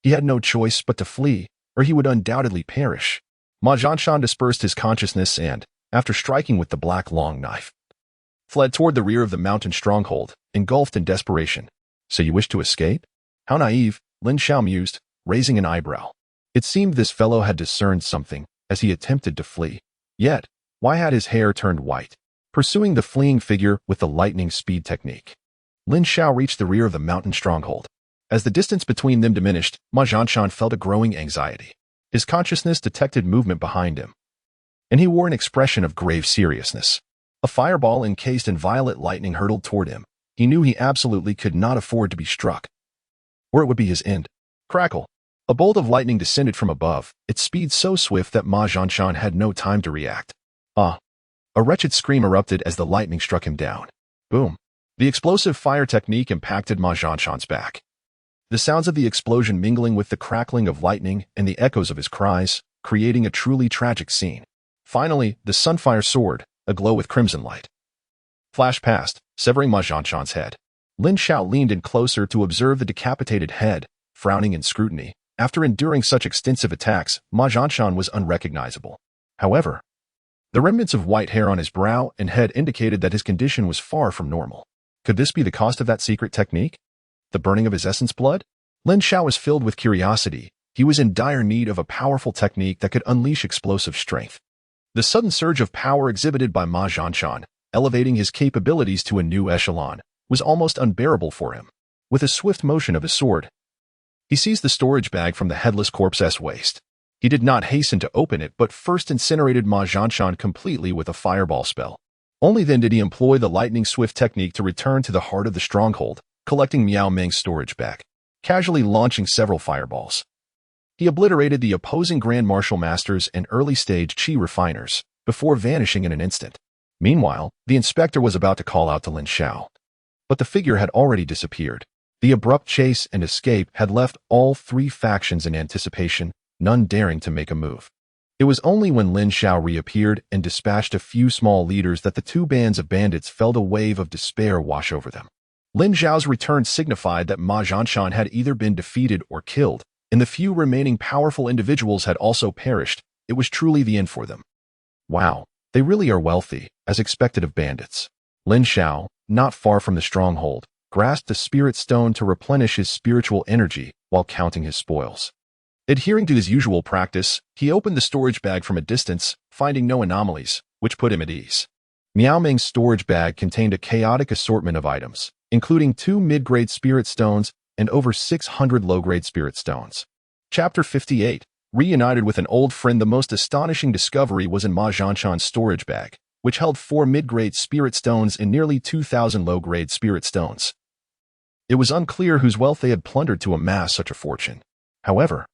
Speaker 1: He had no choice but to flee, or he would undoubtedly perish. Ma Zhanshan dispersed his consciousness and, after striking with the black long knife, fled toward the rear of the mountain stronghold, engulfed in desperation. So you wish to escape? How naive, Lin Xiao mused, raising an eyebrow. It seemed this fellow had discerned something as he attempted to flee. Yet, why had his hair turned white? Pursuing the fleeing figure with the lightning speed technique. Lin Xiao reached the rear of the mountain stronghold. As the distance between them diminished, Ma Zhanshan felt a growing anxiety. His consciousness detected movement behind him, and he wore an expression of grave seriousness. A fireball encased in violet lightning hurtled toward him. He knew he absolutely could not afford to be struck, or it would be his end. Crackle! A bolt of lightning descended from above, its speed so swift that Ma Zhanshan had no time to react. Ah! A wretched scream erupted as the lightning struck him down. Boom! The explosive fire technique impacted Ma Zhanshan's back. The sounds of the explosion mingling with the crackling of lightning and the echoes of his cries, creating a truly tragic scene. Finally, the sunfire sword, aglow with crimson light, flashed past, severing Ma Zhanshan's head. Lin Xiao leaned in closer to observe the decapitated head, frowning in scrutiny. After enduring such extensive attacks, Ma Zhanshan was unrecognizable. However, the remnants of white hair on his brow and head indicated that his condition was far from normal. Could this be the cost of that secret technique? The burning of his essence blood? Lin Xiao was filled with curiosity. He was in dire need of a powerful technique that could unleash explosive strength. The sudden surge of power exhibited by Ma Zhanshan, elevating his capabilities to a new echelon, was almost unbearable for him. With a swift motion of his sword, he seized the storage bag from the headless corpse's waist. He did not hasten to open it, but first incinerated Ma Zhanshan completely with a fireball spell. Only then did he employ the lightning-swift technique to return to the heart of the stronghold, collecting Miao Meng's storage bag, casually launching several fireballs. He obliterated the opposing Grand Martial Masters and early-stage Qi refiners, before vanishing in an instant. Meanwhile, the inspector was about to call out to Lin Xiao, but the figure had already disappeared. The abrupt chase and escape had left all three factions in anticipation, none daring to make a move. It was only when Lin Xiao reappeared and dispatched a few small leaders that the two bands of bandits felt a wave of despair wash over them. Lin Xiao's return signified that Ma Zhanshan had either been defeated or killed, and the few remaining powerful individuals had also perished. It was truly the end for them. Wow, they really are wealthy, as expected of bandits. Lin Xiao, not far from the stronghold, grasped the spirit stone to replenish his spiritual energy while counting his spoils. Adhering to his usual practice, he opened the storage bag from a distance, finding no anomalies, which put him at ease. Miao Meng's storage bag contained a chaotic assortment of items, including 2 mid-grade spirit stones and over 600 low-grade spirit stones. Chapter 58. Reunited with an old friend, the most astonishing discovery was in Ma Zhanshan's storage bag, which held 4 mid-grade spirit stones and nearly 2,000 low-grade spirit stones. It was unclear whose wealth they had plundered to amass such a fortune. However,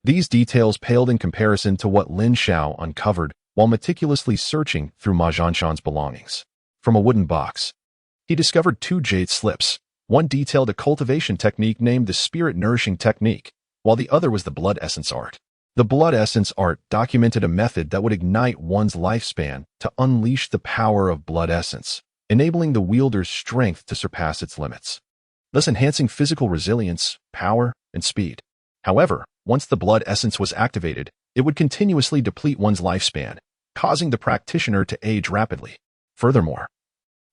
Speaker 1: these details paled in comparison to what Lin Xiao uncovered while meticulously searching through Ma Zhanshan's belongings. From a wooden box, he discovered 2 jade slips. One detailed a cultivation technique named the Spirit Nourishing Technique, while the other was the Blood Essence Art. The Blood Essence Art documented a method that would ignite one's lifespan to unleash the power of blood essence, enabling the wielder's strength to surpass its limits, thus enhancing physical resilience, power, and speed. However, once the blood essence was activated, it would continuously deplete one's lifespan, causing the practitioner to age rapidly. Furthermore,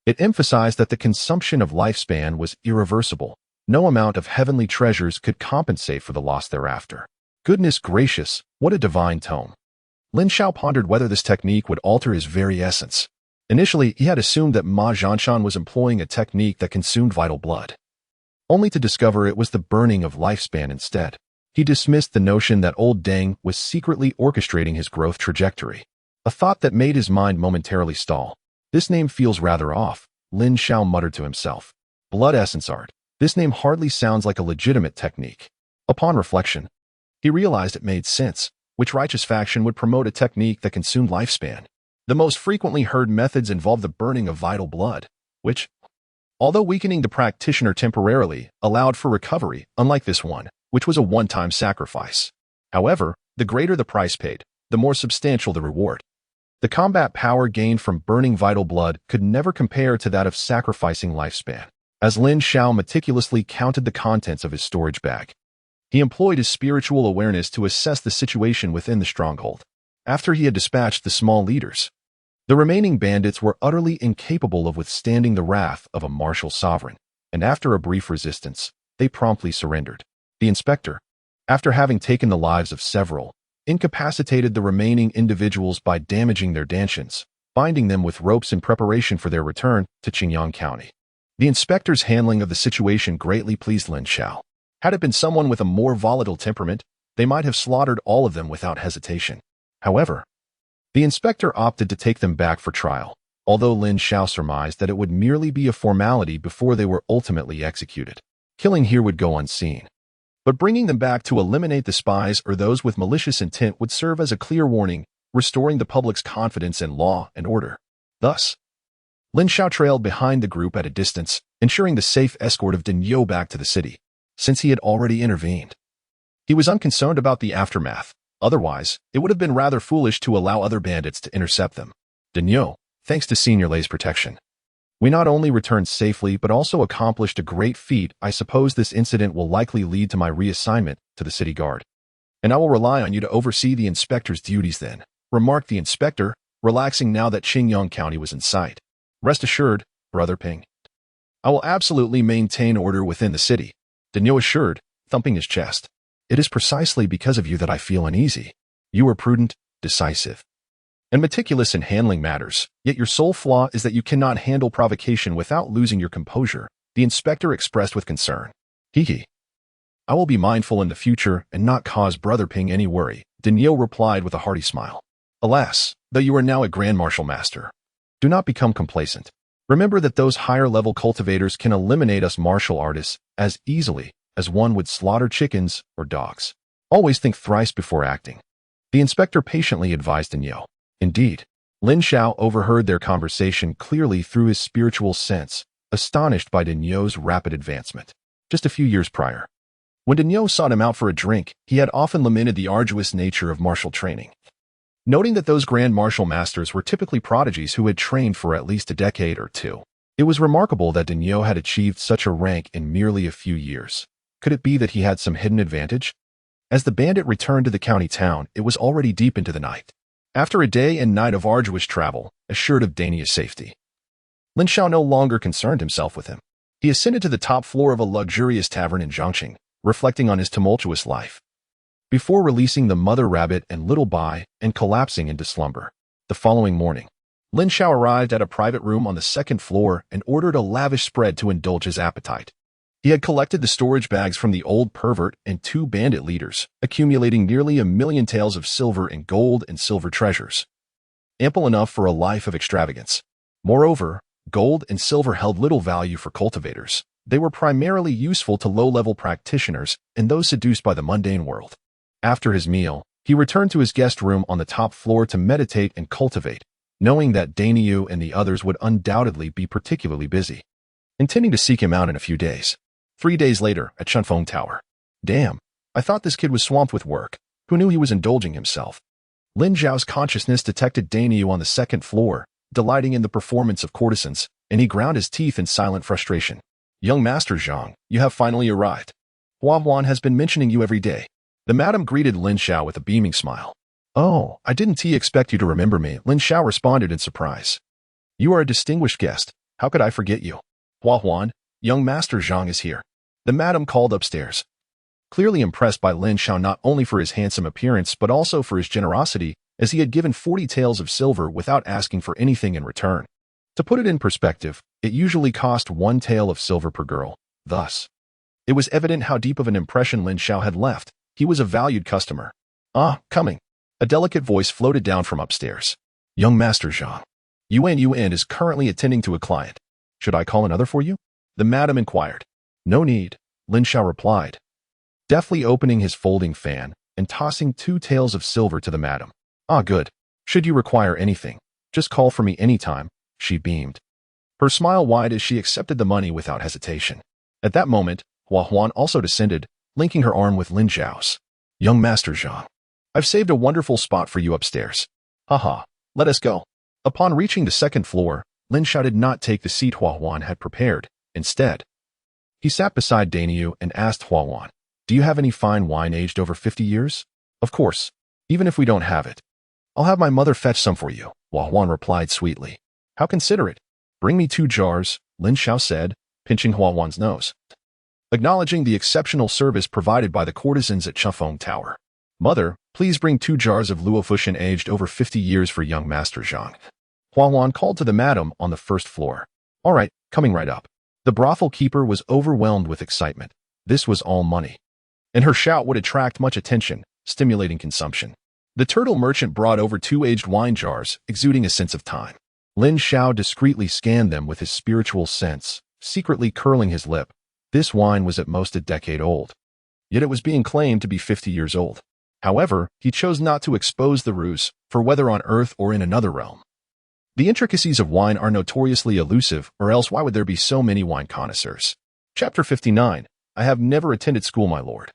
Speaker 1: it emphasized that the consumption of lifespan was irreversible. No amount of heavenly treasures could compensate for the loss thereafter. Goodness gracious, what a divine tome. Lin Xiao pondered whether this technique would alter his very essence. Initially, he had assumed that Ma Zhanshan was employing a technique that consumed vital blood, only to discover it was the burning of lifespan instead. He dismissed the notion that old Deng was secretly orchestrating his growth trajectory, a thought that made his mind momentarily stall. This name feels rather off, Lin Xiao muttered to himself. Blood Essence Art. This name hardly sounds like a legitimate technique. Upon reflection, he realized it made sense. Which righteous faction would promote a technique that consumed lifespan? The most frequently heard methods involve the burning of vital blood, which, although weakening the practitioner temporarily, allowed for recovery, unlike this one, which was a one-time sacrifice. However, the greater the price paid, the more substantial the reward. The combat power gained from burning vital blood could never compare to that of sacrificing lifespan. as Lin Xiao meticulously counted the contents of his storage bag. He employed his spiritual awareness to assess the situation within the stronghold. After he had dispatched the small leaders, the remaining bandits were utterly incapable of withstanding the wrath of a martial sovereign, and after a brief resistance, they promptly surrendered. The inspector, after having taken the lives of several, incapacitated the remaining individuals by damaging their dantians, binding them with ropes in preparation for their return to Qingyang County. The inspector's handling of the situation greatly pleased Lin Xiao. Had it been someone with a more volatile temperament, they might have slaughtered all of them without hesitation. However, the inspector opted to take them back for trial, although Lin Xiao surmised that it would merely be a formality before they were ultimately executed. Killing here would go unseen. But bringing them back to eliminate the spies or those with malicious intent would serve as a clear warning, restoring the public's confidence in law and order. Thus, Lin Xiao trailed behind the group at a distance, ensuring the safe escort of Daniel back to the city, since he had already intervened. He was unconcerned about the aftermath. Otherwise, it would have been rather foolish to allow other bandits to intercept them. Daniel, thanks to Senior Lei's protection, we not only returned safely but also accomplished a great feat. I suppose this incident will likely lead to my reassignment to the city guard. And I will rely on you to oversee the inspector's duties then, remarked the inspector, relaxing now that Qingyang County was in sight. Rest assured, Brother Ping. I will absolutely maintain order within the city, Daniel assured, thumping his chest. It is precisely because of you that I feel uneasy. You are prudent, decisive, and meticulous in handling matters, yet your sole flaw is that you cannot handle provocation without losing your composure, the inspector expressed with concern. Hee. I will be mindful in the future and not cause Brother Ping any worry, Daniel replied with a hearty smile. Alas, though you are now a Grand Martial Master, do not become complacent. Remember that those higher-level cultivators can eliminate us martial artists as easily as one would slaughter chickens or dogs. Always think thrice before acting. The inspector patiently advised Daniel. Indeed, Lin Xiao overheard their conversation clearly through his spiritual sense, astonished by Daniel's rapid advancement. Just a few years prior, when Daniel sought him out for a drink, he had often lamented the arduous nature of martial training, noting that those Grand Martial Masters were typically prodigies who had trained for at least a decade or two. It was remarkable that Daniel had achieved such a rank in merely a few years. Could it be that he had some hidden advantage? As the bandit returned to the county town, it was already deep into the night. After a day and night of arduous travel, assured of Daniel's safety, Lin Xiao no longer concerned himself with him. He ascended to the top floor of a luxurious tavern in Zhangqing, reflecting on his tumultuous life, before releasing the mother rabbit and little Bai and collapsing into slumber. The following morning, Lin Xiao arrived at a private room on the second floor and ordered a lavish spread to indulge his appetite. He had collected the storage bags from the old pervert and 2 bandit leaders, accumulating nearly 1,000,000 taels of silver and gold and silver treasures, ample enough for a life of extravagance. Moreover, gold and silver held little value for cultivators. They were primarily useful to low-level practitioners and those seduced by the mundane world. After his meal, he returned to his guest room on the top floor to meditate and cultivate, knowing that Daniel and the others would undoubtedly be particularly busy, intending to seek him out in a few days. 3 days later, at Shunfeng Tower. Damn, I thought this kid was swamped with work. Who knew he was indulging himself? Lin Xiao's consciousness detected Daniel on the second floor, delighting in the performance of courtesans, and he ground his teeth in silent frustration. Young Master Zhang, you have finally arrived. Hua Huan has been mentioning you every day. The madam greeted Lin Xiao with a beaming smile. Oh, I didn't expect you to remember me, Lin Xiao responded in surprise. You are a distinguished guest. How could I forget you? Hua Huan, young Master Zhang is here. The madam called upstairs, clearly impressed by Lin Xiao not only for his handsome appearance but also for his generosity, as he had given 40 taels of silver without asking for anything in return. To put it in perspective, it usually cost 1 tael of silver per girl. Thus, it was evident how deep of an impression Lin Xiao had left. He was a valued customer. Ah, coming. A delicate voice floated down from upstairs. Young Master Zhang, Yuan is currently attending to a client. Should I call another for you? The madam inquired. No need, Lin Xiao replied, deftly opening his folding fan and tossing 2 taels of silver to the madam. Ah, good. Should you require anything, just call for me anytime, she beamed, her smile wide as she accepted the money without hesitation. At that moment, Hua Huan also descended, linking her arm with Lin Xiao's. Young Master Zhang, I've saved a wonderful spot for you upstairs. Haha, let us go. Upon reaching the second floor, Lin Xiao did not take the seat Hua Huan had prepared. Instead, He sat beside Daniel and asked Huan, "Do you have any fine wine aged over 50 years? Of course, even if we don't have it. I'll have my mother fetch some for you," Huan replied sweetly. "How considerate. Bring me 2 jars," Lin Xiao said, pinching Huan's nose, acknowledging the exceptional service provided by the courtesans at Cultivate Tower. "Mother, please bring 2 jars of luofushan aged over 50 years for young Master Zhang." Huan called to the madam on the first floor. "All right, coming right up." The brothel keeper was overwhelmed with excitement. This was all money, and her shout would attract much attention, stimulating consumption. The turtle merchant brought over 2 aged wine jars, exuding a sense of time. Lin Xiao discreetly scanned them with his spiritual sense, secretly curling his lip. This wine was at most a decade old, yet it was being claimed to be 50 years old. However, he chose not to expose the ruse, for whether on Earth or in another realm, the intricacies of wine are notoriously elusive, or else why would there be so many wine connoisseurs? Chapter 59. I have never attended school, my lord.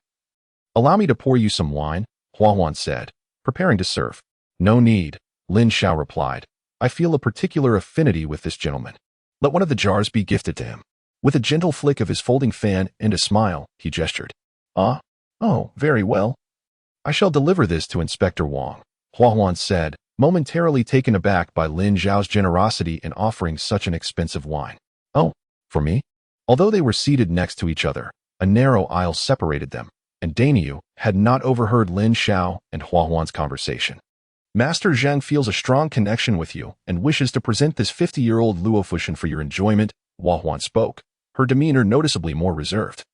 Speaker 1: "Allow me to pour you some wine," Huan said, preparing to serve. "No need," Lin Xiao replied. "I feel a particular affinity with this gentleman. Let one of the jars be gifted to him." With a gentle flick of his folding fan and a smile, he gestured. "Ah? Oh, very well. I shall deliver this to Inspector Wang," Huan said, momentarily taken aback by Lin Xiao's generosity in offering such an expensive wine. "Oh, for me?" Although they were seated next to each other, a narrow aisle separated them, and Daniel had not overheard Lin Xiao and Huan's conversation. "Master Zhang feels a strong connection with you and wishes to present this 50-year-old luofushan for your enjoyment," Huan spoke, her demeanor noticeably more reserved,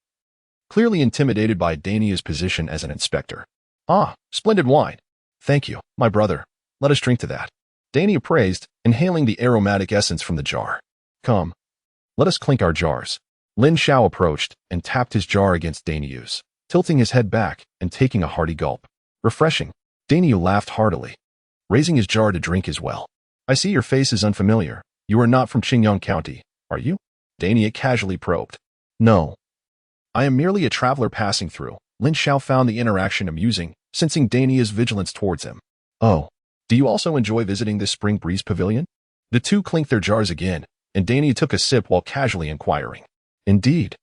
Speaker 1: clearly intimidated by Daniel's position as an inspector. "Ah, splendid wine. Thank you, my brother. Let us drink to that," Daniel praised, inhaling the aromatic essence from the jar. "Come, let us clink our jars." Lin Xiao approached and tapped his jar against Daniel's, tilting his head back and taking a hearty gulp. "Refreshing." Daniel laughed heartily, raising his jar to drink as well. "I see your face is unfamiliar. You are not from Qingyang County, are you?" Daniel casually probed. "No. I am merely a traveler passing through." Lin Xiao found the interaction amusing, sensing Daniel's vigilance towards him. "Oh, do you also enjoy visiting this Spring Breeze Pavilion?" The two clinked their jars again, and Daniel took a sip while casually inquiring. "Indeed.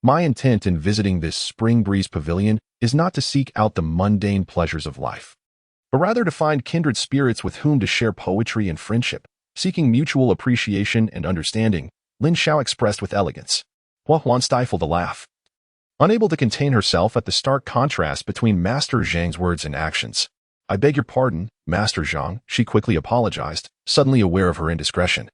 Speaker 1: My intent in visiting this Spring Breeze Pavilion is not to seek out the mundane pleasures of life, but rather to find kindred spirits with whom to share poetry and friendship, seeking mutual appreciation and understanding," Lin Xiao expressed with elegance. Huan stifled a laugh, unable to contain herself at the stark contrast between Master Zhang's words and actions. "I beg your pardon, Master Zhang," she quickly apologized, suddenly aware of her indiscretion,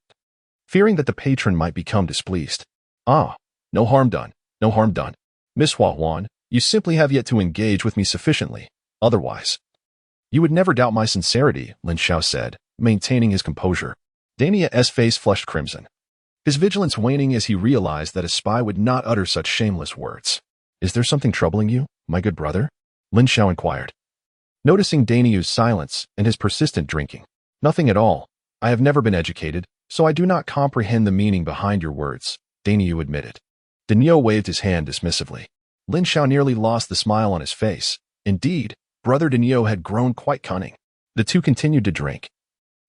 Speaker 1: fearing that the patron might become displeased. "Ah, no harm done, no harm done. Miss Huan, you simply have yet to engage with me sufficiently. Otherwise, you would never doubt my sincerity," Lin Xiao said, maintaining his composure. Daniel's face flushed crimson, his vigilance waning as he realized that a spy would not utter such shameless words. "Is there something troubling you, my good brother?" Lin Xiao inquired, noticing Daniel's silence and his persistent drinking. "Nothing at all. I have never been educated, so I do not comprehend the meaning behind your words," Daniel admitted. Daniel waved his hand dismissively. Lin Xiao nearly lost the smile on his face. Indeed, brother Daniel had grown quite cunning. The two continued to drink,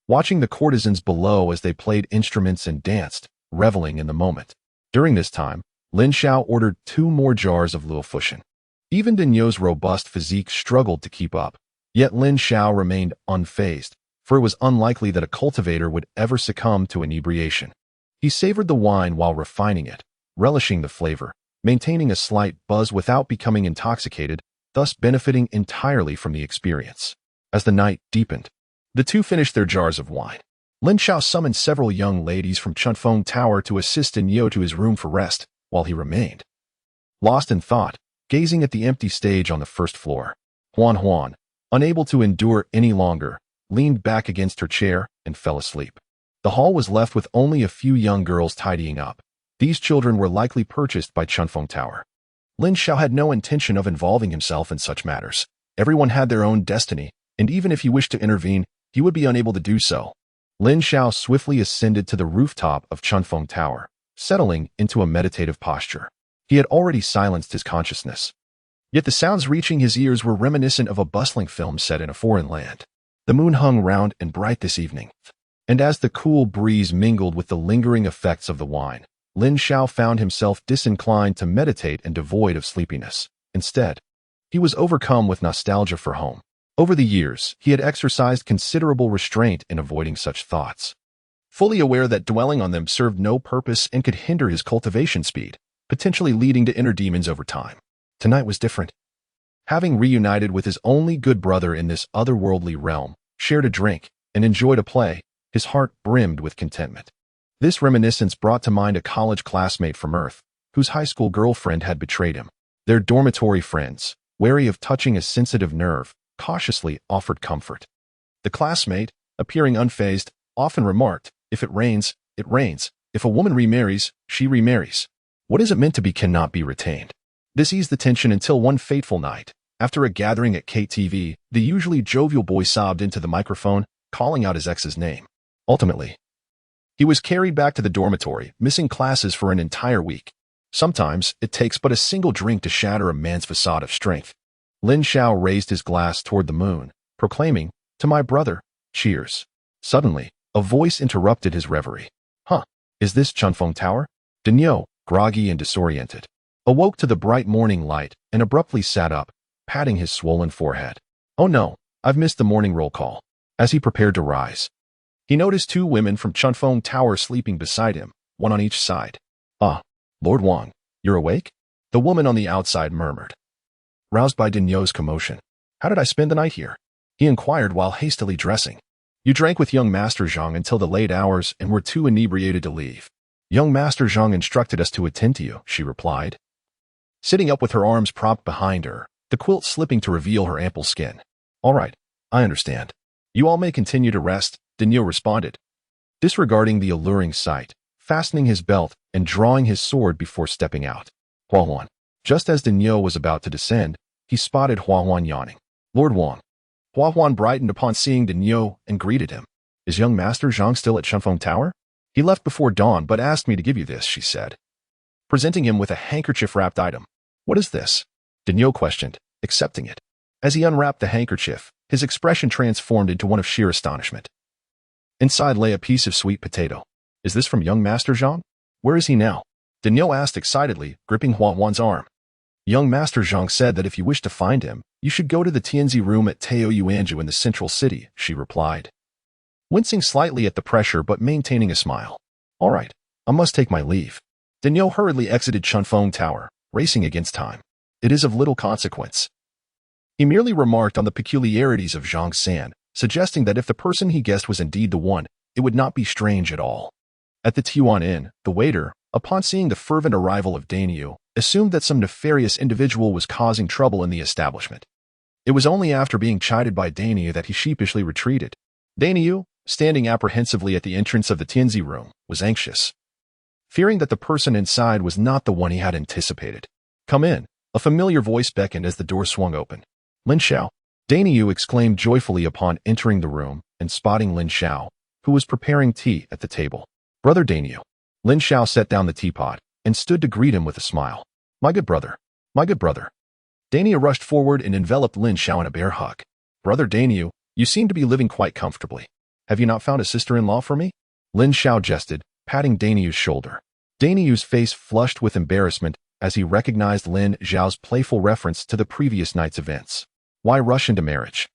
Speaker 1: watching the courtesans below as they played instruments and danced, reveling in the moment. During this time, Lin Xiao ordered 2 more jars of luofushan. Even Daniel's robust physique struggled to keep up, yet Lin Xiao remained unfazed, for it was unlikely that a cultivator would ever succumb to inebriation. He savored the wine while refining it, relishing the flavor, maintaining a slight buzz without becoming intoxicated, thus benefiting entirely from the experience. As the night deepened, the two finished their jars of wine. Lin Xiao summoned several young ladies from Cultivate Tower to assist Daniel to his room for rest, while he remained lost in thought, gazing at the empty stage on the first floor. Huan, unable to endure any longer, leaned back against her chair and fell asleep. The hall was left with only a few young girls tidying up. These children were likely purchased by Cultivate Tower. Lin Xiao had no intention of involving himself in such matters. Everyone had their own destiny, and even if he wished to intervene, he would be unable to do so. Lin Xiao swiftly ascended to the rooftop of Cultivate Tower, settling into a meditative posture. He had already silenced his consciousness, yet the sounds reaching his ears were reminiscent of a bustling film set in a foreign land. The moon hung round and bright this evening, and as the cool breeze mingled with the lingering effects of the wine, Lin Xiao found himself disinclined to meditate and devoid of sleepiness. Instead, he was overcome with nostalgia for home. Over the years, he had exercised considerable restraint in avoiding such thoughts, fully aware that dwelling on them served no purpose and could hinder his cultivation speed, potentially leading to inner demons over time. Tonight was different. Having reunited with his only good brother in this otherworldly realm, shared a drink, and enjoyed a play, his heart brimmed with contentment. This reminiscence brought to mind a college classmate from Earth, whose high school girlfriend had betrayed him. Their dormitory friends, wary of touching a sensitive nerve, cautiously offered comfort. The classmate, appearing unfazed, often remarked, "If it rains, it rains. If a woman remarries, she remarries. What isn't meant to be cannot be retained." This eased the tension until one fateful night, after a gathering at KTV, the usually jovial boy sobbed into the microphone, calling out his ex's name. Ultimately, he was carried back to the dormitory, missing classes for an entire week. Sometimes, it takes but a single drink to shatter a man's facade of strength. Lin Xiao raised his glass toward the moon, proclaiming, "To my brother, cheers." Suddenly, a voice interrupted his reverie. "Huh, is this Chunfeng Tower?" Daniel, groggy and disoriented, awoke to the bright morning light and abruptly sat up, patting his swollen forehead. "Oh no, I've missed the morning roll call." As he prepared to rise, he noticed two women from Chunfeng Tower sleeping beside him, one on each side. "Ah, Lord Wang, you're awake?" the woman on the outside murmured, roused by Daniel's commotion. "How did I spend the night here?" he inquired while hastily dressing. "You drank with young Master Zhang until the late hours and were too inebriated to leave. Young Master Zhang instructed us to attend to you," she replied, sitting up with her arms propped behind her, the quilt slipping to reveal her ample skin. "All right, I understand. You all may continue to rest," Daniel responded, disregarding the alluring sight, fastening his belt and drawing his sword before stepping out. Huahuan. Just as Daniel was about to descend, he spotted Huahuan yawning. "Lord Wang." Huahuan brightened upon seeing Daniel and greeted him. "Is young Master Zhang still at Chunfeng Tower?" "He left before dawn but asked me to give you this," she said, presenting him with a handkerchief-wrapped item. "What is this?" Daniel questioned, accepting it. As he unwrapped the handkerchief, his expression transformed into one of sheer astonishment. Inside lay a piece of sweet potato. "Is this from young Master Zhang? Where is he now?" Daniel asked excitedly, gripping Huahuan's arm. "Young Master Zhang said that if you wish to find him, you should go to the Tianzi room at Tao Yuanju in the central city," she replied, wincing slightly at the pressure but maintaining a smile. "All right, I must take my leave." Daniel hurriedly exited Chunfeng Tower, racing against time. "It is of little consequence." He merely remarked on the peculiarities of Zhang San, suggesting that if the person he guessed was indeed the one, it would not be strange at all. At the Tiwan Inn, the waiter, upon seeing the fervent arrival of Daniel, assumed that some nefarious individual was causing trouble in the establishment. It was only after being chided by Daniel that he sheepishly retreated. Daniel, standing apprehensively at the entrance of the Tianzi room, was anxious, fearing that the person inside was not the one he had anticipated. "Come in," a familiar voice beckoned as the door swung open. "Lin Xiao." Daniel exclaimed joyfully upon entering the room and spotting Lin Xiao, who was preparing tea at the table. "Brother Daniel." Lin Xiao set down the teapot and stood to greet him with a smile. "My good brother. My good brother." Daniel rushed forward and enveloped Lin Xiao in a bear hug. "Brother Daniel, you seem to be living quite comfortably. Have you not found a sister-in-law for me?" Lin Xiao jested, patting Daniel's shoulder. Daniel's face flushed with embarrassment as he recognized Lin Xiao's playful reference to the previous night's events. "Why rush into marriage?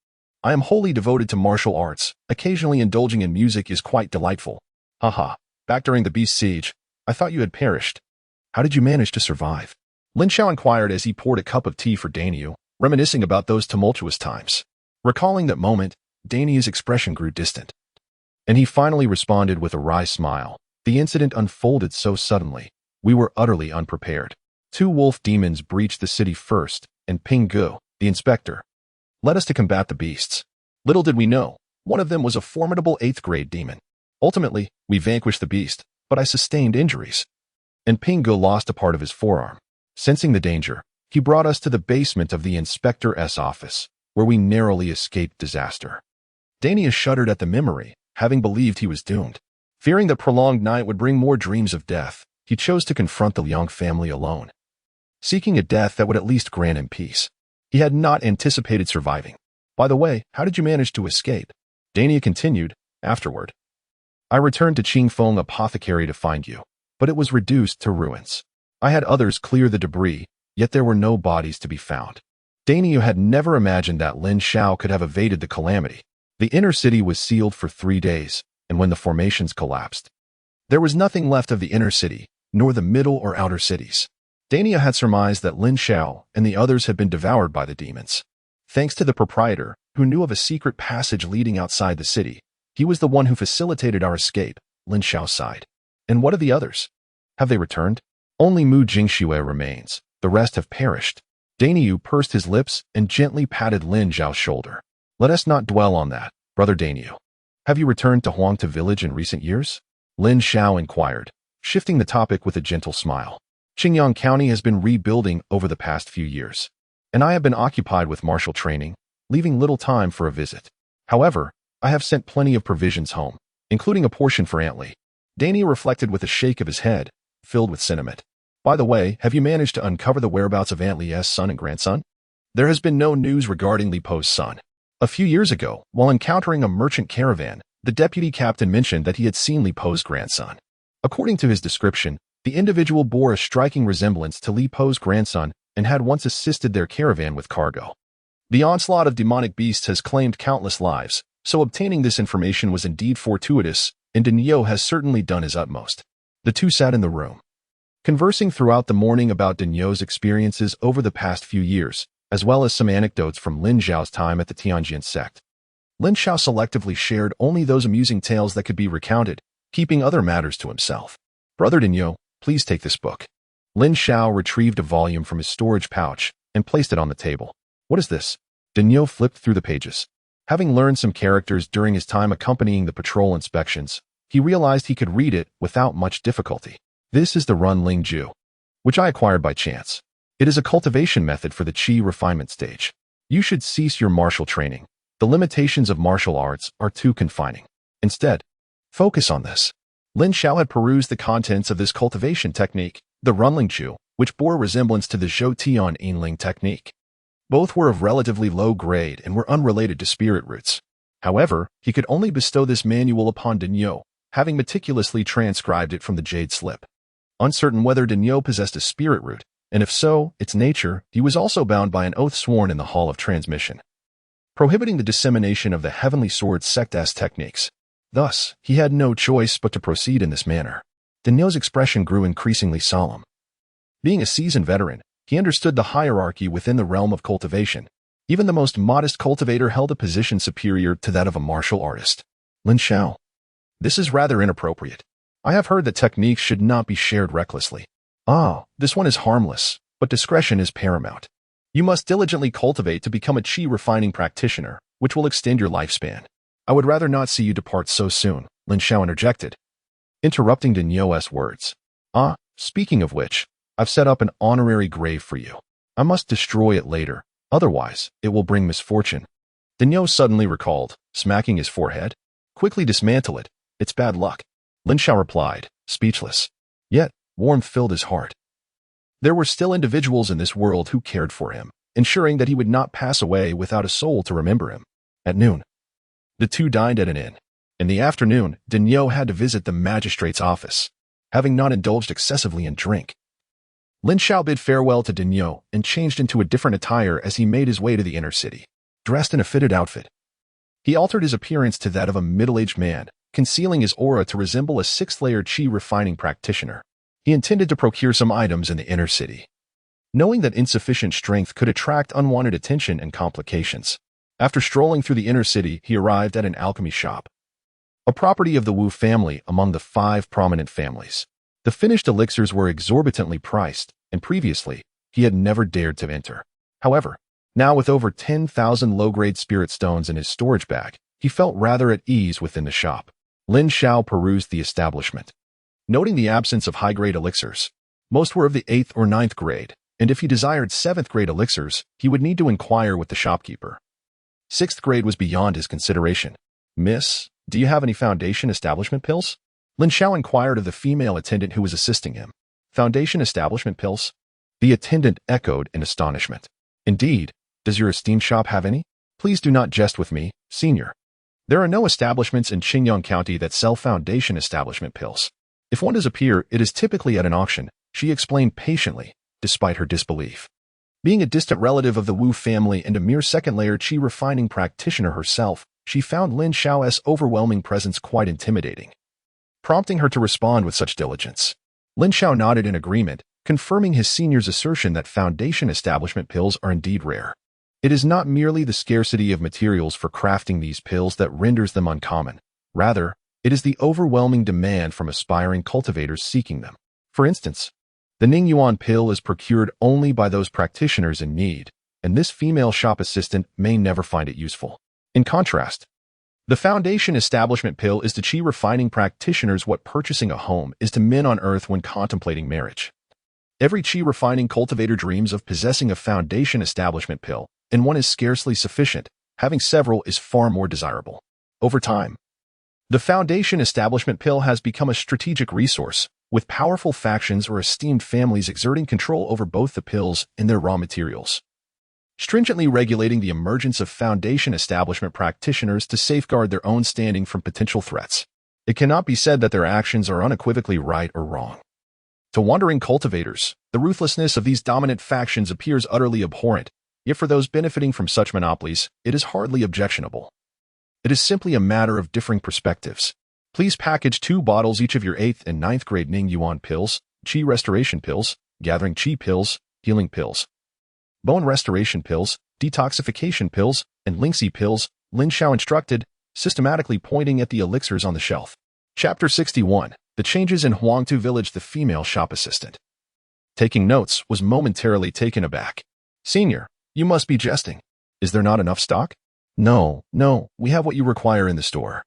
Speaker 1: I am wholly devoted to martial arts. Occasionally indulging in music is quite delightful. Haha, back during the Beast Siege, I thought you had perished. How did you manage to survive?" Lin Xiao inquired as he poured a cup of tea for Daniel, reminiscing about those tumultuous times. Recalling that moment, Daniel's expression grew distant, and he finally responded with a wry smile. "The incident unfolded so suddenly. We were utterly unprepared. Two wolf demons breached the city first, and Ping Gu, the inspector, led us to combat the beasts. Little did we know, one of them was a formidable 8th-grade demon. Ultimately, we vanquished the beast, but I sustained injuries, and Ping Gu lost a part of his forearm. Sensing the danger, he brought us to the basement of the inspector's office, where we narrowly escaped disaster." Dania shuddered at the memory, having believed he was doomed. Fearing the prolonged night would bring more dreams of death, he chose to confront the Liang family alone, seeking a death that would at least grant him peace. He had not anticipated surviving. "By the way, how did you manage to escape?" Dania continued, afterward. "I returned to Qingfeng Apothecary to find you. but it was reduced to ruins. I had others clear the debris, yet there were no bodies to be found. Daniel had never imagined that Lin Xiao could have evaded the calamity. The inner city was sealed for 3 days, and when the formations collapsed, there was nothing left of the inner city, nor the middle or outer cities. Dania had surmised that Lin Xiao and the others had been devoured by the demons. Thanks to the proprietor, who knew of a secret passage leading outside the city, he was the one who facilitated our escape, Lin Xiao sighed. And what of the others? Have they returned? Only Mu Jingxue remains. The rest have perished. Daniu pursed his lips and gently patted Lin Xiao's shoulder. Let us not dwell on that, brother Daniu. Have you returned to Huangta village in recent years? Lin Xiao inquired, shifting the topic with a gentle smile. Qingyang County has been rebuilding over the past few years, and I have been occupied with martial training, leaving little time for a visit. However, I have sent plenty of provisions home, including a portion for Aunt Li. Daniel reflected with a shake of his head, filled with sentiment. By the way, have you managed to uncover the whereabouts of Aunt Li's son and grandson? There has been no news regarding Li Po's son. A few years ago, while encountering a merchant caravan, the deputy captain mentioned that he had seen Li Po's grandson. According to his description, the individual bore a striking resemblance to Li Po's grandson and had once assisted their caravan with cargo. The onslaught of demonic beasts has claimed countless lives, so obtaining this information was indeed fortuitous, and Daniel has certainly done his utmost. The two sat in the room, conversing throughout the morning about Daniel's experiences over the past few years, as well as some anecdotes from Lin Xiao's time at the Tianjin sect. Lin Xiao selectively shared only those amusing tales that could be recounted, keeping other matters to himself. Brother Daniel, please take this book. Lin Xiao retrieved a volume from his storage pouch and placed it on the table. What is this? Daniel flipped through the pages. Having learned some characters during his time accompanying the patrol inspections, he realized he could read it without much difficulty. This is the Run Ling Ju, which I acquired by chance. It is a cultivation method for the Qi refinement stage. You should cease your martial training. The limitations of martial arts are too confining. Instead, focus on this. Lin Xiao had perused the contents of this cultivation technique, the Runling Chu, which bore resemblance to the Zhou Tian Yinling technique. Both were of relatively low grade and were unrelated to spirit roots. However, he could only bestow this manual upon Daniel, having meticulously transcribed it from the jade slip. Uncertain whether Daniel possessed a spirit root, and if so, its nature, he was also bound by an oath sworn in the Hall of Transmission, prohibiting the dissemination of the Heavenly Sword Sect-S techniques. Thus, he had no choice but to proceed in this manner. Daniel's expression grew increasingly solemn. Being a seasoned veteran, he understood the hierarchy within the realm of cultivation. Even the most modest cultivator held a position superior to that of a martial artist. Lin Xiao. This is rather inappropriate. I have heard that techniques should not be shared recklessly. This one is harmless, but discretion is paramount. You must diligently cultivate to become a Qi refining practitioner, which will extend your lifespan. I would rather not see you depart so soon, Lin Xiao interjected, interrupting Daniel's words. Speaking of which, I've set up an honorary grave for you. I must destroy it later, otherwise it will bring misfortune. Daniel suddenly recalled, smacking his forehead. Quickly dismantle it, it's bad luck. Lin Xiao replied, speechless. Yet, warmth filled his heart. There were still individuals in this world who cared for him, ensuring that he would not pass away without a soul to remember him. At noon, the two dined at an inn. In the afternoon, Daniel had to visit the magistrate's office, having not indulged excessively in drink. Lin Xiao bid farewell to Daniel and changed into a different attire as he made his way to the inner city. Dressed in a fitted outfit, he altered his appearance to that of a middle-aged man, concealing his aura to resemble a sixth-layer Qi refining practitioner. He intended to procure some items in the inner city, knowing that insufficient strength could attract unwanted attention and complications. After strolling through the inner city, he arrived at an alchemy shop, a property of the Wu family among the 5 prominent families. The finished elixirs were exorbitantly priced, and previously, he had never dared to enter. However, now with over 10,000 low-grade spirit stones in his storage bag, he felt rather at ease within the shop. Lin Xiao perused the establishment, noting the absence of high-grade elixirs. Most were of the 8th or 9th grade, and if he desired 7th-grade elixirs, he would need to inquire with the shopkeeper. 6th grade was beyond his consideration. Miss, do you have any foundation establishment pills? Lin Xiao inquired of the female attendant who was assisting him. Foundation establishment pills? The attendant echoed in astonishment. Indeed, does your esteemed shop have any? Please do not jest with me, senior. There are no establishments in Qingyang County that sell foundation establishment pills. If one does appear, it is typically at an auction, she explained patiently, despite her disbelief. Being a distant relative of the Wu family and a mere second-layer qi refining practitioner herself, she found Lin Xiao's overwhelming presence quite intimidating, prompting her to respond with such diligence. Lin Xiao nodded in agreement, confirming his senior's assertion that foundation establishment pills are indeed rare. It is not merely the scarcity of materials for crafting these pills that renders them uncommon. Rather, it is the overwhelming demand from aspiring cultivators seeking them. For instance, the Ning Yuan pill is procured only by those practitioners in need, and this female shop assistant may never find it useful. In contrast, the foundation establishment pill is to qi refining practitioners what purchasing a home is to men on earth when contemplating marriage. Every qi refining cultivator dreams of possessing a foundation establishment pill, and one is scarcely sufficient. Having several is far more desirable. Over time, the foundation establishment pill has become a strategic resource, with powerful factions or esteemed families exerting control over both the pills and their raw materials, stringently regulating the emergence of foundation establishment practitioners to safeguard their own standing from potential threats. It cannot be said that their actions are unequivocally right or wrong. To wandering cultivators, the ruthlessness of these dominant factions appears utterly abhorrent, yet for those benefiting from such monopolies, it is hardly objectionable. It is simply a matter of differing perspectives. Please package 2 bottles each of your 8th and 9th grade Ning Yuan pills, Qi restoration pills, gathering Qi pills, healing pills, bone restoration pills, detoxification pills, and Lingxi pills, Lin Xiao instructed, systematically pointing at the elixirs on the shelf. Chapter 61. The Changes in Huangtu Village. The female shop assistant, taking notes, was momentarily taken aback. Senior, you must be jesting. Is there not enough stock? No, we have what you require in the store.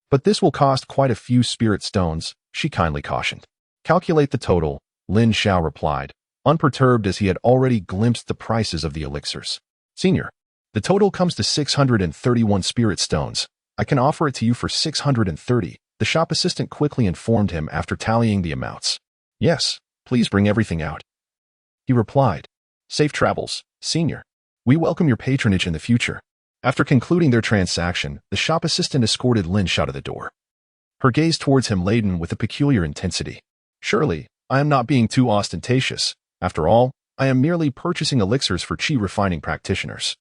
Speaker 1: But this will cost quite a few spirit stones, she kindly cautioned. Calculate the total, Lin Xiao replied, unperturbed as he had already glimpsed the prices of the elixirs. Senior, the total comes to 631 spirit stones. I can offer it to you for 630, the shop assistant quickly informed him after tallying the amounts. Yes, please bring everything out, he replied. Safe travels, Senior. We welcome your patronage in the future. After concluding their transaction, the shop assistant escorted Lin Xiao to the door, her gaze towards him laden with a peculiar intensity. Surely, I am not being too ostentatious. After all, I am merely purchasing elixirs for qi refining practitioners.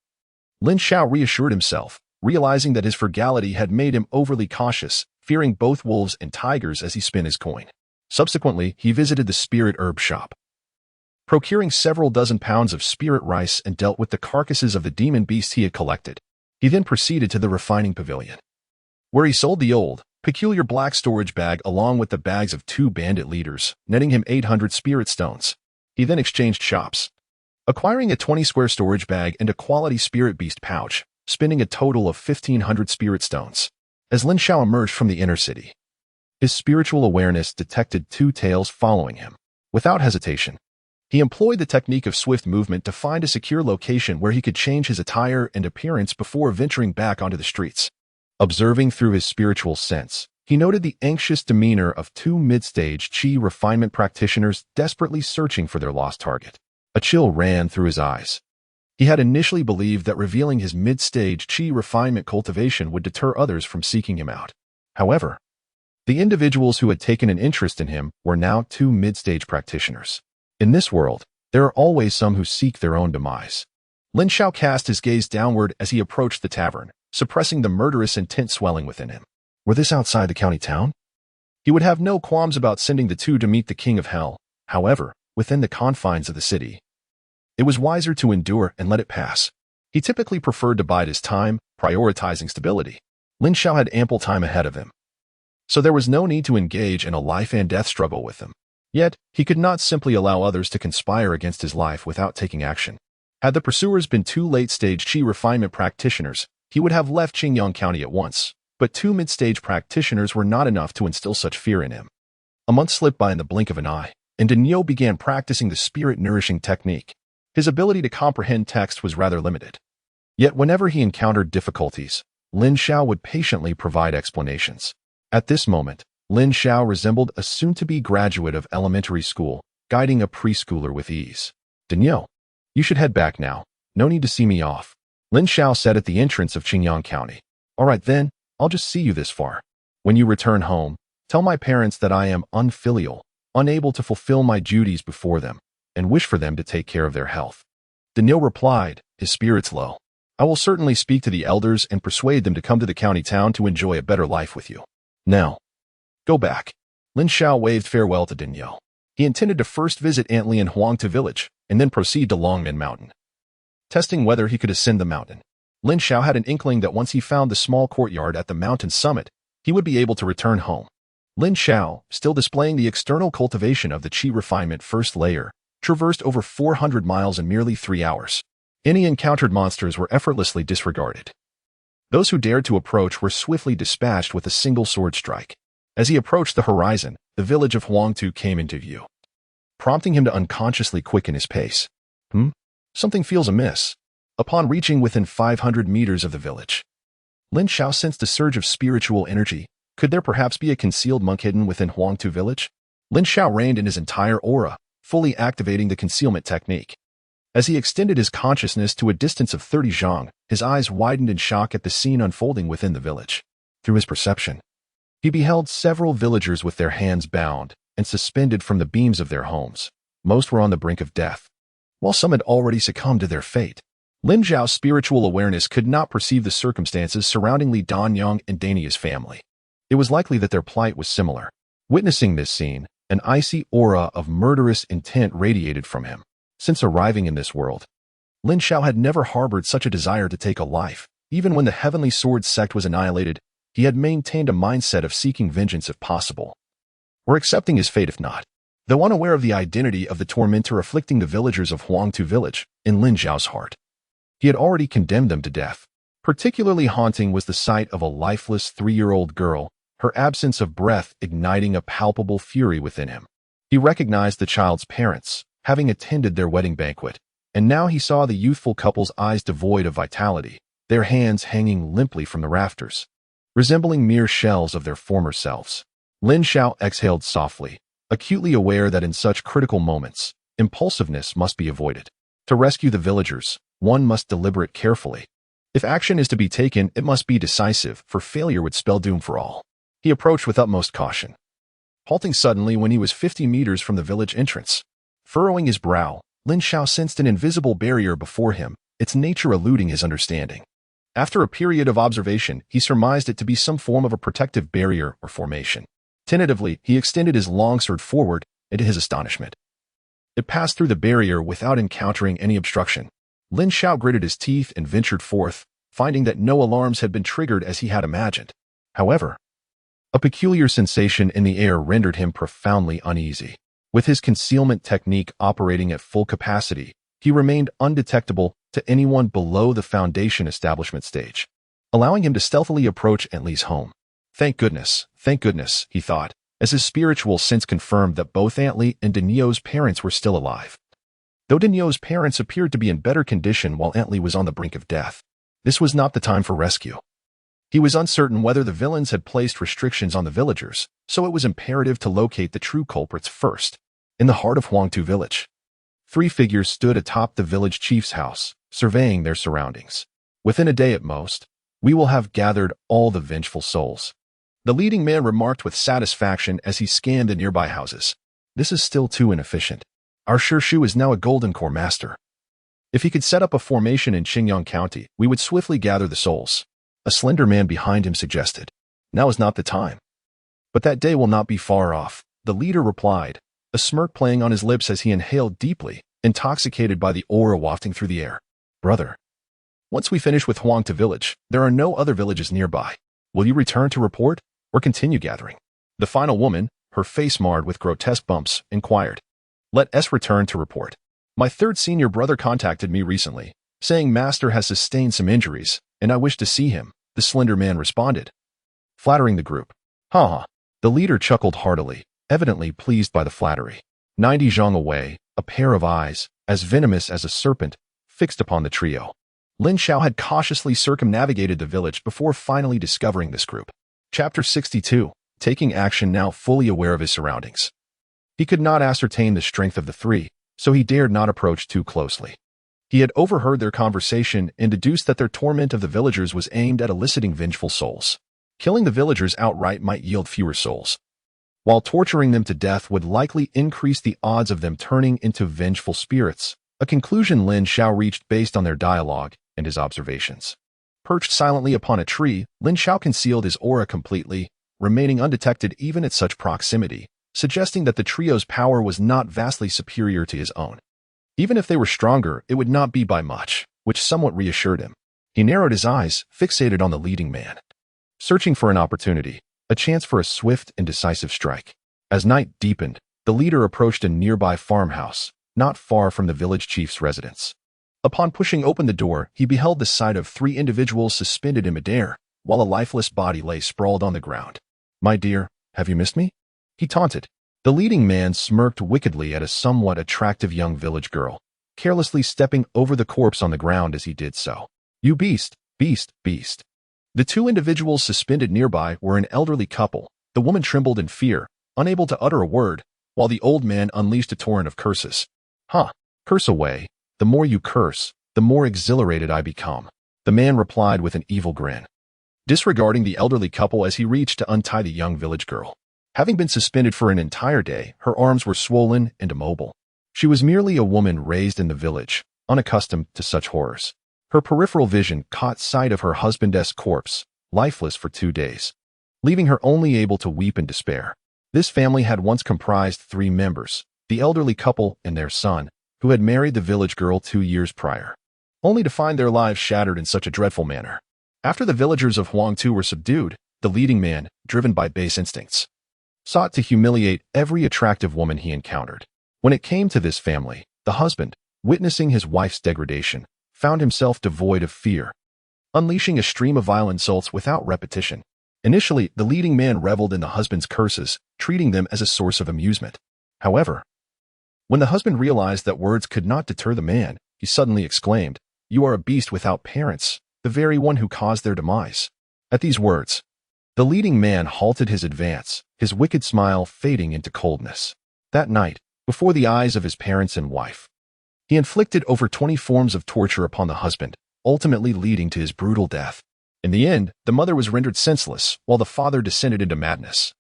Speaker 1: Lin Xiao reassured himself, realizing that his frugality had made him overly cautious, fearing both wolves and tigers as he spent his coin. Subsequently, he visited the spirit herb shop, procuring several dozen pounds of spirit rice and dealt with the carcasses of the demon beasts he had collected. He then proceeded to the refining pavilion, where he sold the old, peculiar black storage bag along with the bags of 2 bandit leaders, netting him 800 spirit stones. He then exchanged shops, acquiring a 20-square storage bag and a quality spirit beast pouch, spending a total of 1,500 spirit stones. As Lin Xiao emerged from the inner city, his spiritual awareness detected 2 tails following him. Without hesitation, he employed the technique of swift movement to find a secure location where he could change his attire and appearance before venturing back onto the streets. Observing through his spiritual sense, he noted the anxious demeanor of 2 mid-stage qi refinement practitioners desperately searching for their lost target. A chill ran through his eyes. He had initially believed that revealing his mid-stage qi refinement cultivation would deter others from seeking him out. However, the individuals who had taken an interest in him were now 2 mid-stage practitioners. In this world, there are always some who seek their own demise. Lin Xiao cast his gaze downward as he approached the tavern, suppressing the murderous intent swelling within him. Were this outside the county town? He would have no qualms about sending the 2 to meet the king of hell. However, within the confines of the city, it was wiser to endure and let it pass. He typically preferred to bide his time, prioritizing stability. Lin Xiao had ample time ahead of him, so there was no need to engage in a life-and-death struggle with them. Yet, he could not simply allow others to conspire against his life without taking action. Had the pursuers been 2 late-stage qi refinement practitioners, he would have left Qingyang County at once, but 2 mid-stage practitioners were not enough to instill such fear in him. A month slipped by in the blink of an eye, and Daniel began practicing the spirit-nourishing technique. His ability to comprehend text was rather limited. Yet whenever he encountered difficulties, Lin Xiao would patiently provide explanations. At this moment, Lin Xiao resembled a soon-to-be graduate of elementary school, guiding a preschooler with ease. Daniel, you should head back now. No need to see me off, Lin Xiao said at the entrance of Qingyang County. All right then, I'll just see you this far. When you return home, Tell my parents that I am unfilial, unable to fulfill my duties before them, and wish for them to take care of their health." Daniil replied, his spirits low. "I will certainly speak to the elders and persuade them to come to the county town to enjoy a better life with you. Now, go back." Lin Xiao waved farewell to Daniil. He intended to first visit Aunt Li in Huangtu village, and then proceed to Longmen Mountain, testing whether he could ascend the mountain. Lin Xiao had an inkling that once he found the small courtyard at the mountain summit, he would be able to return home. Lin Xiao, still displaying the external cultivation of the Qi refinement first layer, traversed over 400 miles in merely 3 hours. Any encountered monsters were effortlessly disregarded. Those who dared to approach were swiftly dispatched with a single sword strike. As he approached the horizon, the village of Huangtu came into view, prompting him to unconsciously quicken his pace. Something feels amiss. Upon reaching within 500 meters of the village, Lin Xiao sensed a surge of spiritual energy. Could there perhaps be a concealed monk hidden within Huangtu village? Lin Xiao reined in his entire aura, fully activating the concealment technique. As he extended his consciousness to a distance of 30 zhang, his eyes widened in shock at the scene unfolding within the village. Through his perception, he beheld several villagers with their hands bound and suspended from the beams of their homes. Most were on the brink of death, while some had already succumbed to their fate. Lin Xiao's spiritual awareness could not perceive the circumstances surrounding Li Danyang and Dania's family. It was likely that their plight was similar. Witnessing this scene, an icy aura of murderous intent radiated from him. Since arriving in this world, Lin Xiao had never harbored such a desire to take a life. Even when the Heavenly Sword sect was annihilated, he had maintained a mindset of seeking vengeance if possible, or accepting his fate if not. Though unaware of the identity of the tormentor afflicting the villagers of Huangtu village, in Lin Xiao's heart, he had already condemned them to death. Particularly haunting was the sight of a lifeless 3-year-old girl, her absence of breath igniting a palpable fury within him. He recognized the child's parents, having attended their wedding banquet, and now he saw the youthful couple's eyes devoid of vitality, their hands hanging limply from the rafters, resembling mere shells of their former selves. Lin Xiao exhaled softly, acutely aware that in such critical moments, impulsiveness must be avoided. To rescue the villagers, one must deliberate carefully. If action is to be taken, it must be decisive, for failure would spell doom for all. He approached with utmost caution, halting suddenly when he was 50 meters from the village entrance. Furrowing his brow, Lin Xiao sensed an invisible barrier before him, its nature eluding his understanding. After a period of observation, he surmised it to be some form of a protective barrier or formation. Tentatively, he extended his longsword forward, and to his astonishment, it passed through the barrier without encountering any obstruction. Lin Xiao gritted his teeth and ventured forth, finding that no alarms had been triggered as he had imagined. However, a peculiar sensation in the air rendered him profoundly uneasy. With his concealment technique operating at full capacity, he remained undetectable to anyone below the foundation establishment stage, allowing him to stealthily approach Aunt Li's home. Thank goodness, he thought, as his spiritual sense confirmed that both Aunt Li and Daniil's parents were still alive. Though Daniil's parents appeared to be in better condition while Aunt Li was on the brink of death, this was not the time for rescue. He was uncertain whether the villains had placed restrictions on the villagers, so it was imperative to locate the true culprits first. In the heart of Huangtu village, 3 figures stood atop the village chief's house, surveying their surroundings. Within a day at most, we will have gathered all the vengeful souls, the leading man remarked with satisfaction as he scanned the nearby houses. This is still too inefficient. Our Shirshu is now a golden core master. If he could set up a formation in Qingyang County, we would swiftly gather the souls. A slender man behind him suggested. Now is not the time. But that day will not be far off, the leader replied, a smirk playing on his lips as he inhaled deeply, intoxicated by the aura wafting through the air. Brother, once we finish with Huangtu village, there are no other villages nearby. Will you return to report, or continue gathering? The final woman, her face marred with grotesque bumps, inquired. Let us return to report. My 3rd senior brother contacted me recently, saying Master has sustained some injuries, and I wish to see him, the slender man responded, flattering the group. Ha. The leader chuckled heartily, evidently pleased by the flattery. 90 zhang away, a pair of eyes, as venomous as a serpent, fixed upon the trio. Lin Xiao had cautiously circumnavigated the village before finally discovering this group. Chapter 62. Taking action. Now fully aware of his surroundings, he could not ascertain the strength of the 3, so he dared not approach too closely. He had overheard their conversation and deduced that their torment of the villagers was aimed at eliciting vengeful souls. Killing the villagers outright might yield fewer souls. while torturing them to death would likely increase the odds of them turning into vengeful spirits, a conclusion Lin Xiao reached based on their dialogue and his observations. Perched silently upon a tree, Lin Xiao concealed his aura completely, remaining undetected even at such proximity, suggesting that the trio's power was not vastly superior to his own. Even if they were stronger, it would not be by much, which somewhat reassured him. He narrowed his eyes, fixated on the leading man, searching for an opportunity, a chance for a swift and decisive strike. As night deepened, the leader approached a nearby farmhouse, not far from the village chief's residence. Upon pushing open the door, he beheld the sight of 3 individuals suspended in midair, while a lifeless body lay sprawled on the ground. "My dear, have you missed me?" he taunted. The leading man smirked wickedly at a somewhat attractive young village girl, carelessly stepping over the corpse on the ground as he did so. "You beast, beast, beast." The 2 individuals suspended nearby were an elderly couple. The woman trembled in fear, unable to utter a word, while the old man unleashed a torrent of curses. "Huh, curse away. The more you curse, the more exhilarated I become," the man replied with an evil grin, disregarding the elderly couple as he reached to untie the young village girl. Having been suspended for an entire day, her arms were swollen and immobile. She was merely a woman raised in the village, unaccustomed to such horrors. Her peripheral vision caught sight of her husband's corpse, lifeless for 2 days, leaving her only able to weep in despair. This family had once comprised 3 members, the elderly couple and their son, who had married the village girl 2 years prior, only to find their lives shattered in such a dreadful manner. After the villagers of Huangtu were subdued, the leading man, driven by base instincts, sought to humiliate every attractive woman he encountered. When it came to this family, the husband, witnessing his wife's degradation, found himself devoid of fear, unleashing a stream of vile insults without repetition. Initially, the leading man reveled in the husband's curses, treating them as a source of amusement. However, when the husband realized that words could not deter the man, he suddenly exclaimed, "You are a beast without parents, the very one who caused their demise." At these words, the leading man halted his advance, his wicked smile fading into coldness. That night, before the eyes of his parents and wife, he inflicted over 20 forms of torture upon the husband, ultimately leading to his brutal death. In the end, the mother was rendered senseless, while the father descended into madness,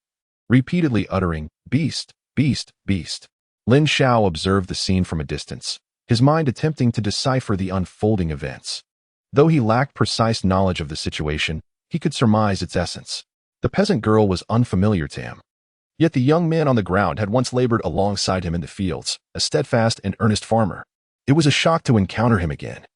Speaker 1: repeatedly uttering, "Beast, beast, beast." Lin Xiao observed the scene from a distance, his mind attempting to decipher the unfolding events. Though he lacked precise knowledge of the situation, he could surmise its essence. The peasant girl was unfamiliar to him. Yet the young man on the ground had once labored alongside him in the fields, a steadfast and earnest farmer. It was a shock to encounter him again,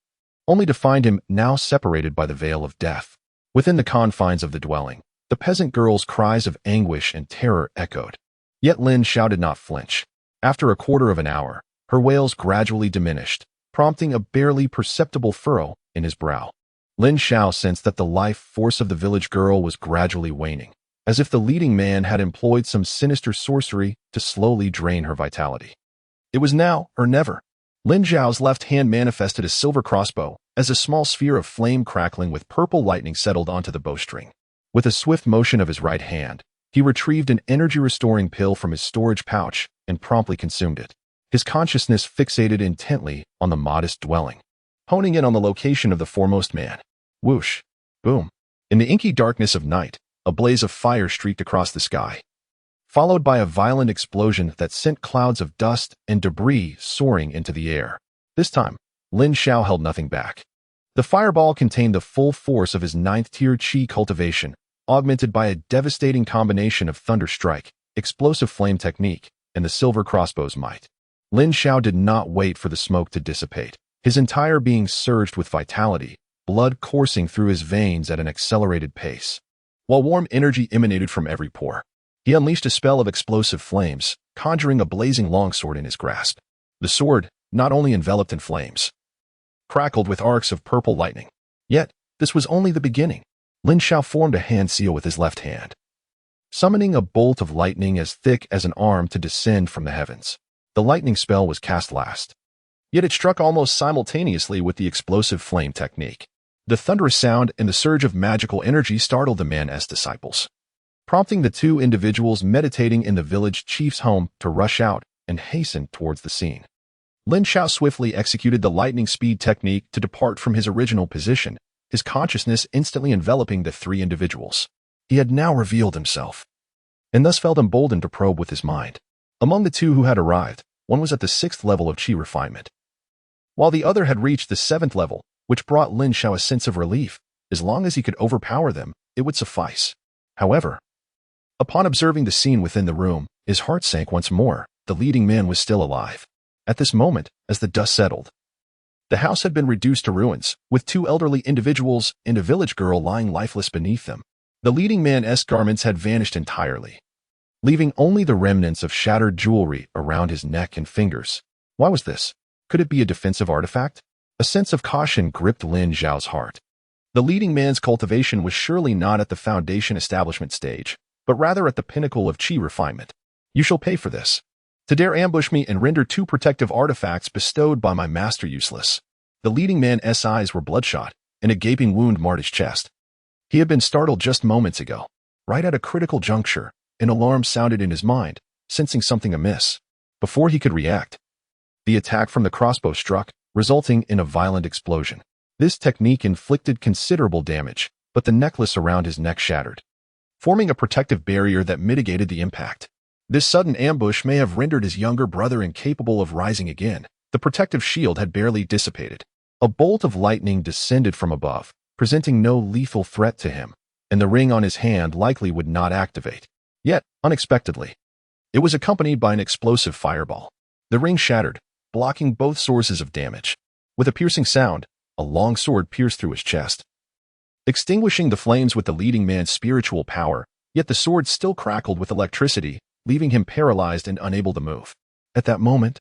Speaker 1: only to find him now separated by the veil of death. Within the confines of the dwelling, the peasant girl's cries of anguish and terror echoed. Yet Lin Xiao did not flinch. After a quarter of an hour, her wails gradually diminished, prompting a barely perceptible furrow in his brow. Lin Xiao sensed that the life force of the village girl was gradually waning, as if the leading man had employed some sinister sorcery to slowly drain her vitality. It was now or never. Lin Xiao's left hand manifested a silver crossbow, as a small sphere of flame crackling with purple lightning settled onto the bowstring. With a swift motion of his right hand, he retrieved an energy-restoring pill from his storage pouch and promptly consumed it, his consciousness fixated intently on the modest dwelling, honing in on the location of the foremost man. Whoosh! Boom! In the inky darkness of night, a blaze of fire streaked across the sky, followed by a violent explosion that sent clouds of dust and debris soaring into the air. This time, Lin Xiao held nothing back. The fireball contained the full force of his 9th-tier Qi cultivation, augmented by a devastating combination of thunder strike, explosive flame technique, and the silver crossbow's might. Lin Xiao did not wait for the smoke to dissipate. His entire being surged with vitality, blood coursing through his veins at an accelerated pace, while warm energy emanated from every pore. He unleashed a spell of explosive flames, conjuring a blazing longsword in his grasp. The sword, not only enveloped in flames, crackled with arcs of purple lightning. Yet, this was only the beginning. Lin Xiao formed a hand seal with his left hand, summoning a bolt of lightning as thick as an arm to descend from the heavens. The lightning spell was cast last, yet it struck almost simultaneously with the explosive flame technique. The thunderous sound and the surge of magical energy startled the man's disciples, prompting the 2 individuals meditating in the village chief's home to rush out and hasten towards the scene. Lin Xiao swiftly executed the lightning speed technique to depart from his original position, his consciousness instantly enveloping the 3 individuals. He had now revealed himself. and thus felt emboldened to probe with his mind. Among the two who had arrived, one was at the 6th level of chi refinement, while the other had reached the 7th level, which brought Lin Xiao a sense of relief. As long as he could overpower them, it would suffice. However, upon observing the scene within the room, his heart sank once more. The leading man was still alive. At this moment, as the dust settled, the house had been reduced to ruins, with 2 elderly individuals and a village girl lying lifeless beneath them. The leading man's garments had vanished entirely, leaving only the remnants of shattered jewelry around his neck and fingers. Why was this? Could it be a defensive artifact? A sense of caution gripped Lin Xiao's heart. The leading man's cultivation was surely not at the foundation establishment stage, but rather at the pinnacle of chi refinement. You shall pay for this. To dare ambush me and render 2 protective artifacts bestowed by my master useless. The leading man's eyes were bloodshot, and a gaping wound marred his chest. He had been startled just moments ago. Right at a critical juncture, an alarm sounded in his mind, sensing something amiss. Before he could react, the attack from the crossbow struck, resulting in a violent explosion. This technique inflicted considerable damage, but the necklace around his neck shattered, forming a protective barrier that mitigated the impact. This sudden ambush may have rendered his younger brother incapable of rising again. The protective shield had barely dissipated. A bolt of lightning descended from above, presenting no lethal threat to him, and the ring on his hand likely would not activate. Yet, unexpectedly, it was accompanied by an explosive fireball. The ring shattered, blocking both sources of damage. With a piercing sound, a long sword pierced through his chest, extinguishing the flames with the leading man's spiritual power, yet the sword still crackled with electricity, leaving him paralyzed and unable to move. At that moment,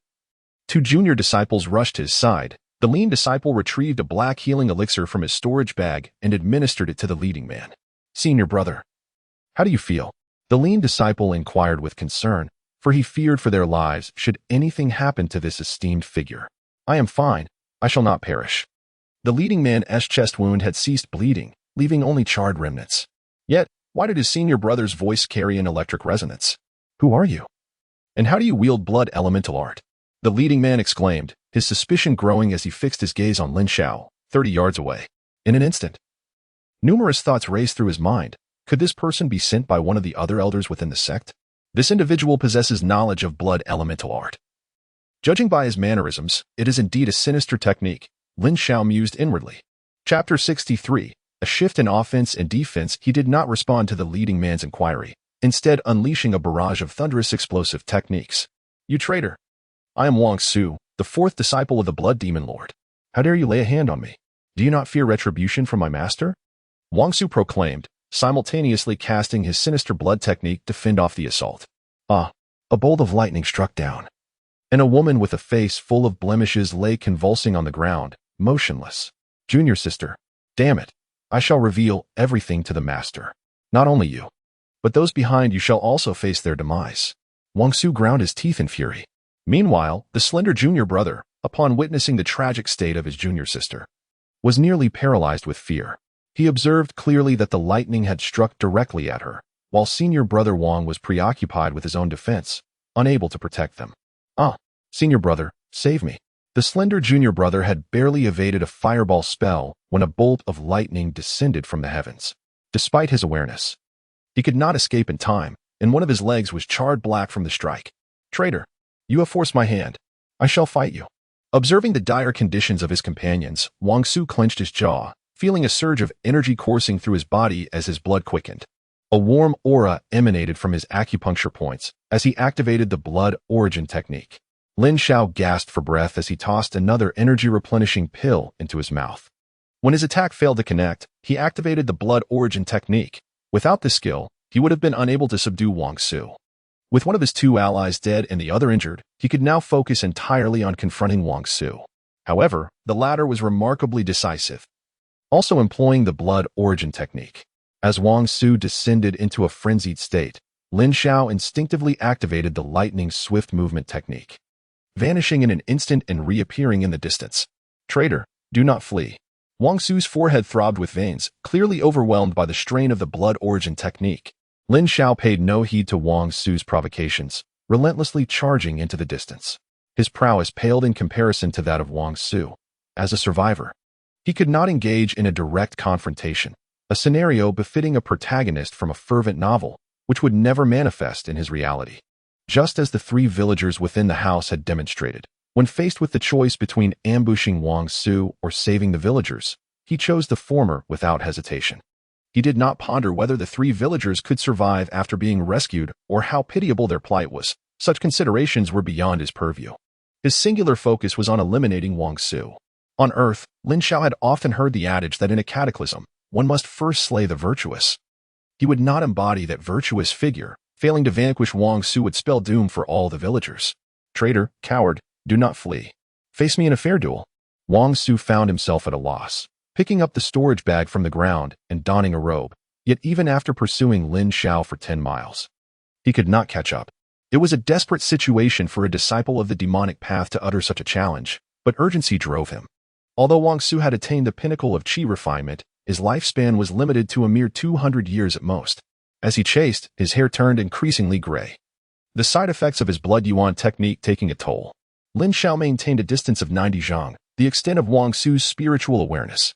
Speaker 1: 2 junior disciples rushed to his side. The lean disciple retrieved a black healing elixir from his storage bag and administered it to the leading man. "Senior brother, how do you feel?" The lean disciple inquired with concern, for he feared for their lives should anything happen to this esteemed figure. "I am fine. I shall not perish." The leading man's chest wound had ceased bleeding, leaving only charred remnants. Yet, why did his senior brother's voice carry an electric resonance? "Who are you? And how do you wield blood elemental art?" The leading man exclaimed, his suspicion growing as he fixed his gaze on Lin Xiao, 30 yards away. In an instant, numerous thoughts raced through his mind. Could this person be sent by one of the other elders within the sect? This individual possesses knowledge of blood elemental art. Judging by his mannerisms, it is indeed a sinister technique, Lin Xiao mused inwardly. Chapter 63. A shift in offense and defense. He did not respond to the leading man's inquiry, instead unleashing a barrage of thunderous explosive techniques. "You traitor! I am Wang Su, the 4th disciple of the Blood Demon Lord. How dare you lay a hand on me? Do you not fear retribution from my master?" Wang Su proclaimed, simultaneously casting his sinister blood technique to fend off the assault. A bolt of lightning struck down, and a woman with a face full of blemishes lay convulsing on the ground, motionless. "Junior sister, damn it, I shall reveal everything to the master. Not only you, but those behind you shall also face their demise." Wang Su ground his teeth in fury. Meanwhile, the slender junior brother, upon witnessing the tragic state of his junior sister, was nearly paralyzed with fear. He observed clearly that the lightning had struck directly at her, while senior brother Wang was preoccupied with his own defense, unable to protect them. Senior brother, save me." The slender junior brother had barely evaded a fireball spell when a bolt of lightning descended from the heavens. Despite his awareness, he could not escape in time, and one of his legs was charred black from the strike. "Traitor, you have forced my hand. I shall fight you." Observing the dire conditions of his companions, Wang Su clenched his jaw, feeling a surge of energy coursing through his body as his blood quickened. A warm aura emanated from his acupuncture points as he activated the blood origin technique. Lin Xiao gasped for breath as he tossed another energy-replenishing pill into his mouth. When his attack failed to connect, he activated the blood origin technique. Without this skill, he would have been unable to subdue Wang Su. With one of his 2 allies dead and the other injured, he could now focus entirely on confronting Wang Su. However, the latter was remarkably decisive, also employing the blood origin technique. As Wang Su descended into a frenzied state, Lin Xiao instinctively activated the lightning swift movement technique, vanishing in an instant and reappearing in the distance. "Traitor, do not flee." Wang Su's forehead throbbed with veins, clearly overwhelmed by the strain of the blood origin technique. Lin Xiao paid no heed to Wang Su's provocations, relentlessly charging into the distance. His prowess paled in comparison to that of Wang Su. As a survivor, he could not engage in a direct confrontation, a scenario befitting a protagonist from a fervent novel, which would never manifest in his reality. Just as the three villagers within the house had demonstrated, when faced with the choice between ambushing Wang Su or saving the villagers, he chose the former without hesitation. He did not ponder whether the three villagers could survive after being rescued or how pitiable their plight was. Such considerations were beyond his purview. His singular focus was on eliminating Wang Su. On Earth, Lin Xiao had often heard the adage that in a cataclysm, one must first slay the virtuous. He would not embody that virtuous figure. Failing to vanquish Wang Su would spell doom for all the villagers. Traitor, coward, do not flee. Face me in a fair duel. Wang Su found himself at a loss, picking up the storage bag from the ground and donning a robe, yet even after pursuing Lin Xiao for 10 miles, he could not catch up. It was a desperate situation for a disciple of the demonic path to utter such a challenge, but urgency drove him. Although Wang Su had attained the pinnacle of qi refinement, his lifespan was limited to a mere 200 years at most. As he chased, his hair turned increasingly gray, the side effects of his blood yuan technique taking a toll. Lin Xiao maintained a distance of 90 zhang, the extent of Wang Su's spiritual awareness.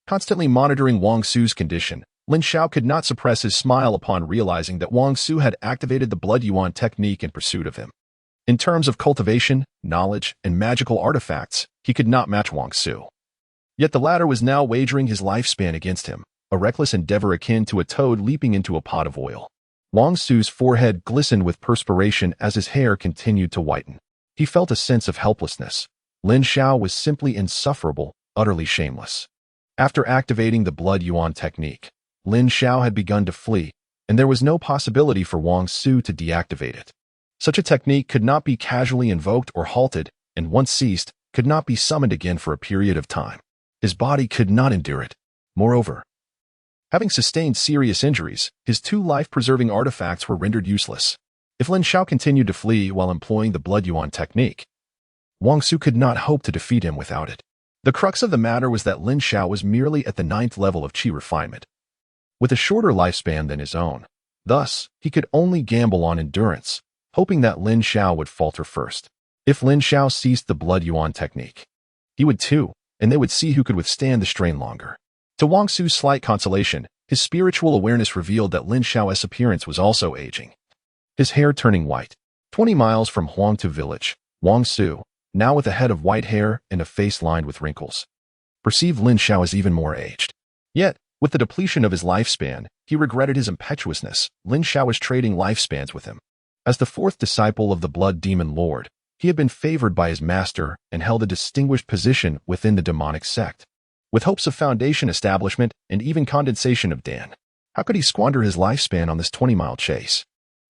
Speaker 1: Constantly monitoring Wang Su's condition, Lin Xiao could not suppress his smile upon realizing that Wang Su had activated the blood yuan technique in pursuit of him. In terms of cultivation, knowledge, and magical artifacts, he could not match Wang Su. Yet the latter was now wagering his lifespan against him, a reckless endeavor akin to a toad leaping into a pot of oil. Wang Su's forehead glistened with perspiration as his hair continued to whiten. He felt a sense of helplessness. Lin Xiao was simply insufferable, utterly shameless. After activating the blood yuan technique, Lin Xiao had begun to flee, and there was no possibility for Wang Su to deactivate it. Such a technique could not be casually invoked or halted, and once ceased, could not be summoned again for a period of time. His body could not endure it. Moreover, having sustained serious injuries, his two life-preserving artifacts were rendered useless. If Lin Xiao continued to flee while employing the blood yuan technique, Wang Su could not hope to defeat him without it. The crux of the matter was that Lin Xiao was merely at the 9th level of qi refinement, with a shorter lifespan than his own. Thus, he could only gamble on endurance, hoping that Lin Xiao would falter first. If Lin Xiao ceased the blood yuan technique, he would too, and they would see who could withstand the strain longer. To Wang Su's slight consolation, his spiritual awareness revealed that Lin Xiao's appearance was also aging, his hair turning white. 20 miles from Huangtu village, Wang Su, now with a head of white hair and a face lined with wrinkles, perceived Lin Xiao as even more aged. Yet, with the depletion of his lifespan, he regretted his impetuousness. Lin Xiao was trading lifespans with him. As the fourth disciple of the Blood Demon Lord, he had been favored by his master and held a distinguished position within the demonic sect, with hopes of foundation establishment and even condensation of Dan. How could he squander his lifespan on this 20-mile chase?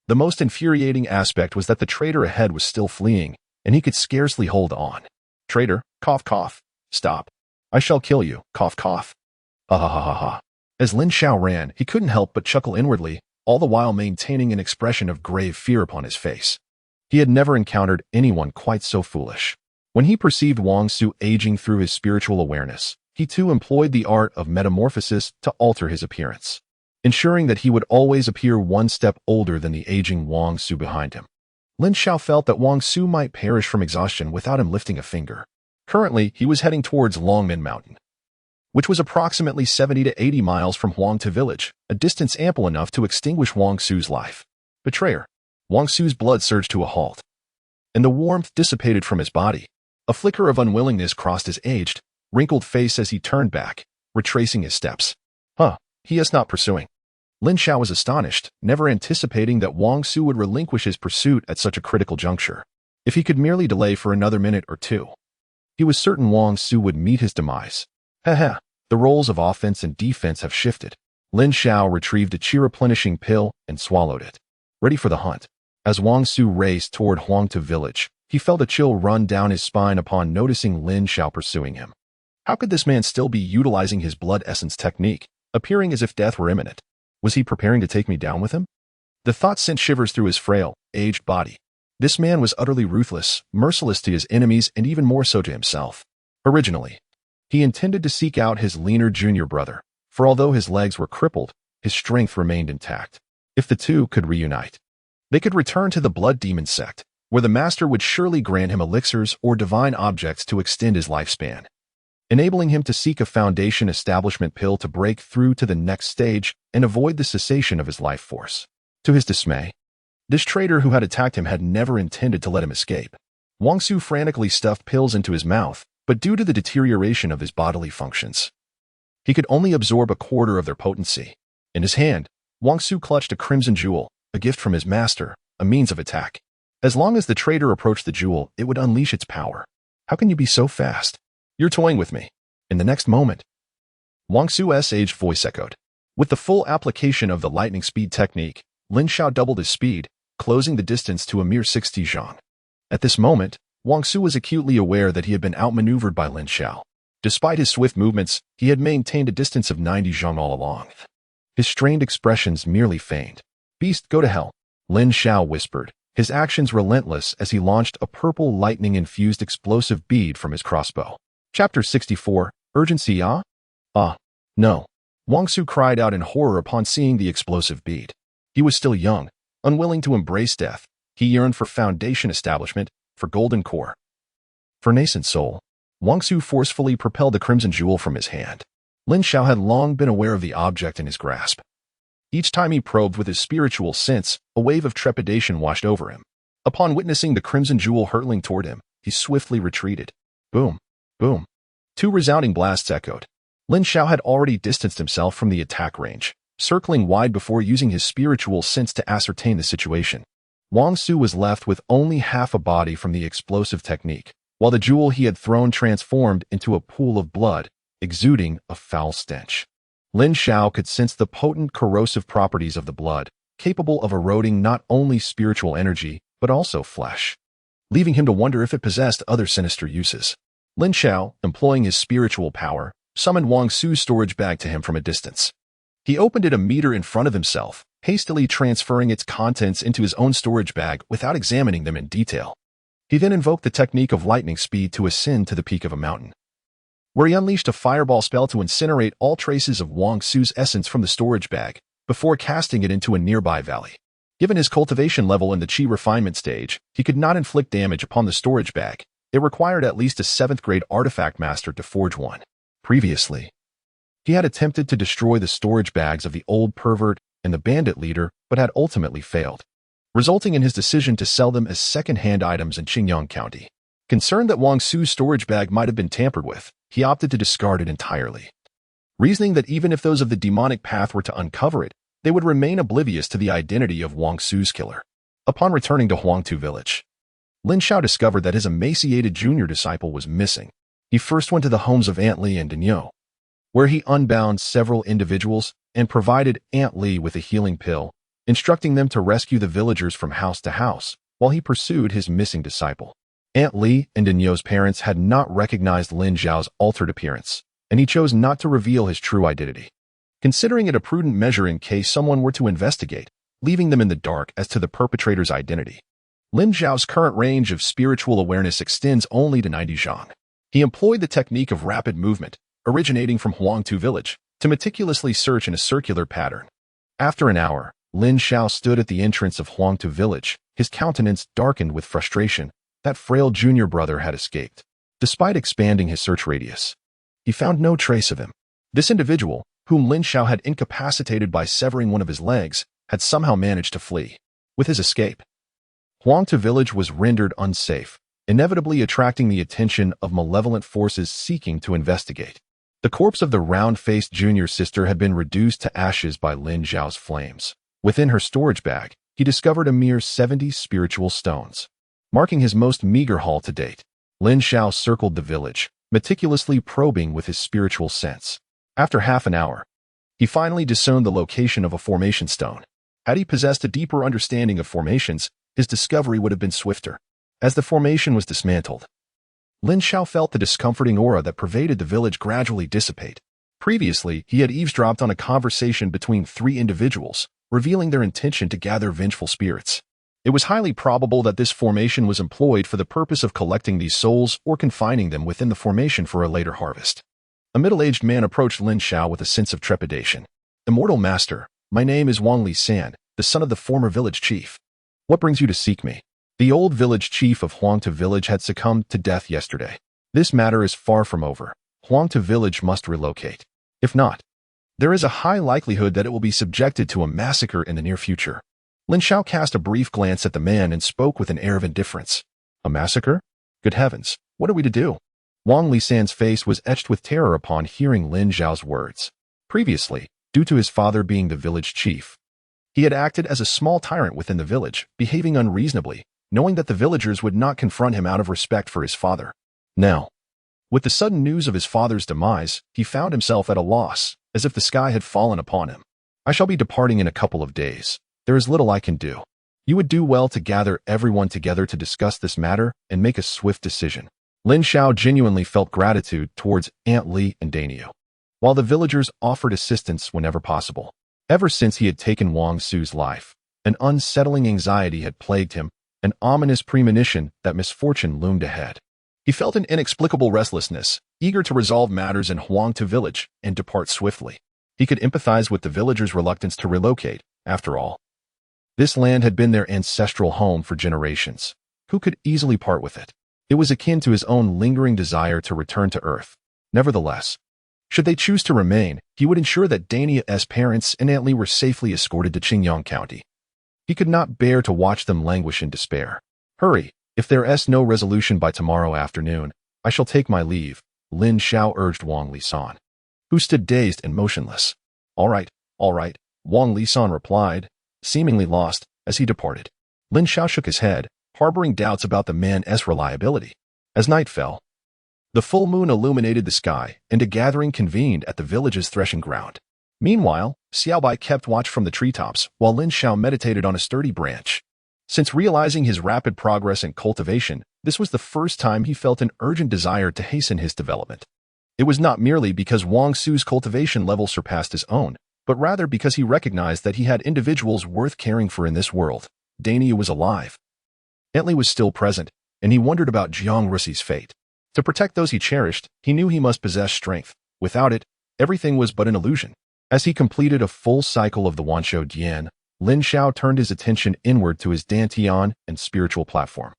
Speaker 1: The most infuriating aspect was that the traitor ahead was still fleeing, and he could scarcely hold on. Traitor, cough cough, stop. I shall kill you, cough cough. Ha ha ha ha ha. As Lin Xiao ran, he couldn't help but chuckle inwardly, all the while maintaining an expression of grave fear upon his face. He had never encountered anyone quite so foolish. When he perceived Wang Su aging through his spiritual awareness, he too employed the art of metamorphosis to alter his appearance, ensuring that he would always appear one step older than the aging Wang Su behind him. Lin Xiao felt that Wang Su might perish from exhaustion without him lifting a finger. Currently, he was heading towards Longmen Mountain, which was approximately 70 to 80 miles from Huangtu village, a distance ample enough to extinguish Wang Su's life. Betrayer. Wang Su's blood surged to a halt, and the warmth dissipated from his body. A flicker of unwillingness crossed his aged, wrinkled face as he turned back, retracing his steps. He is not pursuing. Lin Xiao was astonished, never anticipating that Wang Su would relinquish his pursuit at such a critical juncture. If he could merely delay for another minute or two, he was certain Wang Su would meet his demise. The roles of offense and defense have shifted. Lin Xiao retrieved a qi-replenishing pill and swallowed it, ready for the hunt. As Wang Su raced toward Huangtu village, he felt a chill run down his spine upon noticing Lin Xiao pursuing him. How could this man still be utilizing his blood essence technique, appearing as if death were imminent? Was he preparing to take me down with him? The thought sent shivers through his frail, aged body. This man was utterly ruthless, merciless to his enemies and even more so to himself. Originally, he intended to seek out his leaner junior brother, for although his legs were crippled, his strength remained intact. If the two could reunite, they could return to the Blood Demon sect, where the master would surely grant him elixirs or divine objects to extend his lifespan, enabling him to seek a foundation establishment pill to break through to the next stage and avoid the cessation of his life force. To his dismay, this traitor who had attacked him had never intended to let him escape. Wang Su frantically stuffed pills into his mouth, but due to the deterioration of his bodily functions, he could only absorb a quarter of their potency. In his hand, Wang Su clutched a crimson jewel, a gift from his master, a means of attack. As long as the traitor approached the jewel, it would unleash its power. How can you be so fast? You're toying with me. In the next moment, Wang Su's aged voice echoed. With the full application of the lightning speed technique, Lin Xiao doubled his speed, closing the distance to a mere 60 zhang. At this moment, Wang Su was acutely aware that he had been outmaneuvered by Lin Xiao. Despite his swift movements, he had maintained a distance of 90 zhang all along. His strained expressions merely feigned. Beast, go to hell, Lin Xiao whispered, his actions relentless as he launched a purple lightning-infused explosive bead from his crossbow. Chapter 64, Urgency. No. Wang Su cried out in horror upon seeing the explosive bead. He was still young, unwilling to embrace death. He yearned for foundation establishment, for golden core. For nascent soul, Wang Su forcefully propelled the crimson jewel from his hand. Lin Xiao had long been aware of the object in his grasp. Each time he probed with his spiritual sense, a wave of trepidation washed over him. Upon witnessing the crimson jewel hurtling toward him, he swiftly retreated. Boom, boom. Two resounding blasts echoed. Lin Xiao had already distanced himself from the attack range, circling wide before using his spiritual sense to ascertain the situation. Wang Su was left with only half a body from the explosive technique, while the jewel he had thrown transformed into a pool of blood, exuding a foul stench. Lin Xiao could sense the potent corrosive properties of the blood, capable of eroding not only spiritual energy, but also flesh, leaving him to wonder if it possessed other sinister uses. Lin Xiao, employing his spiritual power, summoned Wang Su's storage bag to him from a distance. He opened it a meter in front of himself, hastily transferring its contents into his own storage bag without examining them in detail. He then invoked the technique of lightning speed to ascend to the peak of a mountain, where he unleashed a fireball spell to incinerate all traces of Wang Su's essence from the storage bag, before casting it into a nearby valley. Given his cultivation level in the Qi refinement stage, he could not inflict damage upon the storage bag. It required at least a 7th-grade artifact master to forge one. Previously, he had attempted to destroy the storage bags of the old pervert and the bandit leader, but had ultimately failed, resulting in his decision to sell them as second-hand items in Qingyang County. Concerned that Wang Su's storage bag might have been tampered with, he opted to discard it entirely, reasoning that even if those of the demonic path were to uncover it, they would remain oblivious to the identity of Wang Su's killer. Upon returning to Huangtu village, Lin Xiao discovered that his emaciated junior disciple was missing. He first went to the homes of Aunt Li and Dinyo, where he unbound several individuals and provided Aunt Li with a healing pill, instructing them to rescue the villagers from house to house, while he pursued his missing disciple. Aunt Li and Dinyo's parents had not recognized Lin Xiao's altered appearance, and he chose not to reveal his true identity, considering it a prudent measure in case someone were to investigate, leaving them in the dark as to the perpetrator's identity. Lin Xiao's current range of spiritual awareness extends only to 90 zhang. He employed the technique of rapid movement, originating from Huangtu village, to meticulously search in a circular pattern. After an hour, Lin Xiao stood at the entrance of Huangtu village, his countenance darkened with frustration. That frail junior brother had escaped. Despite expanding his search radius, he found no trace of him. This individual, whom Lin Xiao had incapacitated by severing one of his legs, had somehow managed to flee. With his escape, Huangtu village was rendered unsafe, inevitably attracting the attention of malevolent forces seeking to investigate. The corpse of the round-faced junior sister had been reduced to ashes by Lin Xiao's flames. Within her storage bag, he discovered a mere 70 spiritual stones, marking his most meager haul to date. Lin Xiao circled the village, meticulously probing with his spiritual sense. After half an hour, he finally discerned the location of a formation stone. Had he possessed a deeper understanding of formations, his discovery would have been swifter. As the formation was dismantled, Lin Xiao felt the discomforting aura that pervaded the village gradually dissipate. Previously, he had eavesdropped on a conversation between 3 individuals, revealing their intention to gather vengeful spirits. It was highly probable that this formation was employed for the purpose of collecting these souls or confining them within the formation for a later harvest. A middle-aged man approached Lin Xiao with a sense of trepidation. "Immortal Master, my name is Wang Li San, the son of the former village chief. What brings you to seek me?" The old village chief of Huangtu village had succumbed to death yesterday. This matter is far from over. Huangtu village must relocate. If not, there is a high likelihood that it will be subjected to a massacre in the near future. Lin Xiao cast a brief glance at the man and spoke with an air of indifference. A massacre? Good heavens, what are we to do? Wang Lisan's face was etched with terror upon hearing Lin Xiao's words. Previously, due to his father being the village chief, he had acted as a small tyrant within the village, behaving unreasonably, knowing that the villagers would not confront him out of respect for his father. Now, with the sudden news of his father's demise, he found himself at a loss, as if the sky had fallen upon him. I shall be departing in a couple of days. There is little I can do. You would do well to gather everyone together to discuss this matter and make a swift decision. Lin Xiao genuinely felt gratitude towards Aunt Li and Daniel, while the villagers offered assistance whenever possible. Ever since he had taken Wang Su's life, an unsettling anxiety had plagued him, an ominous premonition that misfortune loomed ahead. He felt an inexplicable restlessness, eager to resolve matters in Huangtu village and depart swiftly. He could empathize with the villagers' reluctance to relocate. After all, this land had been their ancestral home for generations. Who could easily part with it? It was akin to his own lingering desire to return to Earth. Nevertheless, should they choose to remain, he would ensure that Dania's parents and Aunt Li were safely escorted to Qingyang County. He could not bear to watch them languish in despair. Hurry, if there is no resolution by tomorrow afternoon, I shall take my leave, Lin Xiao urged Wang Lisan, who stood dazed and motionless. All right, Wang Lisan replied, seemingly lost, as he departed. Lin Xiao shook his head, harboring doubts about the man's reliability. As night fell, the full moon illuminated the sky, and a gathering convened at the village's threshing ground. Meanwhile, Xiaobai kept watch from the treetops, while Lin Xiao meditated on a sturdy branch. Since realizing his rapid progress in cultivation, this was the first time he felt an urgent desire to hasten his development. It was not merely because Wang Su's cultivation level surpassed his own, but rather because he recognized that he had individuals worth caring for in this world. Dania was alive. Aunt Li was still present, and he wondered about Jiang Rusi's fate. To protect those he cherished, he knew he must possess strength. Without it, everything was but an illusion. As he completed a full cycle of the Wanshou Dian, Lin Xiao turned his attention inward to his dantian and spiritual platform,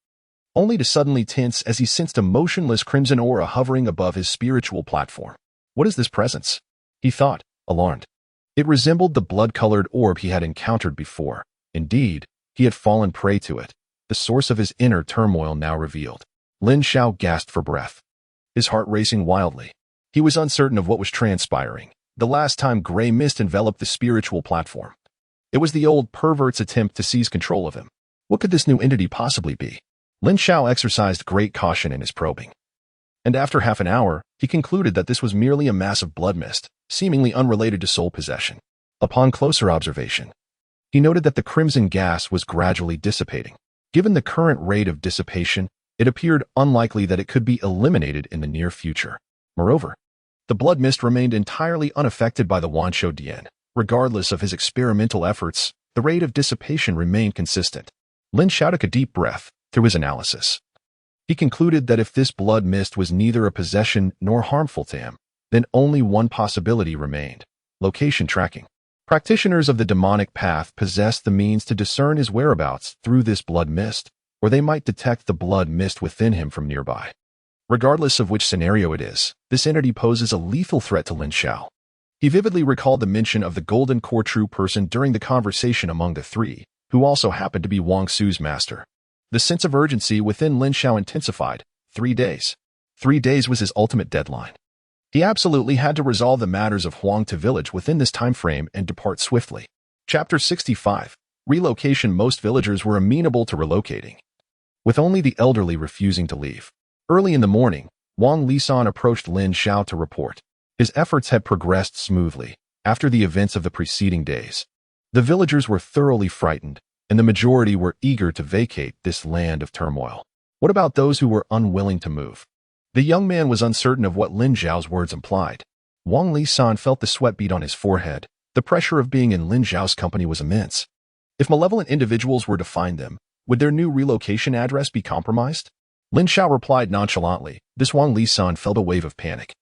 Speaker 1: only to suddenly tense as he sensed a motionless crimson aura hovering above his spiritual platform. What is this presence? He thought, alarmed. It resembled the blood-colored orb he had encountered before. Indeed, he had fallen prey to it, the source of his inner turmoil now revealed. Lin Xiao gasped for breath, his heart racing wildly. He was uncertain of what was transpiring. The last time gray mist enveloped the spiritual platform, it was the old pervert's attempt to seize control of him. What could this new entity possibly be? Lin Xiao exercised great caution in his probing, and after half an hour, he concluded that this was merely a mass of blood mist, seemingly unrelated to soul possession. Upon closer observation, he noted that the crimson gas was gradually dissipating. Given the current rate of dissipation, it appeared unlikely that it could be eliminated in the near future. Moreover, the blood mist remained entirely unaffected by the Wanshou Dian. Regardless of his experimental efforts, the rate of dissipation remained consistent. Lin Xiao took a deep breath through his analysis. He concluded that if this blood mist was neither a possession nor harmful to him, then only one possibility remained: location tracking. Practitioners of the demonic path possessed the means to discern his whereabouts through this blood mist, or they might detect the blood mist within him from nearby. Regardless of which scenario it is, this entity poses a lethal threat to Lin Xiao. He vividly recalled the mention of the golden core true person during the conversation among the three, who also happened to be Wang Su's master. The sense of urgency within Lin Xiao intensified. 3 days. 3 days was his ultimate deadline. He absolutely had to resolve the matters of Huangtu village within this time frame and depart swiftly. Chapter 65. Relocation. Most villagers were amenable to relocating, with only the elderly refusing to leave. Early in the morning, Wang Lisan approached Lin Xiao to report. His efforts had progressed smoothly. After the events of the preceding days, the villagers were thoroughly frightened, and the majority were eager to vacate this land of turmoil. What about those who were unwilling to move? The young man was uncertain of what Lin Xiao's words implied. Wang Lisan felt the sweat bead on his forehead. The pressure of being in Lin Xiao's company was immense. If malevolent individuals were to find them, would their new relocation address be compromised? Lin Xiao replied nonchalantly. This Wang Lisan felt a wave of panic.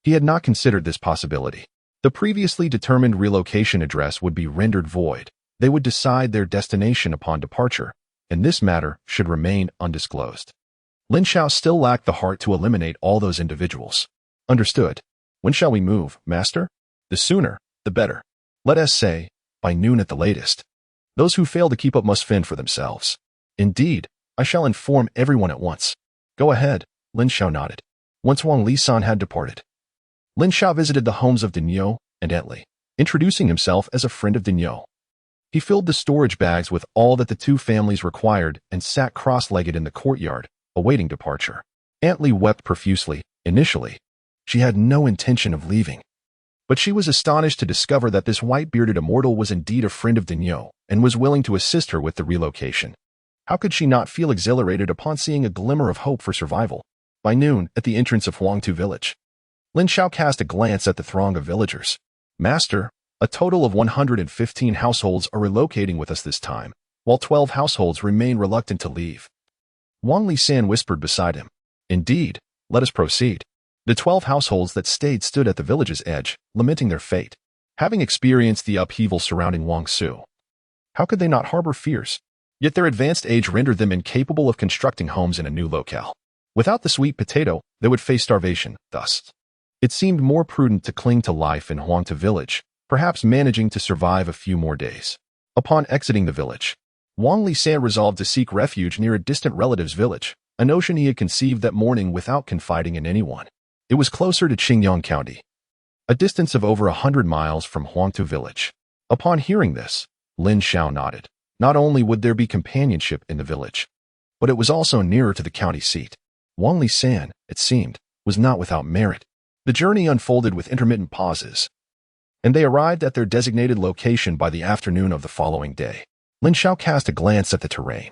Speaker 1: He had not considered this possibility. The previously determined relocation address would be rendered void. They would decide their destination upon departure, and this matter should remain undisclosed. Lin Xiao still lacked the heart to eliminate all those individuals. Understood. When shall we move, master? The sooner, the better. Let us say, by noon at the latest. Those who fail to keep up must fend for themselves. Indeed, I shall inform everyone at once. Go ahead, Lin Xiao nodded. Once Wang Lisan had departed, Lin Xiao visited the homes of Dinyo and Etli, introducing himself as a friend of Dinyo. He filled the storage bags with all that the two families required and sat cross-legged in the courtyard, awaiting departure. Etli wept profusely. Initially, she had no intention of leaving. But she was astonished to discover that this white-bearded immortal was indeed a friend of Dinyo and was willing to assist her with the relocation. How could she not feel exhilarated upon seeing a glimmer of hope for survival? By noon, at the entrance of Huangtu village, Lin Xiao cast a glance at the throng of villagers. Master, a total of 115 households are relocating with us this time, while 12 households remain reluctant to leave. Wang Lisan whispered beside him. Indeed, let us proceed. The 12 households that stayed stood at the village's edge, lamenting their fate, having experienced the upheaval surrounding Wangsu. How could they not harbor fears? Yet their advanced age rendered them incapable of constructing homes in a new locale. Without the sweet potato, they would face starvation. Thus, it seemed more prudent to cling to life in Huangtu village, perhaps managing to survive a few more days. Upon exiting the village, Wang Lisan resolved to seek refuge near a distant relative's village, a notion he had conceived that morning without confiding in anyone. It was closer to Qingyang County, a distance of over 100 miles from Huangtu village. Upon hearing this, Lin Xiao nodded. Not only would there be companionship in the village, but it was also nearer to the county seat. Wang Lisan, it seemed, was not without merit. The journey unfolded with intermittent pauses, and they arrived at their designated location by the afternoon of the following day. Lin Xiao cast a glance at the terrain,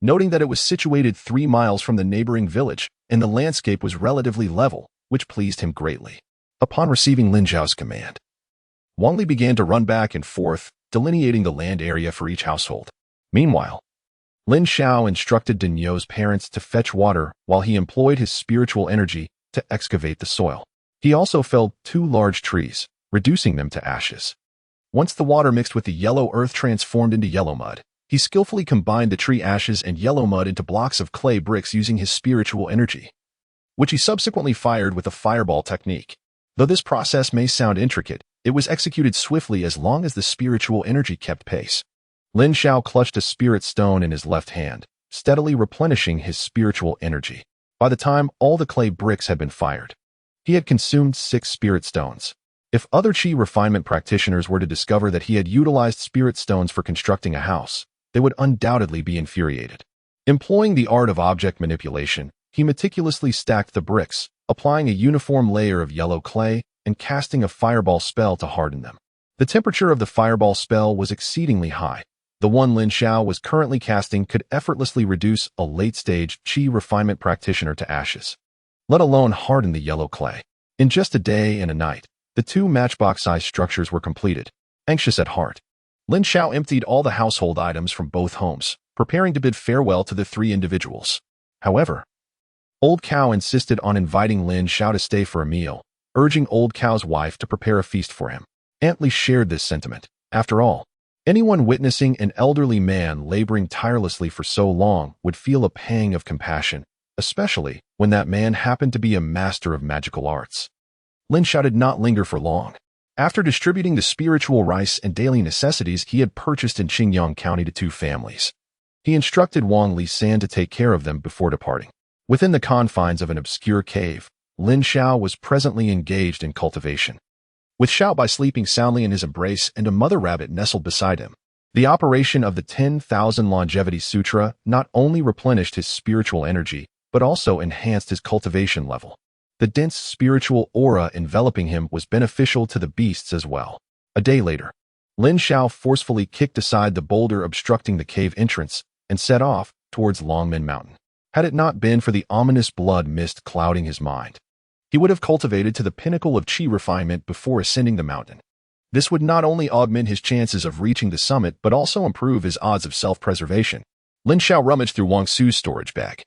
Speaker 1: noting that it was situated 3 miles from the neighboring village, and the landscape was relatively level, which pleased him greatly. Upon receiving Lin Xiao's command, Wang Li began to run back and forth, delineating the land area for each household. Meanwhile, Lin Xiao instructed Dinyo's parents to fetch water while he employed his spiritual energy to excavate the soil. He also felled 2 large trees, reducing them to ashes. Once the water mixed with the yellow earth transformed into yellow mud, he skillfully combined the tree ashes and yellow mud into blocks of clay bricks using his spiritual energy, which he subsequently fired with a fireball technique. Though this process may sound intricate, it was executed swiftly as long as the spiritual energy kept pace. Lin Xiao clutched a spirit stone in his left hand, steadily replenishing his spiritual energy. By the time all the clay bricks had been fired, he had consumed 6 spirit stones. If other Qi refinement practitioners were to discover that he had utilized spirit stones for constructing a house, they would undoubtedly be infuriated. Employing the art of object manipulation, he meticulously stacked the bricks, applying a uniform layer of yellow clay and casting a fireball spell to harden them. The temperature of the fireball spell was exceedingly high. The one Lin Xiao was currently casting could effortlessly reduce a late-stage Qi refinement practitioner to ashes, let alone harden the yellow clay. In just a day and a night, the 2 matchbox-sized structures were completed. Anxious at heart, Lin Xiao emptied all the household items from both homes, preparing to bid farewell to the 3 individuals. However, Old Cow insisted on inviting Lin Xiao to stay for a meal, urging Old Cow's wife to prepare a feast for him. Aunt Li shared this sentiment. After all, anyone witnessing an elderly man laboring tirelessly for so long would feel a pang of compassion, especially when that man happened to be a master of magical arts. Lin Xiao did not linger for long. After distributing the spiritual rice and daily necessities he had purchased in Qingyang County to 2 families, he instructed Wang Lisan to take care of them before departing. Within the confines of an obscure cave, Lin Xiao was presently engaged in cultivation, with Xiao Bai sleeping soundly in his embrace and a mother rabbit nestled beside him. The operation of the 10,000 Longevity Sutra not only replenished his spiritual energy, but also enhanced his cultivation level. The dense spiritual aura enveloping him was beneficial to the beasts as well. A day later, Lin Xiao forcefully kicked aside the boulder obstructing the cave entrance and set off towards Longmen Mountain. Had it not been for the ominous blood mist clouding his mind, he would have cultivated to the pinnacle of Qi refinement before ascending the mountain. This would not only augment his chances of reaching the summit but also improve his odds of self-preservation. Lin Xiao rummaged through Wang Su's storage bag,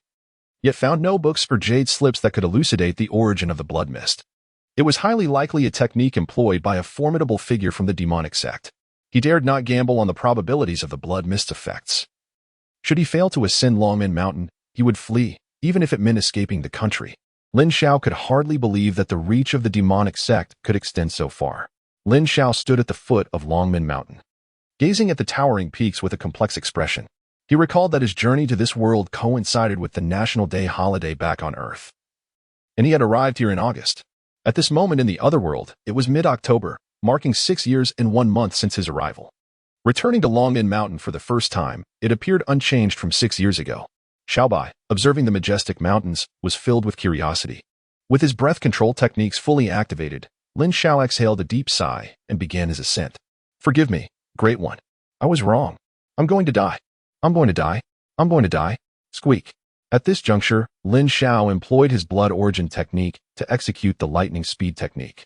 Speaker 1: yet found no books or jade slips that could elucidate the origin of the blood mist. It was highly likely a technique employed by a formidable figure from the demonic sect. He dared not gamble on the probabilities of the blood mist effects. Should he fail to ascend Longmen Mountain, he would flee, even if it meant escaping the country. Lin Xiao could hardly believe that the reach of the demonic sect could extend so far. Lin Xiao stood at the foot of Longmen Mountain, gazing at the towering peaks with a complex expression. He recalled that his journey to this world coincided with the National Day holiday back on Earth, and he had arrived here in August. At this moment in the other world, it was mid-October, marking 6 years and 1 month since his arrival. Returning to Longmin Mountain for the first time, it appeared unchanged from 6 years ago. Xiaobai, observing the majestic mountains, was filled with curiosity. With his breath control techniques fully activated, Lin Xiao exhaled a deep sigh and began his ascent. Forgive me, Great One. I was wrong. I'm going to die. I'm going to die. I'm going to die. Squeak. At this juncture, Lin Xiao employed his blood origin technique to execute the lightning speed technique,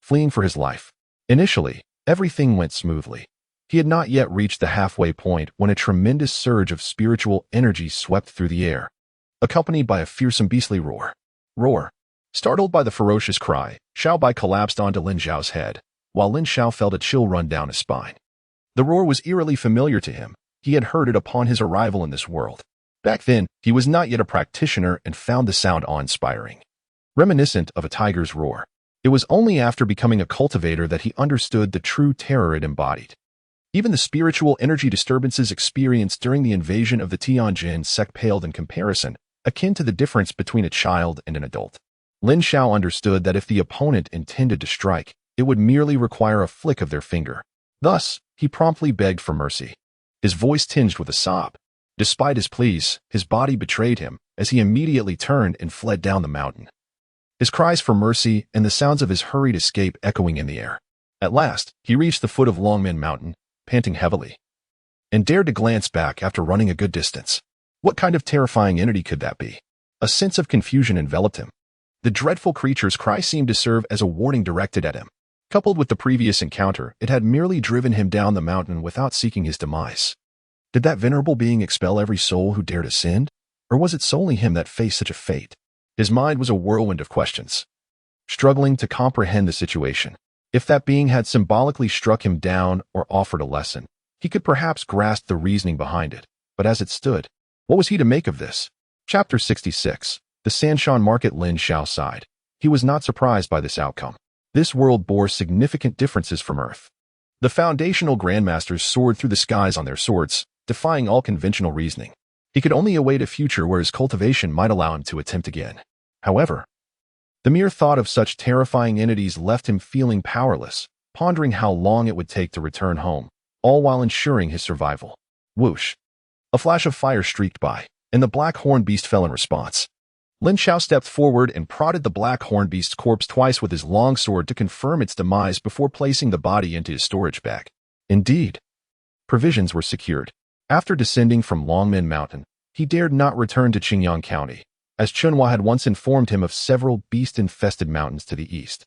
Speaker 1: fleeing for his life. Initially, everything went smoothly. He had not yet reached the halfway point when a tremendous surge of spiritual energy swept through the air, accompanied by a fearsome beastly roar. Roar. Startled by the ferocious cry, Xiaobai collapsed onto Lin Xiao's head, while Lin Xiao felt a chill run down his spine. The roar was eerily familiar to him. He had heard it upon his arrival in this world. Back then, he was not yet a practitioner and found the sound awe-inspiring, reminiscent of a tiger's roar. It was only after becoming a cultivator that he understood the true terror it embodied. Even the spiritual energy disturbances experienced during the invasion of the Tianjin sect paled in comparison, akin to the difference between a child and an adult. Lin Xiao understood that if the opponent intended to strike, it would merely require a flick of their finger. Thus, he promptly begged for mercy, his voice tinged with a sob. Despite his pleas, his body betrayed him as he immediately turned and fled down the mountain, his cries for mercy and the sounds of his hurried escape echoing in the air. At last, he reached the foot of Longmin Mountain, panting heavily, and dared to glance back after running a good distance. What kind of terrifying entity could that be? A sense of confusion enveloped him. The dreadful creature's cry seemed to serve as a warning directed at him. Coupled with the previous encounter, it had merely driven him down the mountain without seeking his demise. Did that venerable being expel every soul who dared ascend? Or was it solely him that faced such a fate? His mind was a whirlwind of questions, struggling to comprehend the situation. If that being had symbolically struck him down or offered a lesson, he could perhaps grasp the reasoning behind it. But as it stood, what was he to make of this? Chapter 66. The Sanshan Market. Lin Xiao sighed. He was not surprised by this outcome. This world bore significant differences from Earth. The foundational grandmasters soared through the skies on their swords, defying all conventional reasoning. He could only await a future where his cultivation might allow him to attempt again. However, the mere thought of such terrifying entities left him feeling powerless, pondering how long it would take to return home, all while ensuring his survival. Whoosh! A flash of fire streaked by, and the black horned beast fell in response. Lin Xiao stepped forward and prodded the black horned beast's corpse twice with his long sword to confirm its demise before placing the body into his storage bag. Indeed, provisions were secured. After descending from Longmin Mountain, he dared not return to Qingyang County, as Chunhua had once informed him of several beast-infested mountains to the east,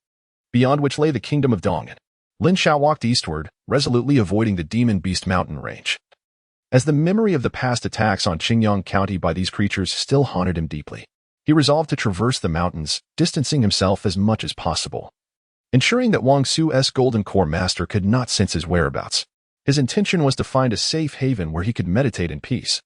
Speaker 1: beyond which lay the kingdom of Dong'an. Lin Xiao walked eastward, resolutely avoiding the Demon Beast mountain range, as the memory of the past attacks on Qingyang County by these creatures still haunted him deeply. He resolved to traverse the mountains, distancing himself as much as possible, ensuring that Wang Su's Golden Core Master could not sense his whereabouts. His intention was to find a safe haven where he could meditate in peace,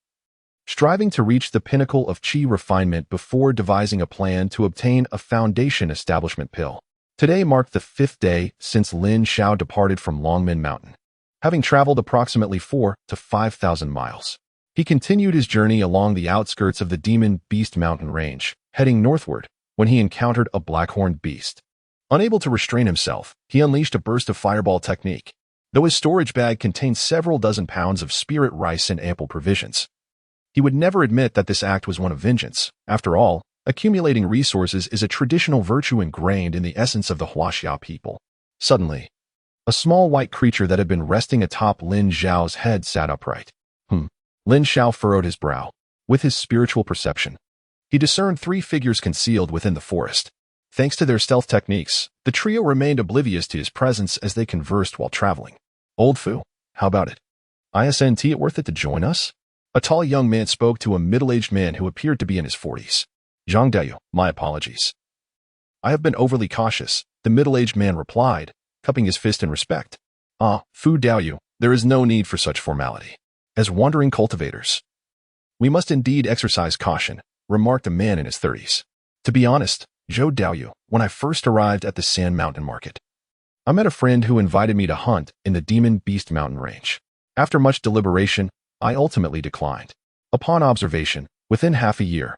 Speaker 1: striving to reach the pinnacle of Qi refinement before devising a plan to obtain a foundation establishment pill. Today marked the 5th day since Lin Xiao departed from Longmin Mountain. Having traveled approximately 4,000 to 5,000 miles, he continued his journey along the outskirts of the Demon Beast mountain range, heading northward, when he encountered a black-horned beast. Unable to restrain himself, he unleashed a burst of fireball technique. Though his storage bag contained several dozen pounds of spirit rice and ample provisions, he would never admit that this act was one of vengeance. After all, accumulating resources is a traditional virtue ingrained in the essence of the Huaxia people. Suddenly, a small white creature that had been resting atop Lin Xiao's head sat upright. Lin Xiao furrowed his brow. With his spiritual perception, he discerned 3 figures concealed within the forest. Thanks to their stealth techniques, the trio remained oblivious to his presence as they conversed while traveling. Old Fu, how about it? Isn't it worth it to join us? A tall young man spoke to a middle-aged man who appeared to be in his 40s. Zhang Dayu, my apologies. I have been overly cautious, the middle-aged man replied, cupping his fist in respect. Fu Daoyu, there is no need for such formality. As wandering cultivators, we must indeed exercise caution, remarked a man in his 30s. To be honest, Zhou Daoyu, when I first arrived at the Sand Mountain Market, I met a friend who invited me to hunt in the Demon Beast mountain range. After much deliberation, I ultimately declined. Upon observation, within half a year,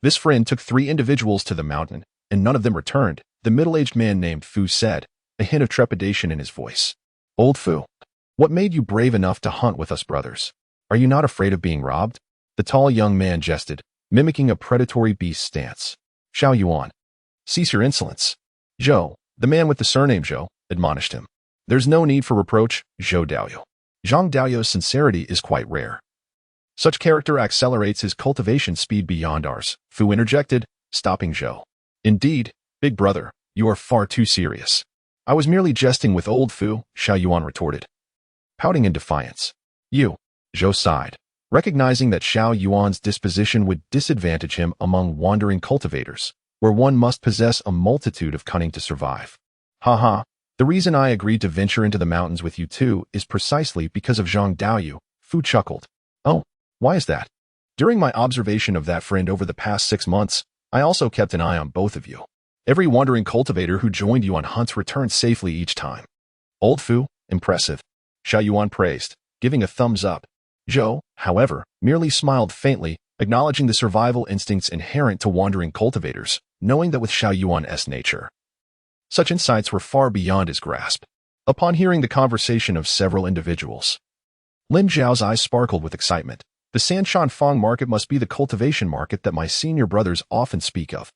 Speaker 1: this friend took 3 individuals to the mountain, and none of them returned, the middle-aged man named Fu said, a hint of trepidation in his voice. Old Fu, what made you brave enough to hunt with us brothers? Are you not afraid of being robbed? The tall young man jested, mimicking a predatory beast stance. Xiao Yuan, cease your insolence. Zhou, the man with the surname Zhou, admonished him. There's no need for reproach, Zhou Daoyu. Zhang Daoyu's sincerity is quite rare. Such character accelerates his cultivation speed beyond ours, Fu interjected, stopping Zhou. Indeed, big brother, you are far too serious. I was merely jesting with old Fu, Xiao Yuan retorted, pouting in defiance. You, Zhou sighed, recognizing that Xiao Yuan's disposition would disadvantage him among wandering cultivators, where one must possess a multitude of cunning to survive. Haha, the reason I agreed to venture into the mountains with you two is precisely because of Zhang Daoyu, Fu chuckled. Oh, why is that? During my observation of that friend over the past 6 months, I also kept an eye on both of you. Every wandering cultivator who joined you on hunts returned safely each time. Old Fu, impressive. Xiao Yuan praised, giving a thumbs up. Zhou, however, merely smiled faintly, acknowledging the survival instincts inherent to wandering cultivators, knowing that with Xiao Yuan's nature, such insights were far beyond his grasp. Upon hearing the conversation of several individuals, Lin Xiao's eyes sparkled with excitement. The Sanshan Fang market must be the cultivation market that my senior brothers often speak of.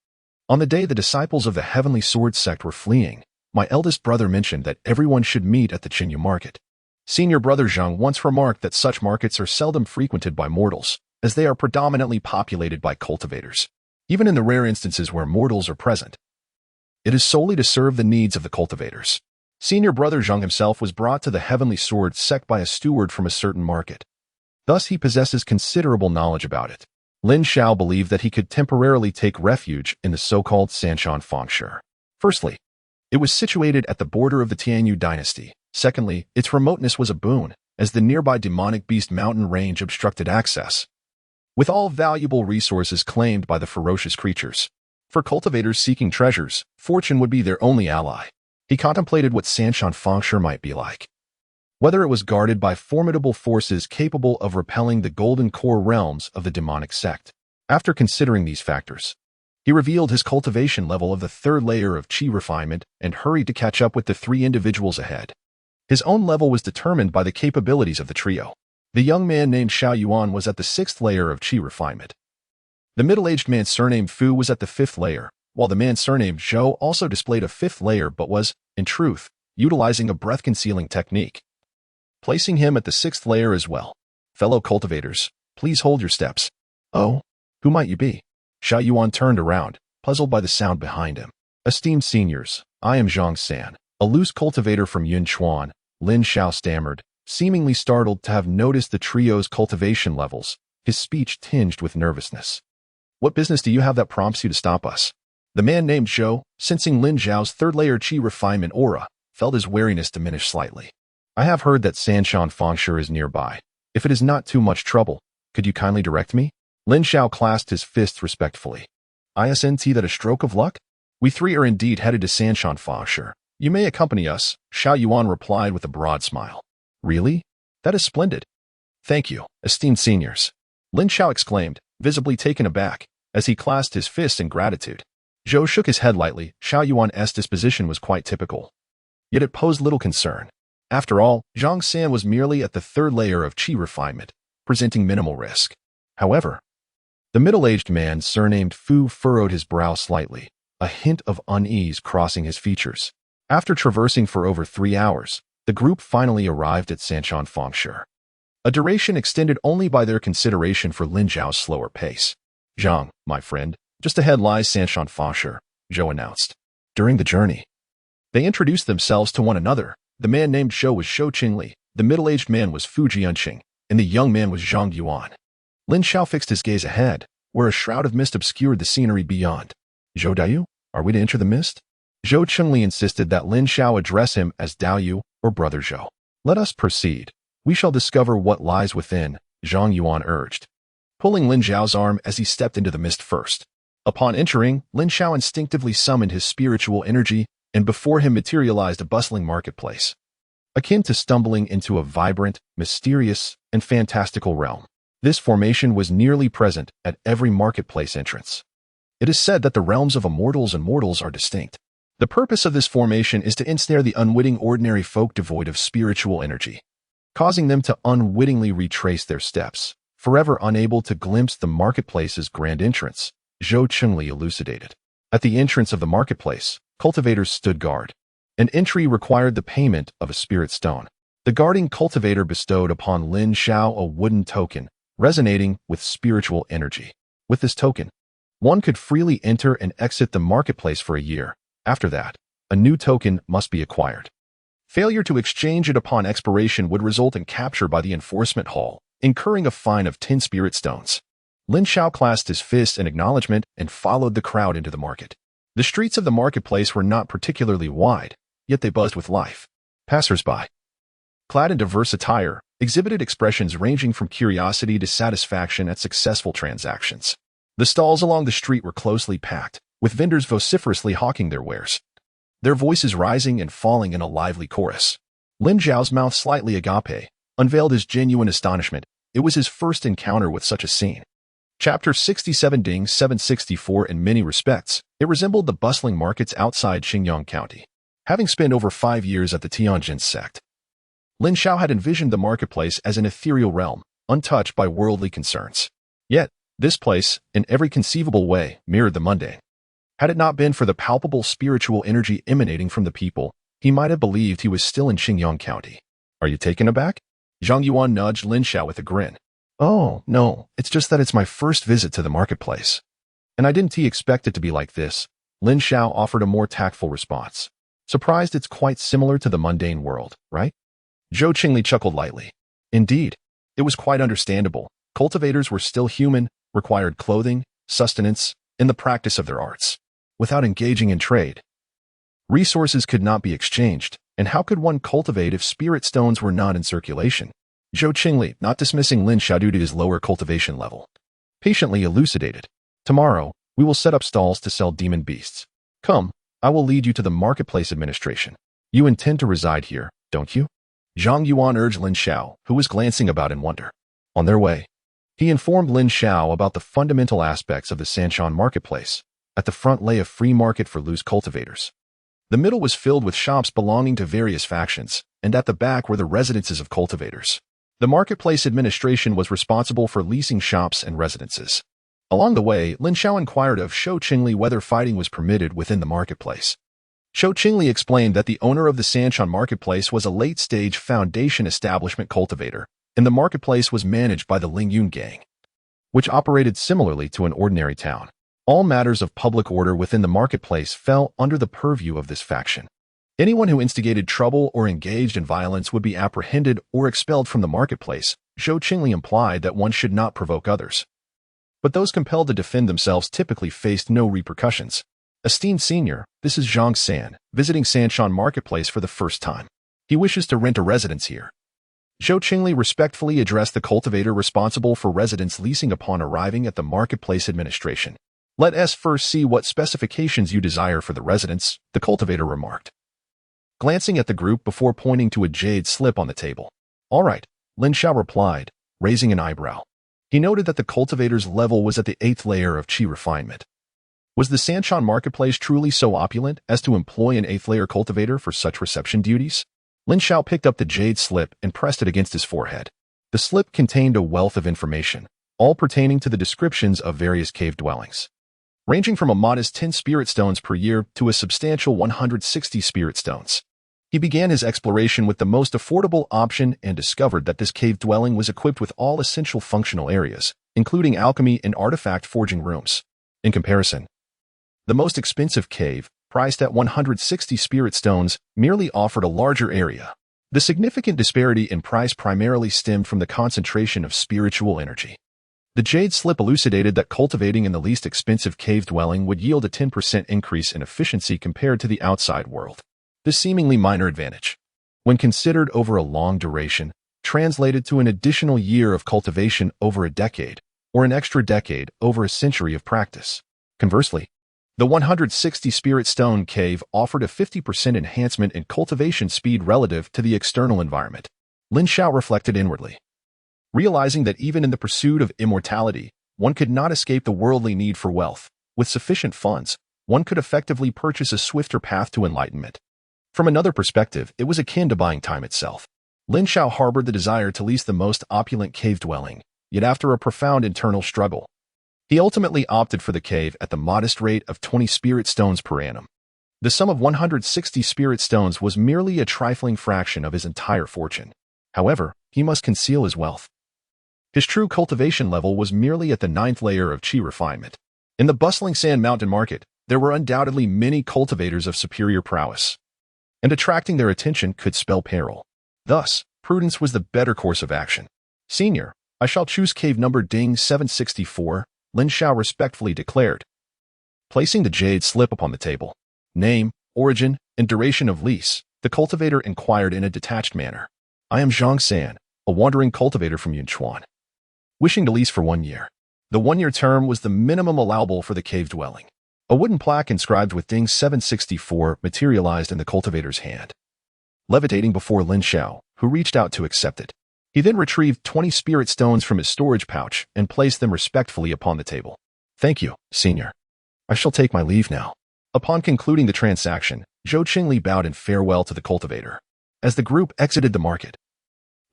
Speaker 1: On the day the disciples of the Heavenly Sword sect were fleeing, my eldest brother mentioned that everyone should meet at the Qinyu market. Senior brother Zhang once remarked that such markets are seldom frequented by mortals, as they are predominantly populated by cultivators. Even in the rare instances where mortals are present, it is solely to serve the needs of the cultivators. Senior brother Zhang himself was brought to the Heavenly Sword sect by a steward from a certain market. Thus he possesses considerable knowledge about it. Lin Xiao believed that he could temporarily take refuge in the so-called Sanshan Fangshi. Firstly, it was situated at the border of the Tianyu dynasty. Secondly, its remoteness was a boon, as the nearby demonic beast mountain range obstructed access, with all valuable resources claimed by the ferocious creatures. For cultivators seeking treasures, fortune would be their only ally. He contemplated what Sanshan Fangshi might be like. Whether it was guarded by formidable forces capable of repelling the golden core realms of the demonic sect. After considering these factors, he revealed his cultivation level of the 3rd layer of Qi refinement and hurried to catch up with the 3 individuals ahead. His own level was determined by the capabilities of the trio. The young man named Xiao Yuan was at the 6th layer of Qi refinement. The middle-aged man surnamed Fu was at the 5th layer, while the man surnamed Zhou also displayed a 5th layer but was, in truth, utilizing a breath-concealing technique, placing him at the 6th layer as well. Fellow cultivators, please hold your steps. Oh, who might you be? Xiao Yuan turned around, puzzled by the sound behind him. Esteemed seniors, I am Zhang San, a loose cultivator from Yunchuan, Lin Xiao stammered, seemingly startled to have noticed the trio's cultivation levels, his speech tinged with nervousness. What business do you have that prompts you to stop us? The man named Zhou, sensing Lin Xiao's 3rd layer Qi refinement aura, felt his wariness diminish slightly. I have heard that Sanshan Fangshi is nearby. If it is not too much trouble, could you kindly direct me? Lin Xiao clasped his fists respectfully. Isn't that a stroke of luck? We 3 are indeed headed to Sanshan Fangshi. You may accompany us, Xiao Yuan replied with a broad smile. Really? That is splendid. Thank you, esteemed seniors. Lin Xiao exclaimed, visibly taken aback, as he clasped his fists in gratitude. Zhou shook his head lightly. Xiao Yuan's disposition was quite typical. Yet it posed little concern. After all, Zhang San was merely at the 3rd layer of Qi refinement, presenting minimal risk. However, the middle-aged man surnamed Fu furrowed his brow slightly, a hint of unease crossing his features. After traversing for over 3 hours, the group finally arrived at Sanshan Fangshi, a duration extended only by their consideration for Lin Xiao's slower pace. Zhang, my friend, just ahead lies Sanshan Fangshi, Zhou announced. During the journey, they introduced themselves to one another. The man named Zhou was Shou Qingli, the middle-aged man was Fu Jianqing, and the young man was Zhang Yuan. Lin Xiao fixed his gaze ahead, where a shroud of mist obscured the scenery beyond. Zhou Daoyu, are we to enter the mist? Zhou Qingli insisted that Lin Xiao address him as Daoyu or Brother Zhou. Let us proceed. We shall discover what lies within, Zhang Yuan urged, pulling Lin Xiao's arm as he stepped into the mist first. Upon entering, Lin Xiao instinctively summoned his spiritual energy, and before him materialized a bustling marketplace. akin to stumbling into a vibrant, mysterious, and fantastical realm. This formation was nearly present at every marketplace entrance. It is said that the realms of immortals and mortals are distinct. The purpose of this formation is to ensnare the unwitting ordinary folk devoid of spiritual energy, causing them to unwittingly retrace their steps, forever unable to glimpse the marketplace's grand entrance, Zhou Chengli elucidated. At the entrance of the marketplace, cultivators stood guard. An entry required the payment of a spirit stone. The guarding cultivator bestowed upon Lin Xiao a wooden token, resonating with spiritual energy. With this token, one could freely enter and exit the marketplace for a year. After that, a new token must be acquired. Failure to exchange it upon expiration would result in capture by the enforcement hall, incurring a fine of 10 spirit stones. Lin Xiao clasped his fist in acknowledgement and followed the crowd into the market. The streets of the marketplace were not particularly wide, yet they buzzed with life. Passers-by, clad in diverse attire, exhibited expressions ranging from curiosity to satisfaction at successful transactions. The stalls along the street were closely packed, with vendors vociferously hawking their wares, their voices rising and falling in a lively chorus. Lin Xiao's mouth slightly agape, unveiled his genuine astonishment. It was his first encounter with such a scene. Chapter 67 Ding 764 In many respects, it resembled the bustling markets outside Xinjiang County. Having spent over 5 years at the Tianjin sect, Lin Xiao had envisioned the marketplace as an ethereal realm, untouched by worldly concerns. Yet, this place, in every conceivable way, mirrored the mundane. Had it not been for the palpable spiritual energy emanating from the people, he might have believed he was still in Xinjiang County. Are you taken aback? Zhang Yuan nudged Lin Xiao with a grin. Oh, no, it's just that it's my first visit to the marketplace. And I didn't expect it to be like this. Lin Xiao offered a more tactful response. Surprised it's quite similar to the mundane world, right? Zhou Qingli chuckled lightly. Indeed, it was quite understandable. Cultivators were still human, required clothing, sustenance, and the practice of their arts. Without engaging in trade, resources could not be exchanged, and how could one cultivate if spirit stones were not in circulation? Zhou Qingli, not dismissing Lin Xiao due to his lower cultivation level, patiently elucidated. Tomorrow, we will set up stalls to sell demon beasts. Come, I will lead you to the marketplace administration. You intend to reside here, don't you? Zhang Yuan urged Lin Xiao, who was glancing about in wonder. On their way, he informed Lin Xiao about the fundamental aspects of the Sanshan marketplace. At the front lay a free market for loose cultivators. The middle was filled with shops belonging to various factions, and at the back were the residences of cultivators. The marketplace administration was responsible for leasing shops and residences. Along the way, Lin Xiao inquired of Zhou Qingli whether fighting was permitted within the marketplace. Zhou Qingli explained that the owner of the Sanshan marketplace was a late-stage foundation establishment cultivator, and the marketplace was managed by the Lingyun gang, which operated similarly to an ordinary town. All matters of public order within the marketplace fell under the purview of this faction. Anyone who instigated trouble or engaged in violence would be apprehended or expelled from the marketplace. Zhou Qingli implied that one should not provoke others, but those compelled to defend themselves typically faced no repercussions. Esteemed senior, this is Zhang San, visiting Sanshan Marketplace for the first time. He wishes to rent a residence here. Zhou Qingli respectfully addressed the cultivator responsible for residence leasing upon arriving at the marketplace administration. Let us first see what specifications you desire for the residence, the cultivator remarked, glancing at the group before pointing to a jade slip on the table. All right, Lin Xiao replied, raising an eyebrow. He noted that the cultivator's level was at the 8th layer of qi refinement. Was the Sanshan marketplace truly so opulent as to employ an 8th layer cultivator for such reception duties? Lin Xiao picked up the jade slip and pressed it against his forehead. The slip contained a wealth of information, all pertaining to the descriptions of various cave dwellings, ranging from a modest 10 spirit stones per year to a substantial 160 spirit stones. He began his exploration with the most affordable option and discovered that this cave dwelling was equipped with all essential functional areas, including alchemy and artifact forging rooms. In comparison, the most expensive cave, priced at 160 spirit stones, merely offered a larger area. The significant disparity in price primarily stemmed from the concentration of spiritual energy. The jade slip elucidated that cultivating in the least expensive cave dwelling would yield a 10% increase in efficiency compared to the outside world. This seemingly minor advantage, when considered over a long duration, translated to an additional year of cultivation over a decade, or an extra decade over a century of practice. Conversely, The 160 Spirit Stone Cave offered a 50% enhancement in cultivation speed relative to the external environment. Lin Xiao reflected inwardly, realizing that even in the pursuit of immortality, one could not escape the worldly need for wealth. With sufficient funds, one could effectively purchase a swifter path to enlightenment. From another perspective, it was akin to buying time itself. Lin Xiao harbored the desire to lease the most opulent cave dwelling, yet after a profound internal struggle, he ultimately opted for the cave at the modest rate of 20 spirit stones per annum. The sum of 160 spirit stones was merely a trifling fraction of his entire fortune. However, he must conceal his wealth. His true cultivation level was merely at the 9th layer of qi refinement. In the bustling Sand Mountain market, there were undoubtedly many cultivators of superior prowess, and attracting their attention could spell peril. Thus, prudence was the better course of action. Senior, I shall choose cave number Ding 764, Lin Xiao respectfully declared, placing the jade slip upon the table. Name, origin, and duration of lease, the cultivator inquired in a detached manner. I am Zhang San, a wandering cultivator from Yunchuan, wishing to lease for 1 year. The 1-year term was the minimum allowable for the cave dwelling. A wooden plaque inscribed with Ding 764 materialized in the cultivator's hand, levitating before Lin Xiao, who reached out to accept it. He then retrieved 20 spirit stones from his storage pouch and placed them respectfully upon the table. Thank you, senior. I shall take my leave now. Upon concluding the transaction, Zhou Qingli bowed in farewell to the cultivator. As the group exited the market,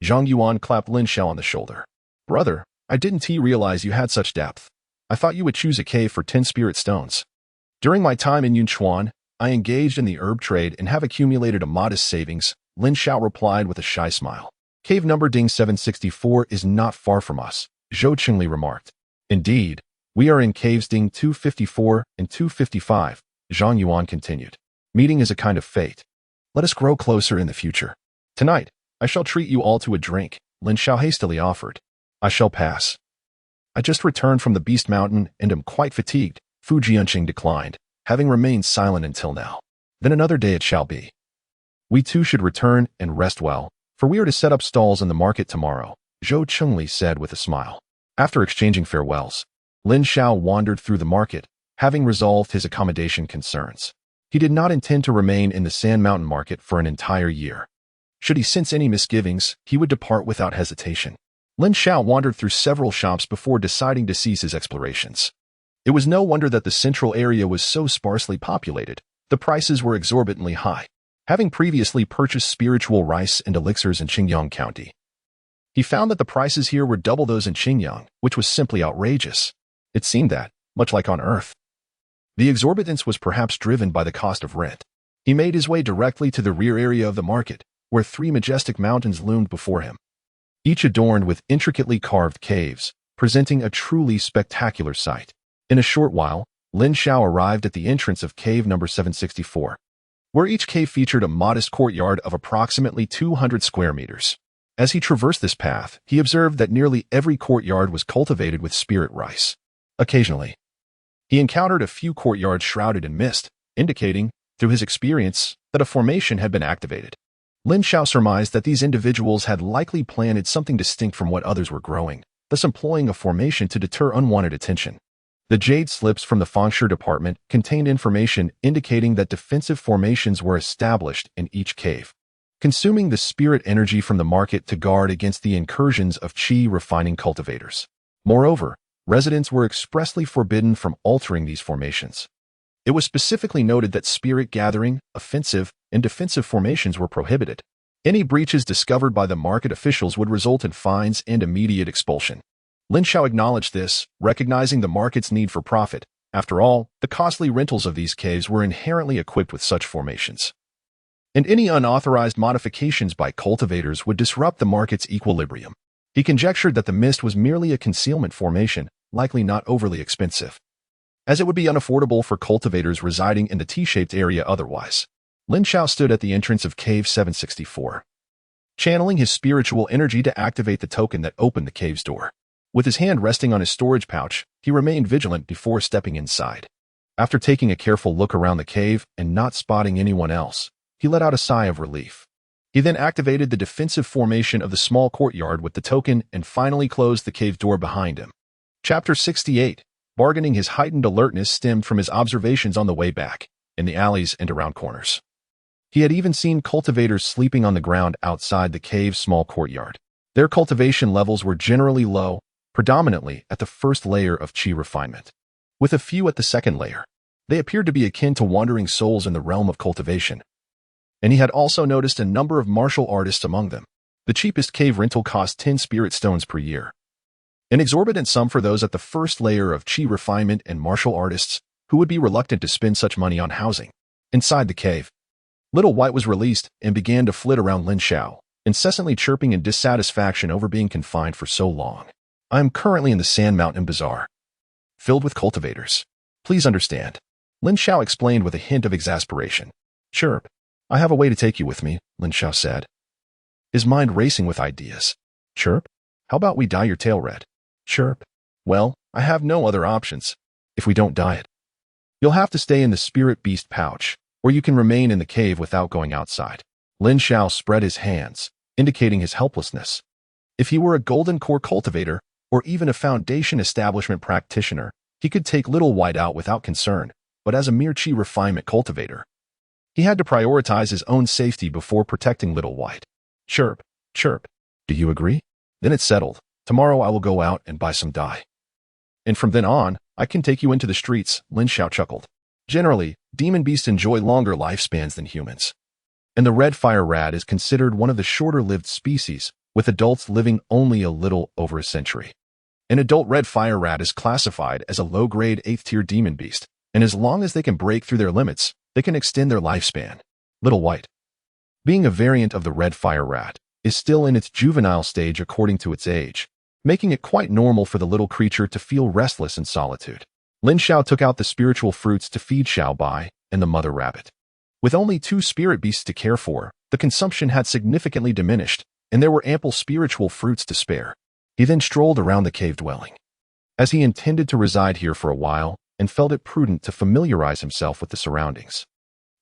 Speaker 1: Zhang Yuan clapped Lin Xiao on the shoulder. Brother, I didn't realize you had such depth. I thought you would choose a cave for 10 spirit stones. During my time in Yunchuan, I engaged in the herb trade and have accumulated a modest savings, Lin Xiao replied with a shy smile. Cave number Ding 764 is not far from us, Zhou Qingli remarked. Indeed, we are in caves Ding 254 and 255, Zhang Yuan continued. Meeting is a kind of fate. Let us grow closer in the future. Tonight, I shall treat you all to a drink, Lin Xiao hastily offered. I shall pass. I just returned from the Beast Mountain and am quite fatigued, Fu Jianqing declined, having remained silent until now. Then another day it shall be. We too should return and rest well, for we are to set up stalls in the market tomorrow, Zhou Qingli said with a smile. After exchanging farewells, Lin Xiao wandered through the market, having resolved his accommodation concerns. He did not intend to remain in the Sand Mountain market for an entire year. Should he sense any misgivings, he would depart without hesitation. Lin Xiao wandered through several shops before deciding to cease his explorations. It was no wonder that the central area was so sparsely populated. The prices were exorbitantly high. Having previously purchased spiritual rice and elixirs in Qingyang County, he found that the prices here were double those in Qingyang, which was simply outrageous. It seemed that, much like on Earth, the exorbitance was perhaps driven by the cost of rent. He made his way directly to the rear area of the market, where 3 majestic mountains loomed before him, each adorned with intricately carved caves, presenting a truly spectacular sight. In a short while, Lin Xiao arrived at the entrance of cave number 764, where each cave featured a modest courtyard of approximately 200 square meters. As he traversed this path, he observed that nearly every courtyard was cultivated with spirit rice. Occasionally, he encountered a few courtyards shrouded in mist, indicating, through his experience, that a formation had been activated. Lin Xiao surmised that these individuals had likely planted something distinct from what others were growing, thus employing a formation to deter unwanted attention. The jade slips from the fengshui department contained information indicating that defensive formations were established in each cave, consuming the spirit energy from the market to guard against the incursions of qi refining cultivators. Moreover, residents were expressly forbidden from altering these formations. It was specifically noted that spirit gathering, offensive, and defensive formations were prohibited. Any breaches discovered by the market officials would result in fines and immediate expulsion. Lin Xiao acknowledged this, recognizing the market's need for profit. After all, the costly rentals of these caves were inherently equipped with such formations, and any unauthorized modifications by cultivators would disrupt the market's equilibrium. He conjectured that the mist was merely a concealment formation, likely not overly expensive, as it would be unaffordable for cultivators residing in the T-shaped area otherwise. Lin Xiao stood at the entrance of Cave 764, channeling his spiritual energy to activate the token that opened the cave's door. With his hand resting on his storage pouch, he remained vigilant before stepping inside. After taking a careful look around the cave and not spotting anyone else, he let out a sigh of relief. He then activated the defensive formation of the small courtyard with the token and finally closed the cave door behind him. Chapter 68. Bargaining his heightened alertness stemmed from his observations on the way back, in the alleys and around corners. He had even seen cultivators sleeping on the ground outside the cave's small courtyard. Their cultivation levels were generally low, predominantly at the first layer of chi refinement, with a few at the second layer. They appeared to be akin to wandering souls in the realm of cultivation. And he had also noticed a number of martial artists among them. The cheapest cave rental cost 10 spirit stones per year, an exorbitant sum for those at the first layer of chi refinement and martial artists who would be reluctant to spend such money on housing. Inside the cave, Little White was released and began to flit around Lin Xiao, incessantly chirping in dissatisfaction over being confined for so long. I am currently in the Sand Mountain Bazaar, filled with cultivators. Please understand, Lin Xiao explained with a hint of exasperation. Chirp. I have a way to take you with me, Lin Xiao said, his mind racing with ideas. Chirp. How about we dye your tail red? Chirp. Well, I have no other options. If we don't dye it, you'll have to stay in the spirit beast pouch, or you can remain in the cave without going outside. Lin Xiao spread his hands, indicating his helplessness. If he were a golden core cultivator, or even a foundation establishment practitioner, he could take Little White out without concern, but as a mere chi refinement cultivator, he had to prioritize his own safety before protecting Little White. Chirp, chirp. Do you agree? Then it's settled. Tomorrow I will go out and buy some dye. And from then on, I can take you into the streets, Lin Xiao chuckled. Generally, demon beasts enjoy longer lifespans than humans. And the red fire rat is considered one of the shorter-lived species, with adults living only a little over a century. An adult red fire rat is classified as a low-grade 8th-tier demon beast, and as long as they can break through their limits, they can extend their lifespan. Little White, being a variant of the red fire rat, is still in its juvenile stage according to its age, making it quite normal for the little creature to feel restless in solitude. Lin Xiao took out the spiritual fruits to feed Xiao Bai and the mother rabbit. With only 2 spirit beasts to care for, the consumption had significantly diminished, and there were ample spiritual fruits to spare. He then strolled around the cave dwelling, as he intended to reside here for a while and felt it prudent to familiarize himself with the surroundings.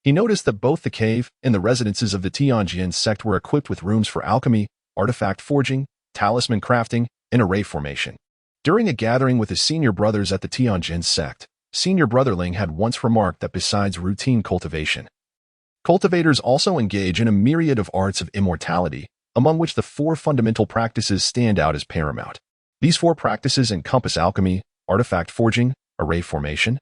Speaker 1: He noticed that both the cave and the residences of the Tianjin sect were equipped with rooms for alchemy, artifact forging, talisman crafting, and array formation. During a gathering with his senior brothers at the Tianjin sect, Senior Brother Ling had once remarked that besides routine cultivation, cultivators also engage in a myriad of arts of immortality, among which the 4 fundamental practices stand out as paramount. These 4 practices encompass alchemy, artifact forging, array formation,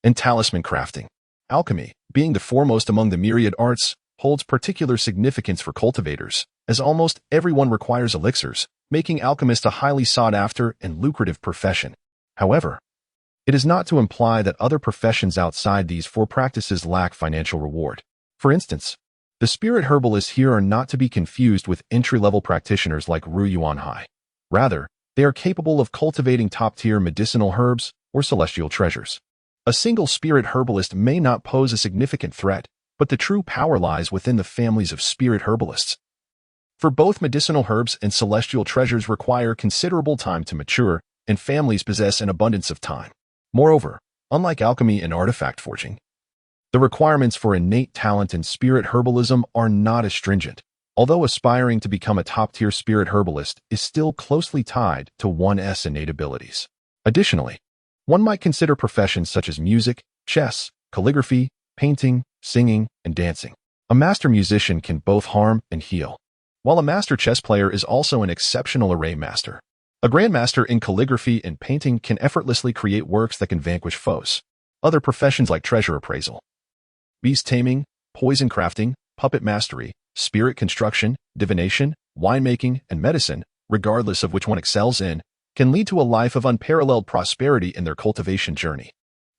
Speaker 1: and talisman crafting. Alchemy, being the foremost among the myriad arts, holds particular significance for cultivators, as almost everyone requires elixirs, making alchemist a highly sought-after and lucrative profession. However, it is not to imply that other professions outside these 4 practices lack financial reward. For instance, the spirit herbalists here are not to be confused with entry-level practitioners like Ru Yuanhai. Rather, they are capable of cultivating top-tier medicinal herbs or celestial treasures. A single spirit herbalist may not pose a significant threat, but the true power lies within the families of spirit herbalists. For both medicinal herbs and celestial treasures require considerable time to mature, and families possess an abundance of time. Moreover, unlike alchemy and artifact forging, the requirements for innate talent in spirit herbalism are not as stringent, although aspiring to become a top-tier spirit herbalist is still closely tied to one's innate abilities. Additionally, one might consider professions such as music, chess, calligraphy, painting, singing, and dancing. A master musician can both harm and heal, while a master chess player is also an exceptional array master. A grandmaster in calligraphy and painting can effortlessly create works that can vanquish foes. Other professions like treasure appraisal, beast taming, poison crafting, puppet mastery, spirit construction, divination, winemaking, and medicine, regardless of which one excels in, can lead to a life of unparalleled prosperity in their cultivation journey.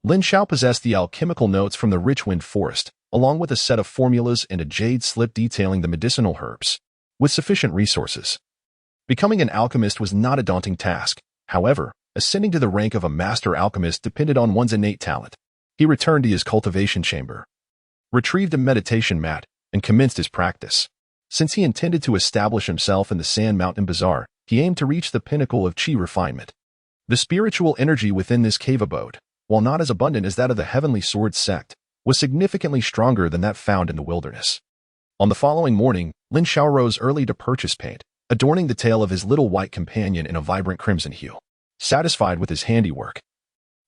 Speaker 1: Lin Xiao possessed the alchemical notes from the rich wind forest, along with a set of formulas and a jade slip detailing the medicinal herbs. With sufficient resources, becoming an alchemist was not a daunting task. However, ascending to the rank of a master alchemist depended on one's innate talent. He returned to his cultivation chamber, retrieved a meditation mat, and commenced his practice. Since he intended to establish himself in the Sand Mountain Bazaar, he aimed to reach the pinnacle of chi refinement. The spiritual energy within this cave abode, while not as abundant as that of the Heavenly Sword sect, was significantly stronger than that found in the wilderness. On the following morning, Lin Xiao rose early to purchase paint, adorning the tail of his little white companion in a vibrant crimson hue. Satisfied with his handiwork,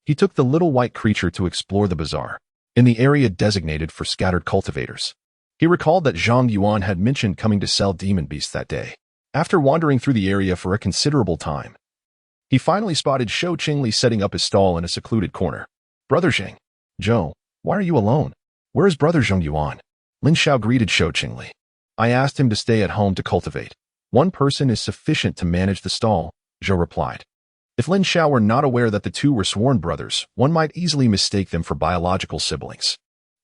Speaker 1: He took the little white creature to explore the bazaar, in the area designated for scattered cultivators. He recalled that Zhang Yuan had mentioned coming to sell demon beasts that day. After wandering through the area for a considerable time, he finally spotted Shou Qingli setting up his stall in a secluded corner. "Brother Zhang, Zhou, why are you alone? Where is Brother Zhang Yuan?" Lin Xiao greeted Shou Qingli. "I asked him to stay at home to cultivate. One person is sufficient to manage the stall," Zhou replied. If Lin Xiao were not aware that the two were sworn brothers, one might easily mistake them for biological siblings.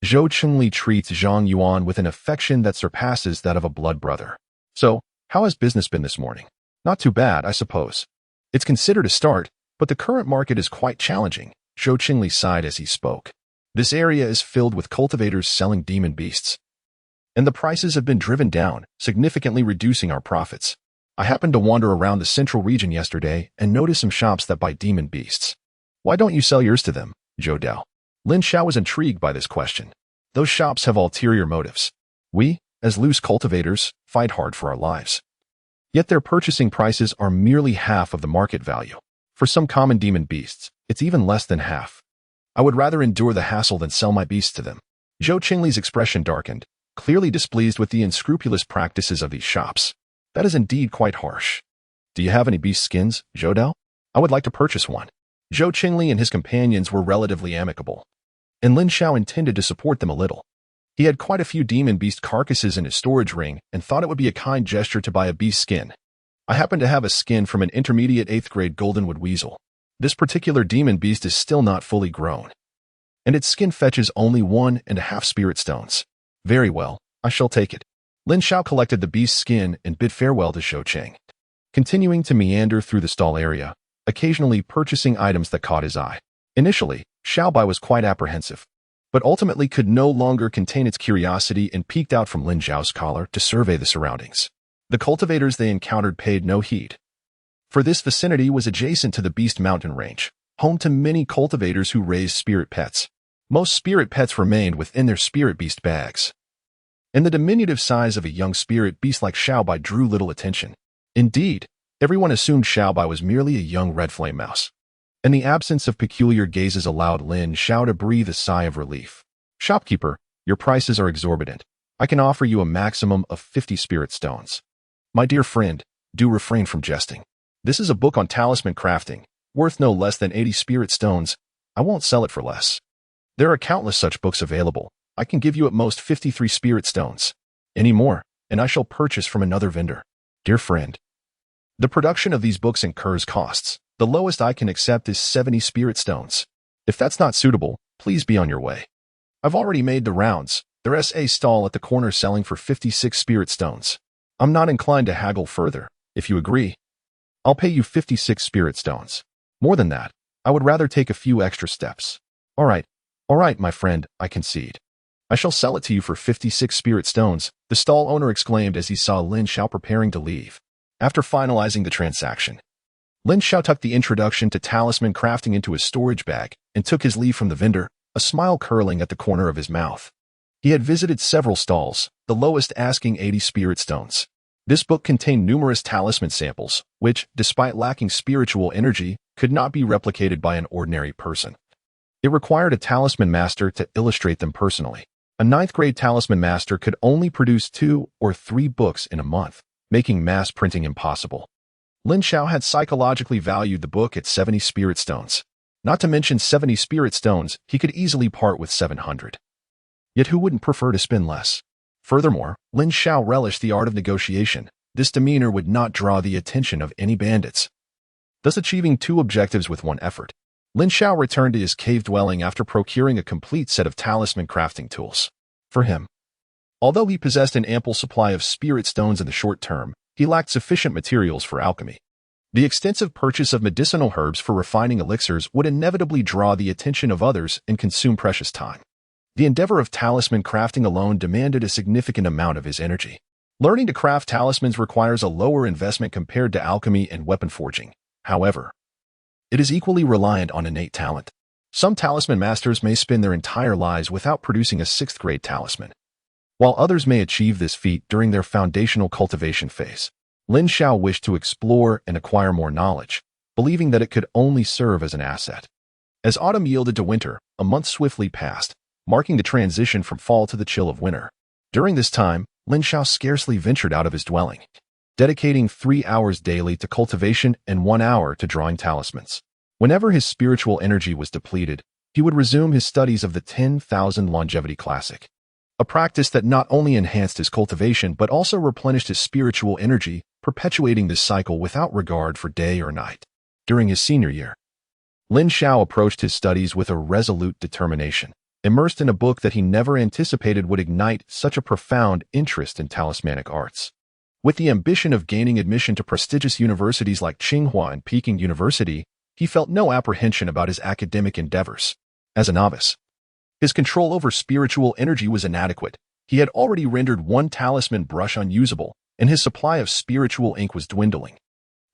Speaker 1: Zhou Qingli treats Zhang Yuan with an affection that surpasses that of a blood brother. "So, how has business been this morning?" "Not too bad, I suppose. It's considered a start, but the current market is quite challenging," Zhou Qingli sighed as he spoke. "This area is filled with cultivators selling demon beasts, and the prices have been driven down, significantly reducing our profits. I happened to wander around the central region yesterday and noticed some shops that buy demon beasts. Why don't you sell yours to them, Zhou Dao?" Lin Xiao was intrigued by this question. Those shops have ulterior motives. We, as loose cultivators, fight hard for our lives. Yet their purchasing prices are merely half of the market value. For some common demon beasts, it's even less than half. I would rather endure the hassle than sell my beasts to them. Zhou Qingli's expression darkened, clearly displeased with the unscrupulous practices of these shops. That is indeed quite harsh. "Do you have any beast skins, Zhou Dao? I would like to purchase one." Zhou Qingli and his companions were relatively amicable, and Lin Xiao intended to support them a little. He had quite a few demon beast carcasses in his storage ring and thought it would be a kind gesture to buy a beast skin. "I happen to have a skin from an intermediate 8th grade goldenwood weasel. This particular demon beast is still not fully grown, and its skin fetches only 1.5 spirit stones." "Very well, I shall take it." Lin Xiao collected the beast's skin and bid farewell to Shou Qing, continuing to meander through the stall area, occasionally purchasing items that caught his eye. Initially, Xiaobai was quite apprehensive, but ultimately could no longer contain its curiosity and peeked out from Lin Xiao's collar to survey the surroundings. The cultivators they encountered paid no heed, for this vicinity was adjacent to the Beast Mountain Range, home to many cultivators who raised spirit pets. Most spirit pets remained within their spirit beast bags, and the diminutive size of a young spirit beast like Xiaobai drew little attention. Indeed, everyone assumed Xiaobai was merely a young red flame mouse, and the absence of peculiar gazes allowed Lin Xiao to breathe a sigh of relief. "Shopkeeper, your prices are exorbitant. I can offer you a maximum of 50 spirit stones." "My dear friend, do refrain from jesting. This is a book on talisman crafting, worth no less than 80 spirit stones. I won't sell it for less. There are countless such books available. I can give you at most 53 spirit stones. Any more, and I shall purchase from another vendor." "Dear friend, the production of these books incurs costs. The lowest I can accept is 70 spirit stones. If that's not suitable, please be on your way. I've already made the rounds. There's a stall at the corner selling for 56 spirit stones. I'm not inclined to haggle further. If you agree, I'll pay you 56 spirit stones. More than that, I would rather take a few extra steps." All right, my friend, I concede. I shall sell it to you for 56 spirit stones," the stall owner exclaimed as he saw Lin Xiao preparing to leave. After finalizing the transaction, Lin Xiao tucked the introduction to talisman crafting into his storage bag and took his leave from the vendor, a smile curling at the corner of his mouth. He had visited several stalls, the lowest asking 80 spirit stones. This book contained numerous talisman samples, which, despite lacking spiritual energy, could not be replicated by an ordinary person. It required a talisman master to illustrate them personally. A 9th grade talisman master could only produce 2 or 3 books in a month, making mass printing impossible. Lin Xiao had psychologically valued the book at 70 spirit stones. Not to mention 70 spirit stones, he could easily part with 700. Yet who wouldn't prefer to spend less? Furthermore, Lin Xiao relished the art of negotiation. This demeanor would not draw the attention of any bandits, thus achieving 2 objectives with one effort. Lin Xiao returned to his cave dwelling after procuring a complete set of talisman crafting tools. For him, although he possessed an ample supply of spirit stones in the short term, he lacked sufficient materials for alchemy. The extensive purchase of medicinal herbs for refining elixirs would inevitably draw the attention of others and consume precious time. The endeavor of talisman crafting alone demanded a significant amount of his energy. Learning to craft talismans requires a lower investment compared to alchemy and weapon forging. However, it is equally reliant on innate talent. Some talisman masters may spend their entire lives without producing a 6th grade talisman, while others may achieve this feat during their foundational cultivation phase. Lin Xiao wished to explore and acquire more knowledge, believing that it could only serve as an asset. As autumn yielded to winter, a month swiftly passed, marking the transition from fall to the chill of winter. During this time, Lin Xiao scarcely ventured out of his dwelling, dedicating 3 hours daily to cultivation and 1 hour to drawing talismans. Whenever his spiritual energy was depleted, he would resume his studies of the 10,000 longevity classic, a practice that not only enhanced his cultivation but also replenished his spiritual energy, perpetuating this cycle without regard for day or night. During his senior year, Lin Xiao approached his studies with a resolute determination, immersed in a book that he never anticipated would ignite such a profound interest in talismanic arts. With the ambition of gaining admission to prestigious universities like Tsinghua and Peking University, he felt no apprehension about his academic endeavors. As a novice, his control over spiritual energy was inadequate. He had already rendered one talisman brush unusable, and his supply of spiritual ink was dwindling.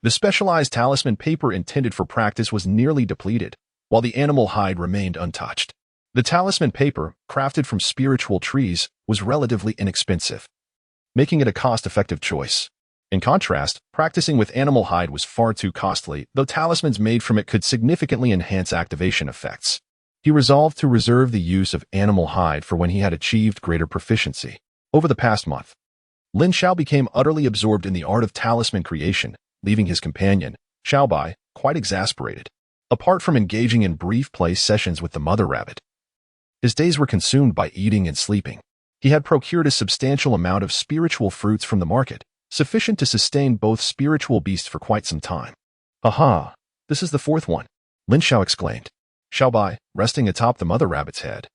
Speaker 1: The specialized talisman paper intended for practice was nearly depleted, while the animal hide remained untouched. The talisman paper, crafted from spiritual trees, was relatively inexpensive, making it a cost-effective choice. In contrast, practicing with animal hide was far too costly, though talismans made from it could significantly enhance activation effects. He resolved to reserve the use of animal hide for when he had achieved greater proficiency. Over the past month, Lin Xiao became utterly absorbed in the art of talisman creation, leaving his companion, Xiaobai, quite exasperated. Apart from engaging in brief play sessions with the mother rabbit, his days were consumed by eating and sleeping. He had procured a substantial amount of spiritual fruits from the market, sufficient to sustain both spiritual beasts for quite some time. Aha! This is the fourth one, Lin Xiao exclaimed. Xiaobai, resting atop the mother rabbit's head,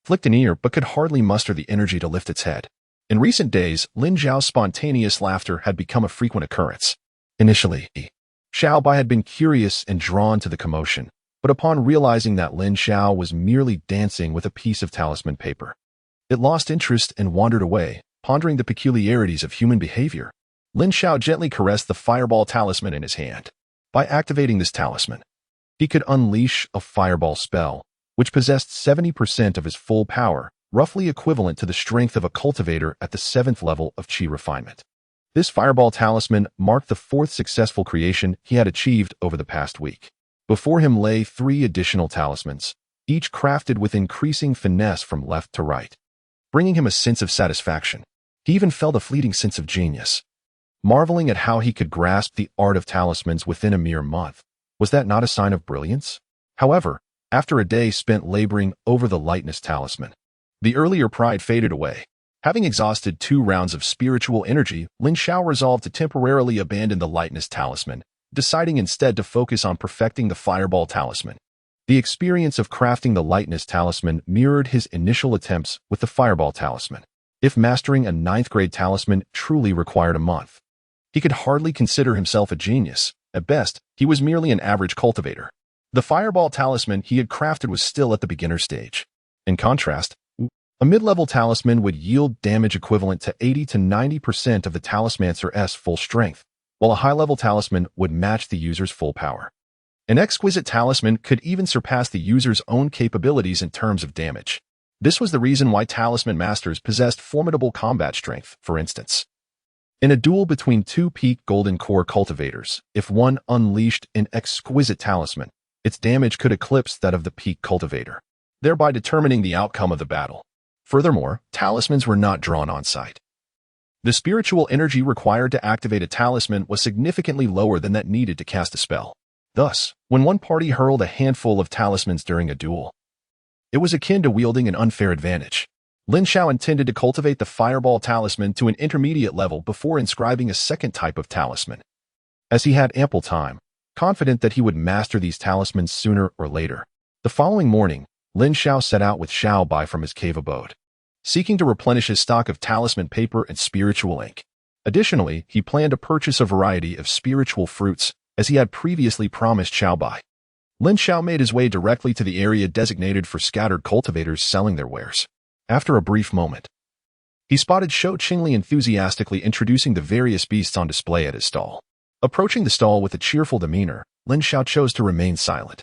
Speaker 1: flicked an ear but could hardly muster the energy to lift its head. In recent days, Lin Xiao's spontaneous laughter had become a frequent occurrence. Initially, Xiaobai had been curious and drawn to the commotion, but upon realizing that Lin Xiao was merely dancing with a piece of talisman paper, it lost interest and wandered away, pondering the peculiarities of human behavior. Lin Xiao gently caressed the fireball talisman in his hand. By activating this talisman, he could unleash a fireball spell, which possessed 70% of his full power, roughly equivalent to the strength of a cultivator at the 7th level of Qi refinement. This fireball talisman marked the 4th successful creation he had achieved over the past week. Before him lay 3 additional talismans, each crafted with increasing finesse from left to right, bringing him a sense of satisfaction. He even felt a fleeting sense of genius, marveling at how he could grasp the art of talismans within a mere month. Was that not a sign of brilliance? However, after a day spent laboring over the lightness talisman, the earlier pride faded away. Having exhausted 2 rounds of spiritual energy, Lin Xiao resolved to temporarily abandon the lightness talisman, deciding instead to focus on perfecting the fireball talisman. The experience of crafting the lightness talisman mirrored his initial attempts with the fireball talisman. If mastering a 9th grade talisman truly required a month, he could hardly consider himself a genius. At best, he was merely an average cultivator. The fireball talisman he had crafted was still at the beginner stage. In contrast, a mid-level talisman would yield damage equivalent to 80 to 90% of the talismancer's full strength, while a high-level talisman would match the user's full power. An exquisite talisman could even surpass the user's own capabilities in terms of damage. This was the reason why talisman masters possessed formidable combat strength, for instance. In a duel between 2 peak golden core cultivators, if one unleashed an exquisite talisman, its damage could eclipse that of the peak cultivator, thereby determining the outcome of the battle. Furthermore, talismans were not drawn on sight. The spiritual energy required to activate a talisman was significantly lower than that needed to cast a spell. Thus, when one party hurled a handful of talismans during a duel, it was akin to wielding an unfair advantage. Lin Xiao intended to cultivate the fireball talisman to an intermediate level before inscribing a second type of talisman. As he had ample time, confident that he would master these talismans sooner or later, the following morning, Lin Xiao set out with Xiaobai from his cave abode, seeking to replenish his stock of talisman paper and spiritual ink. Additionally, he planned to purchase a variety of spiritual fruits, as he had previously promised Xiaobai. Lin Xiao made his way directly to the area designated for scattered cultivators selling their wares. After a brief moment, he spotted Shou Qingli enthusiastically introducing the various beasts on display at his stall. Approaching the stall with a cheerful demeanor, Lin Xiao chose to remain silent,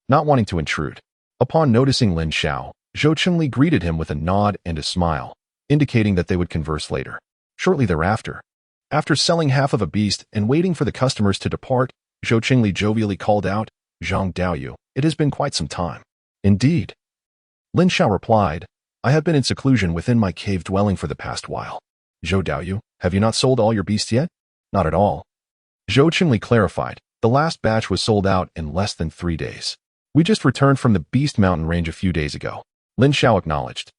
Speaker 1: not wanting to intrude. Upon noticing Lin Xiao, Shou Qingli greeted him with a nod and a smile, indicating that they would converse later. Shortly thereafter, after selling half of a beast and waiting for the customers to depart, Shou Qingli jovially called out, "Zhang Daoyu, It has been quite some time. Indeed. Lin Xiao replied, I have been in seclusion within my cave dwelling for the past while. Zhou Daoyu, have you not sold all your beasts yet? Not at all. Zhou Qingli clarified, the last batch was sold out in less than 3 days. We just returned from the Beast Mountain range a few days ago. Lin Xiao acknowledged.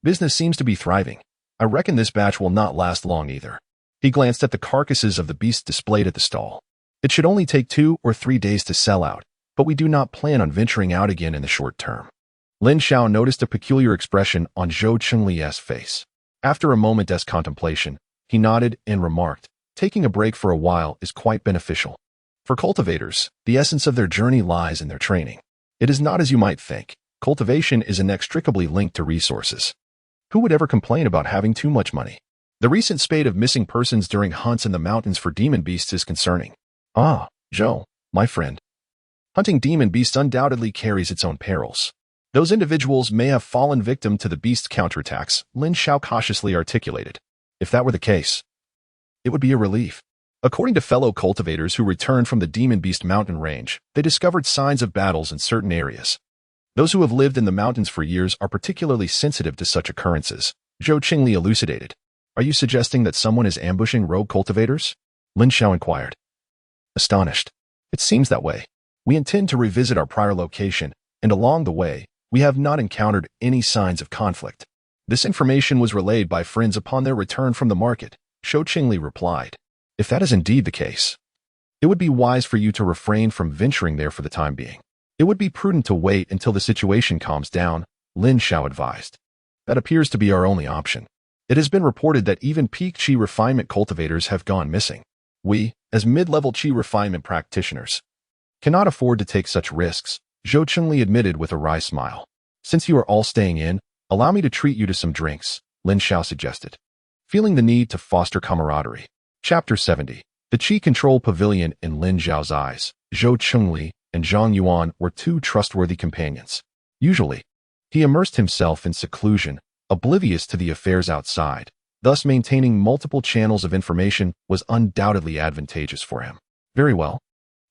Speaker 1: Business seems to be thriving. I reckon this batch will not last long either. He glanced at the carcasses of the beasts displayed at the stall. It should only take 2 or 3 days to sell out, but we do not plan on venturing out again in the short term. Lin Xiao noticed a peculiar expression on Zhou Qingli's face. After a moment's contemplation, he nodded and remarked, taking a break for a while is quite beneficial. For cultivators, the essence of their journey lies in their training. It is not as you might think. Cultivation is inextricably linked to resources. Who would ever complain about having too much money? The recent spate of missing persons during hunts in the mountains for demon beasts is concerning. Ah, Zhou, my friend. Hunting demon beasts undoubtedly carries its own perils. Those individuals may have fallen victim to the beast's counterattacks, Lin Xiao cautiously articulated. If that were the case, it would be a relief. According to fellow cultivators who returned from the Demon Beast mountain range, they discovered signs of battles in certain areas. Those who have lived in the mountains for years are particularly sensitive to such occurrences, Zhou Qingli elucidated. Are you suggesting that someone is ambushing rogue cultivators? Lin Xiao inquired. Astonished. It seems that way. We intend to revisit our prior location, and along the way, we have not encountered any signs of conflict. This information was relayed by friends upon their return from the market, Zhou Qingli replied. If that is indeed the case, it would be wise for you to refrain from venturing there for the time being. It would be prudent to wait until the situation calms down, Lin Xiao advised. That appears to be our only option. It has been reported that even peak qi refinement cultivators have gone missing. We, as mid-level qi refinement practitioners, cannot afford to take such risks, Zhou Qingli admitted with a wry smile. Since you are all staying in, allow me to treat you to some drinks, Lin Xiao suggested. Feeling the need to foster camaraderie. Chapter 70. The Qi Control Pavilion in Lin Xiao's eyes, Zhou Qingli and Zhang Yuan were 2 trustworthy companions. Usually, he immersed himself in seclusion, oblivious to the affairs outside. Thus, maintaining multiple channels of information was undoubtedly advantageous for him. Very well.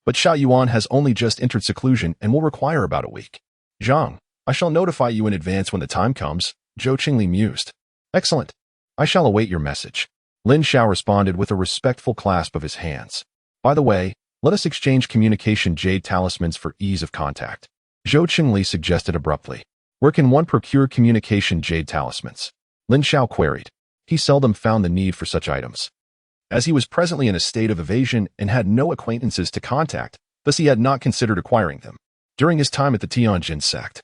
Speaker 1: But Xia Yuan has only just entered seclusion and will require about a week. Zhang, I shall notify you in advance when the time comes, Zhou Qingli mused. Excellent. I shall await your message. Lin Xiao responded with a respectful clasp of his hands. By the way, let us exchange communication jade talismans for ease of contact. Zhou Qingli suggested abruptly. Where can one procure communication jade talismans? Lin Xiao queried. He seldom found the need for such items, as he was presently in a state of evasion and had no acquaintances to contact, thus he had not considered acquiring them. During his time at the Tianjin sect,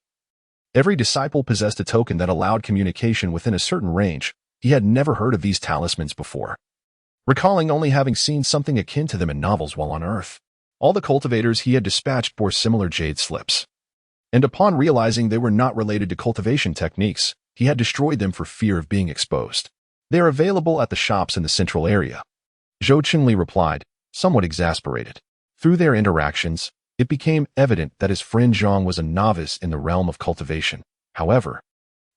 Speaker 1: every disciple possessed a token that allowed communication within a certain range. He had never heard of these talismans before, recalling only having seen something akin to them in novels while on Earth. All the cultivators he had dispatched bore similar jade slips, and upon realizing they were not related to cultivation techniques, he had destroyed them for fear of being exposed. They are available at the shops in the central area. Zhou Qingli replied, somewhat exasperated. Through their interactions, it became evident that his friend Zhang was a novice in the realm of cultivation. However,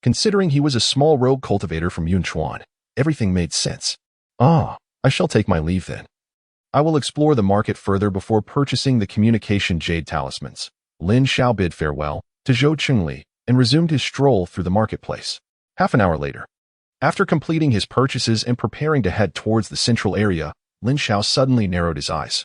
Speaker 1: considering he was a small rogue cultivator from Yunchuan, everything made sense. Ah, I shall take my leave then. I will explore the market further before purchasing the communication jade talismans. Lin Xiao bid farewell to Zhou Qingli and resumed his stroll through the marketplace. Half an hour later, after completing his purchases and preparing to head towards the central area, Lin Xiao suddenly narrowed his eyes,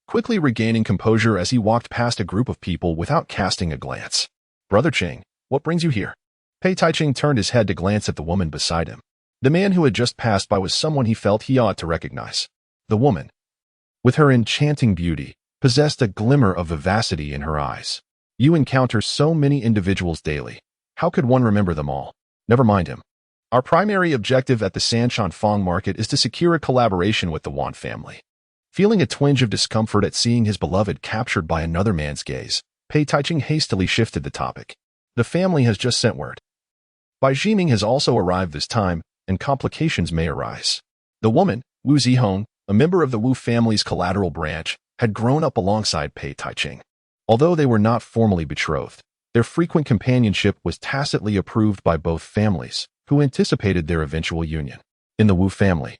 Speaker 1: quickly regaining composure as he walked past a group of people without casting a glance. Brother Ching, what brings you here? Pei Taiching turned his head to glance at the woman beside him. The man who had just passed by was someone he felt he ought to recognize. The woman, with her enchanting beauty, possessed a glimmer of vivacity in her eyes. You encounter so many individuals daily. How could one remember them all? Never mind him. Our primary objective at the Sanshan Fong market is to secure a collaboration with the Wan family. Feeling a twinge of discomfort at seeing his beloved captured by another man's gaze, Pei Taiching hastily shifted the topic. The family has just sent word. Bai Jiming has also arrived this time, and complications may arise. The woman, Wu Zihong, a member of the Wu family's collateral branch, had grown up alongside Pei Taiching. Although they were not formally betrothed, their frequent companionship was tacitly approved by both families, who anticipated their eventual union. In the Wu family,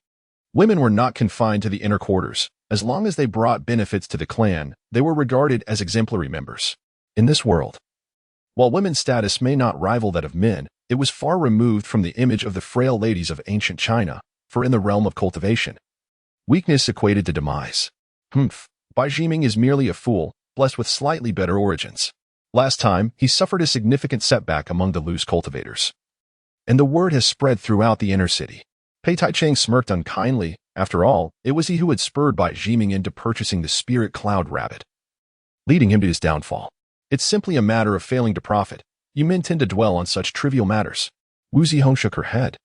Speaker 1: women were not confined to the inner quarters. As long as they brought benefits to the clan, they were regarded as exemplary members. In this world, while women's status may not rival that of men, it was far removed from the image of the frail ladies of ancient China, for in the realm of cultivation, weakness equated to demise. Bai Jiming is merely a fool, blessed with slightly better origins. Last time, he suffered a significant setback among the loose cultivators. And the word has spread throughout the inner city. Pei Taicheng smirked unkindly. After all, it was he who had spurred Bai Jiming into purchasing the spirit cloud rabbit, leading him to his downfall. It's simply a matter of failing to profit. You men tend to dwell on such trivial matters. Wu Zihong shook her head.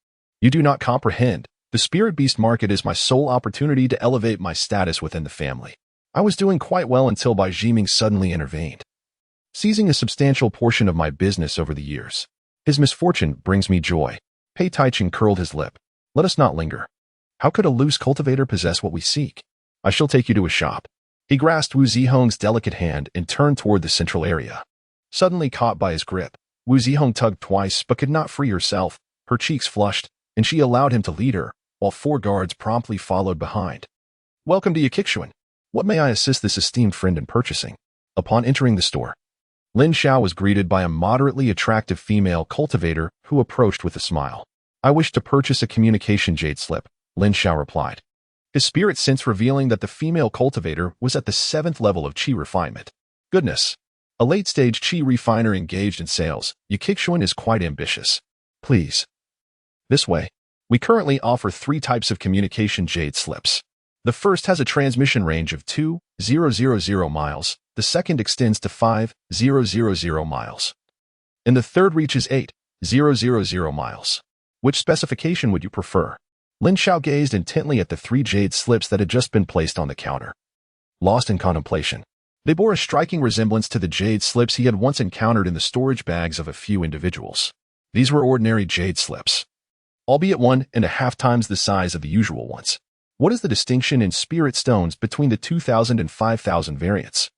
Speaker 1: You do not comprehend. The spirit beast market is my sole opportunity to elevate my status within the family. I was doing quite well until Bai Jiming suddenly intervened, seizing a substantial portion of my business over the years. His misfortune brings me joy. Pei Taicheng curled his lip. Let us not linger. How could a loose cultivator possess what we seek? I shall take you to a shop. He grasped Wu Zihong's delicate hand and turned toward the central area. Suddenly caught by his grip, Wu Zihong tugged twice but could not free herself. Her cheeks flushed, and she allowed him to lead her, while 4 guards promptly followed behind. Welcome to Yakichuan. What may I assist this esteemed friend in purchasing? Upon entering the store, Lin Xiao was greeted by a moderately attractive female cultivator who approached with a smile. I wish to purchase a communication jade slip, Lin Xiao replied, his spirit sense revealing that the female cultivator was at the 7th level of qi refinement. Goodness! A late-stage qi refiner engaged in sales, Yakichuan is quite ambitious. Please. This way. We currently offer 3 types of communication jade slips. The first has a transmission range of 2,000 miles, the second extends to 5,000 miles, and the third reaches 8,000 miles. Which specification would you prefer? Lin Xiao gazed intently at the 3 jade slips that had just been placed on the counter. Lost in contemplation, they bore a striking resemblance to the jade slips he had once encountered in the storage bags of a few individuals. These were ordinary jade slips, albeit 1.5 times the size of the usual ones. What is the distinction in spirit stones between the 2,000 and 5,000 variants?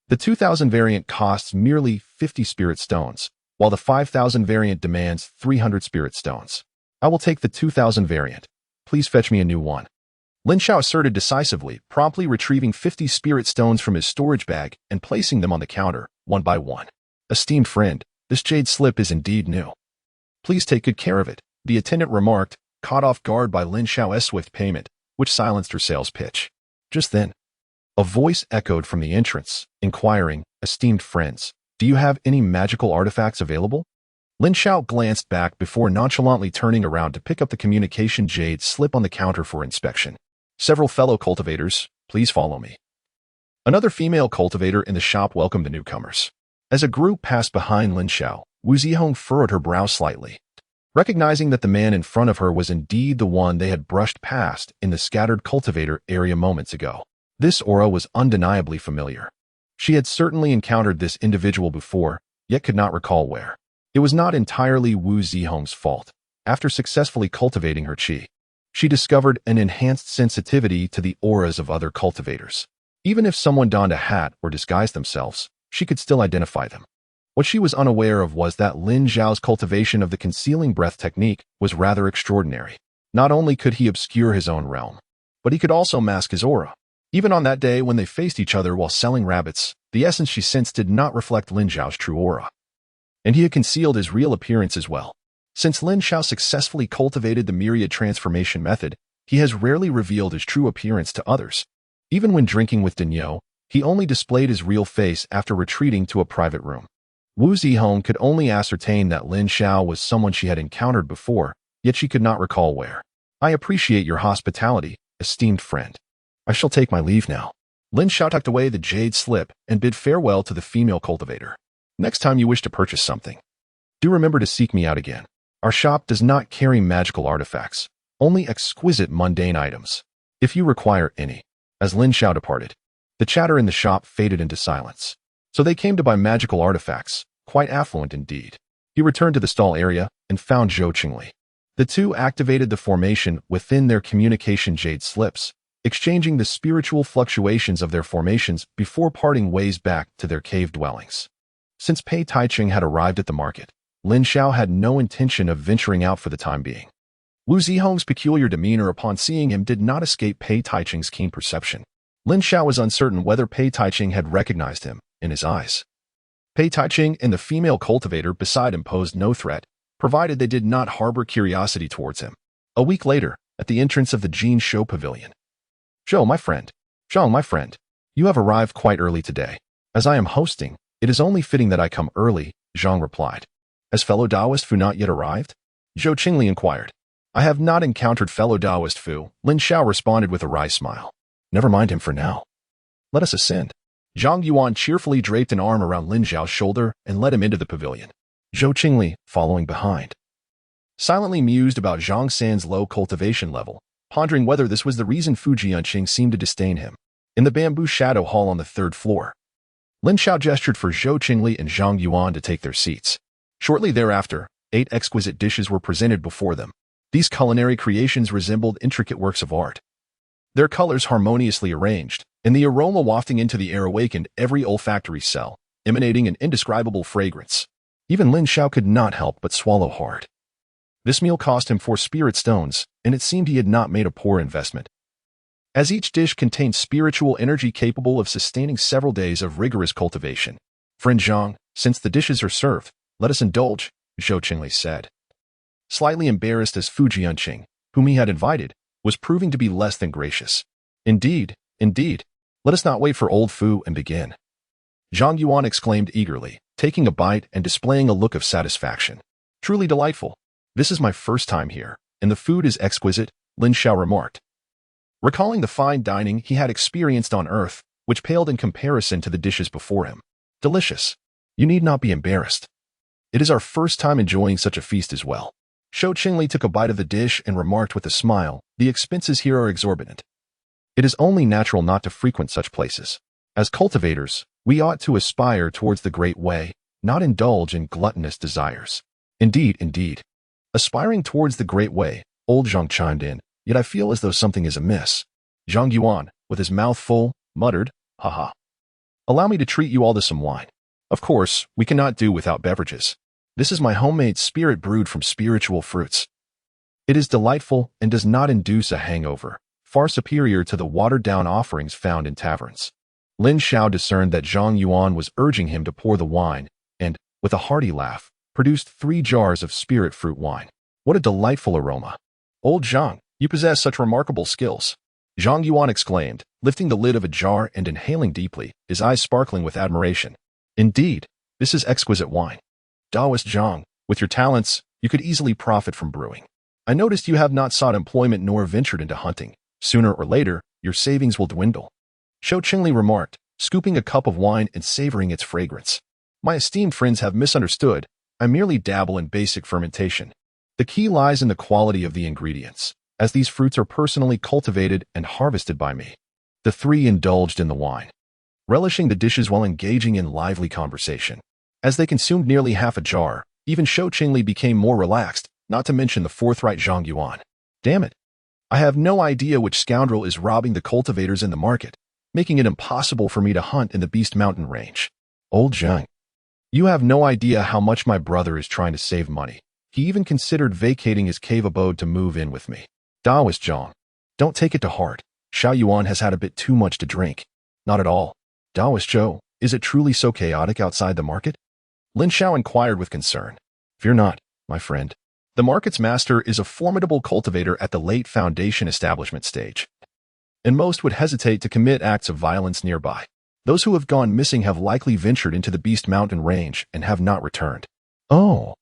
Speaker 1: The 2,000 variant costs merely 50 spirit stones, while the 5,000 variant demands 300 spirit stones. I will take the 2,000 variant. Please fetch me a new one. Lin Xiao asserted decisively, promptly retrieving 50 spirit stones from his storage bag and placing them on the counter, one by one. Esteemed friend, this jade slip is indeed new. Please take good care of it, the attendant remarked, caught off guard by Lin Xiao's swift payment, which silenced her sales pitch. Just then, a voice echoed from the entrance, inquiring, esteemed friends, do you have any magical artifacts available? Lin Xiao glanced back before nonchalantly turning around to pick up the communication jade slip on the counter for inspection. Several fellow cultivators, please follow me. Another female cultivator in the shop welcomed the newcomers. As a group passed behind Lin Xiao, Wu Zihong furrowed her brow slightly, recognizing that the man in front of her was indeed the one they had brushed past in the scattered cultivator area moments ago. This aura was undeniably familiar. She had certainly encountered this individual before, yet could not recall where. It was not entirely Wu Zihong's fault. After successfully cultivating her qi, she discovered an enhanced sensitivity to the auras of other cultivators. Even if someone donned a hat or disguised themselves, she could still identify them. What she was unaware of was that Lin Xiao's cultivation of the concealing breath technique was rather extraordinary. Not only could he obscure his own realm, but he could also mask his aura. Even on that day when they faced each other while selling rabbits, the essence she sensed did not reflect Lin Xiao's true aura. And he had concealed his real appearance as well. Since Lin Xiao successfully cultivated the myriad transformation method, he has rarely revealed his true appearance to others. Even when drinking with Daniel, he only displayed his real face after retreating to a private room. Wu Zihong could only ascertain that Lin Xiao was someone she had encountered before, yet she could not recall where. I appreciate your hospitality, esteemed friend. I shall take my leave now. Lin Xiao tucked away the jade slip and bid farewell to the female cultivator. Next time you wish to purchase something, do remember to seek me out again. Our shop does not carry magical artifacts, only exquisite mundane items. If you require any. As Lin Xiao departed, the chatter in the shop faded into silence. So they came to buy magical artifacts, quite affluent indeed. He returned to the stall area and found Zhou Qingli. The two activated the formation within their communication jade slips, exchanging the spiritual fluctuations of their formations before parting ways back to their cave dwellings. Since Pei Taicheng had arrived at the market, Lin Xiao had no intention of venturing out for the time being. Wu Zihong's peculiar demeanor upon seeing him did not escape Pei Taicheng's keen perception. Lin Xiao was uncertain whether Pei Taicheng had recognized him in his eyes. Pei Taiching and the female cultivator beside him posed no threat, provided they did not harbor curiosity towards him. A week later, at the entrance of the Jin Show Pavilion. Zhou, my friend. Zhang, my friend. You have arrived quite early today. As I am hosting, it is only fitting that I come early, Zhang replied. Has fellow Taoist Fu not yet arrived? Zhou Qingli inquired. I have not encountered fellow Taoist Fu, Lin Xiao responded with a wry smile. Never mind him for now. Let us ascend. Zhang Yuan cheerfully draped an arm around Lin Xiao's shoulder and led him into the pavilion. Zhou Qingli, following behind. Silently mused about Zhang San's low cultivation level, pondering whether this was the reason Fu Jianqing seemed to disdain him. In the bamboo shadow hall on the third floor, Lin Xiao gestured for Zhou Qingli and Zhang Yuan to take their seats. Shortly thereafter, 8 exquisite dishes were presented before them. These culinary creations resembled intricate works of art. Their colors harmoniously arranged, and the aroma wafting into the air awakened every olfactory cell, emanating an indescribable fragrance. Even Lin Xiao could not help but swallow hard. This meal cost him 4 spirit stones, and it seemed he had not made a poor investment. As each dish contained spiritual energy capable of sustaining several days of rigorous cultivation. Friend Zhang, since the dishes are served, let us indulge, Zhou Qingli said. Slightly embarrassed as Fu Jianqing, whom he had invited, was proving to be less than gracious. Indeed, let us not wait for old Fu and begin. Zhang Yuan exclaimed eagerly, taking a bite and displaying a look of satisfaction. Truly delightful. This is my first time here, and the food is exquisite, Lin Xiao remarked. Recalling the fine dining he had experienced on Earth, which paled in comparison to the dishes before him. Delicious. You need not be embarrassed. It is our first time enjoying such a feast as well. Zhou Qingli took a bite of the dish and remarked with a smile, the expenses here are exorbitant. It is only natural not to frequent such places. As cultivators, we ought to aspire towards the great way, not indulge in gluttonous desires. Indeed. Aspiring towards the great way, old Zhang chimed in, yet I feel as though something is amiss. Zhang Yuan, with his mouth full, muttered, haha. Allow me to treat you all to some wine. Of course, we cannot do without beverages. This is my homemade spirit brewed from spiritual fruits. It is delightful and does not induce a hangover, far superior to the watered-down offerings found in taverns. Lin Xiao discerned that Zhang Yuan was urging him to pour the wine, and, with a hearty laugh, produced 3 jars of spirit fruit wine. What a delightful aroma. Old Zhang, you possess such remarkable skills. Zhang Yuan exclaimed, lifting the lid of a jar and inhaling deeply, his eyes sparkling with admiration. Indeed, this is exquisite wine. Taoist Zhang, with your talents, you could easily profit from brewing. I noticed you have not sought employment nor ventured into hunting. Sooner or later, your savings will dwindle. Zhou Qingli remarked, scooping a cup of wine and savoring its fragrance. My esteemed friends have misunderstood. I merely dabble in basic fermentation. The key lies in the quality of the ingredients, as these fruits are personally cultivated and harvested by me. The 3 indulged in the wine, relishing the dishes while engaging in lively conversation. As they consumed nearly half a jar, even Zhou Qingli became more relaxed, not to mention the forthright Zhang Yuan. Damn it. I have no idea which scoundrel is robbing the cultivators in the market, making it impossible for me to hunt in the Beast Mountain range. Old Zhang. You have no idea how much my brother is trying to save money. He even considered vacating his cave abode to move in with me. Taoist Zhang. Don't take it to heart. Xiao Yuan has had a bit too much to drink. Not at all. Taoist Zhou, is it truly so chaotic outside the market? Lin Xiao inquired with concern. Fear not, my friend. The market's master is a formidable cultivator at the late foundation establishment stage, and most would hesitate to commit acts of violence nearby. Those who have gone missing have likely ventured into the Beast Mountain range and have not returned. Oh,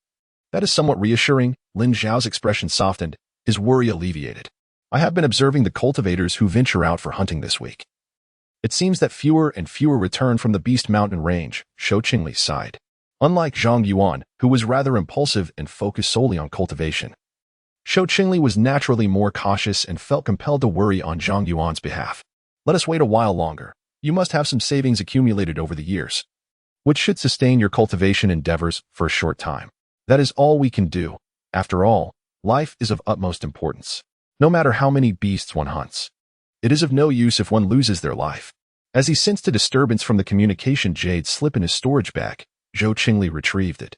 Speaker 1: that is somewhat reassuring. Lin Xiao's expression softened, his worry alleviated. I have been observing the cultivators who venture out for hunting this week. It seems that fewer and fewer return from the Beast Mountain range, Zhou Qingli sighed. Unlike Zhang Yuan, who was rather impulsive and focused solely on cultivation, Zhou Qingli was naturally more cautious and felt compelled to worry on Zhang Yuan's behalf. Let us wait a while longer. You must have some savings accumulated over the years, which should sustain your cultivation endeavors for a short time. That is all we can do. After all, life is of utmost importance. No matter how many beasts one hunts, it is of no use if one loses their life. As he sensed a disturbance from the communication jade slip in his storage bag, Zhou Qingli retrieved it.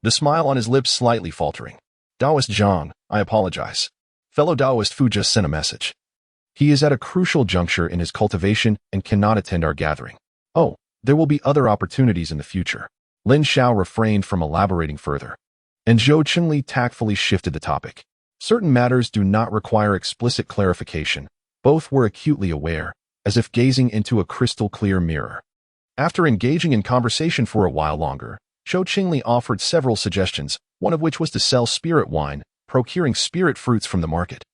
Speaker 1: The smile on his lips slightly faltering. Taoist Zhang, I apologize. Fellow Taoist Fu just sent a message. He is at a crucial juncture in his cultivation and cannot attend our gathering. Oh, there will be other opportunities in the future. Lin Xiao refrained from elaborating further, and Zhou Qingli tactfully shifted the topic. Certain matters do not require explicit clarification. Both were acutely aware, as if gazing into a crystal-clear mirror. After engaging in conversation for a while longer, Zhou Qingli offered several suggestions, one of which was to sell spirit wine, procuring spirit fruits from the market.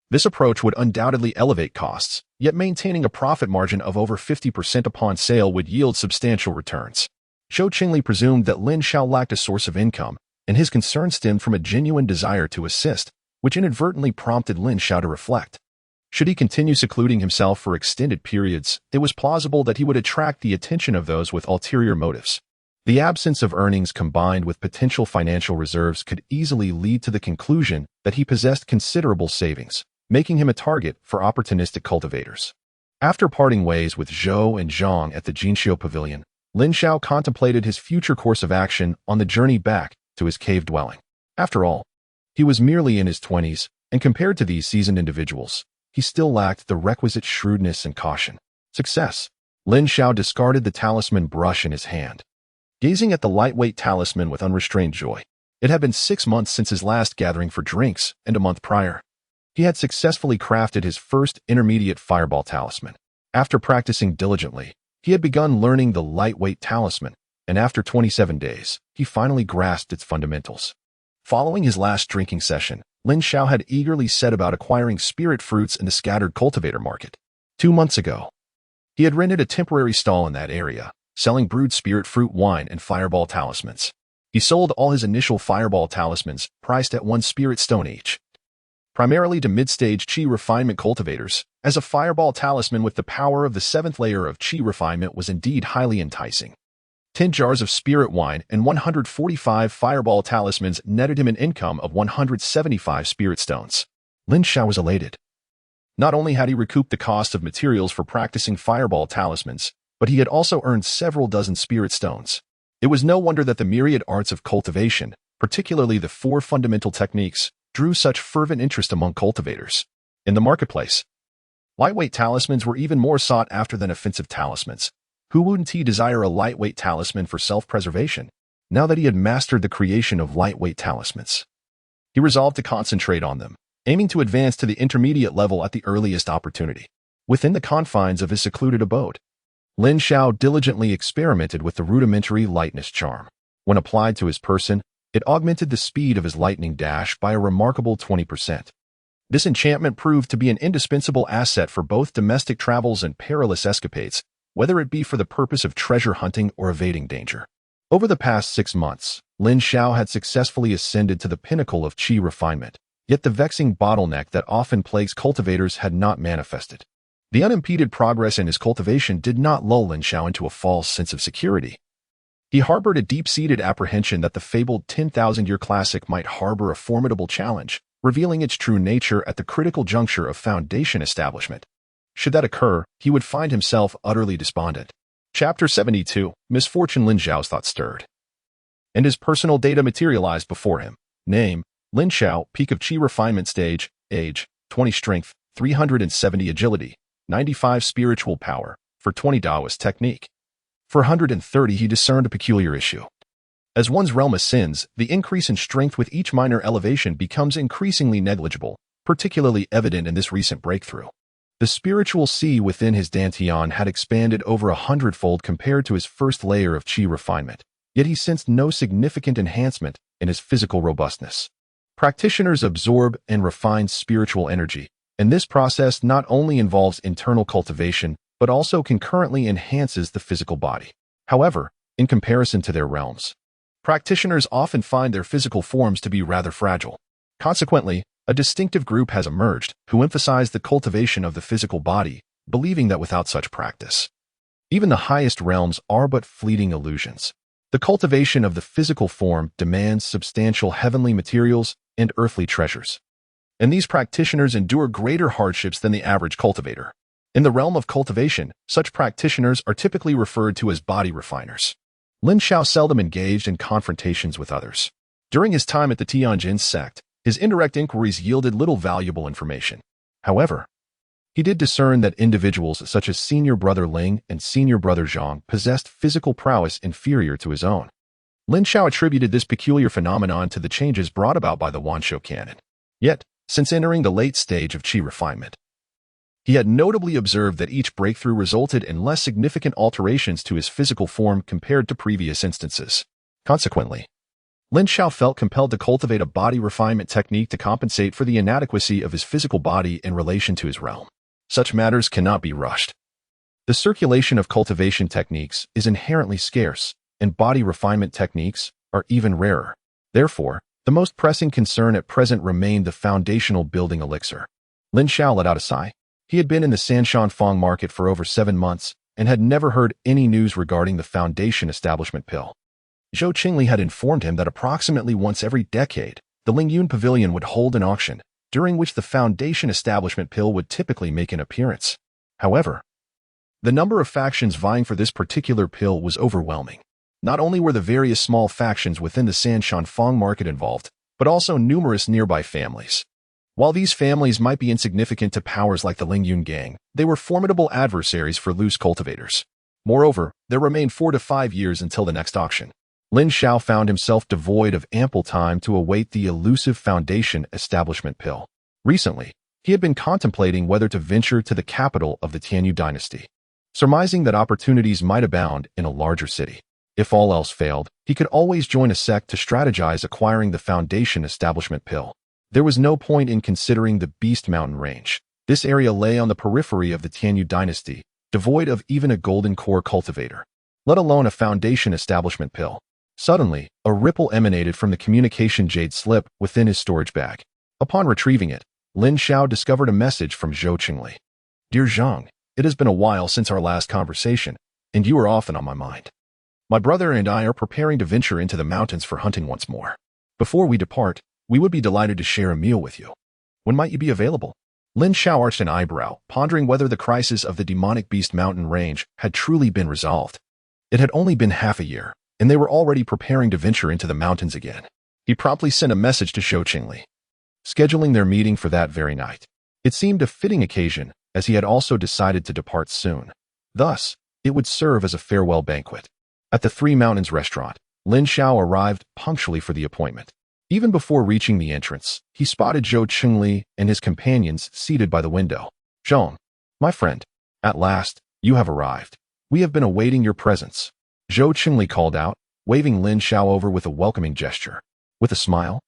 Speaker 1: This approach would undoubtedly elevate costs, yet maintaining a profit margin of over 50% upon sale would yield substantial returns. Zhou Qingli presumed that Lin Xiao lacked a source of income, and his concern stemmed from a genuine desire to assist, which inadvertently prompted Lin Xiao to reflect. Should he continue secluding himself for extended periods, it was plausible that he would attract the attention of those with ulterior motives. The absence of earnings combined with potential financial reserves could easily lead to the conclusion that he possessed considerable savings, making him a target for opportunistic cultivators. After parting ways with Zhou and Zhang at the Jinxiu Pavilion, Lin Xiao contemplated his future course of action on the journey back to his cave dwelling. After all, he was merely in his 20s, and compared to these seasoned individuals, he still lacked the requisite shrewdness and caution. Success. Lin Xiao discarded the talisman brush in his hand, gazing at the lightweight talisman with unrestrained joy. It had been 6 months since his last gathering for drinks, and a month prior, he had successfully crafted his first intermediate fireball talisman. After practicing diligently, he had begun learning the lightweight talisman, and after 27 days, he finally grasped its fundamentals. Following his last drinking session, Lin Xiao had eagerly set about acquiring spirit fruits in the scattered cultivator market. 2 months ago, he had rented a temporary stall in that area, selling brewed spirit fruit wine and fireball talismans. He sold all his initial fireball talismans, priced at 1 spirit stone each, primarily to mid-stage qi refinement cultivators, as a fireball talisman with the power of the 7th layer of qi refinement was indeed highly enticing. 10 jars of spirit wine and 145 fireball talismans netted him an income of 175 spirit stones. Lin Xiao was elated. Not only had he recouped the cost of materials for practicing fireball talismans, but he had also earned several dozen spirit stones. It was no wonder that the myriad arts of cultivation, particularly the 4 fundamental techniques, drew such fervent interest among cultivators. In the marketplace, lightweight talismans were even more sought after than offensive talismans. Who wouldn't he desire a lightweight talisman for self-preservation? Now that he had mastered the creation of lightweight talismans, he resolved to concentrate on them, aiming to advance to the intermediate level at the earliest opportunity. Within the confines of his secluded abode, Lin Xiao diligently experimented with the rudimentary lightness charm. When applied to his person, it augmented the speed of his lightning dash by a remarkable 20%. This enchantment proved to be an indispensable asset for both domestic travels and perilous escapades, whether it be for the purpose of treasure hunting or evading danger. Over the past 6 months, Lin Xiao had successfully ascended to the pinnacle of qi refinement, yet the vexing bottleneck that often plagues cultivators had not manifested. The unimpeded progress in his cultivation did not lull Lin Xiao into a false sense of security. He harbored a deep-seated apprehension that the fabled 10,000-year classic might harbor a formidable challenge, revealing its true nature at the critical juncture of foundation establishment. Should that occur, he would find himself utterly despondent. Chapter 72. Misfortune. Lin Xiao's thoughts stirred, and his personal data materialized before him. Name: Lin Xiao, peak of qi refinement stage, age, 20 strength, 370 agility, 95 spiritual power, for 20 Taoist technique. For 130 he discerned a peculiar issue. As one's realm ascends, the increase in strength with each minor elevation becomes increasingly negligible, particularly evident in this recent breakthrough. The spiritual sea within his dantian had expanded over 100-fold compared to his first layer of qi refinement, yet he sensed no significant enhancement in his physical robustness. Practitioners absorb and refine spiritual energy, and this process not only involves internal cultivation, but also concurrently enhances the physical body. However, in comparison to their realms, practitioners often find their physical forms to be rather fragile. Consequently, a distinctive group has emerged who emphasize the cultivation of the physical body, believing that without such practice, even the highest realms are but fleeting illusions. The cultivation of the physical form demands substantial heavenly materials and earthly treasures, and these practitioners endure greater hardships than the average cultivator. In the realm of cultivation, such practitioners are typically referred to as body refiners. Lin Xiao seldom engaged in confrontations with others. During his time at the Tianjin sect, his indirect inquiries yielded little valuable information. However, He did discern that individuals such as senior brother Ling and senior brother Zhang possessed physical prowess inferior to his own. Lin Xiao attributed this peculiar phenomenon to the changes brought about by the Wanshou canon. Yet, since entering the late stage of qi refinement, he had notably observed that each breakthrough resulted in less significant alterations to his physical form compared to previous instances. Consequently, Lin Xiao felt compelled to cultivate a body refinement technique to compensate for the inadequacy of his physical body in relation to his realm. Such matters cannot be rushed. The circulation of cultivation techniques is inherently scarce, and body refinement techniques are even rarer. Therefore, the most pressing concern at present remained the foundational building elixir. Lin Xiao let out a sigh. He had been in the Sanshanfang market for over 7 months and had never heard any news regarding the foundation establishment pill. Zhou Qingli had informed him that approximately once every decade, the Lingyun Pavilion would hold an auction, during which the foundation establishment pill would typically make an appearance. However, the number of factions vying for this particular pill was overwhelming. Not only were the various small factions within the Sanshanfang market involved, but also numerous nearby families. While these families might be insignificant to powers like the Lingyun gang, they were formidable adversaries for loose cultivators. Moreover, there remained 4 to 5 years until the next auction. Lin Xiao found himself devoid of ample time to await the elusive foundation establishment pill. Recently, he had been contemplating whether to venture to the capital of the Tianyu dynasty, surmising that opportunities might abound in a larger city. If all else failed, he could always join a sect to strategize acquiring the foundation establishment pill. There was no point in considering the Beast Mountain range. This area lay on the periphery of the Tianyu dynasty, devoid of even a golden core cultivator, let alone a foundation establishment pill. Suddenly, a ripple emanated from the communication jade slip within his storage bag. Upon retrieving it, Lin Xiao discovered a message from Zhou Qingli. Dear Zhang, it has been a while since our last conversation, and you are often on my mind. My brother and I are preparing to venture into the mountains for hunting once more. Before we depart, we would be delighted to share a meal with you. When might you be available? Lin Xiao arched an eyebrow, pondering whether the crisis of the demonic Beast Mountain range had truly been resolved. It had only been half a year, and they were already preparing to venture into the mountains again. He promptly sent a message to Zhou Qingli, scheduling their meeting for that very night. It seemed a fitting occasion, as he had also decided to depart soon. Thus, it would serve as a farewell banquet. At the Three Mountains restaurant, Lin Xiao arrived punctually for the appointment. Even before reaching the entrance, he spotted Zhou Qingli and his companions seated by the window. Zhang, my friend, at last, you have arrived. We have been awaiting your presence. Zhou Qingli called out, waving Lin Xiao over with a welcoming gesture. With a smile,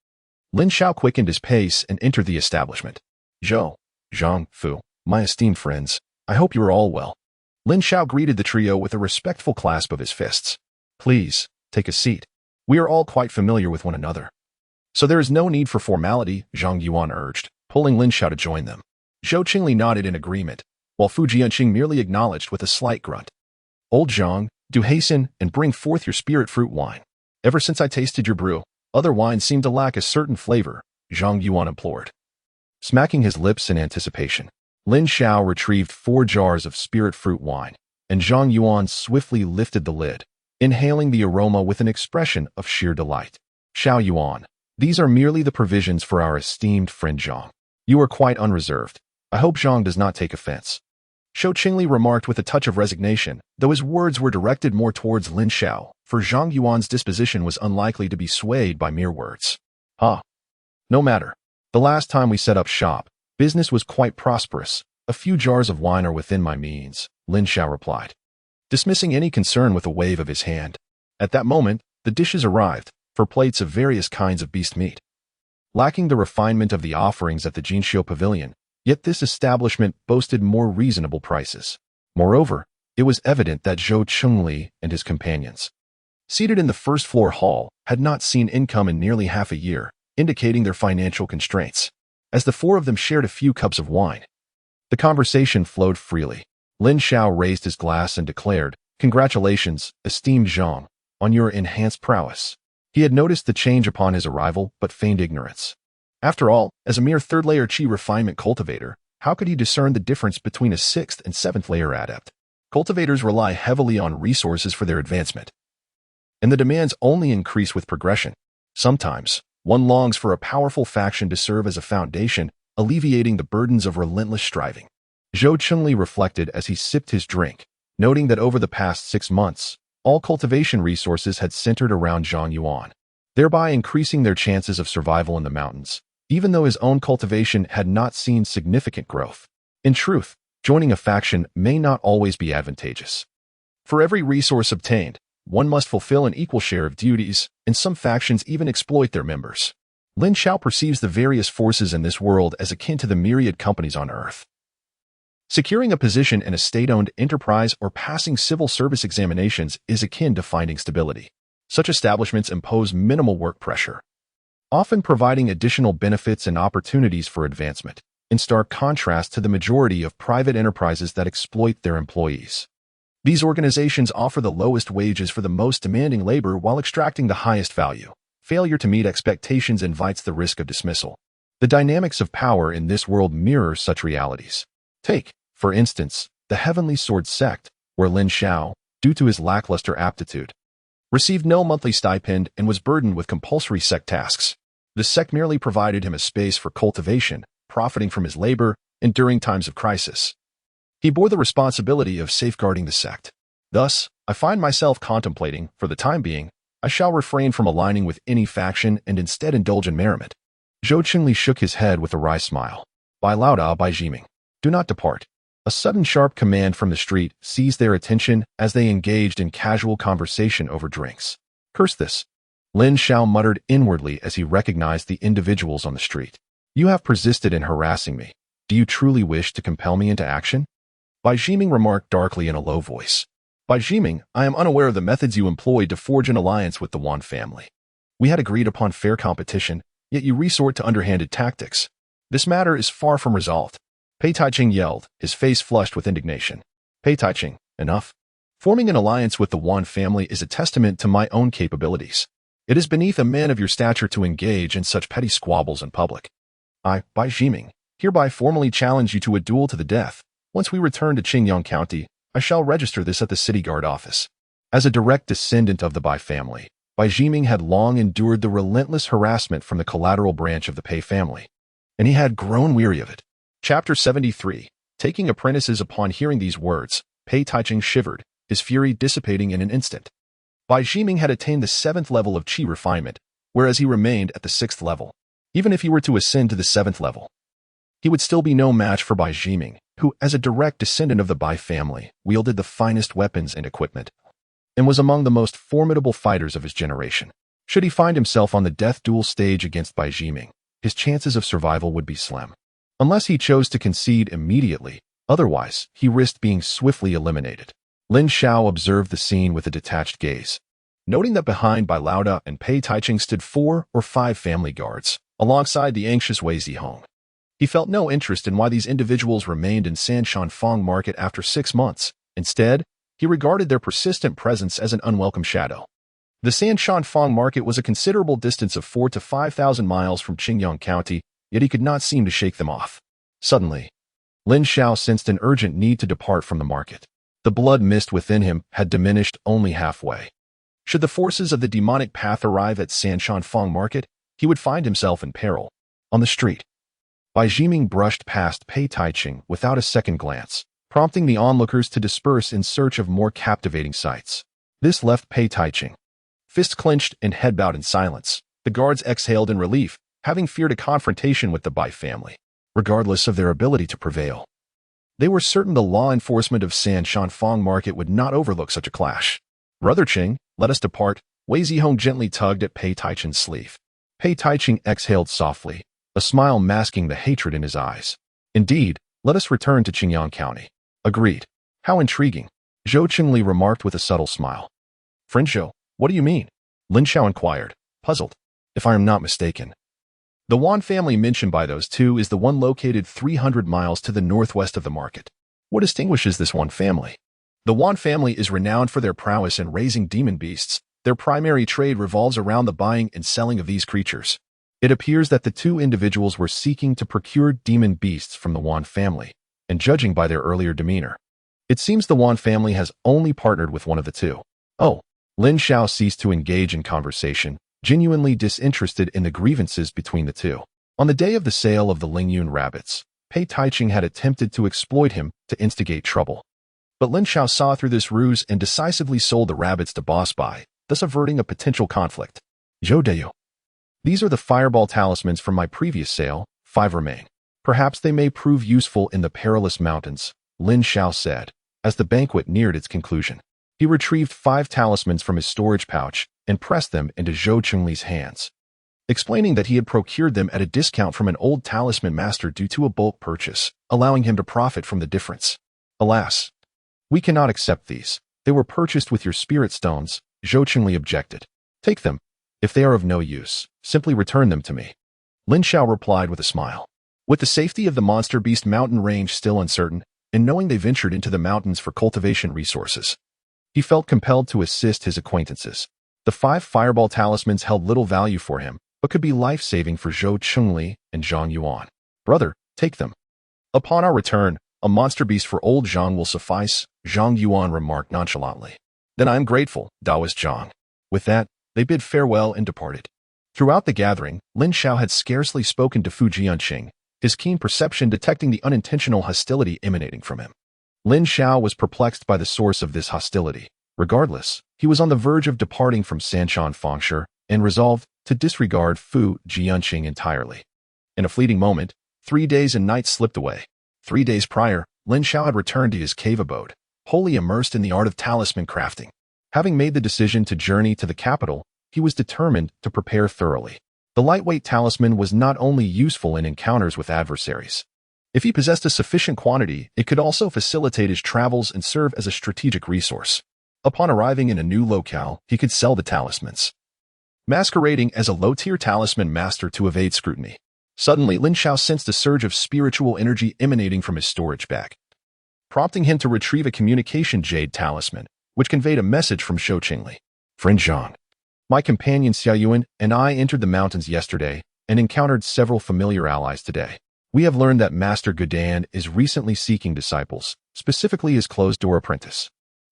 Speaker 1: Lin Xiao quickened his pace and entered the establishment. Zhou, Zhang, Fu, my esteemed friends, I hope you are all well. Lin Xiao greeted the trio with a respectful clasp of his fists. Please, take a seat. We are all quite familiar with one another. So there is no need for formality, Zhang Yuan urged, pulling Lin Xiao to join them. Zhou Qingli nodded in agreement, while Fu Jianqing merely acknowledged with a slight grunt. Old Zhang, do hasten and bring forth your spirit fruit wine. Ever since I tasted your brew, other wines seem to lack a certain flavor, Zhang Yuan implored. Smacking his lips in anticipation, Lin Xiao retrieved 4 jars of spirit fruit wine, and Zhang Yuan swiftly lifted the lid, inhaling the aroma with an expression of sheer delight. Xiao Yuan, these are merely the provisions for our esteemed friend Zhang. You are quite unreserved. I hope Zhang does not take offense. Zhou Qingli remarked with a touch of resignation, though his words were directed more towards Lin Xiao, for Zhang Yuan's disposition was unlikely to be swayed by mere words. No matter. The last time we set up shop, business was quite prosperous. A few jars of wine are within my means, Lin Xiao replied, dismissing any concern with a wave of his hand. At that moment, the dishes arrived, for plates of various kinds of beast meat. Lacking the refinement of the offerings at the Jinxiu Pavilion, yet this establishment boasted more reasonable prices. Moreover, it was evident that Zhou Qingli and his companions, seated in the first-floor hall, had not seen income in nearly half a year, indicating their financial constraints. As the 4 of them shared a few cups of wine, the conversation flowed freely. Lin Xiao raised his glass and declared, Congratulations, esteemed Zhang, on your enhanced prowess. He had noticed the change upon his arrival, but feigned ignorance. After all, as a mere 3rd-layer qi refinement cultivator, how could he discern the difference between a 6th and 7th-layer adept? Cultivators rely heavily on resources for their advancement, and the demands only increase with progression. Sometimes, one longs for a powerful faction to serve as a foundation, alleviating the burdens of relentless striving. Zhou Chunli reflected as he sipped his drink, noting that over the past 6 months, all cultivation resources had centered around Zhang Yuan, thereby increasing their chances of survival in the mountains, even though his own cultivation had not seen significant growth. In truth, joining a faction may not always be advantageous. For every resource obtained, one must fulfill an equal share of duties, and some factions even exploit their members. Lin Xiao perceives the various forces in this world as akin to the myriad companies on Earth. Securing a position in a state-owned enterprise or passing civil service examinations is akin to finding stability. Such establishments impose minimal work pressure, often providing additional benefits and opportunities for advancement, in stark contrast to the majority of private enterprises that exploit their employees. These organizations offer the lowest wages for the most demanding labor while extracting the highest value. Failure to meet expectations invites the risk of dismissal. The dynamics of power in this world mirror such realities. Take, for instance, the Heavenly Sword sect, where Lin Xiao, due to his lackluster aptitude, received no monthly stipend and was burdened with compulsory sect tasks. The sect merely provided him a space for cultivation, profiting from his labor, and during times of crisis. He bore the responsibility of safeguarding the sect. Thus, I find myself contemplating, for the time being, I shall refrain from aligning with any faction and instead indulge in merriment. Zhou Qingli shook his head with a wry smile. Bai Laoda Bai Jiming. Do not depart. A sudden sharp command from the street seized their attention as they engaged in casual conversation over drinks. Curse this. Lin Xiao muttered inwardly as he recognized the individuals on the street. You have persisted in harassing me. Do you truly wish to compel me into action? Bai Jiming remarked darkly in a low voice. Bai Jiming, I am unaware of the methods you employed to forge an alliance with the Wan family. We had agreed upon fair competition, yet you resort to underhanded tactics. This matter is far from resolved. Pei Taiching yelled, his face flushed with indignation. Pei Taiching, enough. Forming an alliance with the Wan family is a testament to my own capabilities. It is beneath a man of your stature to engage in such petty squabbles in public. I, Bai Jiming, hereby formally challenge you to a duel to the death. Once we return to Qingyang County, I shall register this at the city guard office. As a direct descendant of the Bai family, Bai Jiming had long endured the relentless harassment from the collateral branch of the Pei family, and he had grown weary of it. Chapter 73. Taking apprentices. Upon hearing these words, Pei Taiching shivered, his fury dissipating in an instant. Bai Jiming had attained the 7th level of qi refinement, whereas he remained at the 6th level. Even if he were to ascend to the 7th level, he would still be no match for Bai Jiming, who, as a direct descendant of the Bai family, wielded the finest weapons and equipment, and was among the most formidable fighters of his generation. Should he find himself on the death duel stage against Bai Jiming, his chances of survival would be slim. Unless he chose to concede immediately, otherwise, he risked being swiftly eliminated. Lin Xiao observed the scene with a detached gaze, noting that behind Bai Laoda and Pei Taiching stood 4 or 5 family guards, alongside the anxious Wei Zihong. He felt no interest in why these individuals remained in Sanshan Fong Market after 6 months. Instead, he regarded their persistent presence as an unwelcome shadow. The Sanshan Fong Market was a considerable distance of 4,000 to 5,000 miles from Qingyang County, yet he could not seem to shake them off. Suddenly, Lin Xiao sensed an urgent need to depart from the market. The blood mist within him had diminished only halfway. Should the forces of the demonic path arrive at Sanshan Fong Market, he would find himself in peril. On the street, Bai Jiming brushed past Pei Taiching without a second glance, prompting the onlookers to disperse in search of more captivating sights. This left Pei Taiching, fists clenched and head bowed in silence. The guards exhaled in relief, having feared a confrontation with the Bai family, regardless of their ability to prevail. They were certain the law enforcement of Sanshan Fong Market would not overlook such a clash. Brother Qing, let us depart. Wei Zihong gently tugged at Pei Taiching's sleeve. Pei Taiching exhaled softly, a smile masking the hatred in his eyes. Indeed, let us return to Qingyang County. Agreed. How intriguing. Zhou Qingli remarked with a subtle smile. Friend Zhou, what do you mean? Lin Xiao inquired, puzzled. If I am not mistaken, the Wan family mentioned by those two is the one located 300 miles to the northwest of the market. What distinguishes this Wan family? The Wan family is renowned for their prowess in raising demon beasts. Their primary trade revolves around the buying and selling of these creatures. It appears that the two individuals were seeking to procure demon beasts from the Wan family, and judging by their earlier demeanor, it seems the Wan family has only partnered with one of the two. Oh, Lin Xiao ceased to engage in conversation, genuinely disinterested in the grievances between the two. On the day of the sale of the Lingyun rabbits, Pei Taiching had attempted to exploit him to instigate trouble. But Lin Xiao saw through this ruse and decisively sold the rabbits to Boss Bai, thus averting a potential conflict. Zhou Deyu. These are the fireball talismans from my previous sale, 5 remain. Perhaps they may prove useful in the perilous mountains, Lin Xiao said, as the banquet neared its conclusion. He retrieved 5 talismans from his storage pouch and pressed them into Zhou Chungli's hands, explaining that he had procured them at a discount from an old talisman master due to a bulk purchase, allowing him to profit from the difference. Alas, we cannot accept these. They were purchased with your spirit stones, Zhou Chungli objected. Take them. If they are of no use, simply return them to me. Lin Xiao replied with a smile. With the safety of the monster beast mountain range still uncertain, and knowing they ventured into the mountains for cultivation resources, he felt compelled to assist his acquaintances. The 5 fireball talismans held little value for him, but could be life-saving for Zhou Chungli and Zhang Yuan. Brother, take them. Upon our return, a monster beast for old Zhang will suffice, Zhang Yuan remarked nonchalantly. Then I am grateful, Taoist Zhang. With that, they bid farewell and departed. Throughout the gathering, Lin Xiao had scarcely spoken to Fu Jianqing, his keen perception detecting the unintentional hostility emanating from him. Lin Xiao was perplexed by the source of this hostility. Regardless, he was on the verge of departing from Sanshan Fengshe and resolved to disregard Fu Jianqing entirely. In a fleeting moment, 3 days and nights slipped away. 3 days prior, Lin Xiao had returned to his cave abode, wholly immersed in the art of talisman crafting. Having made the decision to journey to the capital, he was determined to prepare thoroughly. The lightweight talisman was not only useful in encounters with adversaries. If he possessed a sufficient quantity, it could also facilitate his travels and serve as a strategic resource. Upon arriving in a new locale, he could sell the talismans, masquerading as a low-tier talisman master to evade scrutiny. Suddenly, Lin Xiao sensed a surge of spiritual energy emanating from his storage bag, prompting him to retrieve a communication jade talisman, which conveyed a message from Zhou Chungli. Friend Zhang, my companion Xiaoyuan and I entered the mountains yesterday and encountered several familiar allies today. We have learned that Master Gudan is recently seeking disciples, specifically his closed-door apprentice.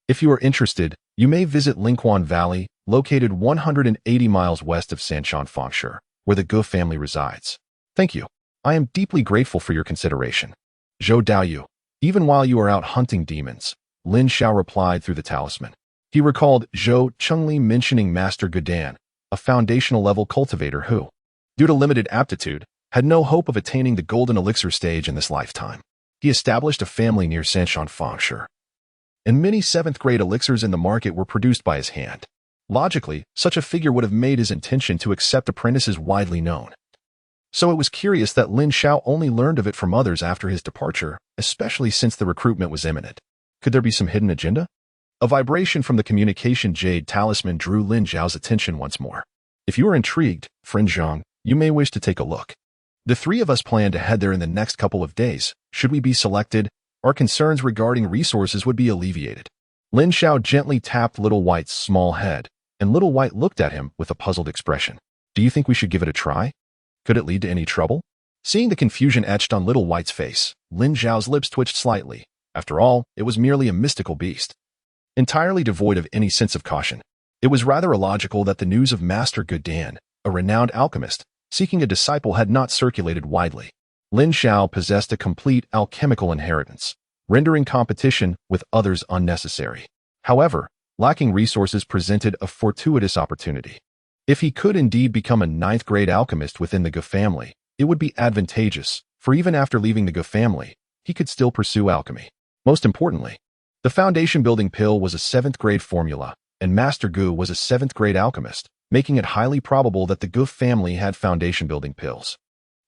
Speaker 1: If you are interested, you may visit Lingquan Valley, located 180 miles west of Sanshan Fengshe, where the Gu family resides. Thank you. I am deeply grateful for your consideration. Zhou Daoyu, even while you are out hunting demons, Lin Xiao replied through the talisman. He recalled Zhou Chungli mentioning Master Gudan, a foundational-level cultivator who, due to limited aptitude, had no hope of attaining the golden elixir stage in this lifetime. He established a family near Sanshan Fengshe, and many 7th-grade elixirs in the market were produced by his hand. Logically, such a figure would have made his intention to accept apprentices widely known. So it was curious that Lin Xiao only learned of it from others after his departure, especially since the recruitment was imminent. Could there be some hidden agenda? A vibration from the communication jade talisman drew Lin Xiao's attention once more. If you are intrigued, friend Zhang, you may wish to take a look. The 3 of us plan to head there in the next couple of days. Should we be selected, our concerns regarding resources would be alleviated. Lin Xiao gently tapped Little White's small head, and Little White looked at him with a puzzled expression. Do you think we should give it a try? Could it lead to any trouble? Seeing the confusion etched on Little White's face, Lin Xiao's lips twitched slightly. After all, it was merely a mystical beast, entirely devoid of any sense of caution. It was rather illogical that the news of Master Gudan, a renowned alchemist, seeking a disciple had not circulated widely. Lin Xiao possessed a complete alchemical inheritance, rendering competition with others unnecessary. However, lacking resources presented a fortuitous opportunity. If he could indeed become a 9th-grade alchemist within the Gu family, it would be advantageous, for even after leaving the Gu family, he could still pursue alchemy. Most importantly, the foundation-building pill was a 7th-grade formula, and Master Gu was a 7th-grade alchemist, making it highly probable that the Gu family had foundation-building pills.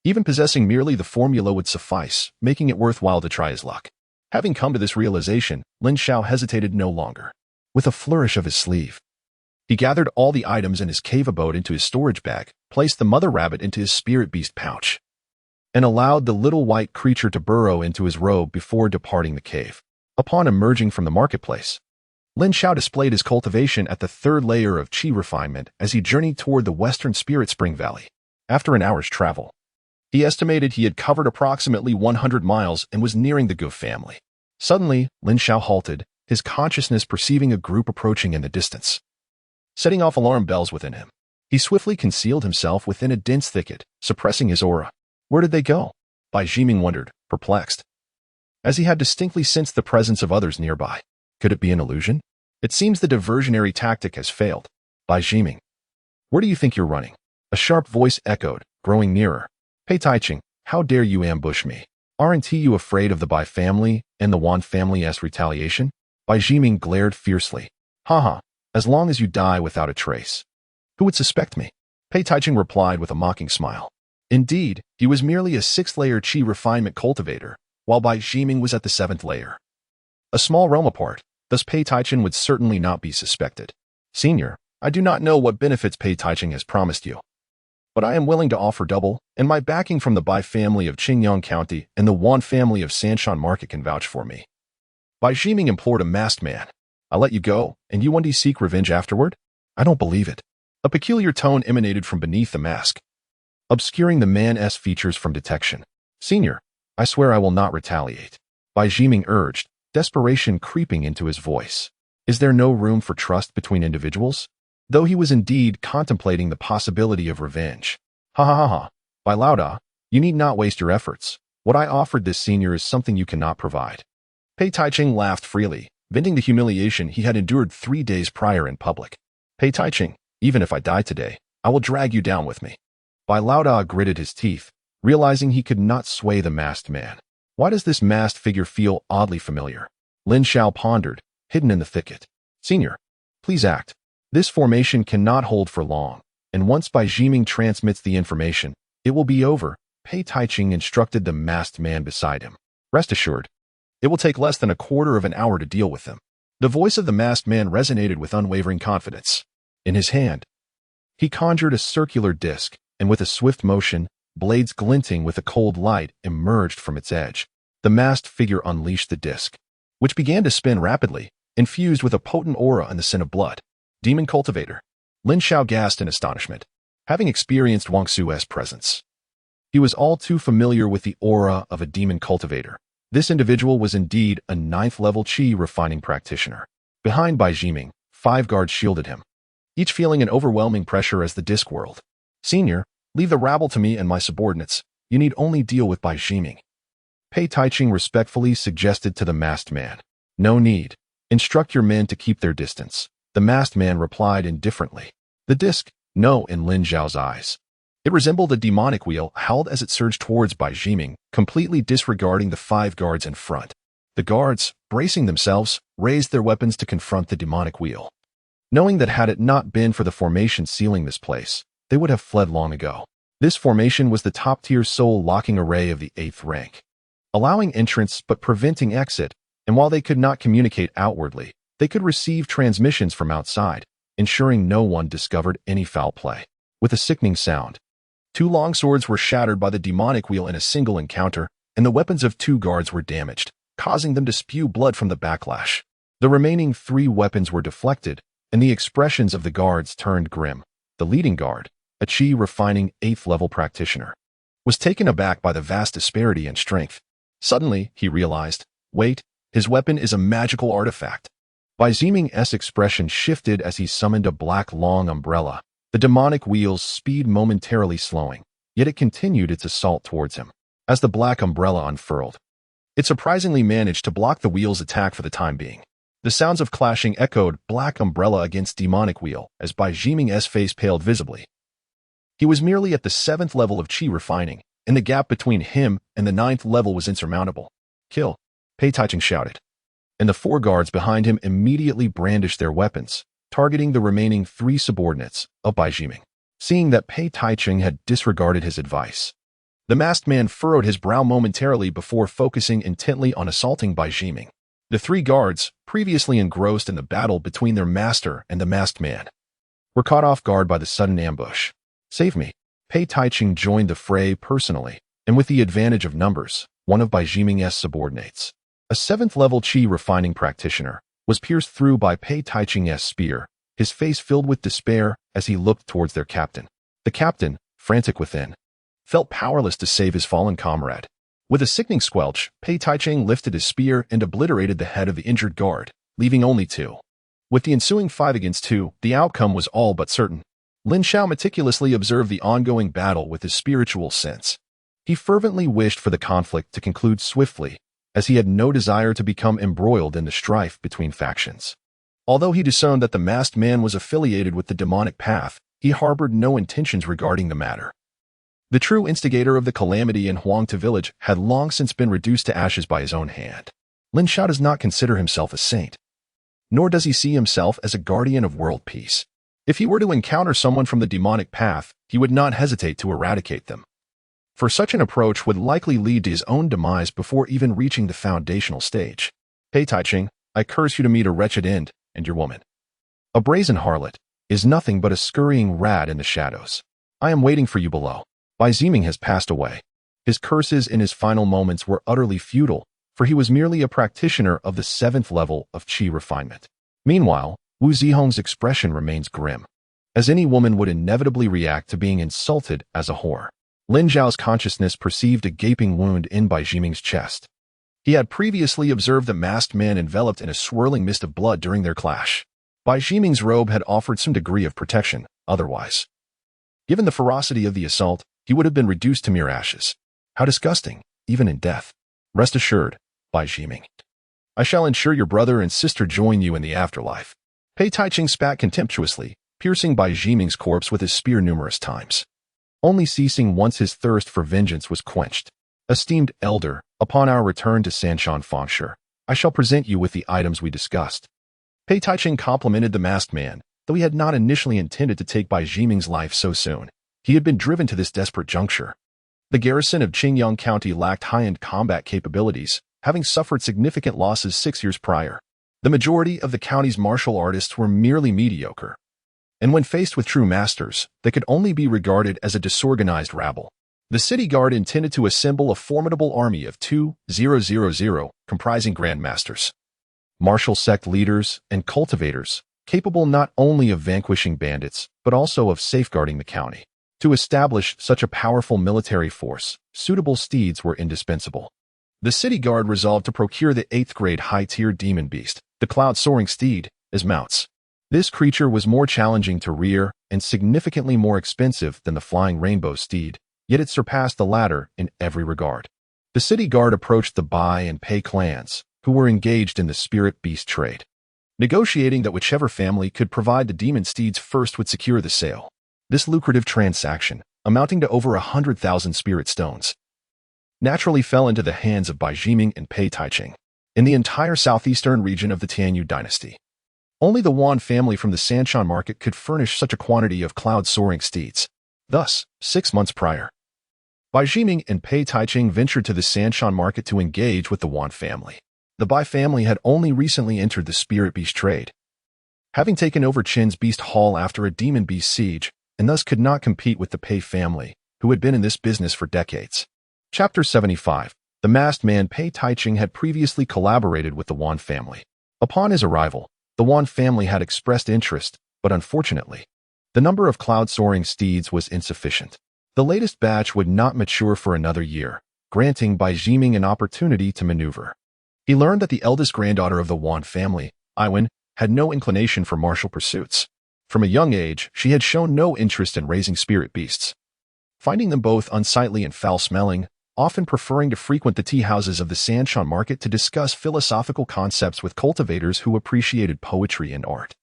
Speaker 1: Even possessing merely the formula would suffice, making it worthwhile to try his luck. Having come to this realization, Lin Xiao hesitated no longer. With a flourish of his sleeve, he gathered all the items in his cave abode into his storage bag, placed the mother rabbit into his spirit beast pouch, and allowed the little white creature to burrow into his robe before departing the cave. Upon emerging from the marketplace, Lin Xiao displayed his cultivation at the 3rd layer of qi refinement as he journeyed toward the western Spirit Spring Valley. After an hour's travel, he estimated he had covered approximately 100 miles and was nearing the Gu family. Suddenly, Lin Xiao halted, his consciousness perceiving a group approaching in the distance, setting off alarm bells within him. He swiftly concealed himself within a dense thicket, suppressing his aura. Where did they go? Bai Jiming wondered, perplexed, as he had distinctly sensed the presence of others nearby. Could it be an illusion? It seems the diversionary tactic has failed. Bai Jiming, where do you think you're running? A sharp voice echoed, growing nearer. Pei Taiching, how dare you ambush me? Aren't you afraid of the Bai family and the Wan family's retaliation? Bai Jiming glared fiercely. Haha, as long as you die without a trace. Who would suspect me? Pei Taiching replied with a mocking smile. Indeed, he was merely a 6th-layer Qi refinement cultivator, while Bai Jiming was at the 7th layer. A small realm apart, thus Pei Taiching would certainly not be suspected. Senior, I do not know what benefits Pei Taiching has promised you, but I am willing to offer double, and my backing from the Bai family of Qingyang County and the Wan family of Sanshan Market can vouch for me. Bai Jiming implored a masked man. I'll let you go, and you want to seek revenge afterward? I don't believe it. A peculiar tone emanated from beneath the mask, obscuring the man's features from detection. Senior, I swear I will not retaliate. Bai Jiming urged, desperation creeping into his voice. Is there no room for trust between individuals? Though he was indeed contemplating the possibility of revenge. Ha ha ha ha. Bai Lauda, you need not waste your efforts. What I offered this senior is something you cannot provide. Pei Taiching laughed freely, venting the humiliation he had endured 3 days prior in public. Pei Taiching, even if I die today, I will drag you down with me. Bai Lauda gritted his teeth, realizing he could not sway the masked man. Why does this masked figure feel oddly familiar? Lin Xiao pondered, hidden in the thicket. Senior, please act. This formation cannot hold for long, and once Bai Jiming transmits the information, it will be over. Pei Taiching instructed the masked man beside him. Rest assured, it will take less than a quarter of an hour to deal with them. The voice of the masked man resonated with unwavering confidence. In his hand, he conjured a circular disc, and with a swift motion, blades glinting with a cold light emerged from its edge. The masked figure unleashed the disc, which began to spin rapidly, infused with a potent aura and the scent of blood. Demon cultivator. Lin Xiao gasped in astonishment, having experienced Wang Su's presence. He was all too familiar with the aura of a demon cultivator. This individual was indeed a 9th-level Qi refining practitioner. Behind Bai Jiming, 5 guards shielded him, each feeling an overwhelming pressure as the disc whirled. Senior, leave the rabble to me and my subordinates. You need only deal with Bai Jiming. Pei Taiching respectfully suggested to the masked man. No need. Instruct your men to keep their distance. The masked man replied indifferently. The disc, no, in Lin Xiao's eyes. It resembled a demonic wheel howled as it surged towards Bai Jiming, completely disregarding the 5 guards in front. The guards, bracing themselves, raised their weapons to confront the demonic wheel, knowing that had it not been for the formation sealing this place, they would have fled long ago. This formation was the top-tier soul-locking array of the 8th rank, allowing entrance but preventing exit, and while they could not communicate outwardly, they could receive transmissions from outside, ensuring no one discovered any foul play. With a sickening sound, 2 longswords were shattered by the demonic wheel in a single encounter, and the weapons of 2 guards were damaged, causing them to spew blood from the backlash. The remaining 3 weapons were deflected, and the expressions of the guards turned grim. The leading guard, a Qi refining 8th-level practitioner, was taken aback by the vast disparity in strength. Suddenly, he realized, wait, his weapon is a magical artifact. Bai Jiming's expression shifted as he summoned a black long umbrella, the demonic wheel's speed momentarily slowing, yet it continued its assault towards him. As the black umbrella unfurled, it surprisingly managed to block the wheel's attack for the time being. The sounds of clashing echoed black umbrella against demonic wheel as Bai Jiming's face paled visibly. He was merely at the 7th level of Qi refining, and the gap between him and the 9th level was insurmountable. Kill, Pei Taiching shouted, and the 4 guards behind him immediately brandished their weapons, targeting the remaining 3 subordinates of Bai Jiming. Seeing that Pei Taiching had disregarded his advice, the masked man furrowed his brow momentarily before focusing intently on assaulting Bai Jiming. The 3 guards, previously engrossed in the battle between their master and the masked man, were caught off guard by the sudden ambush. Save me. Pei Taiching joined the fray personally, and with the advantage of numbers, one of Bai Jiming's subordinates, a 7th-level Qi refining practitioner, was pierced through by Pei Taiching's spear, his face filled with despair as he looked towards their captain. The captain, frantic within, felt powerless to save his fallen comrade. With a sickening squelch, Pei Taiching lifted his spear and obliterated the head of the injured guard, leaving only 2. With the ensuing 5 against 2, the outcome was all but certain. Lin Xiao meticulously observed the ongoing battle with his spiritual sense. He fervently wished for the conflict to conclude swiftly, as he had no desire to become embroiled in the strife between factions. Although he discerned that the masked man was affiliated with the demonic path, he harbored no intentions regarding the matter. The true instigator of the calamity in Huangta village had long since been reduced to ashes by his own hand. Lin Xiao does not consider himself a saint, nor does he see himself as a guardian of world peace. If he were to encounter someone from the demonic path, he would not hesitate to eradicate them. For such an approach would likely lead to his own demise before even reaching the foundational stage. Pei Taiching, I curse you to meet a wretched end, and your woman, a brazen harlot, is nothing but a scurrying rat in the shadows. I am waiting for you below. Bai Ziming has passed away. His curses in his final moments were utterly futile, for he was merely a practitioner of the 7th level of qi refinement. Meanwhile, Wu Zihong's expression remains grim, as any woman would inevitably react to being insulted as a whore. Lin Xiao's consciousness perceived a gaping wound in Bai Ziming's chest. He had previously observed the masked man enveloped in a swirling mist of blood during their clash. Bai Ziming's robe had offered some degree of protection, otherwise, given the ferocity of the assault, he would have been reduced to mere ashes. How disgusting, even in death. Rest assured, Bai Ziming, I shall ensure your brother and sister join you in the afterlife. Pei Taiching spat contemptuously, piercing Bai Ziming's corpse with his spear numerous times, only ceasing once his thirst for vengeance was quenched. Esteemed elder, upon our return to Sanshan Fengshe, I shall present you with the items we discussed. Pei Taiching complimented the masked man, though he had not initially intended to take Bai Ziming's life so soon. He had been driven to this desperate juncture. The garrison of Qingyang County lacked high-end combat capabilities, having suffered significant losses 6 years prior. The majority of the county's martial artists were merely mediocre, and when faced with true masters, they could only be regarded as a disorganized rabble. The city guard intended to assemble a formidable army of 2,000, comprising grandmasters, martial sect leaders, and cultivators, capable not only of vanquishing bandits, but also of safeguarding the county. To establish such a powerful military force, suitable steeds were indispensable. The city guard resolved to procure the 8th-grade high-tier demon beast, the cloud-soaring steed, as mounts. This creature was more challenging to rear and significantly more expensive than the flying rainbow steed, yet it surpassed the latter in every regard. The city guard approached the Bai and Pei clans, who were engaged in the spirit beast trade, negotiating that whichever family could provide the demon steeds first would secure the sale. This lucrative transaction, amounting to over 100,000 spirit stones, naturally fell into the hands of Bai Ziming and Pei Taiching. In the entire southeastern region of the Tianyu dynasty, only the Wan family from the Sanshan market could furnish such a quantity of cloud-soaring steeds. Thus, 6 months prior, Bai Ziming and Pei Taiching ventured to the Sanshan market to engage with the Wan family. The Bai family had only recently entered the spirit beast trade, having taken over Qin's beast hall after a demon beast siege, and thus could not compete with the Pei family, who had been in this business for decades. Chapter 75. The masked man Pei Taiching had previously collaborated with the Wan family. Upon his arrival, the Wan family had expressed interest, but unfortunately, the number of cloud-soaring steeds was insufficient. The latest batch would not mature for another year, granting Bai Ziming an opportunity to maneuver. He learned that the eldest granddaughter of the Wan family, Iwen, had no inclination for martial pursuits. From a young age, she had shown no interest in raising spirit beasts, finding them both unsightly and foul-smelling, often preferring to frequent the tea houses of the Sanshan market to discuss philosophical concepts with cultivators who appreciated poetry and art.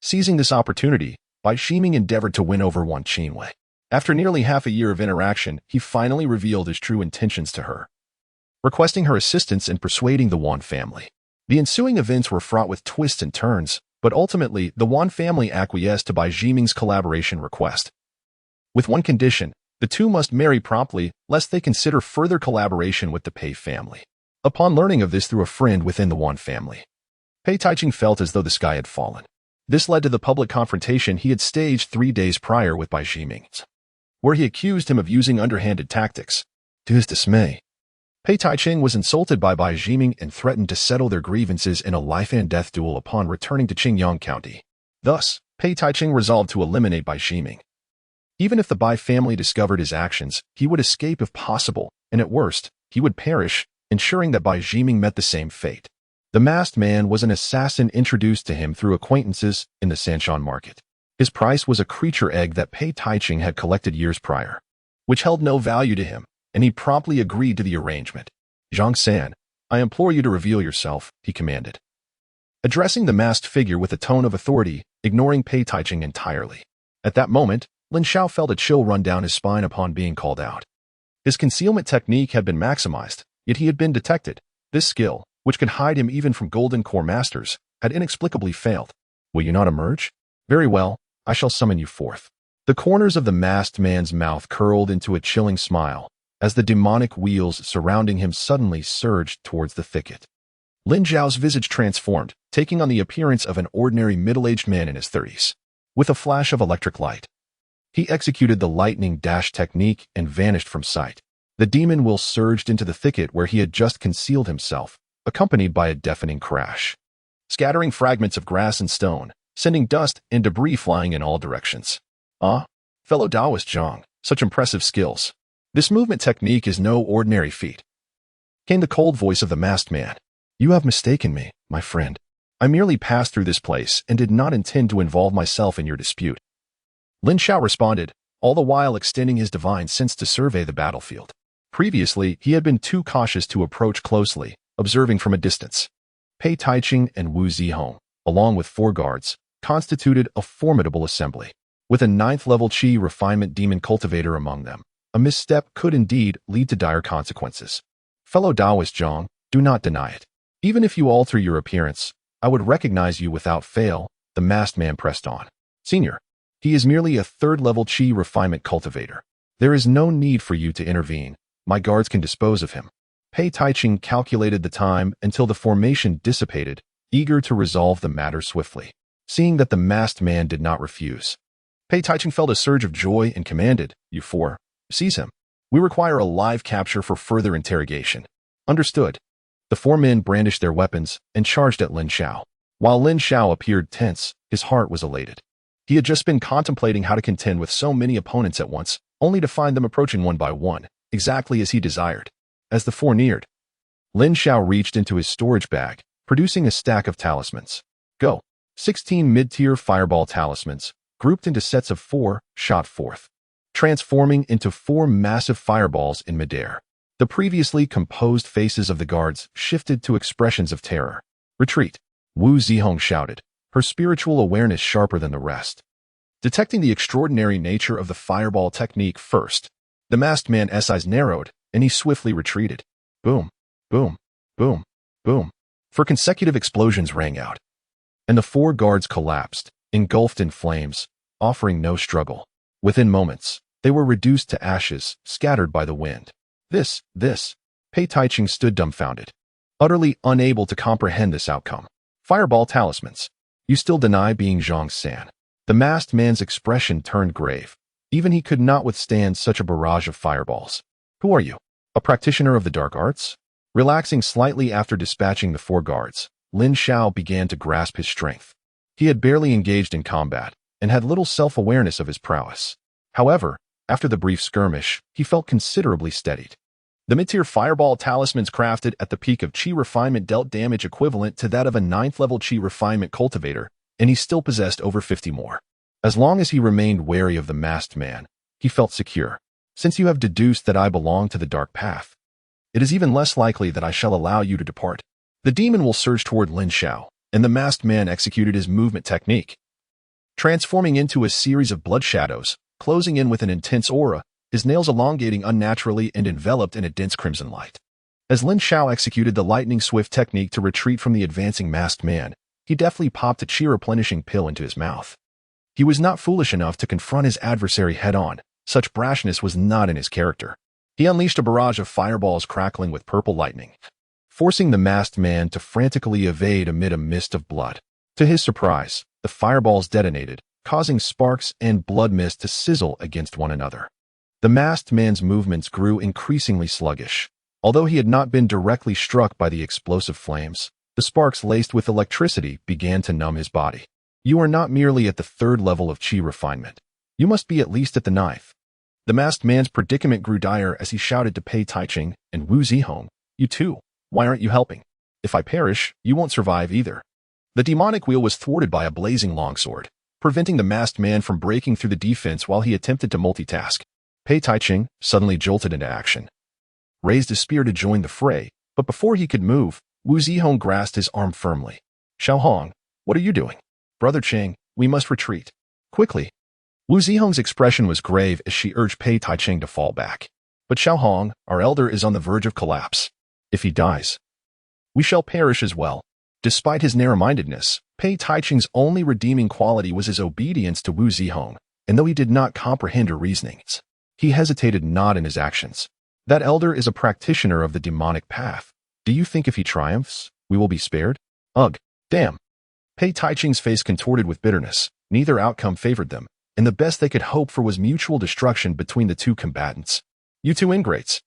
Speaker 1: Seizing this opportunity, Bai Ziming endeavored to win over Wan Qinwei. After nearly half a year of interaction, he finally revealed his true intentions to her, requesting her assistance in persuading the Wan family. The ensuing events were fraught with twists and turns, but ultimately, the Wan family acquiesced to Bai Ziming's collaboration request. With one condition, the two must marry promptly, lest they consider further collaboration with the Pei family. Upon learning of this through a friend within the Wan family, Pei Taiching felt as though the sky had fallen. This led to the public confrontation he had staged 3 days prior with Bai Ziming, where he accused him of using underhanded tactics. To his dismay, Pei Taiching was insulted by Bai Ziming and threatened to settle their grievances in a life-and-death duel upon returning to Qingyang County. Thus, Pei Taiching resolved to eliminate Bai Ziming. Even if the Bai family discovered his actions, he would escape if possible, and at worst, he would perish, ensuring that Bai Ziming met the same fate. The masked man was an assassin introduced to him through acquaintances in the Sanshan market. His price was a creature egg that Pei Taiching had collected years prior, which held no value to him, and he promptly agreed to the arrangement. "Zhang San, I implore you to reveal yourself," he commanded, addressing the masked figure with a tone of authority, ignoring Pei Taiching entirely. At that moment, Lin Xiao felt a chill run down his spine upon being called out. His concealment technique had been maximized, yet he had been detected. This skill, which could hide him even from Golden Core Masters, had inexplicably failed. "Will you not emerge? Very well, I shall summon you forth." The corners of the masked man's mouth curled into a chilling smile, as the demonic wheels surrounding him suddenly surged towards the thicket. Lin Xiao's visage transformed, taking on the appearance of an ordinary middle-aged man in his 30s. With a flash of electric light, he executed the lightning dash technique and vanished from sight. The demon will surged into the thicket where he had just concealed himself, accompanied by a deafening crash, scattering fragments of grass and stone, sending dust and debris flying in all directions. "Ah, fellow Taoist Zhang, such impressive skills. This movement technique is no ordinary feat," came the cold voice of the masked man. "You have mistaken me, my friend. I merely passed through this place and did not intend to involve myself in your dispute." Lin Xiao responded, all the while extending his divine sense to survey the battlefield. Previously, he had been too cautious to approach closely, observing from a distance. Pei Taiching and Wu Zihong, along with 4 guards, constituted a formidable assembly. With a 9th-level Qi refinement demon cultivator among them, a misstep could indeed lead to dire consequences. "Fellow Taoist Zhang, do not deny it. Even if you alter your appearance, I would recognize you without fail," the masked man pressed on. "Senior, he is merely a 3rd-level Qi refinement cultivator. There is no need for you to intervene. My guards can dispose of him." Pei Taiching calculated the time until the formation dissipated, eager to resolve the matter swiftly. Seeing that the masked man did not refuse, Pei Taiching felt a surge of joy and commanded, "You 4, seize him. We require a live capture for further interrogation." "Understood." The 4 men brandished their weapons and charged at Lin Xiao. While Lin Xiao appeared tense, his heart was elated. He had just been contemplating how to contend with so many opponents at once, only to find them approaching one by one, exactly as he desired. As the 4 neared, Lin Xiao reached into his storage bag, producing a stack of talismans. Go. 16 mid-tier fireball talismans, grouped into sets of 4, shot forth, transforming into 4 massive fireballs in midair. The previously composed faces of the guards shifted to expressions of terror. "Retreat," Wu Zihong shouted, her spiritual awareness sharper than the rest. Detecting the extraordinary nature of the fireball technique first, the masked man's eyes narrowed, and he swiftly retreated. Boom, boom, boom, boom. 4 consecutive explosions rang out, and the 4 guards collapsed, engulfed in flames, offering no struggle. Within moments, they were reduced to ashes, scattered by the wind. This, Pei Taiching stood dumbfounded, utterly unable to comprehend this outcome. "Fireball talismans. You still deny being Zhang San?" The masked man's expression turned grave. Even he could not withstand such a barrage of fireballs. "Who are you? A practitioner of the dark arts?" Relaxing slightly after dispatching the 4 guards, Lin Xiao began to grasp his strength. He had barely engaged in combat, and had little self-awareness of his prowess. However, after the brief skirmish, he felt considerably steadied. The mid-tier fireball talismans crafted at the peak of Qi refinement dealt damage equivalent to that of a 9th-level Qi refinement cultivator, and he still possessed over 50 more. As long as he remained wary of the masked man, he felt secure. "Since you have deduced that I belong to the dark path, it is even less likely that I shall allow you to depart." The demon will surge toward Lin Xiao, and the masked man executed his movement technique, transforming into a series of blood shadows, closing in with an intense aura, his nails elongating unnaturally and enveloped in a dense crimson light. As Lin Xiao executed the lightning-swift technique to retreat from the advancing masked man, he deftly popped a chi-replenishing pill into his mouth. He was not foolish enough to confront his adversary head-on. Such brashness was not in his character. He unleashed a barrage of fireballs crackling with purple lightning, forcing the masked man to frantically evade amid a mist of blood. To his surprise, the fireballs detonated, causing sparks and blood mist to sizzle against one another. The masked man's movements grew increasingly sluggish. Although he had not been directly struck by the explosive flames, the sparks laced with electricity began to numb his body. "You are not merely at the 3rd level of Qi refinement. You must be at least at the 9th. The masked man's predicament grew dire as he shouted to Pei Taiching and Wu Zihong, "You too. Why aren't you helping? If I perish, you won't survive either." The demonic wheel was thwarted by a blazing longsword, preventing the masked man from breaking through the defense while he attempted to multitask. Pei Taiching suddenly jolted into action. raised his spear to join the fray, but before he could move, Wu Zihong grasped his arm firmly. Xiaohong, what are you doing? Brother Cheng, we must retreat. Quickly. Wu Zihong's expression was grave as she urged Pei Taicheng to fall back. But Xiaohong, our elder, is on the verge of collapse. If he dies, we shall perish as well. Despite his narrow-mindedness, Pei Taicheng's only redeeming quality was his obedience to Wu Zihong, and though he did not comprehend her reasonings, he hesitated not in his actions. That elder is a practitioner of the demonic path. Do you think if he triumphs, we will be spared? Ugh, damn. Pei Taicheng's face contorted with bitterness. Neither outcome favored them, and the best they could hope for was mutual destruction between the two combatants. You two ingrates.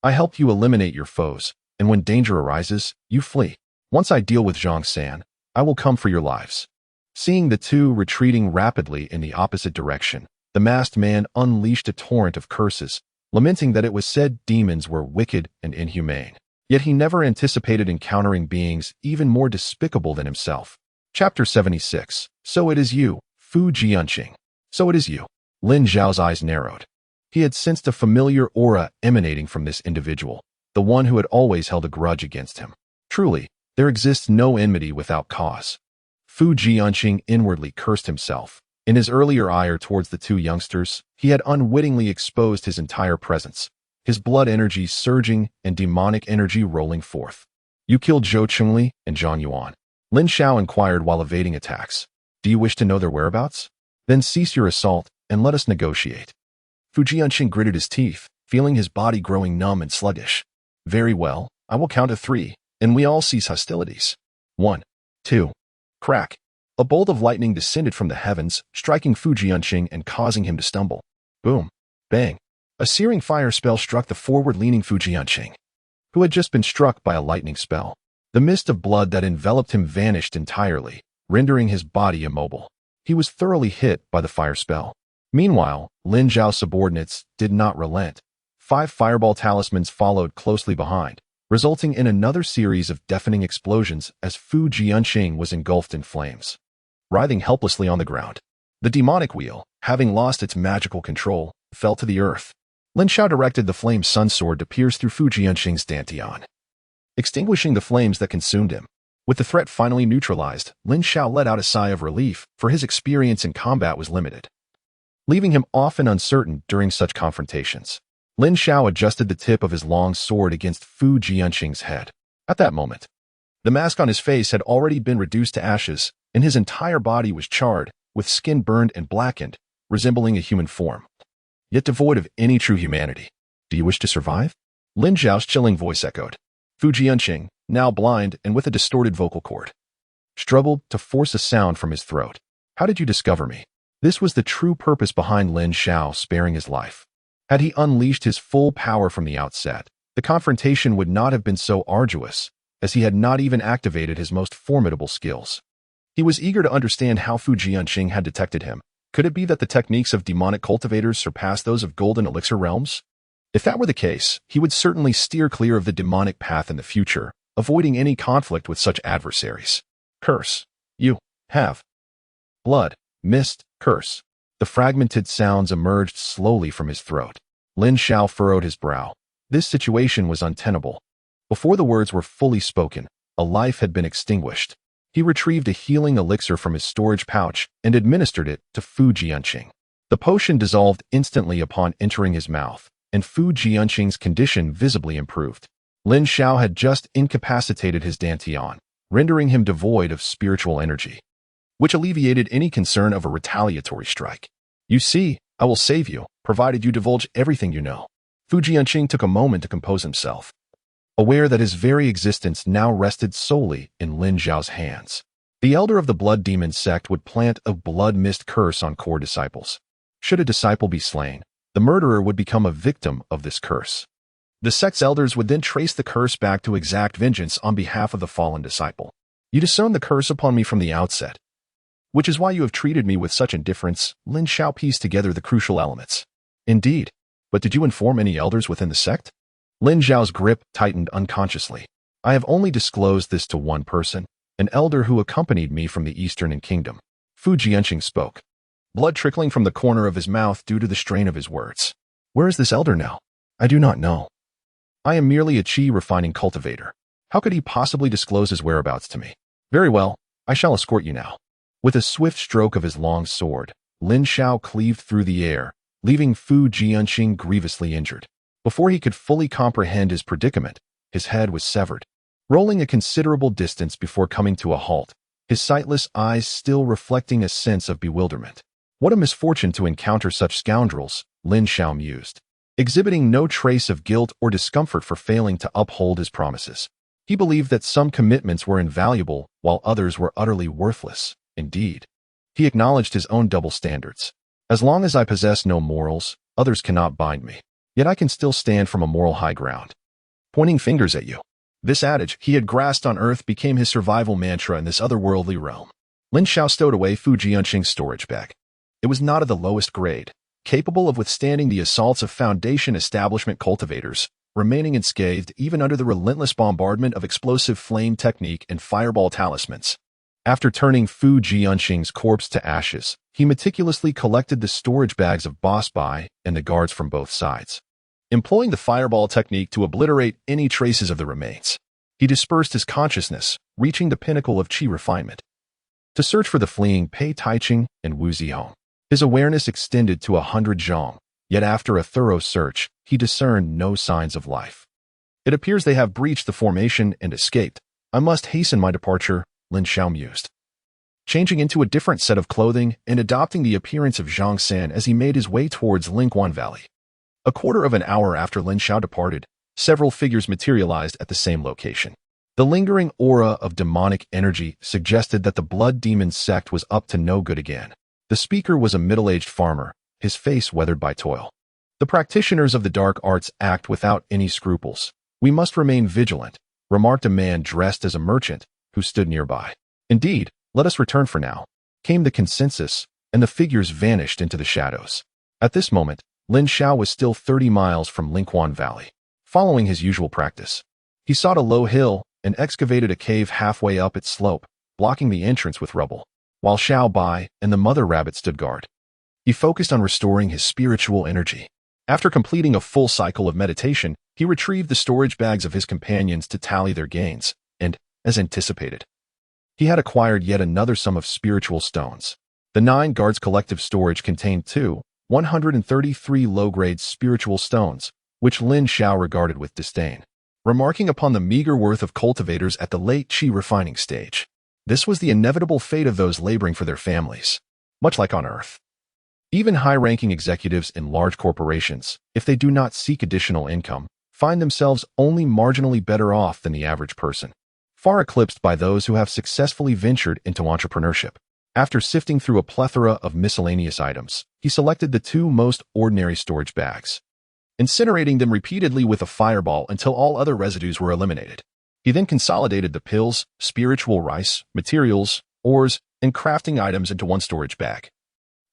Speaker 1: I helped you eliminate your foes, and when danger arises, you flee. Once I deal with Zhang San, I will come for your lives. Seeing the two retreating rapidly in the opposite direction, the masked man unleashed a torrent of curses, lamenting that it was said demons were wicked and inhumane. Yet he never anticipated encountering beings even more despicable than himself. Chapter 76. So it is you, Fu Jianqing. So it is you. Lin Xiao's eyes narrowed. He had sensed a familiar aura emanating from this individual, the one who had always held a grudge against him. Truly, there exists no enmity without cause. Fu Jianqing inwardly cursed himself. In his earlier ire towards the two youngsters, he had unwittingly exposed his entire presence, his blood energy surging and demonic energy rolling forth. You killed Zhou Chengli and Zhang Yuan. Lin Xiao inquired while evading attacks. Do you wish to know their whereabouts? Then cease your assault and let us negotiate. Fu Jianqing gritted his teeth, feeling his body growing numb and sluggish. Very well, I will count to 3, and we all cease hostilities. 1, 2, crack. A bolt of lightning descended from the heavens, striking Fu Jianqing and causing him to stumble. Boom. Bang. A searing fire spell struck the forward-leaning Fu Jianqing, who had just been struck by a lightning spell. The mist of blood that enveloped him vanished entirely, rendering his body immobile. He was thoroughly hit by the fire spell. Meanwhile, Lin Xiao's subordinates did not relent. 5 fireball talismans followed closely behind, resulting in another series of deafening explosions as Fu Jianqing was engulfed in flames. Writhing helplessly on the ground, the demonic wheel, having lost its magical control, fell to the earth. Lin Xiao directed the flame sun sword to pierce through Fu Jianqing's dantian, extinguishing the flames that consumed him. With the threat finally neutralized, Lin Xiao let out a sigh of relief, for his experience in combat was limited, leaving him often uncertain during such confrontations. Lin Xiao adjusted the tip of his long sword against Fu Jianqing's head. At that moment, the mask on his face had already been reduced to ashes, and his entire body was charred, with skin burned and blackened, resembling a human form, yet devoid of any true humanity. Do you wish to survive? Lin Xiao's chilling voice echoed. Fu Jianqing, now blind and with a distorted vocal cord, struggled to force a sound from his throat. How did you discover me? This was the true purpose behind Lin Xiao sparing his life. Had he unleashed his full power from the outset, the confrontation would not have been so arduous, as he had not even activated his most formidable skills. He was eager to understand how Fu Jianqing had detected him. Could it be that the techniques of demonic cultivators surpassed those of golden elixir realms? If that were the case, he would certainly steer clear of the demonic path in the future, avoiding any conflict with such adversaries. Curse. You have blood, mist, curse. The fragmented sounds emerged slowly from his throat. Lin Xiao furrowed his brow. This situation was untenable. Before the words were fully spoken, a life had been extinguished. He retrieved a healing elixir from his storage pouch and administered it to Fu Jianqing. The potion dissolved instantly upon entering his mouth, and Fu Jianqing's condition visibly improved. Lin Xiao had just incapacitated his dantian, rendering him devoid of spiritual energy, which alleviated any concern of a retaliatory strike. You see, I will save you, provided you divulge everything you know. Fu Jianqing took a moment to compose himself, aware that his very existence now rested solely in Lin Xiao's hands. The elder of the blood demon sect would plant a blood mist curse on core disciples. Should a disciple be slain, the murderer would become a victim of this curse. The sect's elders would then trace the curse back to exact vengeance on behalf of the fallen disciple. You disowned the curse upon me from the outset, which is why you have treated me with such indifference. Lin Xiao pieced together the crucial elements. Indeed, but did you inform any elders within the sect? Lin Xiao's grip tightened unconsciously. I have only disclosed this to one person, an elder who accompanied me from the Eastern Kingdom. Fu Jianqing spoke, blood trickling from the corner of his mouth due to the strain of his words. Where is this elder now? I do not know. I am merely a chi refining cultivator. How could he possibly disclose his whereabouts to me? Very well, I shall escort you now. With a swift stroke of his long sword, Lin Xiao cleaved through the air, leaving Fu Jianqing grievously injured. Before he could fully comprehend his predicament, his head was severed. Rolling a considerable distance before coming to a halt, his sightless eyes still reflecting a sense of bewilderment. What a misfortune to encounter such scoundrels, Lin Xiao mused, exhibiting no trace of guilt or discomfort for failing to uphold his promises. He believed that some commitments were invaluable while others were utterly worthless. Indeed, he acknowledged his own double standards. As long as I possess no morals, others cannot bind me. Yet I can still stand from a moral high ground. Pointing fingers at you. This adage he had grasped on Earth became his survival mantra in this otherworldly realm. Lin Xiao stowed away Fu Jianqing's storage bag. It was not of the lowest grade, capable of withstanding the assaults of Foundation establishment cultivators, remaining unscathed even under the relentless bombardment of explosive flame technique and fireball talismans. After turning Fu Jianqing's corpse to ashes, he meticulously collected the storage bags of Boss Bai and the guards from both sides. Employing the fireball technique to obliterate any traces of the remains, he dispersed his consciousness, reaching the pinnacle of qi refinement. To search for the fleeing Pei Taiqing and Wu Zihong, his awareness extended to 100 zhong, yet after a thorough search, he discerned no signs of life. It appears they have breached the formation and escaped. I must hasten my departure, Lin Xiao mused. Changing into a different set of clothing and adopting the appearance of Zhang San as he made his way towards Lingquan Valley. A quarter of an hour after Lin Xiao departed, several figures materialized at the same location. The lingering aura of demonic energy suggested that the blood demon sect was up to no good again. The speaker was a middle-aged farmer, his face weathered by toil. The practitioners of the dark arts act without any scruples. We must remain vigilant, remarked a man dressed as a merchant who stood nearby. Indeed, let us return for now, came the consensus, and the figures vanished into the shadows. At this moment, Lin Xiao was still 30 miles from Lingquan Valley. Following his usual practice, he sought a low hill and excavated a cave halfway up its slope, blocking the entrance with rubble, while Xiao Bai and the mother rabbit stood guard. He focused on restoring his spiritual energy. After completing a full cycle of meditation, he retrieved the storage bags of his companions to tally their gains, and, as anticipated, he had acquired yet another sum of spiritual stones. The 9 guards' collective storage contained 133 low-grade spiritual stones, which Lin Xiao regarded with disdain, remarking upon the meager worth of cultivators at the late qi refining stage. This was the inevitable fate of those laboring for their families, much like on Earth. Even high-ranking executives in large corporations, if they do not seek additional income, find themselves only marginally better off than the average person, far eclipsed by those who have successfully ventured into entrepreneurship. After sifting through a plethora of miscellaneous items, he selected the 2 most ordinary storage bags, incinerating them repeatedly with a fireball until all other residues were eliminated. He then consolidated the pills, spiritual rice, materials, ores, and crafting items into one storage bag,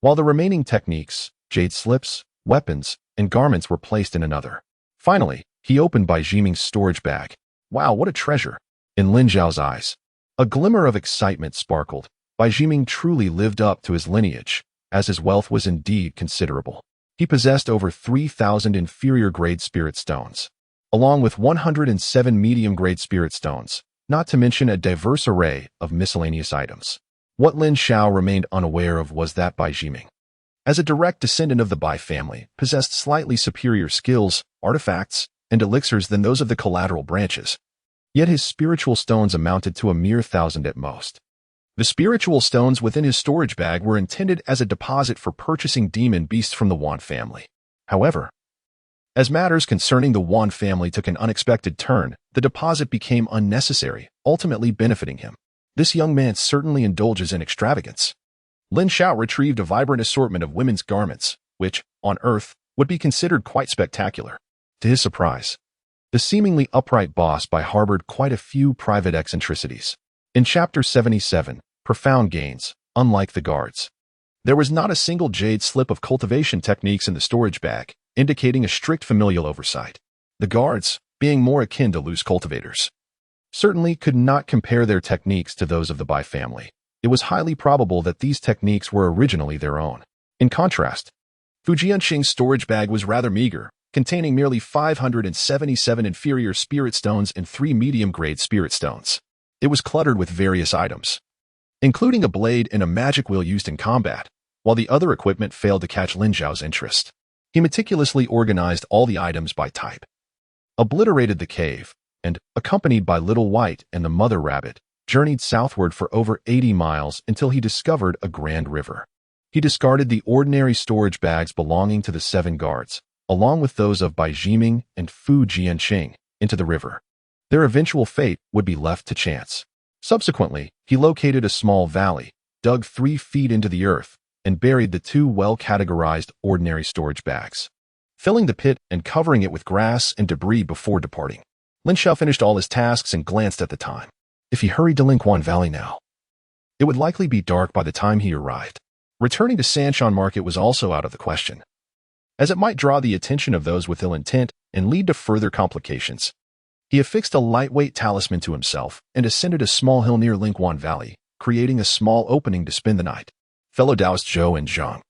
Speaker 1: while the remaining techniques, jade slips, weapons, and garments were placed in another. Finally, he opened Bai Jiming's storage bag. Wow, what a treasure! In Lin Xiao's eyes, a glimmer of excitement sparkled. Bai Jiming truly lived up to his lineage, as his wealth was indeed considerable. He possessed over 3,000 inferior-grade spirit stones, along with 107 medium-grade spirit stones, not to mention a diverse array of miscellaneous items. What Lin Xiao remained unaware of was that Bai Jiming, as a direct descendant of the Bai family, possessed slightly superior skills, artifacts, and elixirs than those of the collateral branches. Yet his spiritual stones amounted to a mere 1,000 at most. The spiritual stones within his storage bag were intended as a deposit for purchasing demon beasts from the Wan family. However, as matters concerning the Wan family took an unexpected turn, the deposit became unnecessary, ultimately benefiting him. This young man certainly indulges in extravagance. Lin Xiao retrieved a vibrant assortment of women's garments, which, on Earth, would be considered quite spectacular. To his surprise, the seemingly upright boss Bai harbored quite a few private eccentricities. In Chapter 77, Profound Gains, unlike the guards, there was not a single jade slip of cultivation techniques in the storage bag, indicating a strict familial oversight. The guards, being more akin to loose cultivators, certainly could not compare their techniques to those of the Bai family. It was highly probable that these techniques were originally their own. In contrast, Fu Jianqing's storage bag was rather meager, containing merely 577 inferior spirit stones and 3 medium-grade spirit stones. It was cluttered with various items, including a blade and a magic wheel used in combat, while the other equipment failed to catch Lin Xiao's interest. He meticulously organized all the items by type, obliterated the cave, and, accompanied by Little White and the Mother Rabbit, journeyed southward for over 80 miles until he discovered a grand river. He discarded the ordinary storage bags belonging to the 7 guards, along with those of Bai Jiming and Fu Jianqing, into the river. Their eventual fate would be left to chance. Subsequently, he located a small valley, dug 3 feet into the earth, and buried the 2 well-categorized ordinary storage bags, filling the pit and covering it with grass and debris before departing. Lin Xiao finished all his tasks and glanced at the time. If he hurried to Linquan Valley now, it would likely be dark by the time he arrived. Returning to Sanshan Market was also out of the question, as it might draw the attention of those with ill intent and lead to further complications. He affixed a lightweight talisman to himself and ascended a small hill near Linquan Valley, creating a small opening to spend the night. Fellow Taoist Zhou and Zhang,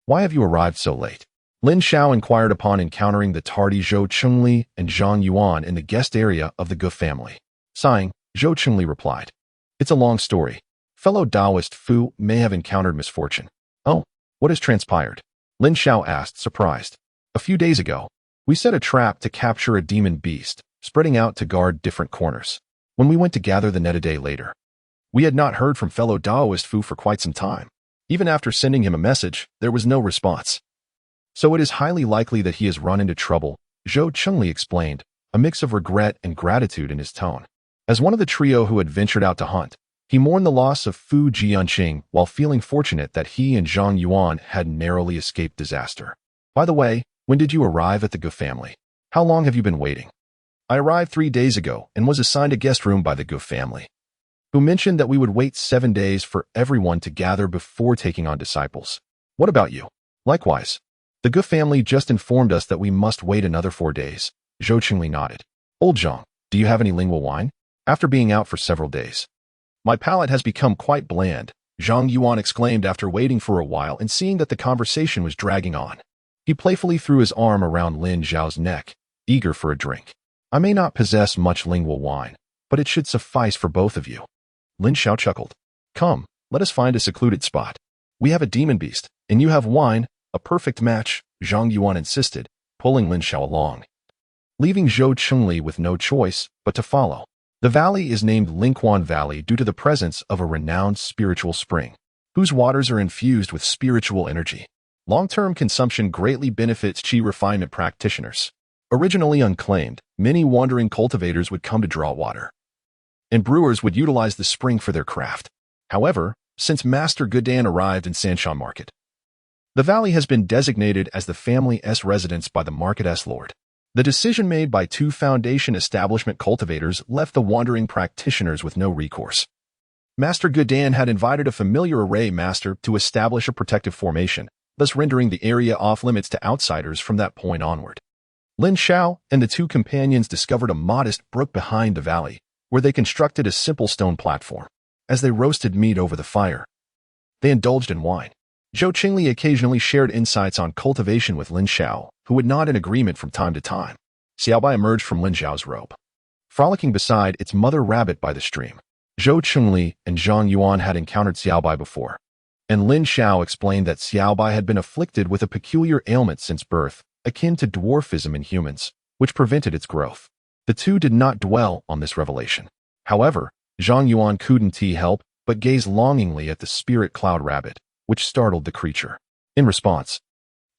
Speaker 1: why have you arrived so late? Lin Xiao inquired upon encountering the tardy Zhou Chengli and Zhang Yuan in the guest area of the Gu family. Sighing, Zhou Chengli replied, "It's a long story. Fellow Taoist Fu may have encountered misfortune." "Oh, what has transpired?" Lin Xiao asked, surprised. "A few days ago, we set a trap to capture a demon beast, spreading out to guard different corners. When we went to gather the net a day later, we had not heard from fellow Taoist Fu for quite some time. Even after sending him a message, there was no response. So it is highly likely that he has run into trouble," Zhou Chengli explained, a mix of regret and gratitude in his tone. As one of the trio who had ventured out to hunt, he mourned the loss of Fu Jianqing while feeling fortunate that he and Zhang Yuan had narrowly escaped disaster. "By the way, when did you arrive at the Gu family? How long have you been waiting?" "I arrived 3 days ago and was assigned a guest room by the Gu family, who mentioned that we would wait 7 days for everyone to gather before taking on disciples. What about you?" "Likewise. The Gu family just informed us that we must wait another 4 days." Zhou Qingli nodded. "Old Zhang, do you have any lingua wine?" "After being out for several days, my palate has become quite bland," Zhang Yuan exclaimed after waiting for a while and seeing that the conversation was dragging on. He playfully threw his arm around Lin Xiao's neck, eager for a drink. "I may not possess much lingua wine, but it should suffice for both of you." Lin Xiao chuckled. "Come, let us find a secluded spot. We have a demon beast, and you have wine, a perfect match," Zhang Yuan insisted, pulling Lin Xiao along, leaving Zhou Chengli with no choice but to follow. The valley is named Linquan Valley due to the presence of a renowned spiritual spring, whose waters are infused with spiritual energy. Long-term consumption greatly benefits qi refinement practitioners. Originally unclaimed, many wandering cultivators would come to draw water, and brewers would utilize the spring for their craft. However, since Master Gudan arrived in Sanshan Market, the valley has been designated as the family's residence by the market's lord. The decision made by 2 foundation establishment cultivators left the wandering practitioners with no recourse. Master Gudan had invited a familiar array master to establish a protective formation, thus rendering the area off-limits to outsiders from that point onward. Lin Xiao and the 2 companions discovered a modest brook behind the valley, where they constructed a simple stone platform. As they roasted meat over the fire, they indulged in wine. Zhou Qingli occasionally shared insights on cultivation with Lin Xiao, who would nod in agreement from time to time. Xiaobai emerged from Lin Xiao's robe, frolicking beside its mother rabbit by the stream. Zhou Chengli and Zhang Yuan had encountered Xiaobai before, and Lin Xiao explained that Xiaobai had been afflicted with a peculiar ailment since birth, akin to dwarfism in humans, which prevented its growth. The 2 did not dwell on this revelation. However, Zhang Yuan couldn't help but gaze longingly at the spirit cloud rabbit, which startled the creature. In response,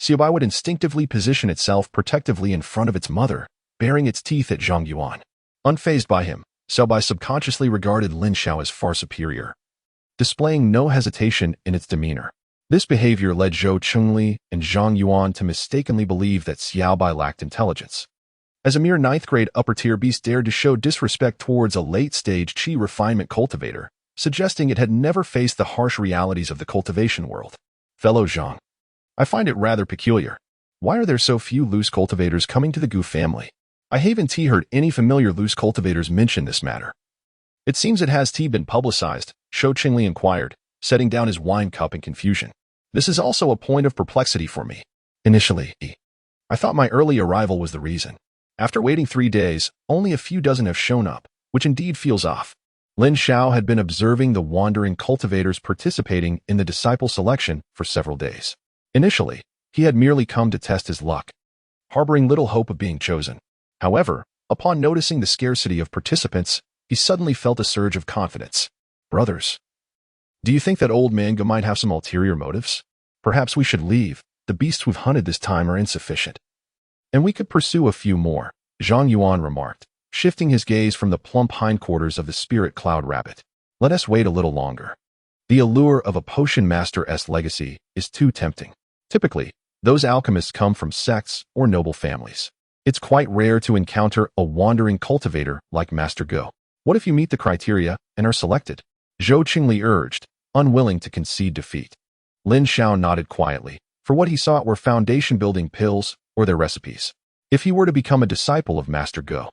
Speaker 1: Xiaobai would instinctively position itself protectively in front of its mother, baring its teeth at Zhang Yuan. Unfazed by him, Xiaobai subconsciously regarded Lin Xiao as far superior, displaying no hesitation in its demeanor. This behavior led Zhou Chengli and Zhang Yuan to mistakenly believe that Xiaobai lacked intelligence. As a mere 9th-grade upper-tier beast dared to show disrespect towards a late-stage qi refinement cultivator, suggesting it had never faced the harsh realities of the cultivation world. "Fellow Zhang, I find it rather peculiar. Why are there so few loose cultivators coming to the Gu family? I haven't heard any familiar loose cultivators mention this matter." "It seems it has been publicized," Zhou Qingli inquired, setting down his wine cup in confusion. "This is also a point of perplexity for me. Initially, I thought my early arrival was the reason. After waiting 3 days, only a few dozen have shown up, which indeed feels off. Lin Xiao had been observing the wandering cultivators participating in the disciple selection for several days. Initially, he had merely come to test his luck, harboring little hope of being chosen. However, upon noticing the scarcity of participants, he suddenly felt a surge of confidence. Brothers, do you think that old Manga might have some ulterior motives? Perhaps we should leave. The beasts we've hunted this time are insufficient. And we could pursue a few more, Zhang Yuan remarked, shifting his gaze from the plump hindquarters of the spirit cloud rabbit. Let us wait a little longer. The allure of a potion master's legacy is too tempting. Typically, those alchemists come from sects or noble families. It's quite rare to encounter a wandering cultivator like Master Go. What if you meet the criteria and are selected? Zhou Qingli urged, unwilling to concede defeat. Lin Xiao nodded quietly. For what he sought were foundation-building pills or their recipes. If he were to become a disciple of Master Go,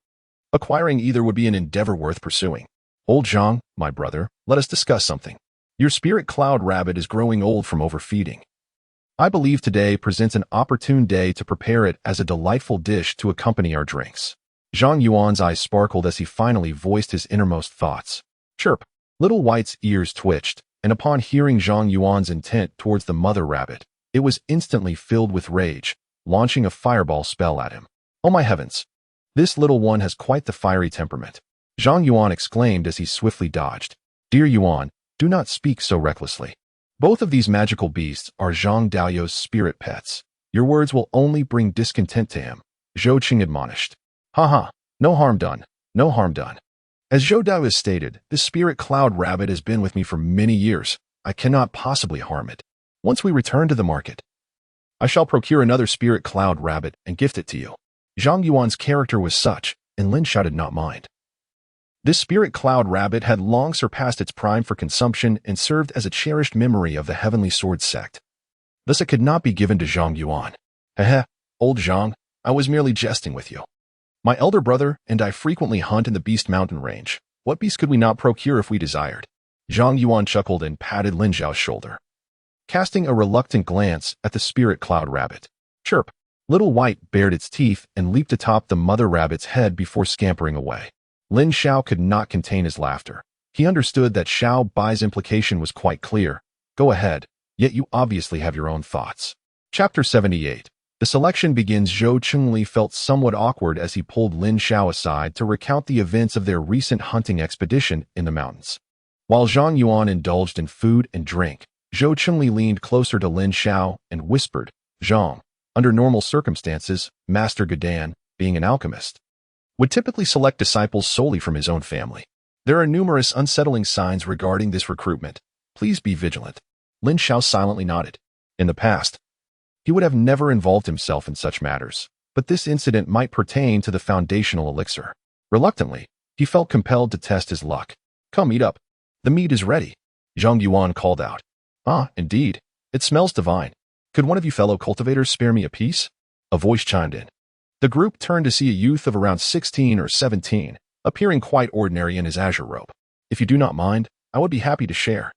Speaker 1: acquiring either would be an endeavor worth pursuing. Old Zhang, my brother, let us discuss something. Your spirit cloud rabbit is growing old from overfeeding. I believe today presents an opportune day to prepare it as a delightful dish to accompany our drinks. Zhang Yuan's eyes sparkled as he finally voiced his innermost thoughts. Chirp. Little White's ears twitched, and upon hearing Zhang Yuan's intent towards the mother rabbit, it was instantly filled with rage, launching a fireball spell at him. Oh my heavens! This little one has quite the fiery temperament. Zhang Yuan exclaimed as he swiftly dodged. Dear Yuan, do not speak so recklessly. Both of these magical beasts are Zhang Daoyou's spirit pets. Your words will only bring discontent to him, Zhou Qing admonished. Haha, no harm done, no harm done. As Zhou Dao has stated, this spirit cloud rabbit has been with me for many years. I cannot possibly harm it. Once we return to the market, I shall procure another spirit cloud rabbit and gift it to you. Zhang Yuan's character was such, and Lin Xiao did not mind. This spirit cloud rabbit had long surpassed its prime for consumption and served as a cherished memory of the Heavenly Sword sect. Thus it could not be given to Zhang Yuan. Heh, old Zhang, I was merely jesting with you. My elder brother and I frequently hunt in the Beast Mountain range. What beast could we not procure if we desired? Zhang Yuan chuckled and patted Lin Xiao's shoulder, casting a reluctant glance at the spirit cloud rabbit. Chirp. Little White bared its teeth and leaped atop the mother rabbit's head before scampering away. Lin Xiao could not contain his laughter. He understood that Xiao Bai's implication was quite clear. Go ahead, yet you obviously have your own thoughts. Chapter 78. The selection begins. Zhou Qingli felt somewhat awkward as he pulled Lin Xiao aside to recount the events of their recent hunting expedition in the mountains. While Zhang Yuan indulged in food and drink, Zhou Qingli leaned closer to Lin Xiao and whispered, Zhang, under normal circumstances, Master Gadan, being an alchemist, would typically select disciples solely from his own family. There are numerous unsettling signs regarding this recruitment. Please be vigilant. Lin Xiao silently nodded. In the past, he would have never involved himself in such matters, but this incident might pertain to the foundational elixir. Reluctantly, he felt compelled to test his luck. Come, eat up. The meat is ready, Zhang Yuan called out. Ah, indeed. It smells divine. Could one of you fellow cultivators spare me a piece? A voice chimed in. The group turned to see a youth of around 16 or 17, appearing quite ordinary in his azure robe. If you do not mind, I would be happy to share.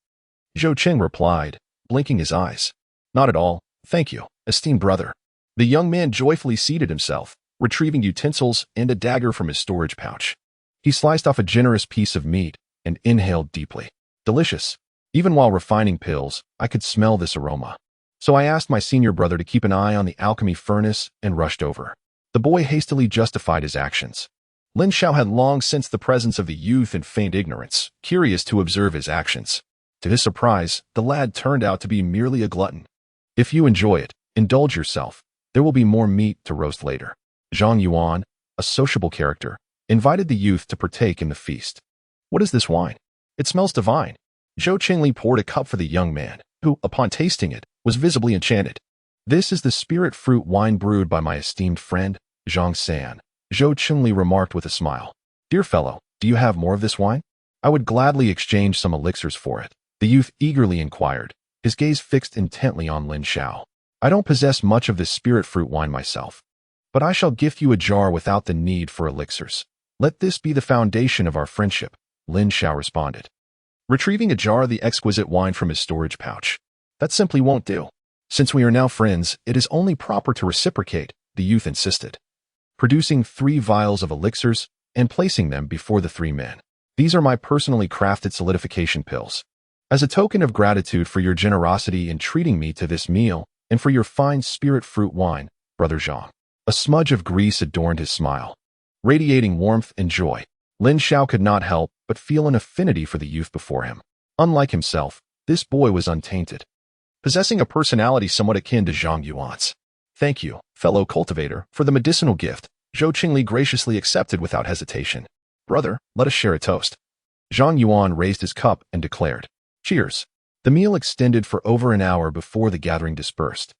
Speaker 1: Zhou Qing replied, blinking his eyes. Not at all, thank you, esteemed brother. The young man joyfully seated himself, retrieving utensils and a dagger from his storage pouch. He sliced off a generous piece of meat and inhaled deeply. Delicious. Even while refining pills, I could smell this aroma. So I asked my senior brother to keep an eye on the alchemy furnace and rushed over. The boy hastily justified his actions. Lin Xiao had long sensed the presence of the youth in faint ignorance, curious to observe his actions. To his surprise, the lad turned out to be merely a glutton. If you enjoy it, indulge yourself. There will be more meat to roast later. Zhang Yuan, a sociable character, invited the youth to partake in the feast. What is this wine? It smells divine. Zhou Qingli poured a cup for the young man, who, upon tasting it, was visibly enchanted. This is the spirit fruit wine brewed by my esteemed friend, Zhang San, Zhou Qingli remarked with a smile. Dear fellow, do you have more of this wine? I would gladly exchange some elixirs for it. The youth eagerly inquired, his gaze fixed intently on Lin Xiao. I don't possess much of this spirit fruit wine myself, but I shall gift you a jar without the need for elixirs. Let this be the foundation of our friendship, Lin Xiao responded, retrieving a jar of the exquisite wine from his storage pouch. That simply won't do. Since we are now friends, it is only proper to reciprocate, the youth insisted, producing 3 vials of elixirs and placing them before the 3 men. These are my personally crafted solidification pills. As a token of gratitude for your generosity in treating me to this meal and for your fine spirit fruit wine, Brother Zhang. A smudge of grease adorned his smile, radiating warmth and joy. Lin Xiao could not help but feel an affinity for the youth before him. Unlike himself, this boy was untainted, possessing a personality somewhat akin to Zhang Yuan's. Thank you, fellow cultivator, for the medicinal gift, Zhou Qingli graciously accepted without hesitation. Brother, let us share a toast. Zhang Yuan raised his cup and declared, Cheers. The meal extended for over an hour before the gathering dispersed.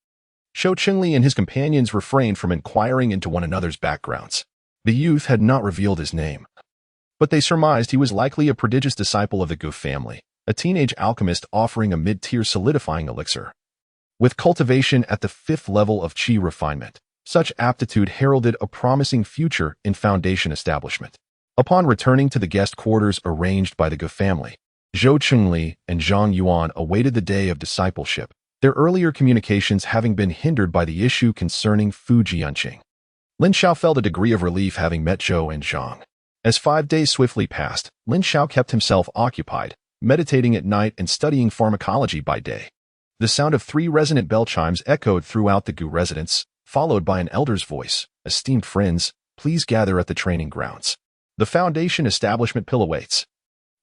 Speaker 1: Zhou Qingli and his companions refrained from inquiring into one another's backgrounds. The youth had not revealed his name, but they surmised he was likely a prodigious disciple of the Gu family, a teenage alchemist offering a mid-tier solidifying elixir. With cultivation at the 5th level of qi refinement, such aptitude heralded a promising future in foundation establishment. Upon returning to the guest quarters arranged by the Gu family, Zhou Qingli and Zhang Yuan awaited the day of discipleship, their earlier communications having been hindered by the issue concerning Fu Jianqing. Lin Xiao felt a degree of relief having met Zhou and Zhang. As 5 days swiftly passed, Lin Xiao kept himself occupied, meditating at night and studying pharmacology by day. The sound of 3 resonant bell chimes echoed throughout the Gu residence, followed by an elder's voice. Esteemed friends, please gather at the training grounds. The foundation establishment pill awaits.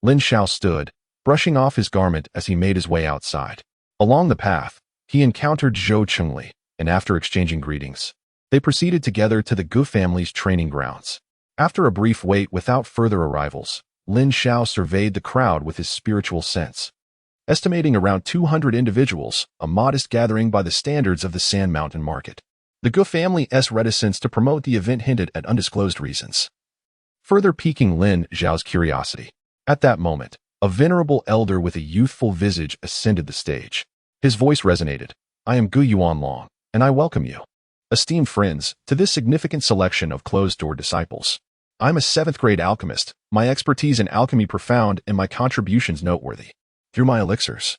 Speaker 1: Lin Xiao stood, brushing off his garment as he made his way outside. Along the path, he encountered Zhou Qingli, and after exchanging greetings, they proceeded together to the Gu family's training grounds. After a brief wait without further arrivals, Lin Xiao surveyed the crowd with his spiritual sense. Estimating around 200 individuals, a modest gathering by the standards of the Sand Mountain Market. The Gu family's reticence to promote the event hinted at undisclosed reasons, further piquing Lin Xiao's curiosity. At that moment, a venerable elder with a youthful visage ascended the stage. His voice resonated. I am Gu Yuanlong, and I welcome you, esteemed friends, to this significant selection of closed-door disciples. I'm a 7th-grade alchemist, my expertise in alchemy profound and my contributions noteworthy. Through my elixirs,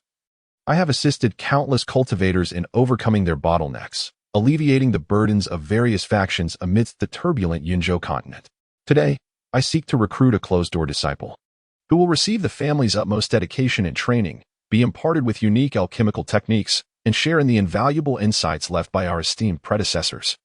Speaker 1: I have assisted countless cultivators in overcoming their bottlenecks, alleviating the burdens of various factions amidst the turbulent Yunzhou continent. Today, I seek to recruit a closed-door disciple who will receive the family's utmost dedication and training, be imparted with unique alchemical techniques, and share in the invaluable insights left by our esteemed predecessors.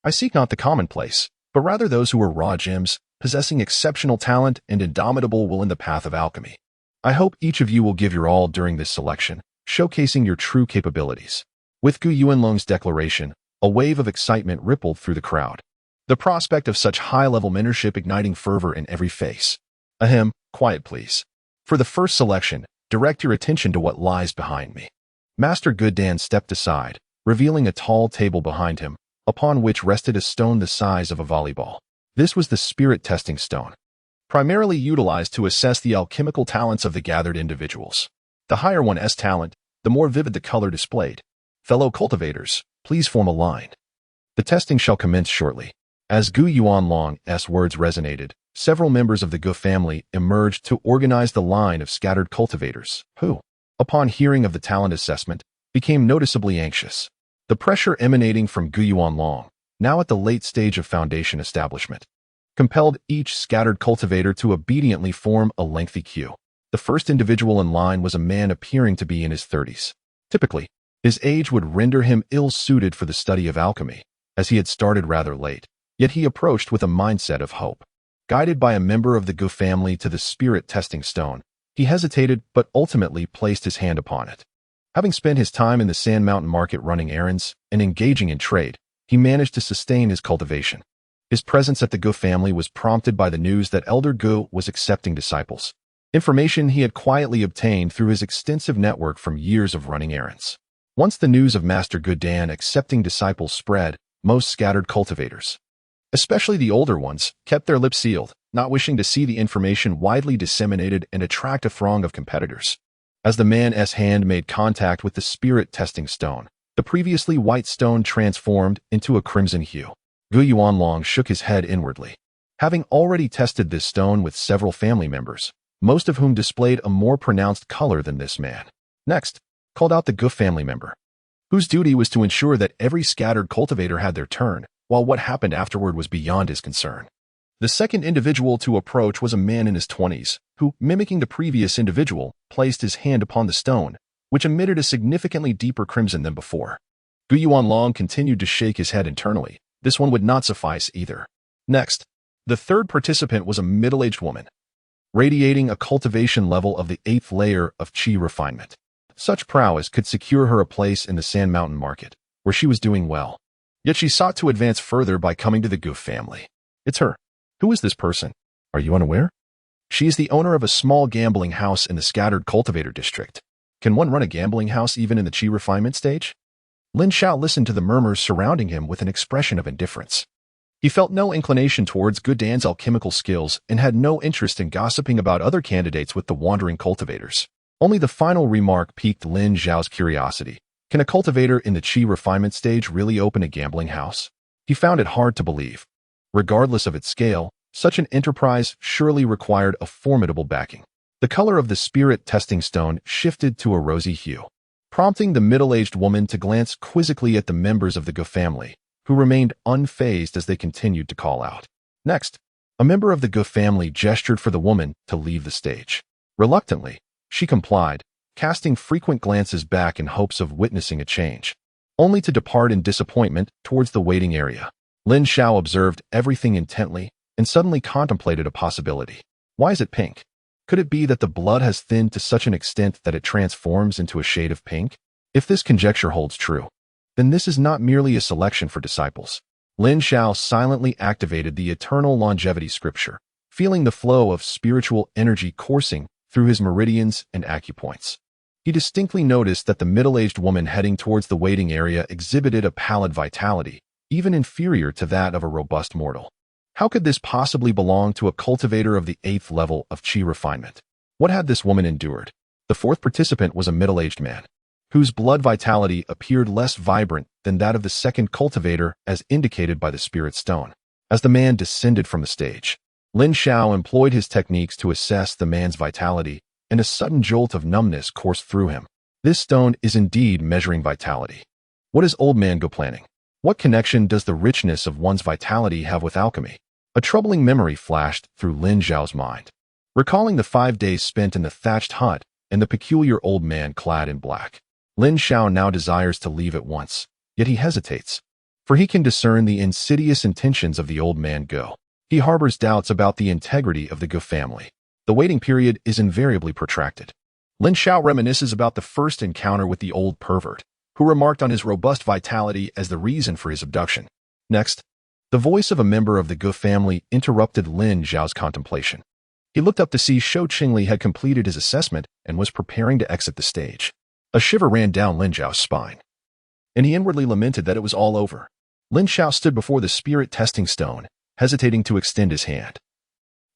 Speaker 1: I seek not the commonplace, but rather those who are raw gems, possessing exceptional talent and indomitable will in the path of alchemy. I hope each of you will give your all during this selection, showcasing your true capabilities. With Gu Yuanlong's declaration, a wave of excitement rippled through the crowd. The prospect of such high-level mentorship igniting fervor in every face. Ahem, quiet please. For the first selection, direct your attention to what lies behind me. Master Gudan stepped aside, revealing a tall table behind him, upon which rested a stone the size of a volleyball. This was the spirit testing stone, primarily utilized to assess the alchemical talents of the gathered individuals. The higher one's talent, the more vivid the color displayed. Fellow cultivators, please form a line. The testing shall commence shortly. As Gu Yuanlong's words resonated, several members of the Gu family emerged to organize the line of scattered cultivators, who, upon hearing of the talent assessment, became noticeably anxious. The pressure emanating from Gu Yuanlong, now at the late stage of foundation establishment, compelled each scattered cultivator to obediently form a lengthy queue. The first individual in line was a man appearing to be in his 30s. Typically, his age would render him ill-suited for the study of alchemy, as he had started rather late, yet he approached with a mindset of hope. Guided by a member of the Gu family to the spirit testing stone, he hesitated but ultimately placed his hand upon it. Having spent his time in the Sand Mountain Market running errands and engaging in trade, he managed to sustain his cultivation. His presence at the Gu family was prompted by the news that Elder Gu was accepting disciples, information he had quietly obtained through his extensive network from years of running errands. Once the news of Master Gudan accepting disciples spread, most scattered cultivators, especially the older ones, kept their lips sealed, not wishing to see the information widely disseminated and attract a throng of competitors. As the man's hand made contact with the spirit testing stone, the previously white stone transformed into a crimson hue. Gu Yuanlong shook his head inwardly. Having already tested this stone with several family members, most of whom displayed a more pronounced color than this man. Next, called out the Gu family member, whose duty was to ensure that every scattered cultivator had their turn. while what happened afterward was beyond his concern. The second individual to approach was a man in his 20s, who, mimicking the previous individual, placed his hand upon the stone, which emitted a significantly deeper crimson than before. Gu Yuanlong continued to shake his head internally. This one would not suffice either. Next, the third participant was a middle-aged woman, radiating a cultivation level of the 8th layer of qi refinement. Such prowess could secure her a place in the Sand Mountain market, where she was doing well. Yet she sought to advance further by coming to the Gu family. It's her. Who is this person? Are you unaware? She is the owner of a small gambling house in the scattered cultivator district. Can one run a gambling house even in the qi refinement stage? Lin Xiao listened to the murmurs surrounding him with an expression of indifference. He felt no inclination towards Gu Dan's alchemical skills and had no interest in gossiping about other candidates with the wandering cultivators. Only the final remark piqued Lin Xiao's curiosity. Can a cultivator in the qi refinement stage really open a gambling house? He found it hard to believe. Regardless of its scale, such an enterprise surely required a formidable backing. The color of the spirit testing stone shifted to a rosy hue, prompting the middle-aged woman to glance quizzically at the members of the Gu family, who remained unfazed as they continued to call out. Next, a member of the Gu family gestured for the woman to leave the stage. Reluctantly, she complied, casting frequent glances back in hopes of witnessing a change, only to depart in disappointment towards the waiting area. Lin Xiao observed everything intently and suddenly contemplated a possibility. Why is it pink? Could it be that the blood has thinned to such an extent that it transforms into a shade of pink? If this conjecture holds true, then this is not merely a selection for disciples. Lin Xiao silently activated the eternal longevity scripture, feeling the flow of spiritual energy coursing through his meridians and acupoints. He distinctly noticed that the middle-aged woman heading towards the waiting area exhibited a pallid vitality, even inferior to that of a robust mortal. How could this possibly belong to a cultivator of the 8th level of qi refinement? What had this woman endured? The fourth participant was a middle-aged man, whose blood vitality appeared less vibrant than that of the second cultivator as indicated by the spirit stone. As the man descended from the stage, Lin Xiao employed his techniques to assess the man's vitality, and a sudden jolt of numbness coursed through him. This stone is indeed measuring vitality. What is old man Gu planning? What connection does the richness of one's vitality have with alchemy? A troubling memory flashed through Lin Xiao's mind, recalling the 5 days spent in the thatched hut and the peculiar old man clad in black. Lin Xiao now desires to leave at once, yet he hesitates, for he can discern the insidious intentions of the old man Gu. He harbors doubts about the integrity of the Gu family. The waiting period is invariably protracted. Lin Xiao reminisces about the first encounter with the old pervert, who remarked on his robust vitality as the reason for his abduction. Next, the voice of a member of the Gu family interrupted Lin Xiao's contemplation. He looked up to see Shou Qingli had completed his assessment and was preparing to exit the stage. A shiver ran down Lin Xiao's spine, and he inwardly lamented that it was all over. Lin Xiao stood before the spirit testing stone, hesitating to extend his hand,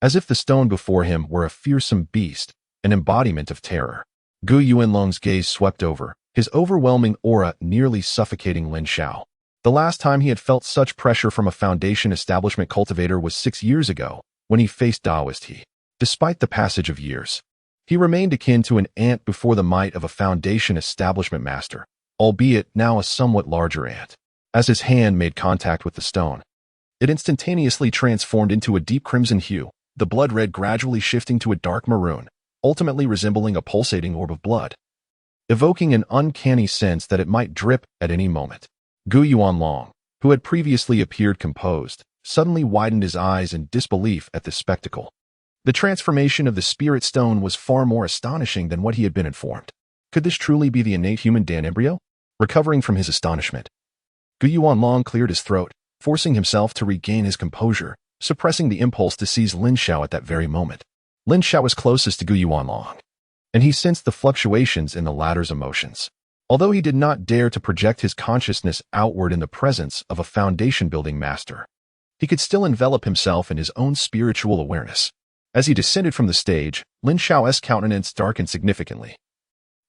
Speaker 1: as if the stone before him were a fearsome beast, an embodiment of terror. Gu Yuanlong's gaze swept over, his overwhelming aura nearly suffocating Lin Xiao. The last time he had felt such pressure from a foundation establishment cultivator was 6 years ago, when he faced Daoist He. Despite the passage of years, he remained akin to an ant before the might of a foundation establishment master, albeit now a somewhat larger ant. As his hand made contact with the stone, it instantaneously transformed into a deep crimson hue, the blood red gradually shifting to a dark maroon, ultimately resembling a pulsating orb of blood, evoking an uncanny sense that it might drip at any moment. Gu Yuanlong, who had previously appeared composed, suddenly widened his eyes in disbelief at this spectacle. The transformation of the spirit stone was far more astonishing than what he had been informed. Could this truly be the innate human Dan embryo? Recovering from his astonishment, Gu Yuanlong cleared his throat, forcing himself to regain his composure, suppressing the impulse to seize Lin Xiao at that very moment. Lin Xiao was closest to Gu Yuanlong, and he sensed the fluctuations in the latter's emotions. Although he did not dare to project his consciousness outward in the presence of a foundation-building master, he could still envelop himself in his own spiritual awareness. As he descended from the stage, Lin Xiao's countenance darkened significantly.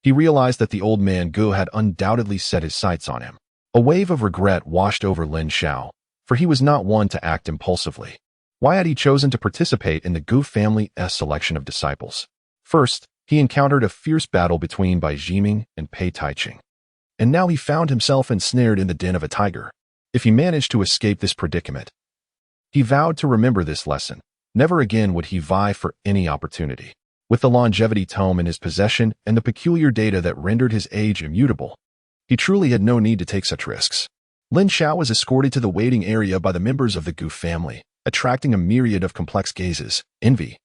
Speaker 1: He realized that the old man Gu had undoubtedly set his sights on him. A wave of regret washed over Lin Xiao, for he was not one to act impulsively. Why had he chosen to participate in the Gu family's selection of disciples? First, he encountered a fierce battle between Bai Jiming and Pei Taiqing, and now he found himself ensnared in the den of a tiger. If he managed to escape this predicament, he vowed to remember this lesson. Never again would he vie for any opportunity. With the longevity tome in his possession and the peculiar data that rendered his age immutable, he truly had no need to take such risks. Lin Xiao was escorted to the waiting area by the members of the Gu family, attracting a myriad of complex gazes, envy,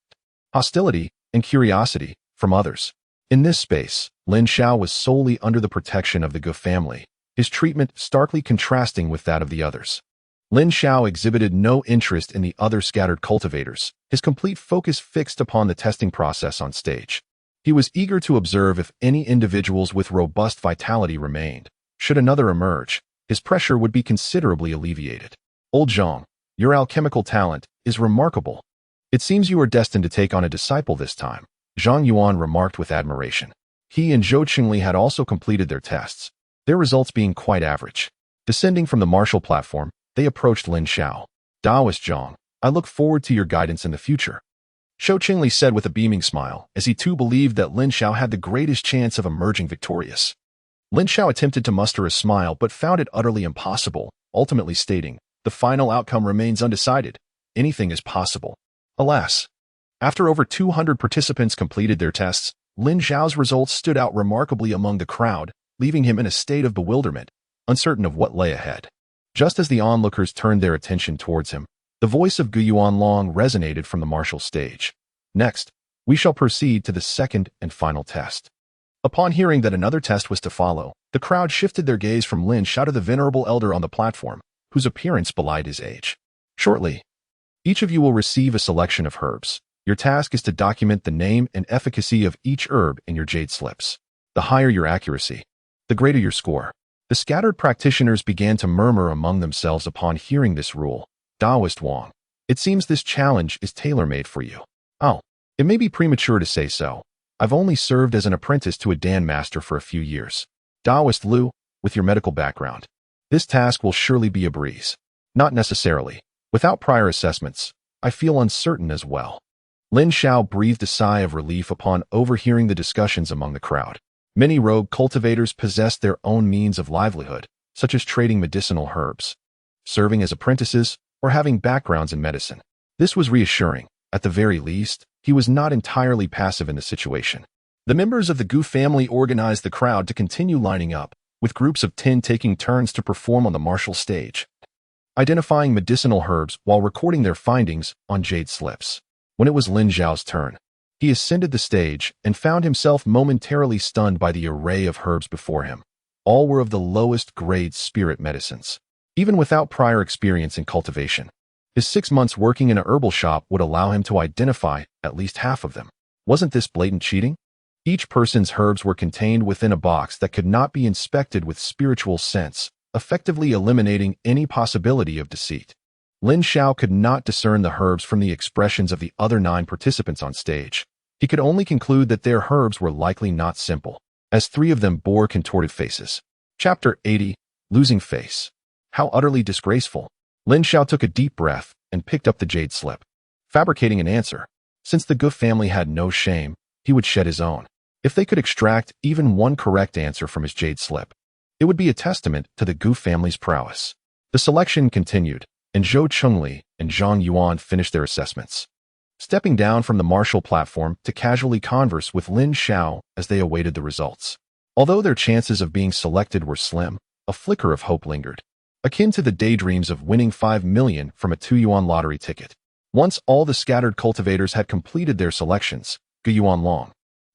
Speaker 1: hostility, and curiosity from others. In this space, Lin Xiao was solely under the protection of the Gu family, his treatment starkly contrasting with that of the others. Lin Xiao exhibited no interest in the other scattered cultivators, his complete focus fixed upon the testing process on stage. He was eager to observe if any individuals with robust vitality remained. Should another emerge, his pressure would be considerably alleviated. Old Zhang, your alchemical talent is remarkable. It seems you are destined to take on a disciple this time, Zhang Yuan remarked with admiration. He and Zhou Qingli had also completed their tests, their results being quite average. Descending from the martial platform, they approached Lin Xiao. Taoist Zhang, I look forward to your guidance in the future, Zhou Qingli said with a beaming smile, as he too believed that Lin Xiao had the greatest chance of emerging victorious. Lin Xiao attempted to muster a smile but found it utterly impossible, ultimately stating, the final outcome remains undecided. Anything is possible. Alas. After over 200 participants completed their tests, Lin Xiao's results stood out remarkably among the crowd, leaving him in a state of bewilderment, uncertain of what lay ahead. Just as the onlookers turned their attention towards him, the voice of Gu Yuanlong resonated from the martial stage. Next, we shall proceed to the second and final test. Upon hearing that another test was to follow, the crowd shifted their gaze from Lin Xiao to the venerable elder on the platform, whose appearance belied his age. Shortly, each of you will receive a selection of herbs. Your task is to document the name and efficacy of each herb in your jade slips. The higher your accuracy, the greater your score. The scattered practitioners began to murmur among themselves upon hearing this rule. Taoist Wang, it seems this challenge is tailor-made for you. Oh, it may be premature to say so. I've only served as an apprentice to a Dan master for a few years. Taoist Lu, with your medical background, this task will surely be a breeze. Not necessarily. Without prior assessments, I feel uncertain as well. Lin Xiao breathed a sigh of relief upon overhearing the discussions among the crowd. Many rogue cultivators possessed their own means of livelihood, such as trading medicinal herbs, serving as apprentices, or having backgrounds in medicine. This was reassuring. At the very least, he was not entirely passive in the situation. The members of the Gu family organized the crowd to continue lining up, with groups of 10 taking turns to perform on the martial stage, identifying medicinal herbs while recording their findings on jade slips. When it was Lin Xiao's turn, he ascended the stage and found himself momentarily stunned by the array of herbs before him. All were of the lowest grade spirit medicines. Even without prior experience in cultivation, his 6 months working in a herbal shop would allow him to identify at least half of them. Wasn't this blatant cheating? Each person's herbs were contained within a box that could not be inspected with spiritual sense, effectively eliminating any possibility of deceit. Lin Xiao could not discern the herbs from the expressions of the other 9 participants on stage. He could only conclude that their herbs were likely not simple, as 3 of them bore contorted faces. Chapter 80, Losing Face. How utterly disgraceful. Lin Xiao took a deep breath and picked up the jade slip, fabricating an answer. Since the Gu family had no shame, he would shed his own. If they could extract even one correct answer from his jade slip, it would be a testament to the Gu family's prowess. The selection continued, and Zhou Qingli and Zhang Yuan finished their assessments, stepping down from the martial platform to casually converse with Lin Xiao as they awaited the results. Although their chances of being selected were slim, a flicker of hope lingered, akin to the daydreams of winning 5 million from a 2-yuan lottery ticket. Once all the scattered cultivators had completed their selections, Gu Yuanlong,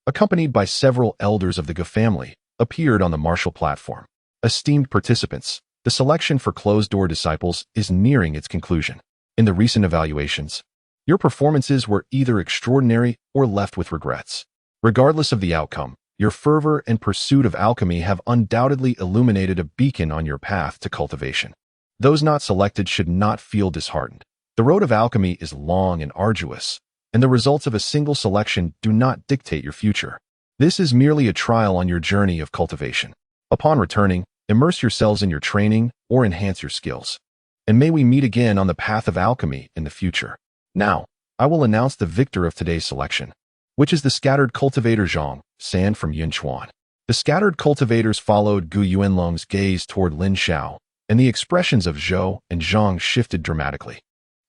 Speaker 1: accompanied by several elders of the Gu family, appeared on the martial platform. Esteemed participants, the selection for closed-door disciples is nearing its conclusion. In the recent evaluations, your performances were either extraordinary or left with regrets. Regardless of the outcome, your fervor and pursuit of alchemy have undoubtedly illuminated a beacon on your path to cultivation. Those not selected should not feel disheartened. The road of alchemy is long and arduous, and the results of a single selection do not dictate your future. This is merely a trial on your journey of cultivation. Upon returning, immerse yourselves in your training or enhance your skills. And may we meet again on the path of alchemy in the future. Now, I will announce the victor of today's selection, which is the scattered cultivator Zhang San from Yunchuan. The scattered cultivators followed Gu Yuanlong's gaze toward Lin Xiao, and the expressions of Zhou and Zhang shifted dramatically.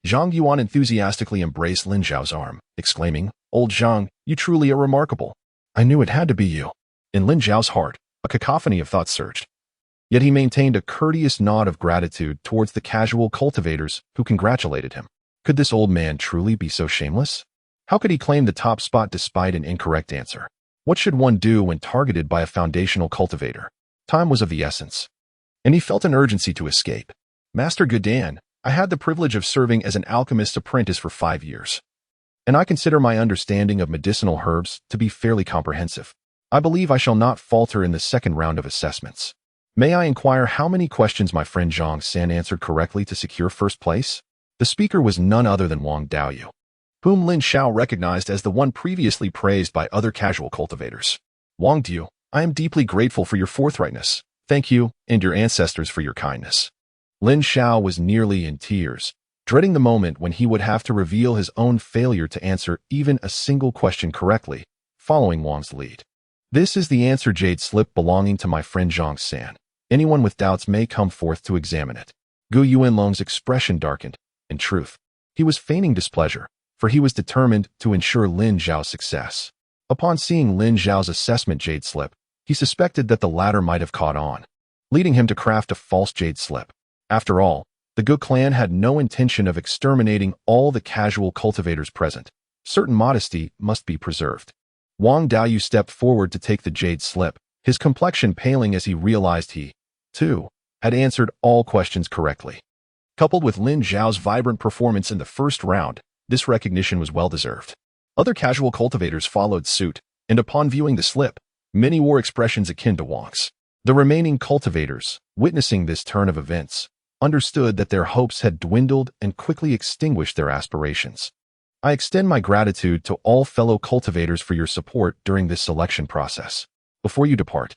Speaker 1: Zhang Yuan enthusiastically embraced Lin Xiao's arm, exclaiming, "Old Zhang, you truly are remarkable. I knew it had to be you." In Lin Xiao's heart, a cacophony of thoughts surged. Yet he maintained a courteous nod of gratitude towards the casual cultivators who congratulated him. Could this old man truly be so shameless? How could he claim the top spot despite an incorrect answer? What should one do when targeted by a foundational cultivator? Time was of the essence, and he felt an urgency to escape. "Master Gudan, I had the privilege of serving as an alchemist's apprentice for 5 years, and I consider my understanding of medicinal herbs to be fairly comprehensive. I believe I shall not falter in the second round of assessments. May I inquire how many questions my friend Zhang San answered correctly to secure first place?" The speaker was none other than Wang Daoyu, whom Lin Xiao recognized as the one previously praised by other casual cultivators. "Wang Diu, I am deeply grateful for your forthrightness. Thank you, and your ancestors for your kindness." Lin Xiao was nearly in tears, dreading the moment when he would have to reveal his own failure to answer even a single question correctly, following Wang's lead. "This is the answer jade slip belonging to my friend Zhang San. Anyone with doubts may come forth to examine it." Gu Yuanlong's expression darkened. In truth, he was feigning displeasure, for he was determined to ensure Lin Xiao's success. Upon seeing Lin Xiao's assessment jade slip, he suspected that the latter might have caught on, leading him to craft a false jade slip. After all, the Gu clan had no intention of exterminating all the casual cultivators present. Certain modesty must be preserved. Wang Daoyu stepped forward to take the jade slip, his complexion paling as he realized he, too, had answered all questions correctly. Coupled with Lin Xiao's vibrant performance in the first round, this recognition was well-deserved. Other casual cultivators followed suit, and upon viewing the slip, many wore expressions akin to Wang's. The remaining cultivators, witnessing this turn of events, understood that their hopes had dwindled and quickly extinguished their aspirations. "I extend my gratitude to all fellow cultivators for your support during this selection process. Before you depart,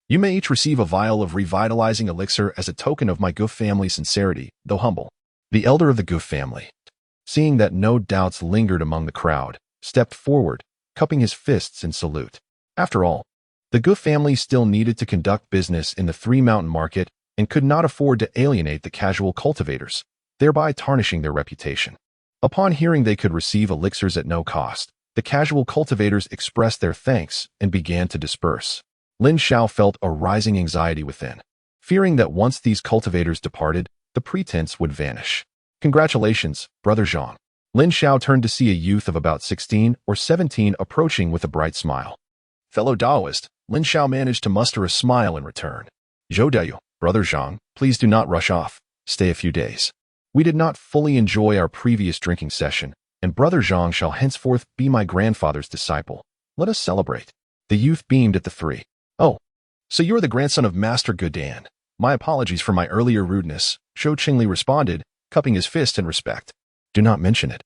Speaker 1: you may each receive a vial of revitalizing elixir as a token of my Gu family's sincerity, though humble." The elder of the Gu family, seeing that no doubts lingered among the crowd, stepped forward, cupping his fists in salute. After all, the Gu family still needed to conduct business in the Three Mountain Market and could not afford to alienate the casual cultivators, thereby tarnishing their reputation. Upon hearing they could receive elixirs at no cost, the casual cultivators expressed their thanks and began to disperse. Lin Xiao felt a rising anxiety within, fearing that once these cultivators departed, the pretense would vanish. "Congratulations, Brother Zhang." Lin Xiao turned to see a youth of about 16 or 17 approaching with a bright smile. Fellow Daoist, Lin Xiao managed to muster a smile in return. "Zhou Daoyu, Brother Zhang, please do not rush off. Stay a few days. We did not fully enjoy our previous drinking session, and Brother Zhang shall henceforth be my grandfather's disciple. Let us celebrate." The youth beamed at the three. "Oh, so you're the grandson of Master Gudan. My apologies for my earlier rudeness," Zhou Qingli responded, cupping his fist in respect. "Do not mention it.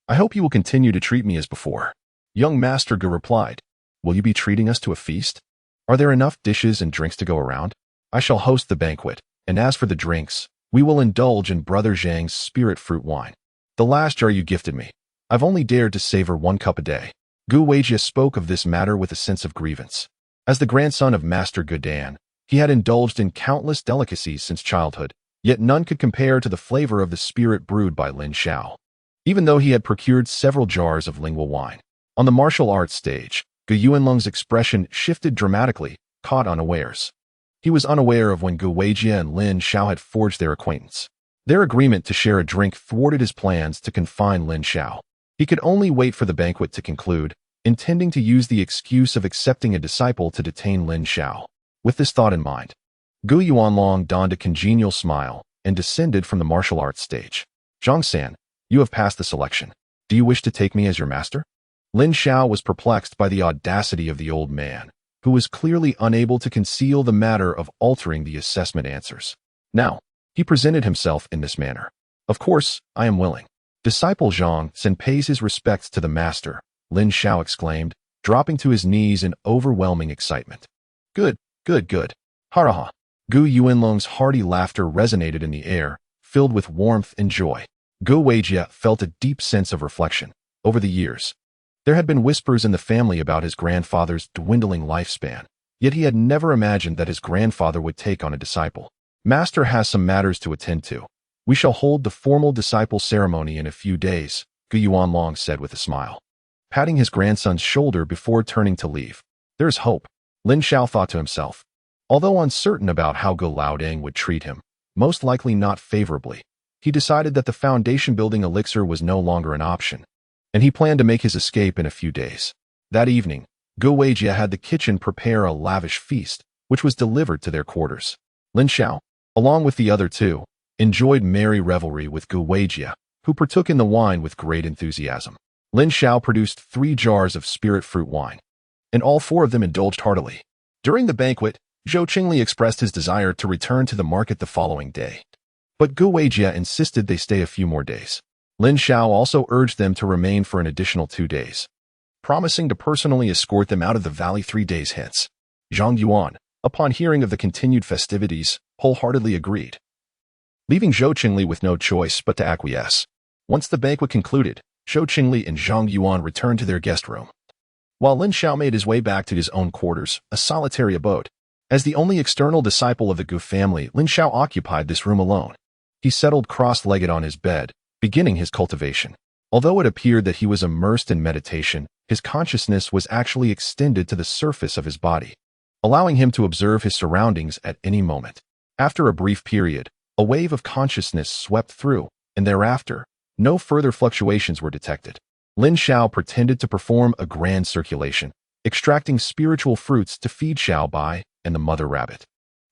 Speaker 1: I hope you will continue to treat me as before." Young Master Gu replied, "Will you be treating us to a feast? Are there enough dishes and drinks to go around? I shall host the banquet, and as for the drinks, we will indulge in Brother Zhang's spirit fruit wine. The last jar you gifted me, I've only dared to savor 1 cup a day." Gu Weijia spoke of this matter with a sense of grievance. As the grandson of Master Gudan, he had indulged in countless delicacies since childhood, yet none could compare to the flavor of the spirit brewed by Lin Xiao. Even though he had procured several jars of lingua wine. On the martial arts stage, Gu Yuanlong's expression shifted dramatically, caught unawares. He was unaware of when Gu Weijia and Lin Xiao had forged their acquaintance. Their agreement to share a drink thwarted his plans to confine Lin Xiao. He could only wait for the banquet to conclude, intending to use the excuse of accepting a disciple to detain Lin Xiao. With this thought in mind, Gu Yuanlong donned a congenial smile and descended from the martial arts stage. "Zhang San, you have passed the selection. Do you wish to take me as your master?" Lin Xiao was perplexed by the audacity of the old man, who was clearly unable to conceal the matter of altering the assessment answers. Now, he presented himself in this manner. "Of course, I am willing." "Disciple Zhang San pays his respects to the master," Lin Xiao exclaimed, dropping to his knees in overwhelming excitement. "Good, good, good. Haraha." Gu Yuanlong's hearty laughter resonated in the air, filled with warmth and joy. Gu Weijia felt a deep sense of reflection. Over the years, there had been whispers in the family about his grandfather's dwindling lifespan, yet he had never imagined that his grandfather would take on a disciple. Master has some matters to attend to. We shall hold the formal disciple ceremony in a few days, Gu Yuanlong said with a smile, patting his grandson's shoulder before turning to leave. There's hope, Lin Xiao thought to himself. Although uncertain about how Gu Laoding would treat him, most likely not favorably, he decided that the foundation-building elixir was no longer an option, and he planned to make his escape in a few days. That evening, Gu Weijia had the kitchen prepare a lavish feast, which was delivered to their quarters. Lin Xiao, along with the other two, enjoyed merry revelry with Gu Weijia, who partook in the wine with great enthusiasm. Lin Xiao produced 3 jars of spirit fruit wine, and all 4 of them indulged heartily. During the banquet, Zhou Qingli expressed his desire to return to the market the following day, but Gu Weijia insisted they stay a few more days. Lin Xiao also urged them to remain for an additional 2 days, promising to personally escort them out of the valley 3 days hence. Zhang Yuan, upon hearing of the continued festivities, wholeheartedly agreed, leaving Zhou Qingli with no choice but to acquiesce. Once the banquet concluded, Zhou Qingli and Zhang Yuan returned to their guest room, while Lin Xiao made his way back to his own quarters, a solitary abode. As the only external disciple of the Gu family, Lin Xiao occupied this room alone. He settled cross-legged on his bed, beginning his cultivation. Although it appeared that he was immersed in meditation, his consciousness was actually extended to the surface of his body, allowing him to observe his surroundings at any moment. After a brief period, a wave of consciousness swept through, and thereafter, no further fluctuations were detected. Lin Xiao pretended to perform a grand circulation, extracting spiritual fruits to feed Xiao Bai and the mother rabbit.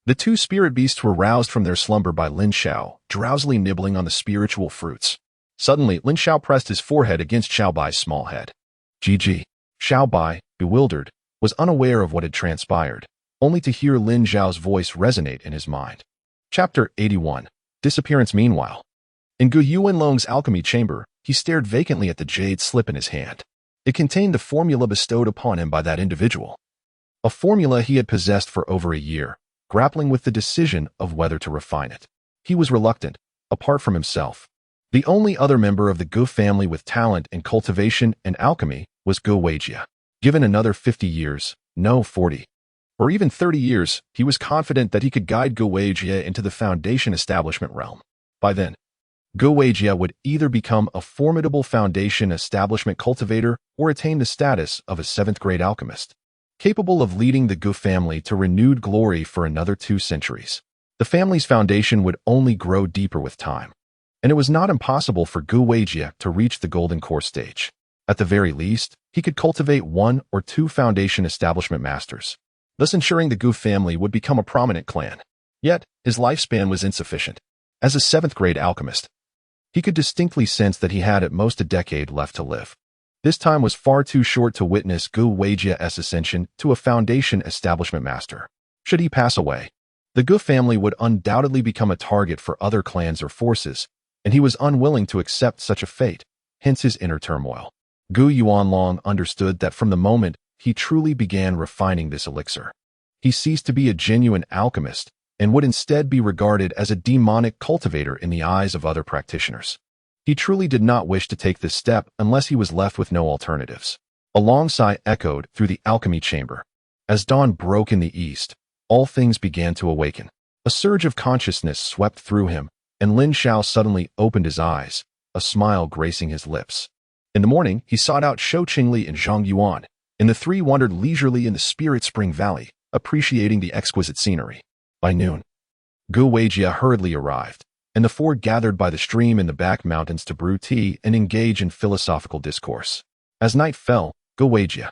Speaker 1: The 2 spirit beasts were roused from their slumber by Lin Xiao, drowsily nibbling on the spiritual fruits. Suddenly, Lin Xiao pressed his forehead against Xiao Bai's small head. GG. Xiao Bai, bewildered, was unaware of what had transpired, only to hear Lin Xiao's voice resonate in his mind. Chapter 81. Disappearance. Meanwhile, in Gu Yuanlong's alchemy chamber, he stared vacantly at the jade slip in his hand. It contained the formula bestowed upon him by that individual, a formula he had possessed for over a year, grappling with the decision of whether to refine it. He was reluctant, apart from himself. The only other member of the Gu family with talent in cultivation and alchemy was Gu Weijia. Given another 50 years, no 40, or even 30 years, he was confident that he could guide Gu Weijia into the foundation establishment realm. By then, Gu Weijia would either become a formidable foundation establishment cultivator or attain the status of a 7th-grade alchemist, capable of leading the Gu family to renewed glory for another 2 centuries. The family's foundation would only grow deeper with time, and it was not impossible for Gu Weijia to reach the golden core stage. At the very least, he could cultivate 1 or 2 foundation establishment masters, thus ensuring the Gu family would become a prominent clan. Yet, his lifespan was insufficient. As a 7th-grade alchemist, he could distinctly sense that he had at most a decade left to live. This time was far too short to witness Gu Weijia's ascension to a foundation establishment master. Should he pass away, the Gu family would undoubtedly become a target for other clans or forces, and he was unwilling to accept such a fate, hence his inner turmoil. Gu Yuanlong understood that from the moment he truly began refining this elixir, he ceased to be a genuine alchemist and would instead be regarded as a demonic cultivator in the eyes of other practitioners. He truly did not wish to take this step unless he was left with no alternatives. A long sigh echoed through the alchemy chamber. As dawn broke in the east, all things began to awaken. A surge of consciousness swept through him, and Lin Xiao suddenly opened his eyes, a smile gracing his lips. In the morning, he sought out Zhou Qingli and Zhang Yuan, and the 3 wandered leisurely in the Spirit Spring Valley, appreciating the exquisite scenery. By noon, Gu Weijia hurriedly arrived, and the 4 gathered by the stream in the back mountains to brew tea and engage in philosophical discourse. As night fell, Gu Weijia,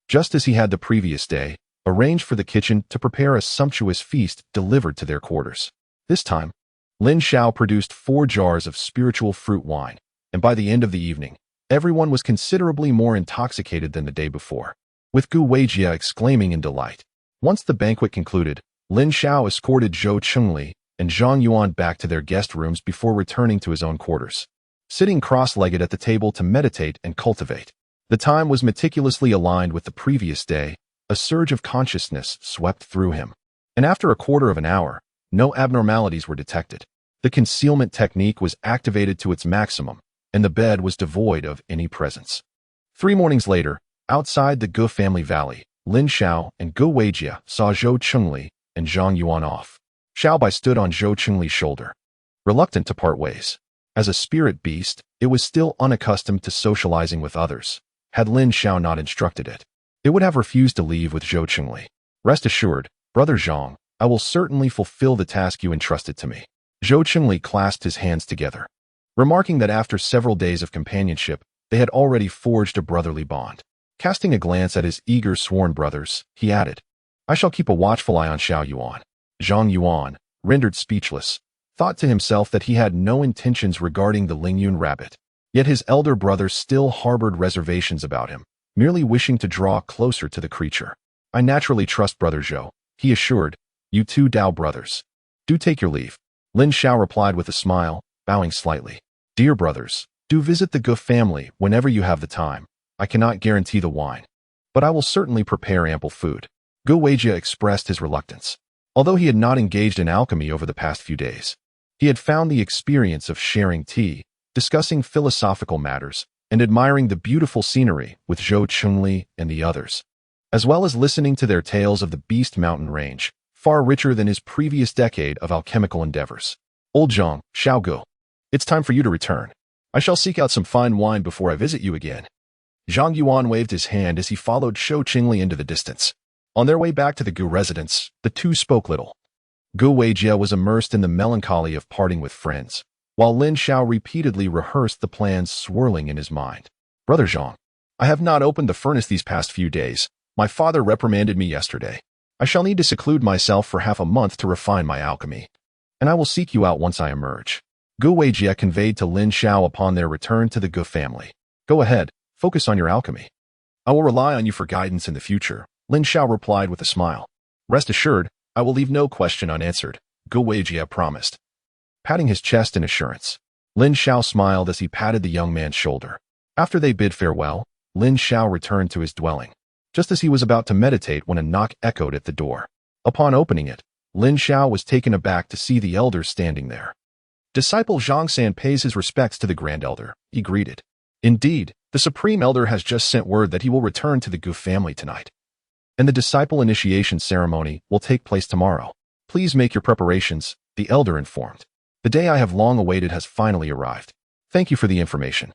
Speaker 1: just as he had the previous day, arranged for the kitchen to prepare a sumptuous feast delivered to their quarters. This time, Lin Xiao produced 4 jars of spiritual fruit wine, and by the end of the evening, everyone was considerably more intoxicated than the day before, with Gu Weijia exclaiming in delight. Once the banquet concluded, Lin Xiao escorted Zhou Qingli and Zhang Yuan back to their guest rooms before returning to his own quarters, sitting cross-legged at the table to meditate and cultivate. The time was meticulously aligned with the previous day. A surge of consciousness swept through him, and after a quarter of an hour, no abnormalities were detected. The concealment technique was activated to its maximum, and the bed was devoid of any presence. 3 mornings later, outside the Gu family valley, Lin Xiao and Gu Weijia saw Zhou Qingli and Zhang Yuan off. Xiaobai stood on Zhou Qingli's shoulder, reluctant to part ways. As a spirit beast, it was still unaccustomed to socializing with others. Had Lin Xiao not instructed it, it would have refused to leave with Zhou Qingli. Rest assured, Brother Zhang, I will certainly fulfill the task you entrusted to me. Zhou Qingli clasped his hands together, remarking that after several days of companionship, they had already forged a brotherly bond. Casting a glance at his eager sworn brothers, he added, I shall keep a watchful eye on Xiao Yuan. Zhang Yuan, rendered speechless, thought to himself that he had no intentions regarding the Lingyun rabbit. Yet his elder brother still harbored reservations about him, merely wishing to draw closer to the creature. I naturally trust Brother Zhou, he assured. You two Dao brothers. Do take your leave. Lin Xiao replied with a smile, bowing slightly. Dear brothers, do visit the Gu family whenever you have the time. I cannot guarantee the wine, but I will certainly prepare ample food. Gu Weijia expressed his reluctance. Although he had not engaged in alchemy over the past few days, he had found the experience of sharing tea, discussing philosophical matters, and admiring the beautiful scenery with Zhou Qingli and the others, as well as listening to their tales of the Beast Mountain Range, far richer than his previous decade of alchemical endeavors. Old Zhang, Xiaogu, it's time for you to return. I shall seek out some fine wine before I visit you again. Zhang Yuan waved his hand as he followed Zhou Qingli into the distance. On their way back to the Gu residence, the two spoke little. Gu Weijia was immersed in the melancholy of parting with friends, while Lin Xiao repeatedly rehearsed the plans swirling in his mind. Brother Zhang, I have not opened the furnace these past few days. My father reprimanded me yesterday. I shall need to seclude myself for half a month to refine my alchemy, and I will seek you out once I emerge. Gu Weijia conveyed to Lin Xiao upon their return to the Gu family. Go ahead, focus on your alchemy. I will rely on you for guidance in the future, Lin Xiao replied with a smile. Rest assured, I will leave no question unanswered, Gu Weijia promised, patting his chest in assurance. Lin Xiao smiled as he patted the young man's shoulder. After they bid farewell, Lin Xiao returned to his dwelling, just as he was about to meditate when a knock echoed at the door. Upon opening it, Lin Xiao was taken aback to see the elders standing there. Disciple Zhang-san pays his respects to the Grand Elder, he greeted. Indeed, the Supreme Elder has just sent word that he will return to the Gu family tonight, and the disciple initiation ceremony will take place tomorrow. Please make your preparations, the elder informed. The day I have long awaited has finally arrived. Thank you for the information.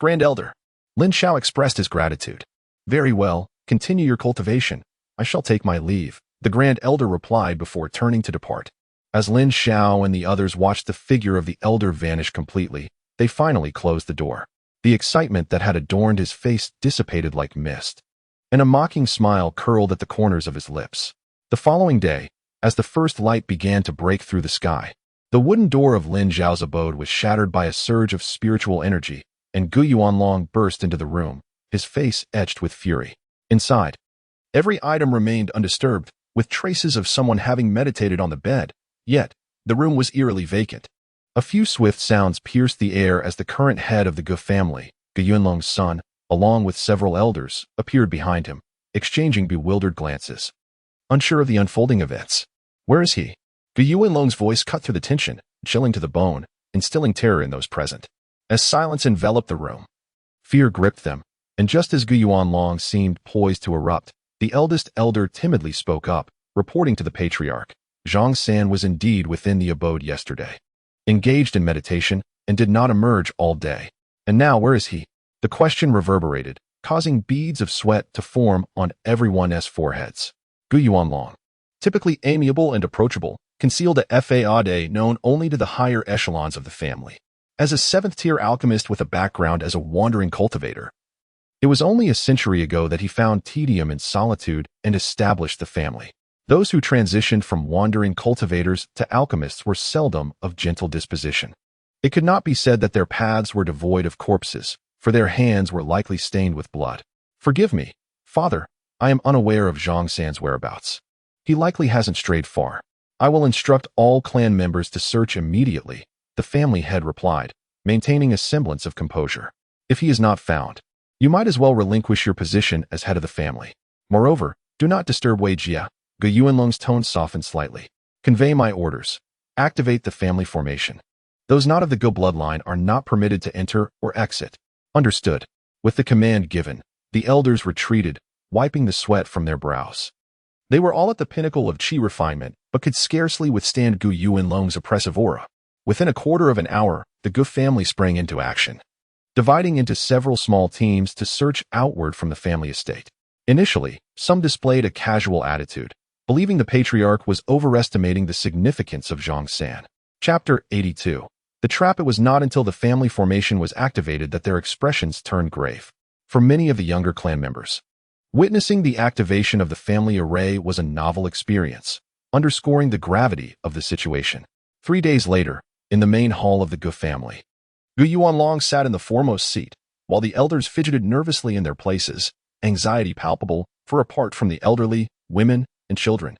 Speaker 1: Grand Elder. Lin Xiao expressed his gratitude. Very well, continue your cultivation. I shall take my leave, the Grand Elder replied before turning to depart. As Lin Xiao and the others watched the figure of the elder vanish completely, they finally closed the door. The excitement that had adorned his face dissipated like mist, and a mocking smile curled at the corners of his lips. The following day, as the first light began to break through the sky, the wooden door of Lin Xiao's abode was shattered by a surge of spiritual energy, and Gu Yuanlong burst into the room, his face etched with fury. Inside, every item remained undisturbed, with traces of someone having meditated on the bed, yet the room was eerily vacant. A few swift sounds pierced the air as the current head of the Gu family, Gu Yunlong's son, along with several elders, appeared behind him, exchanging bewildered glances, unsure of the unfolding events. Where is he? Gu Yunlong's voice cut through the tension, chilling to the bone, instilling terror in those present. As silence enveloped the room, fear gripped them, and just as Gu Yuanlong seemed poised to erupt, the eldest elder timidly spoke up, reporting to the patriarch. Zhang San was indeed within the abode yesterday, engaged in meditation, and did not emerge all day. And now where is he? The question reverberated, causing beads of sweat to form on everyone's foreheads. Gu Yuanlong, typically amiable and approachable, concealed a faade known only to the higher echelons of the family. As a seventh-tier alchemist with a background as a wandering cultivator, it was only a century ago that he found tedium in solitude and established the family. Those who transitioned from wandering cultivators to alchemists were seldom of gentle disposition. It could not be said that their paths were devoid of corpses, for their hands were likely stained with blood. Forgive me, father, I am unaware of Zhang San's whereabouts. He likely hasn't strayed far. I will instruct all clan members to search immediately, the family head replied, maintaining a semblance of composure. If he is not found, you might as well relinquish your position as head of the family. Moreover, do not disturb Wei Jia. Gu Yuanlong's tone softened slightly. Convey my orders. Activate the family formation. Those not of the Gu bloodline are not permitted to enter or exit. Understood. With the command given, the elders retreated, wiping the sweat from their brows. They were all at the pinnacle of qi refinement, but could scarcely withstand Gu Yuanlong's oppressive aura. Within a quarter of an hour, the Gu family sprang into action, dividing into several small teams to search outward from the family estate. Initially, some displayed a casual attitude, believing the patriarch was overestimating the significance of Zhongshan. Chapter 82. The trap. It was not until the family formation was activated that their expressions turned grave. For many of the younger clan members, witnessing the activation of the family array was a novel experience, underscoring the gravity of the situation. 3 days later, in the main hall of the Gu family, Gu Yuanlong sat in the foremost seat, while the elders fidgeted nervously in their places, anxiety palpable, for apart from the elderly, women, and children,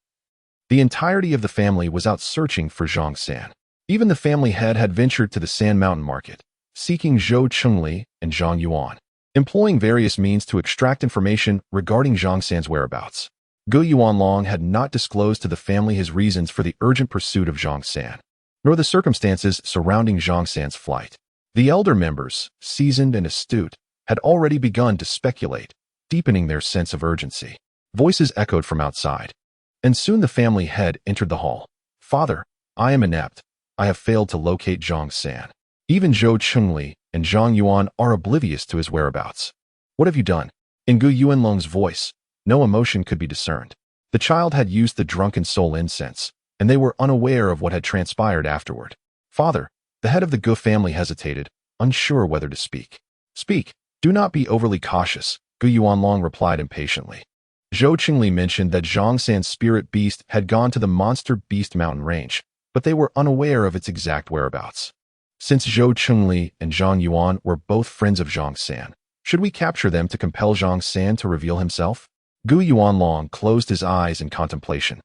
Speaker 1: the entirety of the family was out searching for Zhongshan. Even the family head had ventured to the Sand Mountain Market, seeking Zhou Chengli and Zhang Yuan, employing various means to extract information regarding Zhongshan's whereabouts. Gu Yuanlong had not disclosed to the family his reasons for the urgent pursuit of Zhongshan, nor the circumstances surrounding Zhongshan's flight. The elder members, seasoned and astute, had already begun to speculate, deepening their sense of urgency. Voices echoed from outside, and soon the family head entered the hall. "Father, I am inept. I have failed to locate Zhongshan. Even Zhou Chengli and Zhang Yuan are oblivious to his whereabouts. What have you done?" In Gu Yuanlong's voice, no emotion could be discerned. The child had used the drunken soul incense, and they were unaware of what had transpired afterward. "Father," the head of the Gu family hesitated, unsure whether to speak. "Speak. Do not be overly cautious," Gu Yuanlong replied impatiently. Zhou Chengli mentioned that Zhongshan's spirit beast had gone to the Monster Beast Mountain range, but they were unaware of its exact whereabouts. Since Zhou Chengli and Zhang Yuan were both friends of Zhongshan, should we capture them to compel Zhongshan to reveal himself? Gu Yuanlong closed his eyes in contemplation,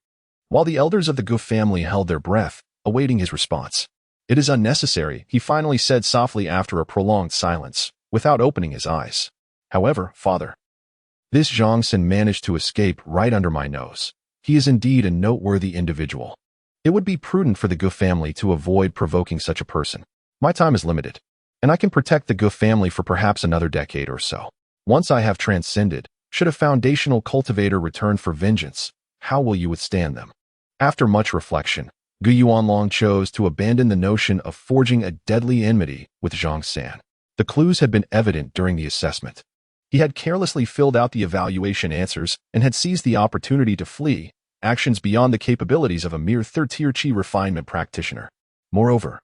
Speaker 1: while the elders of the Gu family held their breath, awaiting his response. "It is unnecessary," he finally said softly after a prolonged silence, without opening his eyes. "However, father, this Zhongshan managed to escape right under my nose. He is indeed a noteworthy individual. It would be prudent for the Gu family to avoid provoking such a person. My time is limited, and I can protect the Gu family for perhaps another decade or so. Once I have transcended, should a foundational cultivator return for vengeance, how will you withstand them?" After much reflection, Gu Yuanlong chose to abandon the notion of forging a deadly enmity with Zhongshan. The clues had been evident during the assessment. He had carelessly filled out the evaluation answers and had seized the opportunity to flee, actions beyond the capabilities of a mere third-tier qi refinement practitioner. Moreover,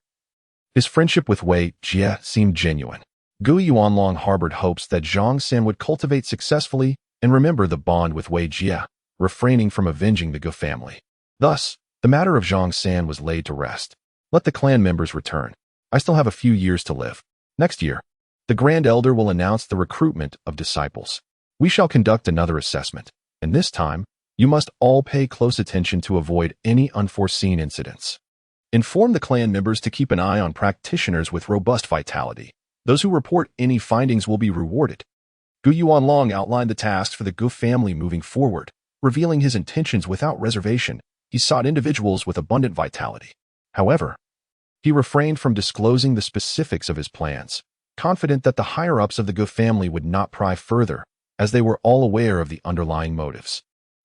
Speaker 1: his friendship with Wei Jie seemed genuine. Gu Yuanlong harbored hopes that Zhongshan would cultivate successfully and remember the bond with Wei Jie, refraining from avenging the Gu family. Thus, the matter of Zhongshan was laid to rest. Let the clan members return. I still have a few years to live. Next year, the Grand Elder will announce the recruitment of disciples. We shall conduct another assessment, and this time, you must all pay close attention to avoid any unforeseen incidents. Inform the clan members to keep an eye on practitioners with robust vitality. Those who report any findings will be rewarded. Gu Yuanlong outlined the tasks for the Gu family moving forward, revealing his intentions without reservation. He sought individuals with abundant vitality. However, he refrained from disclosing the specifics of his plans, confident that the higher-ups of the Gu family would not pry further, as they were all aware of the underlying motives.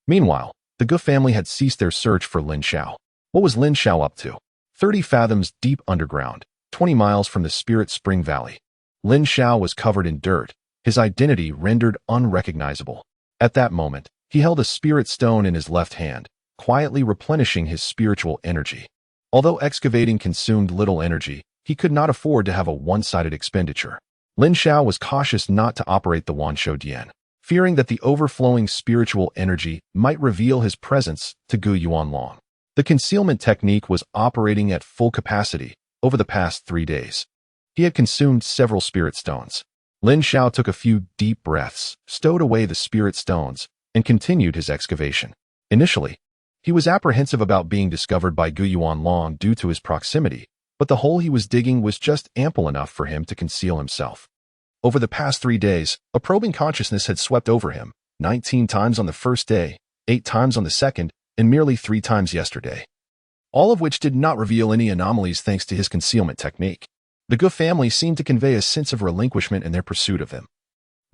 Speaker 1: Meanwhile, the Gu family had ceased their search for Lin Xiao. What was Lin Xiao up to? 30 fathoms deep underground, 20 miles from the Spirit Spring Valley. Lin Xiao was covered in dirt, his identity rendered unrecognizable. At that moment, he held a spirit stone in his left hand, quietly replenishing his spiritual energy. Although excavating consumed little energy, he could not afford to have a one-sided expenditure. Lin Xiao was cautious not to operate the Wanshou Dian, fearing that the overflowing spiritual energy might reveal his presence to Gu Yuanlong. The concealment technique was operating at full capacity over the past 3 days. He had consumed several spirit stones. Lin Xiao took a few deep breaths, stowed away the spirit stones, and continued his excavation. Initially, he was apprehensive about being discovered by Gu Yuanlong due to his proximity, but the hole he was digging was just ample enough for him to conceal himself. Over the past 3 days, a probing consciousness had swept over him, 19 times on the first day, 8 times on the second, and merely 3 times yesterday. All of which did not reveal any anomalies thanks to his concealment technique. The Gu family seemed to convey a sense of relinquishment in their pursuit of him.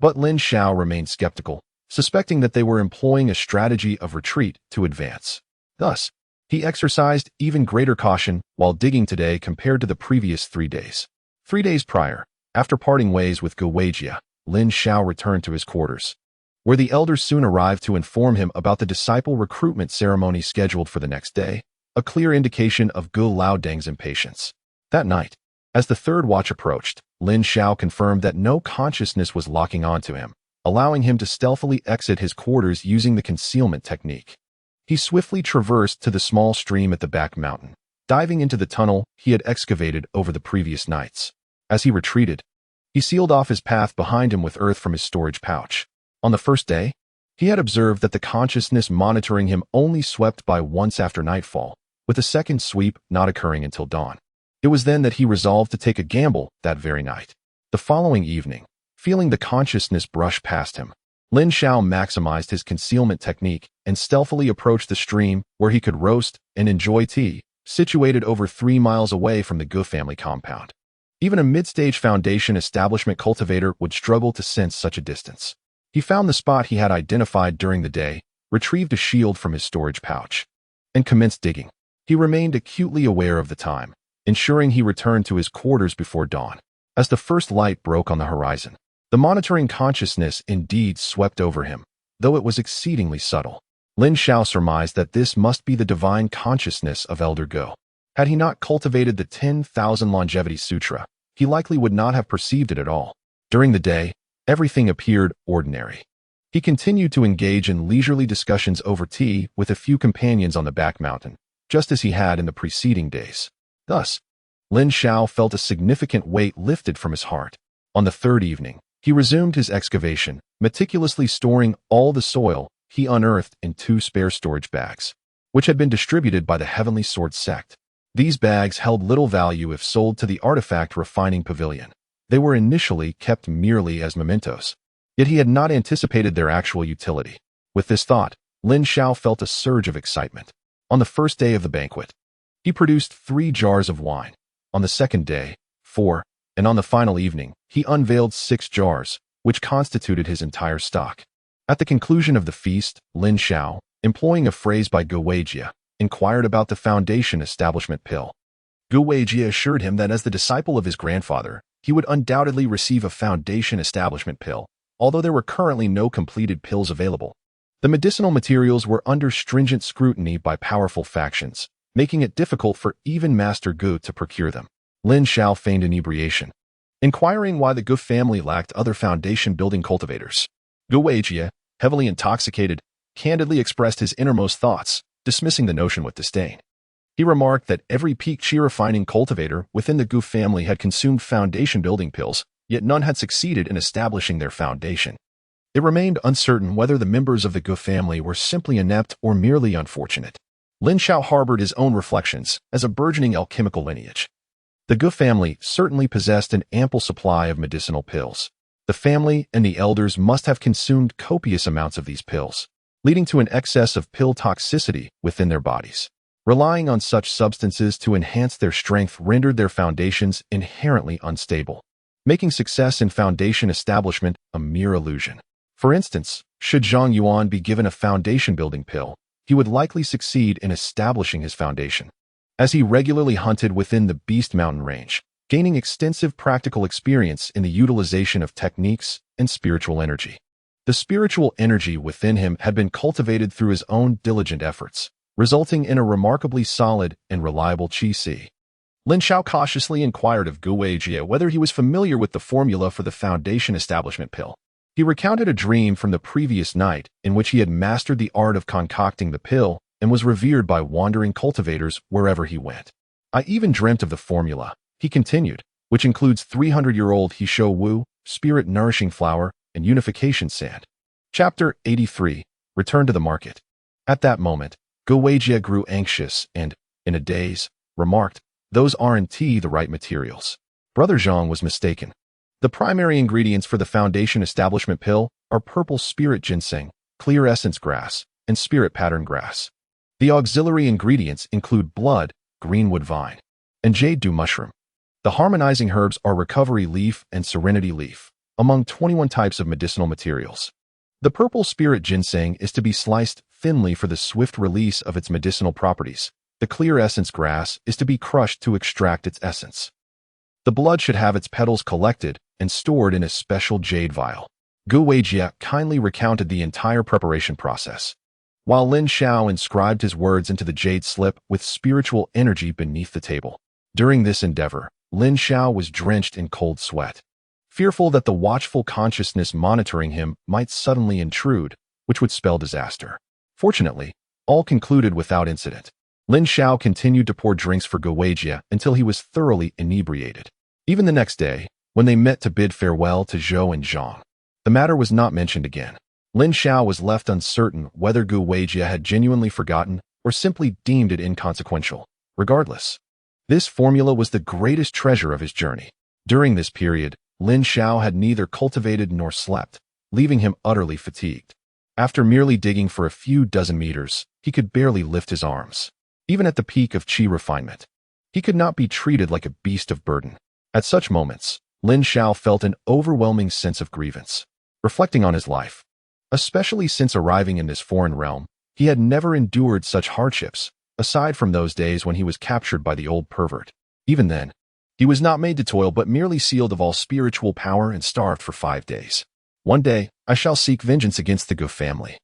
Speaker 1: But Lin Xiao remained skeptical, suspecting that they were employing a strategy of retreat to advance. Thus, he exercised even greater caution while digging today compared to the previous 3 days. 3 days prior, after parting ways with Guweijia, Lin Xiao returned to his quarters, where the elders soon arrived to inform him about the disciple recruitment ceremony scheduled for the next day, a clear indication of Gu Laodeng's impatience. That night, as the third watch approached, Lin Xiao confirmed that no consciousness was locking onto him, allowing him to stealthily exit his quarters using the concealment technique. He swiftly traversed to the small stream at the back mountain, diving into the tunnel he had excavated over the previous nights. As he retreated, he sealed off his path behind him with earth from his storage pouch. On the first day, he had observed that the consciousness monitoring him only swept by once after nightfall, with a second sweep not occurring until dawn. It was then that he resolved to take a gamble that very night. The following evening, feeling the consciousness brush past him, Lin Xiao maximized his concealment technique and stealthily approached the stream where he could roast and enjoy tea, situated over 3 miles away from the Gu family compound. Even a mid-stage foundation establishment cultivator would struggle to sense such a distance. He found the spot he had identified during the day, retrieved a shield from his storage pouch, and commenced digging. He remained acutely aware of the time, ensuring he returned to his quarters before dawn. As the first light broke on the horizon, the monitoring consciousness indeed swept over him, though it was exceedingly subtle. Lin Xiao surmised that this must be the divine consciousness of Elder Gu. Had he not cultivated the 10,000 Longevity Sutra, he likely would not have perceived it at all. During the day, everything appeared ordinary. He continued to engage in leisurely discussions over tea with a few companions on the back mountain, just as he had in the preceding days. Thus, Lin Xiao felt a significant weight lifted from his heart. On the third evening, he resumed his excavation, meticulously storing all the soil he unearthed in 2 spare storage bags, which had been distributed by the Heavenly Sword sect. These bags held little value if sold to the artifact refining pavilion. They were initially kept merely as mementos, yet he had not anticipated their actual utility. With this thought, Lin Xiao felt a surge of excitement. On the first day of the banquet, he produced 3 jars of wine. On the second day, 4, and on the final evening, he unveiled 6 jars, which constituted his entire stock. At the conclusion of the feast, Lin Xiao, employing a phrase by Guweijia, inquired about the foundation establishment pill. Guweijia assured him that as the disciple of his grandfather, he would undoubtedly receive a foundation establishment pill, although there were currently no completed pills available. The medicinal materials were under stringent scrutiny by powerful factions, making it difficult for even Master Gu to procure them. Lin Xiao feigned inebriation, inquiring why the Gu family lacked other foundation-building cultivators. Guweijia, heavily intoxicated, candidly expressed his innermost thoughts, dismissing the notion with disdain. He remarked that every peak chi refining cultivator within the Gu family had consumed foundation-building pills, yet none had succeeded in establishing their foundation. It remained uncertain whether the members of the Gu family were simply inept or merely unfortunate. Lin Xiao harbored his own reflections as a burgeoning alchemical lineage. The Gu family certainly possessed an ample supply of medicinal pills. The family and the elders must have consumed copious amounts of these pills, leading to an excess of pill toxicity within their bodies. Relying on such substances to enhance their strength rendered their foundations inherently unstable, making success in foundation establishment a mere illusion. For instance, should Zhang Yuan be given a foundation-building pill, he would likely succeed in establishing his foundation, as he regularly hunted within the Beast Mountain range, gaining extensive practical experience in the utilization of techniques and spiritual energy. The spiritual energy within him had been cultivated through his own diligent efforts, resulting in a remarkably solid and reliable qi. Lin Xiao cautiously inquired of Guweijia whether he was familiar with the formula for the foundation establishment pill. He recounted a dream from the previous night in which he had mastered the art of concocting the pill and was revered by wandering cultivators wherever he went. I even dreamt of the formula, he continued, which includes 300-year-old Hisho Wu, spirit-nourishing flower, and unification sand. Chapter 83. Return to the market. At that moment, Guweijia grew anxious and, in a daze, remarked, "Those aren't the right materials." Brother Zhang was mistaken. The primary ingredients for the foundation establishment pill are purple spirit ginseng, clear essence grass, and spirit pattern grass. The auxiliary ingredients include blood, greenwood vine, and jade dew mushroom. The harmonizing herbs are recovery leaf and serenity leaf, among 21 types of medicinal materials. The purple spirit ginseng is to be sliced thinly for the swift release of its medicinal properties. The clear essence grass is to be crushed to extract its essence. The blood should have its petals collected and stored in a special jade vial. Gu Weijie kindly recounted the entire preparation process, while Lin Xiao inscribed his words into the jade slip with spiritual energy beneath the table. During this endeavor, Lin Xiao was drenched in cold sweat, fearful that the watchful consciousness monitoring him might suddenly intrude, which would spell disaster. Fortunately, all concluded without incident. Lin Xiao continued to pour drinks for Gu Weijie until he was thoroughly inebriated. Even the next day, when they met to bid farewell to Zhou and Zhang, the matter was not mentioned again. Lin Xiao was left uncertain whether Gu Weijie had genuinely forgotten or simply deemed it inconsequential. Regardless, this formula was the greatest treasure of his journey. During this period, Lin Xiao had neither cultivated nor slept, leaving him utterly fatigued. After merely digging for a few dozen meters, he could barely lift his arms. Even at the peak of qi refinement, he could not be treated like a beast of burden. At such moments, Lin Xiao felt an overwhelming sense of grievance. Reflecting on his life, especially since arriving in this foreign realm, he had never endured such hardships, aside from those days when he was captured by the old pervert. Even then, he was not made to toil but merely sealed of all spiritual power and starved for 5 days. One day, I shall seek vengeance against the Gu family.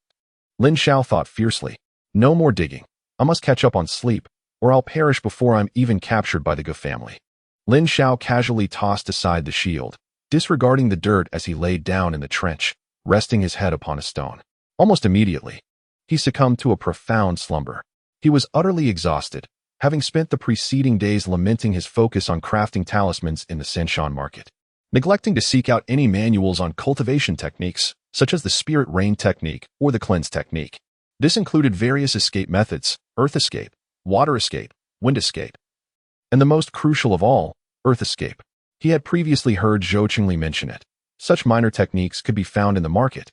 Speaker 1: Lin Xiao thought fiercely. No more digging. I must catch up on sleep, or I'll perish before I'm even captured by the Gu family. Lin Xiao casually tossed aside the shield, disregarding the dirt as he laid down in the trench, resting his head upon a stone. Almost immediately, he succumbed to a profound slumber. He was utterly exhausted, having spent the preceding days lamenting his focus on crafting talismans in the Sanshan market, neglecting to seek out any manuals on cultivation techniques, such as the spirit rain technique or the cleanse technique. This included various escape methods: earth escape, water escape, wind escape, and the most crucial of all, earth escape. He had previously heard Zhou Qingli mention it. Such minor techniques could be found in the market,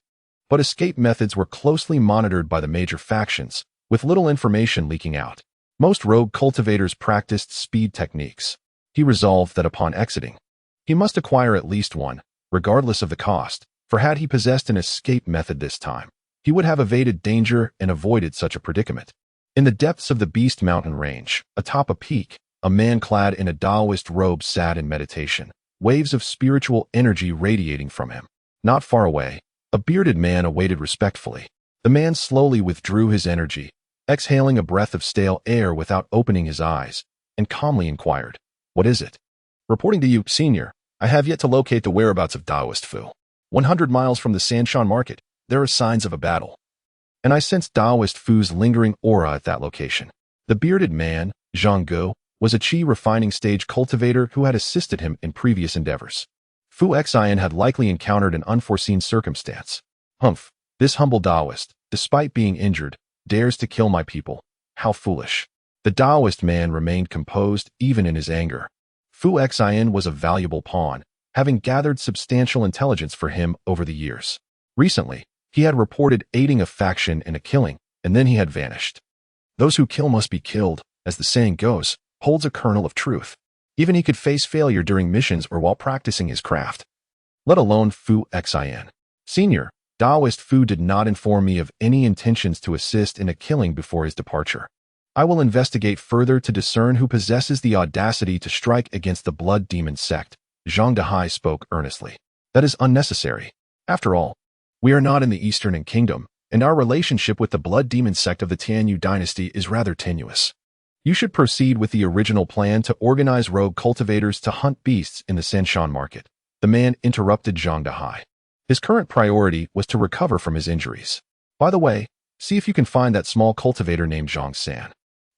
Speaker 1: but escape methods were closely monitored by the major factions, with little information leaking out. Most rogue cultivators practiced speed techniques. He resolved that upon exiting, he must acquire at least one, regardless of the cost, for had he possessed an escape method this time, he would have evaded danger and avoided such a predicament. In the depths of the Beast Mountain range, atop a peak, a man clad in a Taoist robe sat in meditation, waves of spiritual energy radiating from him. Not far away, a bearded man awaited respectfully. The man slowly withdrew his energy, exhaling a breath of stale air without opening his eyes, and calmly inquired, "What is it?" "Reporting to you, Senior, I have yet to locate the whereabouts of Taoist Fu. 100 miles from the Sanshan market, there are signs of a battle, and I sensed Taoist Fu's lingering aura at that location." The bearded man, Zhang Gu, was a qi refining stage cultivator who had assisted him in previous endeavors. Fu Xian had likely encountered an unforeseen circumstance. "Humph, this humble Taoist, despite being injured, dares to kill my people. How foolish." The Taoist man remained composed even in his anger. Fu Xian was a valuable pawn, having gathered substantial intelligence for him over the years. Recently, he had reported aiding a faction in a killing, and then he had vanished. Those who kill must be killed, as the saying goes, holds a kernel of truth. Even he could face failure during missions or while practicing his craft, let alone Fu Xian. "Senior, Taoist Fu did not inform me of any intentions to assist in a killing before his departure. I will investigate further to discern who possesses the audacity to strike against the blood demon sect." Zhang Dehai spoke earnestly. "That is unnecessary. After all, we are not in the Eastern Kingdom, and our relationship with the blood demon sect of the Tianyu dynasty is rather tenuous. You should proceed with the original plan to organize rogue cultivators to hunt beasts in the Sanshan market." The man interrupted Zhang Dehai. His current priority was to recover from his injuries. "By the way, see if you can find that small cultivator named Zhang San,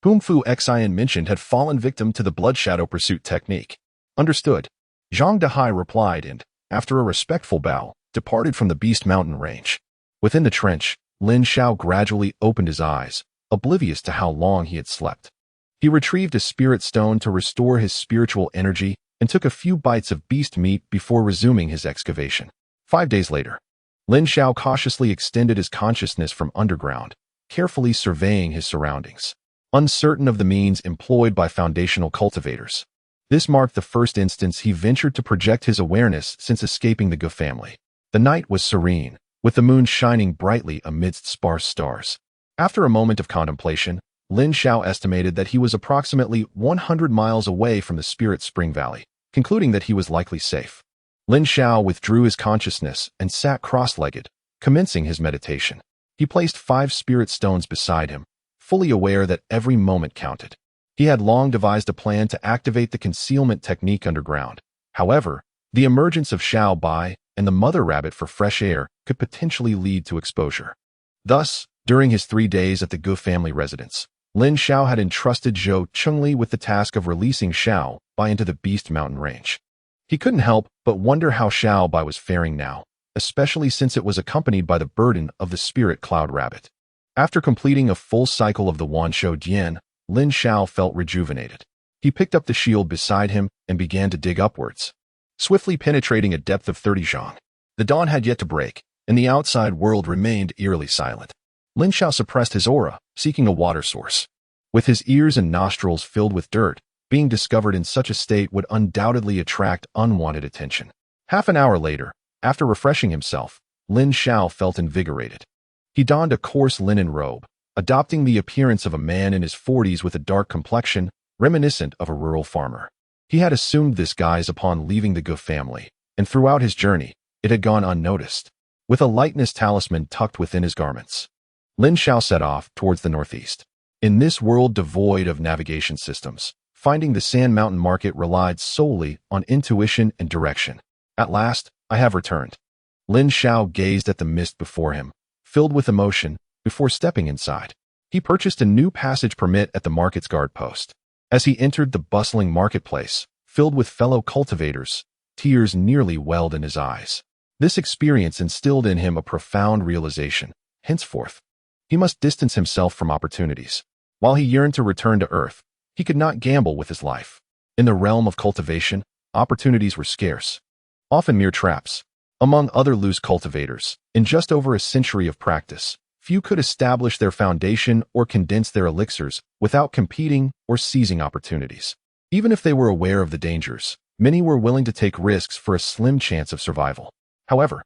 Speaker 1: whom Fu Xian mentioned had fallen victim to the blood shadow pursuit technique." "Understood," Zhang Dehai replied and, after a respectful bow, departed from the Beast Mountain range. Within the trench, Lin Xiao gradually opened his eyes, oblivious to how long he had slept. He retrieved a spirit stone to restore his spiritual energy and took a few bites of beast meat before resuming his excavation. 5 days later, Lin Xiao cautiously extended his consciousness from underground, carefully surveying his surroundings, uncertain of the means employed by foundational cultivators. This marked the first instance he ventured to project his awareness since escaping the Gu family. The night was serene, with the moon shining brightly amidst sparse stars. After a moment of contemplation, Lin Xiao estimated that he was approximately 100 miles away from the Spirit Spring Valley, concluding that he was likely safe. Lin Xiao withdrew his consciousness and sat cross-legged, commencing his meditation. He placed 5 spirit stones beside him, fully aware that every moment counted. He had long devised a plan to activate the concealment technique underground. However, the emergence of Xiao Bai and the mother rabbit for fresh air could potentially lead to exposure. Thus, during his 3 days at the Gu family residence, Lin Xiao had entrusted Zhou Chengli with the task of releasing Xiao Bai into the Beast Mountain range. He couldn't help but wonder how Xiao Bai was faring now, especially since it was accompanied by the burden of the spirit cloud rabbit. After completing a full cycle of the Wanshou Dian, Lin Xiao felt rejuvenated. He picked up the shield beside him and began to dig upwards, swiftly penetrating a depth of 30 zhang. The dawn had yet to break, and the outside world remained eerily silent. Lin Xiao suppressed his aura, seeking a water source. With his ears and nostrils filled with dirt, being discovered in such a state would undoubtedly attract unwanted attention. Half an hour later, after refreshing himself, Lin Xiao felt invigorated. He donned a coarse linen robe, adopting the appearance of a man in his 40s with a dark complexion, reminiscent of a rural farmer. He had assumed this guise upon leaving the Gu family, and throughout his journey, it had gone unnoticed. With a lightness talisman tucked within his garments, Lin Xiao set off towards the northeast. In this world devoid of navigation systems, finding the Sand Mountain market relied solely on intuition and direction. At last, I have returned. Lin Xiao gazed at the mist before him, filled with emotion, before stepping inside. He purchased a new passage permit at the market's guard post. As he entered the bustling marketplace, filled with fellow cultivators, tears nearly welled in his eyes. This experience instilled in him a profound realization. Henceforth, he must distance himself from opportunities. While he yearned to return to Earth, he could not gamble with his life. In the realm of cultivation, opportunities were scarce, often mere traps. Among other loose cultivators, in just over a century of practice, few could establish their foundation or condense their elixirs without competing or seizing opportunities. Even if they were aware of the dangers, many were willing to take risks for a slim chance of survival. However,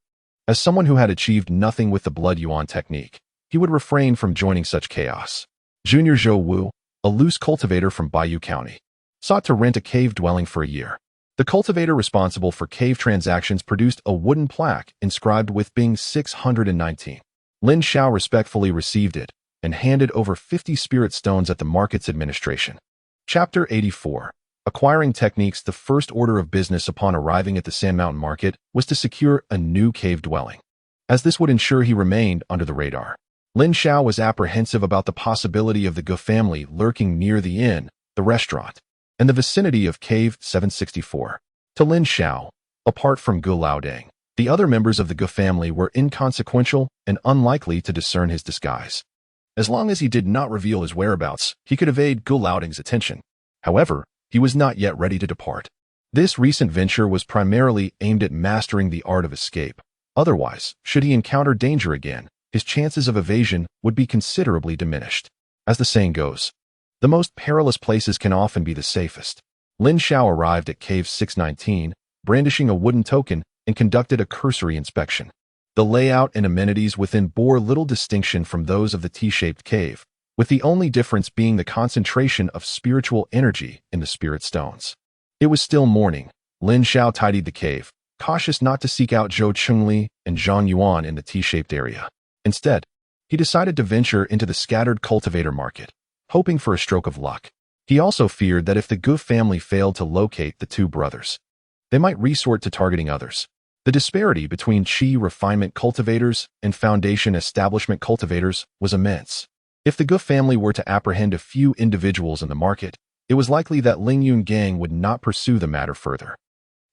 Speaker 1: as someone who had achieved nothing with the blood yuan technique, he would refrain from joining such chaos. Junior Zhou Wu, a loose cultivator from Baiyu County, sought to rent a cave dwelling for a year. The cultivator responsible for cave transactions produced a wooden plaque inscribed with Bing 619. Lin Xiao respectfully received it and handed over 50 spirit stones at the market's administration. Chapter 84. Acquiring techniques. The first order of business upon arriving at the Sand Mountain market was to secure a new cave dwelling, as this would ensure he remained under the radar. Lin Xiao was apprehensive about the possibility of the Gu family lurking near the inn, the restaurant, and the vicinity of Cave 764. To Lin Xiao, apart from Gu Laodang, the other members of the Gu family were inconsequential and unlikely to discern his disguise. As long as he did not reveal his whereabouts, he could evade Gu Laodang's attention. However, he was not yet ready to depart. This recent venture was primarily aimed at mastering the art of escape. Otherwise, should he encounter danger again, his chances of evasion would be considerably diminished. As the saying goes, the most perilous places can often be the safest. Lin Xiao arrived at Cave 619, brandishing a wooden token, and conducted a cursory inspection. The layout and amenities within bore little distinction from those of the T-shaped cave, with the only difference being the concentration of spiritual energy in the spirit stones. It was still morning. Lin Xiao tidied the cave, cautious not to seek out Zhou Chengli and Zhang Yuan in the T-shaped area. Instead, he decided to venture into the scattered cultivator market, hoping for a stroke of luck. He also feared that if the Gu family failed to locate the two brothers, they might resort to targeting others. The disparity between Qi refinement cultivators and foundation establishment cultivators was immense. If the Gu family were to apprehend a few individuals in the market, it was likely that Ling Yun gang would not pursue the matter further.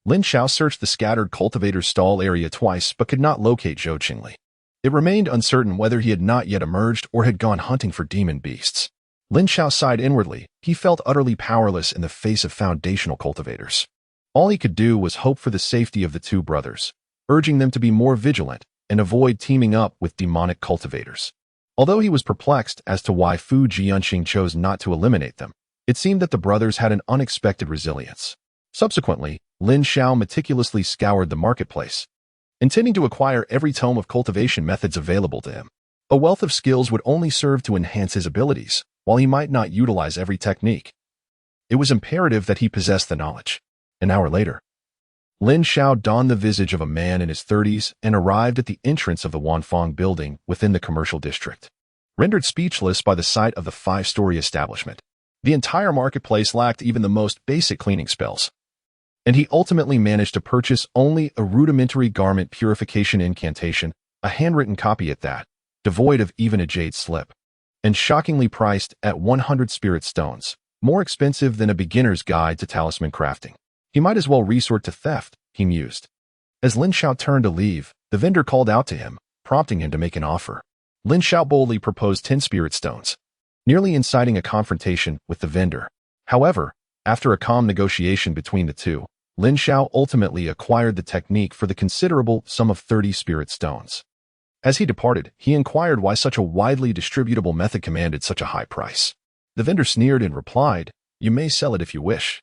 Speaker 1: Lin Xiao searched the scattered cultivator stall area twice but could not locate Zhou Qingli. It remained uncertain whether he had not yet emerged or had gone hunting for demon beasts. Lin Xiao sighed inwardly. He felt utterly powerless in the face of foundational cultivators. All he could do was hope for the safety of the two brothers, urging them to be more vigilant and avoid teaming up with demonic cultivators. Although he was perplexed as to why Fu Jianxing chose not to eliminate them, it seemed that the brothers had an unexpected resilience. Subsequently, Lin Xiao meticulously scoured the marketplace, intending to acquire every tome of cultivation methods available to him. A wealth of skills would only serve to enhance his abilities, while he might not utilize every technique. It was imperative that he possess the knowledge. An hour later, Lin Xiao donned the visage of a man in his 30s and arrived at the entrance of the Wanfeng building within the commercial district. Rendered speechless by the sight of the 5-story establishment, the entire marketplace lacked even the most basic cleaning spells. And he ultimately managed to purchase only a rudimentary garment purification incantation, a handwritten copy at that, devoid of even a jade slip, and shockingly priced at 100 spirit stones, more expensive than a beginner's guide to talisman crafting. He might as well resort to theft, he mused. As Lin Xiao turned to leave, the vendor called out to him, prompting him to make an offer. Lin Xiao boldly proposed 10 spirit stones, nearly inciting a confrontation with the vendor. However, after a calm negotiation between the two, Lin Xiao ultimately acquired the technique for the considerable sum of 30 spirit stones. As he departed, he inquired why such a widely distributable method commanded such a high price. The vendor sneered and replied, "You may sell it if you wish,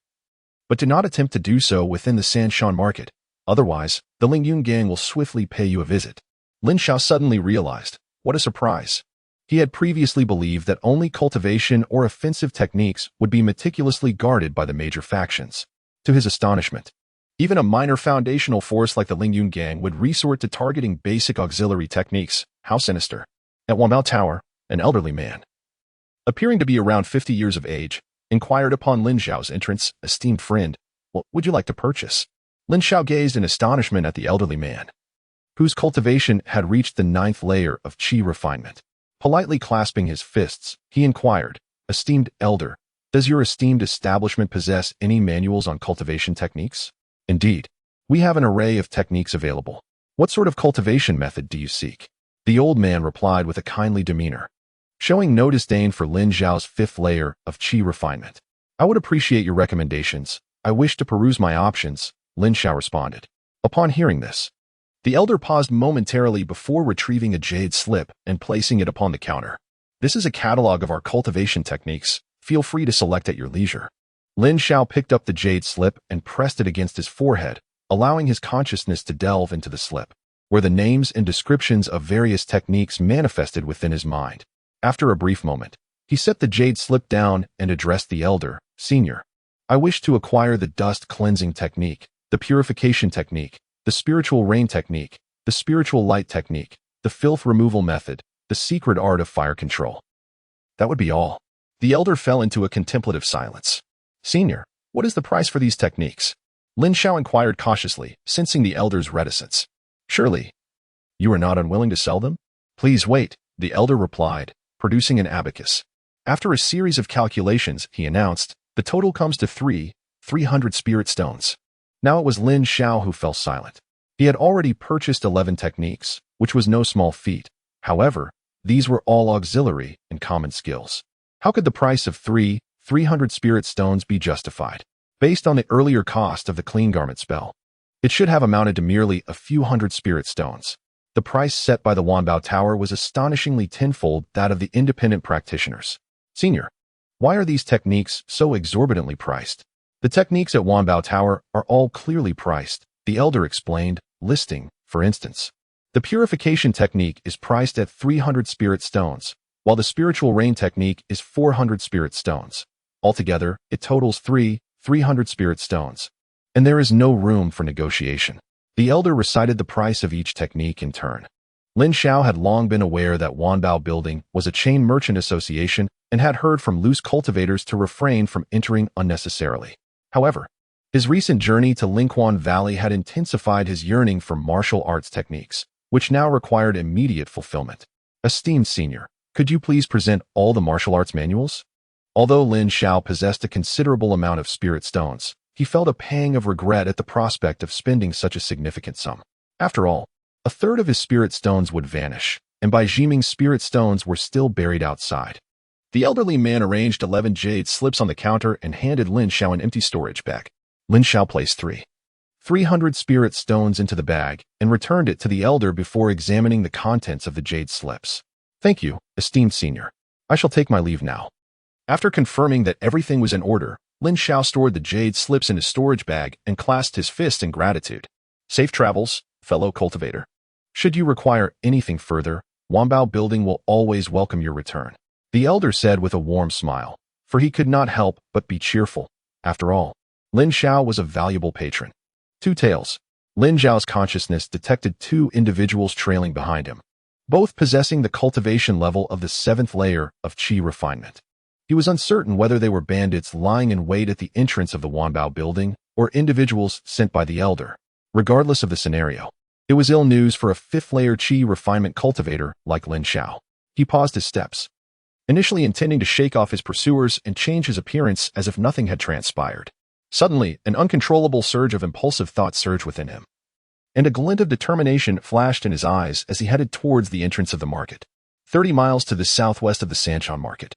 Speaker 1: but do not attempt to do so within the Sanshan market. Otherwise, the Lingyun gang will swiftly pay you a visit." Lin Xiao suddenly realized, what a surprise. He had previously believed that only cultivation or offensive techniques would be meticulously guarded by the major factions. To his astonishment, even a minor foundational force like the Lingyun gang would resort to targeting basic auxiliary techniques. How sinister. At Wanbao Tower, an elderly man, appearing to be around 50 years of age, inquired upon Lin Xiao's entrance, "Esteemed friend, what would you like to purchase?" Lin Xiao gazed in astonishment at the elderly man, whose cultivation had reached the 9th layer of qi refinement. Politely clasping his fists, he inquired, "Esteemed elder, does your esteemed establishment possess any manuals on cultivation techniques?" "Indeed, we have an array of techniques available. What sort of cultivation method do you seek?" The old man replied with a kindly demeanor, showing no disdain for Lin Xiao's 5th layer of qi refinement. "I would appreciate your recommendations. I wish to peruse my options," Lin Xiao responded. Upon hearing this, the elder paused momentarily before retrieving a jade slip and placing it upon the counter. "This is a catalog of our cultivation techniques. Feel free to select at your leisure." Lin Xiao picked up the jade slip and pressed it against his forehead, allowing his consciousness to delve into the slip, where the names and descriptions of various techniques manifested within his mind. After a brief moment, he set the jade slip down and addressed the elder, "Senior, I wish to acquire the dust cleansing technique, the purification technique, the spiritual rain technique, the spiritual light technique, the filth removal method, the secret art of fire control." That would be all. The elder fell into a contemplative silence. "Senior, what is the price for these techniques?" Lin Xiao inquired cautiously, sensing the elder's reticence. "Surely, you are not unwilling to sell them?" "Please wait," the elder replied, producing an abacus. After a series of calculations, he announced, "The total comes to 300 spirit stones." Now it was Lin Xiao who fell silent. He had already purchased 11 techniques, which was no small feat. However, these were all auxiliary and common skills. How could the price of 300 spirit stones be justified? Based on the earlier cost of the clean garment spell, it should have amounted to merely a few hundred spirit stones. The price set by the Wanbao Tower was astonishingly tenfold that of the independent practitioners. "Senior, why are these techniques so exorbitantly priced?" "The techniques at Wanbao Tower are all clearly priced," the elder explained, listing, for instance, the purification technique is priced at 300 spirit stones, while the spiritual rain technique is 400 spirit stones. Altogether, it totals 300 spirit stones, and there is no room for negotiation. The elder recited the price of each technique in turn. Lin Xiao had long been aware that Wanbao Building was a chain merchant association and had heard from loose cultivators to refrain from entering unnecessarily. However, his recent journey to Linquan Valley had intensified his yearning for martial arts techniques, which now required immediate fulfillment. "Esteemed senior, could you please present all the martial arts manuals?" Although Lin Xiao possessed a considerable amount of spirit stones, he felt a pang of regret at the prospect of spending such a significant sum. After all, a third of his spirit stones would vanish, and Bai Jiming's spirit stones were still buried outside. The elderly man arranged 11 jade slips on the counter and handed Lin Xiao an empty storage bag. Lin Xiao placed 300 spirit stones into the bag and returned it to the elder before examining the contents of the jade slips. "Thank you, esteemed senior. I shall take my leave now." After confirming that everything was in order, Lin Xiao stored the jade slips in his storage bag and clasped his fist in gratitude. "Safe travels, fellow cultivator. Should you require anything further, Wanbao Building will always welcome your return. The elder said with a warm smile, for he could not help but be cheerful. After all, Lin Xiao was a valuable patron. Two tales. Lin Xiao's consciousness detected two individuals trailing behind him, both possessing the cultivation level of the 7th layer of qi refinement. He was uncertain whether they were bandits lying in wait at the entrance of the Wanbao Building or individuals sent by the elder. Regardless of the scenario, it was ill news for a 5th layer qi refinement cultivator like Lin Xiao. He paused his steps, initially intending to shake off his pursuers and change his appearance as if nothing had transpired. Suddenly, an uncontrollable surge of impulsive thought surged within him, and a glint of determination flashed in his eyes as he headed towards the entrance of the market, 30 miles to the southwest of the Sanshan market.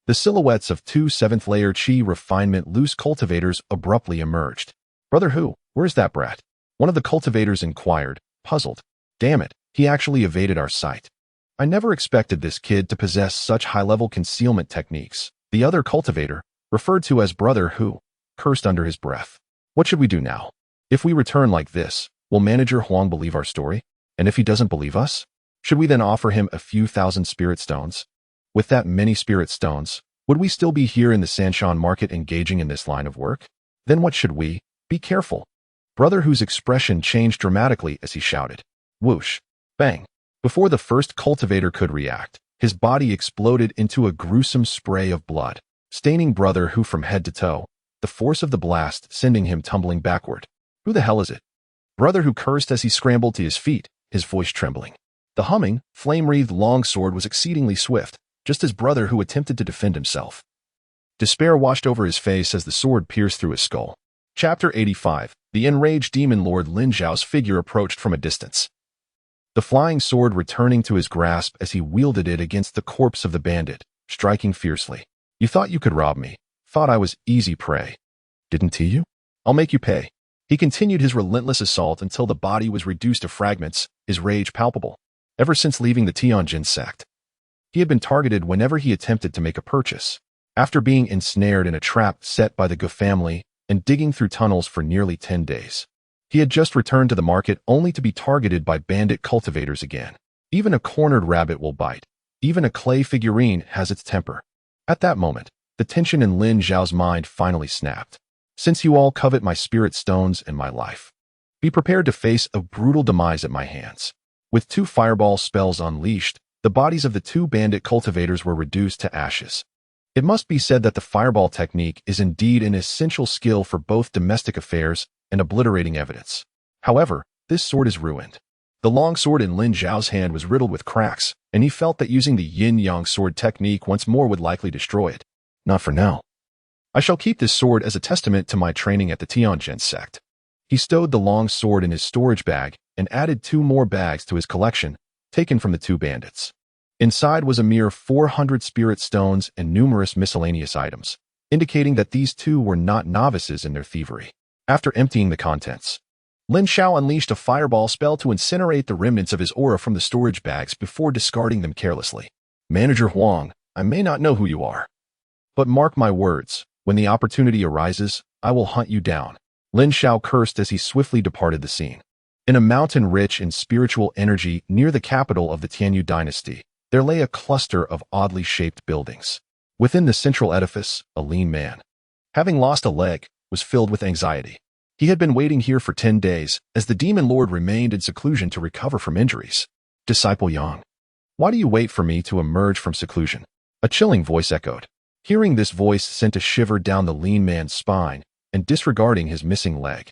Speaker 1: The silhouettes of two 7th layer qi refinement loose cultivators abruptly emerged. Brother Hu, where's that brat? One of the cultivators inquired, puzzled. Damn it, he actually evaded our sight. I never expected this kid to possess such high-level concealment techniques. The other cultivator, referred to as Brother Hu, cursed under his breath. What should we do now? If we return like this, will Manager Huang believe our story? And if he doesn't believe us, should we then offer him a few thousand spirit stones? With that many spirit stones, would we still be here in the Sanshan market engaging in this line of work? Then what should we? Be careful. Brother Hu's expression changed dramatically as he shouted. Whoosh! Bang! Before the first cultivator could react, his body exploded into a gruesome spray of blood, staining Brother Hu from head to toe, the force of the blast sending him tumbling backward. Who the hell is it? Brother Hu cursed as he scrambled to his feet, his voice trembling. The humming, flame-wreathed longsword was exceedingly swift, just as Brother Hu attempted to defend himself. Despair washed over his face as the sword pierced through his skull. Chapter 85. The enraged demon lord Lin Xiao's figure approached from a distance, the flying sword returning to his grasp as he wielded it against the corpse of the bandit, striking fiercely. You thought you could rob me. Thought I was easy prey. Didn't you? I'll make you pay. He continued his relentless assault until the body was reduced to fragments, his rage palpable. Ever since leaving the Tianjin sect, he had been targeted whenever he attempted to make a purchase. After being ensnared in a trap set by the Gu family and digging through tunnels for nearly 10 days, he had just returned to the market only to be targeted by bandit cultivators again. Even a cornered rabbit will bite. Even a clay figurine has its temper. At that moment, the tension in Lin Xiao's mind finally snapped. Since you all covet my spirit stones and my life, be prepared to face a brutal demise at my hands. With 2 fireball spells unleashed, the bodies of the 2 bandit cultivators were reduced to ashes. It must be said that the fireball technique is indeed an essential skill for both domestic affairs and obliterating evidence. However, this sword is ruined. The long sword in Lin Xiao's hand was riddled with cracks, and he felt that using the yin-yang sword technique once more would likely destroy it. Not for now. I shall keep this sword as a testament to my training at the Tianjin sect. He stowed the long sword in his storage bag and added 2 more bags to his collection, taken from the 2 bandits. Inside was a mere 400 spirit stones and numerous miscellaneous items, indicating that these 2 were not novices in their thievery. After emptying the contents, Lin Xiao unleashed a fireball spell to incinerate the remnants of his aura from the storage bags before discarding them carelessly. Manager Huang, I may not know who you are, but mark my words, when the opportunity arises, I will hunt you down. Lin Xiao cursed as he swiftly departed the scene. In a mountain rich in spiritual energy near the capital of the Tianyu dynasty, there lay a cluster of oddly shaped buildings. Within the central edifice, a lean man, having lost a leg, was filled with anxiety. He had been waiting here for 10 days, as the demon lord remained in seclusion to recover from injuries. Disciple Yang, why do you wait for me to emerge from seclusion? A chilling voice echoed. Hearing this voice sent a shiver down the lean man's spine, and disregarding his missing leg,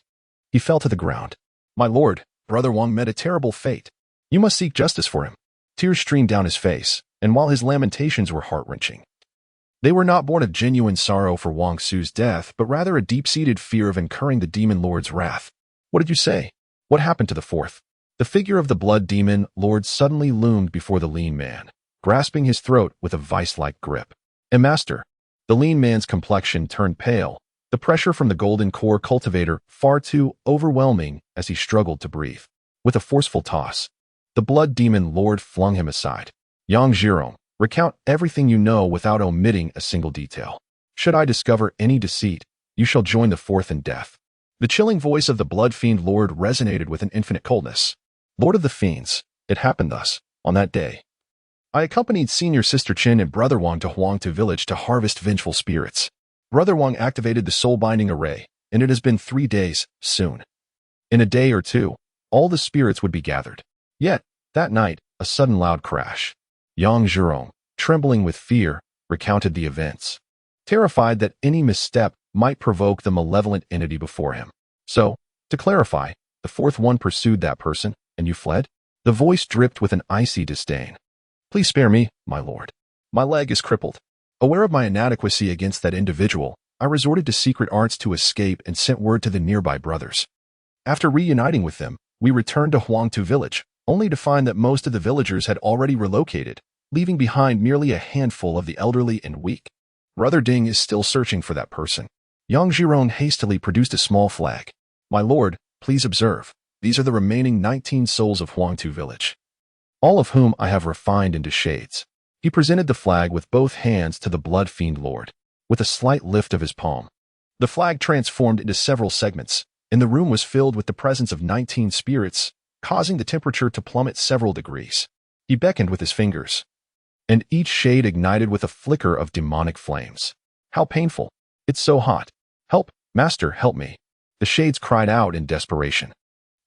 Speaker 1: he fell to the ground. My lord, Brother Wang met a terrible fate. You must seek justice for him. Tears streamed down his face, and while his lamentations were heart-wrenching, they were not born of genuine sorrow for Wang Su's death, but rather a deep-seated fear of incurring the demon lord's wrath. What did you say? What happened to the 4th? The figure of the blood demon lord suddenly loomed before the lean man, grasping his throat with a vice-like grip. Master, the lean man's complexion turned pale, the pressure from the golden core cultivator far too overwhelming as he struggled to breathe. With a forceful toss, the blood demon lord flung him aside. Yang Zhirong, recount everything you know without omitting a single detail. Should I discover any deceit, you shall join the 4th in death. The chilling voice of the Blood Fiend Lord resonated with an infinite coldness. Lord of the Fiends, it happened thus, on that day. I accompanied Senior Sister Qin and Brother Wang to Huangtu village to harvest vengeful spirits. Brother Wang activated the soul-binding array, and it has been 3 days, soon. In a day or two, all the spirits would be gathered. Yet, that night, a sudden loud crash. Yang Zhirong, trembling with fear, recounted the events, terrified that any misstep might provoke the malevolent entity before him. So, to clarify, the fourth one pursued that person, and you fled? The voice dripped with an icy disdain. Please spare me, my lord. My leg is crippled. Aware of my inadequacy against that individual, I resorted to secret arts to escape and sent word to the nearby brothers. After reuniting with them, we returned to Huangtu village, only to find that most of the villagers had already relocated, leaving behind merely a handful of the elderly and weak. Brother Ding is still searching for that person. Yang Zhirong hastily produced a small flag. My lord, please observe. These are the remaining 19 souls of Huangtu village, all of whom I have refined into shades. He presented the flag with both hands to the Blood Fiend Lord, with a slight lift of his palm. The flag transformed into several segments, and the room was filled with the presence of 19 spirits, causing the temperature to plummet several degrees. He beckoned with his fingers, and each shade ignited with a flicker of demonic flames. How painful! It's so hot. Help, Master, help me. The shades cried out in desperation.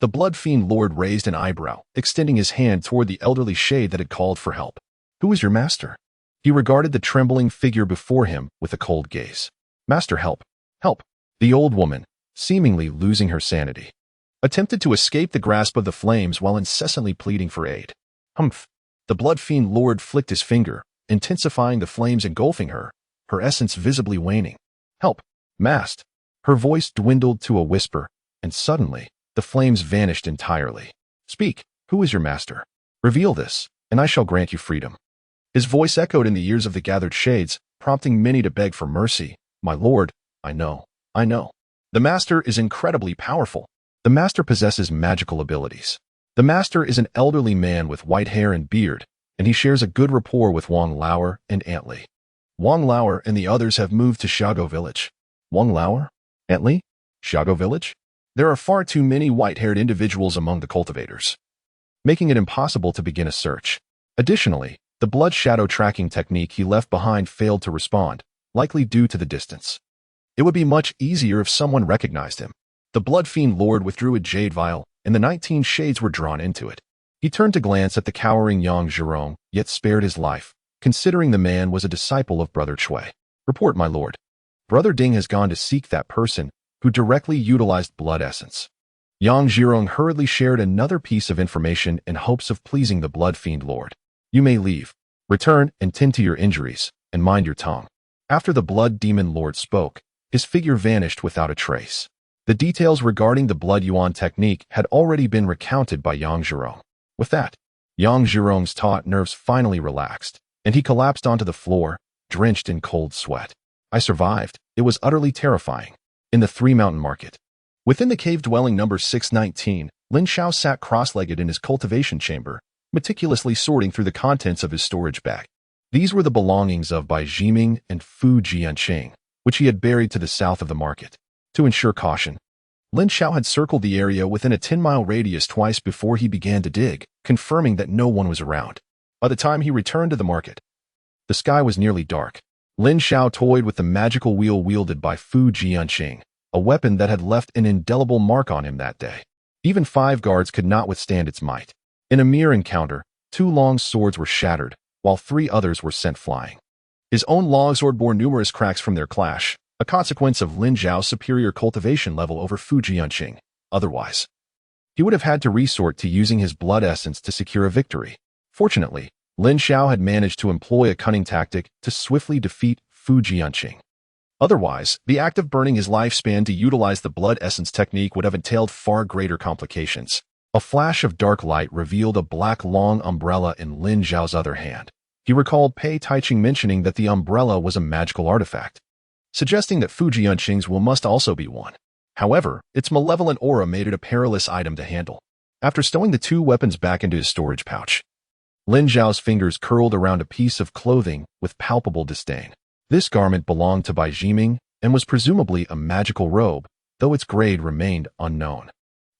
Speaker 1: The Blood Fiend Lord raised an eyebrow, extending his hand toward the elderly shade that had called for help. Who is your master? He regarded the trembling figure before him with a cold gaze. Master, help! Help! The old woman, seemingly losing her sanity, attempted to escape the grasp of the flames while incessantly pleading for aid. Humph! The Blood Fiend Lord flicked his finger, intensifying the flames engulfing her, her essence visibly waning. Help! Mast! Her voice dwindled to a whisper, and suddenly, the flames vanished entirely. Speak, who is your master? Reveal this, and I shall grant you freedom. His voice echoed in the ears of the gathered shades, prompting many to beg for mercy. My lord, I know. The master is incredibly powerful. The master possesses magical abilities. The master is an elderly man with white hair and beard, and he shares a good rapport with Wang Lauer and Aunt Li. Wang Lauer and the others have moved to Xiago village. Wang Lauer? Aunt Li? Xiago village? There are far too many white-haired individuals among the cultivators, making it impossible to begin a search. Additionally, the blood shadow tracking technique he left behind failed to respond, likely due to the distance. It would be much easier if someone recognized him. The Blood Fiend Lord withdrew a jade vial, and the 19 shades were drawn into it. He turned to glance at the cowering Yang Zhirong, yet spared his life, considering the man was a disciple of Brother Cui. Report, my lord. Brother Ding has gone to seek that person who directly utilized blood essence. Yang Zhirong hurriedly shared another piece of information in hopes of pleasing the Blood Fiend Lord. You may leave. Return and tend to your injuries, and mind your tongue. After the Blood Demon Lord spoke, his figure vanished without a trace. The details regarding the Blood Yuan technique had already been recounted by Yang Zhirong. With that, Yang Zhirong's taut nerves finally relaxed, and he collapsed onto the floor, drenched in cold sweat. I survived. It was utterly terrifying. In the Three Mountain Market, within the cave dwelling number 619, Lin Xiao sat cross-legged in his cultivation chamber, meticulously sorting through the contents of his storage bag. These were the belongings of Bai Jiming and Fu Jianqing, which he had buried to the south of the market. To ensure caution, Lin Xiao had circled the area within a 10-mile radius twice before he began to dig, confirming that no one was around. By the time he returned to the market, the sky was nearly dark. Lin Xiao toyed with the magical wheel wielded by Fu Jianqing, a weapon that had left an indelible mark on him that day. Even 5 guards could not withstand its might. In a mere encounter, 2 long swords were shattered, while 3 others were sent flying. His own longsword bore numerous cracks from their clash, a consequence of Lin Xiao's superior cultivation level over Fu Jianqing. Otherwise, he would have had to resort to using his blood essence to secure a victory. Fortunately, Lin Xiao had managed to employ a cunning tactic to swiftly defeat Fu Jianqing. Otherwise, the act of burning his lifespan to utilize the blood essence technique would have entailed far greater complications. A flash of dark light revealed a black long umbrella in Lin Xiao's other hand. He recalled Pei Taiching mentioning that the umbrella was a magical artifact, suggesting that Fu Jianqing's will must also be one. However, its malevolent aura made it a perilous item to handle. After stowing the 2 weapons back into his storage pouch, Lin Xiao's fingers curled around a piece of clothing with palpable disdain. This garment belonged to Bai Jiming and was presumably a magical robe, though its grade remained unknown.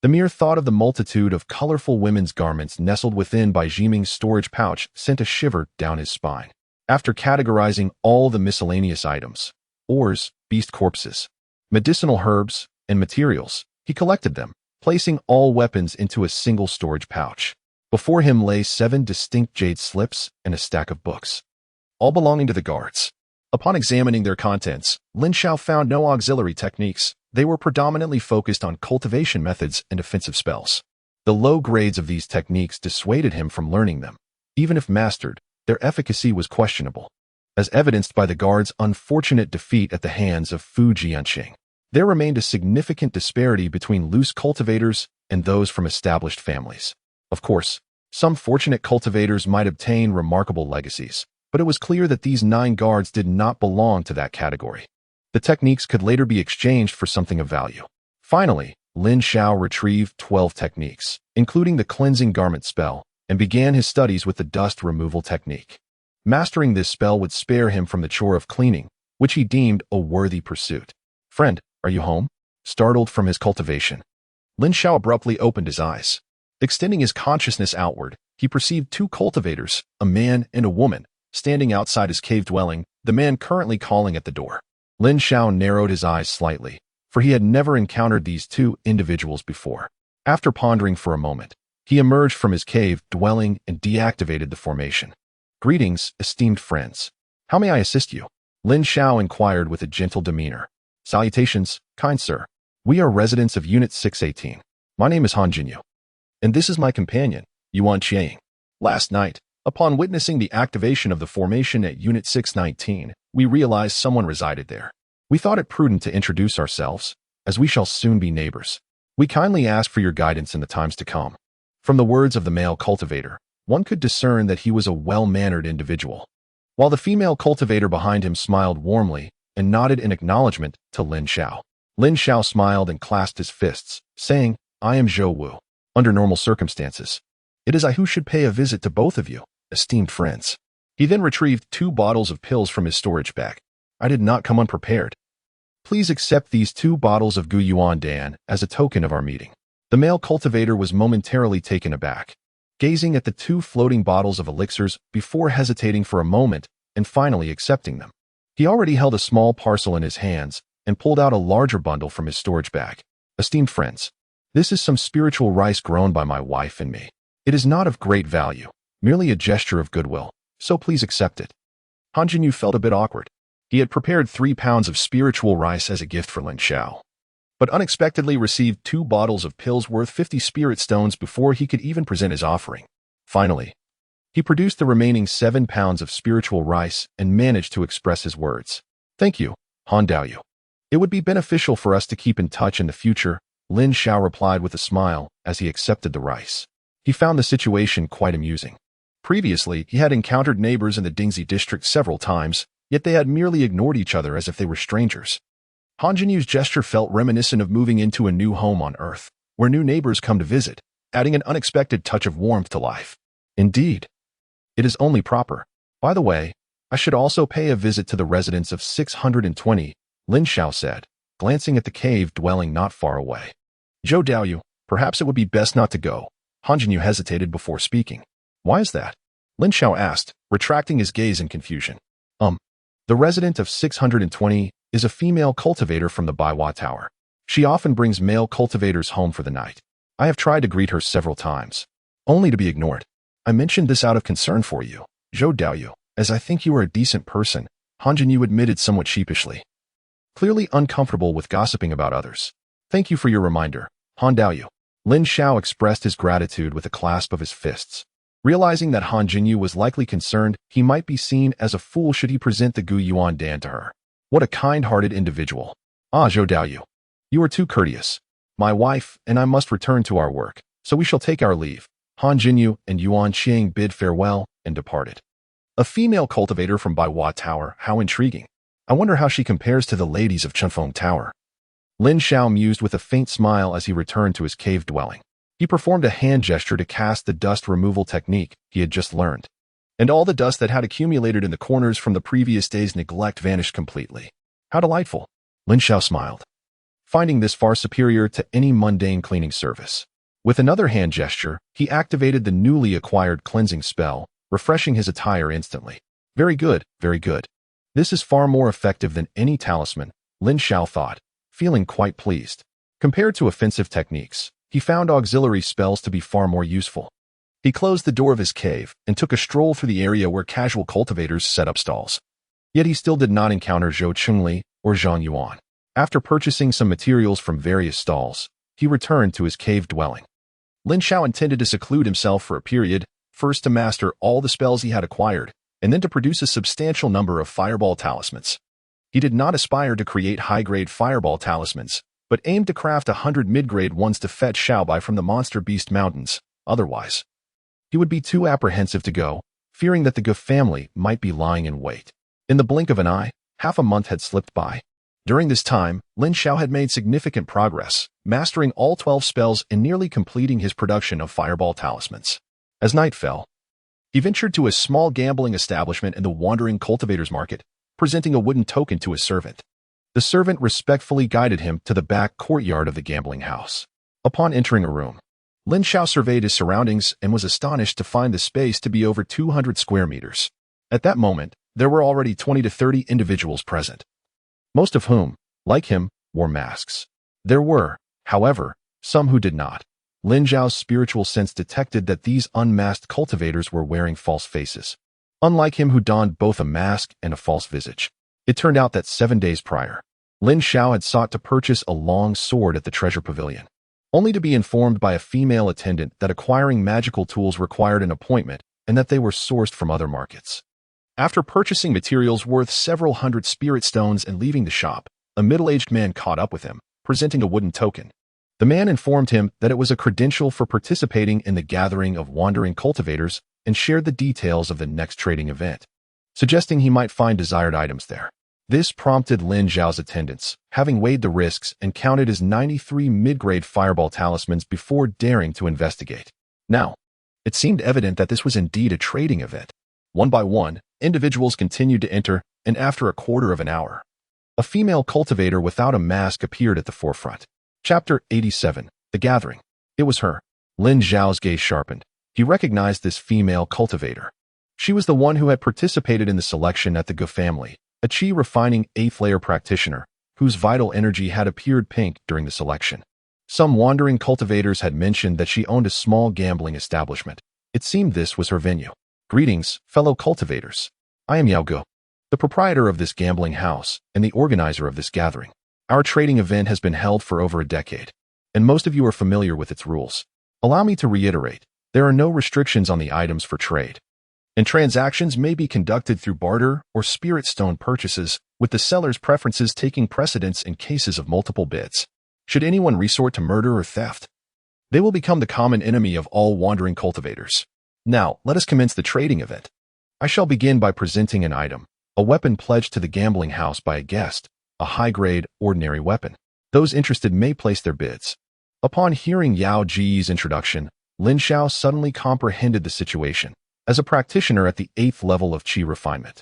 Speaker 1: The mere thought of the multitude of colorful women's garments nestled within Bai Jiming's storage pouch sent a shiver down his spine. After categorizing all the miscellaneous items, ores, beast corpses, medicinal herbs, and materials, he collected them, placing all weapons into a single storage pouch. Before him lay 7 distinct jade slips and a stack of books, all belonging to the guards. Upon examining their contents, Lin Xiao found no auxiliary techniques. They were predominantly focused on cultivation methods and offensive spells. The low grades of these techniques dissuaded him from learning them. Even if mastered, their efficacy was questionable, as evidenced by the guards' unfortunate defeat at the hands of Fu Jianqing. There remained a significant disparity between loose cultivators and those from established families. Of course, some fortunate cultivators might obtain remarkable legacies, but it was clear that these 9 guards did not belong to that category. The techniques could later be exchanged for something of value. Finally, Lin Xiao retrieved 12 techniques, including the cleansing garment spell, and began his studies with the dust removal technique. Mastering this spell would spare him from the chore of cleaning, which he deemed a worthy pursuit. "Friend, are you home?" Startled from his cultivation, Lin Xiao abruptly opened his eyes. Extending his consciousness outward, he perceived 2 cultivators, a man and a woman, standing outside his cave dwelling, the man currently calling at the door. Lin Xiao narrowed his eyes slightly, for he had never encountered these 2 individuals before. After pondering for a moment, he emerged from his cave dwelling and deactivated the formation. "Greetings, esteemed friends. How may I assist you?" Lin Xiao inquired with a gentle demeanor. "Salutations, kind sir. We are residents of Unit 618. My name is Han Jinyu, and this is my companion, Yuan Qiang. Last night, upon witnessing the activation of the formation at Unit 619, we realized someone resided there. We thought it prudent to introduce ourselves, as we shall soon be neighbors. We kindly ask for your guidance in the times to come." From the words of the male cultivator, one could discern that he was a well-mannered individual, while the female cultivator behind him smiled warmly and nodded in acknowledgement to Lin Xiao. Lin Xiao smiled and clasped his fists, saying, "I am Zhou Wu. Under normal circumstances, it is I who should pay a visit to both of you, esteemed friends." He then retrieved 2 bottles of pills from his storage bag. "I did not come unprepared. Please accept these 2 bottles of Gu Yuan Dan as a token of our meeting." The male cultivator was momentarily taken aback, gazing at the 2 floating bottles of elixirs before hesitating for a moment and finally accepting them. He already held a small parcel in his hands and pulled out a larger bundle from his storage bag. "Esteemed friends, this is some spiritual rice grown by my wife and me. It is not of great value, merely a gesture of goodwill, so please accept it." Han Jinyu felt a bit awkward. He had prepared 3 pounds of spiritual rice as a gift for Lin Xiao, but unexpectedly received 2 bottles of pills worth 50 spirit stones before he could even present his offering. Finally, he produced the remaining 7 pounds of spiritual rice and managed to express his words. "Thank you, Han Daoyu. It would be beneficial for us to keep in touch in the future," Lin Xiao replied with a smile as he accepted the rice. He found the situation quite amusing. Previously, he had encountered neighbors in the Dingxi district several times, yet they had merely ignored each other as if they were strangers. Han Jinyu's gesture felt reminiscent of moving into a new home on Earth, where new neighbors come to visit, adding an unexpected touch of warmth to life. Indeed, it is only proper. By the way, I should also pay a visit to the residents of 620, Lin Xiao said, glancing at the cave dwelling not far away. "Zhou Daoyu, perhaps it would be best not to go." Han Jinyu hesitated before speaking. "Why is that?" Lin Xiao asked, retracting his gaze in confusion. The resident of 620 is a female cultivator from the Baiwa Tower. She often brings male cultivators home for the night. I have tried to greet her several times, only to be ignored. I mentioned this out of concern for you, Zhou Daoyu, as I think you are a decent person," Han Jinyu admitted somewhat sheepishly, clearly uncomfortable with gossiping about others. "Thank you for your reminder, Han Daoyu." Lin Xiao expressed his gratitude with a clasp of his fists. Realizing that Han Jinyu was likely concerned he might be seen as a fool should he present the Gu Yuan Dan to her. What a kind-hearted individual. "Ah, Zhou Daoyu, you are too courteous. My wife and I must return to our work, so we shall take our leave." Han Jinyu and Yuan Qiang bid farewell and departed. A female cultivator from Baiwa Tower, how intriguing. I wonder how she compares to the ladies of Chunfeng Tower. Lin Xiao mused with a faint smile as he returned to his cave dwelling. He performed a hand gesture to cast the dust removal technique he had just learned, and all the dust that had accumulated in the corners from the previous day's neglect vanished completely. "How delightful." Lin Xiao smiled. finding this far superior to any mundane cleaning service. With another hand gesture, he activated the newly acquired cleansing spell, refreshing his attire instantly. Very good, very good. This is far more effective than any talisman, Lin Xiao thought, feeling quite pleased. Compared to offensive techniques, he found auxiliary spells to be far more useful. He closed the door of his cave and took a stroll through the area where casual cultivators set up stalls. Yet he still did not encounter Zhou Chengli or Zhang Yuan. After purchasing some materials from various stalls, he returned to his cave dwelling. Lin Xiao intended to seclude himself for a period, first to master all the spells he had acquired, and then to produce a substantial number of fireball talismans. He did not aspire to create high-grade fireball talismans, but aimed to craft 100 mid-grade ones to fetch Xiaobai from the Monster Beast Mountains. Otherwise, he would be too apprehensive to go, fearing that the Gu family might be lying in wait. In the blink of an eye, half a month had slipped by. During this time, Lin Xiao had made significant progress, mastering all 12 spells and nearly completing his production of fireball talismans. As night fell, he ventured to a small gambling establishment in the wandering cultivators market, presenting a wooden token to his servant. The servant respectfully guided him to the back courtyard of the gambling house. Upon entering a room, Lin Xiao surveyed his surroundings and was astonished to find the space to be over 200 square meters. At that moment, there were already 20 to 30 individuals present, most of whom, like him, wore masks. There were, however, some who did not. Lin Xiao's spiritual sense detected that these unmasked cultivators were wearing false faces, unlike him who donned both a mask and a false visage. It turned out that 7 days prior, Lin Xiao had sought to purchase a long sword at the treasure pavilion, only to be informed by a female attendant that acquiring magical tools required an appointment and that they were sourced from other markets. After purchasing materials worth several hundred spirit stones and leaving the shop, a middle-aged man caught up with him, presenting a wooden token. The man informed him that it was a credential for participating in the gathering of wandering cultivators and shared the details of the next trading event, suggesting he might find desired items there. This prompted Lin Xiao's attendants, having weighed the risks and counted as 93 mid-grade fireball talismans before daring to investigate. Now, it seemed evident that this was indeed a trading event. One by one, individuals continued to enter, and after a quarter of an hour, a female cultivator without a mask appeared at the forefront. Chapter 87. The Gathering. It was her. Lin Xiao's gaze sharpened. He recognized this female cultivator. She was the one who had participated in the selection at the Gu family, a chi refining 8th layer practitioner, whose vital energy had appeared pink during the selection. Some wandering cultivators had mentioned that she owned a small gambling establishment. It seemed this was her venue. Greetings, fellow cultivators. I am Yao Gu, the proprietor of this gambling house and the organizer of this gathering. Our trading event has been held for over a decade, and most of you are familiar with its rules. Allow me to reiterate, there are no restrictions on the items for trade, and transactions may be conducted through barter or spirit stone purchases, with the seller's preferences taking precedence in cases of multiple bids. Should anyone resort to murder or theft, they will become the common enemy of all wandering cultivators. Now, let us commence the trading event. I shall begin by presenting an item, a weapon pledged to the gambling house by a guest, a high-grade, ordinary weapon. Those interested may place their bids. Upon hearing Yao Ji's introduction, Lin Xiao suddenly comprehended the situation. As a practitioner at the 8th level of Qi refinement,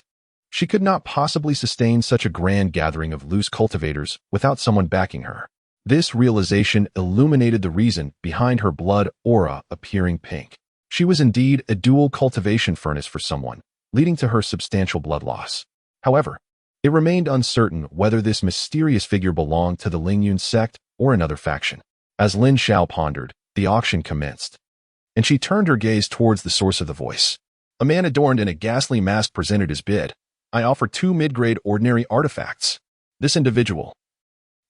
Speaker 1: she could not possibly sustain such a grand gathering of loose cultivators without someone backing her. This realization illuminated the reason behind her blood aura appearing pink. She was indeed a dual cultivation furnace for someone, leading to her substantial blood loss. However, it remained uncertain whether this mysterious figure belonged to the Lingyun sect or another faction. As Lin Xiao pondered, the auction commenced, and she turned her gaze towards the source of the voice. A man adorned in a ghastly mask presented his bid. I offer 2 mid-grade ordinary artifacts. This individual,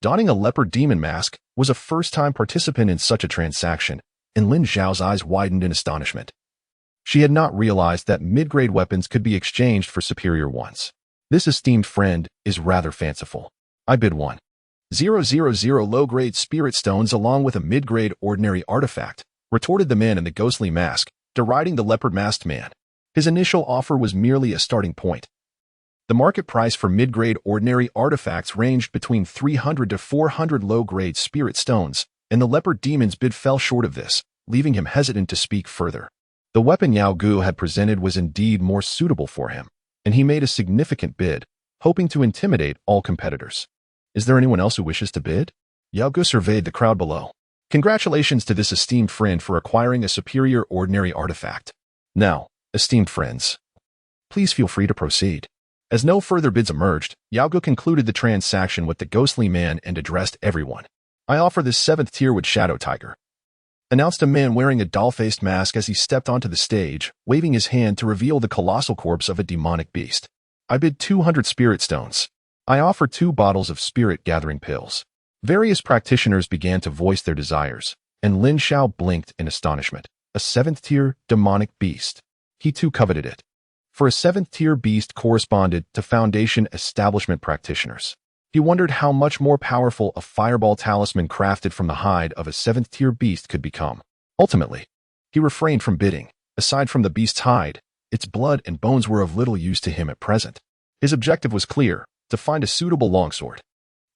Speaker 1: donning a leopard demon mask, was a first-time participant in such a transaction, and Lin Xiao's eyes widened in astonishment. She had not realized that mid-grade weapons could be exchanged for superior ones. This esteemed friend is rather fanciful. I bid 1,000 low-grade spirit stones along with a mid-grade ordinary artifact, retorted the man in the ghostly mask, deriding the leopard-masked man. His initial offer was merely a starting point. The market price for mid-grade ordinary artifacts ranged between 300 to 400 low-grade spirit stones, and the leopard demon's bid fell short of this, leaving him hesitant to speak further. The weapon Yao Gu had presented was indeed more suitable for him, and he made a significant bid, hoping to intimidate all competitors. Is there anyone else who wishes to bid? Yao Gu surveyed the crowd below. Congratulations to this esteemed friend for acquiring a superior ordinary artifact. Now, esteemed friends, please feel free to proceed. As no further bids emerged, Yao Gu concluded the transaction with the ghostly man and addressed everyone. I offer this 7th tier with Shadow Tiger, announced a man wearing a doll-faced mask as he stepped onto the stage, waving his hand to reveal the colossal corpse of a demonic beast. I bid 200 spirit stones. I offer 2 bottles of spirit-gathering pills. Various practitioners began to voice their desires, and Lin Xiao blinked in astonishment. A 7th tier demonic beast. He too coveted it. For a 7th tier beast corresponded to Foundation establishment practitioners. He wondered how much more powerful a fireball talisman crafted from the hide of a 7th tier beast could become. Ultimately, he refrained from bidding. Aside from the beast's hide, its blood and bones were of little use to him at present. His objective was clear: to find a suitable longsword.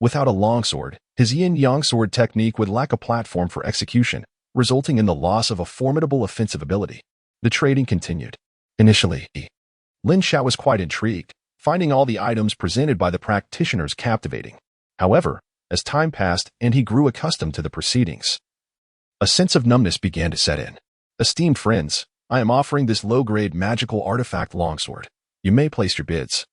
Speaker 1: Without a longsword, his yin-yang sword technique would lack a platform for execution, resulting in the loss of a formidable offensive ability. The trading continued. Initially, Lin Xiao was quite intrigued, finding all the items presented by the practitioners captivating. However, as time passed and he grew accustomed to the proceedings, a sense of numbness began to set in. Esteemed friends, I am offering this low-grade magical artifact longsword. You may place your bids,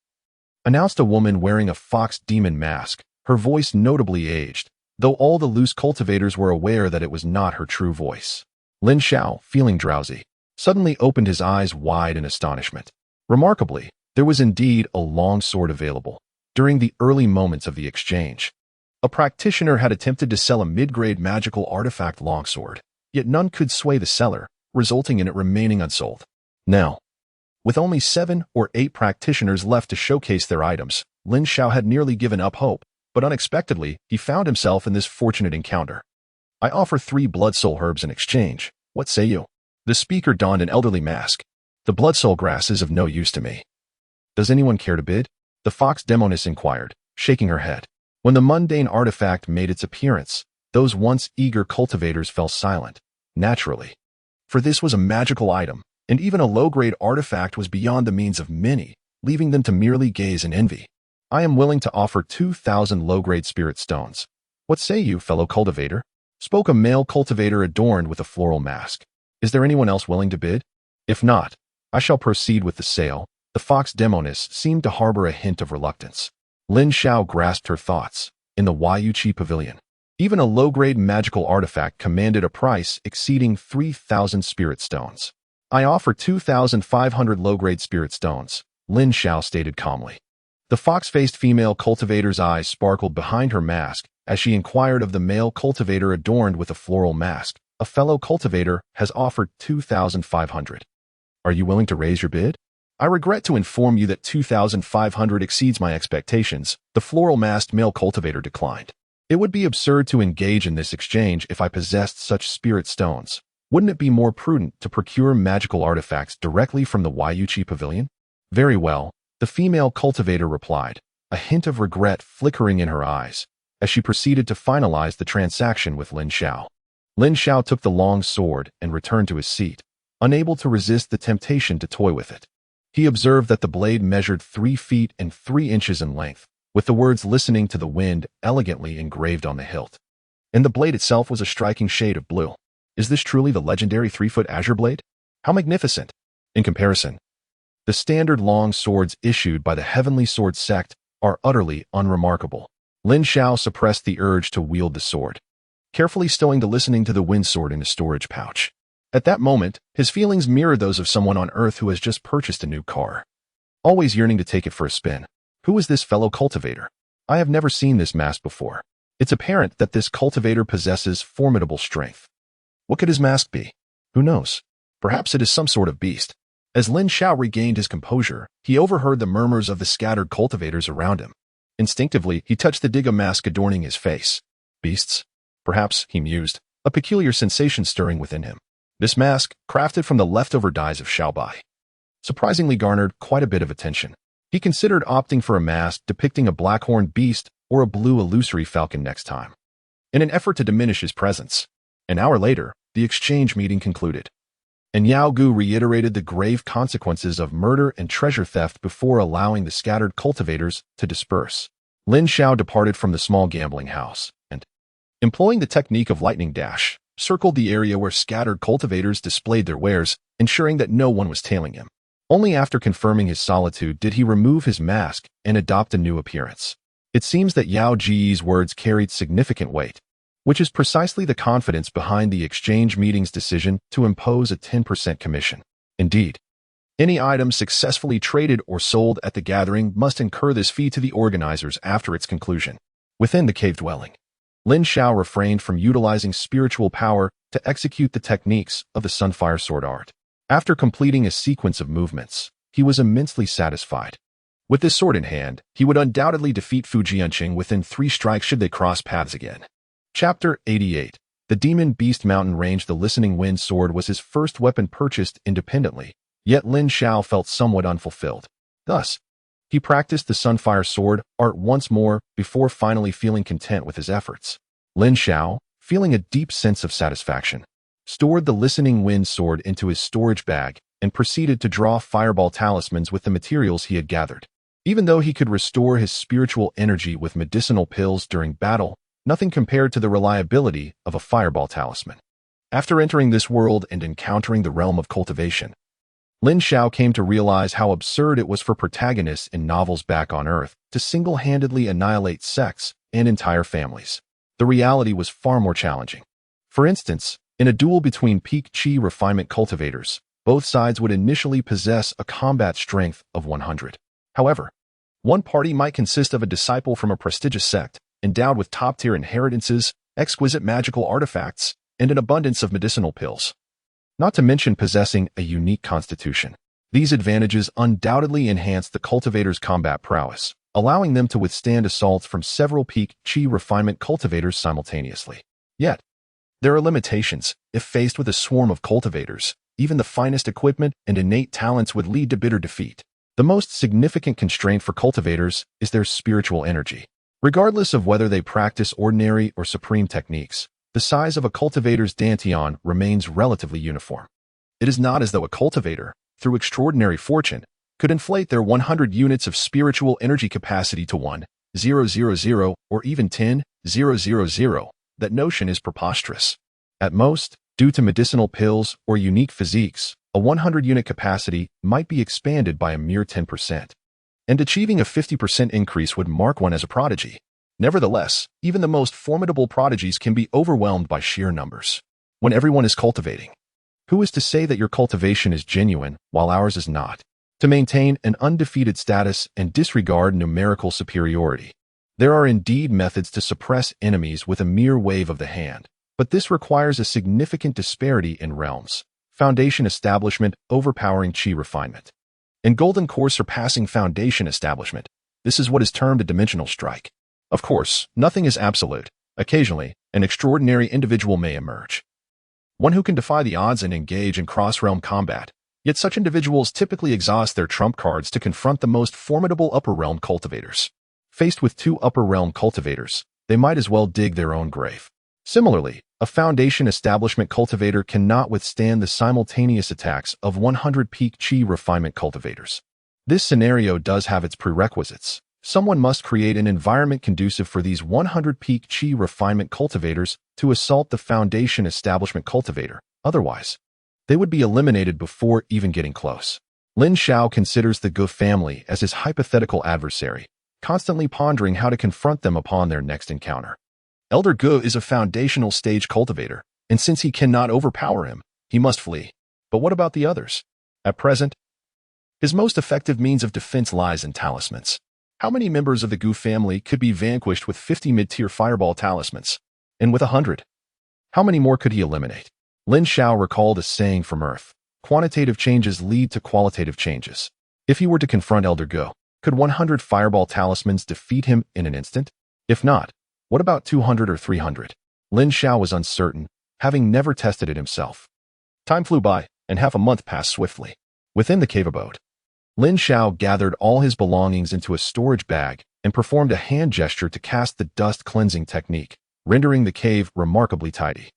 Speaker 1: announced a woman wearing a fox demon mask, her voice notably aged, though all the loose cultivators were aware that it was not her true voice. Lin Xiao, feeling drowsy, suddenly opened his eyes wide in astonishment. Remarkably, there was indeed a long sword available. During the early moments of the exchange, a practitioner had attempted to sell a mid-grade magical artifact longsword, yet none could sway the seller, resulting in it remaining unsold. Now, with only 7 or 8 practitioners left to showcase their items, Lin Xiao had nearly given up hope, but unexpectedly, he found himself in this fortunate encounter. I offer 3 blood soul herbs in exchange. What say you? The speaker donned an elderly mask. The blood soul grass is of no use to me. Does anyone care to bid? The fox demoness inquired, shaking her head. When the mundane artifact made its appearance, those once eager cultivators fell silent, naturally. For this was a magical item, and even a low-grade artifact was beyond the means of many, leaving them to merely gaze in envy. I am willing to offer 2,000 low-grade spirit stones. What say you, fellow cultivator? Spoke a male cultivator adorned with a floral mask. Is there anyone else willing to bid? If not, I shall proceed with the sale. The fox demoness seemed to harbor a hint of reluctance. Lin Xiao grasped her thoughts. In the Yuchi Pavilion, even a low-grade magical artifact commanded a price exceeding 3,000 spirit stones. I offer 2,500 low-grade spirit stones, Lin Xiao stated calmly. The fox-faced female cultivator's eyes sparkled behind her mask as she inquired of the male cultivator adorned with a floral mask. A fellow cultivator has offered 2,500. Are you willing to raise your bid? I regret to inform you that 2,500 exceeds my expectations, the floral-masked male cultivator declined. It would be absurd to engage in this exchange if I possessed such spirit stones. Wouldn't it be more prudent to procure magical artifacts directly from the Yuchi Pavilion? Very well, the female cultivator replied, a hint of regret flickering in her eyes, as she proceeded to finalize the transaction with Lin Xiao. Lin Xiao took the long sword and returned to his seat, unable to resist the temptation to toy with it. He observed that the blade measured 3 feet and 3 inches in length, with the words "listening to the wind" elegantly engraved on the hilt. And the blade itself was a striking shade of blue. Is this truly the legendary 3-foot azure blade? How magnificent! In comparison, the standard long swords issued by the Heavenly Sword sect are utterly unremarkable. Lin Xiao suppressed the urge to wield the sword, carefully stowing the listening to the wind sword in a storage pouch. At that moment, his feelings mirrored those of someone on Earth who has just purchased a new car, always yearning to take it for a spin. Who is this fellow cultivator? I have never seen this mask before. It's apparent that this cultivator possesses formidable strength. What could his mask be? Who knows? Perhaps it is some sort of beast. As Lin Xiao regained his composure, he overheard the murmurs of the scattered cultivators around him. Instinctively, he touched the Diga mask adorning his face. Beasts? Perhaps, he mused, a peculiar sensation stirring within him. This mask, crafted from the leftover dyes of Xiaobai, surprisingly garnered quite a bit of attention. He considered opting for a mask depicting a black-horned beast or a blue illusory falcon next time, in an effort to diminish his presence. An hour later, the exchange meeting concluded, and Yao Gu reiterated the grave consequences of murder and treasure theft before allowing the scattered cultivators to disperse. Lin Xiao departed from the small gambling house, and, Employing the technique of lightning dash, circled the area where scattered cultivators displayed their wares, ensuring that no one was tailing him. Only after confirming his solitude did he remove his mask and adopt a new appearance. It seems that Yao Ji's words carried significant weight, which is precisely the confidence behind the exchange meeting's decision to impose a 10% commission. Indeed, any item successfully traded or sold at the gathering must incur this fee to the organizers after its conclusion. Within the cave dwelling, Lin Xiao refrained from utilizing spiritual power to execute the techniques of the Sunfire Sword art. After completing a sequence of movements, he was immensely satisfied. With this sword in hand, he would undoubtedly defeat Fu Jianqing within 3 strikes should they cross paths again. Chapter 88. The Demon Beast Mountain Range. The Listening Wind Sword was his first weapon purchased independently, yet Lin Xiao felt somewhat unfulfilled. Thus, he practiced the Sunfire Sword art once more before finally feeling content with his efforts. Lin Xiao, feeling a deep sense of satisfaction, stored the Listening Wind Sword into his storage bag and proceeded to draw fireball talismans with the materials he had gathered. Even though he could restore his spiritual energy with medicinal pills during battle, nothing compared to the reliability of a fireball talisman. After entering this world and encountering the realm of cultivation, Lin Xiao came to realize how absurd it was for protagonists in novels back on Earth to single-handedly annihilate sects and entire families. The reality was far more challenging. For instance, in a duel between peak Qi refinement cultivators, both sides would initially possess a combat strength of 100. However, one party might consist of a disciple from a prestigious sect, endowed with top-tier inheritances, exquisite magical artifacts, and an abundance of medicinal pills. Not to mention possessing a unique constitution. These advantages undoubtedly enhanced the cultivator's combat prowess, allowing them to withstand assaults from several peak Qi refinement cultivators simultaneously. Yet, there are limitations. If faced with a swarm of cultivators, even the finest equipment and innate talents would lead to bitter defeat. The most significant constraint for cultivators is their spiritual energy. Regardless of whether they practice ordinary or supreme techniques, the size of a cultivator's dantian remains relatively uniform. It is not as though a cultivator, through extraordinary fortune, could inflate their 100 units of spiritual energy capacity to 1,000 or even 10,000. That notion is preposterous. At most, due to medicinal pills or unique physiques, a 100-unit capacity might be expanded by a mere 10%. And achieving a 50% increase would mark one as a prodigy. Nevertheless, even the most formidable prodigies can be overwhelmed by sheer numbers. When everyone is cultivating, who is to say that your cultivation is genuine while ours is not? To maintain an undefeated status and disregard numerical superiority, there are indeed methods to suppress enemies with a mere wave of the hand, but this requires a significant disparity in realms. Foundation establishment overpowering Qi refinement. In Golden Core surpassing Foundation establishment, this is what is termed a dimensional strike. Of course, nothing is absolute. Occasionally, an extraordinary individual may emerge. One who can defy the odds and engage in cross-realm combat. Yet such individuals typically exhaust their trump cards to confront the most formidable upper realm cultivators. Faced with 2 upper realm cultivators, they might as well dig their own grave. Similarly, a Foundation establishment cultivator cannot withstand the simultaneous attacks of 100 peak Qi refinement cultivators. This scenario does have its prerequisites. Someone must create an environment conducive for these 100 peak Qi refinement cultivators to assault the Foundation establishment cultivator. Otherwise, they would be eliminated before even getting close. Lin Xiao considers the Gu family as his hypothetical adversary, constantly pondering how to confront them upon their next encounter. Elder Gu is a foundational stage cultivator, and since he cannot overpower him, he must flee. But what about the others? At present, his most effective means of defense lies in talismans. How many members of the Gu family could be vanquished with 50 mid-tier fireball talismans? And with 100? How many more could he eliminate? Lin Xiao recalled a saying from Earth: quantitative changes lead to qualitative changes. If he were to confront Elder Gu, could 100 fireball talismans defeat him in an instant? If not, what about 200 or 300? Lin Xiao was uncertain, having never tested it himself. Time flew by, and half a month passed swiftly. Within the cave abode, Lin Xiao gathered all his belongings into a storage bag and performed a hand gesture to cast the dust cleansing technique, rendering the cave remarkably tidy.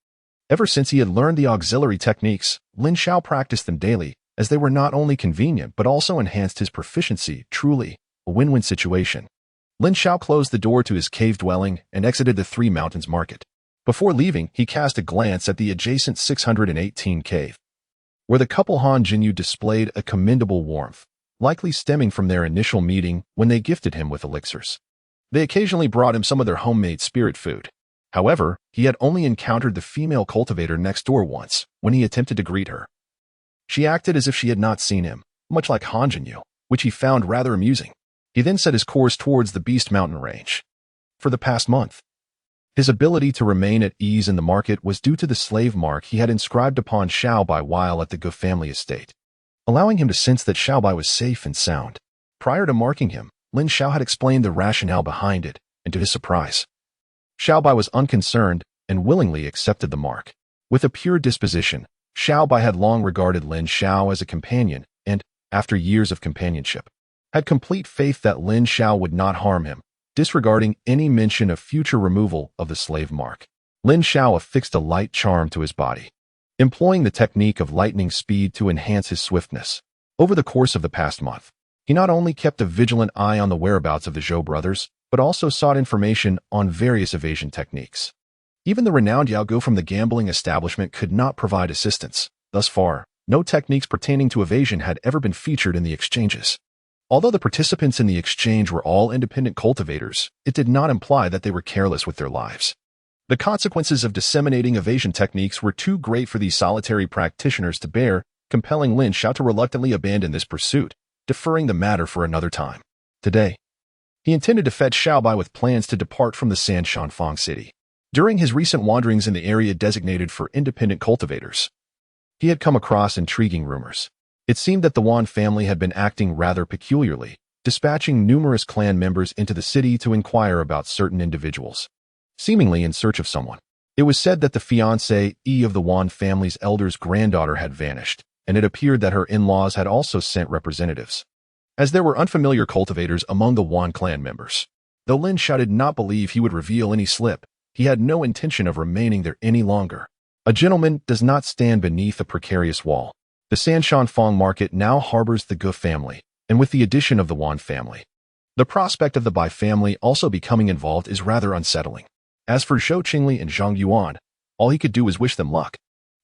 Speaker 1: Ever since he had learned the auxiliary techniques, Lin Xiao practiced them daily, as they were not only convenient but also enhanced his proficiency. Truly, a win-win situation. Lin Xiao closed the door to his cave dwelling and exited the Three Mountains Market. Before leaving, he cast a glance at the adjacent 618 cave, where the couple Han Jinyu displayed a commendable warmth, likely stemming from their initial meeting when they gifted him with elixirs. They occasionally brought him some of their homemade spirit food. However, he had only encountered the female cultivator next door once, when he attempted to greet her. She acted as if she had not seen him, much like Han Jinyu, which he found rather amusing. He then set his course towards the Beast Mountain range. For the past month, his ability to remain at ease in the market was due to the slave mark he had inscribed upon Xiaobai while at the Gu family estate, allowing him to sense that Xiaobai was safe and sound. Prior to marking him, Lin Xiao had explained the rationale behind it, and to his surprise, Xiaobai was unconcerned and willingly accepted the mark. With a pure disposition, Xiaobai had long regarded Lin Xiao as a companion and, after years of companionship, had complete faith that Lin Xiao would not harm him, disregarding any mention of future removal of the slave mark. Lin Xiao affixed a light charm to his body, employing the technique of lightning speed to enhance his swiftness. Over the course of the past month, he not only kept a vigilant eye on the whereabouts of the Zhou brothers, but also sought information on various evasion techniques. Even the renowned Yao Gu from the gambling establishment could not provide assistance. Thus far, no techniques pertaining to evasion had ever been featured in the exchanges. Although the participants in the exchange were all independent cultivators, it did not imply that they were careless with their lives. The consequences of disseminating evasion techniques were too great for these solitary practitioners to bear, compelling Lin Xiao to reluctantly abandon this pursuit, deferring the matter for another time. Today, he intended to fetch Xiaobai with plans to depart from the Sanshanfang city. During his recent wanderings in the area designated for independent cultivators, he had come across intriguing rumors. It seemed that the Wan family had been acting rather peculiarly, dispatching numerous clan members into the city to inquire about certain individuals, seemingly in search of someone. It was said that the fiancée of the Wan family's elder's granddaughter had vanished, and it appeared that her in-laws had also sent representatives, as there were unfamiliar cultivators among the Wan clan members. Though Lin Xiao did not believe he would reveal any slip, he had no intention of remaining there any longer. A gentleman does not stand beneath a precarious wall. The Sanshanfang market now harbors the Gu family, and with the addition of the Wan family, the prospect of the Bai family also becoming involved is rather unsettling. As for Zhou Qingli and Zhang Yuan, all he could do was wish them luck.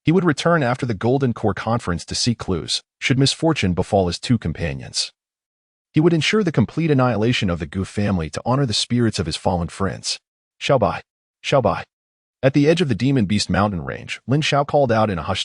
Speaker 1: He would return after the Golden Core Conference to seek clues, should misfortune befall his two companions. He would ensure the complete annihilation of the Gu family to honor the spirits of his fallen friends. Xiaobai. Xiaobai. At the edge of the Demon Beast Mountain range, Lin Xiao called out in a hushed tone.